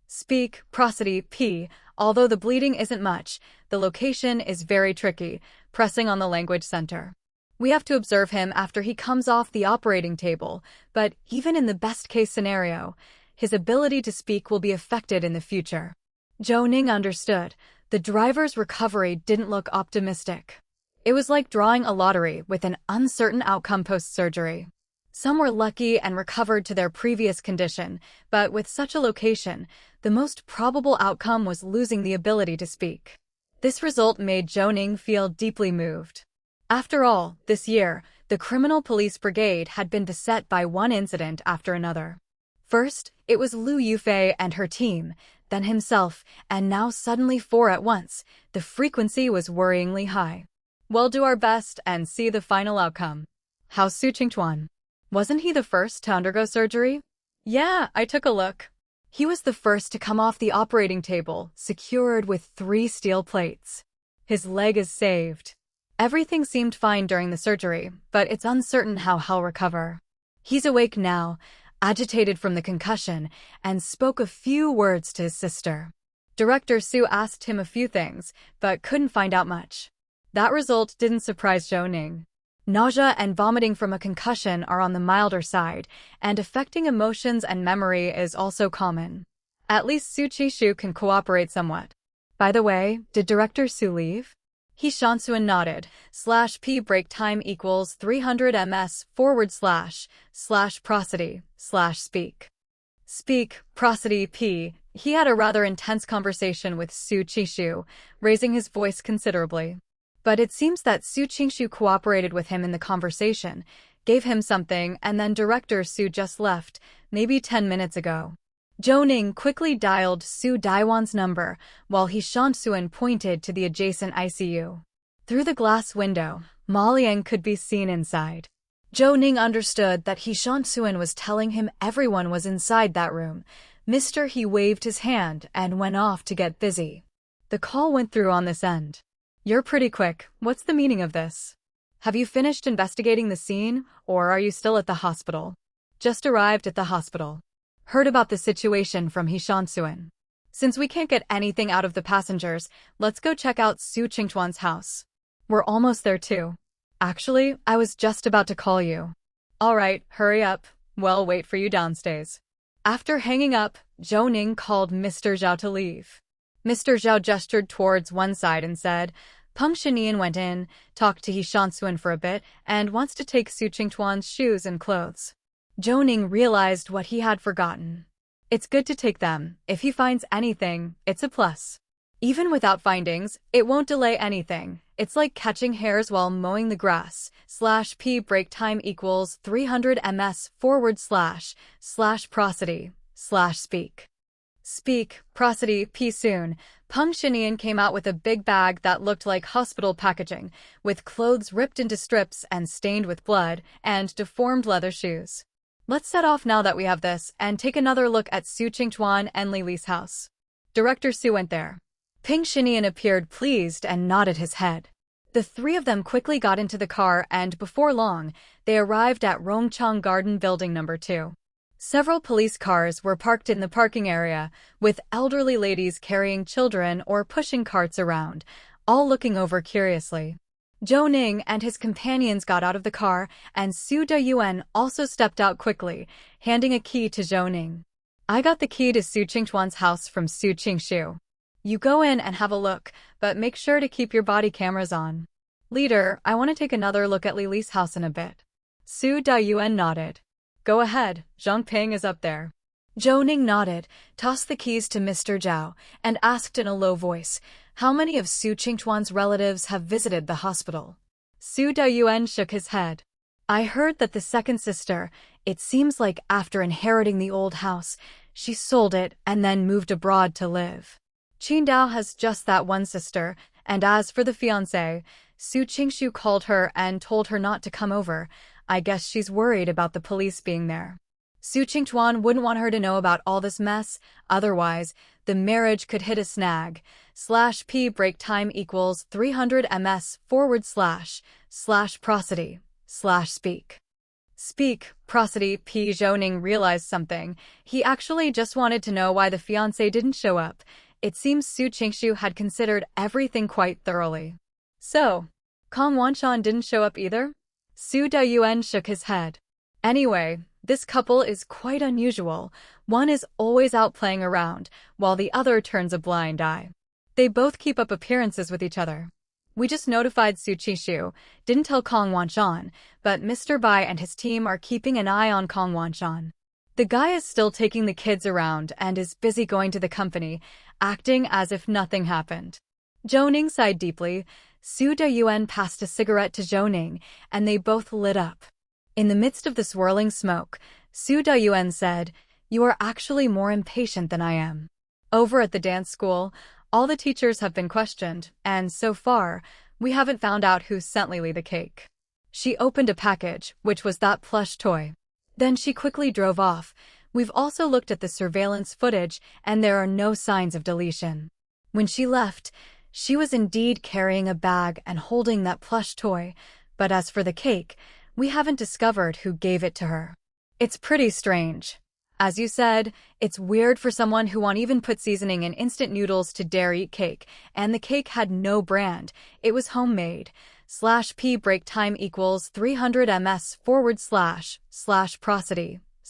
Speak, prosody. Although the bleeding isn't much, the location is very tricky, pressing on the language center. We have to observe him after he comes off the operating table, but even in the best-case scenario, his ability to speak will be affected in the future. Zhou Ning understood. The driver's recovery didn't look optimistic. It was like drawing a lottery with an uncertain outcome post-surgery. Some were lucky and recovered to their previous condition, but with such a location, the most probable outcome was losing the ability to speak. This result made Zhou Ning feel deeply moved. After all, this year, the criminal police brigade had been beset by one incident after another. First, it was Lu Yufei and her team, then himself, and now suddenly 4 at once. The frequency was worryingly high. We'll do our best and see the final outcome. How's Su Qingtuan? Wasn't he the first to undergo surgery? Yeah, I took a look. He was the first to come off the operating table, secured with 3 steel plates. His leg is saved. Everything seemed fine during the surgery, but it's uncertain how he'll recover. He's awake now, agitated from the concussion, and spoke a few words to his sister. Director Zhou asked him a few things, but couldn't find out much. That result didn't surprise Zhou Ning. Nausea and vomiting from a concussion are on the milder side, and affecting emotions and memory is also common. At least Su Qishu can cooperate somewhat. By the way, did Director Zhou leave? He Shansuan nodded. /p break time equals 300 ms / prosody / speak. Speak, prosody p. He had a rather intense conversation with Su Qishu, raising his voice considerably. But it seems that Su Qishu cooperated with him in the conversation, gave him something, and then Director Zhou just left, maybe 10 minutes ago. Zhou Ning quickly dialed Su Daiwan's number, while he Shansuan pointed to the adjacent ICU. Through the glass window, Ma Liang could be seen inside. Zhou Ning understood that he Shansuan was telling him everyone was inside that room. He waved his hand and went off to get busy. The call went through on this end. You're pretty quick. What's the meaning of this? Have you finished investigating the scene, or are you still at the hospital? Just arrived at the hospital. Heard about the situation from He Shansuan. Since we can't get anything out of the passengers, let's go check out Su Qingtuan's house. We're almost there too. Actually, I was just about to call you. All right, hurry up. We'll wait for you downstairs. After hanging up, Zhou Ning called Mr. Zhao to leave. Mr. Zhao gestured towards one side and said, Peng Shinian went in, talked to He Shansuan for a bit, and wants to take Su Qingtuan's shoes and clothes. Zhou Ning realized what he had forgotten. It's good to take them. If he finds anything, it's a plus. Even without findings, it won't delay anything. It's like catching hares while mowing the grass. /p break time equals 300 ms / prosody / speak. Speak, prosody, p. Soon, Peng Shinian came out with a big bag that looked like hospital packaging, with clothes ripped into strips and stained with blood, and deformed leather shoes. Let's set off now that we have this, and take another look at Su Qingtuan and Li's house. Director Zhou went there. Peng Shinian appeared pleased and nodded his head. The 3 of them quickly got into the car, and before long, they arrived at Rongchang Garden Building No. 2. Several police cars were parked in the parking area, with elderly ladies carrying children or pushing carts around, all looking over curiously. Zhou Ning and his companions got out of the car, and Su Dayuan also stepped out quickly, handing a key to Zhou Ning. I got the key to Su Qingtuan's house from Su Qingshu. You go in and have a look, but make sure to keep your body cameras on. Leader, I want to take another look at Li's house in a bit. Su Dayuan nodded. Go ahead, Zhang Ping is up there. Zhou Ning nodded, tossed the keys to Mr. Zhao, and asked in a low voice, how many of Su Qingtuan's relatives have visited the hospital? Su Dayuan shook his head. I heard that the second sister, it seems like after inheriting the old house, she sold it and then moved abroad to live. Qingdao has just that one sister, and as for the fiancé, Su Qingshu called her and told her not to come over. I guess she's worried about the police being there. Su Qingtuan wouldn't want her to know about all this mess, otherwise, the marriage could hit a snag. /p break time equals 300 ms / prosody / speak. Speak, prosody, p. Zhou Ning realized something. He actually just wanted to know why the fiancé didn't show up. It seems Su Qingshu had considered everything quite thoroughly. So, Kong Wanshan didn't show up either? Su Dayuan shook his head. Anyway, this couple is quite unusual. One is always out playing around, while the other turns a blind eye. They both keep up appearances with each other. We just notified Su Qishu, didn't tell Kong Wanshan, but Mr. Bai and his team are keeping an eye on Kong Wanshan. The guy is still taking the kids around and is busy going to the company, acting as if nothing happened. Zhou Ning sighed deeply. Su Dayuan passed a cigarette to Zhou Ning, and they both lit up. In the midst of the swirling smoke, Su Dayuan said, You are actually more impatient than I am. Over at the dance school, all the teachers have been questioned, and so far, we haven't found out who sent Li the cake. She opened a package, which was that plush toy. Then she quickly drove off, We've also looked at the surveillance footage, and there are no signs of deletion. When she left, she was indeed carrying a bag and holding that plush toy, but as for the cake, we haven't discovered who gave it to her. It's pretty strange. As you said, it's weird for someone who won't even put seasoning in instant noodles to dare eat cake, and the cake had no brand. It was homemade. /p break time equals 300 ms / prosody /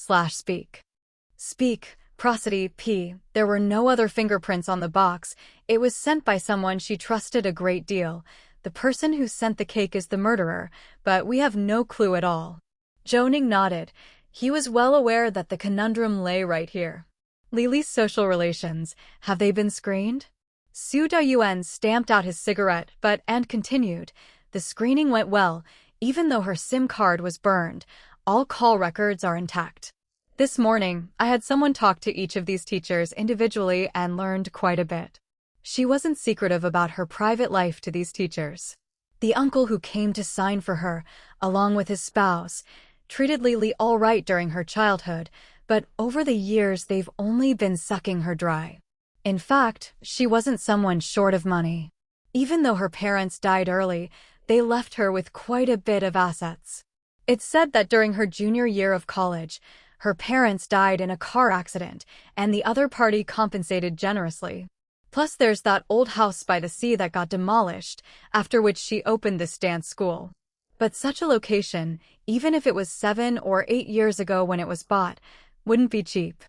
speak prosody p. There were no other fingerprints on the box. It was sent by someone she trusted a great deal. The person who sent the cake is the murderer, but we have no clue at all. Zhou Ning nodded. He was well aware that the conundrum lay right here. Lily's social relations, have they been screened? Su Dayuan stamped out his cigarette, and continued. The screening went well, even though her SIM card was burned. All call records are intact. This morning, I had someone talk to each of these teachers individually and learned quite a bit. She wasn't secretive about her private life to these teachers. The uncle who came to sign for her, along with his spouse, treated Lily all right during her childhood, but over the years they've only been sucking her dry. In fact, she wasn't someone short of money. Even though her parents died early, they left her with quite a bit of assets. It's said that during her junior year of college, her parents died in a car accident, and the other party compensated generously. Plus there's that old house by the sea that got demolished, after which she opened this dance school. But such a location, even if it was 7 or 8 years ago when it was bought, wouldn't be cheap.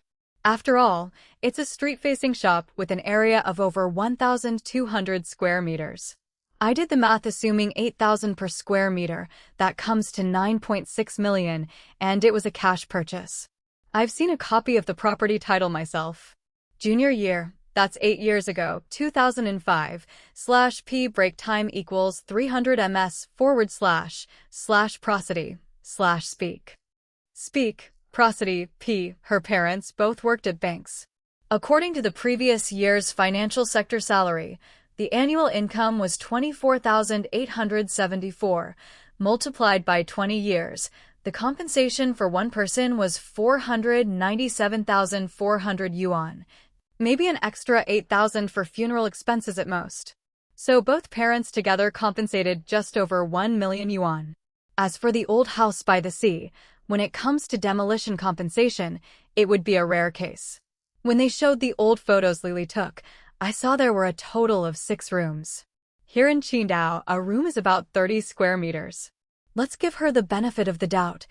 After all, it's a street-facing shop with an area of over 1,200 square meters. I did the math assuming 8,000 per square meter, that comes to 9.6 million, and it was a cash purchase. I've seen a copy of the property title myself. Junior year, that's 8 years ago, 2005, /p break time equals 300 ms / prosody / speak prosody p. Her parents both worked at banks. According to the previous year's financial sector salary, the annual income was 24,874. Multiplied by 20 years, the compensation for one person was 497,400 yuan. Maybe an extra 8,000 for funeral expenses at most. So both parents together compensated just over 1 million yuan. As for the old house by the sea, when it comes to demolition compensation, it would be a rare case. When they showed the old photos Lily took, I saw there were a total of 6 rooms. Here in Qidong, a room is about 30 square meters. Let's give her the benefit of the doubt.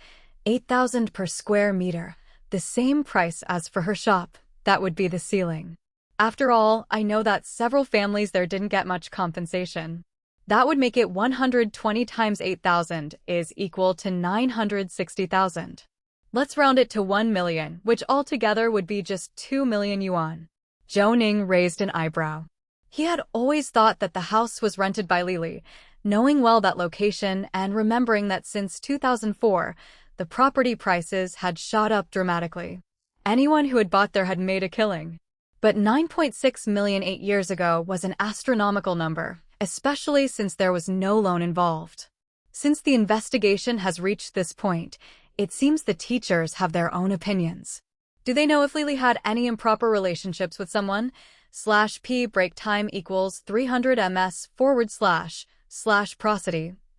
8,000 per square meter, the same price as for her shop. That would be the ceiling. After all, I know that several families there didn't get much compensation. That would make it 120 times 8,000 is equal to 960,000. Let's round it to 1 million, which altogether would be just 2 million yuan. Zhou Ning raised an eyebrow. He had always thought that the house was rented by Lily, knowing well that location and remembering that since 2004, the property prices had shot up dramatically. Anyone who had bought there had made a killing. But 9.6 million 8 years ago was an astronomical number, especially since there was no loan involved. Since the investigation has reached this point, it seems the teachers have their own opinions. Do they know if Lily had any improper relationships with someone? /p break time equals 300 ms / prosody /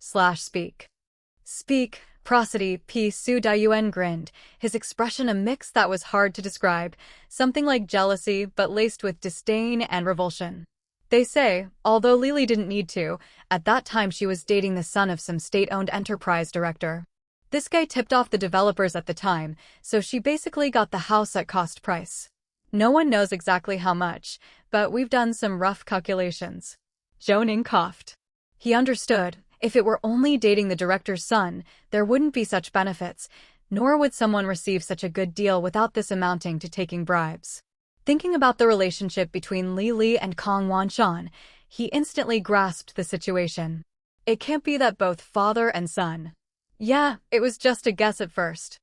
speak prosody p. Su Dayuan grinned, his expression a mix that was hard to describe, something like jealousy but laced with disdain and revulsion. They say, although Lily didn't need to, at that time she was dating the son of some state-owned enterprise director. This guy tipped off the developers at the time, so she basically got the house at cost price. No one knows exactly how much, but we've done some rough calculations. Zhou Ning coughed. He understood. If it were only dating the director's son, there wouldn't be such benefits, nor would someone receive such a good deal without this amounting to taking bribes. Thinking about the relationship between Li and Kong Wanshan, he instantly grasped the situation. It can't be that both father and son. Yeah, it was just a guess at first.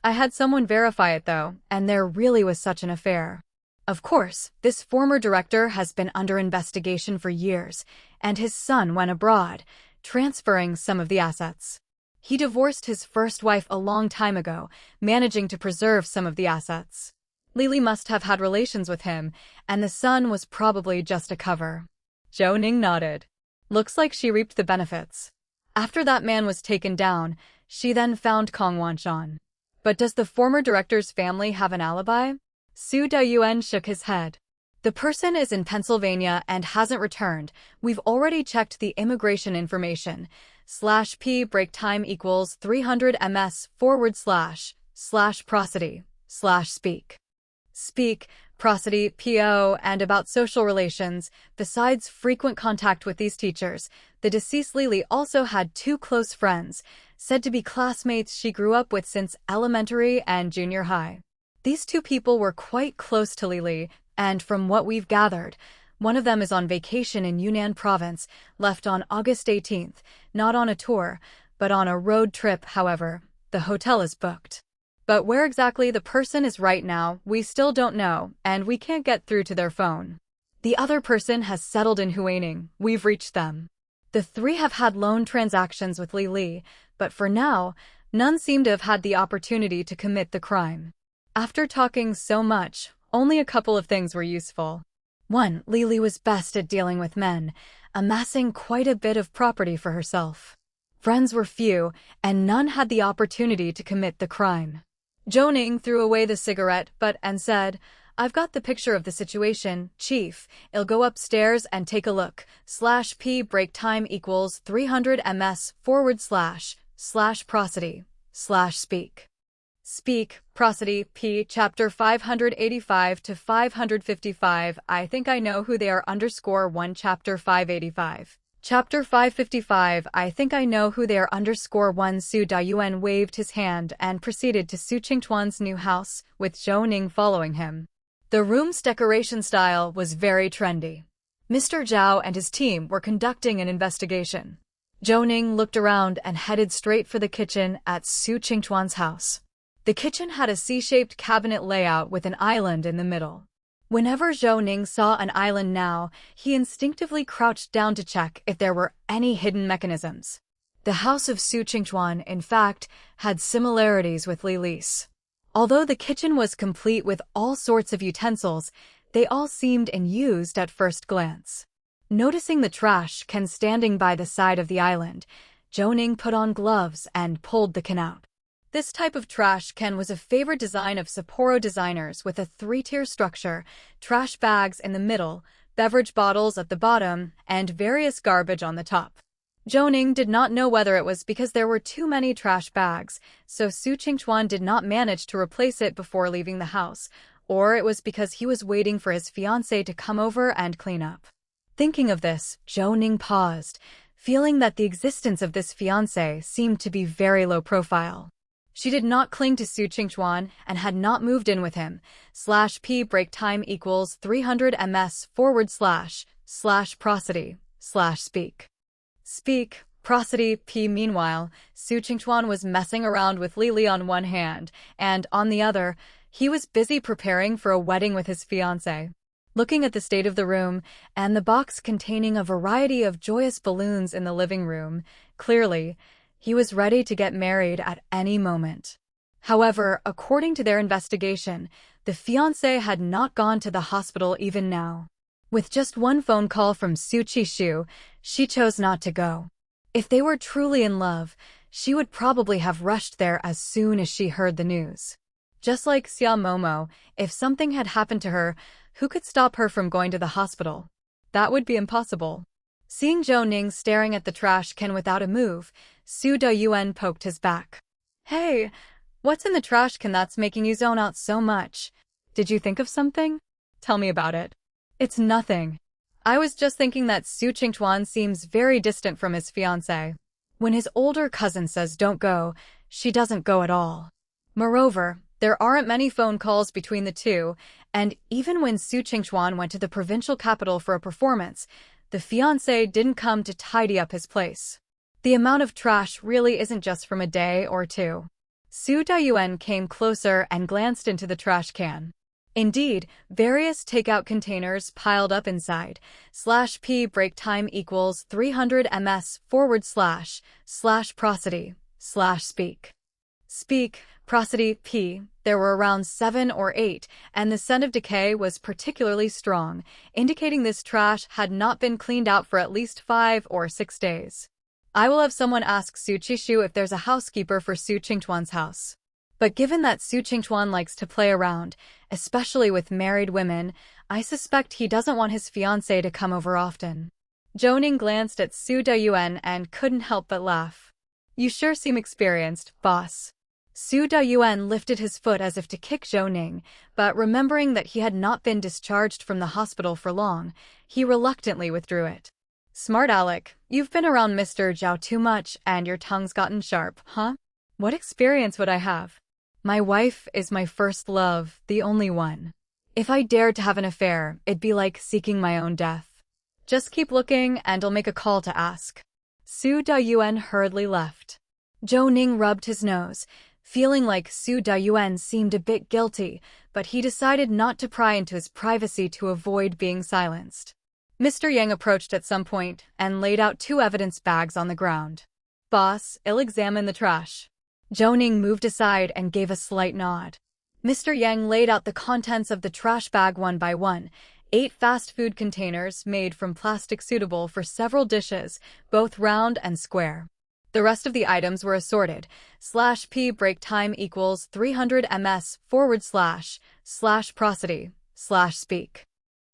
I had someone verify it though, and there really was such an affair. Of course, this former director has been under investigation for years, and his son went abroad, transferring some of the assets. He divorced his first wife a long time ago, managing to preserve some of the assets. Lily must have had relations with him, and the son was probably just a cover. Zhou Ning nodded. Looks like she reaped the benefits. After that man was taken down, she then found Kong Wanshan. But does the former director's family have an alibi? Su Dayuan shook his head. The person is in Pennsylvania and hasn't returned. We've already checked the immigration information. /p break time equals 300 ms / prosody / speak, prosody, PO, and about social relations. Besides frequent contact with these teachers, the deceased Lily also had 2 close friends, said to be classmates she grew up with since elementary and junior high. These 2 people were quite close to Lily, and from what we've gathered, one of them is on vacation in Yunnan province, left on August 18th, not on a tour, but on a road trip. However, the hotel is booked. But where exactly the person is right now, we still don't know, and we can't get through to their phone. The other person has settled in Huaining. We've reached them. The 3 have had loan transactions with Li, but for now, none seem to have had the opportunity to commit the crime. After talking so much, only a couple of things were useful. 1. Lily was best at dealing with men, amassing quite a bit of property for herself. Friends were few, and none had the opportunity to commit the crime. Zhou Ning threw away the cigarette and said, I've got the picture of the situation, Chief. I'll go upstairs and take a look. /p break time equals 300 ms / prosody / speak, prosody, P. Chapter 585 to 555. I think I know who they are. _1 Chapter 585. Chapter 555. I think I know who they are. _1 Su Dayuan waved his hand and proceeded to Su Qingtuan's new house, with Zhou Ning following him. The room's decoration style was very trendy. Mr. Zhao and his team were conducting an investigation. Zhou Ning looked around and headed straight for the kitchen at Su Qingtuan's house. The kitchen had a C-shaped cabinet layout with an island in the middle. Whenever Zhou Ning saw an island now, he instinctively crouched down to check if there were any hidden mechanisms. The house of Su Qingtuan, in fact, had similarities with Li's. Although the kitchen was complete with all sorts of utensils, they all seemed unused at first glance. Noticing the trash can standing by the side of the island, Zhou Ning put on gloves and pulled the can out. This type of trash can was a favorite design of Sapporo designers, with a 3-tier structure, trash bags in the middle, beverage bottles at the bottom, and various garbage on the top. Zhou Ning did not know whether it was because there were too many trash bags, so Su Qingtuan did not manage to replace it before leaving the house, or it was because he was waiting for his fiancée to come over and clean up. Thinking of this, Zhou Ning paused, feeling that the existence of this fiancée seemed to be very low profile. She did not cling to Su Qingtuan and had not moved in with him. /p break time equals 300 ms / prosody / speak, prosody, P. Meanwhile, Su Qingtuan was messing around with Lily on one hand, and on the other, he was busy preparing for a wedding with his fiancée. Looking at the state of the room and the box containing a variety of joyous balloons in the living room, clearly, he was ready to get married at any moment. However, according to their investigation, the fiancé had not gone to the hospital even now. With just one phone call from Su Qishu, she chose not to go. If they were truly in love, she would probably have rushed there as soon as she heard the news. Just like Xia Momo, if something had happened to her, who could stop her from going to the hospital? That would be impossible. Seeing Zhou Ning staring at the trash can without a move, Su Dayuan poked his back. Hey, what's in the trash can that's making you zone out so much? Did you think of something? Tell me about it. It's nothing. I was just thinking that Su Qingtuan seems very distant from his fiancée. When his older cousin says don't go, she doesn't go at all. Moreover, there aren't many phone calls between the two, and even when Su Qingtuan went to the provincial capital for a performance, the fiancé didn't come to tidy up his place. The amount of trash really isn't just from a day or two. Su Dayuan came closer and glanced into the trash can. Indeed, various takeout containers piled up inside. /p break time equals 300 ms / prosody speak. Speak, prosody, p. There were around 7 or 8, and the scent of decay was particularly strong, indicating this trash had not been cleaned out for at least 5 or 6 days. I will have someone ask Su Qishu if there's a housekeeper for Su Qingtuan's house. But given that Su Qingtuan likes to play around, especially with married women, I suspect he doesn't want his fiancée to come over often. Zhou Ning glanced at Su Dayuan and couldn't help but laugh. You sure seem experienced, boss. Su Dayuan lifted his foot as if to kick Zhou Ning, but remembering that he had not been discharged from the hospital for long, he reluctantly withdrew it. Smart Alec, you've been around Mr. Zhao too much and your tongue's gotten sharp, huh? What experience would I have? My wife is my first love, the only one. If I dared to have an affair, it'd be like seeking my own death. Just keep looking and I'll make a call to ask. Su Dayuan hurriedly left. Zhou Ning rubbed his nose, feeling like Su Dayuan seemed a bit guilty, but he decided not to pry into his privacy to avoid being silenced. Mr. Yang approached at some point and laid out 2 evidence bags on the ground. Boss, I'll examine the trash. Zhou Ning moved aside and gave a slight nod. Mr. Yang laid out the contents of the trash bag one by one, 8 fast food containers made from plastic suitable for several dishes, both round and square. The rest of the items were assorted. /p break time equals 300 ms / prosody / speak.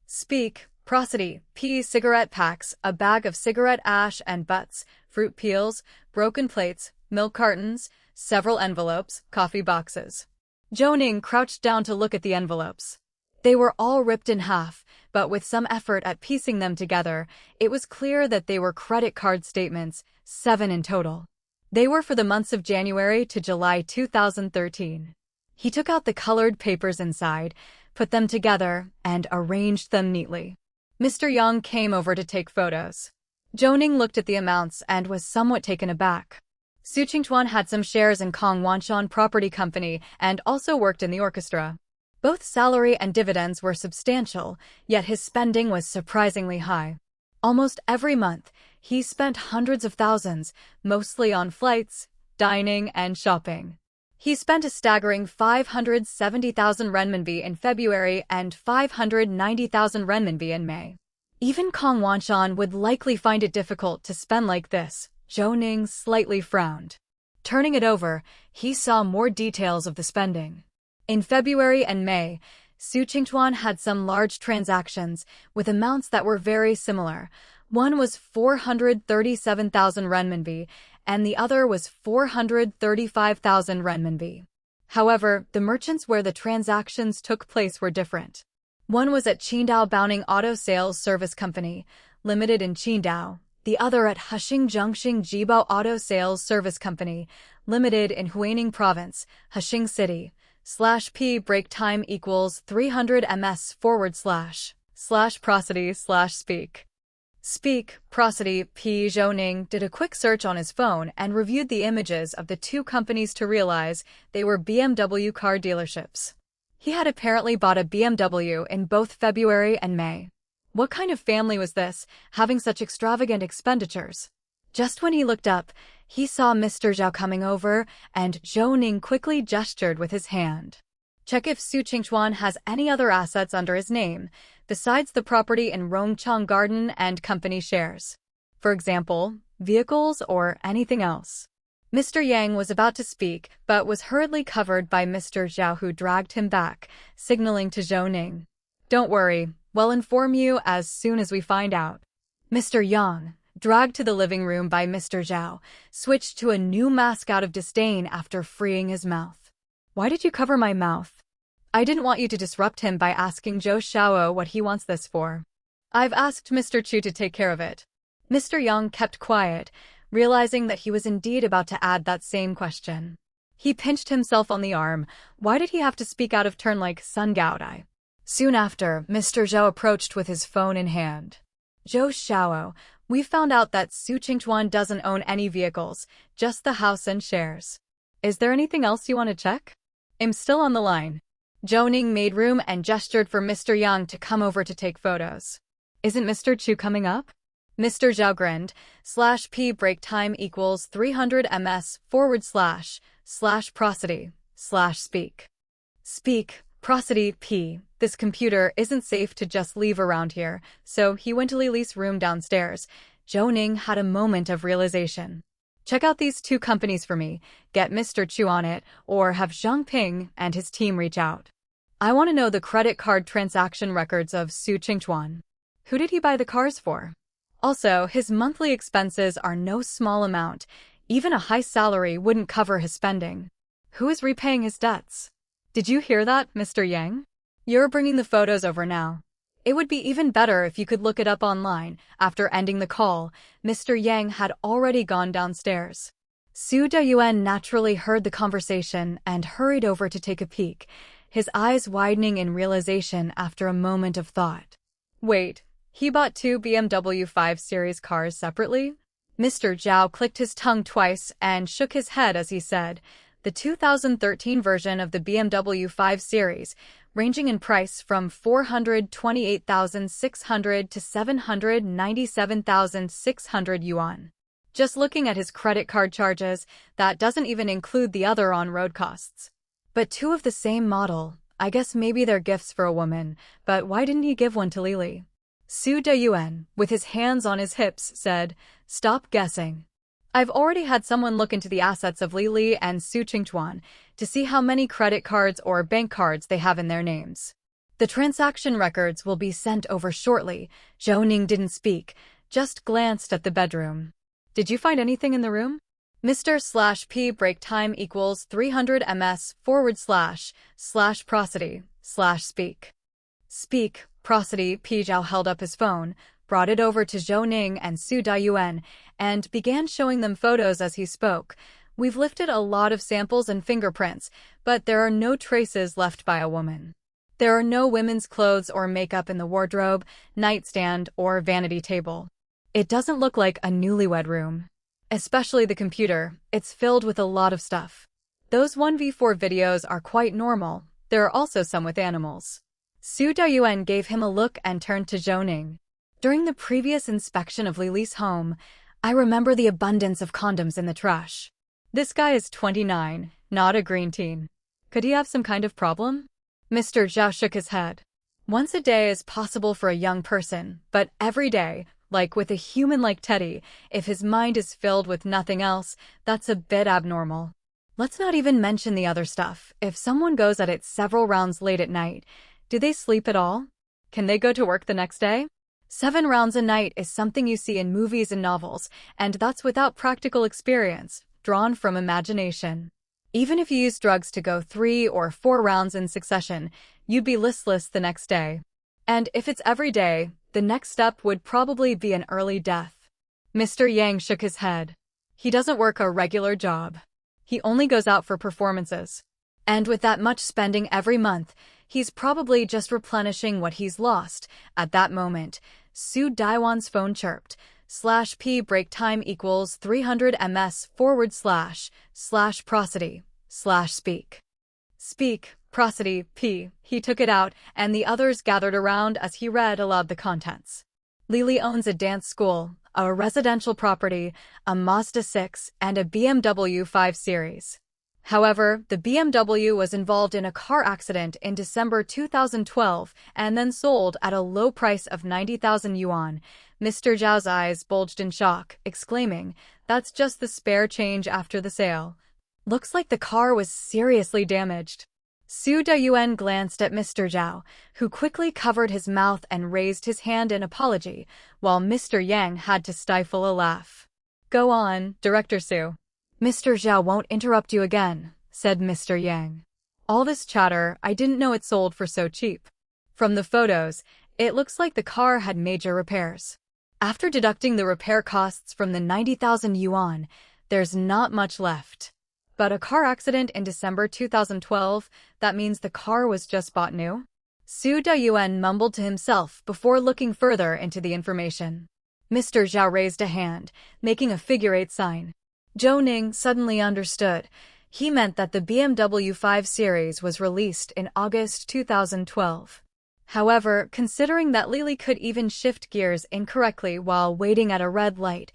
Speak, prosody, p cigarette packs, a bag of cigarette ash and butts, fruit peels, broken plates, milk cartons, several envelopes, coffee boxes. Zhou Ning crouched down to look at the envelopes. They were all ripped in half, but with some effort at piecing them together, it was clear that they were credit card statements, 7 in total. They were for the months of January to July 2013. He took out the colored papers inside, put them together, and arranged them neatly. Mr. Yang came over to take photos. Zhou Ning looked at the amounts and was somewhat taken aback. Su Qingtuan had some shares in Kong Wanshan Property Company and also worked in the orchestra. Both salary and dividends were substantial, yet his spending was surprisingly high. Almost every month, he spent hundreds of thousands, mostly on flights, dining, and shopping. He spent a staggering 570,000 renminbi in February and 590,000 renminbi in May. Even Kong Wanshan would likely find it difficult to spend like this. Zhou Ning slightly frowned. Turning it over, he saw more details of the spending. In February and May, Su Qingtuan had some large transactions with amounts that were very similar. One was 437,000 renminbi, and the other was 435,000 renminbi. However, the merchants where the transactions took place were different. One was at Qingdao Baoning Auto Sales Service Company, Limited in Qingdao, the other at Huxing Zhongxing Jibao Auto Sales Service Company, Limited in Huaining Province, Huxing City. /p break time equals 300 ms / prosody / speak. Speak, prosody, p. Zhou Ning did a quick search on his phone and reviewed the images of the 2 companies to realize they were BMW car dealerships. He had apparently bought a BMW in both February and May. What kind of family was this, having such extravagant expenditures? Just when he looked up, he saw Mr. Zhao coming over, and Zhou Ning quickly gestured with his hand. Check if Su Qingtuan has any other assets under his name, besides the property in Rongchang Garden and company shares. For example, vehicles or anything else. Mr. Yang was about to speak, but was hurriedly covered by Mr. Zhao, who dragged him back, signaling to Zhou Ning. Don't worry, we'll inform you as soon as we find out. Mr. Yang, dragged to the living room by Mr. Zhao, switched to a new mask out of disdain after freeing his mouth. Why did you cover my mouth? I didn't want you to disrupt him by asking Zhou Xiao what he wants this for. I've asked Mr. Chu to take care of it. Mr. Yang kept quiet, realizing that he was indeed about to add that same question. He pinched himself on the arm. Why did he have to speak out of turn like Sun Gaodai? Soon after, Mr. Zhou approached with his phone in hand. Zhou Xiao, we found out that Su Qingtuan doesn't own any vehicles, just the house and shares. Is there anything else you want to check? I'm still on the line. Zhou Ning made room and gestured for Mr. Yang to come over to take photos. Isn't Mr. Chu coming up? Mr. Zhao grinned. /p break time equals 300 ms / prosody / speak. Speak, prosody p. This computer isn't safe to just leave around here, so he went to Lily's room downstairs. Zhou Ning had a moment of realization. Check out these two companies for me, get Mr. Chu on it, or have Zhang Ping and his team reach out. I want to know the credit card transaction records of Su Qingchuan. Who did he buy the cars for? Also, his monthly expenses are no small amount. Even a high salary wouldn't cover his spending. Who is repaying his debts? Did you hear that, Mr. Yang? You're bringing the photos over now. It would be even better if you could look it up online. After ending the call, Mr. Yang had already gone downstairs. Su Dayuan naturally heard the conversation and hurried over to take a peek, his eyes widening in realization after a moment of thought. Wait, he bought two BMW 5 Series cars separately? Mr. Zhao clicked his tongue twice and shook his head as he said, the 2013 version of the BMW 5 Series, ranging in price from 428,600 to 797,600 yuan. Just looking at his credit card charges, that doesn't even include the other on-road costs. But two of the same model, I guess maybe they're gifts for a woman, but why didn't he give one to Lily? Su Dayuan, with his hands on his hips, said, stop guessing. I've already had someone look into the assets of Lily and Su Qingchuan to see how many credit cards or bank cards they have in their names. The transaction records will be sent over shortly. Zhou Ning didn't speak, just glanced at the bedroom. Did you find anything in the room? Mr. /p break time equals 300 ms / prosody / speak. Speak, prosody p. Zhao held up his phone, brought it over to Zhou Ning and Su Dayuan, and began showing them photos as he spoke. We've lifted a lot of samples and fingerprints, but there are no traces left by a woman. There are no women's clothes or makeup in the wardrobe, nightstand, or vanity table. It doesn't look like a newlywed room. Especially the computer, it's filled with a lot of stuff. Those 1v4 videos are quite normal. There are also some with animals. Su Dayuan gave him a look and turned to Zhou Ning. During the previous inspection of Lily's home, I remember the abundance of condoms in the trash. This guy is 29, not a green teen. Could he have some kind of problem? Mr. Zhao shook his head. Once a day is possible for a young person, but every day, like with a human like Teddy, if his mind is filled with nothing else, that's a bit abnormal. Let's not even mention the other stuff. If someone goes at it several rounds late at night, do they sleep at all? Can they go to work the next day? 7 rounds a night is something you see in movies and novels, and that's without practical experience, drawn from imagination. Even if you use drugs to go 3 or 4 rounds in succession, you'd be listless the next day. And if it's every day, the next step would probably be an early death. Mr. Yang shook his head. He doesn't work a regular job. He only goes out for performances. And with that much spending every month, he's probably just replenishing what he's lost. At that moment, Su Daiwan's phone chirped. /p break time equals 300 ms / prosody / speak. Speak, prosody p. He took it out, and the others gathered around as he read aloud the contents. Lily owns a dance school, a residential property, a Mazda 6, and a BMW 5 Series. However, the BMW was involved in a car accident in December 2012 and then sold at a low price of 90,000 yuan. Mr. Zhao's eyes bulged in shock, exclaiming, "That's just the spare change after the sale. Looks like the car was seriously damaged." Su Dayuan glanced at Mr. Zhao, who quickly covered his mouth and raised his hand in apology, while Mr. Yang had to stifle a laugh. "Go on, Director Su." "Mr. Zhao won't interrupt you again," said Mr. Yang. "All this chatter, I didn't know it sold for so cheap. From the photos, it looks like the car had major repairs. After deducting the repair costs from the 90,000 yuan, there's not much left. But a car accident in December 2012, that means the car was just bought new?" Su Dayuan mumbled to himself before looking further into the information. Mr. Zhao raised a hand, making a figure-8 sign. Zhou Ning suddenly understood. He meant that the BMW 5 Series was released in August 2012. However, considering that Lily could even shift gears incorrectly while waiting at a red light,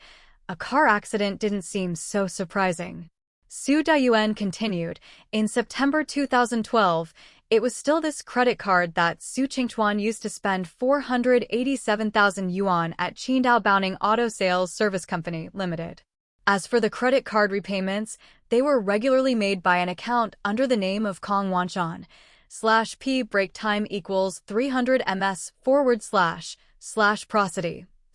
a car accident didn't seem so surprising. Su Dayuan continued, in September 2012, it was still this credit card that Su Qingchuan used to spend 487,000 yuan at Qidong Baoning Auto Sales Service Company, Limited. As for the credit card repayments, they were regularly made by an account under the name of Kong Wanshan /P break time equals 300 ms / prosody /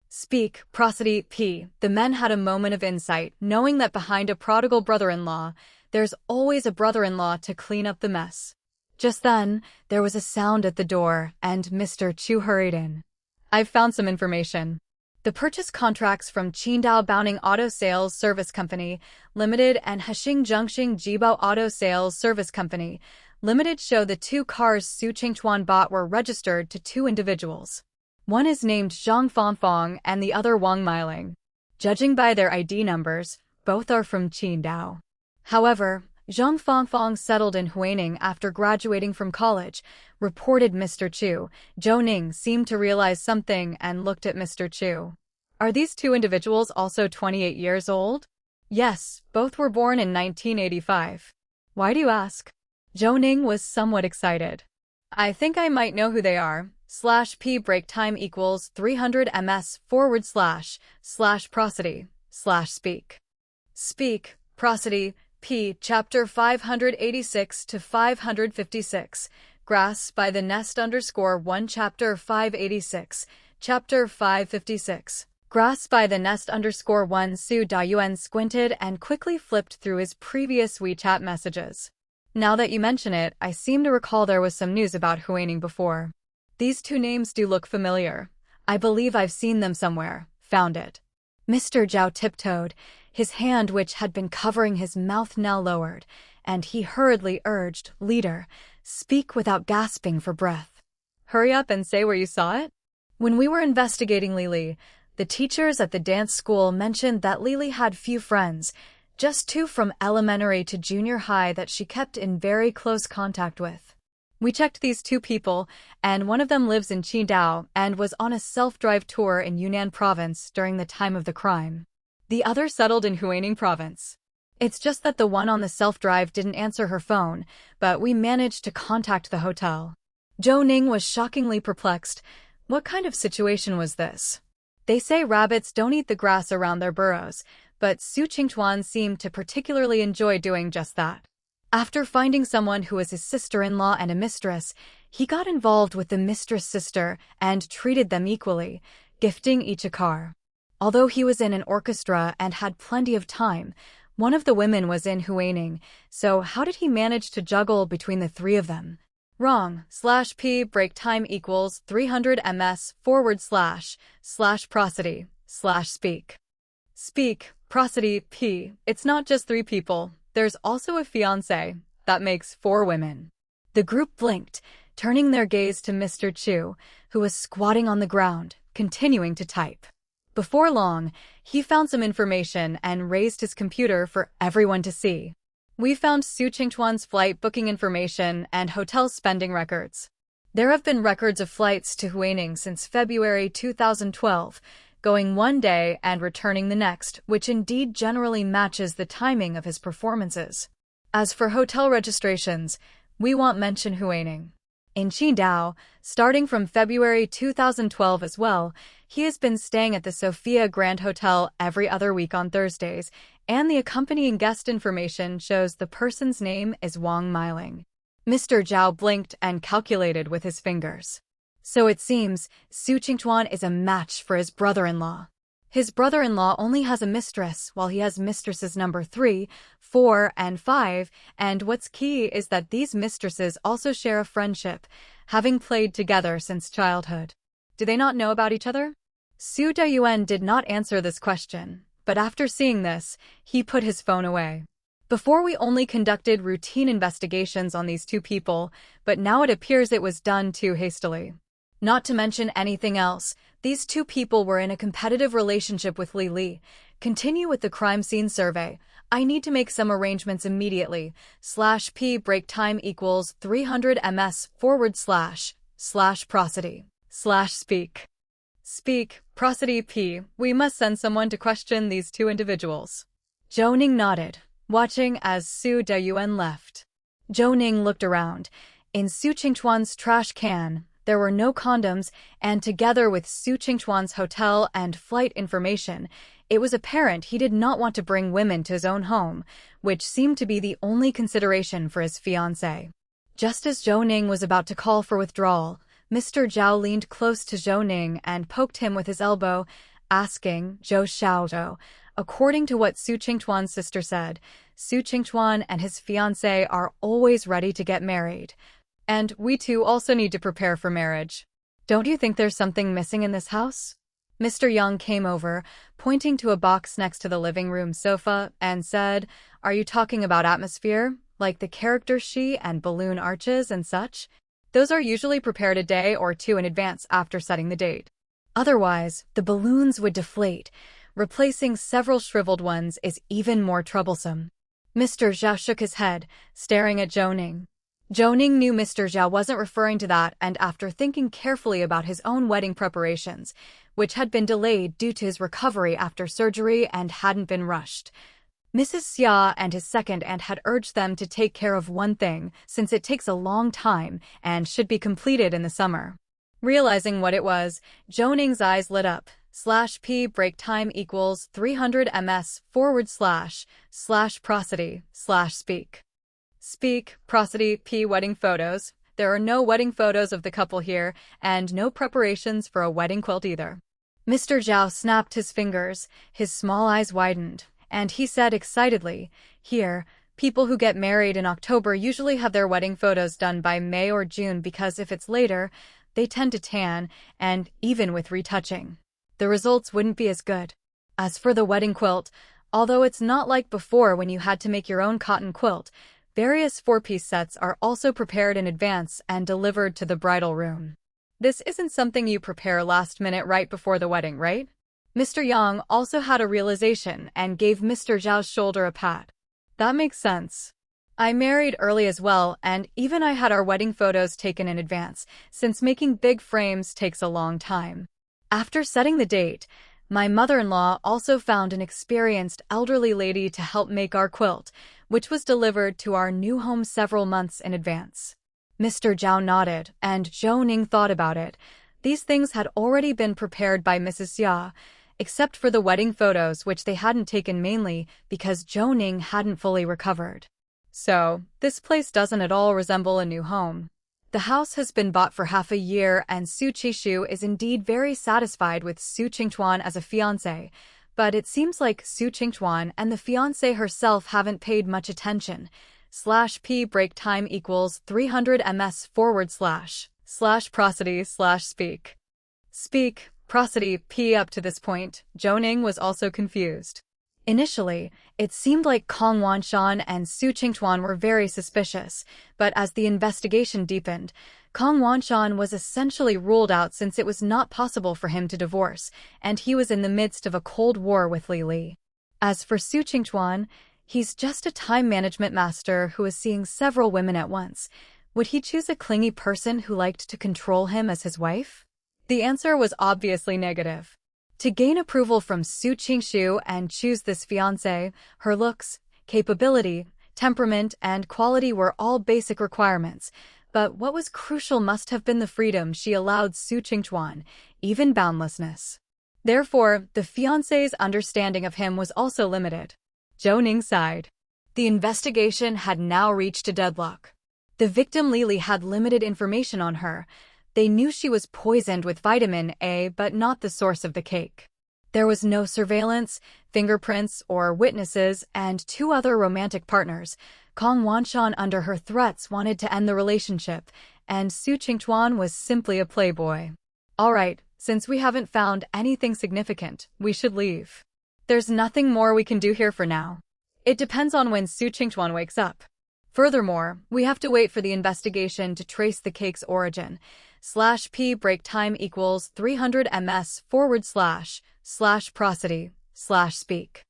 speak prosody p. The men had a moment of insight, knowing that behind a prodigal brother-in-law, there's always a brother-in-law to clean up the mess. Just then, there was a sound at the door, and Mr. Chu hurried in. I've found some information. The purchase contracts from Qidong Baoning Auto Sales Service Company, Limited and Hexing Zhengxing Jibo Auto Sales Service Company, Limited show the two cars Su Qingchuan bought were registered to two individuals. One is named Zhang Fangfang and the other Wang Meiling. Judging by their ID numbers, both are from Qidong. However, Zhang Fangfang settled in Huining after graduating from college, reported Mr. Chu. Zhou Ning seemed to realize something and looked at Mr. Chu. Are these two individuals also 28 years old? Yes, both were born in 1985. Why do you ask? Zhou Ning was somewhat excited. I think I might know who they are. /P break time equals 300 ms / prosody / speak prosody p. Chapter 586 to 556. Grass by the nest _1 Chapter 586. Chapter 556. Grass by the nest _1. Su Dayuan squinted and quickly flipped through his previous WeChat messages. Now that you mention it, I seem to recall there was some news about Huining before. These two names do look familiar. I believe I've seen them somewhere. Found it. Mr. Zhao tiptoed, his hand which had been covering his mouth now lowered, and he hurriedly urged, Leader, speak without gasping for breath. Hurry up and say where you saw it? When we were investigating Lily, the teachers at the dance school mentioned that Lily had few friends, just two from elementary to junior high that she kept in very close contact with. We checked these two people, and one of them lives in Qidong and was on a self-drive tour in Yunnan province during the time of the crime. The other settled in Huining province. It's just that the one on the self-drive didn't answer her phone, but we managed to contact the hotel. Zhou Ning was shockingly perplexed. What kind of situation was this? They say rabbits don't eat the grass around their burrows, but Su Qingchuan seemed to particularly enjoy doing just that. After finding someone who was his sister-in-law and a mistress, he got involved with the mistress' sister and treated them equally, gifting each a car. Although he was in an orchestra and had plenty of time, one of the women was in Huining, so how did he manage to juggle between the three of them? Wrong. /P break time equals 300 ms / prosody / speak prosody p. It's not just three people. There's also a fiancé. That makes 4 women. The group blinked, turning their gaze to Mr. Chu, who was squatting on the ground, continuing to type. Before long, he found some information and raised his computer for everyone to see. We found Su Qingchuan's flight booking information and hotel spending records. There have been records of flights to Huining since February 2012, going one day and returning the next, which indeed generally matches the timing of his performances. As for hotel registrations, we won't mention Huining. In Qidong, starting from February 2012 as well, he has been staying at the Sophia Grand Hotel every other week on Thursdays, and the accompanying guest information shows the person's name is Wang Meiling. Mr. Zhao blinked and calculated with his fingers. So it seems, Su Qingchuan is a match for his brother-in-law. His brother-in-law only has a mistress, while he has mistresses number 3, 4, and 5, and what's key is that these mistresses also share a friendship, having played together since childhood. Do they not know about each other? Su Dayuan did not answer this question, but after seeing this, he put his phone away. Before we only conducted routine investigations on these two people, but now it appears it was done too hastily. Not to mention anything else, these two people were in a competitive relationship with Li. Continue with the crime scene survey. I need to make some arrangements immediately. /p break time equals 300 ms / prosody / speak. Speak, prosody p. We must send someone to question these two individuals. Zhou Ning nodded, watching as Su Deyuan left. Zhou Ning looked around. In Su Qingchuan's trash can, there were no condoms, and together with Su Qingchuan's hotel and flight information, it was apparent he did not want to bring women to his own home, which seemed to be the only consideration for his fiancée. Just as Zhou Ning was about to call for withdrawal, Mr. Zhao leaned close to Zhou Ning and poked him with his elbow, asking, "Zhou Xiaozhou." According to what Su Qingchuan's sister said, Su Qingchuan and his fiancée are always ready to get married. And we too also need to prepare for marriage. Don't you think there's something missing in this house? Mr. Yang came over, pointing to a box next to the living room sofa, and said, "Are you talking about atmosphere, like the character she and balloon arches and such? Those are usually prepared a day or two in advance after setting the date. Otherwise, the balloons would deflate. Replacing several shriveled ones is even more troublesome." Mr. Zhao shook his head, staring at Zhou Ning. Zhou Ning knew Mr. Zhao wasn't referring to that, and after thinking carefully about his own wedding preparations, which had been delayed due to his recovery after surgery and hadn't been rushed, Mrs. Xia and his second aunt had urged them to take care of one thing, since it takes a long time and should be completed in the summer. Realizing what it was, Zhou Ning's eyes lit up. /p break time equals 300 ms / prosody / speak. Speak, prosody p wedding photos. There are no wedding photos of the couple here, and no preparations for a wedding quilt either. Mr. Zhao snapped his fingers, his small eyes widened, and he said excitedly, "Here, people who get married in October usually have their wedding photos done by May or June because if it's later, they tend to tan, and even with retouching, the results wouldn't be as good. As for the wedding quilt, although it's not like before when you had to make your own cotton quilt, various four-piece sets are also prepared in advance and delivered to the bridal room. This isn't something you prepare last minute right before the wedding, right?" Mr. Yang also had a realization and gave Mr. Zhao's shoulder a pat. "That makes sense. I married early as well, and even I had our wedding photos taken in advance, since making big frames takes a long time. After setting the date, my mother-in-law also found an experienced elderly lady to help make our quilt, which was delivered to our new home several months in advance." Mr. Zhao nodded, and Zhou Ning thought about it. These things had already been prepared by Mrs. Xia, except for the wedding photos which they hadn't taken mainly because Zhou Ning hadn't fully recovered. So, this place doesn't at all resemble a new home. The house has been bought for half a year, and Su Qishu is indeed very satisfied with Su Qingchuan as a fiancé, but it seems like Su Qingchuan and the fiancé herself haven't paid much attention. /p break time equals 300 ms / prosody / speak. Speak, prosody p. Up to this point, Zhou Ning was also confused. Initially, it seemed like Kong Wanshan and Su Qingchuan were very suspicious, but as the investigation deepened, Kong Wanshan was essentially ruled out since it was not possible for him to divorce, and he was in the midst of a cold war with Li. As for Su Qingchuan, he's just a time management master who is seeing several women at once. Would he choose a clingy person who liked to control him as his wife? The answer was obviously negative. To gain approval from Su Qingxu and choose this fiancé, her looks, capability, temperament, and quality were all basic requirements, but what was crucial must have been the freedom she allowed Su Qingchuan, even boundlessness. Therefore, the fiancé's understanding of him was also limited. Zhou Ning sighed. The investigation had now reached a deadlock. The victim Li had limited information on her. They knew she was poisoned with vitamin A, but not the source of the cake. There was no surveillance, fingerprints, or witnesses, and two other romantic partners. Kong Wanshan, under her threats, wanted to end the relationship, and Su Qingchuan was simply a playboy. "All right, since we haven't found anything significant, we should leave. There's nothing more we can do here for now. It depends on when Su Qingchuan wakes up. Furthermore, we have to wait for the investigation to trace the cake's origin. /p break time equals 300 ms//prosody/speak.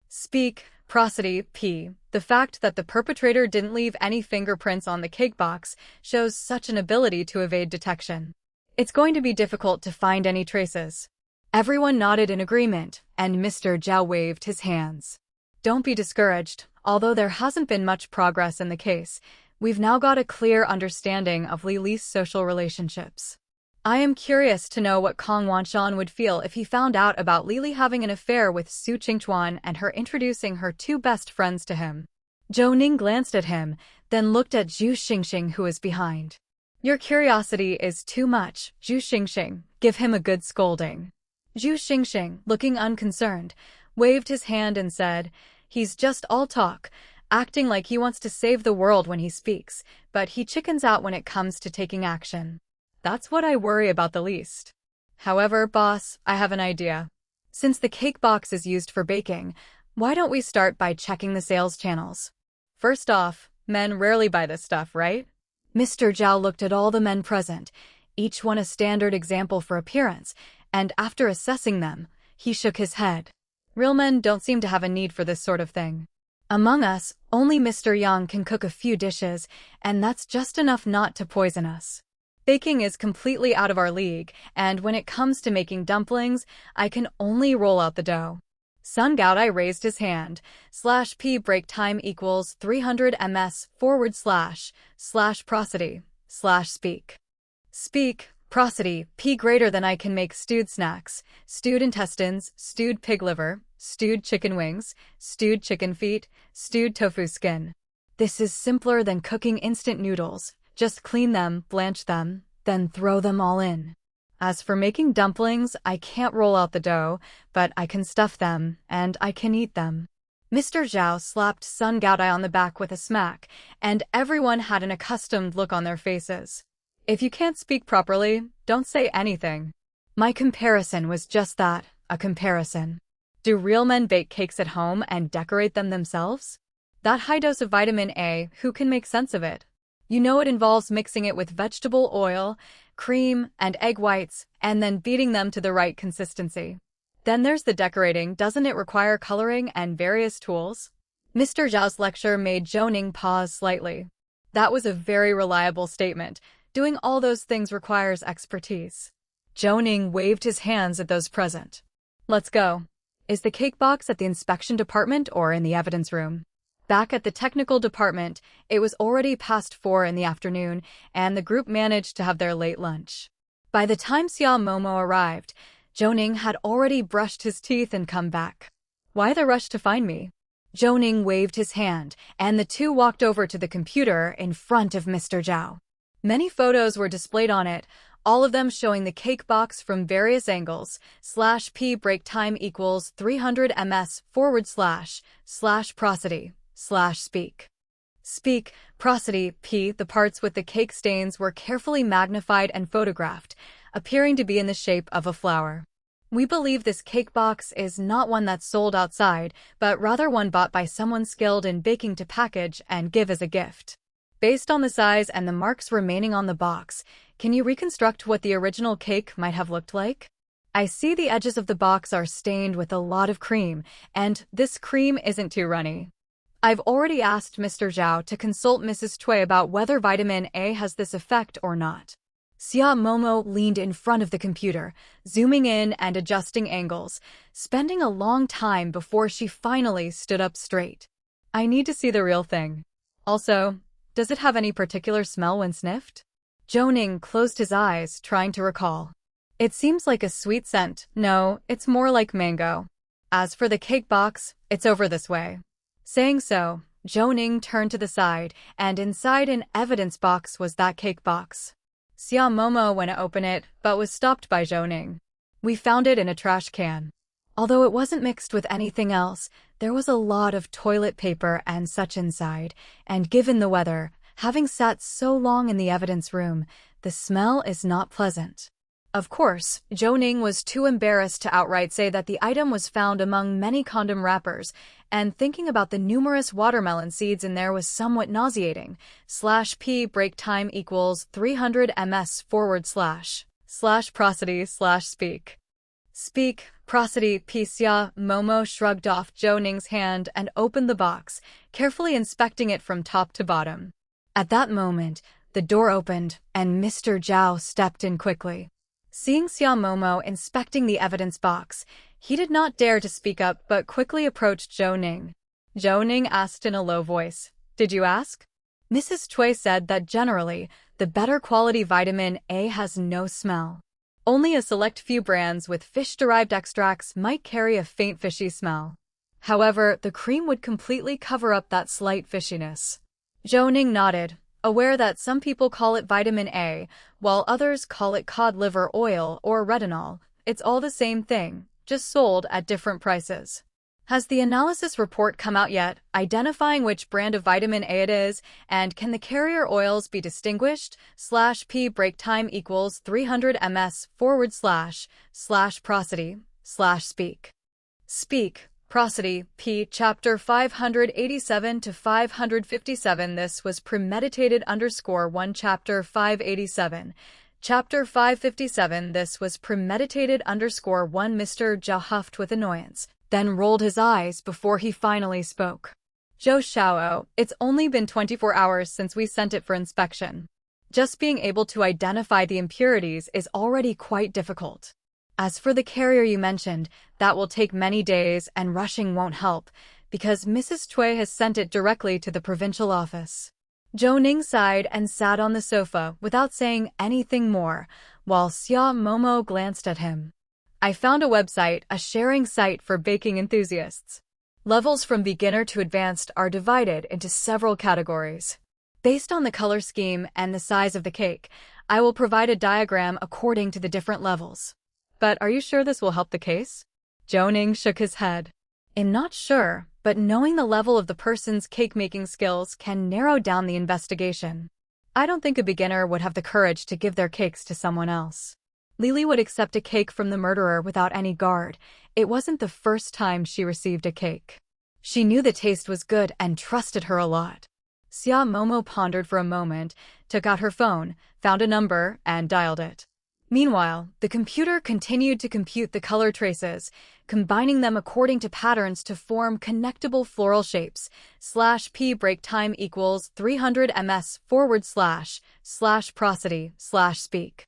Speak, prosody, p. The fact that the perpetrator didn't leave any fingerprints on the cake box shows such an ability to evade detection. It's going to be difficult to find any traces. Everyone nodded in agreement, and Mr. Zhou waved his hands. Don't be discouraged. Although there hasn't been much progress in the case, we've now got a clear understanding of Li Li's social relationships. I am curious to know what Kong Wanshan would feel if he found out about Li Li having an affair with Su Qingchuan and her introducing her two best friends to him. Zhou Ning glanced at him, then looked at Zhu Xingxing, who was behind. Your curiosity is too much, Zhu Xingxing. Give him a good scolding. Zhu Xingxing, looking unconcerned, waved his hand and said, "He's just all talk, acting like he wants to save the world when he speaks, but he chickens out when it comes to taking action. That's what I worry about the least. However, boss, I have an idea. Since the cake box is used for baking, why don't we start by checking the sales channels? First off, men rarely buy this stuff, right?" Mr. Zhou looked at all the men present, each one a standard example for appearance, and after assessing them, he shook his head. Real men don't seem to have a need for this sort of thing. Among us, only Mr. Yang can cook a few dishes, and that's just enough not to poison us. Baking is completely out of our league, and when it comes to making dumplings, I can only roll out the dough. Sun Gaodai raised his hand. /p break time equals 300 ms//prosody/speak. Speak, prosody, p greater than I can make stewed snacks, stewed intestines, stewed pig liver, stewed chicken wings, stewed chicken feet, stewed tofu skin. This is simpler than cooking instant noodles. Just clean them, blanch them, then throw them all in. As for making dumplings, I can't roll out the dough, but I can stuff them, and I can eat them. Mr. Zhou slapped Sun Gaodai on the back with a smack, and everyone had an accustomed look on their faces. If you can't speak properly, don't say anything. My comparison was just that, a comparison. Do real men bake cakes at home and decorate them themselves? That high dose of vitamin A, who can make sense of it? You know it involves mixing it with vegetable oil, cream, and egg whites, and then beating them to the right consistency. Then there's the decorating. Doesn't it require coloring and various tools? Mr. Zhao's lecture made Zhou Ning pause slightly. That was a very reliable statement. Doing all those things requires expertise. Zhou Ning waved his hands at those present. Let's go. Is the cake box at the inspection department or in the evidence room? Back at the technical department, it was already past 4 in the afternoon, and the group managed to have their late lunch. By the time Xia Momo arrived, Zhou Ning had already brushed his teeth and come back. Why the rush to find me? Zhou Ning waved his hand, and the two walked over to the computer in front of Mr. Zhou. Many photos were displayed on it, all of them showing the cake box from various angles. /p break time equals 300 ms//prosody/speak. Speak, prosody, p. The parts with the cake stains were carefully magnified and photographed, appearing to be in the shape of a flower. We believe this cake box is not one that's sold outside, but rather one bought by someone skilled in baking to package and give as a gift. Based on the size and the marks remaining on the box, can you reconstruct what the original cake might have looked like? I see the edges of the box are stained with a lot of cream, and this cream isn't too runny. I've already asked Mr. Zhou to consult Mrs. Cui about whether vitamin A has this effect or not. Xia Momo leaned in front of the computer, zooming in and adjusting angles, spending a long time before she finally stood up straight. I need to see the real thing. Also, does it have any particular smell when sniffed? Zhou Ning closed his eyes, trying to recall. It seems like a sweet scent. No, it's more like mango. As for the cake box, it's over this way. Saying so, Zhou Ning turned to the side, and inside an evidence box was that cake box. Xia Momo went to open it, but was stopped by Zhou Ning. We found it in a trash can. Although it wasn't mixed with anything else, there was a lot of toilet paper and such inside, and given the weather, having sat so long in the evidence room, the smell is not pleasant. Of course, Zhou Ning was too embarrassed to outright say that the item was found among many condom wrappers, and thinking about the numerous watermelon seeds in there was somewhat nauseating. /p break time equals 300 ms / prosody / speak. Speak, prosody, Xia Momo shrugged off Zhou Ning's hand and opened the box, carefully inspecting it from top to bottom. At that moment, the door opened, and Mr. Zhao stepped in quickly. Seeing Xia Momo inspecting the evidence box, he did not dare to speak up but quickly approached Zhou Ning. Zhou Ning asked in a low voice, "Did you ask?" Mrs. Cui said that generally, the better quality vitamin A has no smell. Only a select few brands with fish-derived extracts might carry a faint fishy smell. However, the cream would completely cover up that slight fishiness. Zhou Ning nodded, aware that some people call it vitamin A, while others call it cod liver oil or retinol. It's all the same thing, just sold at different prices. Has the analysis report come out yet, identifying which brand of vitamin A it is, and can the carrier oils be distinguished? /p break time equals 300 ms / prosody / speak. Speak, prosody, p. Chapter 587 to 557. This was premeditated _1 Chapter 587. Chapter 557. This was premeditated _1. Mr. Zhao huffed with annoyance, then rolled his eyes before he finally spoke. Zhou Xiao, it's only been 24 hours since we sent it for inspection. Just being able to identify the impurities is already quite difficult. As for the carrier you mentioned, that will take many days and rushing won't help, because Mrs. Cui has sent it directly to the provincial office. Zhou Ning sighed and sat on the sofa without saying anything more, while Xia Momo glanced at him. I found a website, a sharing site for baking enthusiasts. Levels from beginner to advanced are divided into several categories. Based on the color scheme and the size of the cake, I will provide a diagram according to the different levels. But are you sure this will help the case? Zhou Ning shook his head. I'm not sure, but knowing the level of the person's cake-making skills can narrow down the investigation. I don't think a beginner would have the courage to give their cakes to someone else. Lily would accept a cake from the murderer without any guard. It wasn't the first time she received a cake. She knew the taste was good and trusted her a lot. Xia Momo pondered for a moment, took out her phone, found a number, and dialed it. Meanwhile, the computer continued to compute the color traces, combining them according to patterns to form connectable floral shapes. /p break time equals 300 ms / prosody / speak.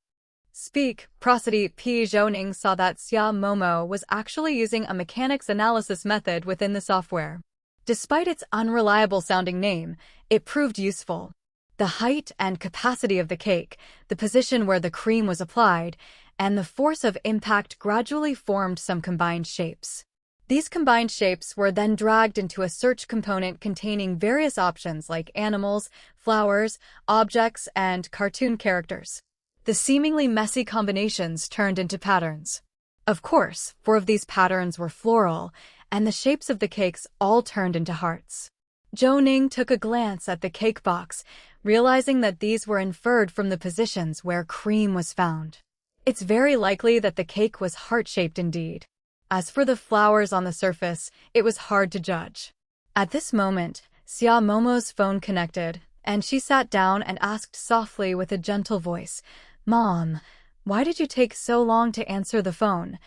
Speak, prosody, p. Zhou Ning saw that Xia Momo was actually using a mechanics analysis method within the software. Despite its unreliable-sounding name, it proved useful. The height and capacity of the cake, the position where the cream was applied, and the force of impact gradually formed some combined shapes. These combined shapes were then dragged into a search component containing various options like animals, flowers, objects, and cartoon characters. The seemingly messy combinations turned into patterns. Of course, 4 of these patterns were floral, and the shapes of the cakes all turned into hearts. Zhou Ning took a glance at the cake box, realizing that these were inferred from the positions where cream was found. It's very likely that the cake was heart-shaped indeed. As for the flowers on the surface, it was hard to judge. At this moment, Xia Momo's phone connected, and she sat down and asked softly with a gentle voice, "Mom, why did you take so long to answer the phone?"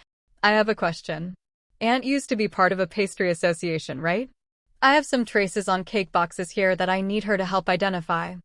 "I have a question. Aunt used to be part of a pastry association, right? I have some traces on cake boxes here that I need her to help identify.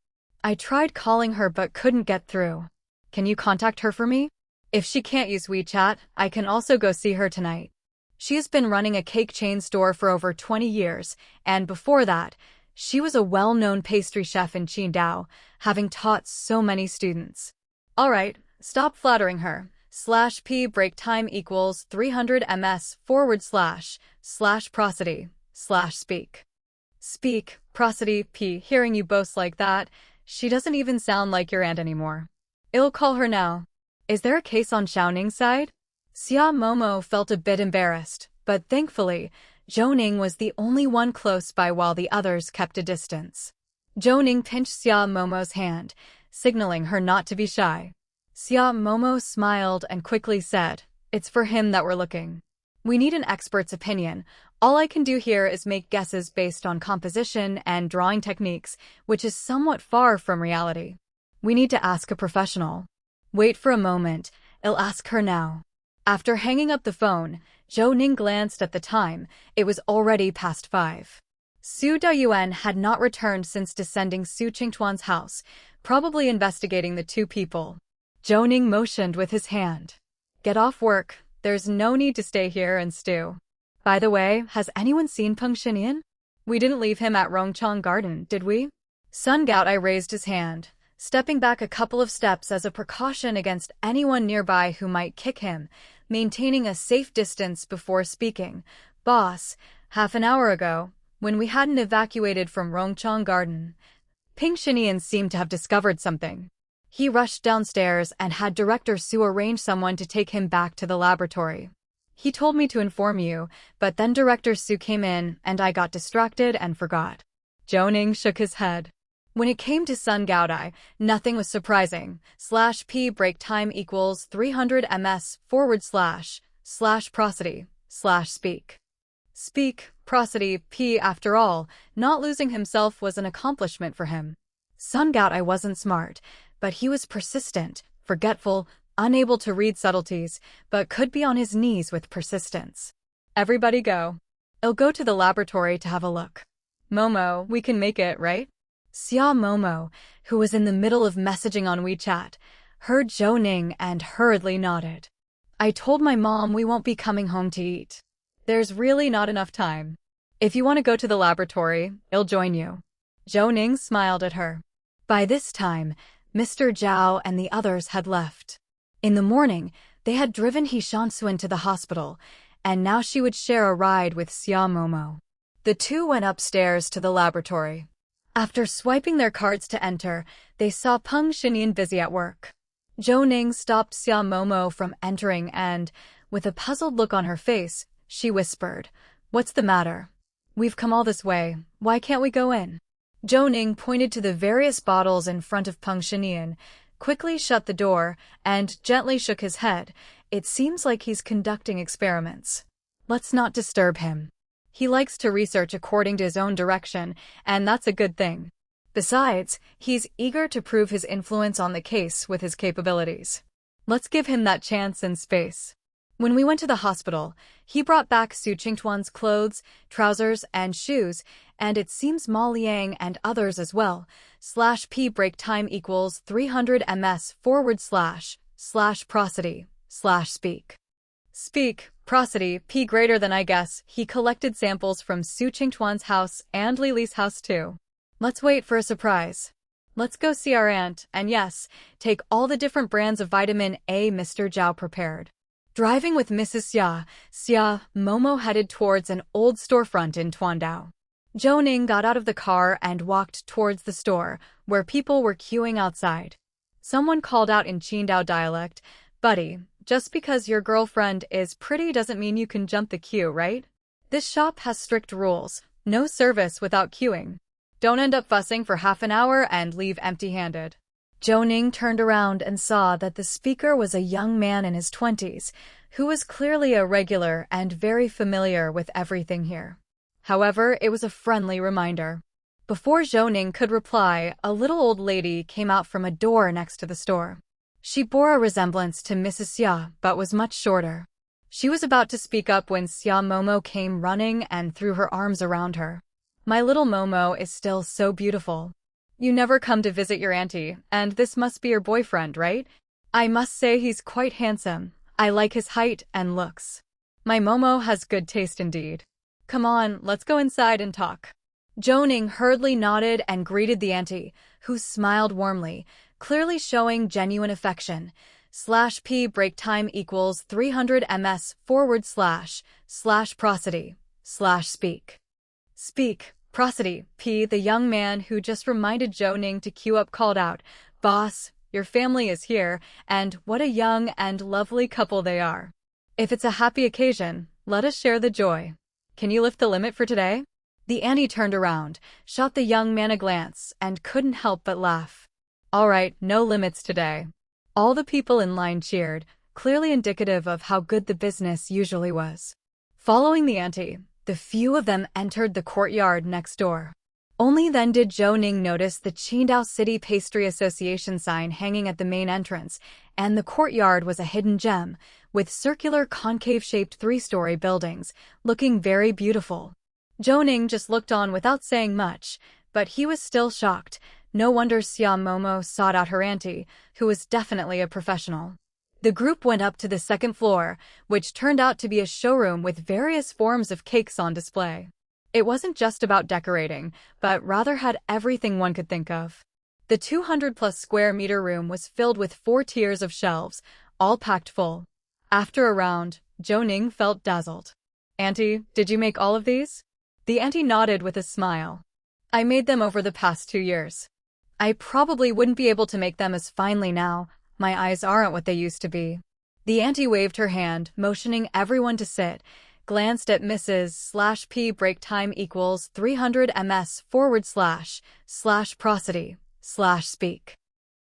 I tried calling her but couldn't get through. Can you contact her for me? If she can't use WeChat, I can also go see her tonight. She has been running a cake chain store for over 20 years, and before that, she was a well-known pastry chef in Qidong, having taught so many students." "All right, stop flattering her. /p break time equals 300 ms / prosody / speak. Speak, prosody, p. Hearing you boast like that, she doesn't even sound like your aunt anymore. I'll call her now. Is there a case on Zhou Ning's side?" Xia Momo felt a bit embarrassed, but thankfully, Zhou Ning was the only one close by while the others kept a distance. Zhou Ning pinched Xia Momo's hand, signaling her not to be shy. Xia Momo smiled and quickly said, "It's for him that we're looking. We need an expert's opinion. All I can do here is make guesses based on composition and drawing techniques, which is somewhat far from reality. We need to ask a professional." "Wait for a moment. I'll ask her now." After hanging up the phone, Zhou Ning glanced at the time. It was already past 5. Su Dayuan had not returned since descending Su Qingtuan's house, probably investigating the two people. Zhou Ning motioned with his hand. "Get off work. There's no need to stay here and stew. By the way, has anyone seen Peng Xinyan? We didn't leave him at Rongchang Garden, did we?" Sun Gaotai raised his hand, stepping back a couple of steps as a precaution against anyone nearby who might kick him, maintaining a safe distance before speaking. "Boss, half an hour ago, when we hadn't evacuated from Rongchang Garden, Peng Xinyan seemed to have discovered something. He rushed downstairs and had Director Su arrange someone to take him back to the laboratory. He told me to inform you, but then Director Su came in and I got distracted and forgot." Zhou Ning shook his head. When it came to Sun Gaotai, nothing was surprising. /p break time equals 300 ms / prosody / speak. Speak, prosody, p. After all, not losing himself was an accomplishment for him. Sun Gaotai wasn't smart, but he was persistent, forgetful, unable to read subtleties, but could be on his knees with persistence. "Everybody go. I'll go to the laboratory to have a look. Momo, we can make it, right?" Xia Momo, who was in the middle of messaging on WeChat, heard Zhou Ning and hurriedly nodded. "I told my mom we won't be coming home to eat. There's really not enough time. If you want to go to the laboratory, I'll join you." Zhou Ning smiled at her. By this time, Mr. Zhao and the others had left. In the morning, they had driven Hishansuan to the hospital, and now she would share a ride with Xia Momo. The two went upstairs to the laboratory. After swiping their cards to enter, they saw Peng Xinyan busy at work. Zhou Ning stopped Xia Momo from entering and, with a puzzled look on her face, she whispered, "What's the matter? We've come all this way. Why can't we go in?" Zhou Ning pointed to the various bottles in front of Peng Xinyan, quickly shut the door, and gently shook his head. "It seems like he's conducting experiments. Let's not disturb him. He likes to research according to his own direction, and that's a good thing. Besides, he's eager to prove his influence on the case with his capabilities. Let's give him that chance and space." When we went to the hospital, he brought back Su Qingtuan's clothes, trousers, and shoes, and it seems Ma Liang and others as well. /p break time equals 300 ms / prosody / speak. Speak, prosody, p greater than I guess. He collected samples from Su Qingtuan's house and Lily's house too. Let's wait for a surprise. Let's go see our aunt, and yes, take all the different brands of vitamin A Mr. Zhao prepared. Driving with Mrs. Xia Momo headed towards an old storefront in Tuandao. Zhou Ning got out of the car and walked towards the store, where people were queuing outside. Someone called out in Qingdao dialect, "Buddy, just because your girlfriend is pretty doesn't mean you can jump the queue, right? This shop has strict rules. No service without queuing. Don't end up fussing for half an hour and leave empty-handed." Zhou Ning turned around and saw that the speaker was a young man in his 20s, who was clearly a regular and very familiar with everything here. However, it was a friendly reminder. Before Zhou Ning could reply, a little old lady came out from a door next to the store. She bore a resemblance to Mrs. Xia, but was much shorter. She was about to speak up when Xia Momo came running and threw her arms around her. "My little Momo is still so beautiful. You never come to visit your auntie, and this must be your boyfriend, right? I must say he's quite handsome. I like his height and looks. My Momo has good taste indeed. Come on, let's go inside and talk." Zhou Ning hurriedly nodded and greeted the auntie, who smiled warmly, clearly showing genuine affection. /p break time equals 300 ms / prosody / speak. Speak, prosody, p. The young man who just reminded Zhou Ning to queue up called out, "Boss, your family is here, and what a young and lovely couple they are. If it's a happy occasion, let us share the joy. Can you lift the limit for today?" The auntie turned around, shot the young man a glance, and couldn't help but laugh. "All right, no limits today. All the people in line cheered, clearly indicative of how good the business usually was. Following the auntie, the few of them entered the courtyard next door. Only then did Zhou Ning notice the Qidong City Pastry Association sign hanging at the main entrance, and the courtyard was a hidden gem, with circular concave-shaped three-story buildings, looking very beautiful. Zhou Ning just looked on without saying much, but he was still shocked. No wonder Xia Momo sought out her auntie, who was definitely a professional. The group went up to the second floor, which turned out to be a showroom with various forms of cakes on display. It wasn't just about decorating, but rather had everything one could think of. The 200-plus square meter room was filled with 4 tiers of shelves, all packed full. After a round, Zhou Ning felt dazzled. "Auntie, did you make all of these?" The auntie nodded with a smile. "I made them over the past 2 years. I probably wouldn't be able to make them as finely now. My eyes aren't what they used to be." The auntie waved her hand, motioning everyone to sit, glanced at Mrs. P. break time equals 300 ms / prosody /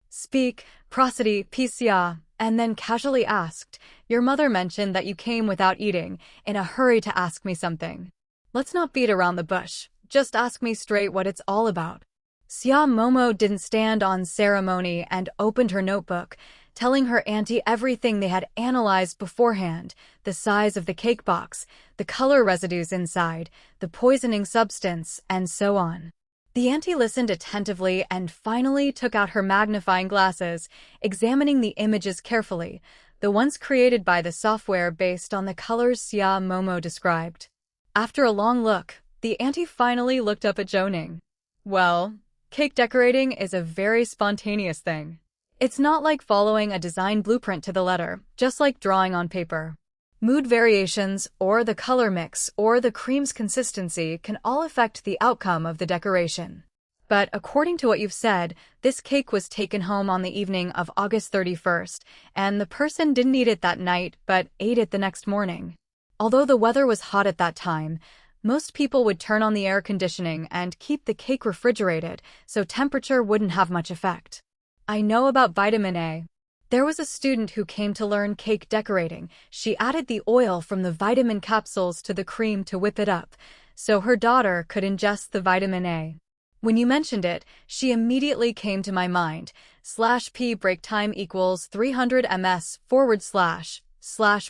speak prosody PCA, and then casually asked, "Your mother mentioned that you came without eating, in a hurry to ask me something. Let's not beat around the bush, just ask me straight what it's all about." Xia Momo didn't stand on ceremony and opened her notebook, telling her auntie everything they had analyzed beforehand: the size of the cake box, the color residues inside, the poisoning substance, and so on. The auntie listened attentively and finally took out her magnifying glasses, examining the images carefully, the ones created by the software based on the colors Xia Momo described. After a long look, the auntie finally looked up at Zhou Ning. "Well, cake decorating is a very spontaneous thing. It's not like following a design blueprint to the letter, just like drawing on paper. Mood variations, or the color mix, or the cream's consistency can all affect the outcome of the decoration. But according to what you've said, this cake was taken home on the evening of August 31st, and the person didn't eat it that night but ate it the next morning. Although the weather was hot at that time, most people would turn on the air conditioning and keep the cake refrigerated, so temperature wouldn't have much effect. I know about vitamin A. There was a student who came to learn cake decorating. She added the oil from the vitamin capsules to the cream to whip it up, so her daughter could ingest the vitamin A. When you mentioned it, she immediately came to my mind. /P break time equals 300 ms /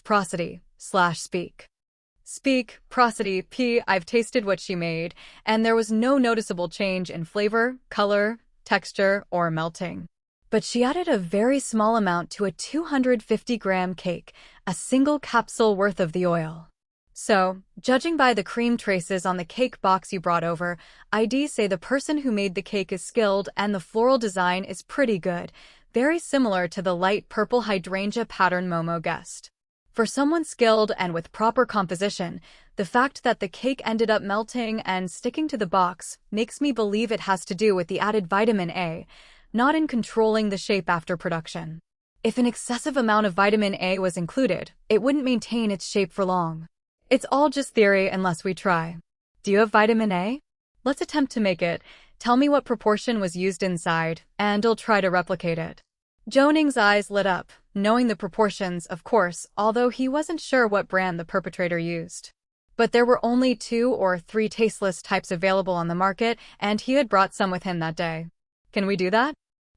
prosody / speak prosody P. I've tasted what she made, and there was no noticeable change in flavor, color, texture, or melting. But she added a very small amount to a 250-gram cake, a single capsule worth of the oil. So, judging by the cream traces on the cake box you brought over, I'd say the person who made the cake is skilled and the floral design is pretty good, very similar to the light purple hydrangea pattern Momo guessed. For someone skilled and with proper composition, the fact that the cake ended up melting and sticking to the box makes me believe it has to do with the added vitamin A, not in controlling the shape after production. If an excessive amount of vitamin A was included, it wouldn't maintain its shape for long. It's all just theory unless we try. Do you have vitamin A? Let's attempt to make it. Tell me what proportion was used inside, and I'll try to replicate it. Zhou Ning's eyes lit up, knowing the proportions, of course, although he wasn't sure what brand the perpetrator used. But there were only 2 or 3 tasteless types available on the market, and he had brought some with him that day. Can we do that?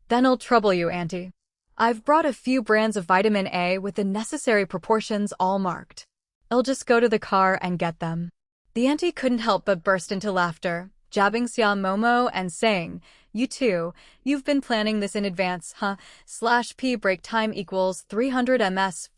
Then I'll trouble you, auntie. I've brought a few brands of vitamin A with the necessary proportions all marked. I'll just go to the car and get them. The auntie couldn't help but burst into laughter, jabbing Xia Momo and saying, "You too, you've been planning this in advance, huh? /P break time equals 300 ms /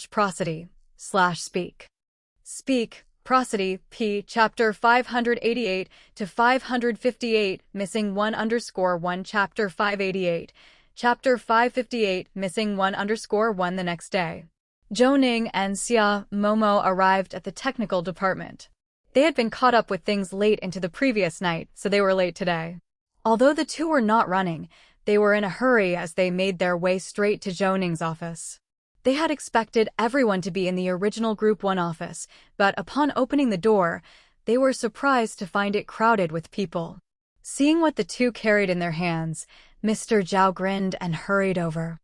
prosody / speak prosody P. Chapter 588 to 558 missing 1_1 Chapter 588 Chapter 558 missing 1_1 The next day, Zhou Ning and Xia Momo arrived at the technical department. They had been caught up with things late into the previous night, so they were late today. Although the two were not running, they were in a hurry as they made their way straight to Zhou Ning's office. They had expected everyone to be in the original Group 1 office, but upon opening the door, they were surprised to find it crowded with people. Seeing what the two carried in their hands, Mr. Zhao grinned and hurried over.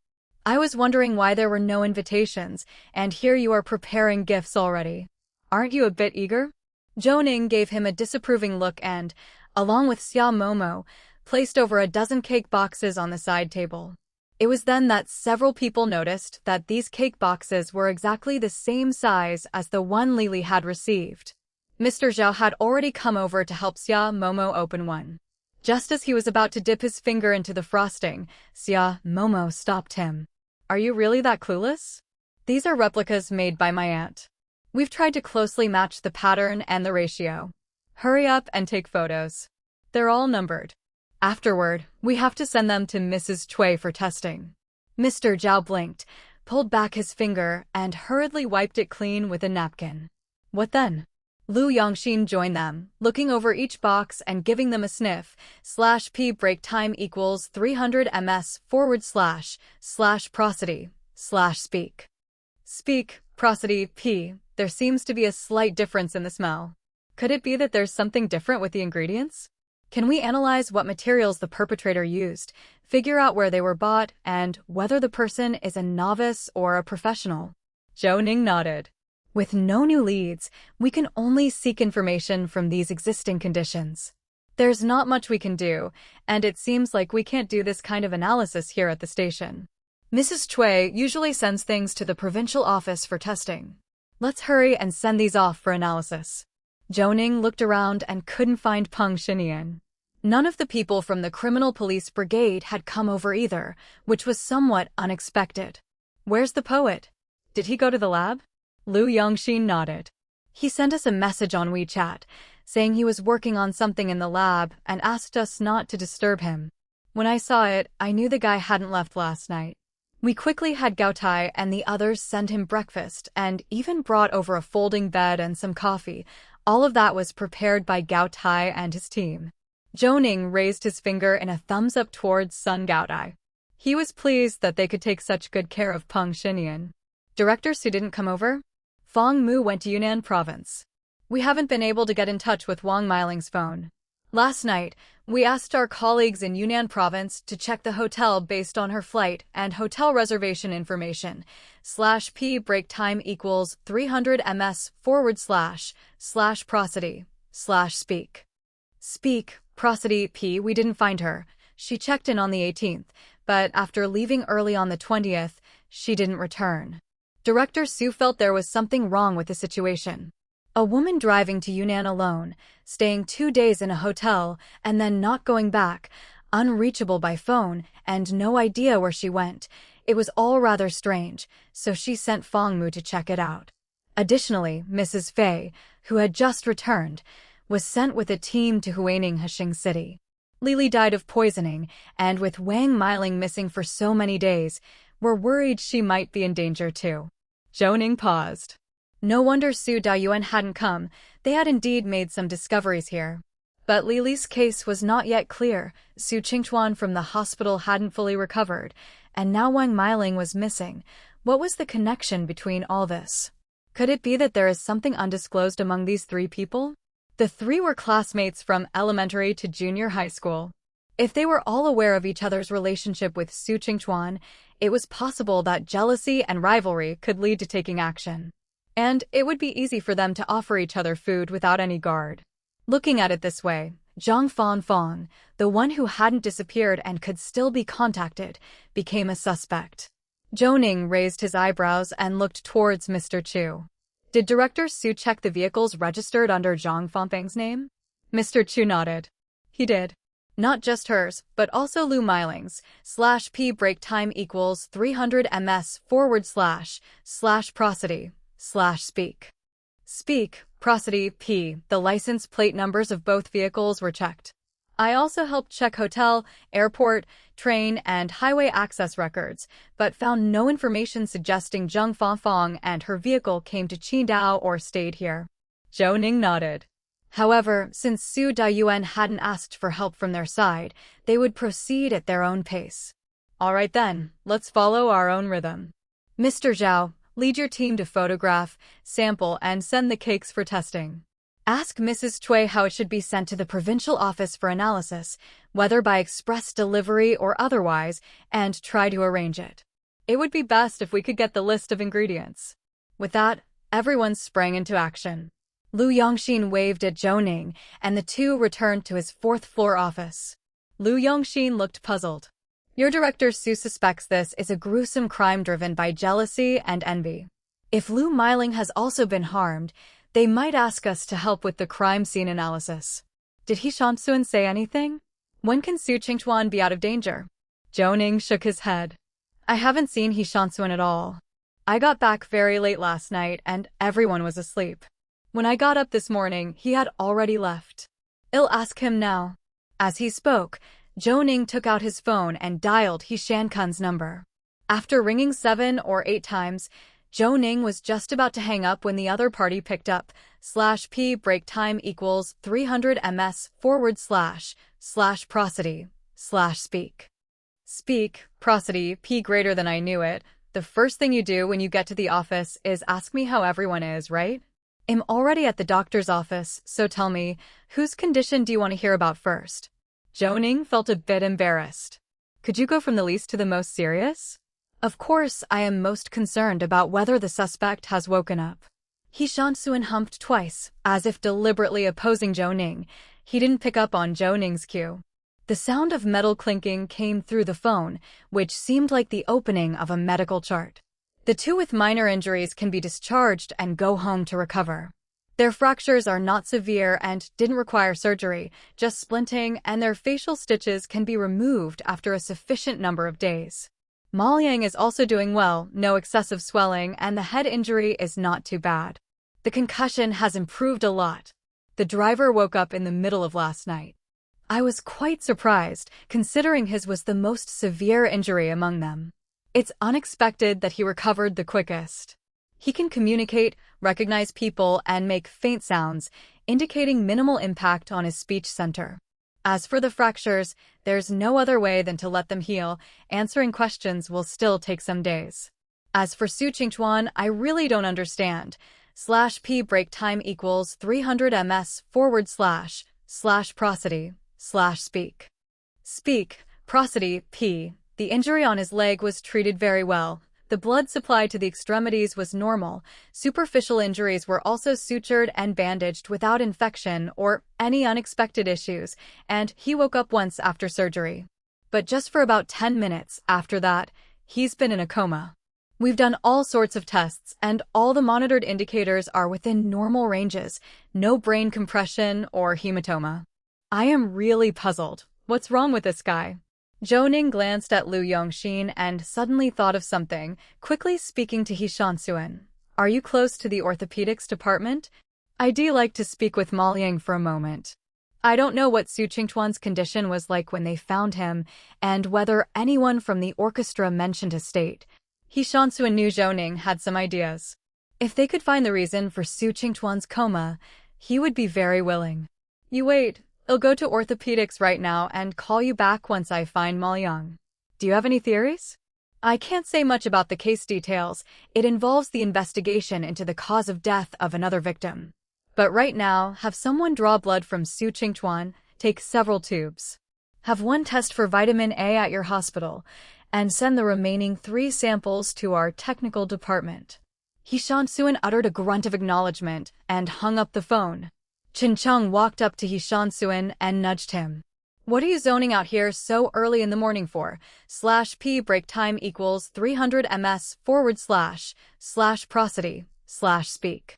I was wondering why there were no invitations, and here you are preparing gifts already. Aren't you a bit eager? Zhou Ning gave him a disapproving look and, along with Xia Momo, placed over a dozen cake boxes on the side table. It was then that several people noticed that these cake boxes were exactly the same size as the one Lily had received. Mr. Zhao had already come over to help Xia Momo open one. Just as he was about to dip his finger into the frosting, Xia Momo stopped him. Are you really that clueless? These are replicas made by my aunt. We've tried to closely match the pattern and the ratio. Hurry up and take photos. They're all numbered. Afterward, we have to send them to Mrs. Cui for testing. Mr. Zhao blinked, pulled back his finger, and hurriedly wiped it clean with a napkin. What then? Lu Yongxin joined them, looking over each box and giving them a sniff. /p break time equals 300 ms / prosody / speak. Speak, prosody, p. There seems to be a slight difference in the smell. Could it be that there's something different with the ingredients? Can we analyze what materials the perpetrator used, figure out where they were bought, and whether the person is a novice or a professional? Zhou Ning nodded. With no new leads, we can only seek information from these existing conditions. There's not much we can do, and it seems like we can't do this kind of analysis here at the station. Mrs. Cui usually sends things to the provincial office for testing. Let's hurry and send these off for analysis. Zhou Ning looked around and couldn't find Peng Xinian. None of the people from the criminal police brigade had come over either, which was somewhat unexpected. Where's the poet? Did he go to the lab? Lu Yongxin nodded. He sent us a message on WeChat, saying he was working on something in the lab and asked us not to disturb him. When I saw it, I knew the guy hadn't left last night. We quickly had Gao Tai and the others send him breakfast and even brought over a folding bed and some coffee. All of that was prepared by Gao Tai and his team. Zhou Ning raised his finger in a thumbs up towards Sun Gao Tai. He was pleased that they could take such good care of Peng Xinian. Director Su didn't come over? Fong Mu went to Yunnan province. We haven't been able to get in touch with Wang Meiling's phone. Last night, we asked our colleagues in Yunnan province to check the hotel based on her flight and hotel reservation information. /p break time equals 300 ms / prosody / speak. Speak, prosody, p. We didn't find her. She checked in on the 18th, but after leaving early on the 20th, she didn't return. Director Su felt there was something wrong with the situation. A woman driving to Yunnan alone, staying 2 days in a hotel, and then not going back, unreachable by phone, and no idea where she went. It was all rather strange, so she sent Fong Mu to check it out. Additionally, Mrs. Fei, who had just returned, was sent with a team to Huaining Hexing City. Lily died of poisoning, and with Wang Meiling missing for so many days, we're worried she might be in danger too. Zhou Ning paused. No wonder Su Dayuan hadn't come. They had indeed made some discoveries here. But Lily's case was not yet clear. Su Qingchuan from the hospital hadn't fully recovered, and now Wang Meiling was missing. What was the connection between all this? Could it be that there is something undisclosed among these three people? The three were classmates from elementary to junior high school. If they were all aware of each other's relationship with Su Qingchuan, it was possible that jealousy and rivalry could lead to taking action. And it would be easy for them to offer each other food without any guard. Looking at it this way, Zhang Fong, the one who hadn't disappeared and could still be contacted, became a suspect. Zhou Ning raised his eyebrows and looked towards Mr. Chu. Did Director Su check the vehicles registered under Zhang Fang's name? Mr. Chu nodded. He did. Not just hers, but also Lu Meiling's. /p break time equals 300 ms / prosody / speak. Speak, prosody, p. The license plate numbers of both vehicles were checked. I also helped check hotel, airport, train, and highway access records, but found no information suggesting Zhang Fang and her vehicle came to Qidong or stayed here. Zhou Ning nodded. However, since Su Dayuan hadn't asked for help from their side, they would proceed at their own pace. All right then, let's follow our own rhythm. Mr. Zhao, lead your team to photograph, sample, and send the cakes for testing. Ask Mrs. Cui how it should be sent to the provincial office for analysis, whether by express delivery or otherwise, and try to arrange it. It would be best if we could get the list of ingredients. With that, everyone sprang into action. Lu Yongxin waved at Zhou Ning, and the two returned to his fourth-floor office. Lu Yongxin looked puzzled. Your director Su suspects this is a gruesome crime driven by jealousy and envy. If Lu Meiling has also been harmed, they might ask us to help with the crime scene analysis. Did He Shansuan say anything? When can Su Qingchuan be out of danger? Zhou Ning shook his head. I haven't seen He Shansuan at all. I got back very late last night and everyone was asleep. When I got up this morning, he had already left. I'll ask him now. As he spoke, Zhou Ning took out his phone and dialed He Shankun's number. After ringing 7 or 8 times, Zhou Ning was just about to hang up when the other party picked up. /p break time equals 300 ms / prosody / speak. Speak, prosody, p greater than I knew it. The first thing you do when you get to the office is ask me how everyone is, right? I'm already at the doctor's office, so tell me, whose condition do you want to hear about first? Zhou Ning felt a bit embarrassed. Could you go from the least to the most serious? Of course, I am most concerned about whether the suspect has woken up. He Shansuan humped twice, as if deliberately opposing Zhou Ning. He didn't pick up on Zhou Ning's cue. The sound of metal clinking came through the phone, which seemed like the opening of a medical chart. The two with minor injuries can be discharged and go home to recover. Their fractures are not severe and didn't require surgery, just splinting, and their facial stitches can be removed after a sufficient number of days. Ma Liang is also doing well, no excessive swelling, and the head injury is not too bad. The concussion has improved a lot. The driver woke up in the middle of last night. I was quite surprised, considering his was the most severe injury among them. It's unexpected that he recovered the quickest. He can communicate, recognize people, and make faint sounds, indicating minimal impact on his speech center. As for the fractures, there's no other way than to let them heal. Answering questions will still take some days. As for Su Qingchuan, I really don't understand. /p break time equals 300 ms / prosody / speak. Speak, prosody, p. The injury on his leg was treated very well. The blood supply to the extremities was normal. Superficial injuries were also sutured and bandaged without infection or any unexpected issues, and he woke up once after surgery. But just for about 10 minutes after that, he's been in a coma. We've done all sorts of tests, and all the monitored indicators are within normal ranges. No brain compression or hematoma. I am really puzzled. What's wrong with this guy? Zhou Ning glanced at Lu Yongxin and suddenly thought of something, quickly speaking to He Shansuan. Are you close to the orthopedics department? I'd like to speak with Ma Liang for a moment. I don't know what Su Qingchuan's condition was like when they found him, and whether anyone from the orchestra mentioned his state. He Shansuan knew Zhou Ning had some ideas. If they could find the reason for Su Qingchuan's coma, he would be very willing. You wait. I'll go to orthopedics right now and call you back once I find Ma Liang. Do you have any theories? I can't say much about the case details. It involves the investigation into the cause of death of another victim. But right now, have someone draw blood from Su Qingchuan, take several tubes. Have one test for vitamin A at your hospital, and send the remaining 3 samples to our technical department. He Shansuan uttered a grunt of acknowledgement and hung up the phone. Chen Cheng walked up to He Shansuan and nudged him. What are you zoning out here so early in the morning for? /p break time equals 300 ms / prosody / speak.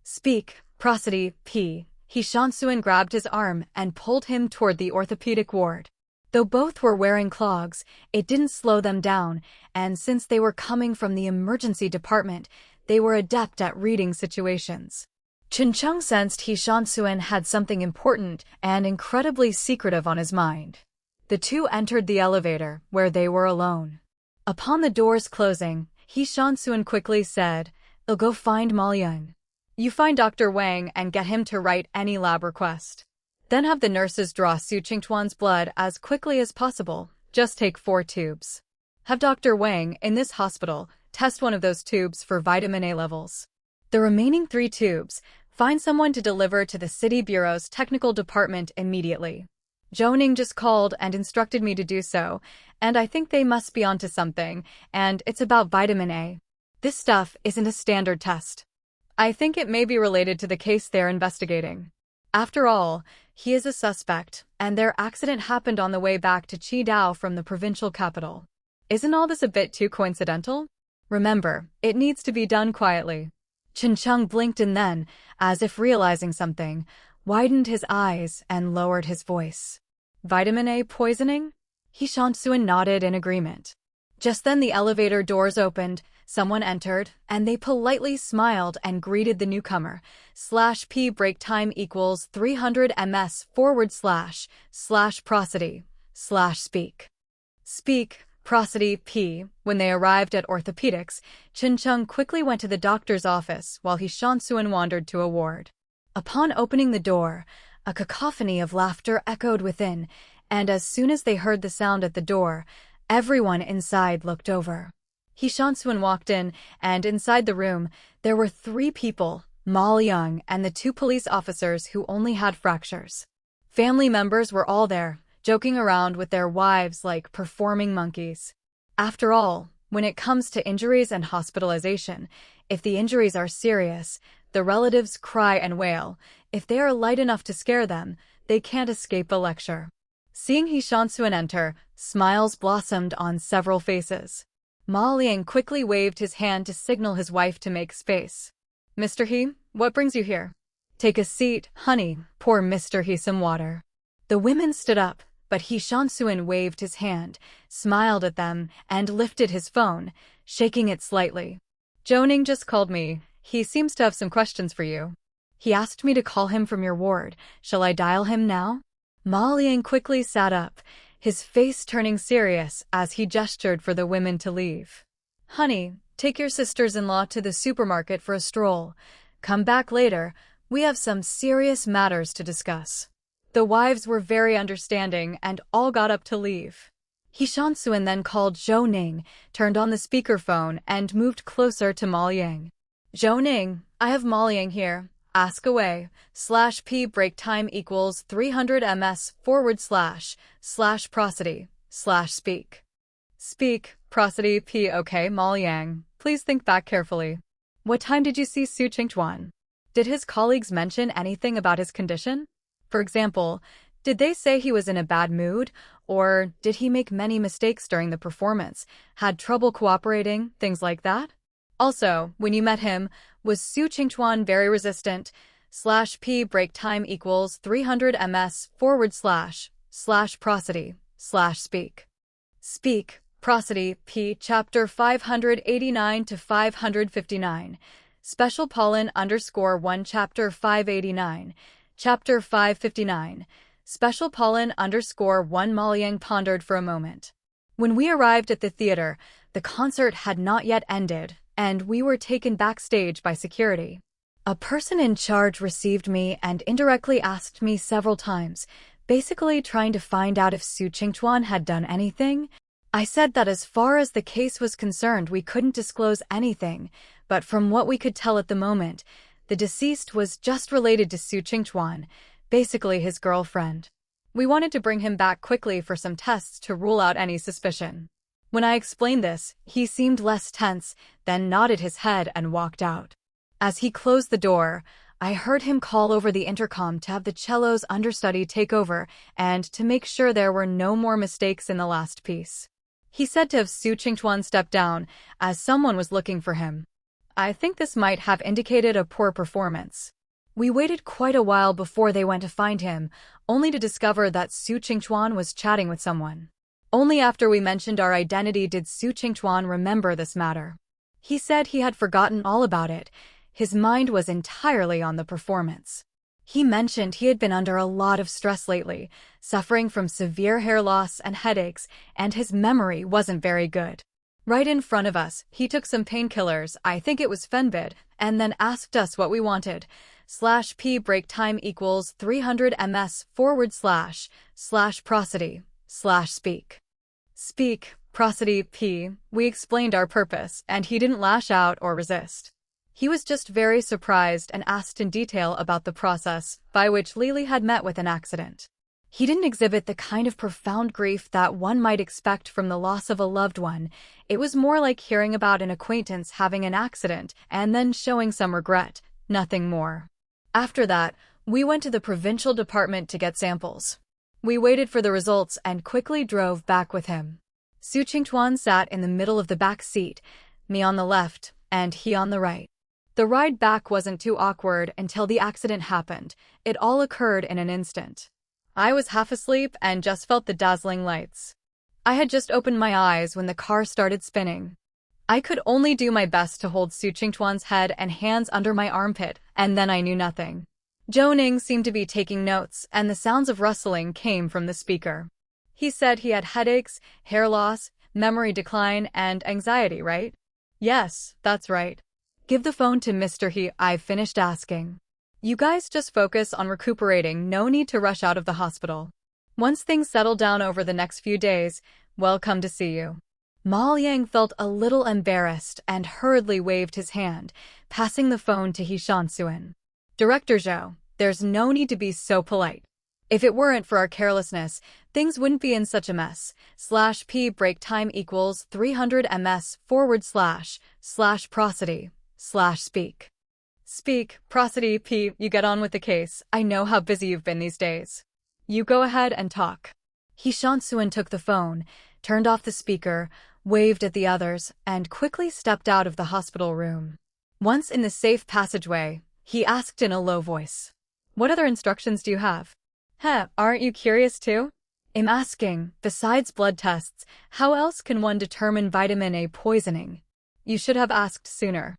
Speak, prosody, p. He Shansuan grabbed his arm and pulled him toward the orthopedic ward. Though both were wearing clogs, it didn't slow them down, and since they were coming from the emergency department, they were adept at reading situations. Chen Cheng sensed He Shansuan had something important and incredibly secretive on his mind. The two entered the elevator, where they were alone. Upon the doors closing, He Shansuan quickly said, I'll go find Ma Liang. You find Dr. Wang and get him to write any lab request. Then have the nurses draw Su Qingchuan's blood as quickly as possible. Just take 4 tubes. Have Dr. Wang, in this hospital, test one of those tubes for vitamin A levels. The remaining 3 tubes, Find someone to deliver to the City Bureau's technical department immediately. Zhou Ning just called and instructed me to do so, and I think they must be onto something, and it's about vitamin A. This stuff isn't a standard test. I think it may be related to the case they're investigating. After all, he is a suspect, and their accident happened on the way back to Qidong from the provincial capital. Isn't all this a bit too coincidental? Remember, it needs to be done quietly. Chen Cheng blinked and then, as if realizing something, widened his eyes and lowered his voice. Vitamin A poisoning? He Shansuan nodded in agreement. Just then the elevator doors opened, someone entered, and they politely smiled and greeted the newcomer. /P break time equals 300 ms / prosody / speak. Speak, prosody, P. When they arrived at orthopedics, Chen Cheng quickly went to the doctor's office while he Shansuan wandered to a ward. Upon opening the door, a cacophony of laughter echoed within, and as soon as they heard the sound at the door, everyone inside looked over. He Shansuan walked in, and inside the room, there were 3 people, Ma Liang and the 2 police officers who only had fractures. Family members were all there, joking around with their wives like performing monkeys. After all, when it comes to injuries and hospitalization, if the injuries are serious, the relatives cry and wail. If they are light enough to scare them, they can't escape a lecture. Seeing He Shansuan enter, smiles blossomed on several faces. Ma Liang quickly waved his hand to signal his wife to make space. Mr. He, what brings you here? Take a seat, honey, pour Mr. He some water. The women stood up, but He Shansuan waved his hand, smiled at them, and lifted his phone, shaking it slightly. Zhou Ning just called me. He seems to have some questions for you. He asked me to call him from your ward. Shall I dial him now? Ma Liang quickly sat up, his face turning serious as he gestured for the women to leave. Honey, take your sisters-in-law to the supermarket for a stroll. Come back later. We have some serious matters to discuss. The wives were very understanding and all got up to leave. He Shansuan then called Zhou Ning, turned on the speakerphone, and moved closer to Ma Liang. Zhou Ning, I have Ma Liang here. Ask away. /P break time equals 300 ms / prosody / speak. Speak, prosody, P. Okay, Ma Liang. Please think back carefully. What time did you see Su Qingchuan? Did his colleagues mention anything about his condition? For example, did they say he was in a bad mood, or did he make many mistakes during the performance, had trouble cooperating, things like that? Also, when you met him, was Su Qingchuan very resistant? /P break time equals 300 ms / prosody / speak. Speak, prosody, P. Chapter 589 to 559. Special pollen _1 Chapter 589. Chapter 559. Special pollen _1 Ma Liang pondered for a moment. When we arrived at the theater, the concert had not yet ended, and we were taken backstage by security. A person in charge received me and indirectly asked me several times, basically trying to find out if Su Qingchuan had done anything. I said that as far as the case was concerned, we couldn't disclose anything, but from what we could tell at the moment, the deceased was just related to Su Qingchuan, basically his girlfriend. We wanted to bring him back quickly for some tests to rule out any suspicion. When I explained this, he seemed less tense, then nodded his head and walked out. As he closed the door, I heard him call over the intercom to have the cello's understudy take over and to make sure there were no more mistakes in the last piece. He said to have Su Qingchuan step down, as someone was looking for him. I think this might have indicated a poor performance. We waited quite a while before they went to find him, only to discover that Su Qingchuan was chatting with someone. Only after we mentioned our identity did Su Qingchuan remember this matter. He said he had forgotten all about it. His mind was entirely on the performance. He mentioned he had been under a lot of stress lately, suffering from severe hair loss and headaches, and his memory wasn't very good. Right in front of us, he took some painkillers, I think it was Fenbid, and then asked us what we wanted. /P break time equals 300 ms / prosody / speak. Speak, prosody, P. We explained our purpose, and he didn't lash out or resist. He was just very surprised and asked in detail about the process by which Lily had met with an accident. He didn't exhibit the kind of profound grief that one might expect from the loss of a loved one. It was more like hearing about an acquaintance having an accident and then showing some regret, nothing more. After that, we went to the provincial department to get samples. We waited for the results and quickly drove back with him. Su Qingtuan sat in the middle of the back seat, me on the left, and he on the right. The ride back wasn't too awkward until the accident happened. It all occurred in an instant. I was half asleep and just felt the dazzling lights. I had just opened my eyes when the car started spinning. I could only do my best to hold Su Qingtuan's head and hands under my armpit, and then I knew nothing. Zhou Ning seemed to be taking notes, and the sounds of rustling came from the speaker. He said he had headaches, hair loss, memory decline, and anxiety, right? Yes, that's right. Give the phone to Mr. He, I finished asking. You guys just focus on recuperating, no need to rush out of the hospital. Once things settle down over the next few days, we'll come to see you. Ma Yang felt a little embarrassed and hurriedly waved his hand, passing the phone to He Shansuan. Director Zhou, there's no need to be so polite. If it weren't for our carelessness, things wouldn't be in such a mess. /p break time equals 300 ms / prosody / speak. Speak, prosody p, you get on with the case. I know how busy you've been these days. You go ahead and talk. He Shansuan took the phone, turned off the speaker, waved at the others, and quickly stepped out of the hospital room. Once in the safe passageway, he asked in a low voice, "What other instructions do you have?" Aren't you curious too? I'm asking, besides blood tests, how else can one determine vitamin A poisoning? You should have asked sooner.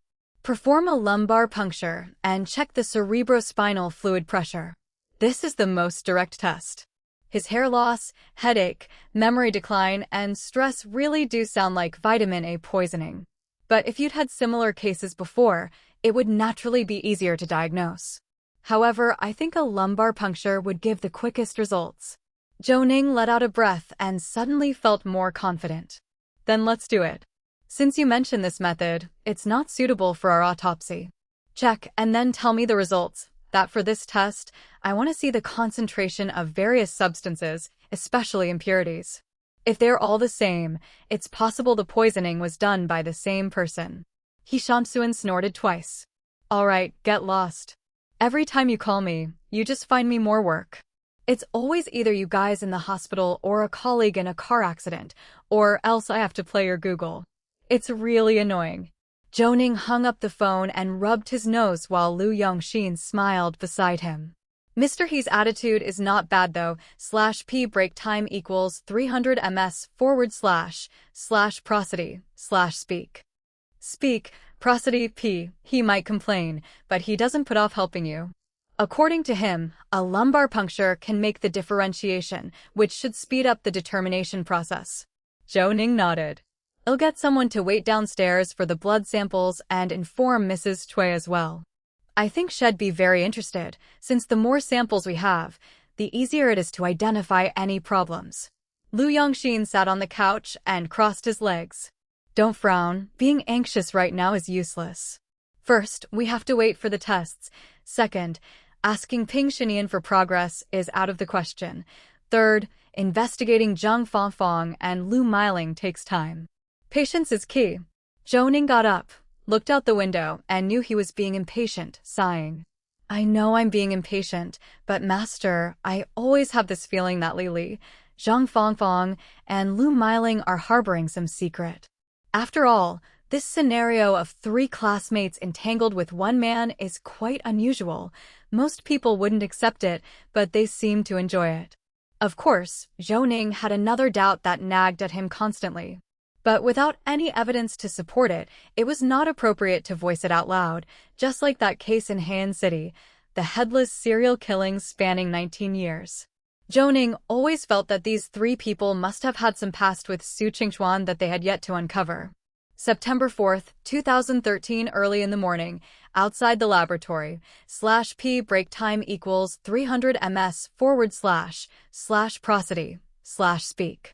Perform a lumbar puncture and check the cerebrospinal fluid pressure. This is the most direct test. His hair loss, headache, memory decline, and stress really do sound like vitamin A poisoning. But if you'd had similar cases before, it would naturally be easier to diagnose. However, I think a lumbar puncture would give the quickest results. Zhou Ning let out a breath and suddenly felt more confident. Then let's do it. Since you mentioned this method, it's not suitable for our autopsy. Check and then tell me the results. That for this test, I want to see the concentration of various substances, especially impurities. If they're all the same, it's possible the poisoning was done by the same person. He Shansuan snorted twice. All right, get lost. Every time you call me, you just find me more work. It's always either you guys in the hospital or a colleague in a car accident, or else I have to play your Google. It's really annoying. Zhou Ning hung up the phone and rubbed his nose while Lu Yongxin smiled beside him. Mr. He's attitude is not bad though. /p break time equals 300 ms / prosody / speak. Speak, prosody p, he might complain, but he doesn't put off helping you. According to him, a lumbar puncture can make the differentiation, which should speed up the determination process. Zhou Ning nodded. I'll get someone to wait downstairs for the blood samples and inform Mrs. Cui as well. I think she'd be very interested, since the more samples we have, the easier it is to identify any problems. Lu Yongxin sat on the couch and crossed his legs. Don't frown, being anxious right now is useless. First, we have to wait for the tests. Second, asking Ping Shinian for progress is out of the question. Third, investigating Zhang Fangfang and Lu Miling takes time. Patience is key. Zhou Ning got up, looked out the window, and knew he was being impatient, sighing. I know I'm being impatient, but Master, I always have this feeling that Lili, Zhang Fangfang, and Lu Miling are harboring some secret. After all, this scenario of 3 classmates entangled with one man is quite unusual. Most people wouldn't accept it, but they seem to enjoy it. Of course, Zhou Ning had another doubt that nagged at him constantly. But without any evidence to support it, it was not appropriate to voice it out loud, just like that case in Heian City, the headless serial killings spanning 19 years. Zhou Ning always felt that these 3 people must have had some past with Su Qingtuan that they had yet to uncover. September 4th, 2013, early in the morning, outside the laboratory, /p break time equals 300 ms / prosody / speak.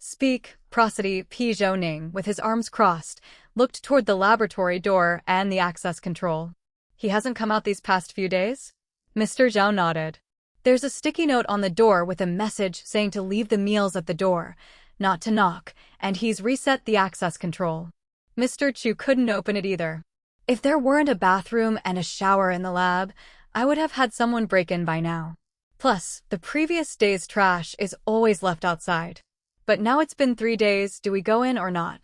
Speak, prosody, P. Zhou Ning, with his arms crossed, looked toward the laboratory door and the access control. He hasn't come out these past few days? Mr. Zhao nodded. There's a sticky note on the door with a message saying to leave the meals at the door, not to knock, and he's reset the access control. Mr. Chu couldn't open it either. If there weren't a bathroom and a shower in the lab, I would have had someone break in by now. Plus, the previous day's trash is always left outside. But now it's been 3 days, do we go in or not?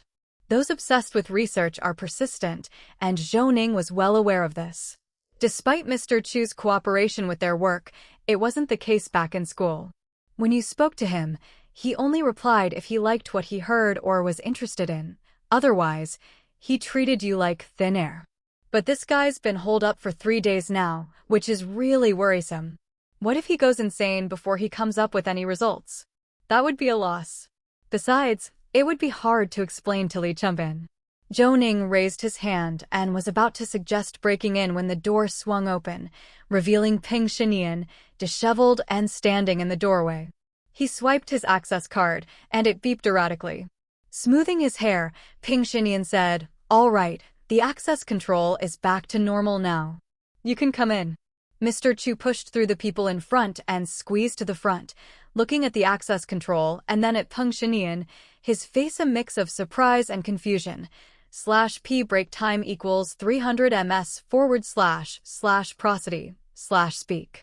Those obsessed with research are persistent, and Zhou Ning was well aware of this. Despite Mr. Chu's cooperation with their work, it wasn't the case back in school. When you spoke to him, he only replied if he liked what he heard or was interested in. Otherwise, he treated you like thin air. But this guy's been holed up for 3 days now, which is really worrisome. What if he goes insane before he comes up with any results? That would be a loss. Besides, it would be hard to explain to Li Chumbin. Zhou Ning raised his hand and was about to suggest breaking in when the door swung open, revealing Ping Shinian, disheveled and standing in the doorway. He swiped his access card, and it beeped erratically. Smoothing his hair, Ping Shinian said, "All right, the access control is back to normal now. You can come in." Mr. Chu pushed through the people in front and squeezed to the front, looking at the access control and then at Peng Shinian, his face a mix of surprise and confusion. /P break time equals 300 ms / prosody / speak.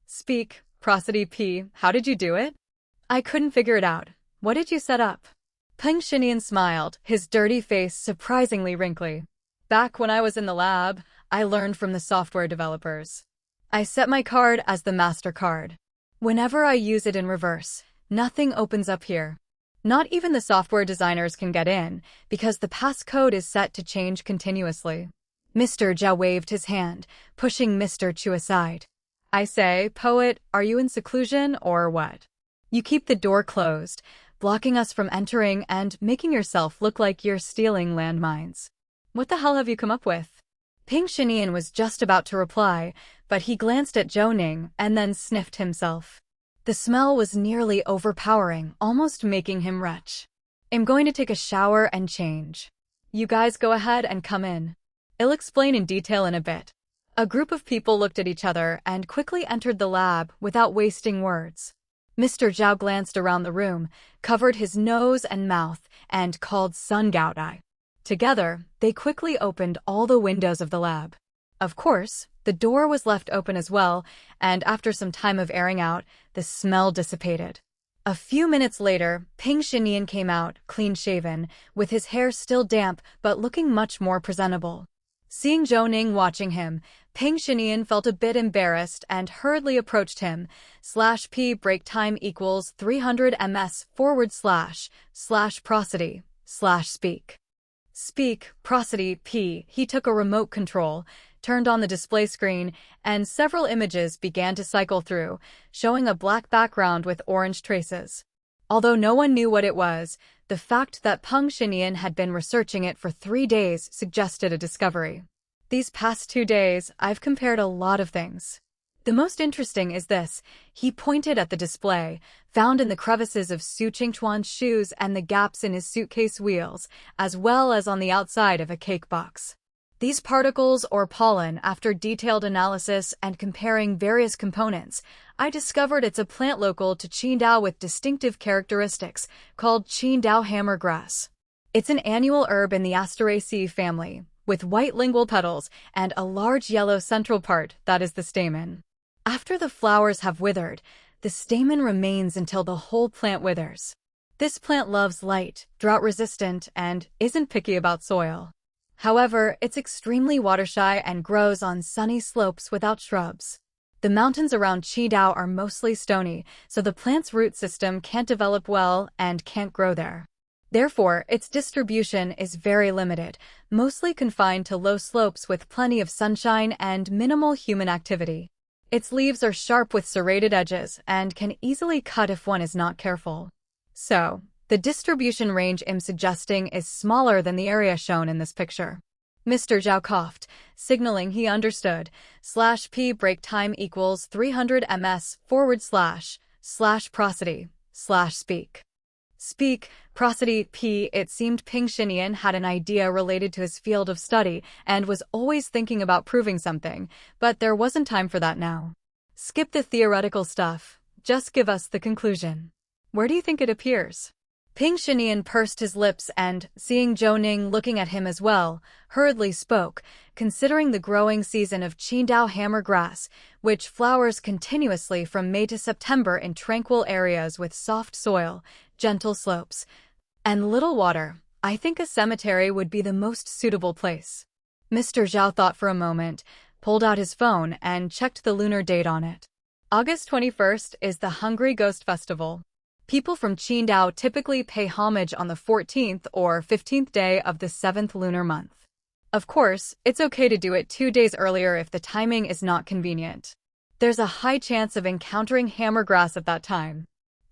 Speak, prosody P, how did you do it? I couldn't figure it out. What did you set up? Peng Shinian smiled, his dirty face surprisingly wrinkly. Back when I was in the lab, I learned from the software developers. I set my card as the master card. Whenever I use it in reverse, nothing opens up here. Not even the software designers can get in, because the passcode is set to change continuously. Mr. Zhao waved his hand, pushing Mr. Chu aside. I say, poet, are you in seclusion or what? You keep the door closed, blocking us from entering and making yourself look like you're stealing landmines. What the hell have you come up with? Ping Shinian was just about to reply, but he glanced at Zhou Ning and then sniffed himself. The smell was nearly overpowering, almost making him retch. I'm going to take a shower and change. You guys go ahead and come in. I'll explain in detail in a bit. A group of people looked at each other and quickly entered the lab without wasting words. Mr. Zhao glanced around the room, covered his nose and mouth, and called Sun Gaotai. Together, they quickly opened all the windows of the lab. Of course, the door was left open as well, and after some time of airing out, the smell dissipated. A few minutes later, Ping Shinian came out, clean-shaven, with his hair still damp but looking much more presentable. Seeing Zhou Ning watching him, Ping Shinian felt a bit embarrassed and hurriedly approached him. /P break time equals 300 ms / prosody / speak. Speak, prosody P. He took a remote control, turned on the display screen, and several images began to cycle through, showing a black background with orange traces. Although no one knew what it was, the fact that Peng Shinian had been researching it for 3 days suggested a discovery. These past 2 days, I've compared a lot of things. The most interesting is this. He pointed at the display, found in the crevices of Su Qingchuan's shoes and the gaps in his suitcase wheels, as well as on the outside of a cake box. These particles or pollen, after detailed analysis and comparing various components, I discovered it's a plant local to Qidong with distinctive characteristics, called Qidong hammergrass. It's an annual herb in the Asteraceae family, with white lingual petals and a large yellow central part that is the stamen. After the flowers have withered, the stamen remains until the whole plant withers. This plant loves light, drought-resistant, and isn't picky about soil. However, it's extremely water-shy and grows on sunny slopes without shrubs. The mountains around Qidong are mostly stony, so the plant's root system can't develop well and can't grow there. Therefore, its distribution is very limited, mostly confined to low slopes with plenty of sunshine and minimal human activity. Its leaves are sharp with serrated edges and can easily cut if one is not careful. So, the distribution range I'm suggesting is smaller than the area shown in this picture. Mr. Zhao coughed, signaling he understood. /P break time equals 300 ms / prosody / speak. Speak, prosody, p. It seemed Ping Xinian had an idea related to his field of study and was always thinking about proving something, but there wasn't time for that now. Skip the theoretical stuff. Just give us the conclusion. Where do you think it appears? Ping Xinian pursed his lips and, seeing Zhou Ning looking at him as well, hurriedly spoke, considering the growing season of Qidong hammergrass, which flowers continuously from May to September in tranquil areas with soft soil, gentle slopes, and little water, I think a cemetery would be the most suitable place. Mr. Zhao thought for a moment, pulled out his phone, and checked the lunar date on it. August 21st is the Hungry Ghost Festival. People from Qidong typically pay homage on the 14th or 15th day of the 7th lunar month. Of course, it's okay to do it 2 days earlier if the timing is not convenient. There's a high chance of encountering hammergrass at that time.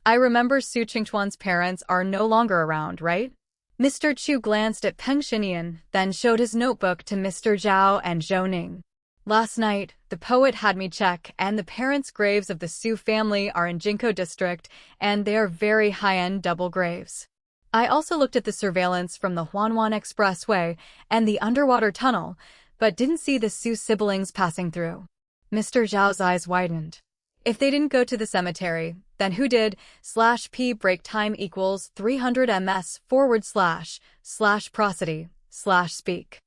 I remember Su Qingtuan's parents are no longer around, right? Mr. Chu glanced at Peng Xinian, then showed his notebook to Mr. Zhao and Zhou Ning. Last night, the poet had me check, and the parents' graves of the Su family are in Jinko district, and they are very high-end double graves. I also looked at the surveillance from the Huanwan Expressway and the underwater tunnel, but didn't see the Su siblings passing through. Mr. Zhao's eyes widened. If they didn't go to the cemetery, then who did? /p break time equals 300 ms / prosody / speak.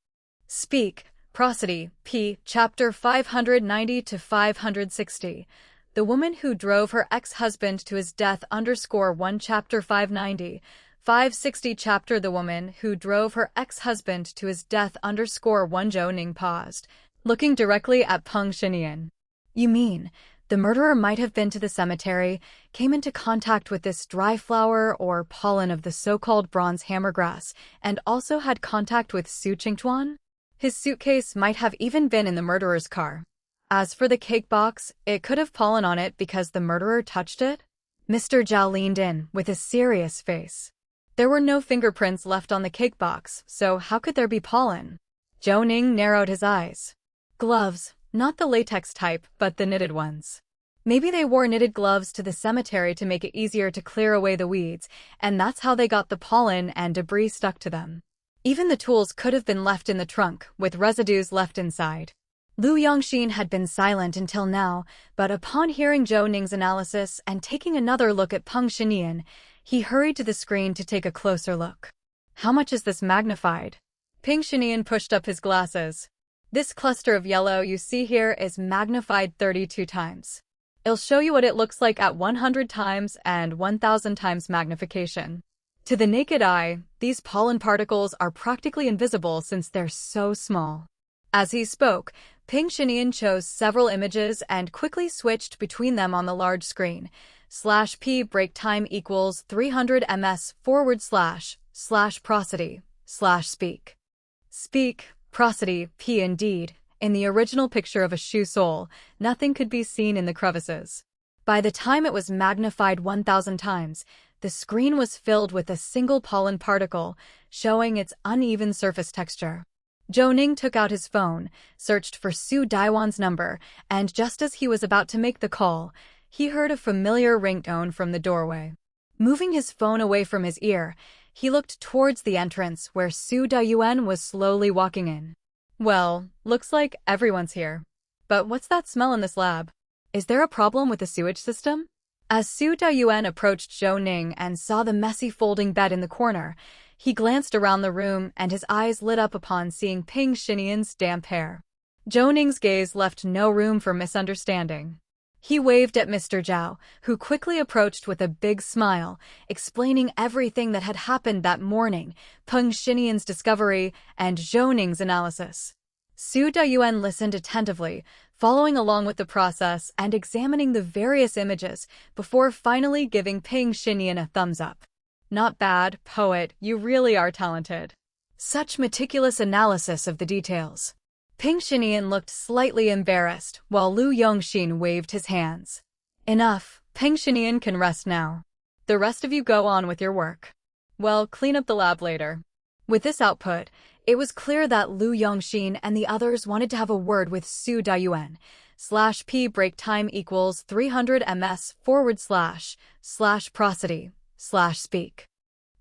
Speak. Prosody, p. Chapter 590 to 560. The woman who drove her ex-husband to his death _1 Chapter 590, 560 Chapter The woman who drove her ex-husband to his death _1 Zhou Ning paused, looking directly at Peng Xinian. You mean, the murderer might have been to the cemetery, came into contact with this dry flower or pollen of the so-called bronze hammergrass, and also had contact with Su Qingtuan? His suitcase might have even been in the murderer's car. As for the cake box, it could have pollen on it because the murderer touched it? Mr. Zhao leaned in with a serious face. There were no fingerprints left on the cake box, so how could there be pollen? Zhou Ning narrowed his eyes. Gloves, not the latex type, but the knitted ones. Maybe they wore knitted gloves to the cemetery to make it easier to clear away the weeds, and that's how they got the pollen and debris stuck to them. Even the tools could have been left in the trunk, with residues left inside. Lu Yongxin had been silent until now, but upon hearing Zhou Ning's analysis and taking another look at Peng Xinian, he hurried to the screen to take a closer look. How much is this magnified? Peng Xinian pushed up his glasses. This cluster of yellow you see here is magnified 32 times. It'll show you what it looks like at 100 times and 1000 times magnification. To the naked eye, these pollen particles are practically invisible since they're so small. As he spoke, Peng Xinian chose several images and quickly switched between them on the large screen. /p break time equals 300 ms / prosody / speak. Speak, prosody, p. Indeed, in the original picture of a shoe sole, nothing could be seen in the crevices. By the time it was magnified 1000 times, the screen was filled with a single pollen particle, showing its uneven surface texture. Zhou Ning took out his phone, searched for Su Daiwan's number, and just as he was about to make the call, he heard a familiar ringtone from the doorway. Moving his phone away from his ear, he looked towards the entrance where Su Dayuan was slowly walking in. Well, looks like everyone's here. But what's that smell in this lab? Is there a problem with the sewage system? As Su Dayuan approached Zhou Ning and saw the messy folding bed in the corner, he glanced around the room and his eyes lit up upon seeing Peng Xinian's damp hair. Zhou Ning's gaze left no room for misunderstanding. He waved at Mr. Zhao, who quickly approached with a big smile, explaining everything that had happened that morning, Peng Xinian's discovery, and Zhou Ning's analysis. Su Dayuan listened attentively, following along with the process and examining the various images before finally giving Peng Xinian a thumbs up. Not bad, poet, you really are talented. Such meticulous analysis of the details. Peng Xinian looked slightly embarrassed, while Lu Yongxin waved his hands. Enough, Peng Xinian can rest now. The rest of you go on with your work. Well, clean up the lab later. With this output, it was clear that Lu Yongxin and the others wanted to have a word with Su Dayuan. /p break time equals 300 ms / prosody / speak.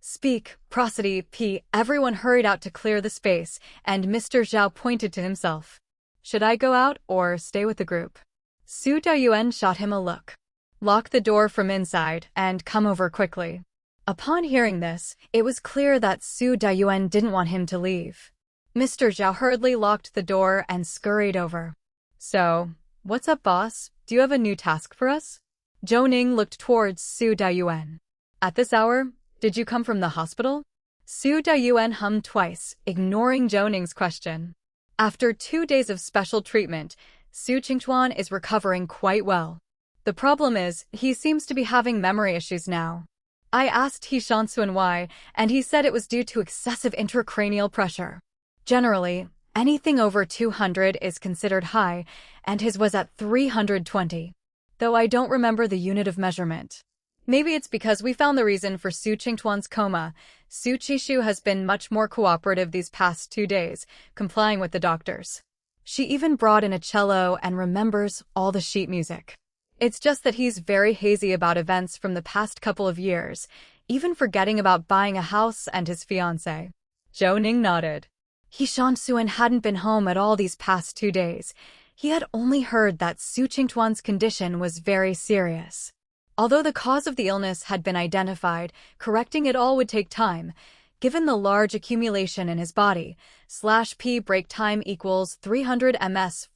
Speak, prosody, p. Everyone hurried out to clear the space, and Mr. Zhao pointed to himself. Should I go out or stay with the group? Su Dayuan shot him a look. Lock the door from inside and come over quickly. Upon hearing this, it was clear that Su Dayuan didn't want him to leave. Mr. Zhao hurriedly locked the door and scurried over. So, what's up, boss? Do you have a new task for us? Zhou Ning looked towards Su Dayuan. At this hour, did you come from the hospital? Su Dayuan hummed twice, ignoring Zhou Ning's question. After 2 days of special treatment, Su Qingchuan is recovering quite well. The problem is, he seems to be having memory issues now. I asked He Shansuan why, and he said it was due to excessive intracranial pressure. Generally, anything over 200 is considered high, and his was at 320. Though I don't remember the unit of measurement. Maybe it's because we found the reason for Su Qingchuan's coma. Su Qishu has been much more cooperative these past 2 days, complying with the doctors. She even brought in a cello and remembers all the sheet music. It's just that he's very hazy about events from the past couple of years, even forgetting about buying a house and his fiancée. Zhou Ning nodded. He Shansuan hadn't been home at all these past 2 days. He had only heard that Su Qingchuan's condition was very serious. Although the cause of the illness had been identified, correcting it all would take time. Given the large accumulation in his body, /p break time equals 300 ms /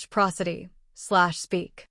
prosody / speak.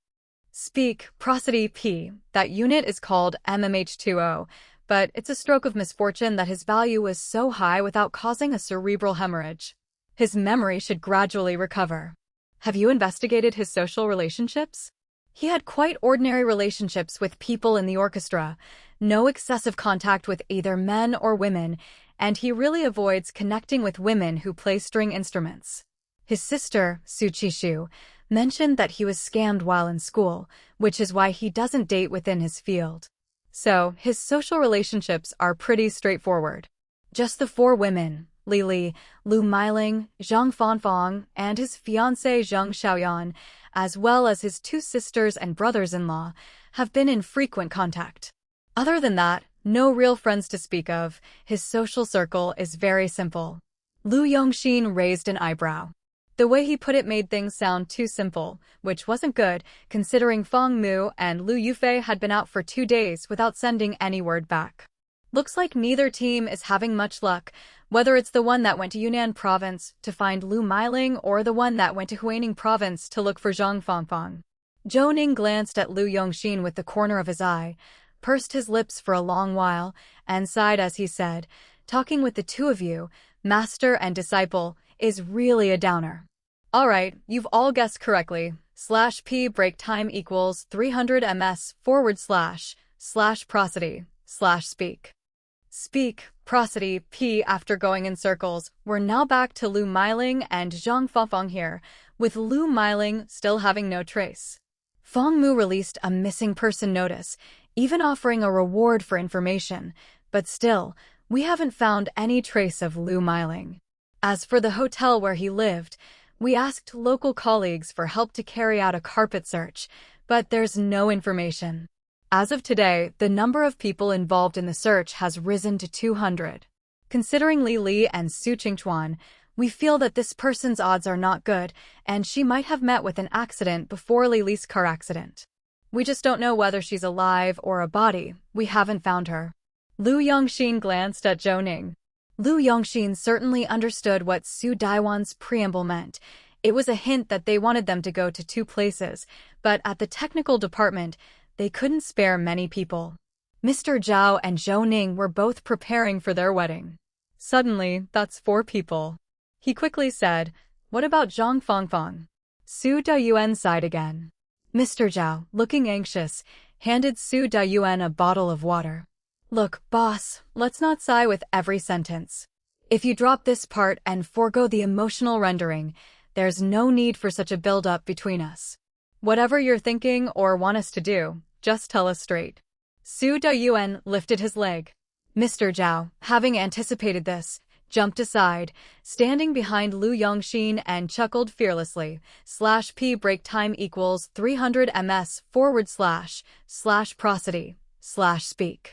Speak, prosody p. That unit is called mmH20, but it's a stroke of misfortune that his value was so high without causing a cerebral hemorrhage. His memory should gradually recover. Have you investigated his social relationships? He had quite ordinary relationships with people in the orchestra, no excessive contact with either men or women, and he really avoids connecting with women who play string instruments. His sister, Su Qishu, mentioned that he was scammed while in school, which is why he doesn't date within his field. So, his social relationships are pretty straightforward. Just the 4 women, Li Li, Lu Meiling, Zhang Fanfang, and his fiancée Zhang Xiaoyan, as well as his 2 sisters and brothers-in-law, have been in frequent contact. Other than that, no real friends to speak of. His social circle is very simple. Lu Yongxin raised an eyebrow. The way he put it made things sound too simple, which wasn't good, considering Fang Mu and Lu Yufei had been out for 2 days without sending any word back. Looks like neither team is having much luck, whether it's the one that went to Yunnan Province to find Lu Meiling or the one that went to Huaining Province to look for Zhang Fanfang. Zhou Ning glanced at Lu Yongxin with the corner of his eye, pursed his lips for a long while, and sighed as he said, talking with the 2 of you, master and disciple, is really a downer. Alright, you've all guessed correctly. /p break time equals 300 ms / prosody / speak. Speak, prosody, p. After going in circles, we're now back to Lu Meiling and Zhang Fanfang here, with Lu Meiling still having no trace. Fang Mu released a missing person notice, even offering a reward for information, but still, we haven't found any trace of Lu Meiling. As for the hotel where he lived, we asked local colleagues for help to carry out a carpet search, but there's no information. As of today, the number of people involved in the search has risen to 200. Considering Li Li and Su Qingchuan, we feel that this person's odds are not good, and she might have met with an accident before Li Li's car accident. We just don't know whether she's alive or a body. We haven't found her. Lu Yongxin glanced at Zhou Ning. Lu Yongxin certainly understood what Su Daiwan's preamble meant. It was a hint that they wanted them to go to 2 places, but at the technical department, they couldn't spare many people. Mr. Zhao and Zhou Ning were both preparing for their wedding. Suddenly, that's 4 people. He quickly said, what about Zhang Fanfang? Su Dayuan sighed again. Mr. Zhao, looking anxious, handed Su Dayuan a bottle of water. Look, boss, let's not sigh with every sentence. If you drop this part and forego the emotional rendering, there's no need for such a build-up between us. Whatever you're thinking or want us to do, just tell us straight. Su Dayuan lifted his leg. Mr. Zhao, having anticipated this, jumped aside, standing behind Lu Yongxin and chuckled fearlessly. /p break time equals 300 ms / prosody / speak.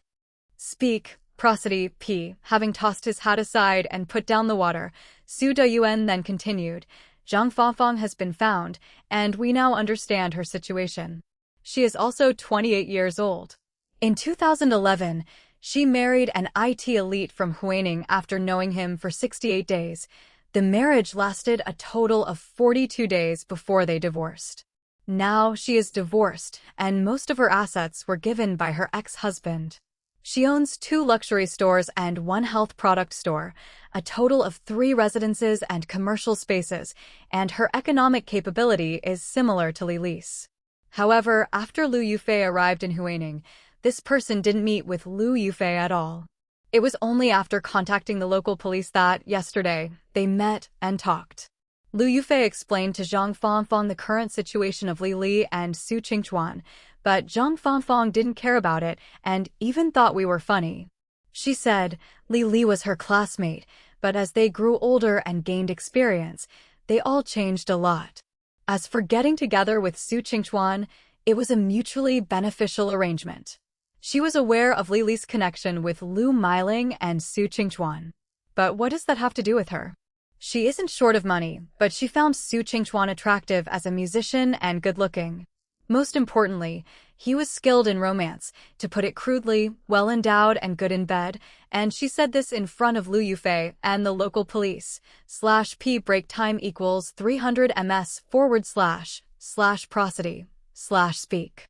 Speak, prosody, P. Having tossed his hat aside and put down the water, Su Deyuan then continued, Zhang Fangfang has been found, and we now understand her situation. She is also 28 years old. In 2011, she married an IT elite from Huaining after knowing him for 68 days. The marriage lasted a total of 42 days before they divorced. Now she is divorced, and most of her assets were given by her ex-husband. She owns 2 luxury stores and 1 health product store, a total of 3 residences and commercial spaces, and her economic capability is similar to Lilis. However, after Liu Yufei arrived in Huaining, this person didn't meet with Liu Yufei at all. It was only after contacting the local police that, yesterday, they met and talked. Liu Yufei explained to Zhang Fangfang the current situation of Li Li and Su Qingchuan, but Zhang Fangfang didn't care about it and even thought we were funny. She said Li Li was her classmate, but as they grew older and gained experience, they all changed a lot. As for getting together with Su Qingchuan, it was a mutually beneficial arrangement. She was aware of Li Li's connection with Lu Meiling and Su Qingchuan. But what does that have to do with her? She isn't short of money, but she found Su Qingchuan attractive as a musician and good-looking. Most importantly, he was skilled in romance, to put it crudely, well-endowed and good in bed, and she said this in front of Liu Yufei and the local police. /p break time equals 300 ms//prosody/speak.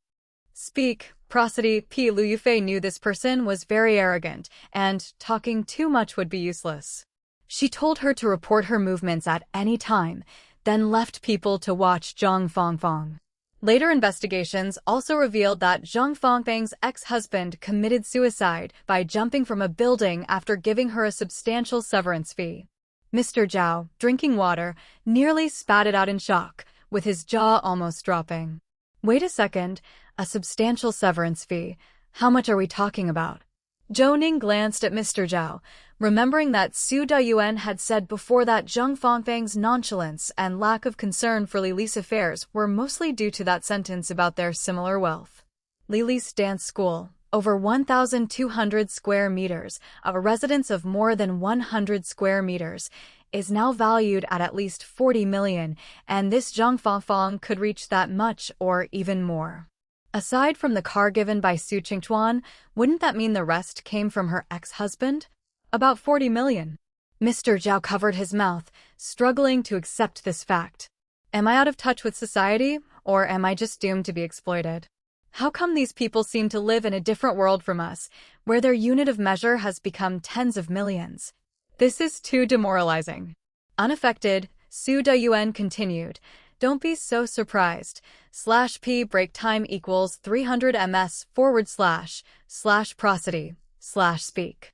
Speak, prosody, P. Liu Yufei knew this person was very arrogant, and talking too much would be useless. She told her to report her movements at any time, then left people to watch Zhang Fangfang. Later investigations also revealed that Zhang Fangfang's ex-husband committed suicide by jumping from a building after giving her a substantial severance fee. Mr. Zhao, drinking water, nearly spat it out in shock, with his jaw almost dropping. Wait a second, a substantial severance fee? How much are we talking about? Zhou Ning glanced at Mr. Zhao, remembering that Su Deyuan had said before that Zhang Fangfang's nonchalance and lack of concern for Li's affairs were mostly due to that sentence about their similar wealth. Li's dance school, over 1,200 square meters, a residence of more than 100 square meters, is now valued at least 40 million, and this Zhang Fangfang could reach that much or even more. Aside from the car given by Su Qingchuan, wouldn't that mean the rest came from her ex-husband? About 40 million. Mr. Zhao covered his mouth, struggling to accept this fact. Am I out of touch with society, or am I just doomed to be exploited? How come these people seem to live in a different world from us, where their unit of measure has become tens of millions? This is too demoralizing. Unaffected, Su Deyuan continued, Don't be so surprised. /p break time equals 300 ms//prosody/speak.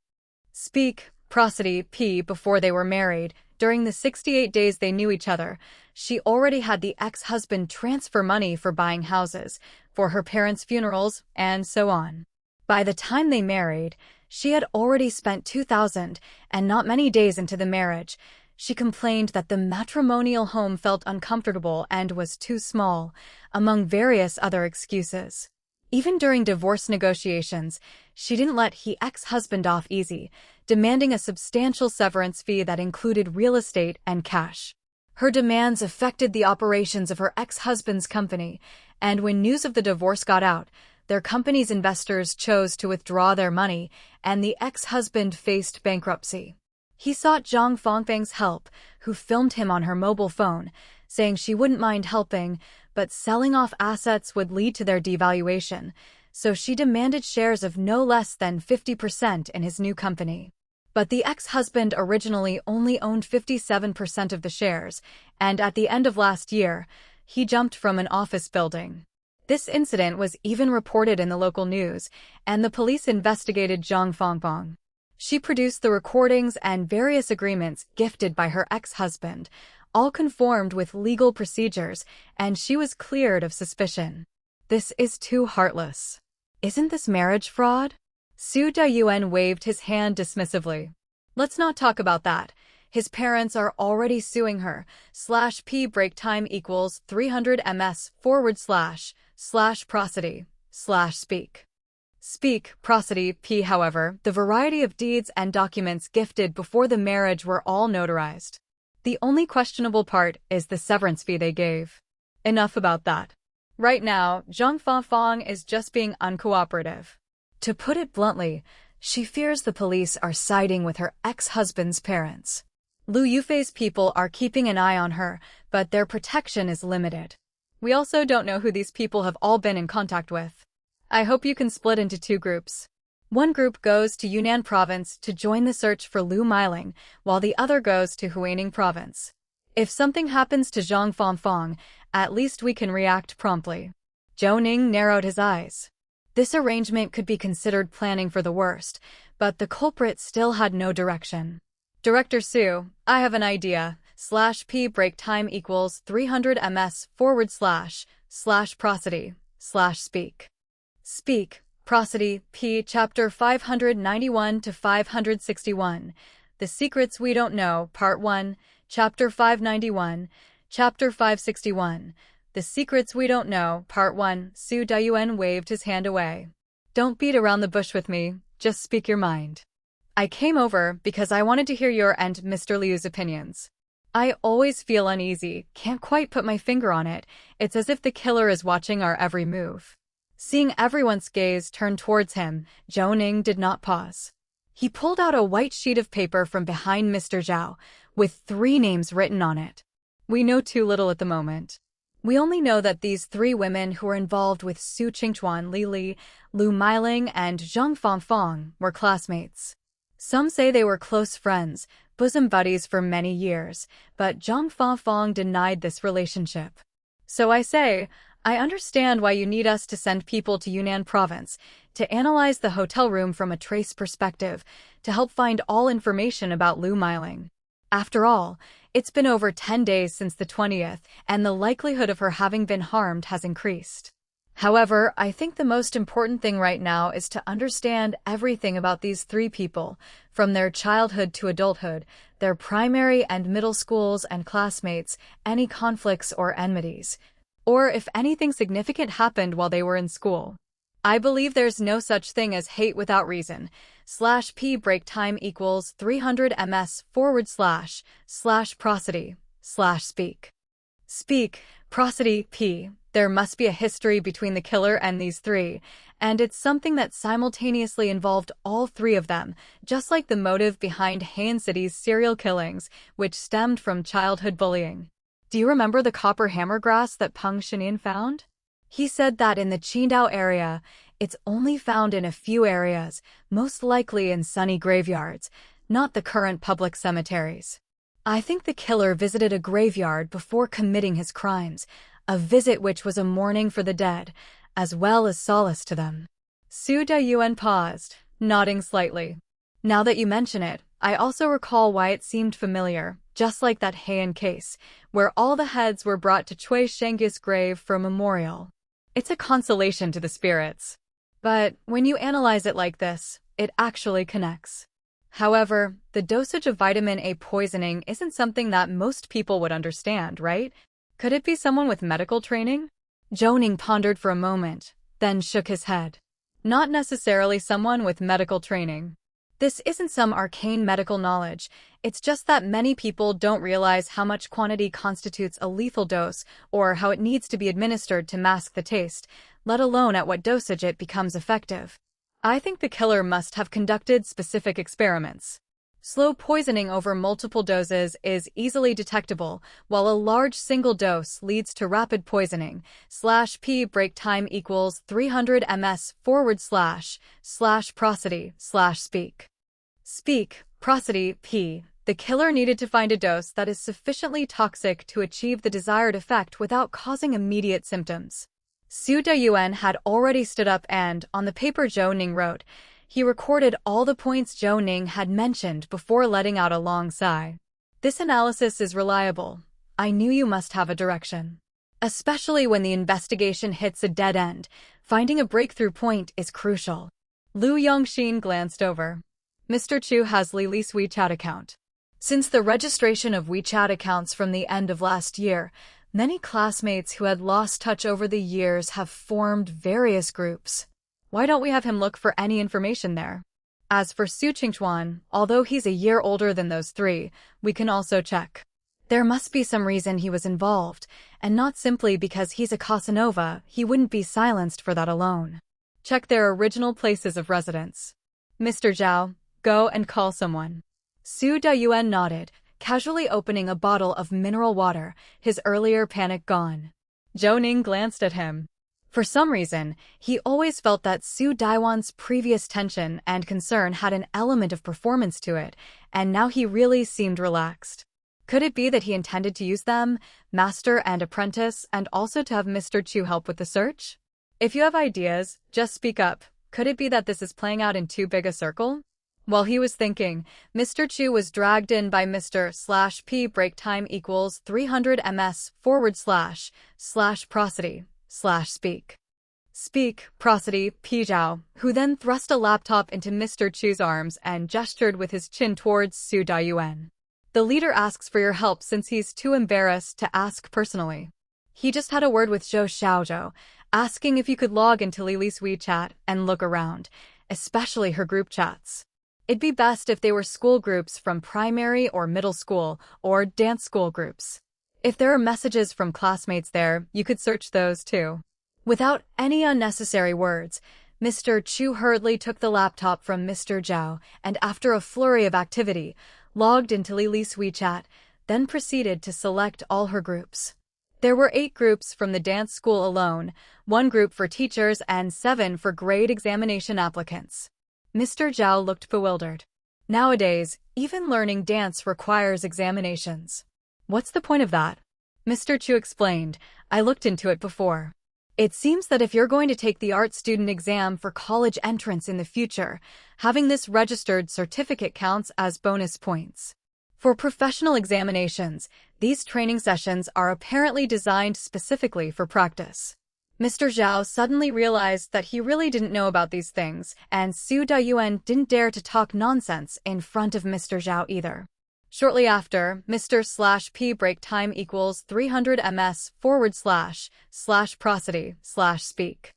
Speak, prosody, P. Before they were married, during the 68 days they knew each other, she already had the ex-husband transfer money for buying houses, for her parents' funerals, and so on. By the time they married, she had already spent 2,000, and not many days into the marriage, she complained that the matrimonial home felt uncomfortable and was too small, among various other excuses. Even during divorce negotiations, she didn't let her ex-husband off easy, demanding a substantial severance fee that included real estate and cash. Her demands affected the operations of her ex-husband's company, and when news of the divorce got out, their company's investors chose to withdraw their money, and the ex-husband faced bankruptcy. He sought Zhang Fangfang's help, who filmed him on her mobile phone, saying she wouldn't mind helping, but selling off assets would lead to their devaluation, so she demanded shares of no less than 50% in his new company. But the ex-husband originally only owned 57% of the shares, and at the end of last year, he jumped from an office building. This incident was even reported in the local news, and the police investigated Zhang Fangfang. She produced the recordings and various agreements gifted by her ex-husband, all conformed with legal procedures, and she was cleared of suspicion. This is too heartless. Isn't this marriage fraud? Su Deyuan waved his hand dismissively. Let's not talk about that. His parents are already suing her. /p break time equals 300 ms//prosody/speak. Speak, prosody, p. However, the variety of deeds and documents gifted before the marriage were all notarized. The only questionable part is the severance fee they gave. Enough about that. Right now, Zhang Fangfang is just being uncooperative. To put it bluntly, she fears the police are siding with her ex-husband's parents. Lu Yufei's people are keeping an eye on her, but their protection is limited. We also don't know who these people have all been in contact with. I hope you can split into two groups. One group goes to Yunnan province to join the search for Lu Miling, while the other goes to Huaining province. If something happens to Zhang Fangfang, at least we can react promptly. Zhou Ning narrowed his eyes. This arrangement could be considered planning for the worst, but the culprit still had no direction. Director Su, I have an idea. /p break time equals 300 ms/prosody/speak. Speak, prosody, p. Chapter 591 to 561. The Secrets We Don't Know, Part 1, Chapter 591, Chapter 561. The Secrets We Don't Know, Part 1. Su Dayuan waved his hand away. Don't beat around the bush with me, just speak your mind. I came over because I wanted to hear your and Mr. Liu's opinions. I always feel uneasy, can't quite put my finger on it. It's as if the killer is watching our every move. Seeing everyone's gaze turn towards him, Zhou Ning did not pause. He pulled out a white sheet of paper from behind Mr. Zhao, with 3 names written on it. We know too little at the moment. We only know that these 3 women who were involved with Su Qingchuan Li, Lu Miling, and Zhang Fangfang were classmates. Some say they were close friends, bosom buddies for many years, but Zhang Fangfang denied this relationship. So I say, I understand why you need us to send people to Yunnan province, to analyze the hotel room from a trace perspective, to help find all information about Lu Miling. After all, it's been over 10 days since the 20th, and the likelihood of her having been harmed has increased. However, I think the most important thing right now is to understand everything about these 3 people, from their childhood to adulthood, their primary and middle schools and classmates, any conflicts or enmities, or if anything significant happened while they were in school. I believe there's no such thing as hate without reason. /p break time equals 300 ms/prosody/speak. Speak, prosody, p. There must be a history between the killer and these 3, and it's something that simultaneously involved all 3 of them, just like the motive behind Heian City's serial killings, which stemmed from childhood bullying. Do you remember the copper hammer grass that Peng Shinin found? He said that in the Qidong area, it's only found in a few areas, most likely in sunny graveyards, not the current public cemeteries. I think the killer visited a graveyard before committing his crimes, a visit which was a mourning for the dead, as well as solace to them. Su Dayuan paused, nodding slightly. Now that you mention it, I also recall why it seemed familiar, just like that Heian case, where all the heads were brought to Cui Shengya's grave for a memorial. It's a consolation to the spirits. But when you analyze it like this, it actually connects. However, the dosage of vitamin A poisoning isn't something that most people would understand, right? Could it be someone with medical training? Zhou Ning pondered for a moment, then shook his head. Not necessarily someone with medical training. This isn't some arcane medical knowledge, it's just that many people don't realize how much quantity constitutes a lethal dose or how it needs to be administered to mask the taste, let alone at what dosage it becomes effective. I think the killer must have conducted specific experiments. Slow poisoning over multiple doses is easily detectable, while a large single dose leads to rapid poisoning. /p break time equals 300 ms/prosody/speak. Speak, prosody, p. The killer needed to find a dose that is sufficiently toxic to achieve the desired effect without causing immediate symptoms. Su Dayuan had already stood up and, on the paper Zhou Ning wrote, he recorded all the points Zhou Ning had mentioned before letting out a long sigh. This analysis is reliable. I knew you must have a direction. Especially when the investigation hits a dead end, finding a breakthrough point is crucial. Lu Yongxin glanced over. Mr. Chu has Li's WeChat account. Since the registration of WeChat accounts from the end of last year, many classmates who had lost touch over the years have formed various groups. Why don't we have him look for any information there? As for Su Qingchuan, although he's a year older than those three, we can also check. There must be some reason he was involved, and not simply because he's a Casanova. He wouldn't be silenced for that alone. Check their original places of residence. Mr. Zhao, go and call someone. Su Dayuan nodded, casually opening a bottle of mineral water, his earlier panic gone. Zhou Ning glanced at him. For some reason, he always felt that Su Daiwan's previous tension and concern had an element of performance to it, and now he really seemed relaxed. Could it be that he intended to use them, master and apprentice, and also to have Mr. Chu help with the search? If you have ideas, just speak up. Could it be that this is playing out in too big a circle? While he was thinking, Mr. Chu was dragged in by Mr./P. break time equals 300 ms / prosody / speak. Speak, prosody, P. Zhao, who then thrust a laptop into Mr. Chu's arms and gestured with his chin towards Su Dayuan. The leader asks for your help since he's too embarrassed to ask personally. He just had a word with Zhou Xiaozhou, asking if you could log into Lili's WeChat and look around, especially her group chats. It'd be best if they were school groups from primary or middle school, or dance school groups. If there are messages from classmates there, you could search those too. Without any unnecessary words, Mr. Chu hurriedly took the laptop from Mr. Zhao and after a flurry of activity, logged into Lili's WeChat, then proceeded to select all her groups. There were 8 groups from the dance school alone, 1 group for teachers and 7 for grade examination applicants. Mr. Zhao looked bewildered. Nowadays, even learning dance requires examinations. What's the point of that? Mr. Chu explained, I looked into it before. It seems that if you're going to take the art student exam for college entrance in the future, having this registered certificate counts as bonus points. For professional examinations, these training sessions are apparently designed specifically for practice. Mr. Zhao suddenly realized that he really didn't know about these things, and Su Dayuan didn't dare to talk nonsense in front of Mr. Zhao either. Shortly after, Mr./P break time equals 300 ms / prosody / speak.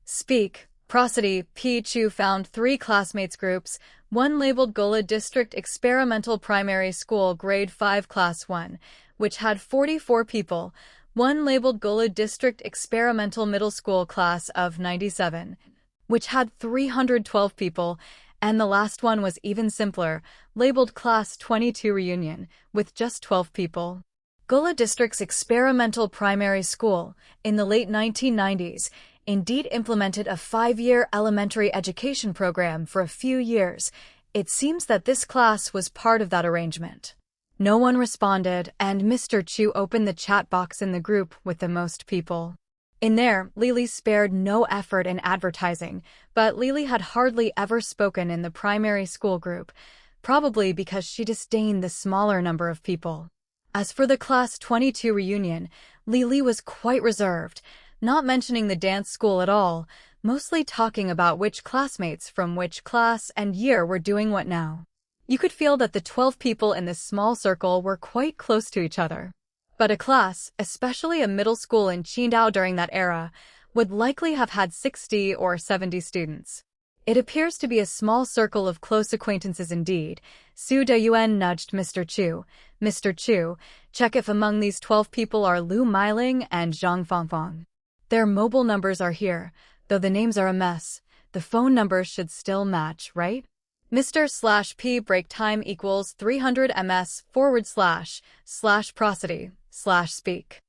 Speak, prosody, P. Chu found 3 classmates groups, 1 labeled Gola District Experimental Primary School Grade 5 Class 1, which had 44 people, 1 labeled Gola District Experimental Middle School Class of 97, which had 312 people, and the last one was even simpler, labeled Class 22 Reunion, with just 12 people. Gola District's experimental primary school, in the late 1990s, indeed implemented a 5-year elementary education program for a few years. It seems that this class was part of that arrangement. No one responded, and Mr. Chu opened the chat box in the group with the most people. In there, Lili spared no effort in advertising, but Lili had hardly ever spoken in the primary school group, probably because she disdained the smaller number of people. As for the Class 22 reunion, Lili was quite reserved, not mentioning the dance school at all, mostly talking about which classmates from which class and year were doing what now. You could feel that the 12 people in this small circle were quite close to each other. But a class, especially a middle school in Qidong during that era, would likely have had 60 or 70 students. It appears to be a small circle of close acquaintances indeed. Su Dayuan nudged Mr. Chu. Mr. Chu, check if among these 12 people are Lu Meiling and Zhang Fangfang. Their mobile numbers are here, though the names are a mess. The phone numbers should still match, right? Mr./P break time equals 300 ms / prosody / speak.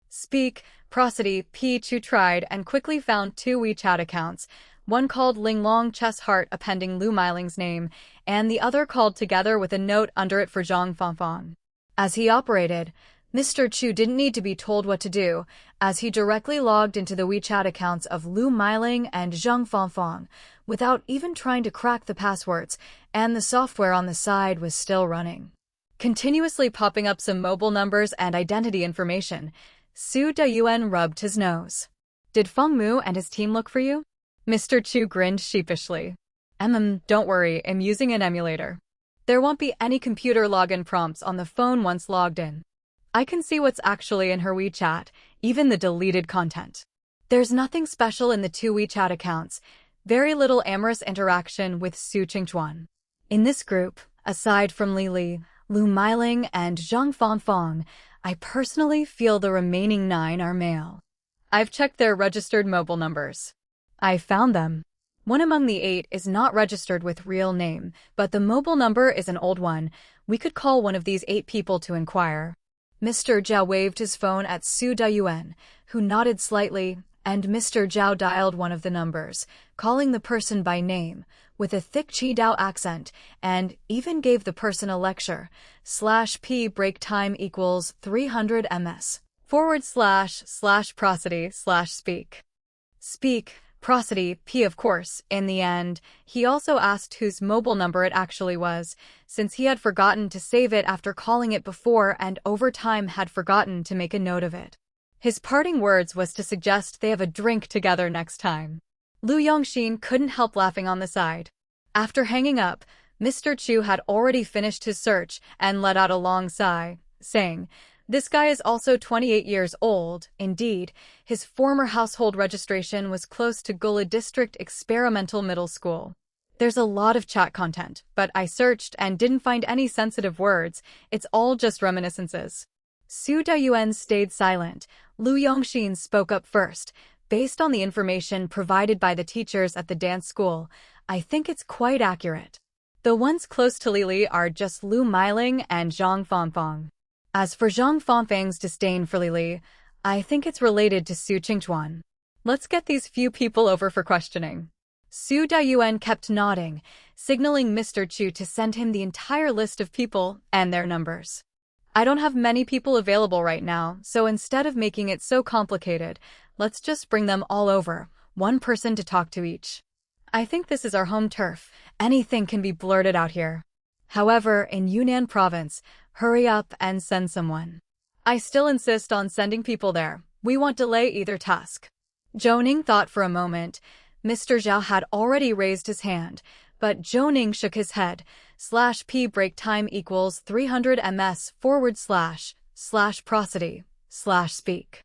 Speak, prosody, P. Chu tried and quickly found 2 WeChat accounts, one called Linglong Chess Heart appending Lu Meiling's name, and the other called together with a note under it for Zhang Fangfang. As he operated, Mr. Chu didn't need to be told what to do, as he directly logged into the WeChat accounts of Lu Meiling and Zhang Fangfang, without even trying to crack the passwords, and the software on the side was still running. Continuously popping up some mobile numbers and identity information, Su Dayuan rubbed his nose. Did Feng Mu and his team look for you? Mr. Chu grinned sheepishly. Don't worry, I'm using an emulator. There won't be any computer login prompts on the phone once logged in. I can see what's actually in her WeChat, even the deleted content. There's nothing special in the 2 WeChat accounts. Very little amorous interaction with Su Qingchuan. In this group, aside from Li Li, Lu Meiling, and Zhang Fangfang, I personally feel the remaining 9 are male. I've checked their registered mobile numbers. I found them. One among the 8 is not registered with real name, but the mobile number is an old one. We could call one of these 8 people to inquire. Mr. Zhao waved his phone at Su Dayuan, who nodded slightly, and Mr. Zhao dialed one of the numbers, calling the person by name, with a thick Qidong accent, and even gave the person a lecture. /p break time equals 300 ms. / prosody / speak. Speak, prosody, p of course. In the end, he also asked whose mobile number it actually was, since he had forgotten to save it after calling it before and over time had forgotten to make a note of it. His parting words was to suggest they have a drink together next time. Lu Yongxin couldn't help laughing on the side. After hanging up, Mr. Chu had already finished his search and let out a long sigh, saying, "This guy is also 28 years old. Indeed, his former household registration was close to Gula District Experimental Middle School. There's a lot of chat content, but I searched and didn't find any sensitive words. It's all just reminiscences." Su Dayuan stayed silent. Lu Yongxin spoke up first. "Based on the information provided by the teachers at the dance school, I think it's quite accurate. The ones close to Lili are just Lu Meiling and Zhang Fangfang. As for Zhang Fangfang's disdain for Lili, I think it's related to Su Qingchuan. Let's get these few people over for questioning." Su Dayuan kept nodding, signaling Mr. Chu to send him the entire list of people and their numbers. "I don't have many people available right now, so instead of making it so complicated, let's just bring them all over, one person to talk to each. I think this is our home turf. Anything can be blurted out here. However, in Yunnan province, hurry up and send someone. I still insist on sending people there. We won't delay either task." Zhou Ning thought for a moment. Mr. Zhao had already raised his hand, but Zhou Ning shook his head. /p break time equals 300 ms / prosody / speak.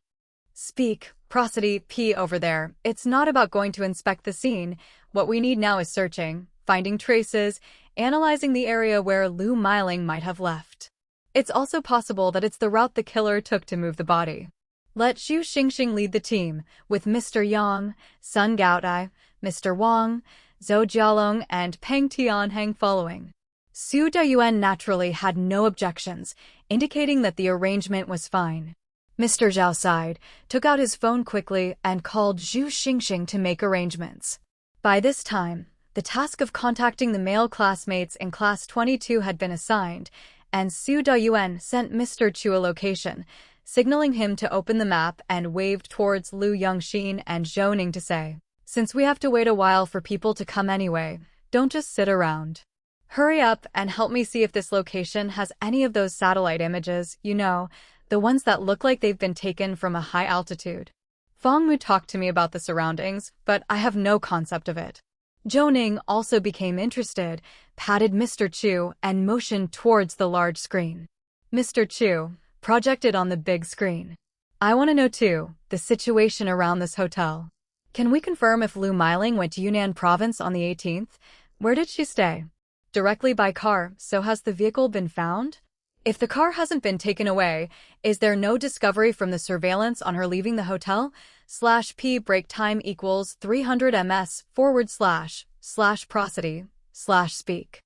Speak, prosody, p over there. It's not about going to inspect the scene. What we need now is searching, finding traces, analyzing the area where Lu Meiling might have left. It's also possible that it's the route the killer took to move the body. Let Xu Xingxing lead the team, with Mr. Yang, Sun Gaotai, Mr. Wang, Zhou Jialong, and Peng Tianheng following. Su Dayuan naturally had no objections, indicating that the arrangement was fine. Mr. Zhao sighed, took out his phone quickly, and called Xu Xingxing to make arrangements. By this time, the task of contacting the male classmates in Class 22 had been assigned, and Su Dayuan sent Mr. Chu a location, signaling him to open the map and waved towards Lu Yongxin and Zhou Ning to say, "Since we have to wait a while for people to come anyway, don't just sit around. Hurry up and help me see if this location has any of those satellite images, you know, the ones that look like they've been taken from a high altitude. Fang Mu talked to me about the surroundings, but I have no concept of it." Zhou Ning also became interested, patted Mr. Chu, and motioned towards the large screen. Mr. Chu projected on the big screen. "I want to know too, the situation around this hotel. Can we confirm if Lu Meiling went to Yunnan province on the 18th? Where did she stay? Directly by car, so has the vehicle been found? If the car hasn't been taken away, is there no discovery from the surveillance on her leaving the hotel? /p break time equals 300 ms / prosody / speak.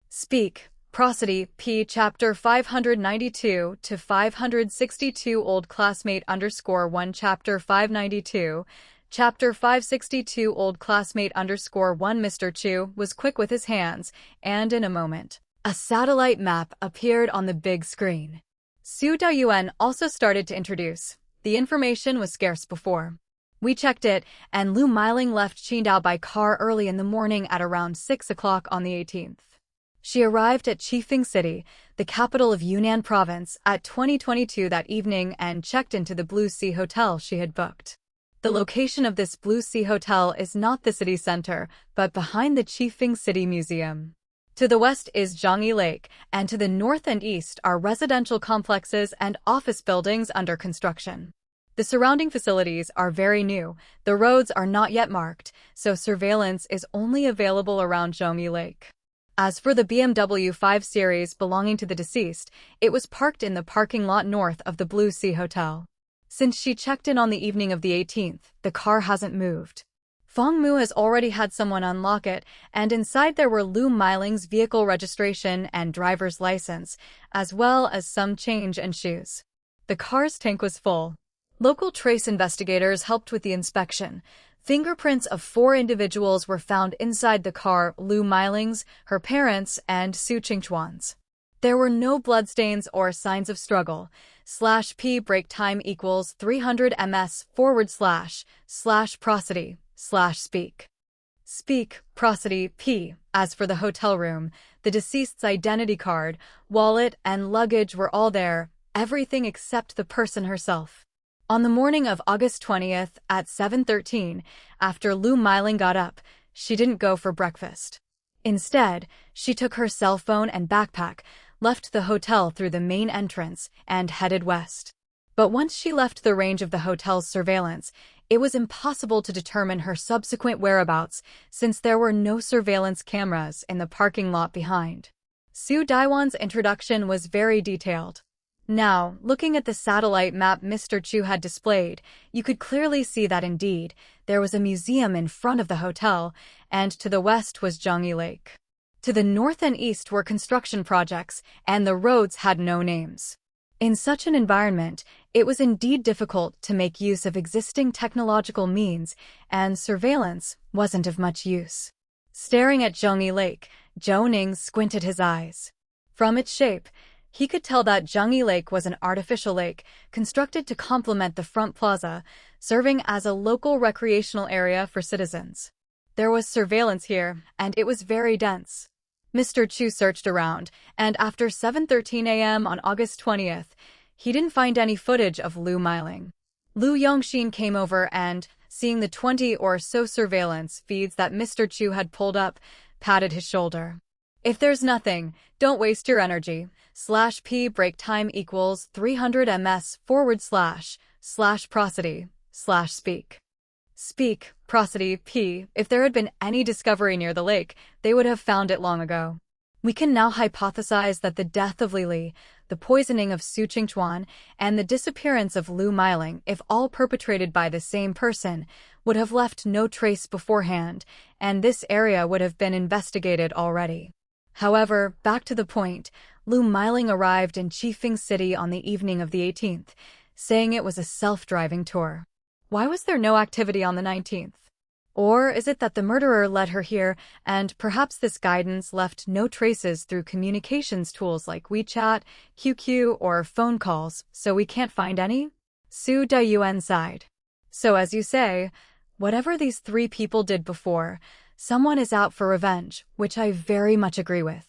Speak, prosody, p chapter 592 to 562 old classmate _1 chapter 592, chapter 562 old classmate _1 Mr. Chu was quick with his hands, and in a moment, a satellite map appeared on the big screen. Su Dayuan also started to introduce. The information was scarce before. "We checked it, and Lu Meiling left Qingdao by car early in the morning at around 6 o'clock on the 18th. She arrived at Qifeng City, the capital of Yunnan province, at 2022 that evening and checked into the Blue Sea Hotel she had booked. The location of this Blue Sea Hotel is not the city center, but behind the Qifeng City Museum. To the west is Zhangyi Lake, and to the north and east are residential complexes and office buildings under construction. The surrounding facilities are very new, the roads are not yet marked, so surveillance is only available around Zhongyi Lake. As for the BMW 5 Series belonging to the deceased, it was parked in the parking lot north of the Blue Sea Hotel. Since she checked in on the evening of the 18th, the car hasn't moved. Fong Mu has already had someone unlock it, and inside there were Lu Miling's vehicle registration and driver's license, as well as some change and shoes. The car's tank was full. Local trace investigators helped with the inspection. Fingerprints of 4 individuals were found inside the car: Lu Miling's, her parents, and Su Qingchuan's. There were no bloodstains or signs of struggle. /P break time equals 300 ms / prosody / speak. Speak, prosody, P. As for the hotel room, the deceased's identity card, wallet, and luggage were all there, everything except the person herself. On the morning of August 20th at 7:13, after Lu Miling got up, she didn't go for breakfast. Instead, she took her cell phone and backpack, left the hotel through the main entrance, and headed west. But once she left the range of the hotel's surveillance, it was impossible to determine her subsequent whereabouts since there were no surveillance cameras in the parking lot behind. Su Daiwan's introduction was very detailed. Now, looking at the satellite map Mr. Chu had displayed, you could clearly see that indeed, there was a museum in front of the hotel, and to the west was Zhongyi Lake. To the north and east were construction projects, and the roads had no names. In such an environment, it was indeed difficult to make use of existing technological means, and surveillance wasn't of much use. Staring at Zhongyi Lake, Zhou Ning squinted his eyes. From its shape, he could tell that Zhongyi Lake was an artificial lake, constructed to complement the front plaza, serving as a local recreational area for citizens. There was surveillance here, and it was very dense. Mr. Chu searched around, and after 7:13 a.m. on August 20th, he didn't find any footage of Lu Miling. Lu Yongxin came over and, seeing the 20 or so surveillance feeds that Mr. Chu had pulled up, patted his shoulder. If there's nothing, don't waste your energy. /P break time equals 300 ms / prosody / speak. Speak, prosody, P. If there had been any discovery near the lake, they would have found it long ago. We can now hypothesize that the death of Li, the poisoning of Su Qingchuan, and the disappearance of Lu Miling, if all perpetrated by the same person, would have left no trace beforehand, and this area would have been investigated already. However, back to the point, Lu Miling arrived in Qifeng City on the evening of the 18th, saying it was a self-driving tour. Why was there no activity on the 19th? Or is it that the murderer led her here, and perhaps this guidance left no traces through communications tools like WeChat, QQ, or phone calls, so we can't find any? Su Dayuan sighed. So as you say, whatever these 3 people did before, someone is out for revenge, which I very much agree with.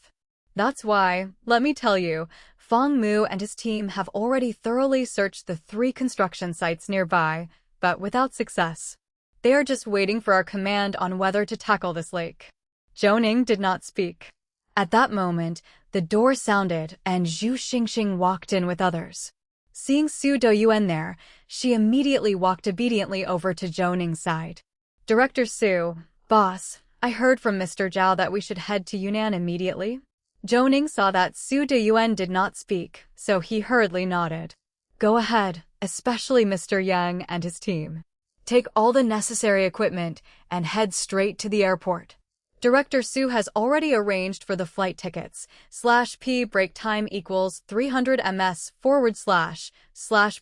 That's why, let me tell you, Fong Mu and his team have already thoroughly searched the 3 construction sites nearby, but without success. They are just waiting for our command on whether to tackle this lake. Zhou Ning did not speak. At that moment, the door sounded and Zhu Xingxing walked in with others. Seeing Su Doyuan there, she immediately walked obediently over to Zhou Ning's side. Director Su, boss, I heard from Mr. Zhao that we should head to Yunnan immediately. Zhou Ning saw that Su Doyuan did not speak, so he hurriedly nodded. Go ahead, especially Mr. Yang and his team. Take all the necessary equipment and head straight to the airport. Director Su has already arranged for the flight tickets. /P break time equals 300 ms /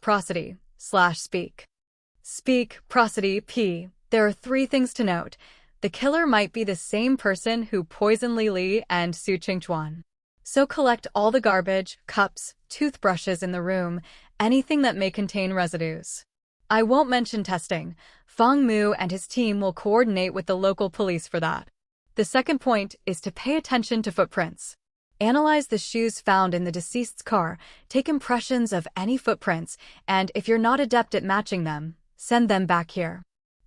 prosody / speak. Speak, prosody, P. There are 3 things to note. The killer might be the same person who poisoned Li and Su Qingchuan. So collect all the garbage, cups, toothbrushes in the room, anything that may contain residues. I won't mention testing. Fong Mu and his team will coordinate with the local police for that. The second point is to pay attention to footprints. Analyze the shoes found in the deceased's car, take impressions of any footprints, and if you're not adept at matching them, send them back here.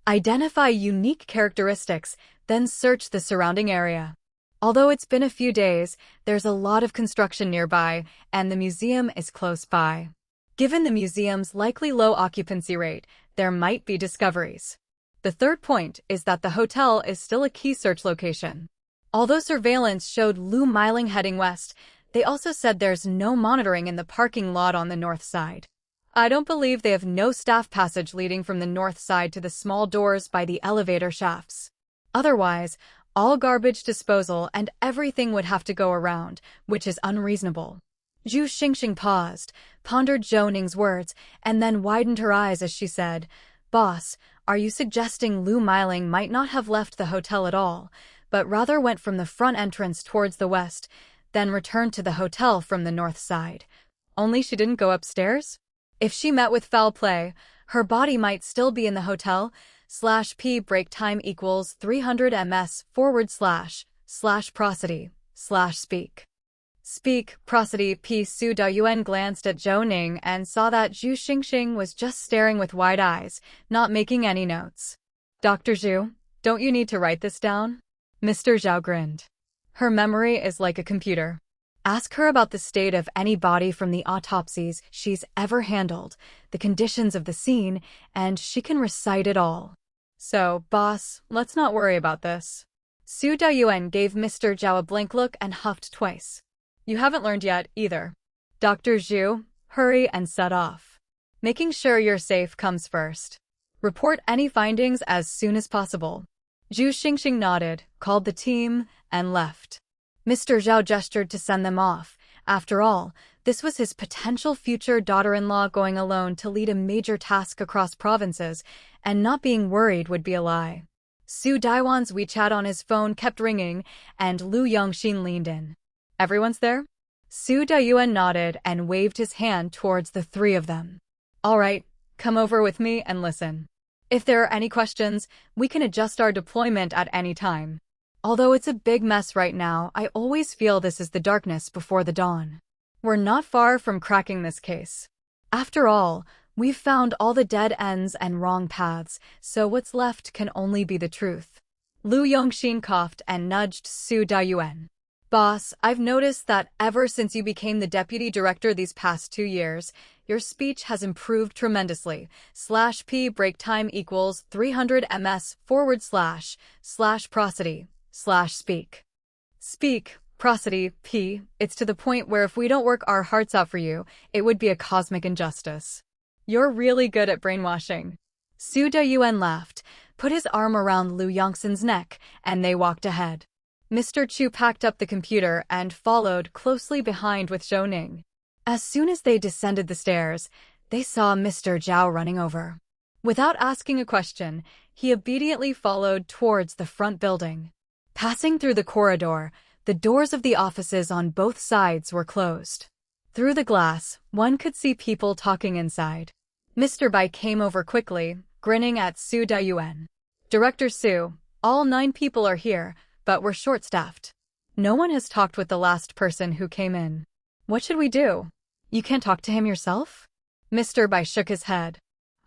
Identify unique characteristics, then search the surrounding area. Although it's been a few days, there's a lot of construction nearby, and the museum is close by. Given the museum's likely low occupancy rate, there might be discoveries. The third point is that the hotel is still a key search location. Although surveillance showed Lu Miling heading west, they also said there's no monitoring in the parking lot on the north side. I don't believe they have no staff passage leading from the north side to the small doors by the elevator shafts. Otherwise, all garbage disposal and everything would have to go around, which is unreasonable. Zhu Xingxing paused, pondered Zhou Ning's words, and then widened her eyes as she said, "Boss, are you suggesting Lu Miling might not have left the hotel at all, but rather went from the front entrance towards the west, then returned to the hotel from the north side? Only she didn't go upstairs? If she met with foul play, her body might still be in the hotel. /p break time equals 300 ms / prosody / speak prosody p. Su Dayuan glanced at Zhou Ning and saw that Zhu Xingxing was just staring with wide eyes, not making any notes. Dr. Zhu, don't you need to write this down? Mr. Zhao grinned. Her memory is like a computer. Ask her about the state of any body from the autopsies she's ever handled, the conditions of the scene, and she can recite it all. So, boss, let's not worry about this. Su Dayuan gave Mr. Zhao a blank look and huffed twice. You haven't learned yet, either. Dr. Zhu, hurry and set off. Making sure you're safe comes first. Report any findings as soon as possible. Zhu Xingxing nodded, called the team, and left. Mr. Zhao gestured to send them off. After all, this was his potential future daughter-in-law going alone to lead a major task across provinces, and not being worried would be a lie. Su Daiwan's WeChat on his phone kept ringing, and Lu Yongxin leaned in. Everyone's there? Su Dayuan nodded and waved his hand towards the three of them. All right, come over with me and listen. If there are any questions, we can adjust our deployment at any time. Although it's a big mess right now, I always feel this is the darkness before the dawn. We're not far from cracking this case. After all, we've found all the dead ends and wrong paths, so what's left can only be the truth. Lu Yongxin coughed and nudged Su Dayuan. Boss, I've noticed that ever since you became the deputy director these past 2 years, your speech has improved tremendously. /p break time equals 300 ms / prosody / speak prosody p. It's to the point where if we don't work our hearts out for you, it would be a cosmic injustice. You're really good at brainwashing. Su Dayuan laughed, put his arm around Lu Yongxin's neck, and they walked ahead. Mr. Chu packed up the computer and followed closely behind with Zhou Ning. As soon as they descended the stairs, they saw Mr. Zhao running over. Without asking a question, he obediently followed towards the front building. Passing through the corridor, the doors of the offices on both sides were closed. Through the glass, one could see people talking inside. Mr. Bai came over quickly, grinning at Su Dayuan. Director Su, all 9 people are here, but we're short-staffed. No one has talked with the last person who came in. What should we do? You can't talk to him yourself? Mr. Bai shook his head.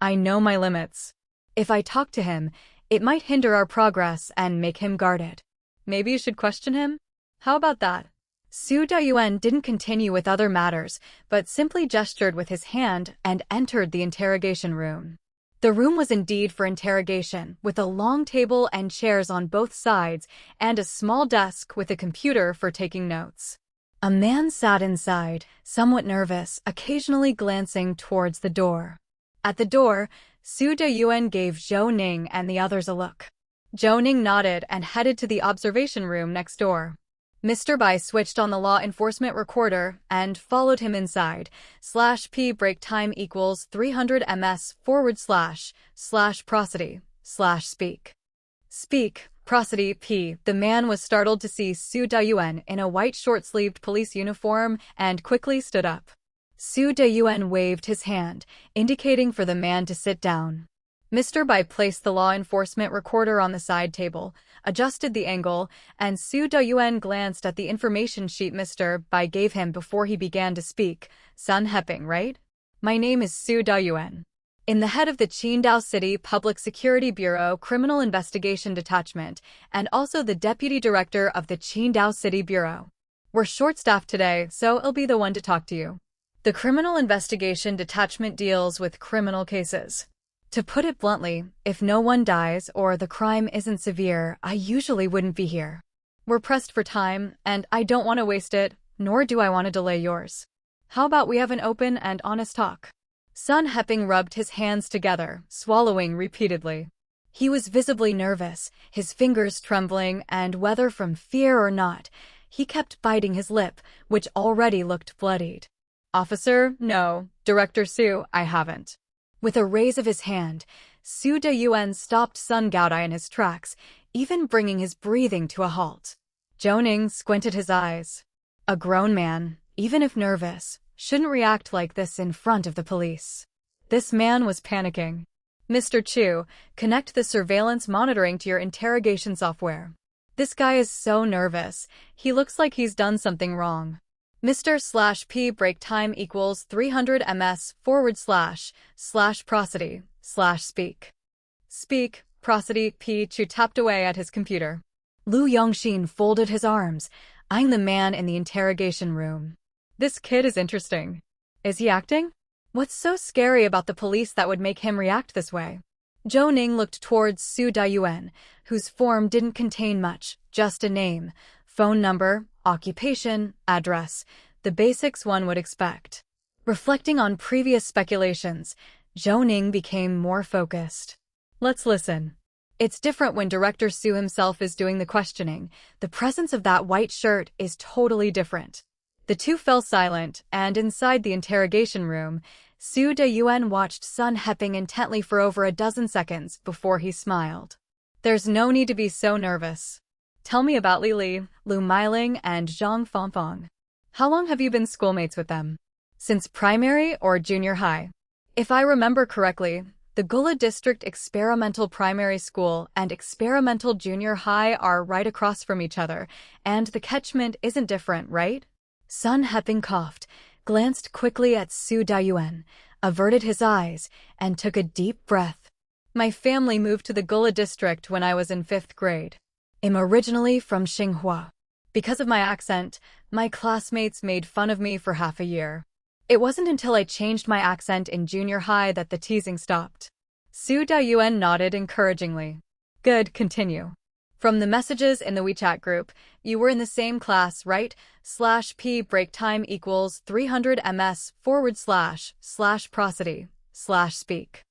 I know my limits. If I talk to him, it might hinder our progress and make him guarded. Maybe you should question him? How about that? Su Dayuan didn't continue with other matters, but simply gestured with his hand and entered the interrogation room. The room was indeed for interrogation, with a long table and chairs on both sides, and a small desk with a computer for taking notes. A man sat inside, somewhat nervous, occasionally glancing towards the door. At the door, Su Dayuan gave Zhou Ning and the others a look. Zhou Ning nodded and headed to the observation room next door. Mr. Bai switched on the law enforcement recorder and followed him inside. /p break time equals 300 ms / prosody / speak prosody p. The man was startled to see Su Dayuan in a white short-sleeved police uniform and quickly stood up. Su Dayuan waved his hand, indicating for the man to sit down. Mr. Bai placed the law enforcement recorder on the side table, adjusted the angle, and Su Dayuan glanced at the information sheet Mr. Bai gave him before he began to speak. Sun Heping, right? My name is Su Dayuan. In the head of the Qidong City Public Security Bureau Criminal Investigation Detachment, and also the Deputy Director of the Qidong City Bureau. We're short-staffed today, so I'll be the one to talk to you. The Criminal Investigation Detachment deals with criminal cases. To put it bluntly, if no one dies or the crime isn't severe, I usually wouldn't be here. We're pressed for time, and I don't want to waste it, nor do I want to delay yours. How about we have an open and honest talk? Sun Heping rubbed his hands together, swallowing repeatedly. He was visibly nervous, his fingers trembling, and whether from fear or not, he kept biting his lip, which already looked bloodied. Officer, no. Director Su, I haven't. With a raise of his hand, Su Dayuan stopped Sun Gaodai in his tracks, even bringing his breathing to a halt. Zhou Ning squinted his eyes. A grown man, even if nervous, shouldn't react like this in front of the police. This man was panicking. Mr. Chu, connect the surveillance monitoring to your interrogation software. This guy is so nervous, he looks like he's done something wrong. Mr./P break time equals 300 ms/prosody/speak. Speak, prosody. P. Chu tapped away at his computer. Lu Yongxin folded his arms, eyeing the man in the interrogation room. This kid is interesting. Is he acting? What's so scary about the police that would make him react this way? Zhou Ning looked towards Su Dayuan, whose form didn't contain much, just a name, phone number, occupation, address, the basics one would expect. Reflecting on previous speculations, Zhou Ning became more focused. Let's listen. It's different when Director Su himself is doing the questioning. The presence of that white shirt is totally different. The two fell silent, and inside the interrogation room, Su Dayuan watched Sun Heping intently for over a dozen seconds before he smiled. There's no need to be so nervous. Tell me about Li Li, Lu Meiling, and Zhang Fangfang. How long have you been schoolmates with them? Since primary or junior high? If I remember correctly, the Gula District Experimental Primary School and Experimental Junior High are right across from each other, and the catchment isn't different, right? Sun Heping coughed, glanced quickly at Su Dayuan, averted his eyes, and took a deep breath. My family moved to the Gula District when I was in 5th grade. I'm originally from Xinghua. Because of my accent, my classmates made fun of me for half a year. It wasn't until I changed my accent in junior high that the teasing stopped. Su Dayuan nodded encouragingly. Good, continue. From the messages in the WeChat group, you were in the same class, right? /P break time equals 300 ms/prosody/speak.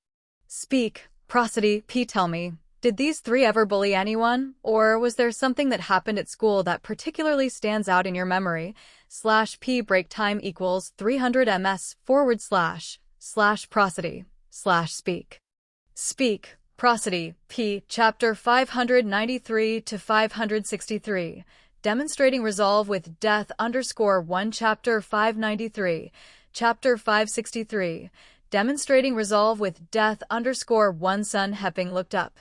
Speak, prosody. P. Tell me, did these three ever bully anyone, or was there something that happened at school that particularly stands out in your memory? /P break time equals 300 ms/prosody/speak. Speak, prosody. P. Chapter 593 to 563. Demonstrating resolve with death _1 Chapter 593. Chapter 563. Demonstrating resolve with death _1 Sun Heping looked up.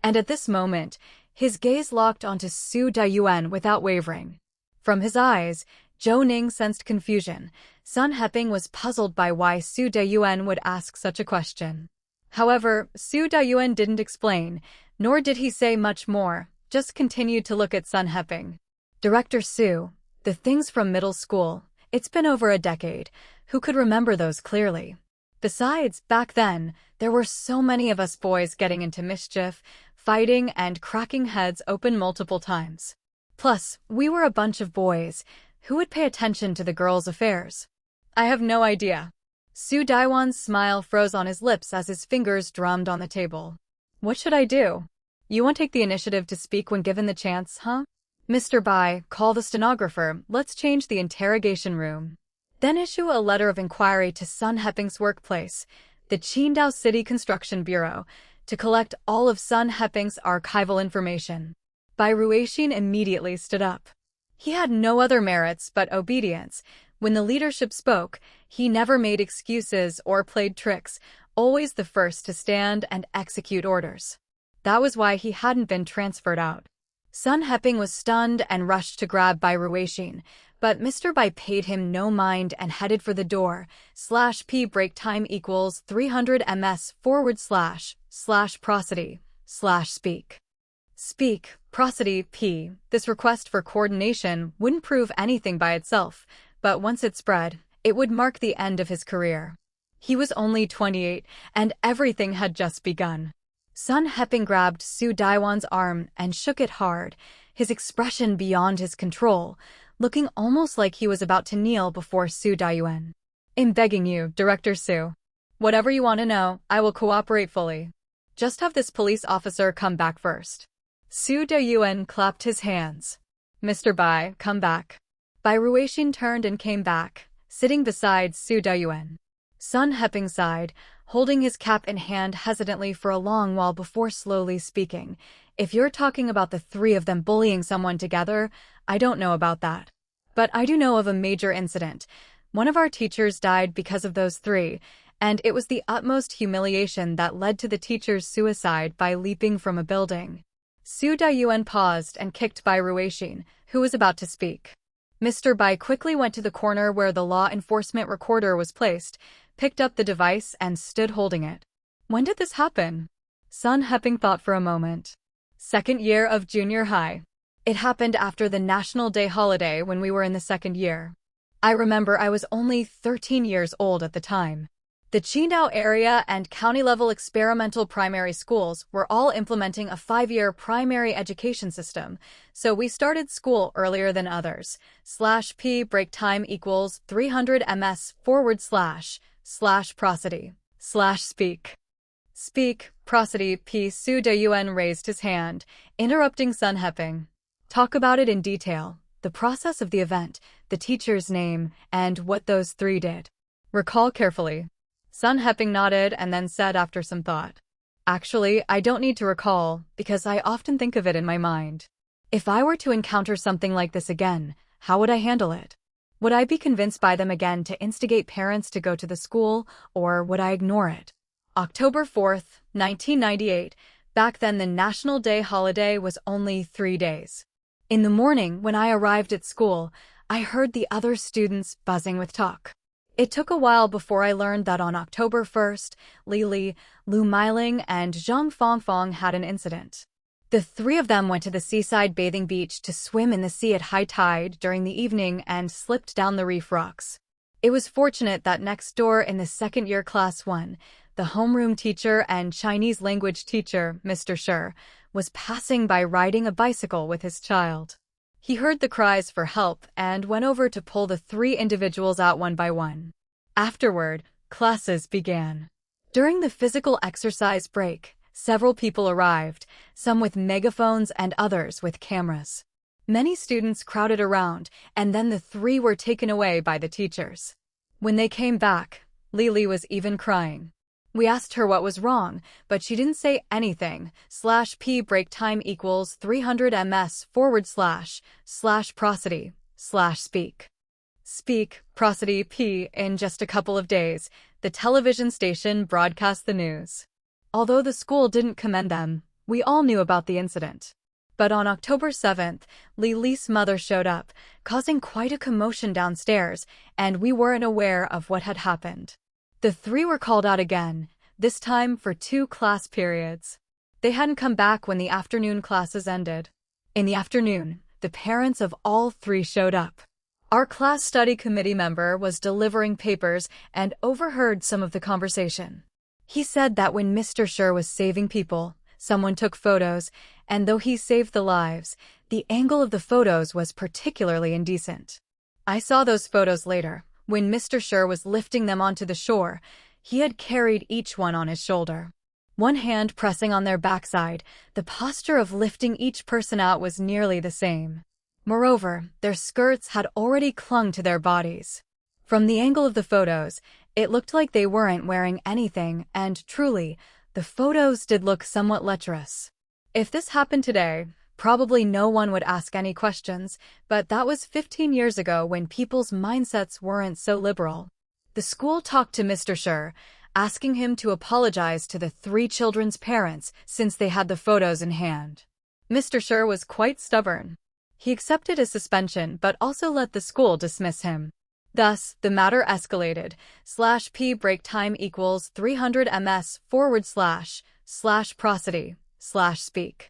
And at this moment, his gaze locked onto Su Dayuan without wavering. From his eyes, Zhou Ning sensed confusion. Sun Heping was puzzled by why Su Dayuan would ask such a question. However, Su Dayuan didn't explain, nor did he say much more, just continued to look at Sun Heping. Director Su, the things from middle school, it's been over a decade. Who could remember those clearly? Besides, back then, there were so many of us boys getting into mischief, fighting and cracking heads open multiple times. Plus, we were a bunch of boys. Who would pay attention to the girls' affairs? I have no idea. Su Daiwan's smile froze on his lips as his fingers drummed on the table. What should I do? You won't take the initiative to speak when given the chance, huh? Mr. Bai, call the stenographer. Let's change the interrogation room. Then issue a letter of inquiry to Sun Heping's workplace, the Qidong City Construction Bureau, to collect all of Sun Heping's archival information. Bai Ruixin immediately stood up. He had no other merits but obedience. When the leadership spoke, he never made excuses or played tricks, always the first to stand and execute orders. That was why he hadn't been transferred out. Sun Heping was stunned and rushed to grab Bai Ruixin, but Mr. Bai paid him no mind and headed for the door. /P break time equals 300 ms/prosody/speak. Speak, prosody. P. This request for coordination wouldn't prove anything by itself, but once it spread, It would mark the end of his career. He was only 28, and everything had just begun. Sun Heping grabbed Su Daiwan's arm and shook it hard, his expression beyond his control, looking almost like he was about to kneel before Su Daiyuan. "I'm begging you, Director Su. Whatever you want to know, I will cooperate fully. Just have this police officer come back first." Su Daiyuan clapped his hands. "Mr. Bai, come back." Bai Ruixin turned and came back, sitting beside Su Daiyuan. Sun Heping sighed, holding his cap in hand hesitantly for a long while before slowly speaking. "If you're talking about the three of them bullying someone together, I don't know about that. But I do know of a major incident. One of our teachers died because of those three, and it was the utmost humiliation that led to the teacher's suicide by leaping from a building." Su Daiyuan paused and kicked Bai Ruixin, who was about to speak. Mr. Bai quickly went to the corner where the law enforcement recorder was placed, picked up the device, and stood holding it. "When did this happen?" Sun Heping thought for a moment. "Second year of junior high. It happened after the National Day holiday when we were in the second year. I remember I was only 13 years old at the time. The Qidong area and county-level experimental primary schools were all implementing a 5-year primary education system, so we started school earlier than others. /p break time equals 300 ms// prosody /speak. Speak, prosody p. Su Daiyuan raised his hand, interrupting Sun Heping. "Talk about it in detail, the process of the event, the teacher's name, and what those three did. Recall carefully." Sun Heping nodded and then said after some thought, "Actually, I don't need to recall, because I often think of it in my mind. If I were to encounter something like this again, how would I handle it? Would I be convinced by them again to instigate parents to go to the school, or would I ignore it?" October 4th, 1998. Back then the National Day holiday was only 3 days. In the morning, when I arrived at school, I heard the other students buzzing with talk. It took a while before I learned that on October 1st, Li, Lu Meiling, and Zhang Fongfong had an incident. The three of them went to the seaside bathing beach to swim in the sea at high tide during the evening and slipped down the reef rocks. It was fortunate that next door in the second-year class 1, the homeroom teacher and Chinese language teacher, Mr. Shi, was passing by riding a bicycle with his child. He heard the cries for help and went over to pull the three individuals out one by one. Afterward, classes began. During the physical exercise break, several people arrived, some with megaphones and others with cameras. Many students crowded around, and then the three were taken away by the teachers. When they came back, Lily was even crying. We asked her what was wrong, but she didn't say anything. /p break time equals 300 ms// prosody /speak. Speak, prosody p. In just a couple of days, the television station broadcast the news. Although the school didn't commend them, we all knew about the incident. But on October 7th, Li's mother showed up, causing quite a commotion downstairs, and we weren't aware of what had happened. The three were called out again, this time for 2 class periods. They hadn't come back when the afternoon classes ended. In the afternoon, the parents of all 3 showed up. Our class study committee member was delivering papers and overheard some of the conversation. He said that when Mr. Shi was saving people, someone took photos, and though he saved the lives, the angle of the photos was particularly indecent. I saw those photos later. When Mr. Shi was lifting them onto the shore, he had carried each one on his shoulder. One hand pressing on their backside, the posture of lifting each person out was nearly the same. Moreover, their skirts had already clung to their bodies. From the angle of the photos, it looked like they weren't wearing anything, and truly, the photos did look somewhat lecherous. If this happened today, probably no one would ask any questions, but that was 15 years ago when people's mindsets weren't so liberal. The school talked to Mr. Shi, asking him to apologize to the 3 children's parents since they had the photos in hand. Mr. Shi was quite stubborn. He accepted his suspension but also let the school dismiss him. Thus, the matter escalated. /p break time equals 300 ms// prosody /speak.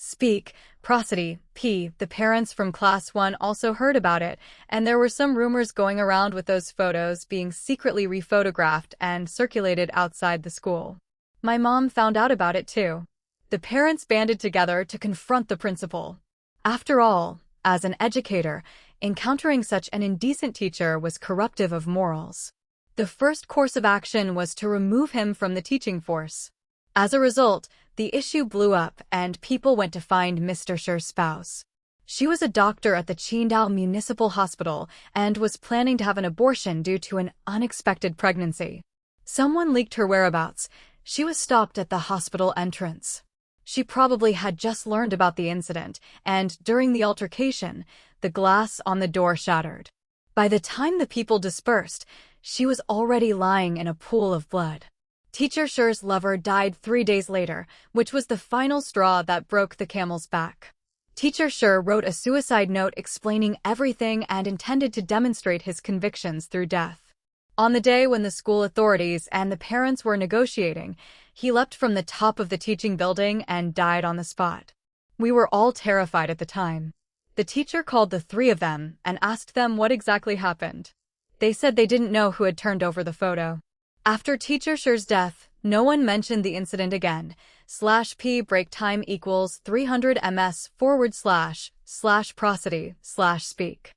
Speak, prosody, p. The parents from class 1 also heard about it, and there were some rumors going around with those photos being secretly rephotographed and circulated outside the school. My mom found out about it too. The parents banded together to confront the principal. After all, as an educator, encountering such an indecent teacher was corruptive of morals. The first course of action was to remove him from the teaching force. As a result, the issue blew up and people went to find Mr. Shi's spouse. She was a doctor at the Qidong Municipal Hospital and was planning to have an abortion due to an unexpected pregnancy. Someone leaked her whereabouts. She was stopped at the hospital entrance. She probably had just learned about the incident, and during the altercation, the glass on the door shattered. By the time the people dispersed, she was already lying in a pool of blood. Teacher Shi's lover died 3 days later, which was the final straw that broke the camel's back. Teacher Shi wrote a suicide note explaining everything and intended to demonstrate his convictions through death. On the day when the school authorities and the parents were negotiating, he leapt from the top of the teaching building and died on the spot. We were all terrified at the time. The teacher called the 3 of them and asked them what exactly happened. They said they didn't know who had turned over the photo. After Teacher Shi's death, no one mentioned the incident again. /p break time equals 300 ms/prosody/speak.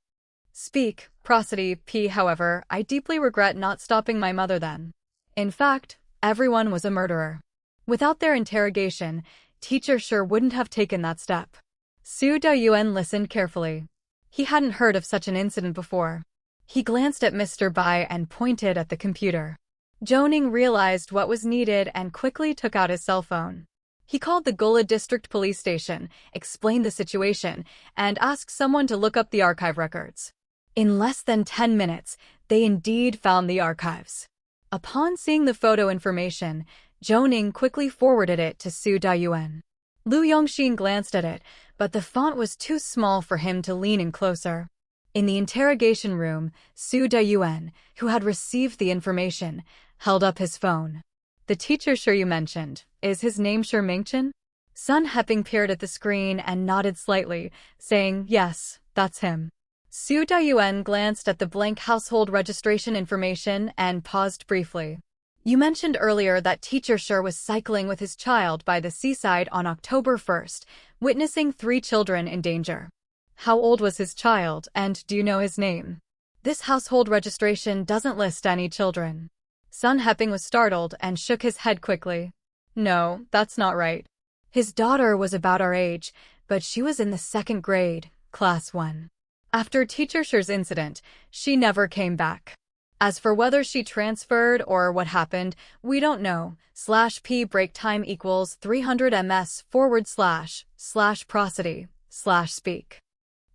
Speak, prosody, p. However, I deeply regret not stopping my mother then. In fact, everyone was a murderer. Without their interrogation, Teacher Shi wouldn't have taken that step. Zhou Ning listened carefully. He hadn't heard of such an incident before. He glanced at Mr. Bai and pointed at the computer. Zhou Ning realized what was needed and quickly took out his cell phone. He called the Gula District Police Station, explained the situation, and asked someone to look up the archive records. In less than 10 minutes, they indeed found the archives. Upon seeing the photo information, Zhou Ning quickly forwarded it to Zhou Ning. Lu Yongxin glanced at it, but the font was too small for him to lean in closer. In the interrogation room, Zhou Ning, who had received the information, held up his phone. The teacher Shi you mentioned, is his name Shi Mingchen? Sun Heping peered at the screen and nodded slightly, saying, yes, that's him. Zhou Ning glanced at the blank household registration information and paused briefly. You mentioned earlier that Teacher Shi was cycling with his child by the seaside on October 1st, witnessing 3 children in danger. How old was his child, and do you know his name? This household registration doesn't list any children. Sun Heping was startled and shook his head quickly. No, that's not right. His daughter was about our age, but she was in the 2nd grade, class 1. After Teacher Shi's incident, she never came back. As for whether she transferred or what happened, we don't know. /p break time equals 300 ms/prosody/speak.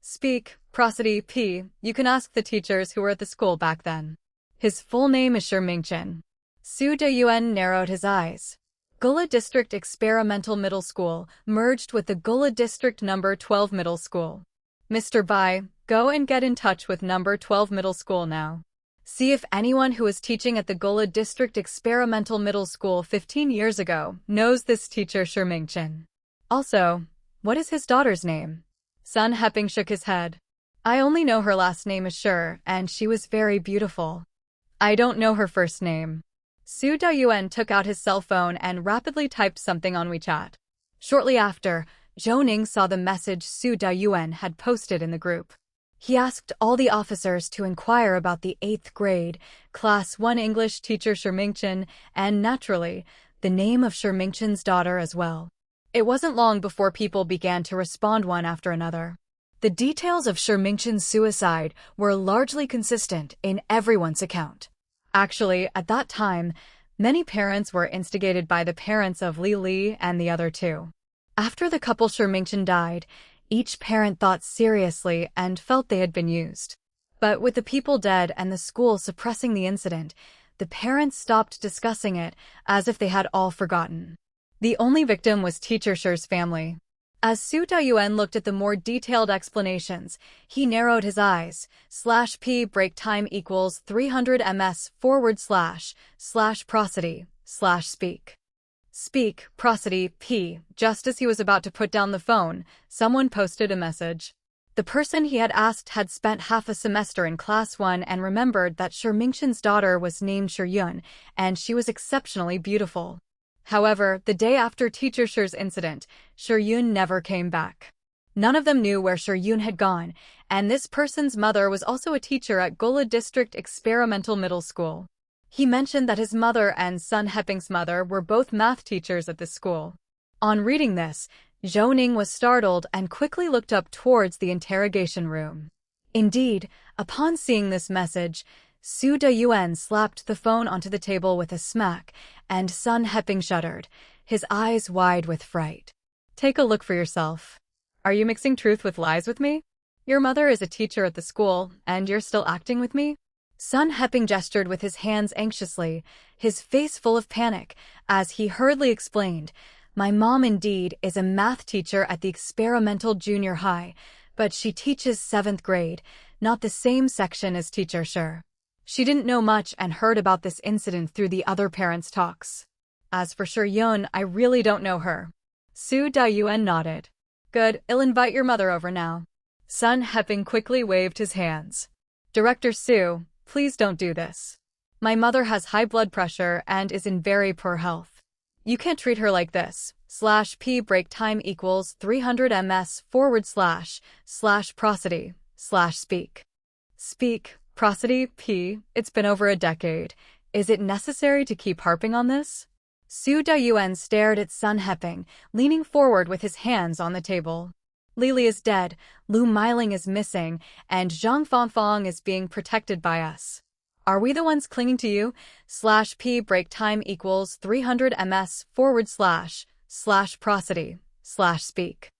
Speak, prosody, p. You can ask the teachers who were at the school back then. His full name is Shi Mingchen. Zhou Ning narrowed his eyes. Gula District Experimental Middle School merged with the Gula District No. 12 Middle School. Mr. Bai, go and get in touch with No. 12 Middle School now. See if anyone who was teaching at the Gula District Experimental Middle School 15 years ago knows this teacher Shi Mingchen. Also, what is his daughter's name? Sun Heping shook his head. I only know her last name is Shi, and she was very beautiful. I don't know her first name. Zhou Ning took out his cell phone and rapidly typed something on WeChat. Shortly after, Zhou Ning saw the message Zhou Ning had posted in the group. He asked all the officers to inquire about the 8th grade, class 1 English teacher Shi Mingchen, and naturally, the name of Shi Mingchen's daughter as well. It wasn't long before people began to respond one after another. The details of Shi Mingchen's suicide were largely consistent in everyone's account. Actually, at that time, many parents were instigated by the parents of Li and the other 2. After the couple Shi Mingchen died, each parent thought seriously and felt they had been used. But with the people dead and the school suppressing the incident, the parents stopped discussing it as if they had all forgotten. The only victim was Teacher Shi's family. As Zhou Ning looked at the more detailed explanations, he narrowed his eyes. /p break time equals 300 ms/prosody/speak. Speak, prosody, P. Just as he was about to put down the phone, someone posted a message. The person he had asked had spent half a semester in Class 1 and remembered that Mingchen's daughter was named Yun, and she was exceptionally beautiful. However, the day after Teacher Shi's incident, Yun never came back. None of them knew where Yun had gone, and this person's mother was also a teacher at Gola District Experimental Middle School. He mentioned that his mother and Sun Heping's mother were both math teachers at the school. On reading this, Zhou Ning was startled and quickly looked up towards the interrogation room. Indeed, upon seeing this message, Su Dayuan slapped the phone onto the table with a smack, and Sun Heping shuddered, his eyes wide with fright. Take a look for yourself. Are you mixing truth with lies with me? Your mother is a teacher at the school, and you're still acting with me? Sun Heping gestured with his hands anxiously, his face full of panic, as he hurriedly explained, "My mom indeed is a math teacher at the experimental junior high, but she teaches 7th grade, not the same section as Teacher Shi. She didn't know much and heard about this incident through the other parents' talks. As for Yun, I really don't know her." Su Dayuan nodded. "Good, I'll invite your mother over now." Sun Heping quickly waved his hands. "Director Su, please don't do this. My mother has high blood pressure and is in very poor health. You can't treat her like this. /p break time equals 300 ms / prosody / speak. Speak, prosody, p. It's been over a decade. Is it necessary to keep harping on this?" Su Dayuan stared at Sun Heping, leaning forward with his hands on the table. "Lili is dead, Lu Miling is missing, and Zhang Fangfang is being protected by us. Are we the ones clinging to you? /p break time equals 300 ms / prosody / speak.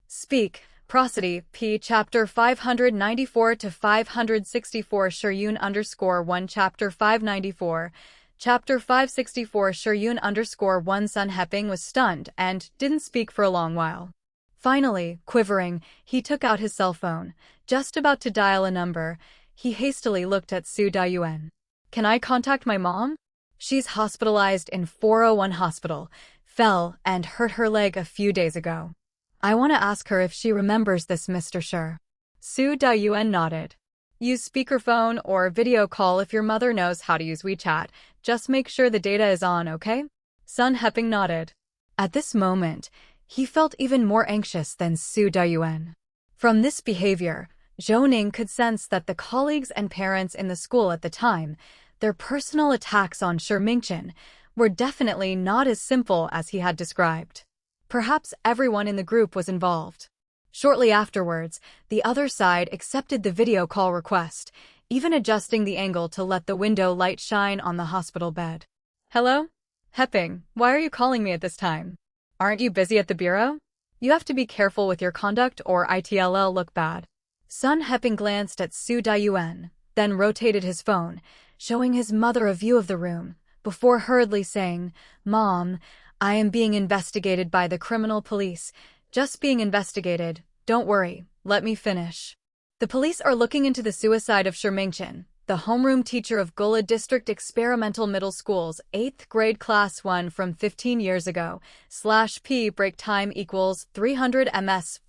Speak, prosody, p. Chapter 594 to 564 Shiyun_1 Chapter 594 Chapter 564 Shiyun_1 Sun Heping was stunned and didn't speak for a long while. Finally, quivering, he took out his cell phone. Just about to dial a number, he hastily looked at Su Dayuan. "Can I contact my mom? She's hospitalized in 401 hospital, fell and hurt her leg a few days ago. I want to ask her if she remembers this Mr. Shi." Su Dayuan nodded. "Use speakerphone or video call if your mother knows how to use WeChat. Just make sure the data is on, okay?" Sun Heping nodded. At this moment, he felt even more anxious than Su Dayuan. From this behavior, Zhou Ning could sense that the colleagues and parents in the school at the time, their personal attacks on Mingchen, were definitely not as simple as he had described. Perhaps everyone in the group was involved. Shortly afterwards, the other side accepted the video call request, even adjusting the angle to let the window light shine on the hospital bed. "Hello? Heping, why are you calling me at this time? Aren't you busy at the bureau? You have to be careful with your conduct or it'll look bad." Sun Heping glanced at Su Dayuan, then rotated his phone, showing his mother a view of the room, before hurriedly saying, "Mom, I am being investigated by the criminal police. Just being investigated. Don't worry, let me finish. The police are looking into the suicide of Mingchen, the homeroom teacher of Gola District Experimental Middle School's 8th grade Class 1 from 15 years ago. /p break time equals 300 ms /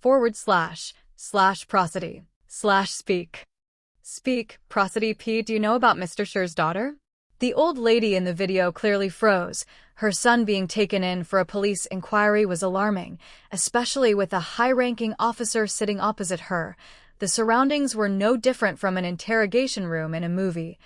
prosody / speak. Speak, prosody, p. Do you know about Mr. Shi's daughter?" The old lady in the video clearly froze. Her son being taken in for a police inquiry was alarming, especially with a high-ranking officer sitting opposite her. The surroundings were no different from an interrogation room in a movie,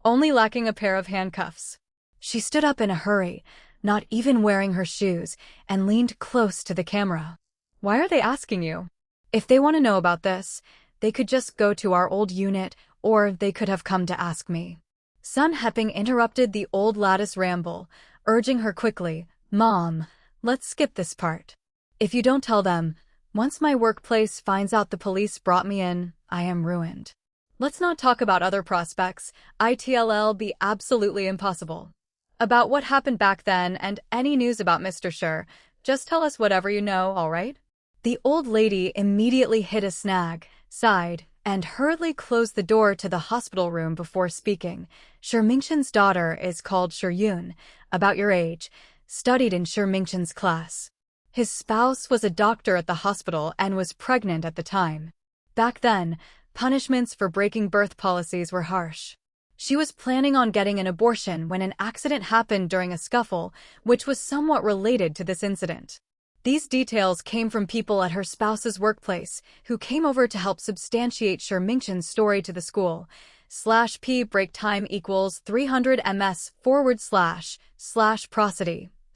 only lacking a pair of handcuffs. She stood up in a hurry, not even wearing her shoes, and leaned close to the camera. "Why are they asking you? If they want to know about this, they could just go to our old unit, or they could have come to ask me." Sun Heping interrupted the old lady's ramble, urging her quickly, "Mom, let's skip this part. If you don't tell them, once my workplace finds out the police brought me in, I am ruined. Let's not talk about other prospects. It'll be absolutely impossible. About what happened back then and any news about Mr. Shi, just tell us whatever you know, all right?" The old lady immediately hit a snag, sighed, and hurriedly closed the door to the hospital room before speaking. "Mingchen's daughter is called Yun, about your age. studied in Mingchen's class. His spouse was a doctor at the hospital and was pregnant at the time. Back then, punishments for breaking birth policies were harsh. She was planning on getting an abortion when an accident happened during a scuffle, which was somewhat related to this incident. These details came from people at her spouse's workplace, who came over to help substantiate Mingchen's story to the school. /p break time equals 300 ms / prosody /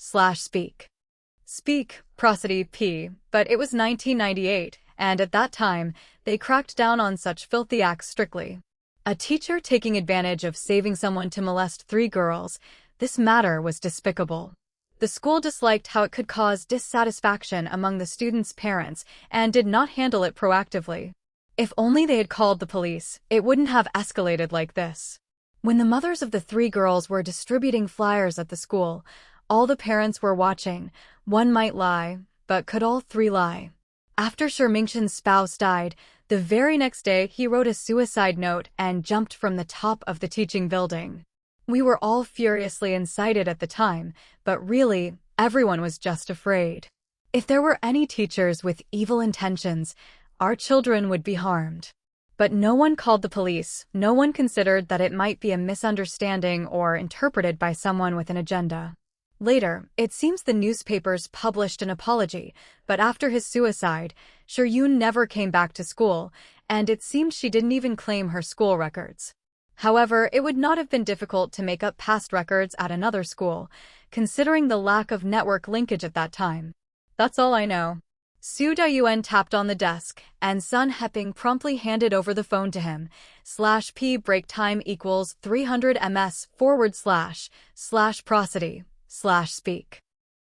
speak prosody p, but it was 1998, and at that time, they cracked down on such filthy acts strictly. A teacher taking advantage of saving someone to molest 3 girls, this matter was despicable. The school disliked how it could cause dissatisfaction among the students' parents and did not handle it proactively. If only they had called the police, it wouldn't have escalated like this. When the mothers of the 3 girls were distributing flyers at the school, all the parents were watching. One might lie, but could all 3 lie? After Mingchen's spouse died, the very next day he wrote a suicide note and jumped from the top of the teaching building. We were all furiously incited at the time, but really, everyone was just afraid. If there were any teachers with evil intentions, our children would be harmed. But no one called the police, no one considered that it might be a misunderstanding or interpreted by someone with an agenda. Later, it seems the newspapers published an apology, but after his suicide, Yun never came back to school, and it seemed she didn't even claim her school records. However, it would not have been difficult to make up past records at another school, considering the lack of network linkage at that time. That's all I know. Su Dayuan tapped on the desk, and Sun Heping promptly handed over the phone to him. /p break time equals 300 ms / prosody /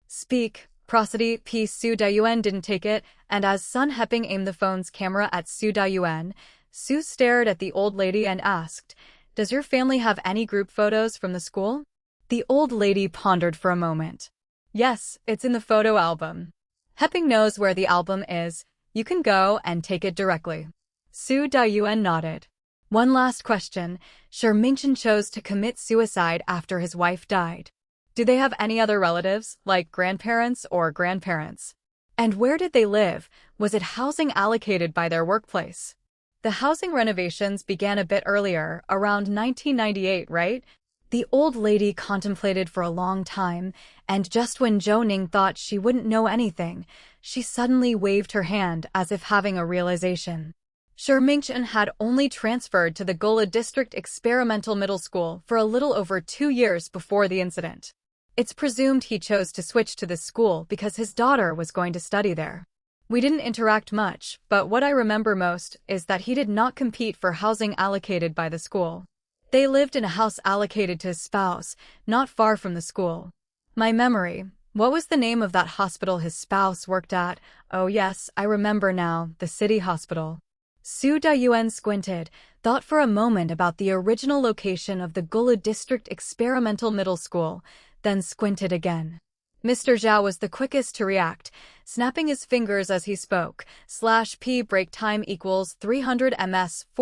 speak prosody p. Su Dayuan didn't take it, and as Sun Heping aimed the phone's camera at Su Dayuan, Su stared at the old lady and asked, "Does your family have any group photos from the school?" The old lady pondered for a moment. "Yes, it's in the photo album." "Heping knows where the album is. You can go and take it directly." Su Dayuan nodded. One last question. Mingchen chose to commit suicide after his wife died. Do they have any other relatives, like grandparents or grandparents? And where did they live? Was it housing allocated by their workplace? The housing renovations began a bit earlier, around 1998, right? The old lady contemplated for a long time, and just when Zhou Ning thought she wouldn't know anything, she suddenly waved her hand as if having a realization. Mingchen had only transferred to the Gola District Experimental Middle School for a little over 2 years before the incident. It's presumed he chose to switch to this school because his daughter was going to study there. We didn't interact much, but what I remember most is that he did not compete for housing allocated by the school. They lived in a house allocated to his spouse, not far from the school. My memory. What was the name of that hospital his spouse worked at? Oh yes, I remember now, the city hospital. Su Dayuan squinted, thought for a moment about the original location of the Gola District Experimental Middle School, then squinted again. Mr. Zhao was the quickest to react, snapping his fingers as he spoke. /p break time equals 300 ms /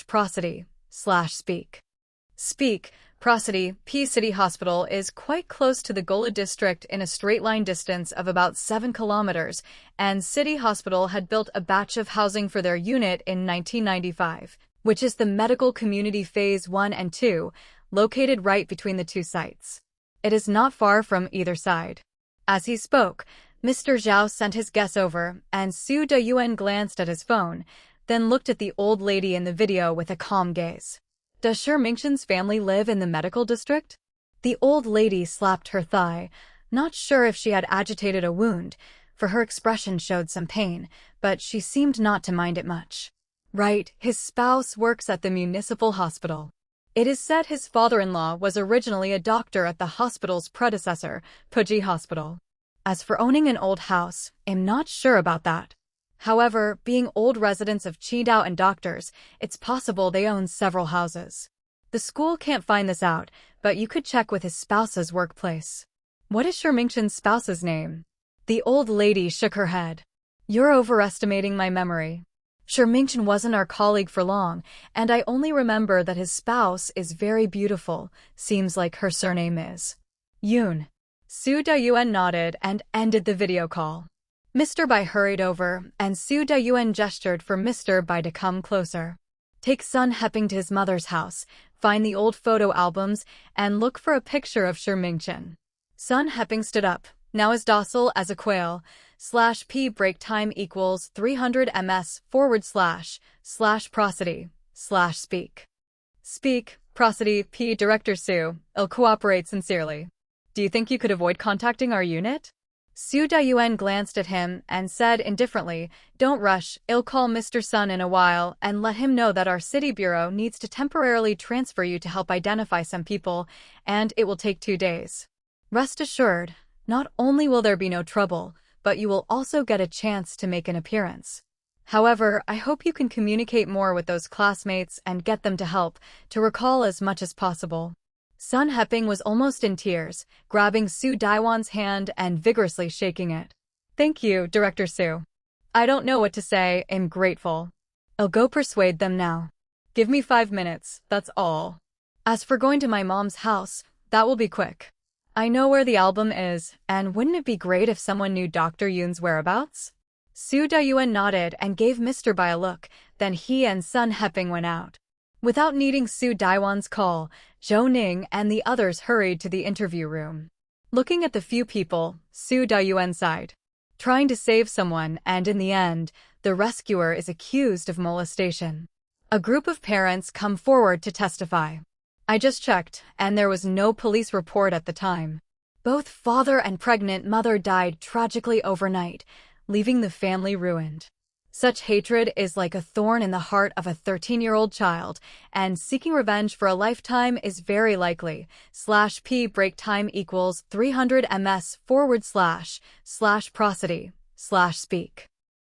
prosody / speak prosody p. City Hospital is quite close to the Gola district in a straight line distance of about 7 kilometers, and City Hospital had built a batch of housing for their unit in 1995, which is the medical community phase 1 and 2, located right between the 2 sites. It is not far from either side. As he spoke, Mr. Zhao sent his guess over, and Su Dayuan glanced at his phone, then looked at the old lady in the video with a calm gaze. Does Mingchen's family live in the medical district? The old lady slapped her thigh, not sure if she had agitated a wound, for her expression showed some pain, but she seemed not to mind it much. Right, his spouse works at the municipal hospital. It is said his father-in-law was originally a doctor at the hospital's predecessor, Puji Hospital. As for owning an old house, I'm not sure about that. However, being old residents of Qidong and doctors, it's possible they own several houses. The school can't find this out, but you could check with his spouse's workplace. What is Mingchen's spouse's name? The old lady shook her head. You're overestimating my memory. Mingchen wasn't our colleague for long, and I only remember that his spouse is very beautiful, seems like her surname is. Yoon. Su Da-yuan nodded and ended the video call. Mr. Bai hurried over, and Su Da-yuan gestured for Mr. Bai to come closer. Take Sun Heping to his mother's house, find the old photo albums, and look for a picture of Shi Mingchen. Sun Heping stood up, now as docile as a quail. /p break time equals 300 ms / prosody / speak. Speak, prosody, p Director Su, I'll cooperate sincerely. Do you think you could avoid contacting our unit? Su Da-yuan glanced at him and said indifferently, don't rush, I'll call Mr. Sun in a while and let him know that our city bureau needs to temporarily transfer you to help identify some people, and it will take 2 days. Rest assured, not only will there be no trouble, but you will also get a chance to make an appearance. However, I hope you can communicate more with those classmates and get them to help, to recall as much as possible. Sun Heping was almost in tears, grabbing Su Da-yuan's hand and vigorously shaking it. Thank you, Director Su. I don't know what to say, I'm grateful. I'll go persuade them now. Give me 5 minutes, that's all. As for going to my mom's house, that will be quick. I know where the album is, and wouldn't it be great if someone knew Dr. Yoon's whereabouts? Su Da-yuan nodded and gave Mr. Bai a look, then he and Sun Heping went out. Without needing Su Da-yuan's call, Zhou Ning and the others hurried to the interview room. Looking at the few people, Su Da-yuan sighed. Trying to save someone, and in the end, the rescuer is accused of molestation. A group of parents come forward to testify. I just checked, and there was no police report at the time. Both father and pregnant mother died tragically overnight, leaving the family ruined. Such hatred is like a thorn in the heart of a 13-year-old child, and seeking revenge for a lifetime is very likely. /p break time equals 300 ms / prosody / speak.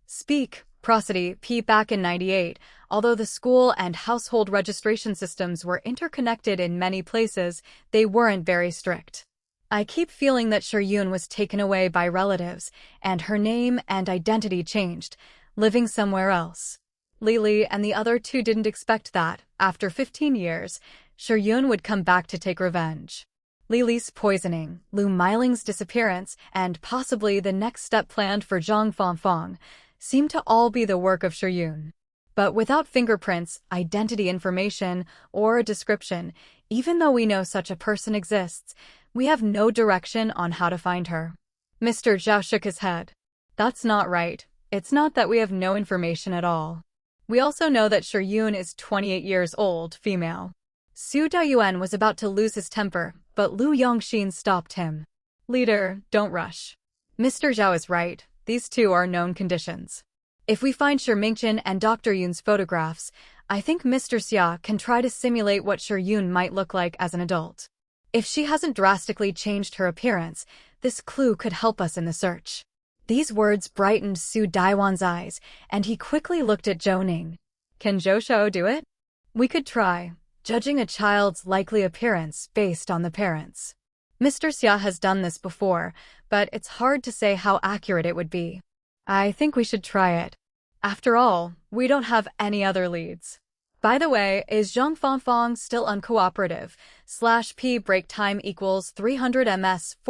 Speak, prosody, p back in 98, although the school and household registration systems were interconnected in many places, they weren't very strict. I keep feeling that Shi Yoon was taken away by relatives, and her name and identity changed, living somewhere else. Lily and the other two didn't expect that, after 15 years, Shi Yoon would come back to take revenge. Lily's poisoning, Lu Miling's disappearance, and possibly the next step planned for Zhang Fangfang seemed to all be the work of Shi Yoon. But without fingerprints, identity information, or a description, even though we know such a person exists, we have no direction on how to find her. Mr. Zhao shook his head. That's not right. It's not that we have no information at all. We also know that Shi Yoon is 28 years old, female. Su Da-yuan was about to lose his temper, but Lu Yongxin stopped him. Leader, don't rush. Mr. Zhao is right, these two are known conditions. If we find Shi Mingchen and Dr. Yoon's photographs, I think Mr. Xia can try to simulate what Shi Yoon might look like as an adult. If she hasn't drastically changed her appearance, this clue could help us in the search. These words brightened Su Da-yuan's eyes, and he quickly looked at Zhou Ning. Can Zhou Shou do it? We could try, judging a child's likely appearance based on the parents. Mr. Xia has done this before, but it's hard to say how accurate it would be. I think we should try it. After all, we don't have any other leads. By the way, is Zhang Fangfang still uncooperative? /p break time equals 300 ms /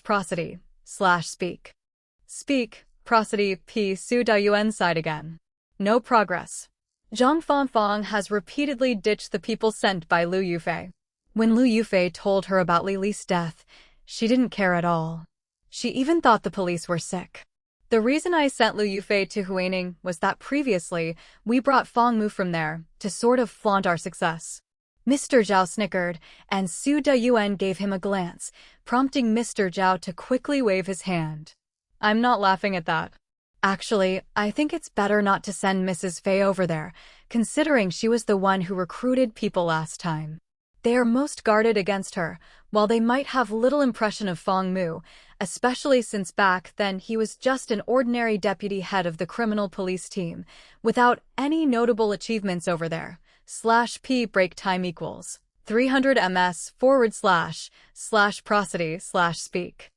prosody / speak. Speak, prosody, p Su Da-yuan sighed again. No progress. Zhang Fangfang has repeatedly ditched the people sent by Lu Yufei. When Lu Yufei told her about Lily's death, she didn't care at all. She even thought the police were sick. The reason I sent Lu Yufei to Huining was that previously, we brought Fang Mu from there, to sort of flaunt our success. Mr. Zhao snickered, and Su Da-yuan gave him a glance, prompting Mr. Zhao to quickly wave his hand. I'm not laughing at that. Actually, I think it's better not to send Mrs. Fei over there, considering she was the one who recruited people last time. They are most guarded against her, while they might have little impression of Fang Mu, especially since back then he was just an ordinary deputy head of the criminal police team, without any notable achievements over there. /p break time equals 300 ms / prosody / speak.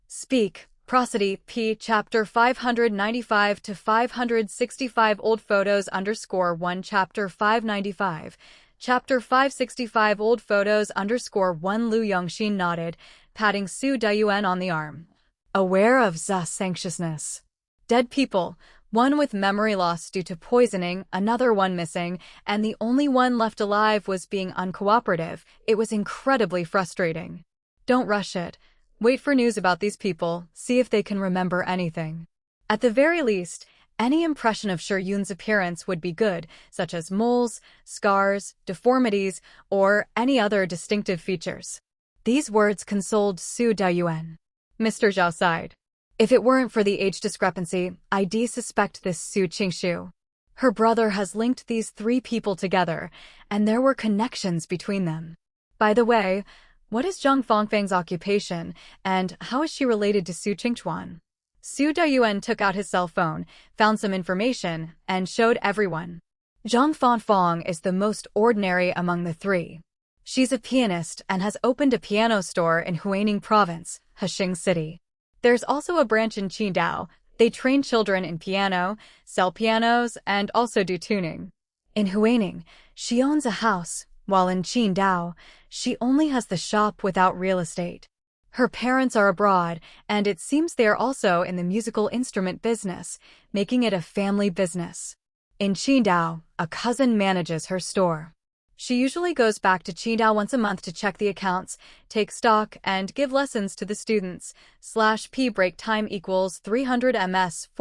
Speak, prosody, p chapter 595 to 565 old photos _1 chapter 595. Chapter 565 Old Photos _1 Lu Yongxin nodded, patting Su Dayuan on the arm. Aware of Zh's anxiousness. Dead people, one with memory loss due to poisoning, another one missing, and the only one left alive was being uncooperative. It was incredibly frustrating. Don't rush it. Wait for news about these people, see if they can remember anything. At the very least, any impression of Yun's appearance would be good, such as moles, scars, deformities, or any other distinctive features. These words consoled Su Dayuan. Mr. Zhao sighed. If it weren't for the age discrepancy, I'd suspect this Su Qingshu. Her brother has linked these three people together, and there were connections between them. By the way, what is Zhang Fangfang's occupation, and how is she related to Su Qingchuan? Su Dayuan took out his cell phone, found some information, and showed everyone. Zhang Fangfang is the most ordinary among the three. She's a pianist and has opened a piano store in Huaining Province, Hexing City. There's also a branch in Qidong. They train children in piano, sell pianos, and also do tuning. In Huaining, she owns a house, while in Qidong, she only has the shop without real estate. Her parents are abroad, and it seems they are also in the musical instrument business, making it a family business. In Qidong, a cousin manages her store. She usually goes back to Qidong once a month to check the accounts, take stock, and give lessons to the students. /p break time equals 300 ms /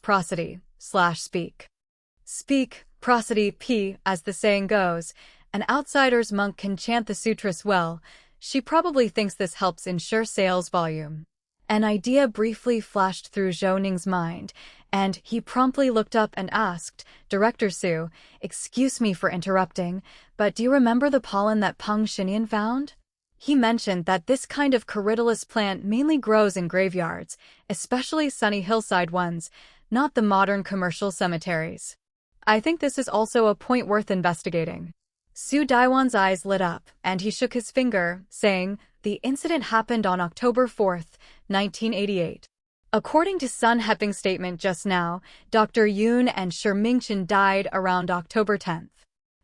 prosody / speak. Speak, prosody, p, as the saying goes. An outsider's monk can chant the sutras well. She probably thinks this helps ensure sales volume. An idea briefly flashed through Zhou Ning's mind, and he promptly looked up and asked, Director Su, excuse me for interrupting, but do you remember the pollen that Peng Xinyan found? He mentioned that this kind of corydalus plant mainly grows in graveyards, especially sunny hillside ones, not the modern commercial cemeteries. I think this is also a point worth investigating. Su Daiwan's eyes lit up, and he shook his finger, saying, the incident happened on October 4, 1988. According to Sun Heping's statement just now, Dr. Yun and Shi Mingchen died around October 10th.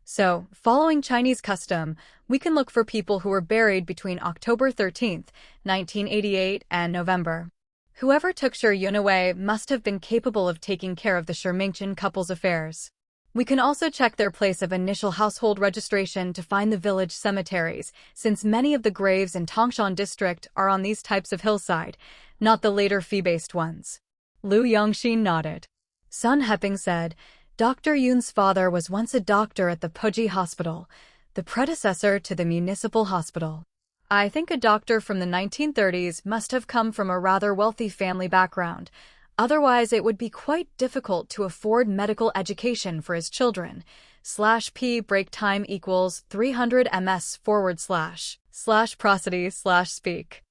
So, following Chinese custom, we can look for people who were buried between October 13, 1988 and November. Whoever took Shi Yun away must have been capable of taking care of the Shi Mingchen couple's affairs. We can also check their place of initial household registration to find the village cemeteries, since many of the graves in Tangshan district are on these types of hillside, not the later fee-based ones. Lu Yongxin nodded. Sun Heping said, Dr. Yun's father was once a doctor at the Puji Hospital, the predecessor to the municipal hospital. I think a doctor from the 1930s must have come from a rather wealthy family background. Otherwise, it would be quite difficult to afford medical education for his children. /p break time equals 300 ms / prosody / speak.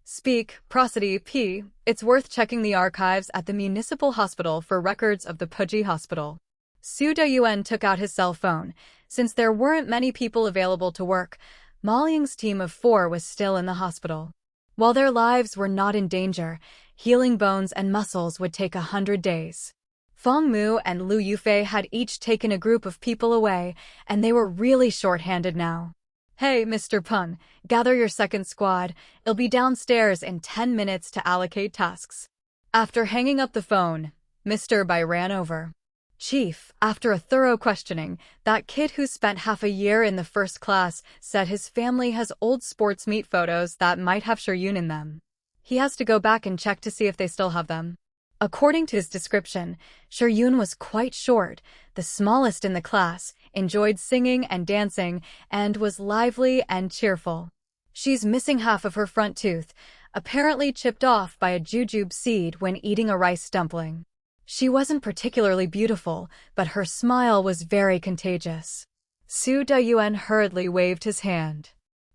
Speak, prosody, p. It's worth checking the archives at the municipal hospital for records of the Puji Hospital. Su Dayuan took out his cell phone. Since there weren't many people available to work, Ma Ying's team of 4 was still in the hospital. While their lives were not in danger, healing bones and muscles would take 100 days. Feng Mu and Lu Yufei had each taken a group of people away, and they were really short-handed now. Hey, Mr. Peng, gather your second squad. It'll be downstairs in 10 minutes to allocate tasks. After hanging up the phone, Mr. Bai ran over. Chief, after a thorough questioning, that kid who spent half a year in the first class said his family has old sports meet photos that might have Shi Yun in them. He has to go back and check to see if they still have them. According to his description, Shi Yun was quite short, the smallest in the class, enjoyed singing and dancing, and was lively and cheerful. She's missing half of her front tooth, apparently chipped off by a jujube seed when eating a rice dumpling. She wasn't particularly beautiful, but her smile was very contagious. Su Dayuan hurriedly waved his hand.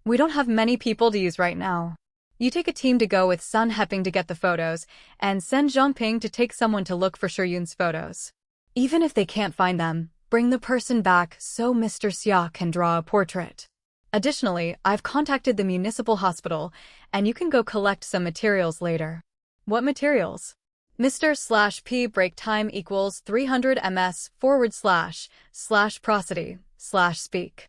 We don't have many people to use right now. You take a team to go with Sun Heping to get the photos, and send Zhongping to take someone to look for Shi Yun's photos. Even if they can't find them, bring the person back so Mr. Xia can draw a portrait. Additionally, I've contacted the municipal hospital, and you can go collect some materials later. What materials? Mr. /p break time equals 300 ms / prosody speak.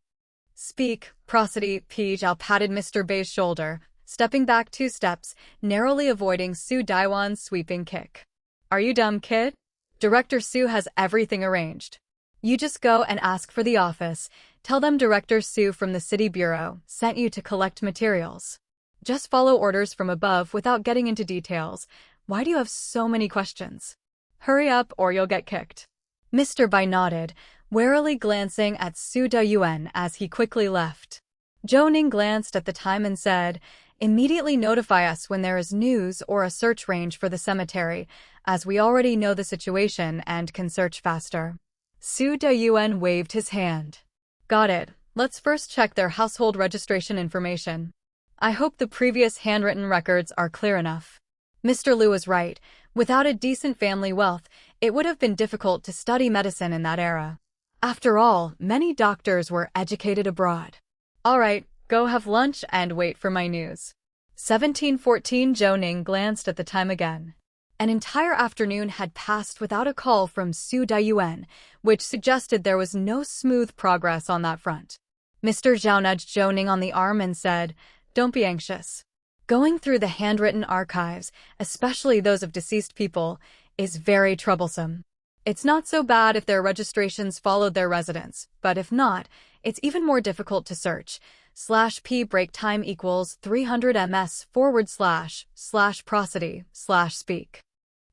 Speak, prosody. P. Zhao patted Mr. Bei's shoulder, stepping back 2 steps, narrowly avoiding Su Daiwan's sweeping kick. Are you dumb, kid? Director Su has everything arranged. You just go and ask for the office. Tell them Director Su from the City Bureau sent you to collect materials. Just follow orders from above without getting into details. Why do you have so many questions? Hurry up or you'll get kicked. Mr. Bai nodded, warily glancing at Su Dayuan as he quickly left. Zhou Ning glanced at the time and said, "Immediately notify us when there is news or a search range for the cemetery, as we already know the situation and can search faster." Su Dayuan waved his hand. Got it. Let's first check their household registration information. I hope the previous handwritten records are clear enough. Mr. Liu was right. Without a decent family wealth, it would have been difficult to study medicine in that era. After all, many doctors were educated abroad. All right, go have lunch and wait for my news. 1714. Zhou Ning glanced at the time again. An entire afternoon had passed without a call from Su Dayuan, which suggested there was no smooth progress on that front. Mr. Zhao nudged Zhou Ning on the arm and said, "Don't be anxious. Going through the handwritten archives, especially those of deceased people, is very troublesome. It's not so bad if their registrations followed their residence, but if not, it's even more difficult to search. /p break time equals 300 ms / prosody / speak.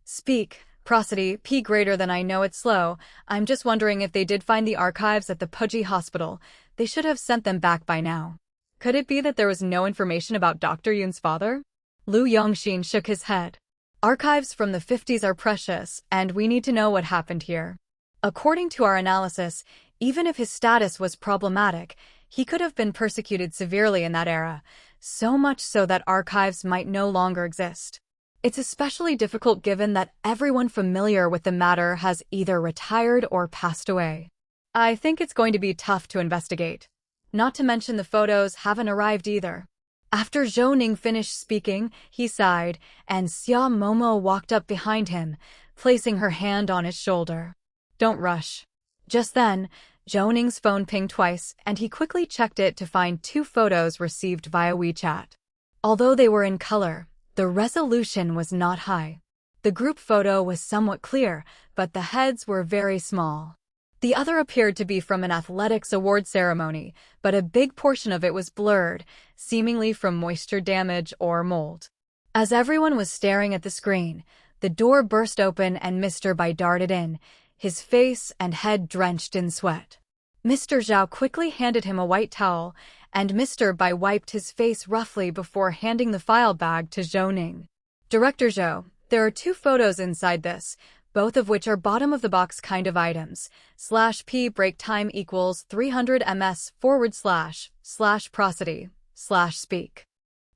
Speak, prosody, p greater than I know it's slow. I'm just wondering if they did find the archives at the Puji hospital. They should have sent them back by now. Could it be that there was no information about Dr. Yun's father?" Lu Yongxin shook his head. "Archives from the 50s are precious, and we need to know what happened here. According to our analysis, even if his status was problematic, he could have been persecuted severely in that era, so much so that archives might no longer exist. It's especially difficult given that everyone familiar with the matter has either retired or passed away. I think it's going to be tough to investigate. Not to mention the photos haven't arrived either." After Zhou Ning finished speaking, he sighed, and Xia Momo walked up behind him, placing her hand on his shoulder. "Don't rush." Just then, Zhou Ning's phone pinged twice, and he quickly checked it to find 2 photos received via WeChat. Although they were in color, the resolution was not high. The group photo was somewhat clear, but the heads were very small. The other appeared to be from an athletics award ceremony, but a big portion of it was blurred, seemingly from moisture damage or mold. As everyone was staring at the screen, the door burst open and Mr. Bai darted in, his face and head drenched in sweat. Mr. Zhao quickly handed him a white towel, and Mr. Bai wiped his face roughly before handing the file bag to Zhou Ning. "Director Zhou, there are 2 photos inside this, both of which are bottom-of-the-box kind of items. /p break time equals 300 ms / prosody / speak.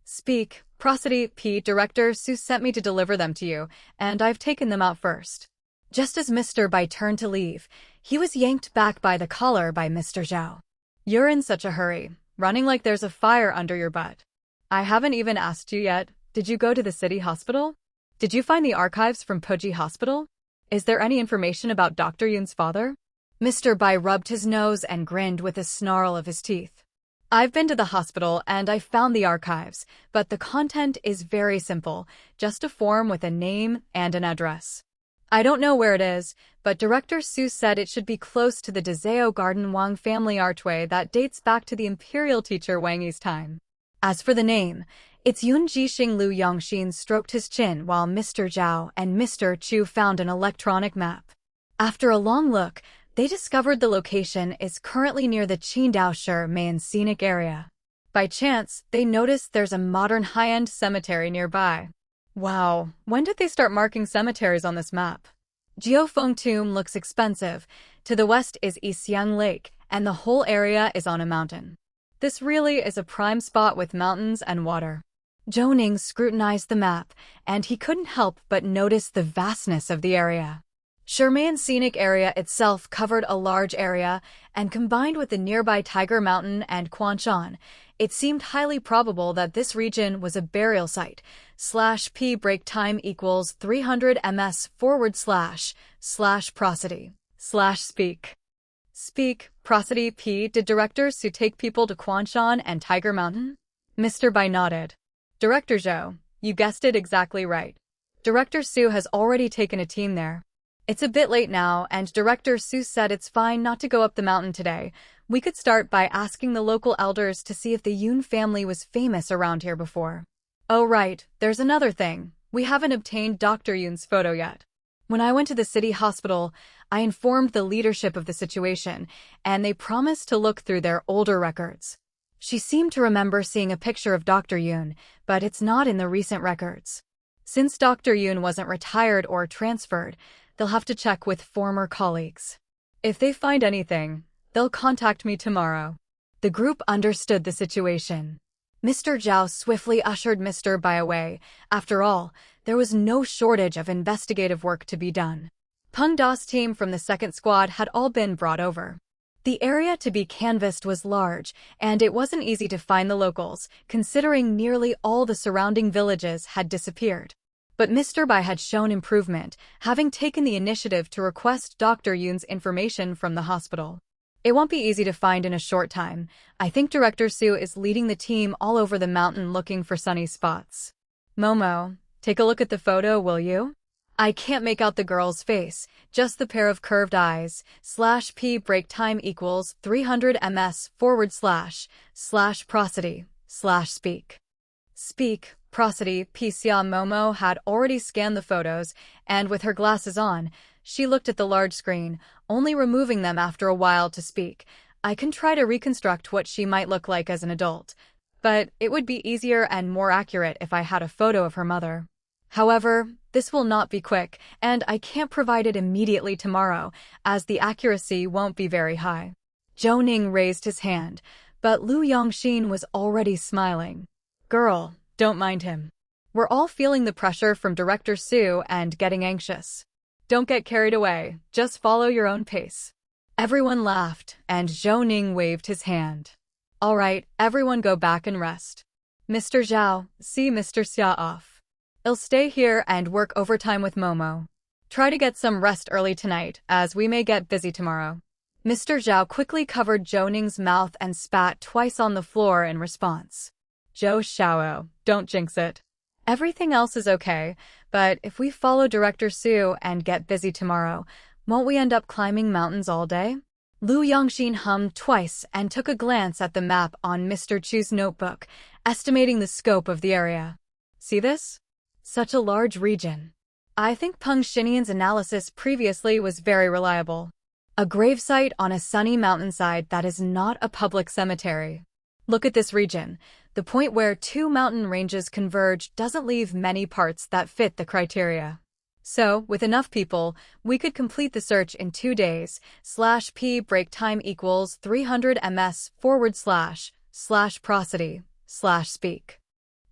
Speak, prosody, p. Director Su sent me to deliver them to you, and I've taken them out first." Just as Mr. Bai turned to leave, he was yanked back by the collar by Mr. Zhao. "You're in such a hurry, running like there's a fire under your butt. I haven't even asked you yet, did you go to the city hospital? Did you find the archives from Puji Hospital? Is there any information about Dr. Yun's father?" Mr. Bai rubbed his nose and grinned with a snarl of his teeth. "I've been to the hospital and I found the archives, but the content is very simple, just a form with a name and an address. I don't know where it is, but Director Su said it should be close to the Dezao Garden Wang family archway that dates back to the imperial teacher Wang Yi's time. As for the name, it's Yun Jixing." Lu Yongxin stroked his chin while Mr. Zhao and Mr. Chu found an electronic map. After a long look, they discovered the location is currently near the Qidong main scenic area. By chance, they noticed there's a modern high-end cemetery nearby. Wow, when did they start marking cemeteries on this map? Jiufeng Tomb looks expensive. To the west is Yixiang Lake, and the whole area is on a mountain. This really is a prime spot with mountains and water. Zhou Ning scrutinized the map, and he couldn't help but notice the vastness of the area. Sherman Scenic Area itself covered a large area, and combined with the nearby Tiger Mountain and Quanshan, it seemed highly probable that this region was a burial site. /p break time equals 300 ms / prosody / speak. Speak, prosody P. Did Director Su take people to Quanshan and Tiger Mountain? Mr. Bai nodded. Director Zhou, you guessed it exactly right. Director Su has already taken a team there. It's a bit late now, and Director Su said it's fine not to go up the mountain today. We could start by asking the local elders to see if the Yun family was famous around here before. Oh right, there's another thing. We haven't obtained Dr. Yun's photo yet. When I went to the city hospital, I informed the leadership of the situation, and they promised to look through their older records. She seemed to remember seeing a picture of Dr. Yun, but it's not in the recent records. Since Dr. Yun wasn't retired or transferred, they'll have to check with former colleagues. If they find anything, they'll contact me tomorrow. The group understood the situation. Mr. Zhao swiftly ushered Mr. Bai away. After all, there was no shortage of investigative work to be done. Peng Da's team from the second squad had all been brought over. The area to be canvassed was large, and it wasn't easy to find the locals, considering nearly all the surrounding villages had disappeared. But Mr. Bai had shown improvement, having taken the initiative to request Dr. Yun's information from the hospital. It won't be easy to find in a short time. I think Director Su is leading the team all over the mountain looking for sunny spots. Momo, take a look at the photo, will you? I can't make out the girl's face, just the pair of curved eyes. /p break time equals 300 ms / prosody / speak. Speak, prosody P. Xia Momo had already scanned the photos, and with her glasses on, she looked at the large screen, only removing them after a while to speak. I can try to reconstruct what she might look like as an adult, but it would be easier and more accurate if I had a photo of her mother. However, this will not be quick, and I can't provide it immediately tomorrow, as the accuracy won't be very high. Zhou Ning raised his hand, but Lu Yongxin was already smiling. Girl, don't mind him. We're all feeling the pressure from Director Su and getting anxious. Don't get carried away, just follow your own pace. Everyone laughed, and Zhou Ning waved his hand. All right, everyone go back and rest. Mr. Zhao, see Mr. Xia off. I'll stay here and work overtime with Momo. Try to get some rest early tonight, as we may get busy tomorrow. Mr. Zhao quickly covered Zhou Ning's mouth and spat twice on the floor in response. Zhou Xiao, don't jinx it. Everything else is okay, but if we follow Director Su and get busy tomorrow, won't we end up climbing mountains all day? Lu Yongxin hummed twice and took a glance at the map on Mr. Chu's notebook, estimating the scope of the area. See this? Such a large region. I think Peng Xinian's analysis previously was very reliable. A gravesite on a sunny mountainside that is not a public cemetery. Look at this region. The point where two mountain ranges converge doesn't leave many parts that fit the criteria. So, with enough people, we could complete the search in 2 days. /p break time equals 300 ms / prosody / speak.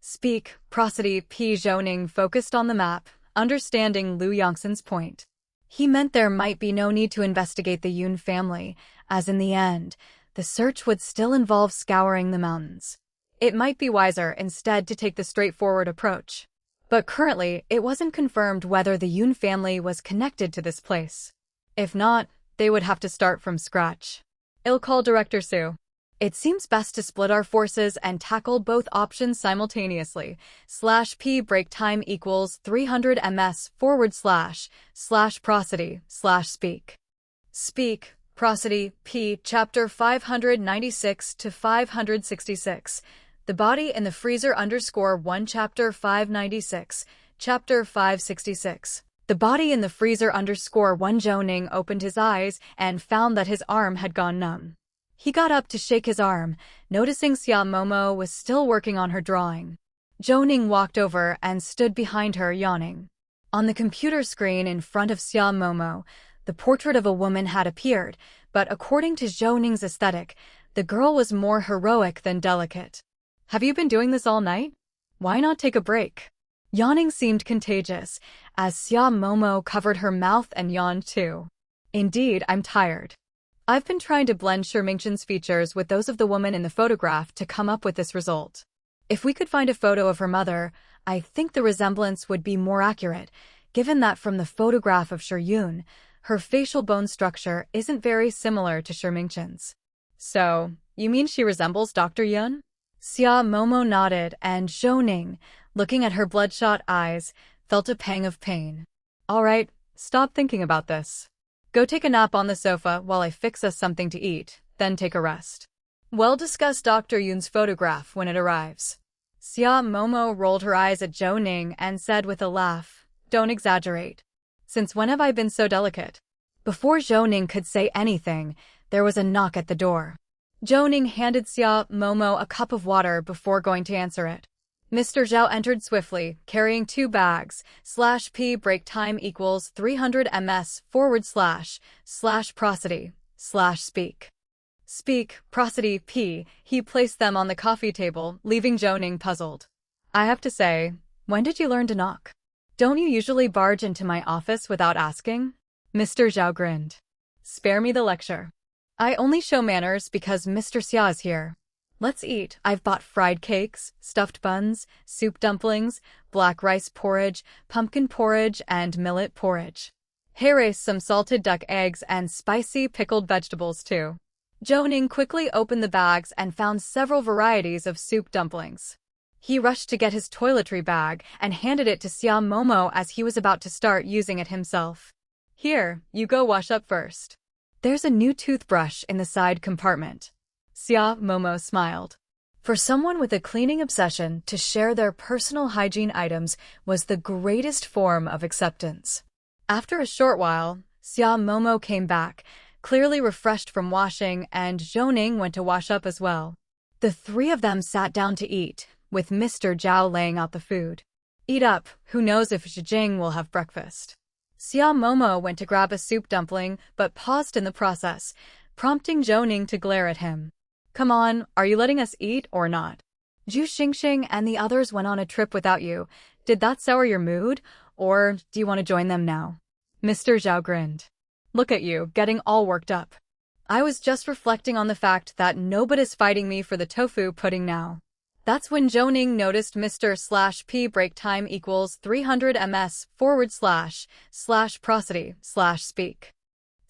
Speak, prosody P. Zhou Ning focused on the map, understanding Lu Yongxin's point. He meant there might be no need to investigate the Yun family, as in the end, the search would still involve scouring the mountains. It might be wiser instead to take the straightforward approach. But currently, it wasn't confirmed whether the Yun family was connected to this place. If not, they would have to start from scratch. I'll call Director Su. It seems best to split our forces and tackle both options simultaneously. /p break time equals 300 ms / prosody / speak. Speak, prosody P. Chapter 596 to 566. The body in the freezer _1 Chapter 596, Chapter 566. The body in the freezer _1 Zhou Ning opened his eyes and found that his arm had gone numb. He got up to shake his arm, noticing Xia Momo was still working on her drawing. Zhou Ning walked over and stood behind her, yawning. On the computer screen in front of Xia Momo, the portrait of a woman had appeared, but according to Zhou Ning's aesthetic, the girl was more heroic than delicate. Have you been doing this all night? Why not take a break? Yawning seemed contagious, as Xia Momo covered her mouth and yawned too. Indeed, I'm tired. I've been trying to blend Mingxin's features with those of the woman in the photograph to come up with this result. If we could find a photo of her mother, I think the resemblance would be more accurate, given that from the photograph of Yun, Her facial bone structure isn't very similar to Shermingchen's. So, you mean she resembles Dr. Yun? Xia Momo nodded, and Zhou Ning, looking at her bloodshot eyes, felt a pang of pain. All right, stop thinking about this. Go take a nap on the sofa while I fix us something to eat, then take a rest. We'll discuss Dr. Yun's photograph when it arrives. Xia Momo rolled her eyes at Zhou Ning and said with a laugh, Don't exaggerate. Since when have I been so delicate? Before Zhou Ning could say anything, there was a knock at the door. Zhou Ning handed Xia Momo a cup of water before going to answer it. Mr. Zhao entered swiftly, carrying 2 bags, /p break time equals 300 ms / prosody / speak. Speak, prosody p. He placed them on the coffee table, leaving Zhou Ning puzzled. I have to say, when did you learn to knock? Don't you usually barge into my office without asking? Mr. Zhao grinned. Spare me the lecture. I only show manners because Mr. Xia is here. Let's eat. I've bought fried cakes, stuffed buns, soup dumplings, black rice porridge, pumpkin porridge, and millet porridge. Here some salted duck eggs and spicy pickled vegetables too. Zhou Ning quickly opened the bags and found several varieties of soup dumplings. He rushed to get his toiletry bag and handed it to Xia Momo as he was about to start using it himself. Here, you go wash up first. There's a new toothbrush in the side compartment. Xia Momo smiled. For someone with a cleaning obsession, to share their personal hygiene items was the greatest form of acceptance. After a short while, Xia Momo came back, clearly refreshed from washing, and Zhou Ning went to wash up as well. The 3 of them sat down to eat, with Mr. Zhao laying out the food. Eat up, who knows if Zhijing will have breakfast. Xia Momo went to grab a soup dumpling, but paused in the process, prompting Zhou Ning to glare at him. Come on, are you letting us eat or not? Zhu Xingxing and the others went on a trip without you. Did that sour your mood, or do you want to join them now? Mr. Zhao grinned. Look at you, getting all worked up. I was just reflecting on the fact that nobody's fighting me for the tofu pudding now. That's when Zhou Ning noticed Mr. /p break time equals 300 ms / prosody / speak.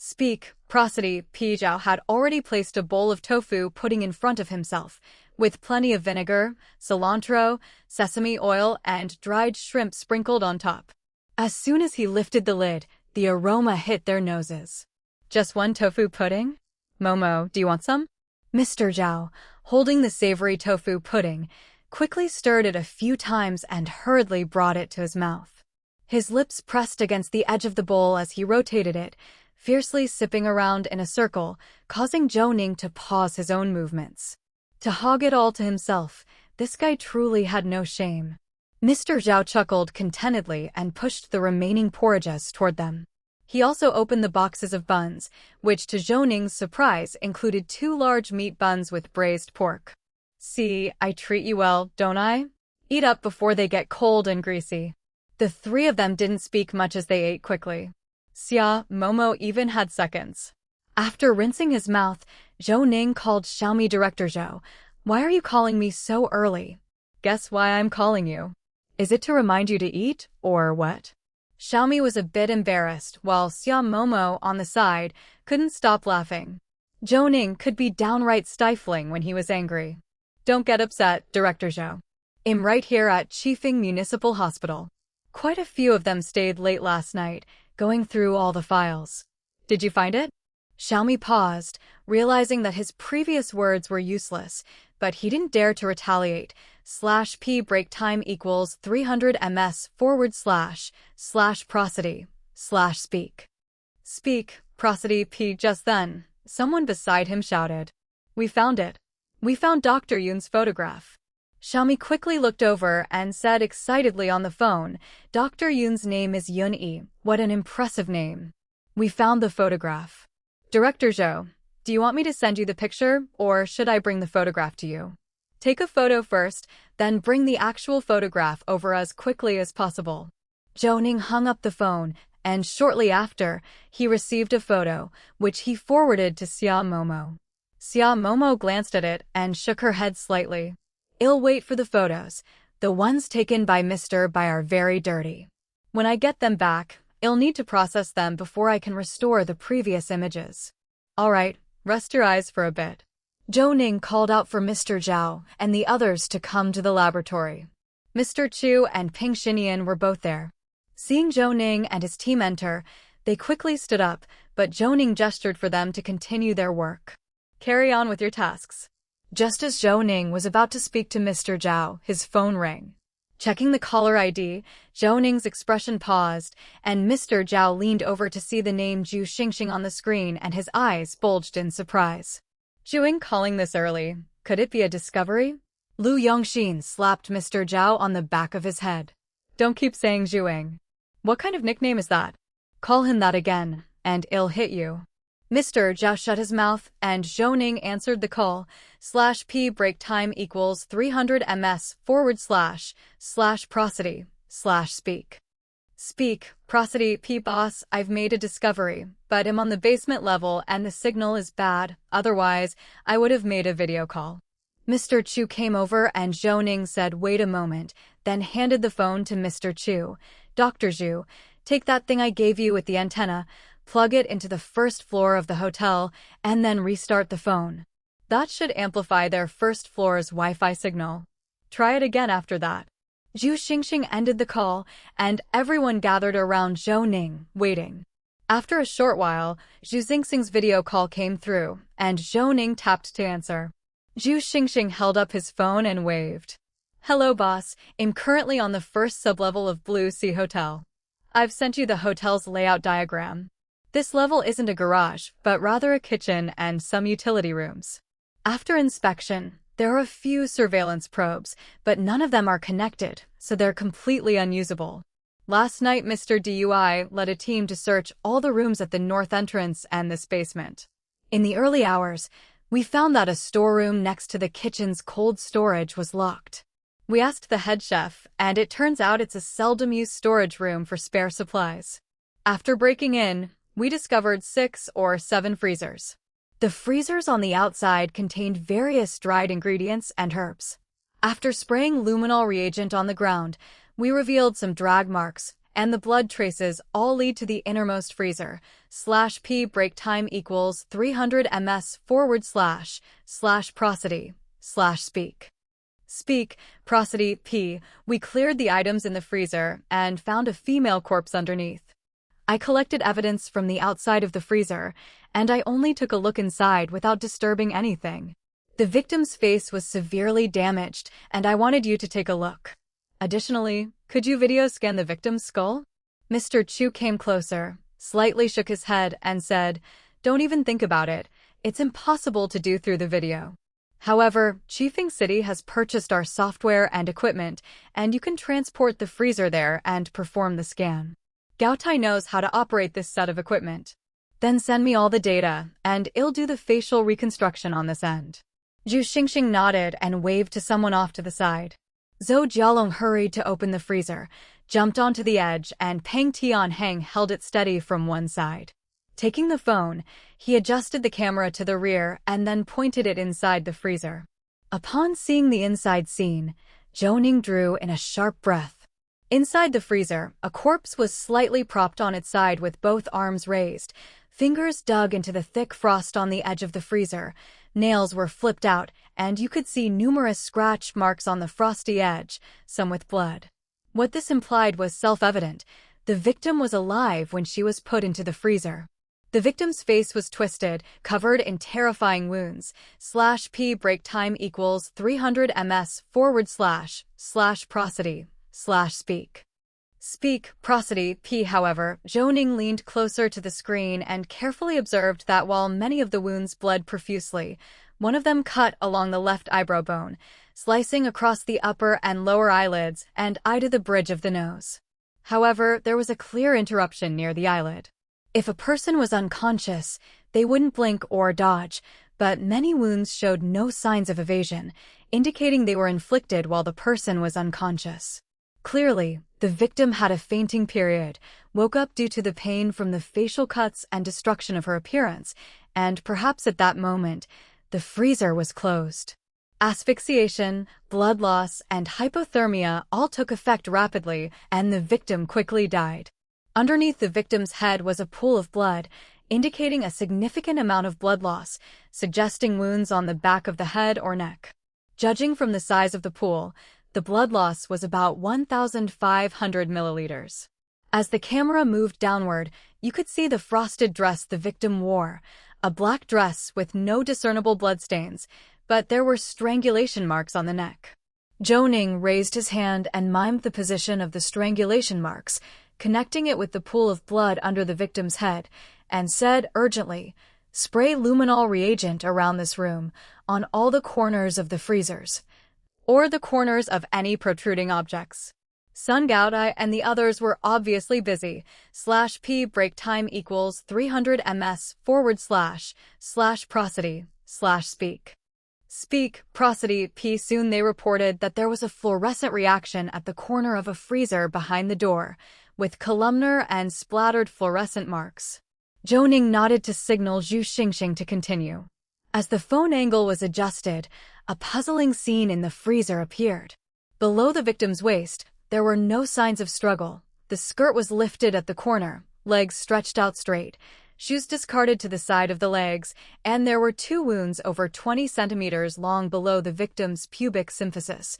Speak, prosody p. Zhao had already placed a bowl of tofu pudding in front of himself, with plenty of vinegar, cilantro, sesame oil, and dried shrimp sprinkled on top. As soon as he lifted the lid, the aroma hit their noses. Just one tofu pudding? Momo, do you want some? Mr. Zhao, holding the savory tofu pudding, quickly stirred it a few times and hurriedly brought it to his mouth. His lips pressed against the edge of the bowl as he rotated it, fiercely sipping around in a circle, causing Zhou Ning to pause his own movements. To hog it all to himself, this guy truly had no shame. Mr. Zhao chuckled contentedly and pushed the remaining porridges toward them. He also opened the boxes of buns, which to Zhou Ning's surprise included 2 large meat buns with braised pork. See, I treat you well, don't I? Eat up before they get cold and greasy. The 3 of them didn't speak much as they ate quickly. Xia Momo even had seconds. After rinsing his mouth, Zhou Ning called Xiaomi Director Zhou. Why are you calling me so early? Guess why I'm calling you. Is it to remind you to eat, or what? Xiaomi was a bit embarrassed, while Xia Momo, on the side, couldn't stop laughing. Zhou Ning could be downright stifling when he was angry. Don't get upset, Director Zhou. I'm right here at Qifeng Municipal Hospital. Quite a few of them stayed late last night, going through all the files. Did you find it? Xiaomi paused, realizing that his previous words were useless, but he didn't dare to retaliate. /p break time equals 300 ms / prosody / speak. Speak, prosody p. Just then, someone beside him shouted. We found it. We found Dr. Yun's photograph. Xiaomi quickly looked over and said excitedly on the phone, Dr. Yun's name is Yun Yi. What an impressive name. We found the photograph. Director Zhou, do you want me to send you the picture, or should I bring the photograph to you? Take a photo first, then bring the actual photograph over as quickly as possible. Zhou Ning hung up the phone, and shortly after, he received a photo, which he forwarded to Xia Momo. Xia Momo glanced at it and shook her head slightly. I'll wait for the photos. The ones taken by Mr. Bai are very dirty. When I get them back, I'll need to process them before I can restore the previous images. All right, rest your eyes for a bit. Zhou Ning called out for Mr. Zhao and the others to come to the laboratory. Mr. Chu and Ping Xinyan were both there. Seeing Zhou Ning and his team enter, they quickly stood up, but Zhou Ning gestured for them to continue their work. Carry on with your tasks. Just as Zhou Ning was about to speak to Mr. Zhao, his phone rang. Checking the caller ID, Zhou Ning's expression paused, and Mr. Zhao leaned over to see the name Zhu Xingxing on the screen, and his eyes bulged in surprise. Zhuing calling this early. Could it be a discovery? Lu Yongxin slapped Mr. Zhao on the back of his head. Don't keep saying Zhuing. What kind of nickname is that? Call him that again, and I'll hit you. Mr. Zhao shut his mouth, and Zhou Ning answered the call. /p break time equals 300 ms / prosody / speak. Speak, prosody p boss, I've made a discovery, but I'm on the basement level and the signal is bad, otherwise, I would have made a video call. Mr. Chu came over and Zhou Ning said wait a moment, then handed the phone to Mr. Chu. Dr. Zhu, take that thing I gave you with the antenna, plug it into the first floor of the hotel, and then restart the phone. That should amplify their first floor's Wi-Fi signal. Try it again after that. Zhu Xingxing ended the call, and everyone gathered around Zhou Ning, waiting. After a short while, Zhu Xingxing's video call came through, and Zhou Ning tapped to answer. Zhu Xingxing held up his phone and waved. Hello boss, I'm currently on the first sublevel of Blue Sea Hotel. I've sent you the hotel's layout diagram. This level isn't a garage, but rather a kitchen and some utility rooms. After inspection, there are a few surveillance probes, but none of them are connected, so they're completely unusable. Last night, Mr. DUI led a team to search all the rooms at the north entrance and this basement. In the early hours, we found that a storeroom next to the kitchen's cold storage was locked. We asked the head chef, and it turns out it's a seldom-used storage room for spare supplies. After breaking in, we discovered 6 or 7 freezers. The freezers on the outside contained various dried ingredients and herbs. After spraying luminol reagent on the ground, we revealed some drag marks, and the blood traces all lead to the innermost freezer. /p break time equals 300 ms / prosody / speak. Speak, prosody p. We cleared the items in the freezer and found a female corpse underneath. I collected evidence from the outside of the freezer, and I only took a look inside without disturbing anything. The victim's face was severely damaged, and I wanted you to take a look. Additionally, could you video scan the victim's skull? Mr. Chu came closer, slightly shook his head, and said, Don't even think about it. It's impossible to do through the video. However, Qifeng City has purchased our software and equipment, and you can transport the freezer there and perform the scan. Gaotai knows how to operate this set of equipment. Then send me all the data, and I'll do the facial reconstruction on this end. Zhu Xingxing nodded and waved to someone off to the side. Zhou Jialong hurried to open the freezer, jumped onto the edge, and Peng Tianheng held it steady from one side. Taking the phone, he adjusted the camera to the rear and then pointed it inside the freezer. Upon seeing the inside scene, Zhou Ning drew in a sharp breath. Inside the freezer, a corpse was slightly propped on its side with both arms raised. Fingers dug into the thick frost on the edge of the freezer. Nails were flipped out, and you could see numerous scratch marks on the frosty edge, some with blood. What this implied was self-evident. The victim was alive when she was put into the freezer. The victim's face was twisted, covered in terrifying wounds. /p break time equals 300 ms / prosody / speak. Speak, prosody p. However, Zhou Ning leaned closer to the screen and carefully observed that while many of the wounds bled profusely, one of them cut along the left eyebrow bone, slicing across the upper and lower eyelids and eye to the bridge of the nose. However, there was a clear interruption near the eyelid. If a person was unconscious, they wouldn't blink or dodge, but many wounds showed no signs of evasion, indicating they were inflicted while the person was unconscious. Clearly, the victim had a fainting period, woke up due to the pain from the facial cuts and destruction of her appearance, and perhaps at that moment, the freezer was closed. Asphyxiation, blood loss, and hypothermia all took effect rapidly, and the victim quickly died. Underneath the victim's head was a pool of blood, indicating a significant amount of blood loss, suggesting wounds on the back of the head or neck. Judging from the size of the pool, the blood loss was about 1,500 milliliters. As the camera moved downward, you could see the frosted dress the victim wore, a black dress with no discernible bloodstains, but there were strangulation marks on the neck. Zhou Ning raised his hand and mimed the position of the strangulation marks, connecting it with the pool of blood under the victim's head, and said urgently, "Spray luminol reagent around this room, on all the corners of the freezers, or the corners of any protruding objects." Sun Gaodai and the others were obviously busy. /p break time equals 300 ms / prosody / speak. Speak, prosody, p. Soon they reported that there was a fluorescent reaction at the corner of a freezer behind the door, with columnar and splattered fluorescent marks. Zhou Ning nodded to signal Zhu Xingxing to continue. As the phone angle was adjusted, a puzzling scene in the freezer appeared. Below the victim's waist, there were no signs of struggle. The skirt was lifted at the corner, legs stretched out straight, shoes discarded to the side of the legs, and there were 2 wounds over 20 centimeters long below the victim's pubic symphysis,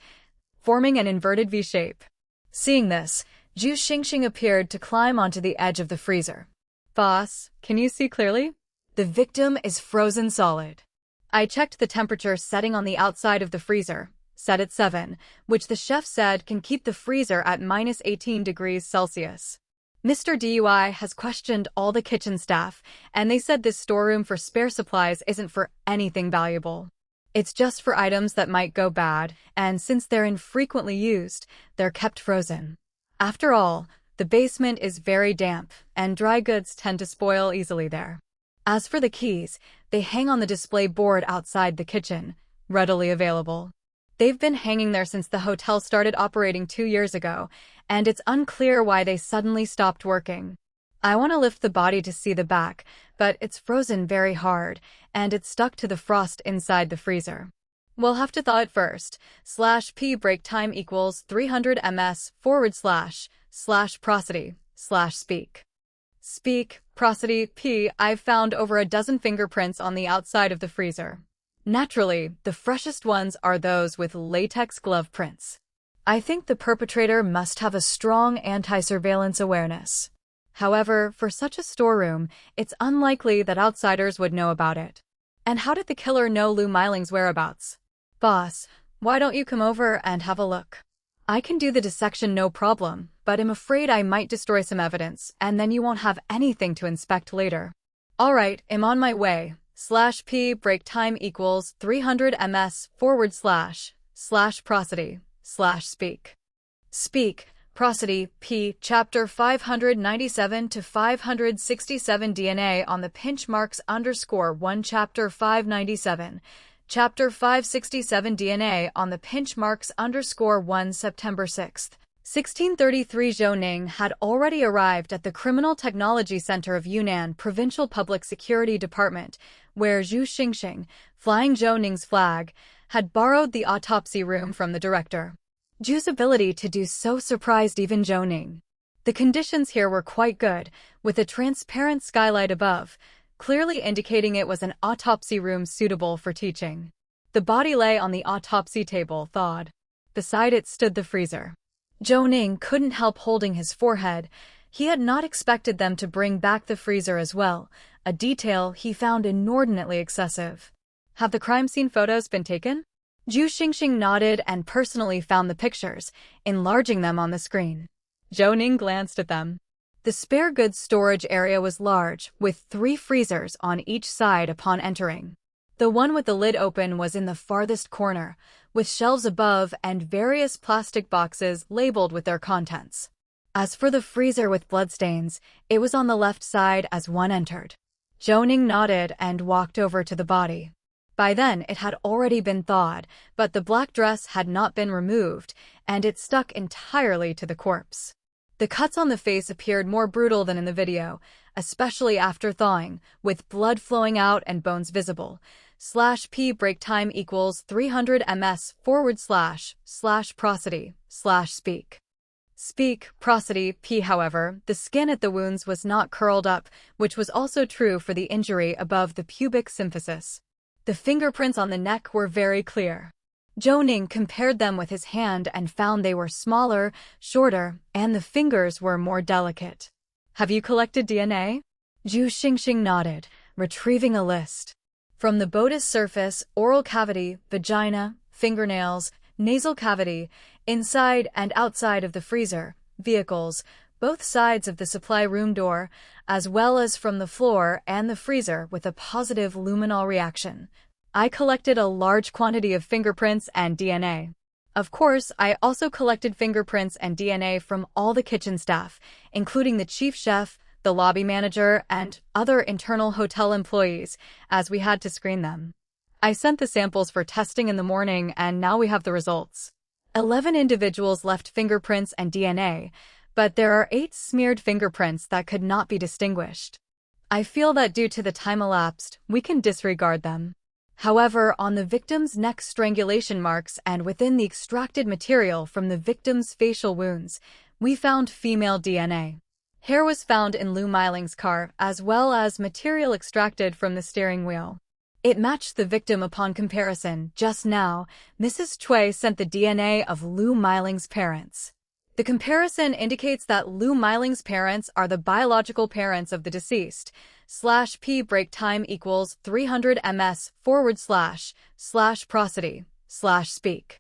forming an inverted V shape. Seeing this, Zhu Xingxing appeared to climb onto the edge of the freezer. "Boss, can you see clearly?" "The victim is frozen solid." "I checked the temperature setting on the outside of the freezer, set at 7, which the chef said can keep the freezer at -18 degrees Celsius. Mr. DUI has questioned all the kitchen staff, and they said this storeroom for spare supplies isn't for anything valuable. It's just for items that might go bad, and since they're infrequently used, they're kept frozen. After all, the basement is very damp, and dry goods tend to spoil easily there. As for the keys, they hang on the display board outside the kitchen, readily available. They've been hanging there since the hotel started operating 2 years ago, and it's unclear why they suddenly stopped working. I want to lift the body to see the back, but it's frozen very hard, and it's stuck to the frost inside the freezer. We'll have to thaw it first. /p break time equals 300 ms / prosody / speak. Speak, prosody, p. I've found over a dozen fingerprints on the outside of the freezer. Naturally, the freshest ones are those with latex glove prints. I think the perpetrator must have a strong anti-surveillance awareness. However, for such a storeroom, it's unlikely that outsiders would know about it. And how did the killer know Lu Meiling's whereabouts? Boss, why don't you come over and have a look? I can do the dissection no problem, but I'm afraid I might destroy some evidence, and then you won't have anything to inspect later. All right, I'm on my way. /p break time equals 300 ms / prosody / speak. Speak, prosody, p. Chapter 597 to 567 DNA on the pinch marks _1 Chapter 597. Chapter 567 DNA on the pinch marks _1 September 6, 1633. Zhou Ning had already arrived at the Criminal Technology Center of Yunnan Provincial Public Security Department, where Zhu Xingxing, flying Zhou Ning's flag, had borrowed the autopsy room from the director. Zhu's ability to do so surprised even Zhou Ning. The conditions here were quite good, with a transparent skylight above, clearly indicating it was an autopsy room suitable for teaching. The body lay on the autopsy table, thawed. Beside it stood the freezer. Zhou Ning couldn't help holding his forehead. He had not expected them to bring back the freezer as well, a detail he found inordinately excessive. Have the crime scene photos been taken? Zhu Xingxing nodded and personally found the pictures, enlarging them on the screen. Zhou Ning glanced at them. The spare goods storage area was large, with 3 freezers on each side upon entering. The one with the lid open was in the farthest corner, with shelves above and various plastic boxes labeled with their contents. As for the freezer with bloodstains, it was on the left side as one entered. Zhou Ning nodded and walked over to the body. By then, it had already been thawed, but the black dress had not been removed, and it stuck entirely to the corpse. The cuts on the face appeared more brutal than in the video, especially after thawing, with blood flowing out and bones visible. /p break time equals 300 ms / prosody / speak. Speak, prosody, p. However, the skin at the wounds was not curled up, which was also true for the injury above the pubic symphysis. The fingerprints on the neck were very clear. Zhou Ning compared them with his hand and found they were smaller, shorter, and the fingers were more delicate. Have you collected DNA? Zhu Xingxing nodded, retrieving a list. From the bodice surface, oral cavity, vagina, fingernails, nasal cavity, inside and outside of the freezer, vehicles, both sides of the supply room door, as well as from the floor and the freezer with a positive luminol reaction. I collected a large quantity of fingerprints and DNA. Of course, I also collected fingerprints and DNA from all the kitchen staff, including the chief chef, the lobby manager, and other internal hotel employees, as we had to screen them. I sent the samples for testing in the morning, and now we have the results. 11 individuals left fingerprints and DNA, but there are 8 smeared fingerprints that could not be distinguished. I feel that due to the time elapsed, we can disregard them. However, on the victim's neck strangulation marks and within the extracted material from the victim's facial wounds, we found female DNA. Hair was found in Lu Meiling's car, as well as material extracted from the steering wheel. It matched the victim upon comparison. Just now, Mrs. Cui sent the DNA of Lu Meiling's parents. The comparison indicates that Lu Meiling's parents are the biological parents of the deceased. /p break time equals 300 ms / prosody / speak.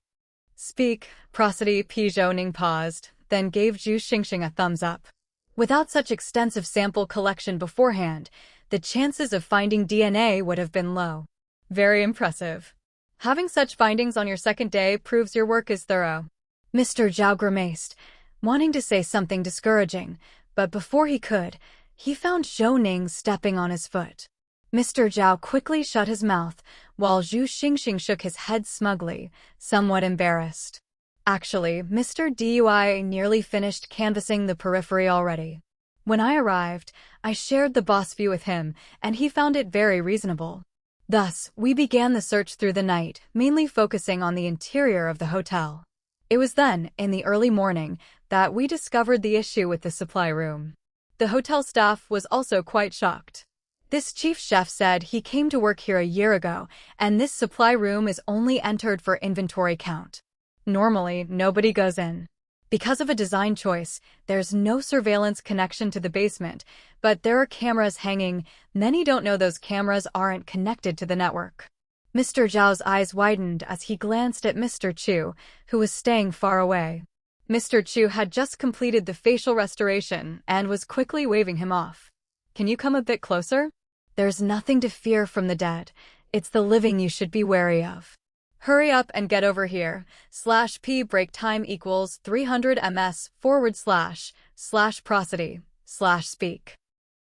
Speak, prosody. P. Zhou Ning paused, then gave Zhu Xingxing a thumbs up. Without such extensive sample collection beforehand, the chances of finding DNA would have been low. Very impressive. Having such findings on your second day proves your work is thorough. Mr. Zhao grimaced, wanting to say something discouraging, but before he could, he found Zhou Ning stepping on his foot. Mr. Zhao quickly shut his mouth, while Zhu Xingxing shook his head smugly, somewhat embarrassed. Actually, Mr. Dui nearly finished canvassing the periphery already. When I arrived, I shared the boss view with him, and he found it very reasonable. Thus, we began the search through the night, mainly focusing on the interior of the hotel. It was then, in the early morning, that we discovered the issue with the supply room. The hotel staff was also quite shocked. This chief chef said he came to work here a year ago, and this supply room is only entered for inventory count. Normally, nobody goes in. Because of a design choice, there's no surveillance connection to the basement, but there are cameras hanging. Many don't know those cameras aren't connected to the network. Mr. Zhao's eyes widened as he glanced at Mr. Chu, who was staying far away. Mr. Chu had just completed the facial restoration and was quickly waving him off. Can you come a bit closer? There's nothing to fear from the dead. It's the living you should be wary of. Hurry up and get over here. /p break time equals 300 ms / prosody / speak.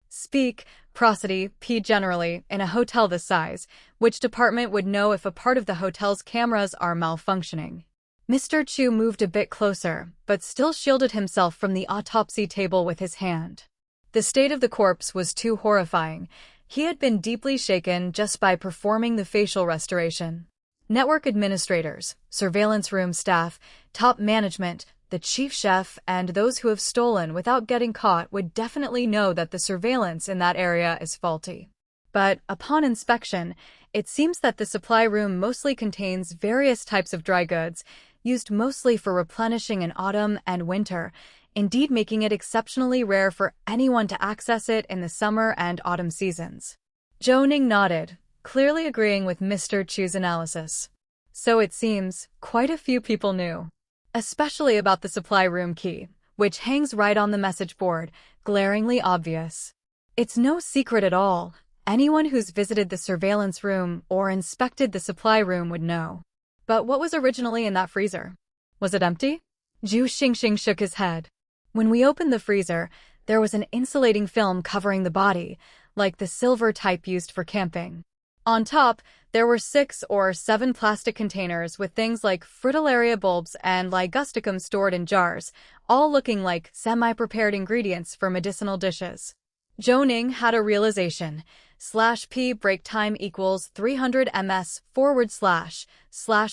Speak, prosody, p. Generally, in a hotel this size, which department would know if a part of the hotel's cameras are malfunctioning? Mr. Chu moved a bit closer, but still shielded himself from the autopsy table with his hand. The state of the corpse was too horrifying. He had been deeply shaken just by performing the facial restoration. Network administrators, surveillance room staff, top management, the chief chef, and those who have stolen without getting caught would definitely know that the surveillance in that area is faulty. But upon inspection, it seems that the supply room mostly contains various types of dry goods, used mostly for replenishing in autumn and winter, indeed making it exceptionally rare for anyone to access it in the summer and autumn seasons. Zhou Ning nodded, clearly agreeing with Mr. Chu's analysis. So it seems, quite a few people knew. Especially about the supply room key, which hangs right on the message board, glaringly obvious. It's no secret at all. Anyone who's visited the surveillance room or inspected the supply room would know. But what was originally in that freezer? Was it empty? Zhu Xingxing shook his head. When we opened the freezer, there was an insulating film covering the body, like the silver type used for camping. On top, there were 6 or 7 plastic containers with things like fritillaria bulbs and ligusticum stored in jars, all looking like semi-prepared ingredients for medicinal dishes. Zhou Ning had a realization. /p break time equals 300 ms /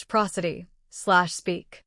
prosody / speak.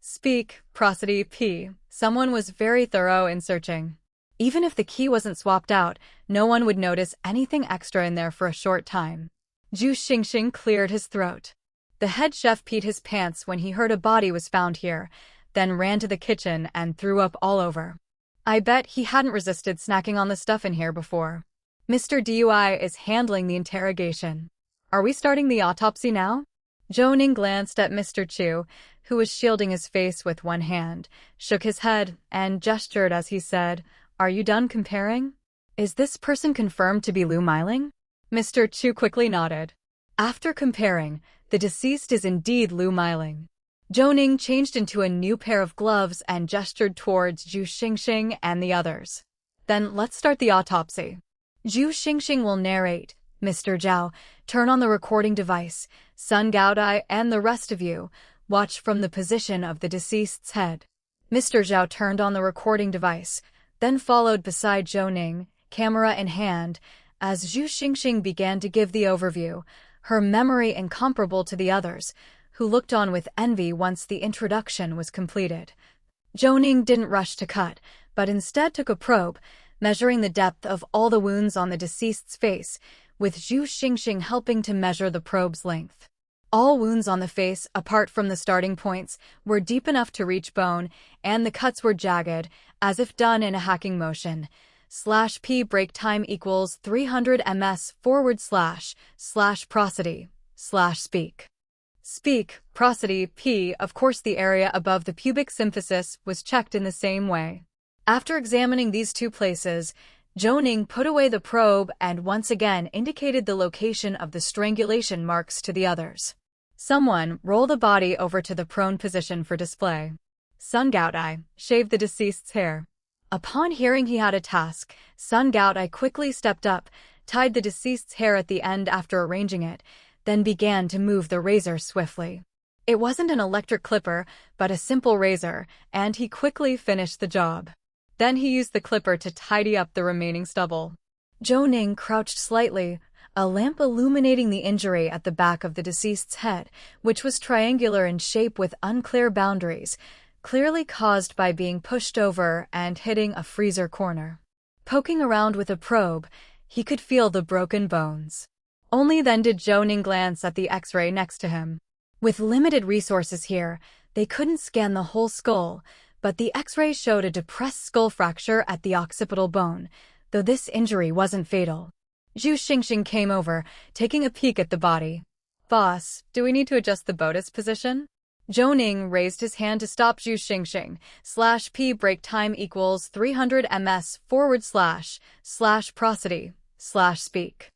Speak, prosody, p. Someone was very thorough in searching. Even if the key wasn't swapped out, no one would notice anything extra in there for a short time. Zhu Xingxing cleared his throat. The head chef peed his pants when he heard a body was found here, then ran to the kitchen and threw up all over. I bet he hadn't resisted snacking on the stuff in here before. Mr. Dui is handling the interrogation. Are we starting the autopsy now? Zhou Ning glanced at Mr. Chu, who was shielding his face with one hand, shook his head, and gestured as he said, "Are you done comparing? Is this person confirmed to be Lu Meiling?" Mr. Chu quickly nodded. After comparing, the deceased is indeed Lu Meiling. Zhou Ning changed into a new pair of gloves and gestured towards Zhu Xingxing and the others. Then let's start the autopsy. Zhu Xingxing will narrate. Mr. Zhao, turn on the recording device. Sun Gaodai and the rest of you, watch from the position of the deceased's head. Mr. Zhao turned on the recording device, then followed beside Zhou Ning, camera in hand, as Zhu Xingxing began to give the overview, her memory incomparable to the others, who looked on with envy once the introduction was completed. Zhou Ning didn't rush to cut, but instead took a probe, measuring the depth of all the wounds on the deceased's face, with Zhu Xingxing helping to measure the probe's length. All wounds on the face, apart from the starting points, were deep enough to reach bone, and the cuts were jagged, as if done in a hacking motion. /p break time equals 300 ms / prosody / speak. Speak, prosody, p. Of course the area above the pubic symphysis was checked in the same way. After examining these two places, Zhou Ning put away the probe and once again indicated the location of the strangulation marks to the others. Someone roll the body over to the prone position for display. Sun Gaodai shaved the deceased's hair. Upon hearing he had a task, Sun Gaodai quickly stepped up, tied the deceased's hair at the end after arranging it, then began to move the razor swiftly. It wasn't an electric clipper, but a simple razor, and he quickly finished the job. Then he used the clipper to tidy up the remaining stubble. Zhou Ning crouched slightly, a lamp illuminating the injury at the back of the deceased's head, which was triangular in shape with unclear boundaries, clearly caused by being pushed over and hitting a freezer corner. Poking around with a probe, he could feel the broken bones. Only then did Zhou Ning glance at the X-ray next to him. With limited resources here, they couldn't scan the whole skull, but the X-ray showed a depressed skull fracture at the occipital bone, though this injury wasn't fatal. Zhu Xingxing came over, taking a peek at the body. "Boss, do we need to adjust the bodice position?" Zhou Ning raised his hand to stop Zhu Xingxing. /p break time equals 300 ms / prosody / speak.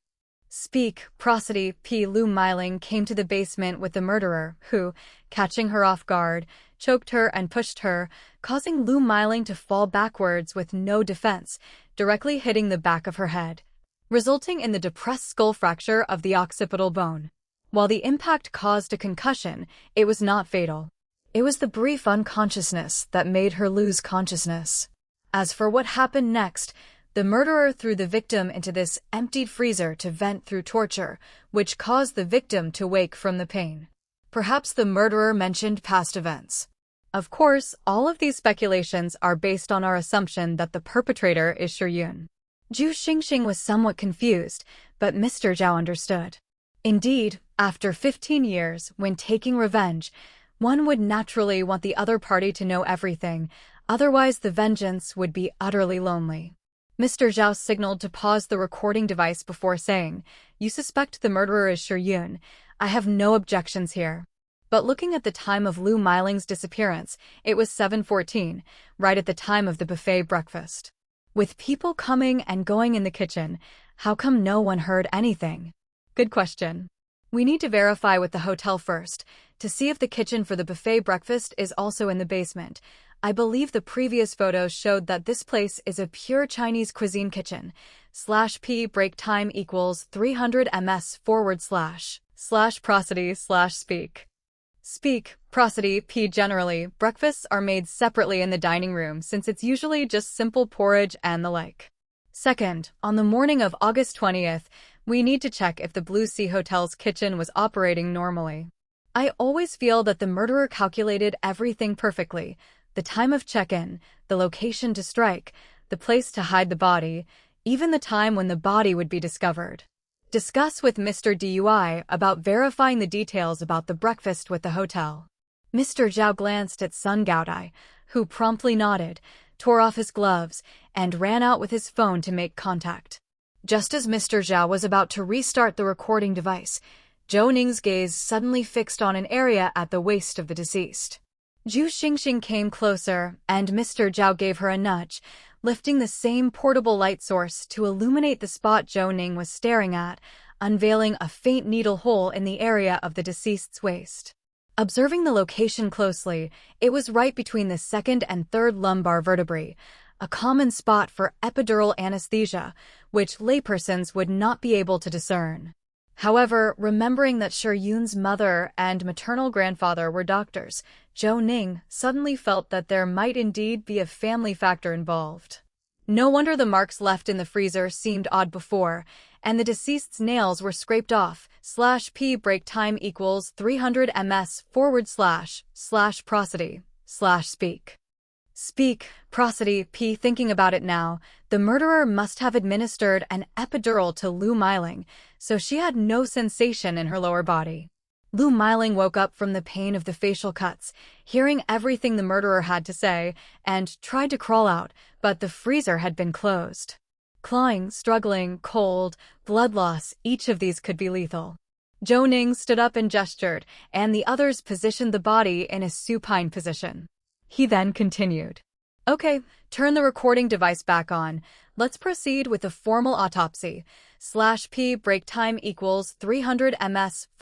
Speak, prosody, p. Lu Meiling came to the basement with the murderer, who, catching her off guard, choked her and pushed her, causing Lu Meiling to fall backwards with no defense, directly hitting the back of her head, resulting in the depressed skull fracture of the occipital bone. While the impact caused a concussion, it was not fatal. It was the brief unconsciousness that made her lose consciousness. As for what happened next, the murderer threw the victim into this emptied freezer to vent through torture, which caused the victim to wake from the pain. Perhaps the murderer mentioned past events. Of course, all of these speculations are based on our assumption that the perpetrator is Shiyun. Zhu Xingxing was somewhat confused, but Mr. Zhao understood. Indeed, after 15 years, when taking revenge, one would naturally want the other party to know everything, otherwise the vengeance would be utterly lonely. Mr. Zhao signaled to pause the recording device before saying, "You suspect the murderer is Shiyun. I have no objections here." But looking at the time of Lu Meiling's disappearance, it was 7:14, right at the time of the buffet breakfast. With people coming and going in the kitchen, how come no one heard anything? Good question. We need to verify with the hotel first, to see if the kitchen for the buffet breakfast is also in the basement. I believe the previous photos showed that this place is a pure Chinese cuisine kitchen. /p break time equals 300 ms / prosody / speak. Speak, prosody, p. Generally, breakfasts are made separately in the dining room since it's usually just simple porridge and the like. Second, on the morning of August 20th, we need to check if the Blue Sea Hotel's kitchen was operating normally. I always feel that the murderer calculated everything perfectly, the time of check-in, the location to strike, the place to hide the body, even the time when the body would be discovered. Discuss with Mr. DUI about verifying the details about the breakfast with the hotel. Mr. Zhao glanced at Sun Gaodai, who promptly nodded, tore off his gloves, and ran out with his phone to make contact. Just as Mr. Zhao was about to restart the recording device, Zhou Ning's gaze suddenly fixed on an area at the waist of the deceased. Zhu Xingxing came closer, and Mr. Zhao gave her a nudge, lifting the same portable light source to illuminate the spot Zhou Ning was staring at, unveiling a faint needle hole in the area of the deceased's waist. Observing the location closely, it was right between the second and third lumbar vertebrae, a common spot for epidural anesthesia, which laypersons would not be able to discern. However, remembering that Yun's mother and maternal grandfather were doctors, Zhou Ning suddenly felt that there might indeed be a family factor involved. No wonder the marks left in the freezer seemed odd before, and the deceased's nails were scraped off. /p break time equals 300 ms / prosody / speak prosody p. Thinking about it now, the murderer must have administered an epidural to Lu Meiling, so she had no sensation in her lower body. Lu Meiling woke up from the pain of the facial cuts, hearing everything the murderer had to say, and tried to crawl out, but the freezer had been closed. Clawing, struggling, cold, blood loss, each of these could be lethal. Zhou Ning stood up and gestured, and the others positioned the body in a supine position. He then continued. Okay, turn the recording device back on. Let's proceed with the formal autopsy. /p break time equals 300 ms /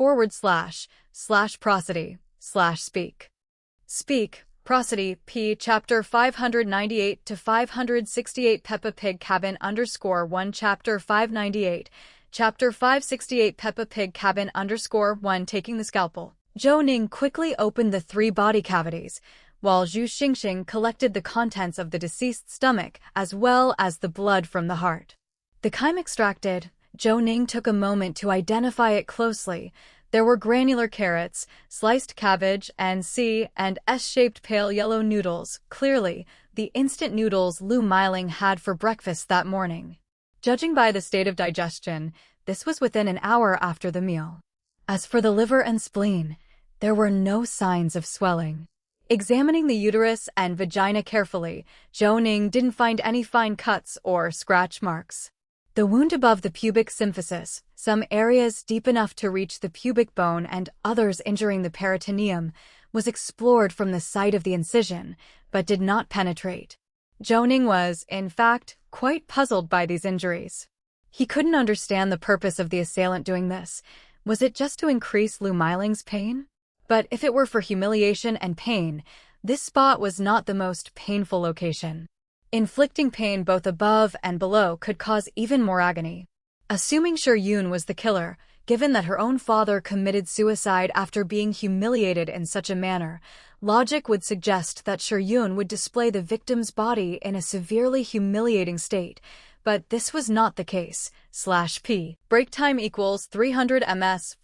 prosody / speak prosody p. Chapter 598 to 568 Peppa Pig cabin _1 Chapter 598 Chapter 568 Peppa Pig cabin _1 Taking the scalpel. Zhou Ning quickly opened the 3 body cavities, while Zhu Xingxing collected the contents of the deceased's stomach as well as the blood from the heart. The chyme extracted, Zhou Ning took a moment to identify it closely. There were granular carrots, sliced cabbage, and C and S-shaped pale yellow noodles, clearly the instant noodles Lu Meiling had for breakfast that morning. Judging by the state of digestion, this was within an hour after the meal. As for the liver and spleen, there were no signs of swelling. Examining the uterus and vagina carefully, Zhou Ning didn't find any fine cuts or scratch marks. The wound above the pubic symphysis, some areas deep enough to reach the pubic bone and others injuring the peritoneum, was explored from the site of the incision, but did not penetrate. Zhou Ning was, in fact, quite puzzled by these injuries. He couldn't understand the purpose of the assailant doing this. Was it just to increase Lu Meiling's pain? But if it were for humiliation and pain, this spot was not the most painful location. Inflicting pain both above and below could cause even more agony. Assuming Yun was the killer, given that her own father committed suicide after being humiliated in such a manner, logic would suggest that Yun would display the victim's body in a severely humiliating state, but this was not the case. /p break time equals 300 ms /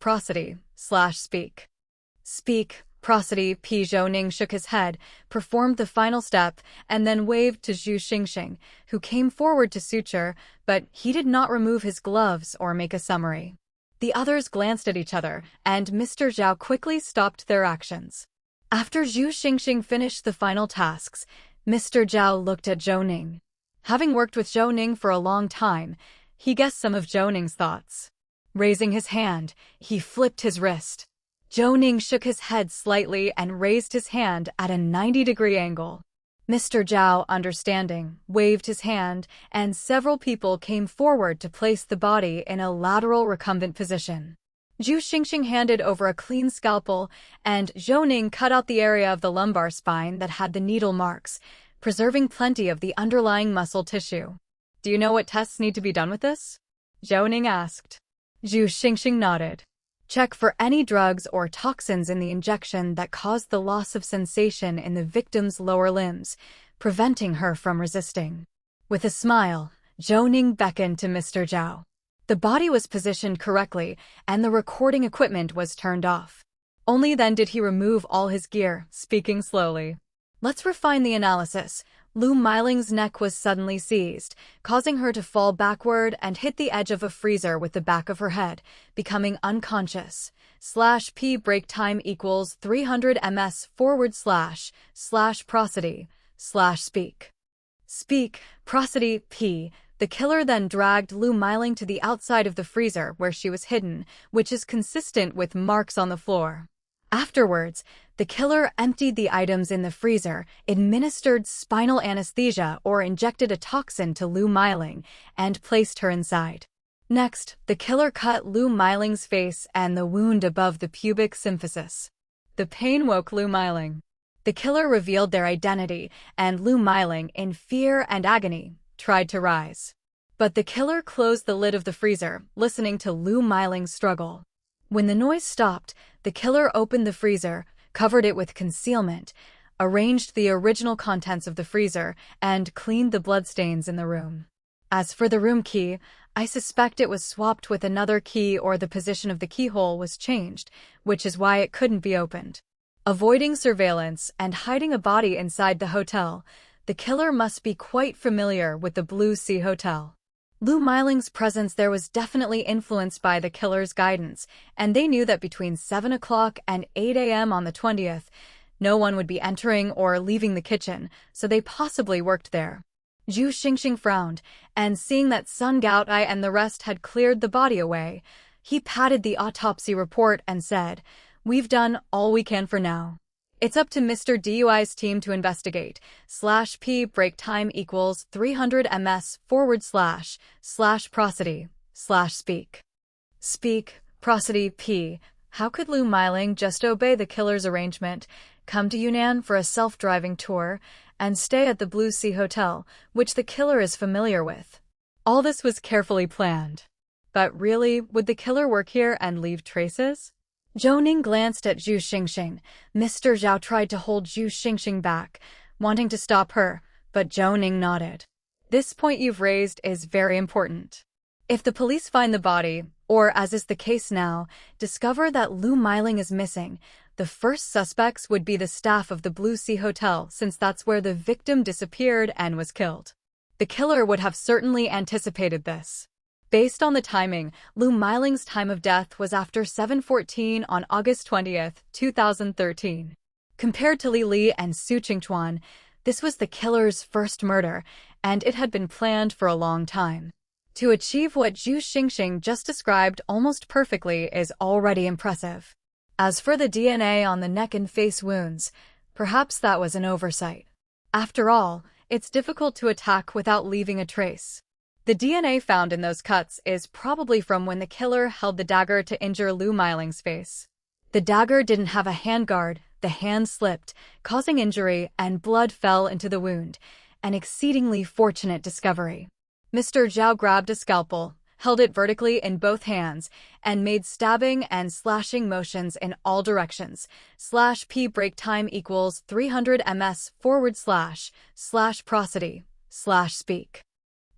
prosody / speak prosody p. Zhou Ning shook his head, performed the final step, and then waved to Zhu Xingxing, who came forward to suture, but he did not remove his gloves or make a summary. The others glanced at each other, and Mr. Zhao quickly stopped their actions. After Zhu Xingxing finished the final tasks, Mr. Zhao looked at Zhou Ning. Having worked with Zhou Ning for a long time, he guessed some of Zhou Ning's thoughts. Raising his hand, he flipped his wrist. Zhou Ning shook his head slightly and raised his hand at a 90-degree angle. Mr. Zhao, understanding, waved his hand, and several people came forward to place the body in a lateral recumbent position. Zhu Xingxing handed over a clean scalpel, and Zhou Ning cut out the area of the lumbar spine that had the needle marks, preserving plenty of the underlying muscle tissue. Do you know what tests need to be done with this? Zhou Ning asked. Zhu Xingxing nodded. Check for any drugs or toxins in the injection that caused the loss of sensation in the victim's lower limbs, preventing her from resisting. With a smile, Zhou Ning beckoned to Mr. Zhao. The body was positioned correctly, and the recording equipment was turned off. Only then did he remove all his gear, speaking slowly. Let's refine the analysis. Lu Miling's neck was suddenly seized, causing her to fall backward and hit the edge of a freezer with the back of her head, becoming unconscious. /P break time equals 300 ms / prosody / speak. Speak, prosody, p. The killer then dragged Lu Miling to the outside of the freezer where she was hidden, which is consistent with marks on the floor. Afterwards, the killer emptied the items in the freezer, administered spinal anesthesia or injected a toxin to Lu Miling, and placed her inside. Next, the killer cut Lu Miling's face and the wound above the pubic symphysis. The pain woke Lu Miling. The killer revealed their identity, and Lu Miling, in fear and agony, tried to rise. But the killer closed the lid of the freezer, listening to Lu Miling's struggle. When the noise stopped, the killer opened the freezer, covered it with concealment, arranged the original contents of the freezer, and cleaned the bloodstains in the room. As for the room key, I suspect it was swapped with another key or the position of the keyhole was changed, which is why it couldn't be opened. Avoiding surveillance and hiding a body inside the hotel, the killer must be quite familiar with the Blue Sea Hotel. Lu Miling's presence there was definitely influenced by the killer's guidance, and they knew that between 7 o'clock and 8 a.m. on the 20th, no one would be entering or leaving the kitchen, so they possibly worked there. Zhu Xingxing frowned, and seeing that Sun Gaotai and the rest had cleared the body away, he patted the autopsy report and said, "We've done all we can for now. It's up to Mr. DUI's team to investigate. /P break time equals 300 ms / prosody / speak. Speak, prosody, p. How could Lu Miling just obey the killer's arrangement, come to Yunnan for a self-driving tour, and stay at the Blue Sea Hotel, which the killer is familiar with? All this was carefully planned. But really, would the killer work here and leave traces? Zhou Ning glanced at Zhu Xingxing. Mr. Zhao tried to hold Zhu Xingxing back, wanting to stop her, but Zhou Ning nodded. This point you've raised is very important. If the police find the body, or as is the case now, discover that Lu Miling is missing, the first suspects would be the staff of the Blue Sea Hotel, since that's where the victim disappeared and was killed. The killer would have certainly anticipated this. Based on the timing, Lu Miling's time of death was after 7:14 on August 20th, 2013. Compared to Li Li and Su Qingchuan, this was the killer's first murder, and it had been planned for a long time. To achieve what Zhu Xingxing just described almost perfectly is already impressive. As for the DNA on the neck and face wounds, perhaps that was an oversight. After all, it's difficult to attack without leaving a trace. The DNA found in those cuts is probably from when the killer held the dagger to injure Lu Miling's face. The dagger didn't have a handguard, the hand slipped, causing injury, and blood fell into the wound, an exceedingly fortunate discovery. Mr. Zhao grabbed a scalpel, held it vertically in both hands, and made stabbing and slashing motions in all directions. /P break time equals 300 ms / prosody / speak.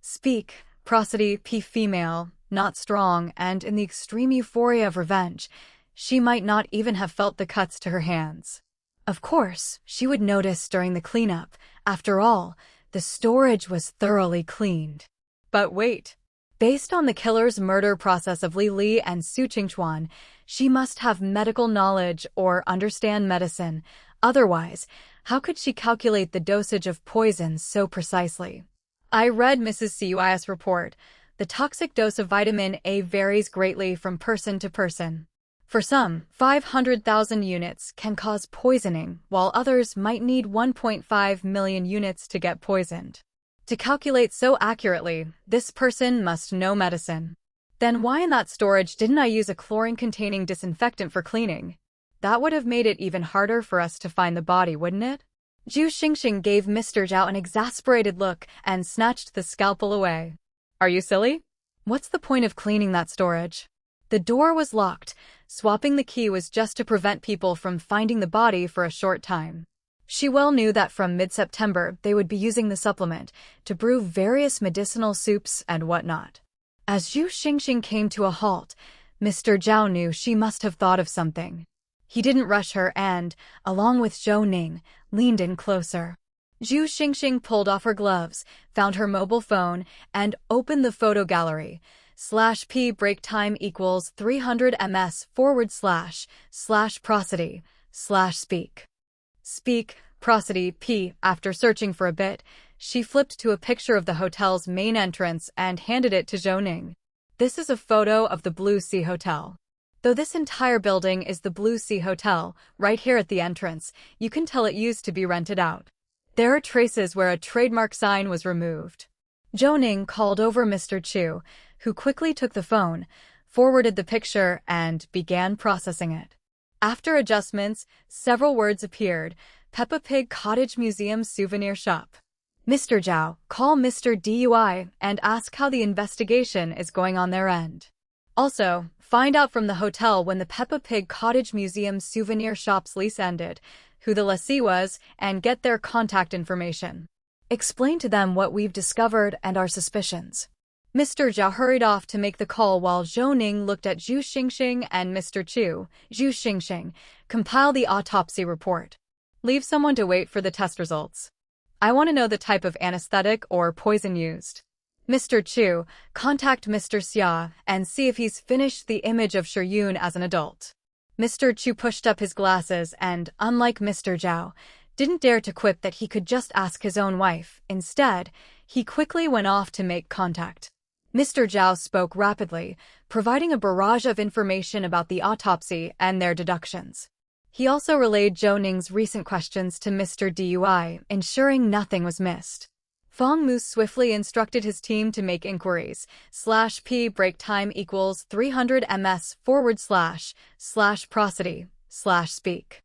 Speak, prosody, p. Female, not strong, and in the extreme euphoria of revenge, she might not even have felt the cuts to her hands. Of course, she would notice during the cleanup. After all, the storage was thoroughly cleaned. But wait. Based on the killer's murder process of Li Li and Su Qingchuan, she must have medical knowledge or understand medicine. Otherwise, how could she calculate the dosage of poison so precisely? I read Mrs. Cui's report. The toxic dose of vitamin A varies greatly from person to person. For some, 500,000 units can cause poisoning, while others might need 1.5 million units to get poisoned. To calculate so accurately, this person must know medicine. Then why in that storage didn't I use a chlorine-containing disinfectant for cleaning? That would have made it even harder for us to find the body, wouldn't it? Zhu Xingxing gave Mr. Zhao an exasperated look and snatched the scalpel away. Are you silly? What's the point of cleaning that storage? The door was locked. Swapping the key was just to prevent people from finding the body for a short time. She well knew that from mid-September they would be using the supplement to brew various medicinal soups and whatnot. As Zhu Xingxing came to a halt, Mr. Zhao knew she must have thought of something. He didn't rush her and, along with Zhou Ning, leaned in closer. Zhu Xingxing pulled off her gloves, found her mobile phone, and opened the photo gallery. /p break time equals 300 ms / prosody / speak. Speak, prosody, p. After searching for a bit, she flipped to a picture of the hotel's main entrance and handed it to Zhou Ning. This is a photo of the Blue Sea Hotel. Though this entire building is the Blue Sea Hotel, right here at the entrance, you can tell it used to be rented out. There are traces where a trademark sign was removed. Zhou Ning called over Mr. Chu, who quickly took the phone, forwarded the picture, and began processing it. After adjustments, several words appeared. Peppa Pig Cottage Museum Souvenir Shop. Mr. Zhao, call Mr. Dui and ask how the investigation is going on their end. Also, find out from the hotel when the Peppa Pig Cottage Museum Souvenir Shop's lease ended, who the lessee was, and get their contact information. Explain to them what we've discovered and our suspicions. Mr. Zhao hurried off to make the call while Zhou Ning looked at Zhu Xingxing and Mr. Chu. Zhu Xingxing, compile the autopsy report. Leave someone to wait for the test results. I want to know the type of anesthetic or poison used. Mr. Chu, contact Mr. Xia and see if he's finished the image of Shiyun as an adult. Mr. Chu pushed up his glasses and, unlike Mr. Zhao, didn't dare to quip that he could just ask his own wife. Instead, he quickly went off to make contact. Mr. Zhao spoke rapidly, providing a barrage of information about the autopsy and their deductions. He also relayed Zhou Ning's recent questions to Mr. Dui, ensuring nothing was missed. Fong Mu swiftly instructed his team to make inquiries. /p break time equals 300 ms / prosody / speak.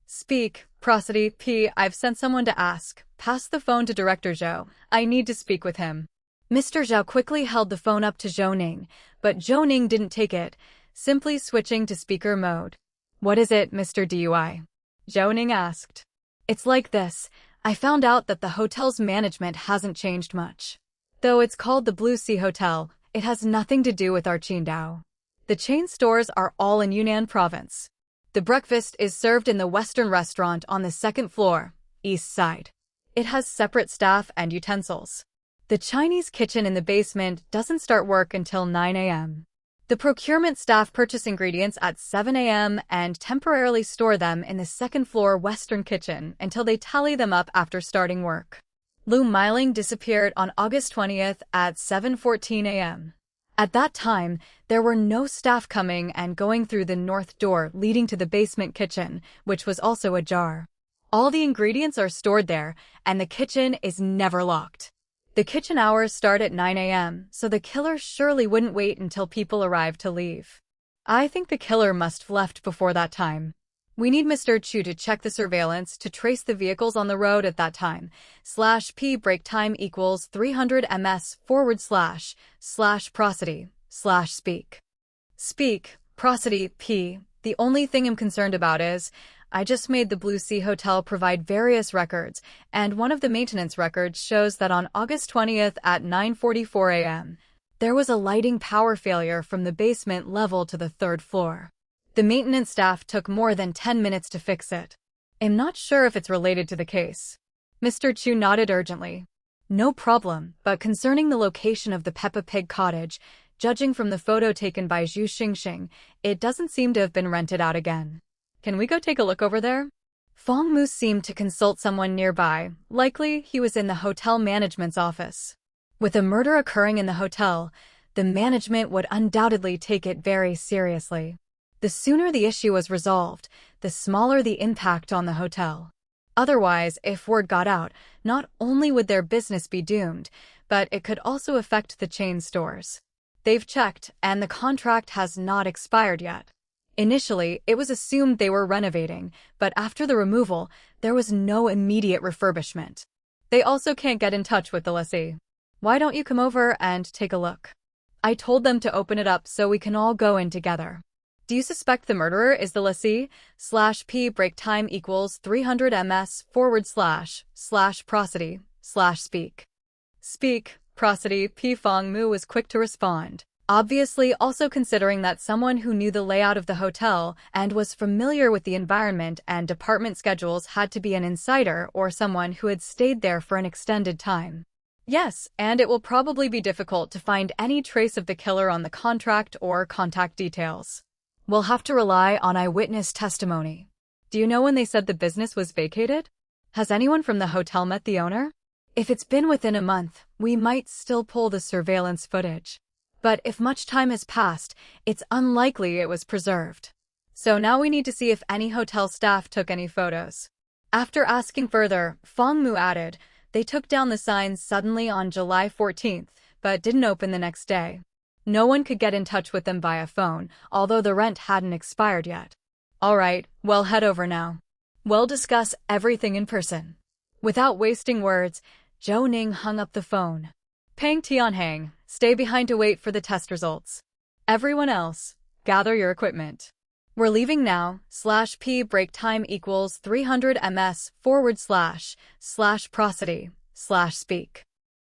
Speak, prosody, p. I've sent someone to ask. Pass the phone to Director Zhou. I need to speak with him. Mr. Zhao quickly held the phone up to Zhou Ning, but Zhou Ning didn't take it, simply switching to speaker mode. What is it, Mr. Dui? Zhou Ning asked. It's like this. I found out that the hotel's management hasn't changed much. Though it's called the Blue Sea Hotel, it has nothing to do with our Qidong. The chain stores are all in Yunnan province. The breakfast is served in the Western restaurant on the second floor, east side. It has separate staff and utensils. The Chinese kitchen in the basement doesn't start work until 9 a.m. The procurement staff purchase ingredients at 7 a.m. and temporarily store them in the second-floor Western kitchen until they tally them up after starting work. Lu Miling disappeared on August 20th at 7:14 a.m. At that time, there were no staff coming and going through the north door leading to the basement kitchen, which was also ajar. All the ingredients are stored there, and the kitchen is never locked. The kitchen hours start at 9 a.m., so the killer surely wouldn't wait until people arrived to leave. I think the killer must have left before that time. We need Mr. Chu to check the surveillance to trace the vehicles on the road at that time. /p break time equals 300 ms / prosody / speak. Speak, prosody, p. The only thing I'm concerned about is, I just made the Blue Sea Hotel provide various records, and one of the maintenance records shows that on August 20th at 9:44 a.m., there was a lighting power failure from the basement level to the third floor. The maintenance staff took more than 10 minutes to fix it. I'm not sure if it's related to the case. Mr. Chu nodded urgently. No problem, but concerning the location of the Peppa Pig cottage, judging from the photo taken by Zhu Xingxing, it doesn't seem to have been rented out again. Can we go take a look over there? Fong Mu seemed to consult someone nearby. Likely, he was in the hotel management's office. With a murder occurring in the hotel, the management would undoubtedly take it very seriously. The sooner the issue was resolved, the smaller the impact on the hotel. Otherwise, if word got out, not only would their business be doomed, but it could also affect the chain stores. They've checked, and the contract has not expired yet. Initially, it was assumed they were renovating, but after the removal, there was no immediate refurbishment. They also can't get in touch with the lessee. Why don't you come over and take a look? I told them to open it up so we can all go in together. Do you suspect the murderer is the lessee? /p break time equals 300 ms / prosody / speak. Speak, prosody, p. Fong Mu was quick to respond. Obviously, also considering that someone who knew the layout of the hotel and was familiar with the environment and department schedules had to be an insider or someone who had stayed there for an extended time. Yes, and it will probably be difficult to find any trace of the killer on the contract or contact details. We'll have to rely on eyewitness testimony. Do you know when they said the business was vacated? Has anyone from the hotel met the owner? If it's been within a month, we might still pull the surveillance footage. But if much time has passed, it's unlikely it was preserved. So now we need to see if any hotel staff took any photos. After asking further, Fong Mu added, they took down the signs suddenly on July 14th, but didn't open the next day. No one could get in touch with them via phone, although the rent hadn't expired yet. All right, well, head over now. We'll discuss everything in person. Without wasting words, Zhou Ning hung up the phone. Peng Tianhang, stay behind to wait for the test results. Everyone else, gather your equipment. We're leaving now, /p break time equals 300 ms / prosody / speak.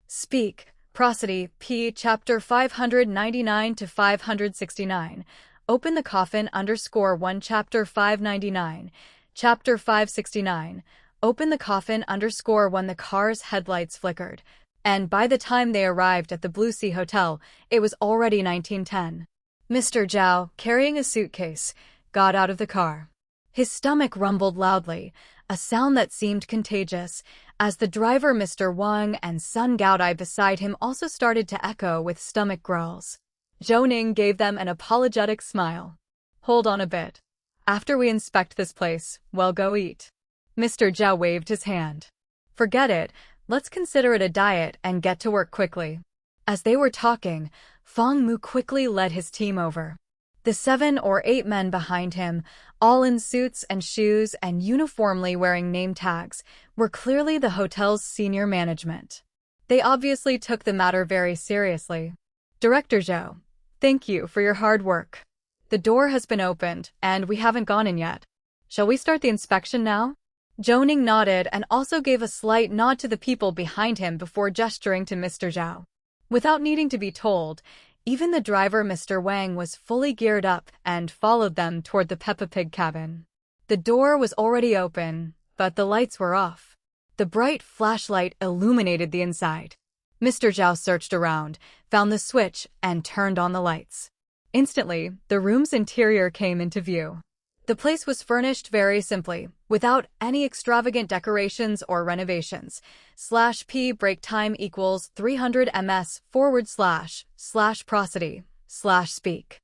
Speak, prosody, p chapter 599 to 569. Open the coffin _1 chapter 599. Chapter 569. Open the coffin _1 the car's headlights flickered. And by the time they arrived at the Blue Sea Hotel, it was already 1910. Mr. Zhao, carrying a suitcase, got out of the car. His stomach rumbled loudly, a sound that seemed contagious, as the driver Mr. Wang and Sun Gaodai beside him also started to echo with stomach growls. Zhou Ning gave them an apologetic smile. Hold on a bit. After we inspect this place, we'll go eat. Mr. Zhao waved his hand. Forget it. Let's consider it a diet and get to work quickly. As they were talking, Fong Mu quickly led his team over. The 7 or 8 men behind him, all in suits and shoes and uniformly wearing name tags, were clearly the hotel's senior management. They obviously took the matter very seriously. Director Zhou, thank you for your hard work. The door has been opened, and we haven't gone in yet. Shall we start the inspection now? Zhou Ning nodded and also gave a slight nod to the people behind him before gesturing to Mr. Zhao. Without needing to be told, even the driver Mr. Wang was fully geared up and followed them toward the Peppa Pig cabin. The door was already open, but the lights were off. The bright flashlight illuminated the inside. Mr. Zhao searched around, found the switch, and turned on the lights. Instantly, the room's interior came into view. The place was furnished very simply, without any extravagant decorations or renovations. /p break time equals 300 ms / prosody / speak.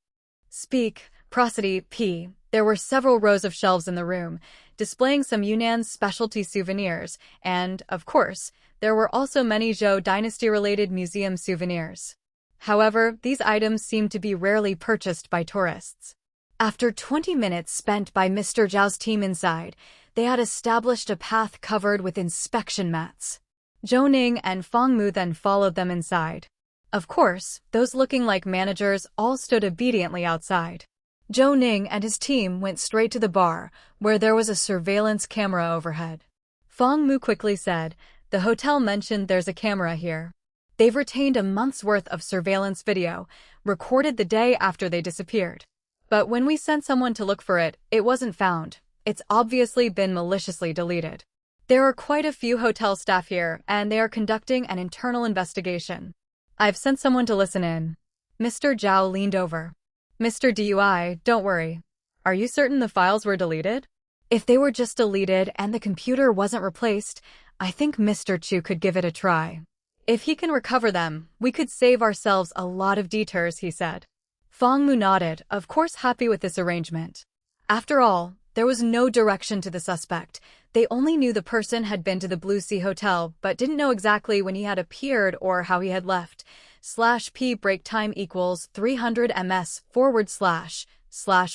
Speak, prosody, p. There were several rows of shelves in the room, displaying some Yunnan's specialty souvenirs, and, of course, there were also many Zhou dynasty-related museum souvenirs. However, these items seemed to be rarely purchased by tourists. After 20 minutes spent by Mr. Zhao's team inside, they had established a path covered with inspection mats. Zhou Ning and Fong Mu then followed them inside. Of course, those looking like managers all stood obediently outside. Zhou Ning and his team went straight to the bar, where there was a surveillance camera overhead. Fong Mu quickly said, "The hotel mentioned there's a camera here. They've retained a month's worth of surveillance video, recorded the day after they disappeared. But when we sent someone to look for it, it wasn't found. It's obviously been maliciously deleted. There are quite a few hotel staff here, and they are conducting an internal investigation. I've sent someone to listen in." Mr. Zhao leaned over. "Mr. Dui, don't worry. Are you certain the files were deleted? If they were just deleted and the computer wasn't replaced, I think Mr. Chu could give it a try. If he can recover them, we could save ourselves a lot of detours," he said. Fong Mu nodded, of course happy with this arrangement. After all, there was no direction to the suspect. They only knew the person had been to the Blue Sea Hotel, but didn't know exactly when he had appeared or how he had left. /p break time equals 300 ms /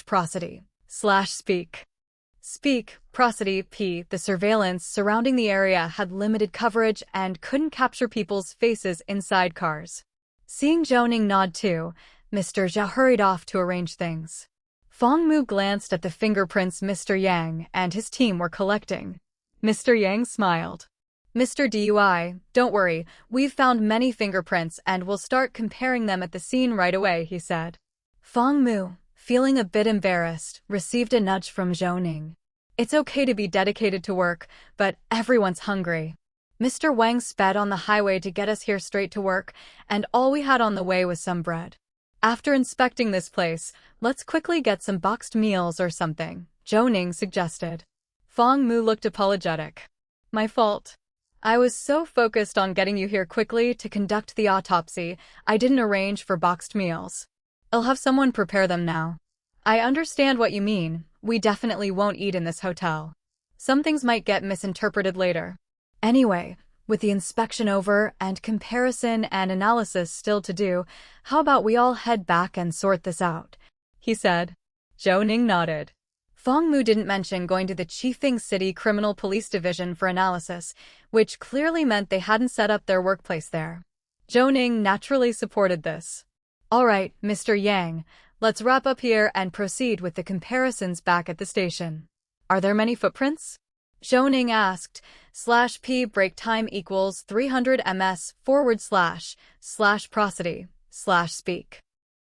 prosody / speak. Speak, prosody, p. The surveillance surrounding the area had limited coverage and couldn't capture people's faces inside cars. Seeing Zhou Ning nod too, Mr. Zhao hurried off to arrange things. Fong Mu glanced at the fingerprints Mr. Yang and his team were collecting. Mr. Yang smiled. Mr. DUI, don't worry, we've found many fingerprints and we'll start comparing them at the scene right away, he said. Fong Mu, feeling a bit embarrassed, received a nudge from Zhou Ning. It's okay to be dedicated to work, but everyone's hungry. Mr. Wang sped on the highway to get us here straight to work, and all we had on the way was some bread. After inspecting this place, let's quickly get some boxed meals or something, Zhou Ning suggested. Fong Mu looked apologetic. My fault. I was so focused on getting you here quickly to conduct the autopsy, I didn't arrange for boxed meals. I'll have someone prepare them now. I understand what you mean, we definitely won't eat in this hotel. Some things might get misinterpreted later. Anyway, with the inspection over and comparison and analysis still to do, how about we all head back and sort this out? He said. Zhou Ning nodded. Fong Mu didn't mention going to the Qidong City Criminal Police Division for analysis, which clearly meant they hadn't set up their workplace there. Zhou Ning naturally supported this. All right, Mr. Yang, let's wrap up here and proceed with the comparisons back at the station. Are there many footprints? Zhou Ning asked, /p break time equals 300 ms / prosody / speak.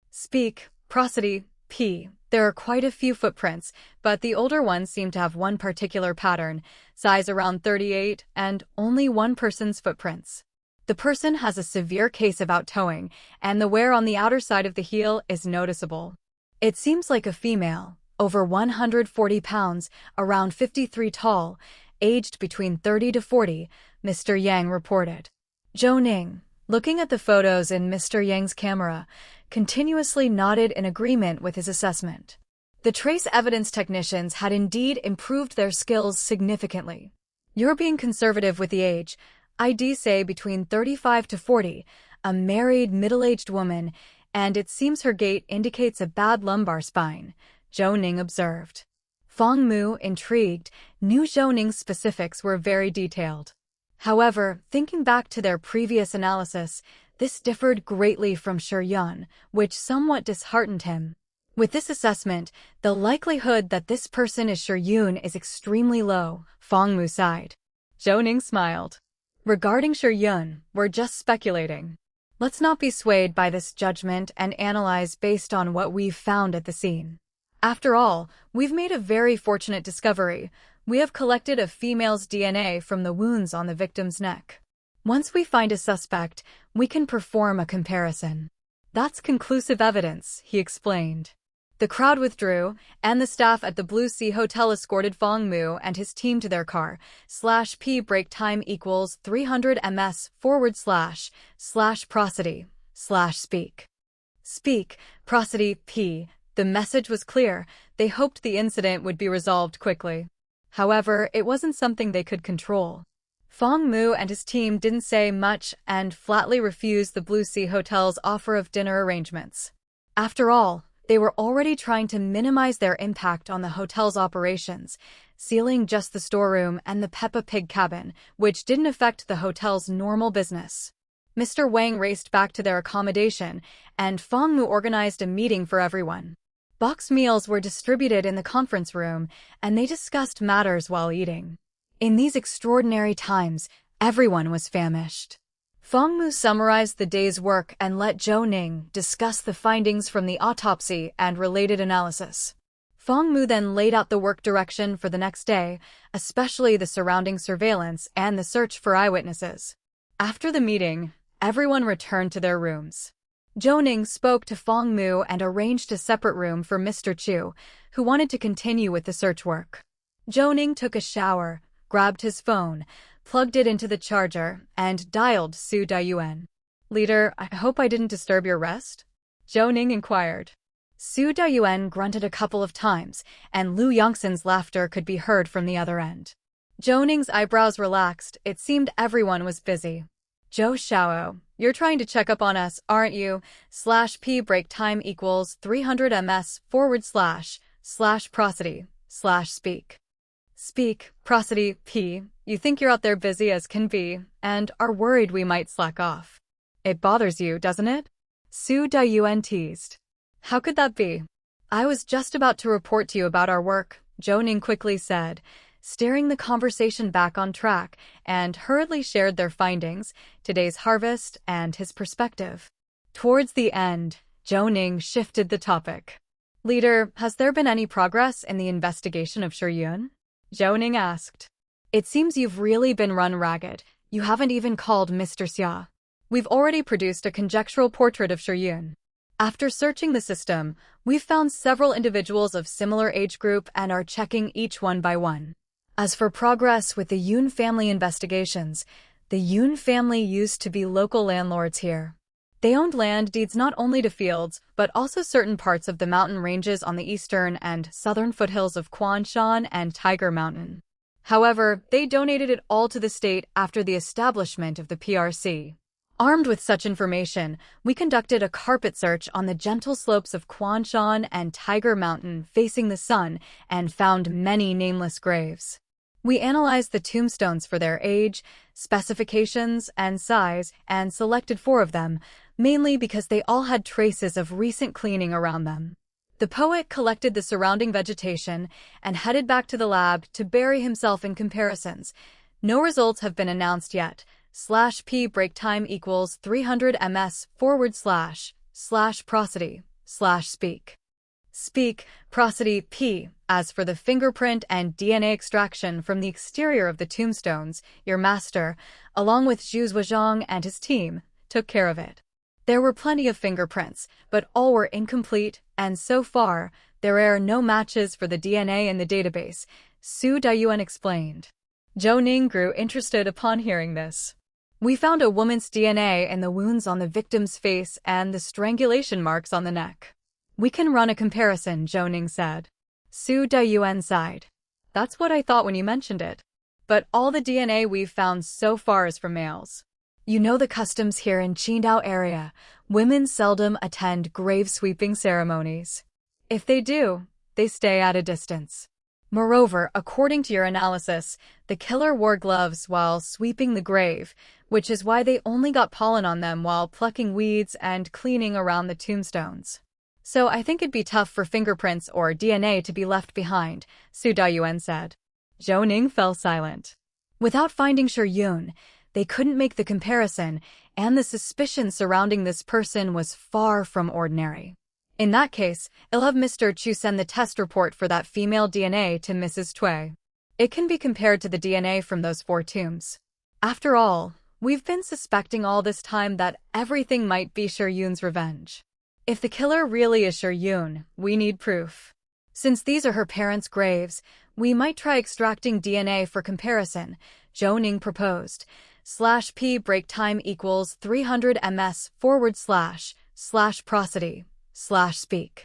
Speak, prosody, p. There are quite a few footprints, but the older ones seem to have one particular pattern, size around 38, and only one person's footprints. The person has a severe case of out-toeing, and the wear on the outer side of the heel is noticeable. It seems like a female, over 140 pounds, around 53 tall, aged between 30 to 40, Mr. Yang reported. Zhou Ning, looking at the photos in Mr. Yang's camera, continuously nodded in agreement with his assessment. The trace evidence technicians had indeed improved their skills significantly. You're being conservative with the age. I'd say between 35 to 40, a married middle-aged woman, and it seems her gait indicates a bad lumbar spine, Zhou Ning observed. Fong Mu, intrigued, knew Zhou Ning's specifics were very detailed. However, thinking back to their previous analysis, this differed greatly from Shi Yun, which somewhat disheartened him. With this assessment, the likelihood that this person is Shi Yun is extremely low, Fong Mu sighed. Zhou Ning smiled. Regarding Shi Yun, we're just speculating. Let's not be swayed by this judgment and analyze based on what we've found at the scene. After all, we've made a very fortunate discovery. We have collected a female's DNA from the wounds on the victim's neck. Once we find a suspect, we can perform a comparison. That's conclusive evidence, he explained. The crowd withdrew, and the staff at the Blue Sea Hotel escorted Fong Mu and his team to their car. /p break time equals 300 ms / prosody / speak. Speak, prosody, p. The message was clear. They hoped the incident would be resolved quickly. However, it wasn't something they could control. Fong Mu and his team didn't say much and flatly refused the Blue Sea Hotel's offer of dinner arrangements. After all, they were already trying to minimize their impact on the hotel's operations, sealing just the storeroom and the Peppa Pig cabin, which didn't affect the hotel's normal business. Mr. Wang raced back to their accommodation, and Fong Mu organized a meeting for everyone. Box meals were distributed in the conference room, and they discussed matters while eating. In these extraordinary times, everyone was famished. Fong Mu summarized the day's work and let Zhou Ning discuss the findings from the autopsy and related analysis. Fong Mu then laid out the work direction for the next day, especially the surrounding surveillance and the search for eyewitnesses. After the meeting, everyone returned to their rooms. Zhou Ning spoke to Fong Mu and arranged a separate room for Mr. Chu, who wanted to continue with the search work. Zhou Ning took a shower, grabbed his phone, plugged it into the charger, and dialed Su Dayuan. "Leader, I hope I didn't disturb your rest?" Zhou Ning inquired. Su Dayuan grunted a couple of times, and Lu Yongxin's laughter could be heard from the other end. Zhou Ning's eyebrows relaxed. It seemed everyone was busy. "Zhou Xiao, you're trying to check up on us, aren't you? /p break time equals 300 ms / prosody / speak. Speak, prosody, p. You think you're out there busy as can be, and are worried we might slack off. It bothers you, doesn't it?" Su Dayuan teased. "How could that be? I was just about to report to you about our work," Zhou Ning quickly said, steering the conversation back on track, and hurriedly shared their findings, today's harvest, and his perspective. Towards the end, Zhou Ning shifted the topic. Leader, has there been any progress in the investigation of Yun? Zhou Ning asked. It seems you've really been run ragged. You haven't even called Mr. Xia. We've already produced a conjectural portrait of Yun. After searching the system, we've found several individuals of similar age group and are checking each one by one. As for progress with the Yun family investigations, the Yun family used to be local landlords here. They owned land deeds not only to fields, but also certain parts of the mountain ranges on the eastern and southern foothills of Quanshan and Tiger Mountain. However, they donated it all to the state after the establishment of the PRC. Armed with such information, we conducted a carpet search on the gentle slopes of Quanshan and Tiger Mountain facing the sun and found many nameless graves. We analyzed the tombstones for their age, specifications, and size, and selected 4 of them, mainly because they all had traces of recent cleaning around them. The poet collected the surrounding vegetation and headed back to the lab to bury himself in comparisons. No results have been announced yet. /p break time equals 300 ms / prosody / speak. Speak, prosody, p. As for the fingerprint and DNA extraction from the exterior of the tombstones, your master, along with Zhu Zhuozhang and his team, took care of it. There were plenty of fingerprints, but all were incomplete, and so far, there are no matches for the DNA in the database, Su Dayuan explained. Zhou Ning grew interested upon hearing this. We found a woman's DNA in the wounds on the victim's face and the strangulation marks on the neck. We can run a comparison, Zhou Ning said. Su Dayuan sighed. That's what I thought when you mentioned it. But all the DNA we've found so far is from males. You know the customs here in Qidong area. Women seldom attend grave-sweeping ceremonies. If they do, they stay at a distance. Moreover, according to your analysis, the killer wore gloves while sweeping the grave, which is why they only got pollen on them while plucking weeds and cleaning around the tombstones. So I think it'd be tough for fingerprints or DNA to be left behind, Su Dayuan said. Zhou Ning fell silent. Without finding Yun, they couldn't make the comparison, and the suspicion surrounding this person was far from ordinary. In that case, I'll have Mr. Chu send the test report for that female DNA to Mrs. Tui. It can be compared to the DNA from those 4 tombs. After all, we've been suspecting all this time that everything might be Yun's revenge. If the killer really is Yun, we need proof. Since these are her parents' graves, we might try extracting DNA for comparison, Zhou Ning proposed. /p break time equals 300 ms / prosody / speak.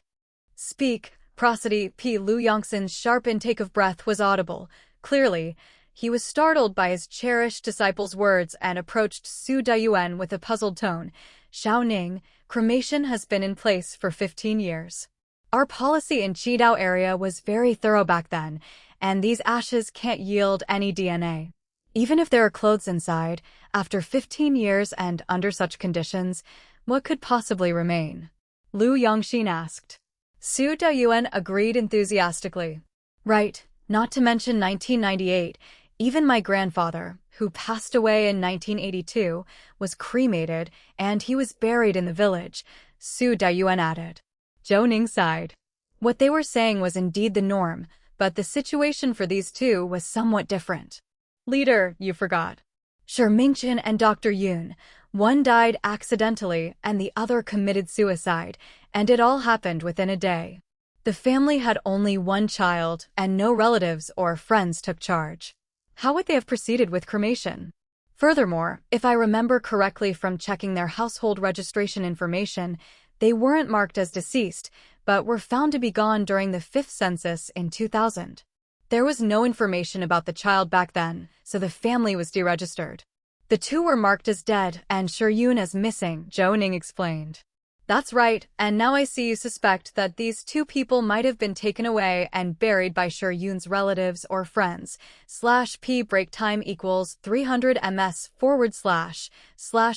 Speak, prosody, p. Lu Yongxin's sharp intake of breath was audible. Clearly, he was startled by his cherished disciple's words and approached Su Dayuan with a puzzled tone. Zhou Ning, cremation has been in place for 15 years. Our policy in Qidong area was very thorough back then, and these ashes can't yield any DNA. Even if there are clothes inside, after 15 years and under such conditions, what could possibly remain? Lu Yongxin asked. Su Dayuan agreed enthusiastically. Right, not to mention 1998, even my grandfather, who passed away in 1982, was cremated, and he was buried in the village, Su Dayuan added. Zhou Ning sighed. What they were saying was indeed the norm, but the situation for these 2 was somewhat different. Leader, you forgot. Mingchen and Dr. Yun, one died accidentally and the other committed suicide, and it all happened within a day. The family had only 1 child, and no relatives or friends took charge. How would they have proceeded with cremation? Furthermore, if I remember correctly from checking their household registration information, they weren't marked as deceased, but were found to be gone during the 5th census in 2000. There was no information about the child back then, so the family was deregistered. The 2 were marked as dead and Yun as missing, Zhou Ning explained. That's right, and now I see you suspect that these 2 people might have been taken away and buried by Yun's relatives or friends. /p break time equals 300 ms /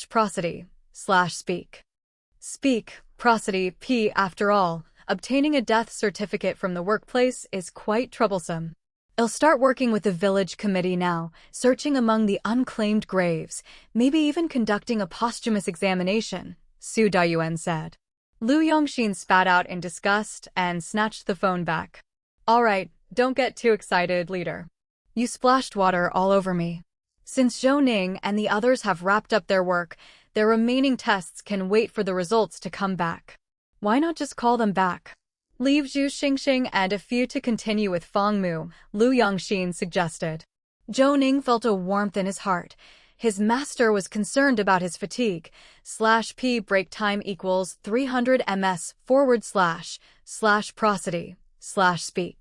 prosody / speak. Speak, prosody, p. After all, obtaining a death certificate from the workplace is quite troublesome. I'll start working with the village committee now, searching among the unclaimed graves, maybe even conducting a posthumous examination, Su Daiyuan said. Lu Yongxin spat out in disgust and snatched the phone back. All right, don't get too excited, leader. You splashed water all over me. Since Zhou Ning and the others have wrapped up their work, their remaining tests can wait for the results to come back. Why not just call them back? Leave Zhu Xingxing and a few to continue with Feng Mu, Lu Yongxin suggested. Zhou Ning felt a warmth in his heart. His master was concerned about his fatigue. /p break time equals 300 ms // prosody /speak.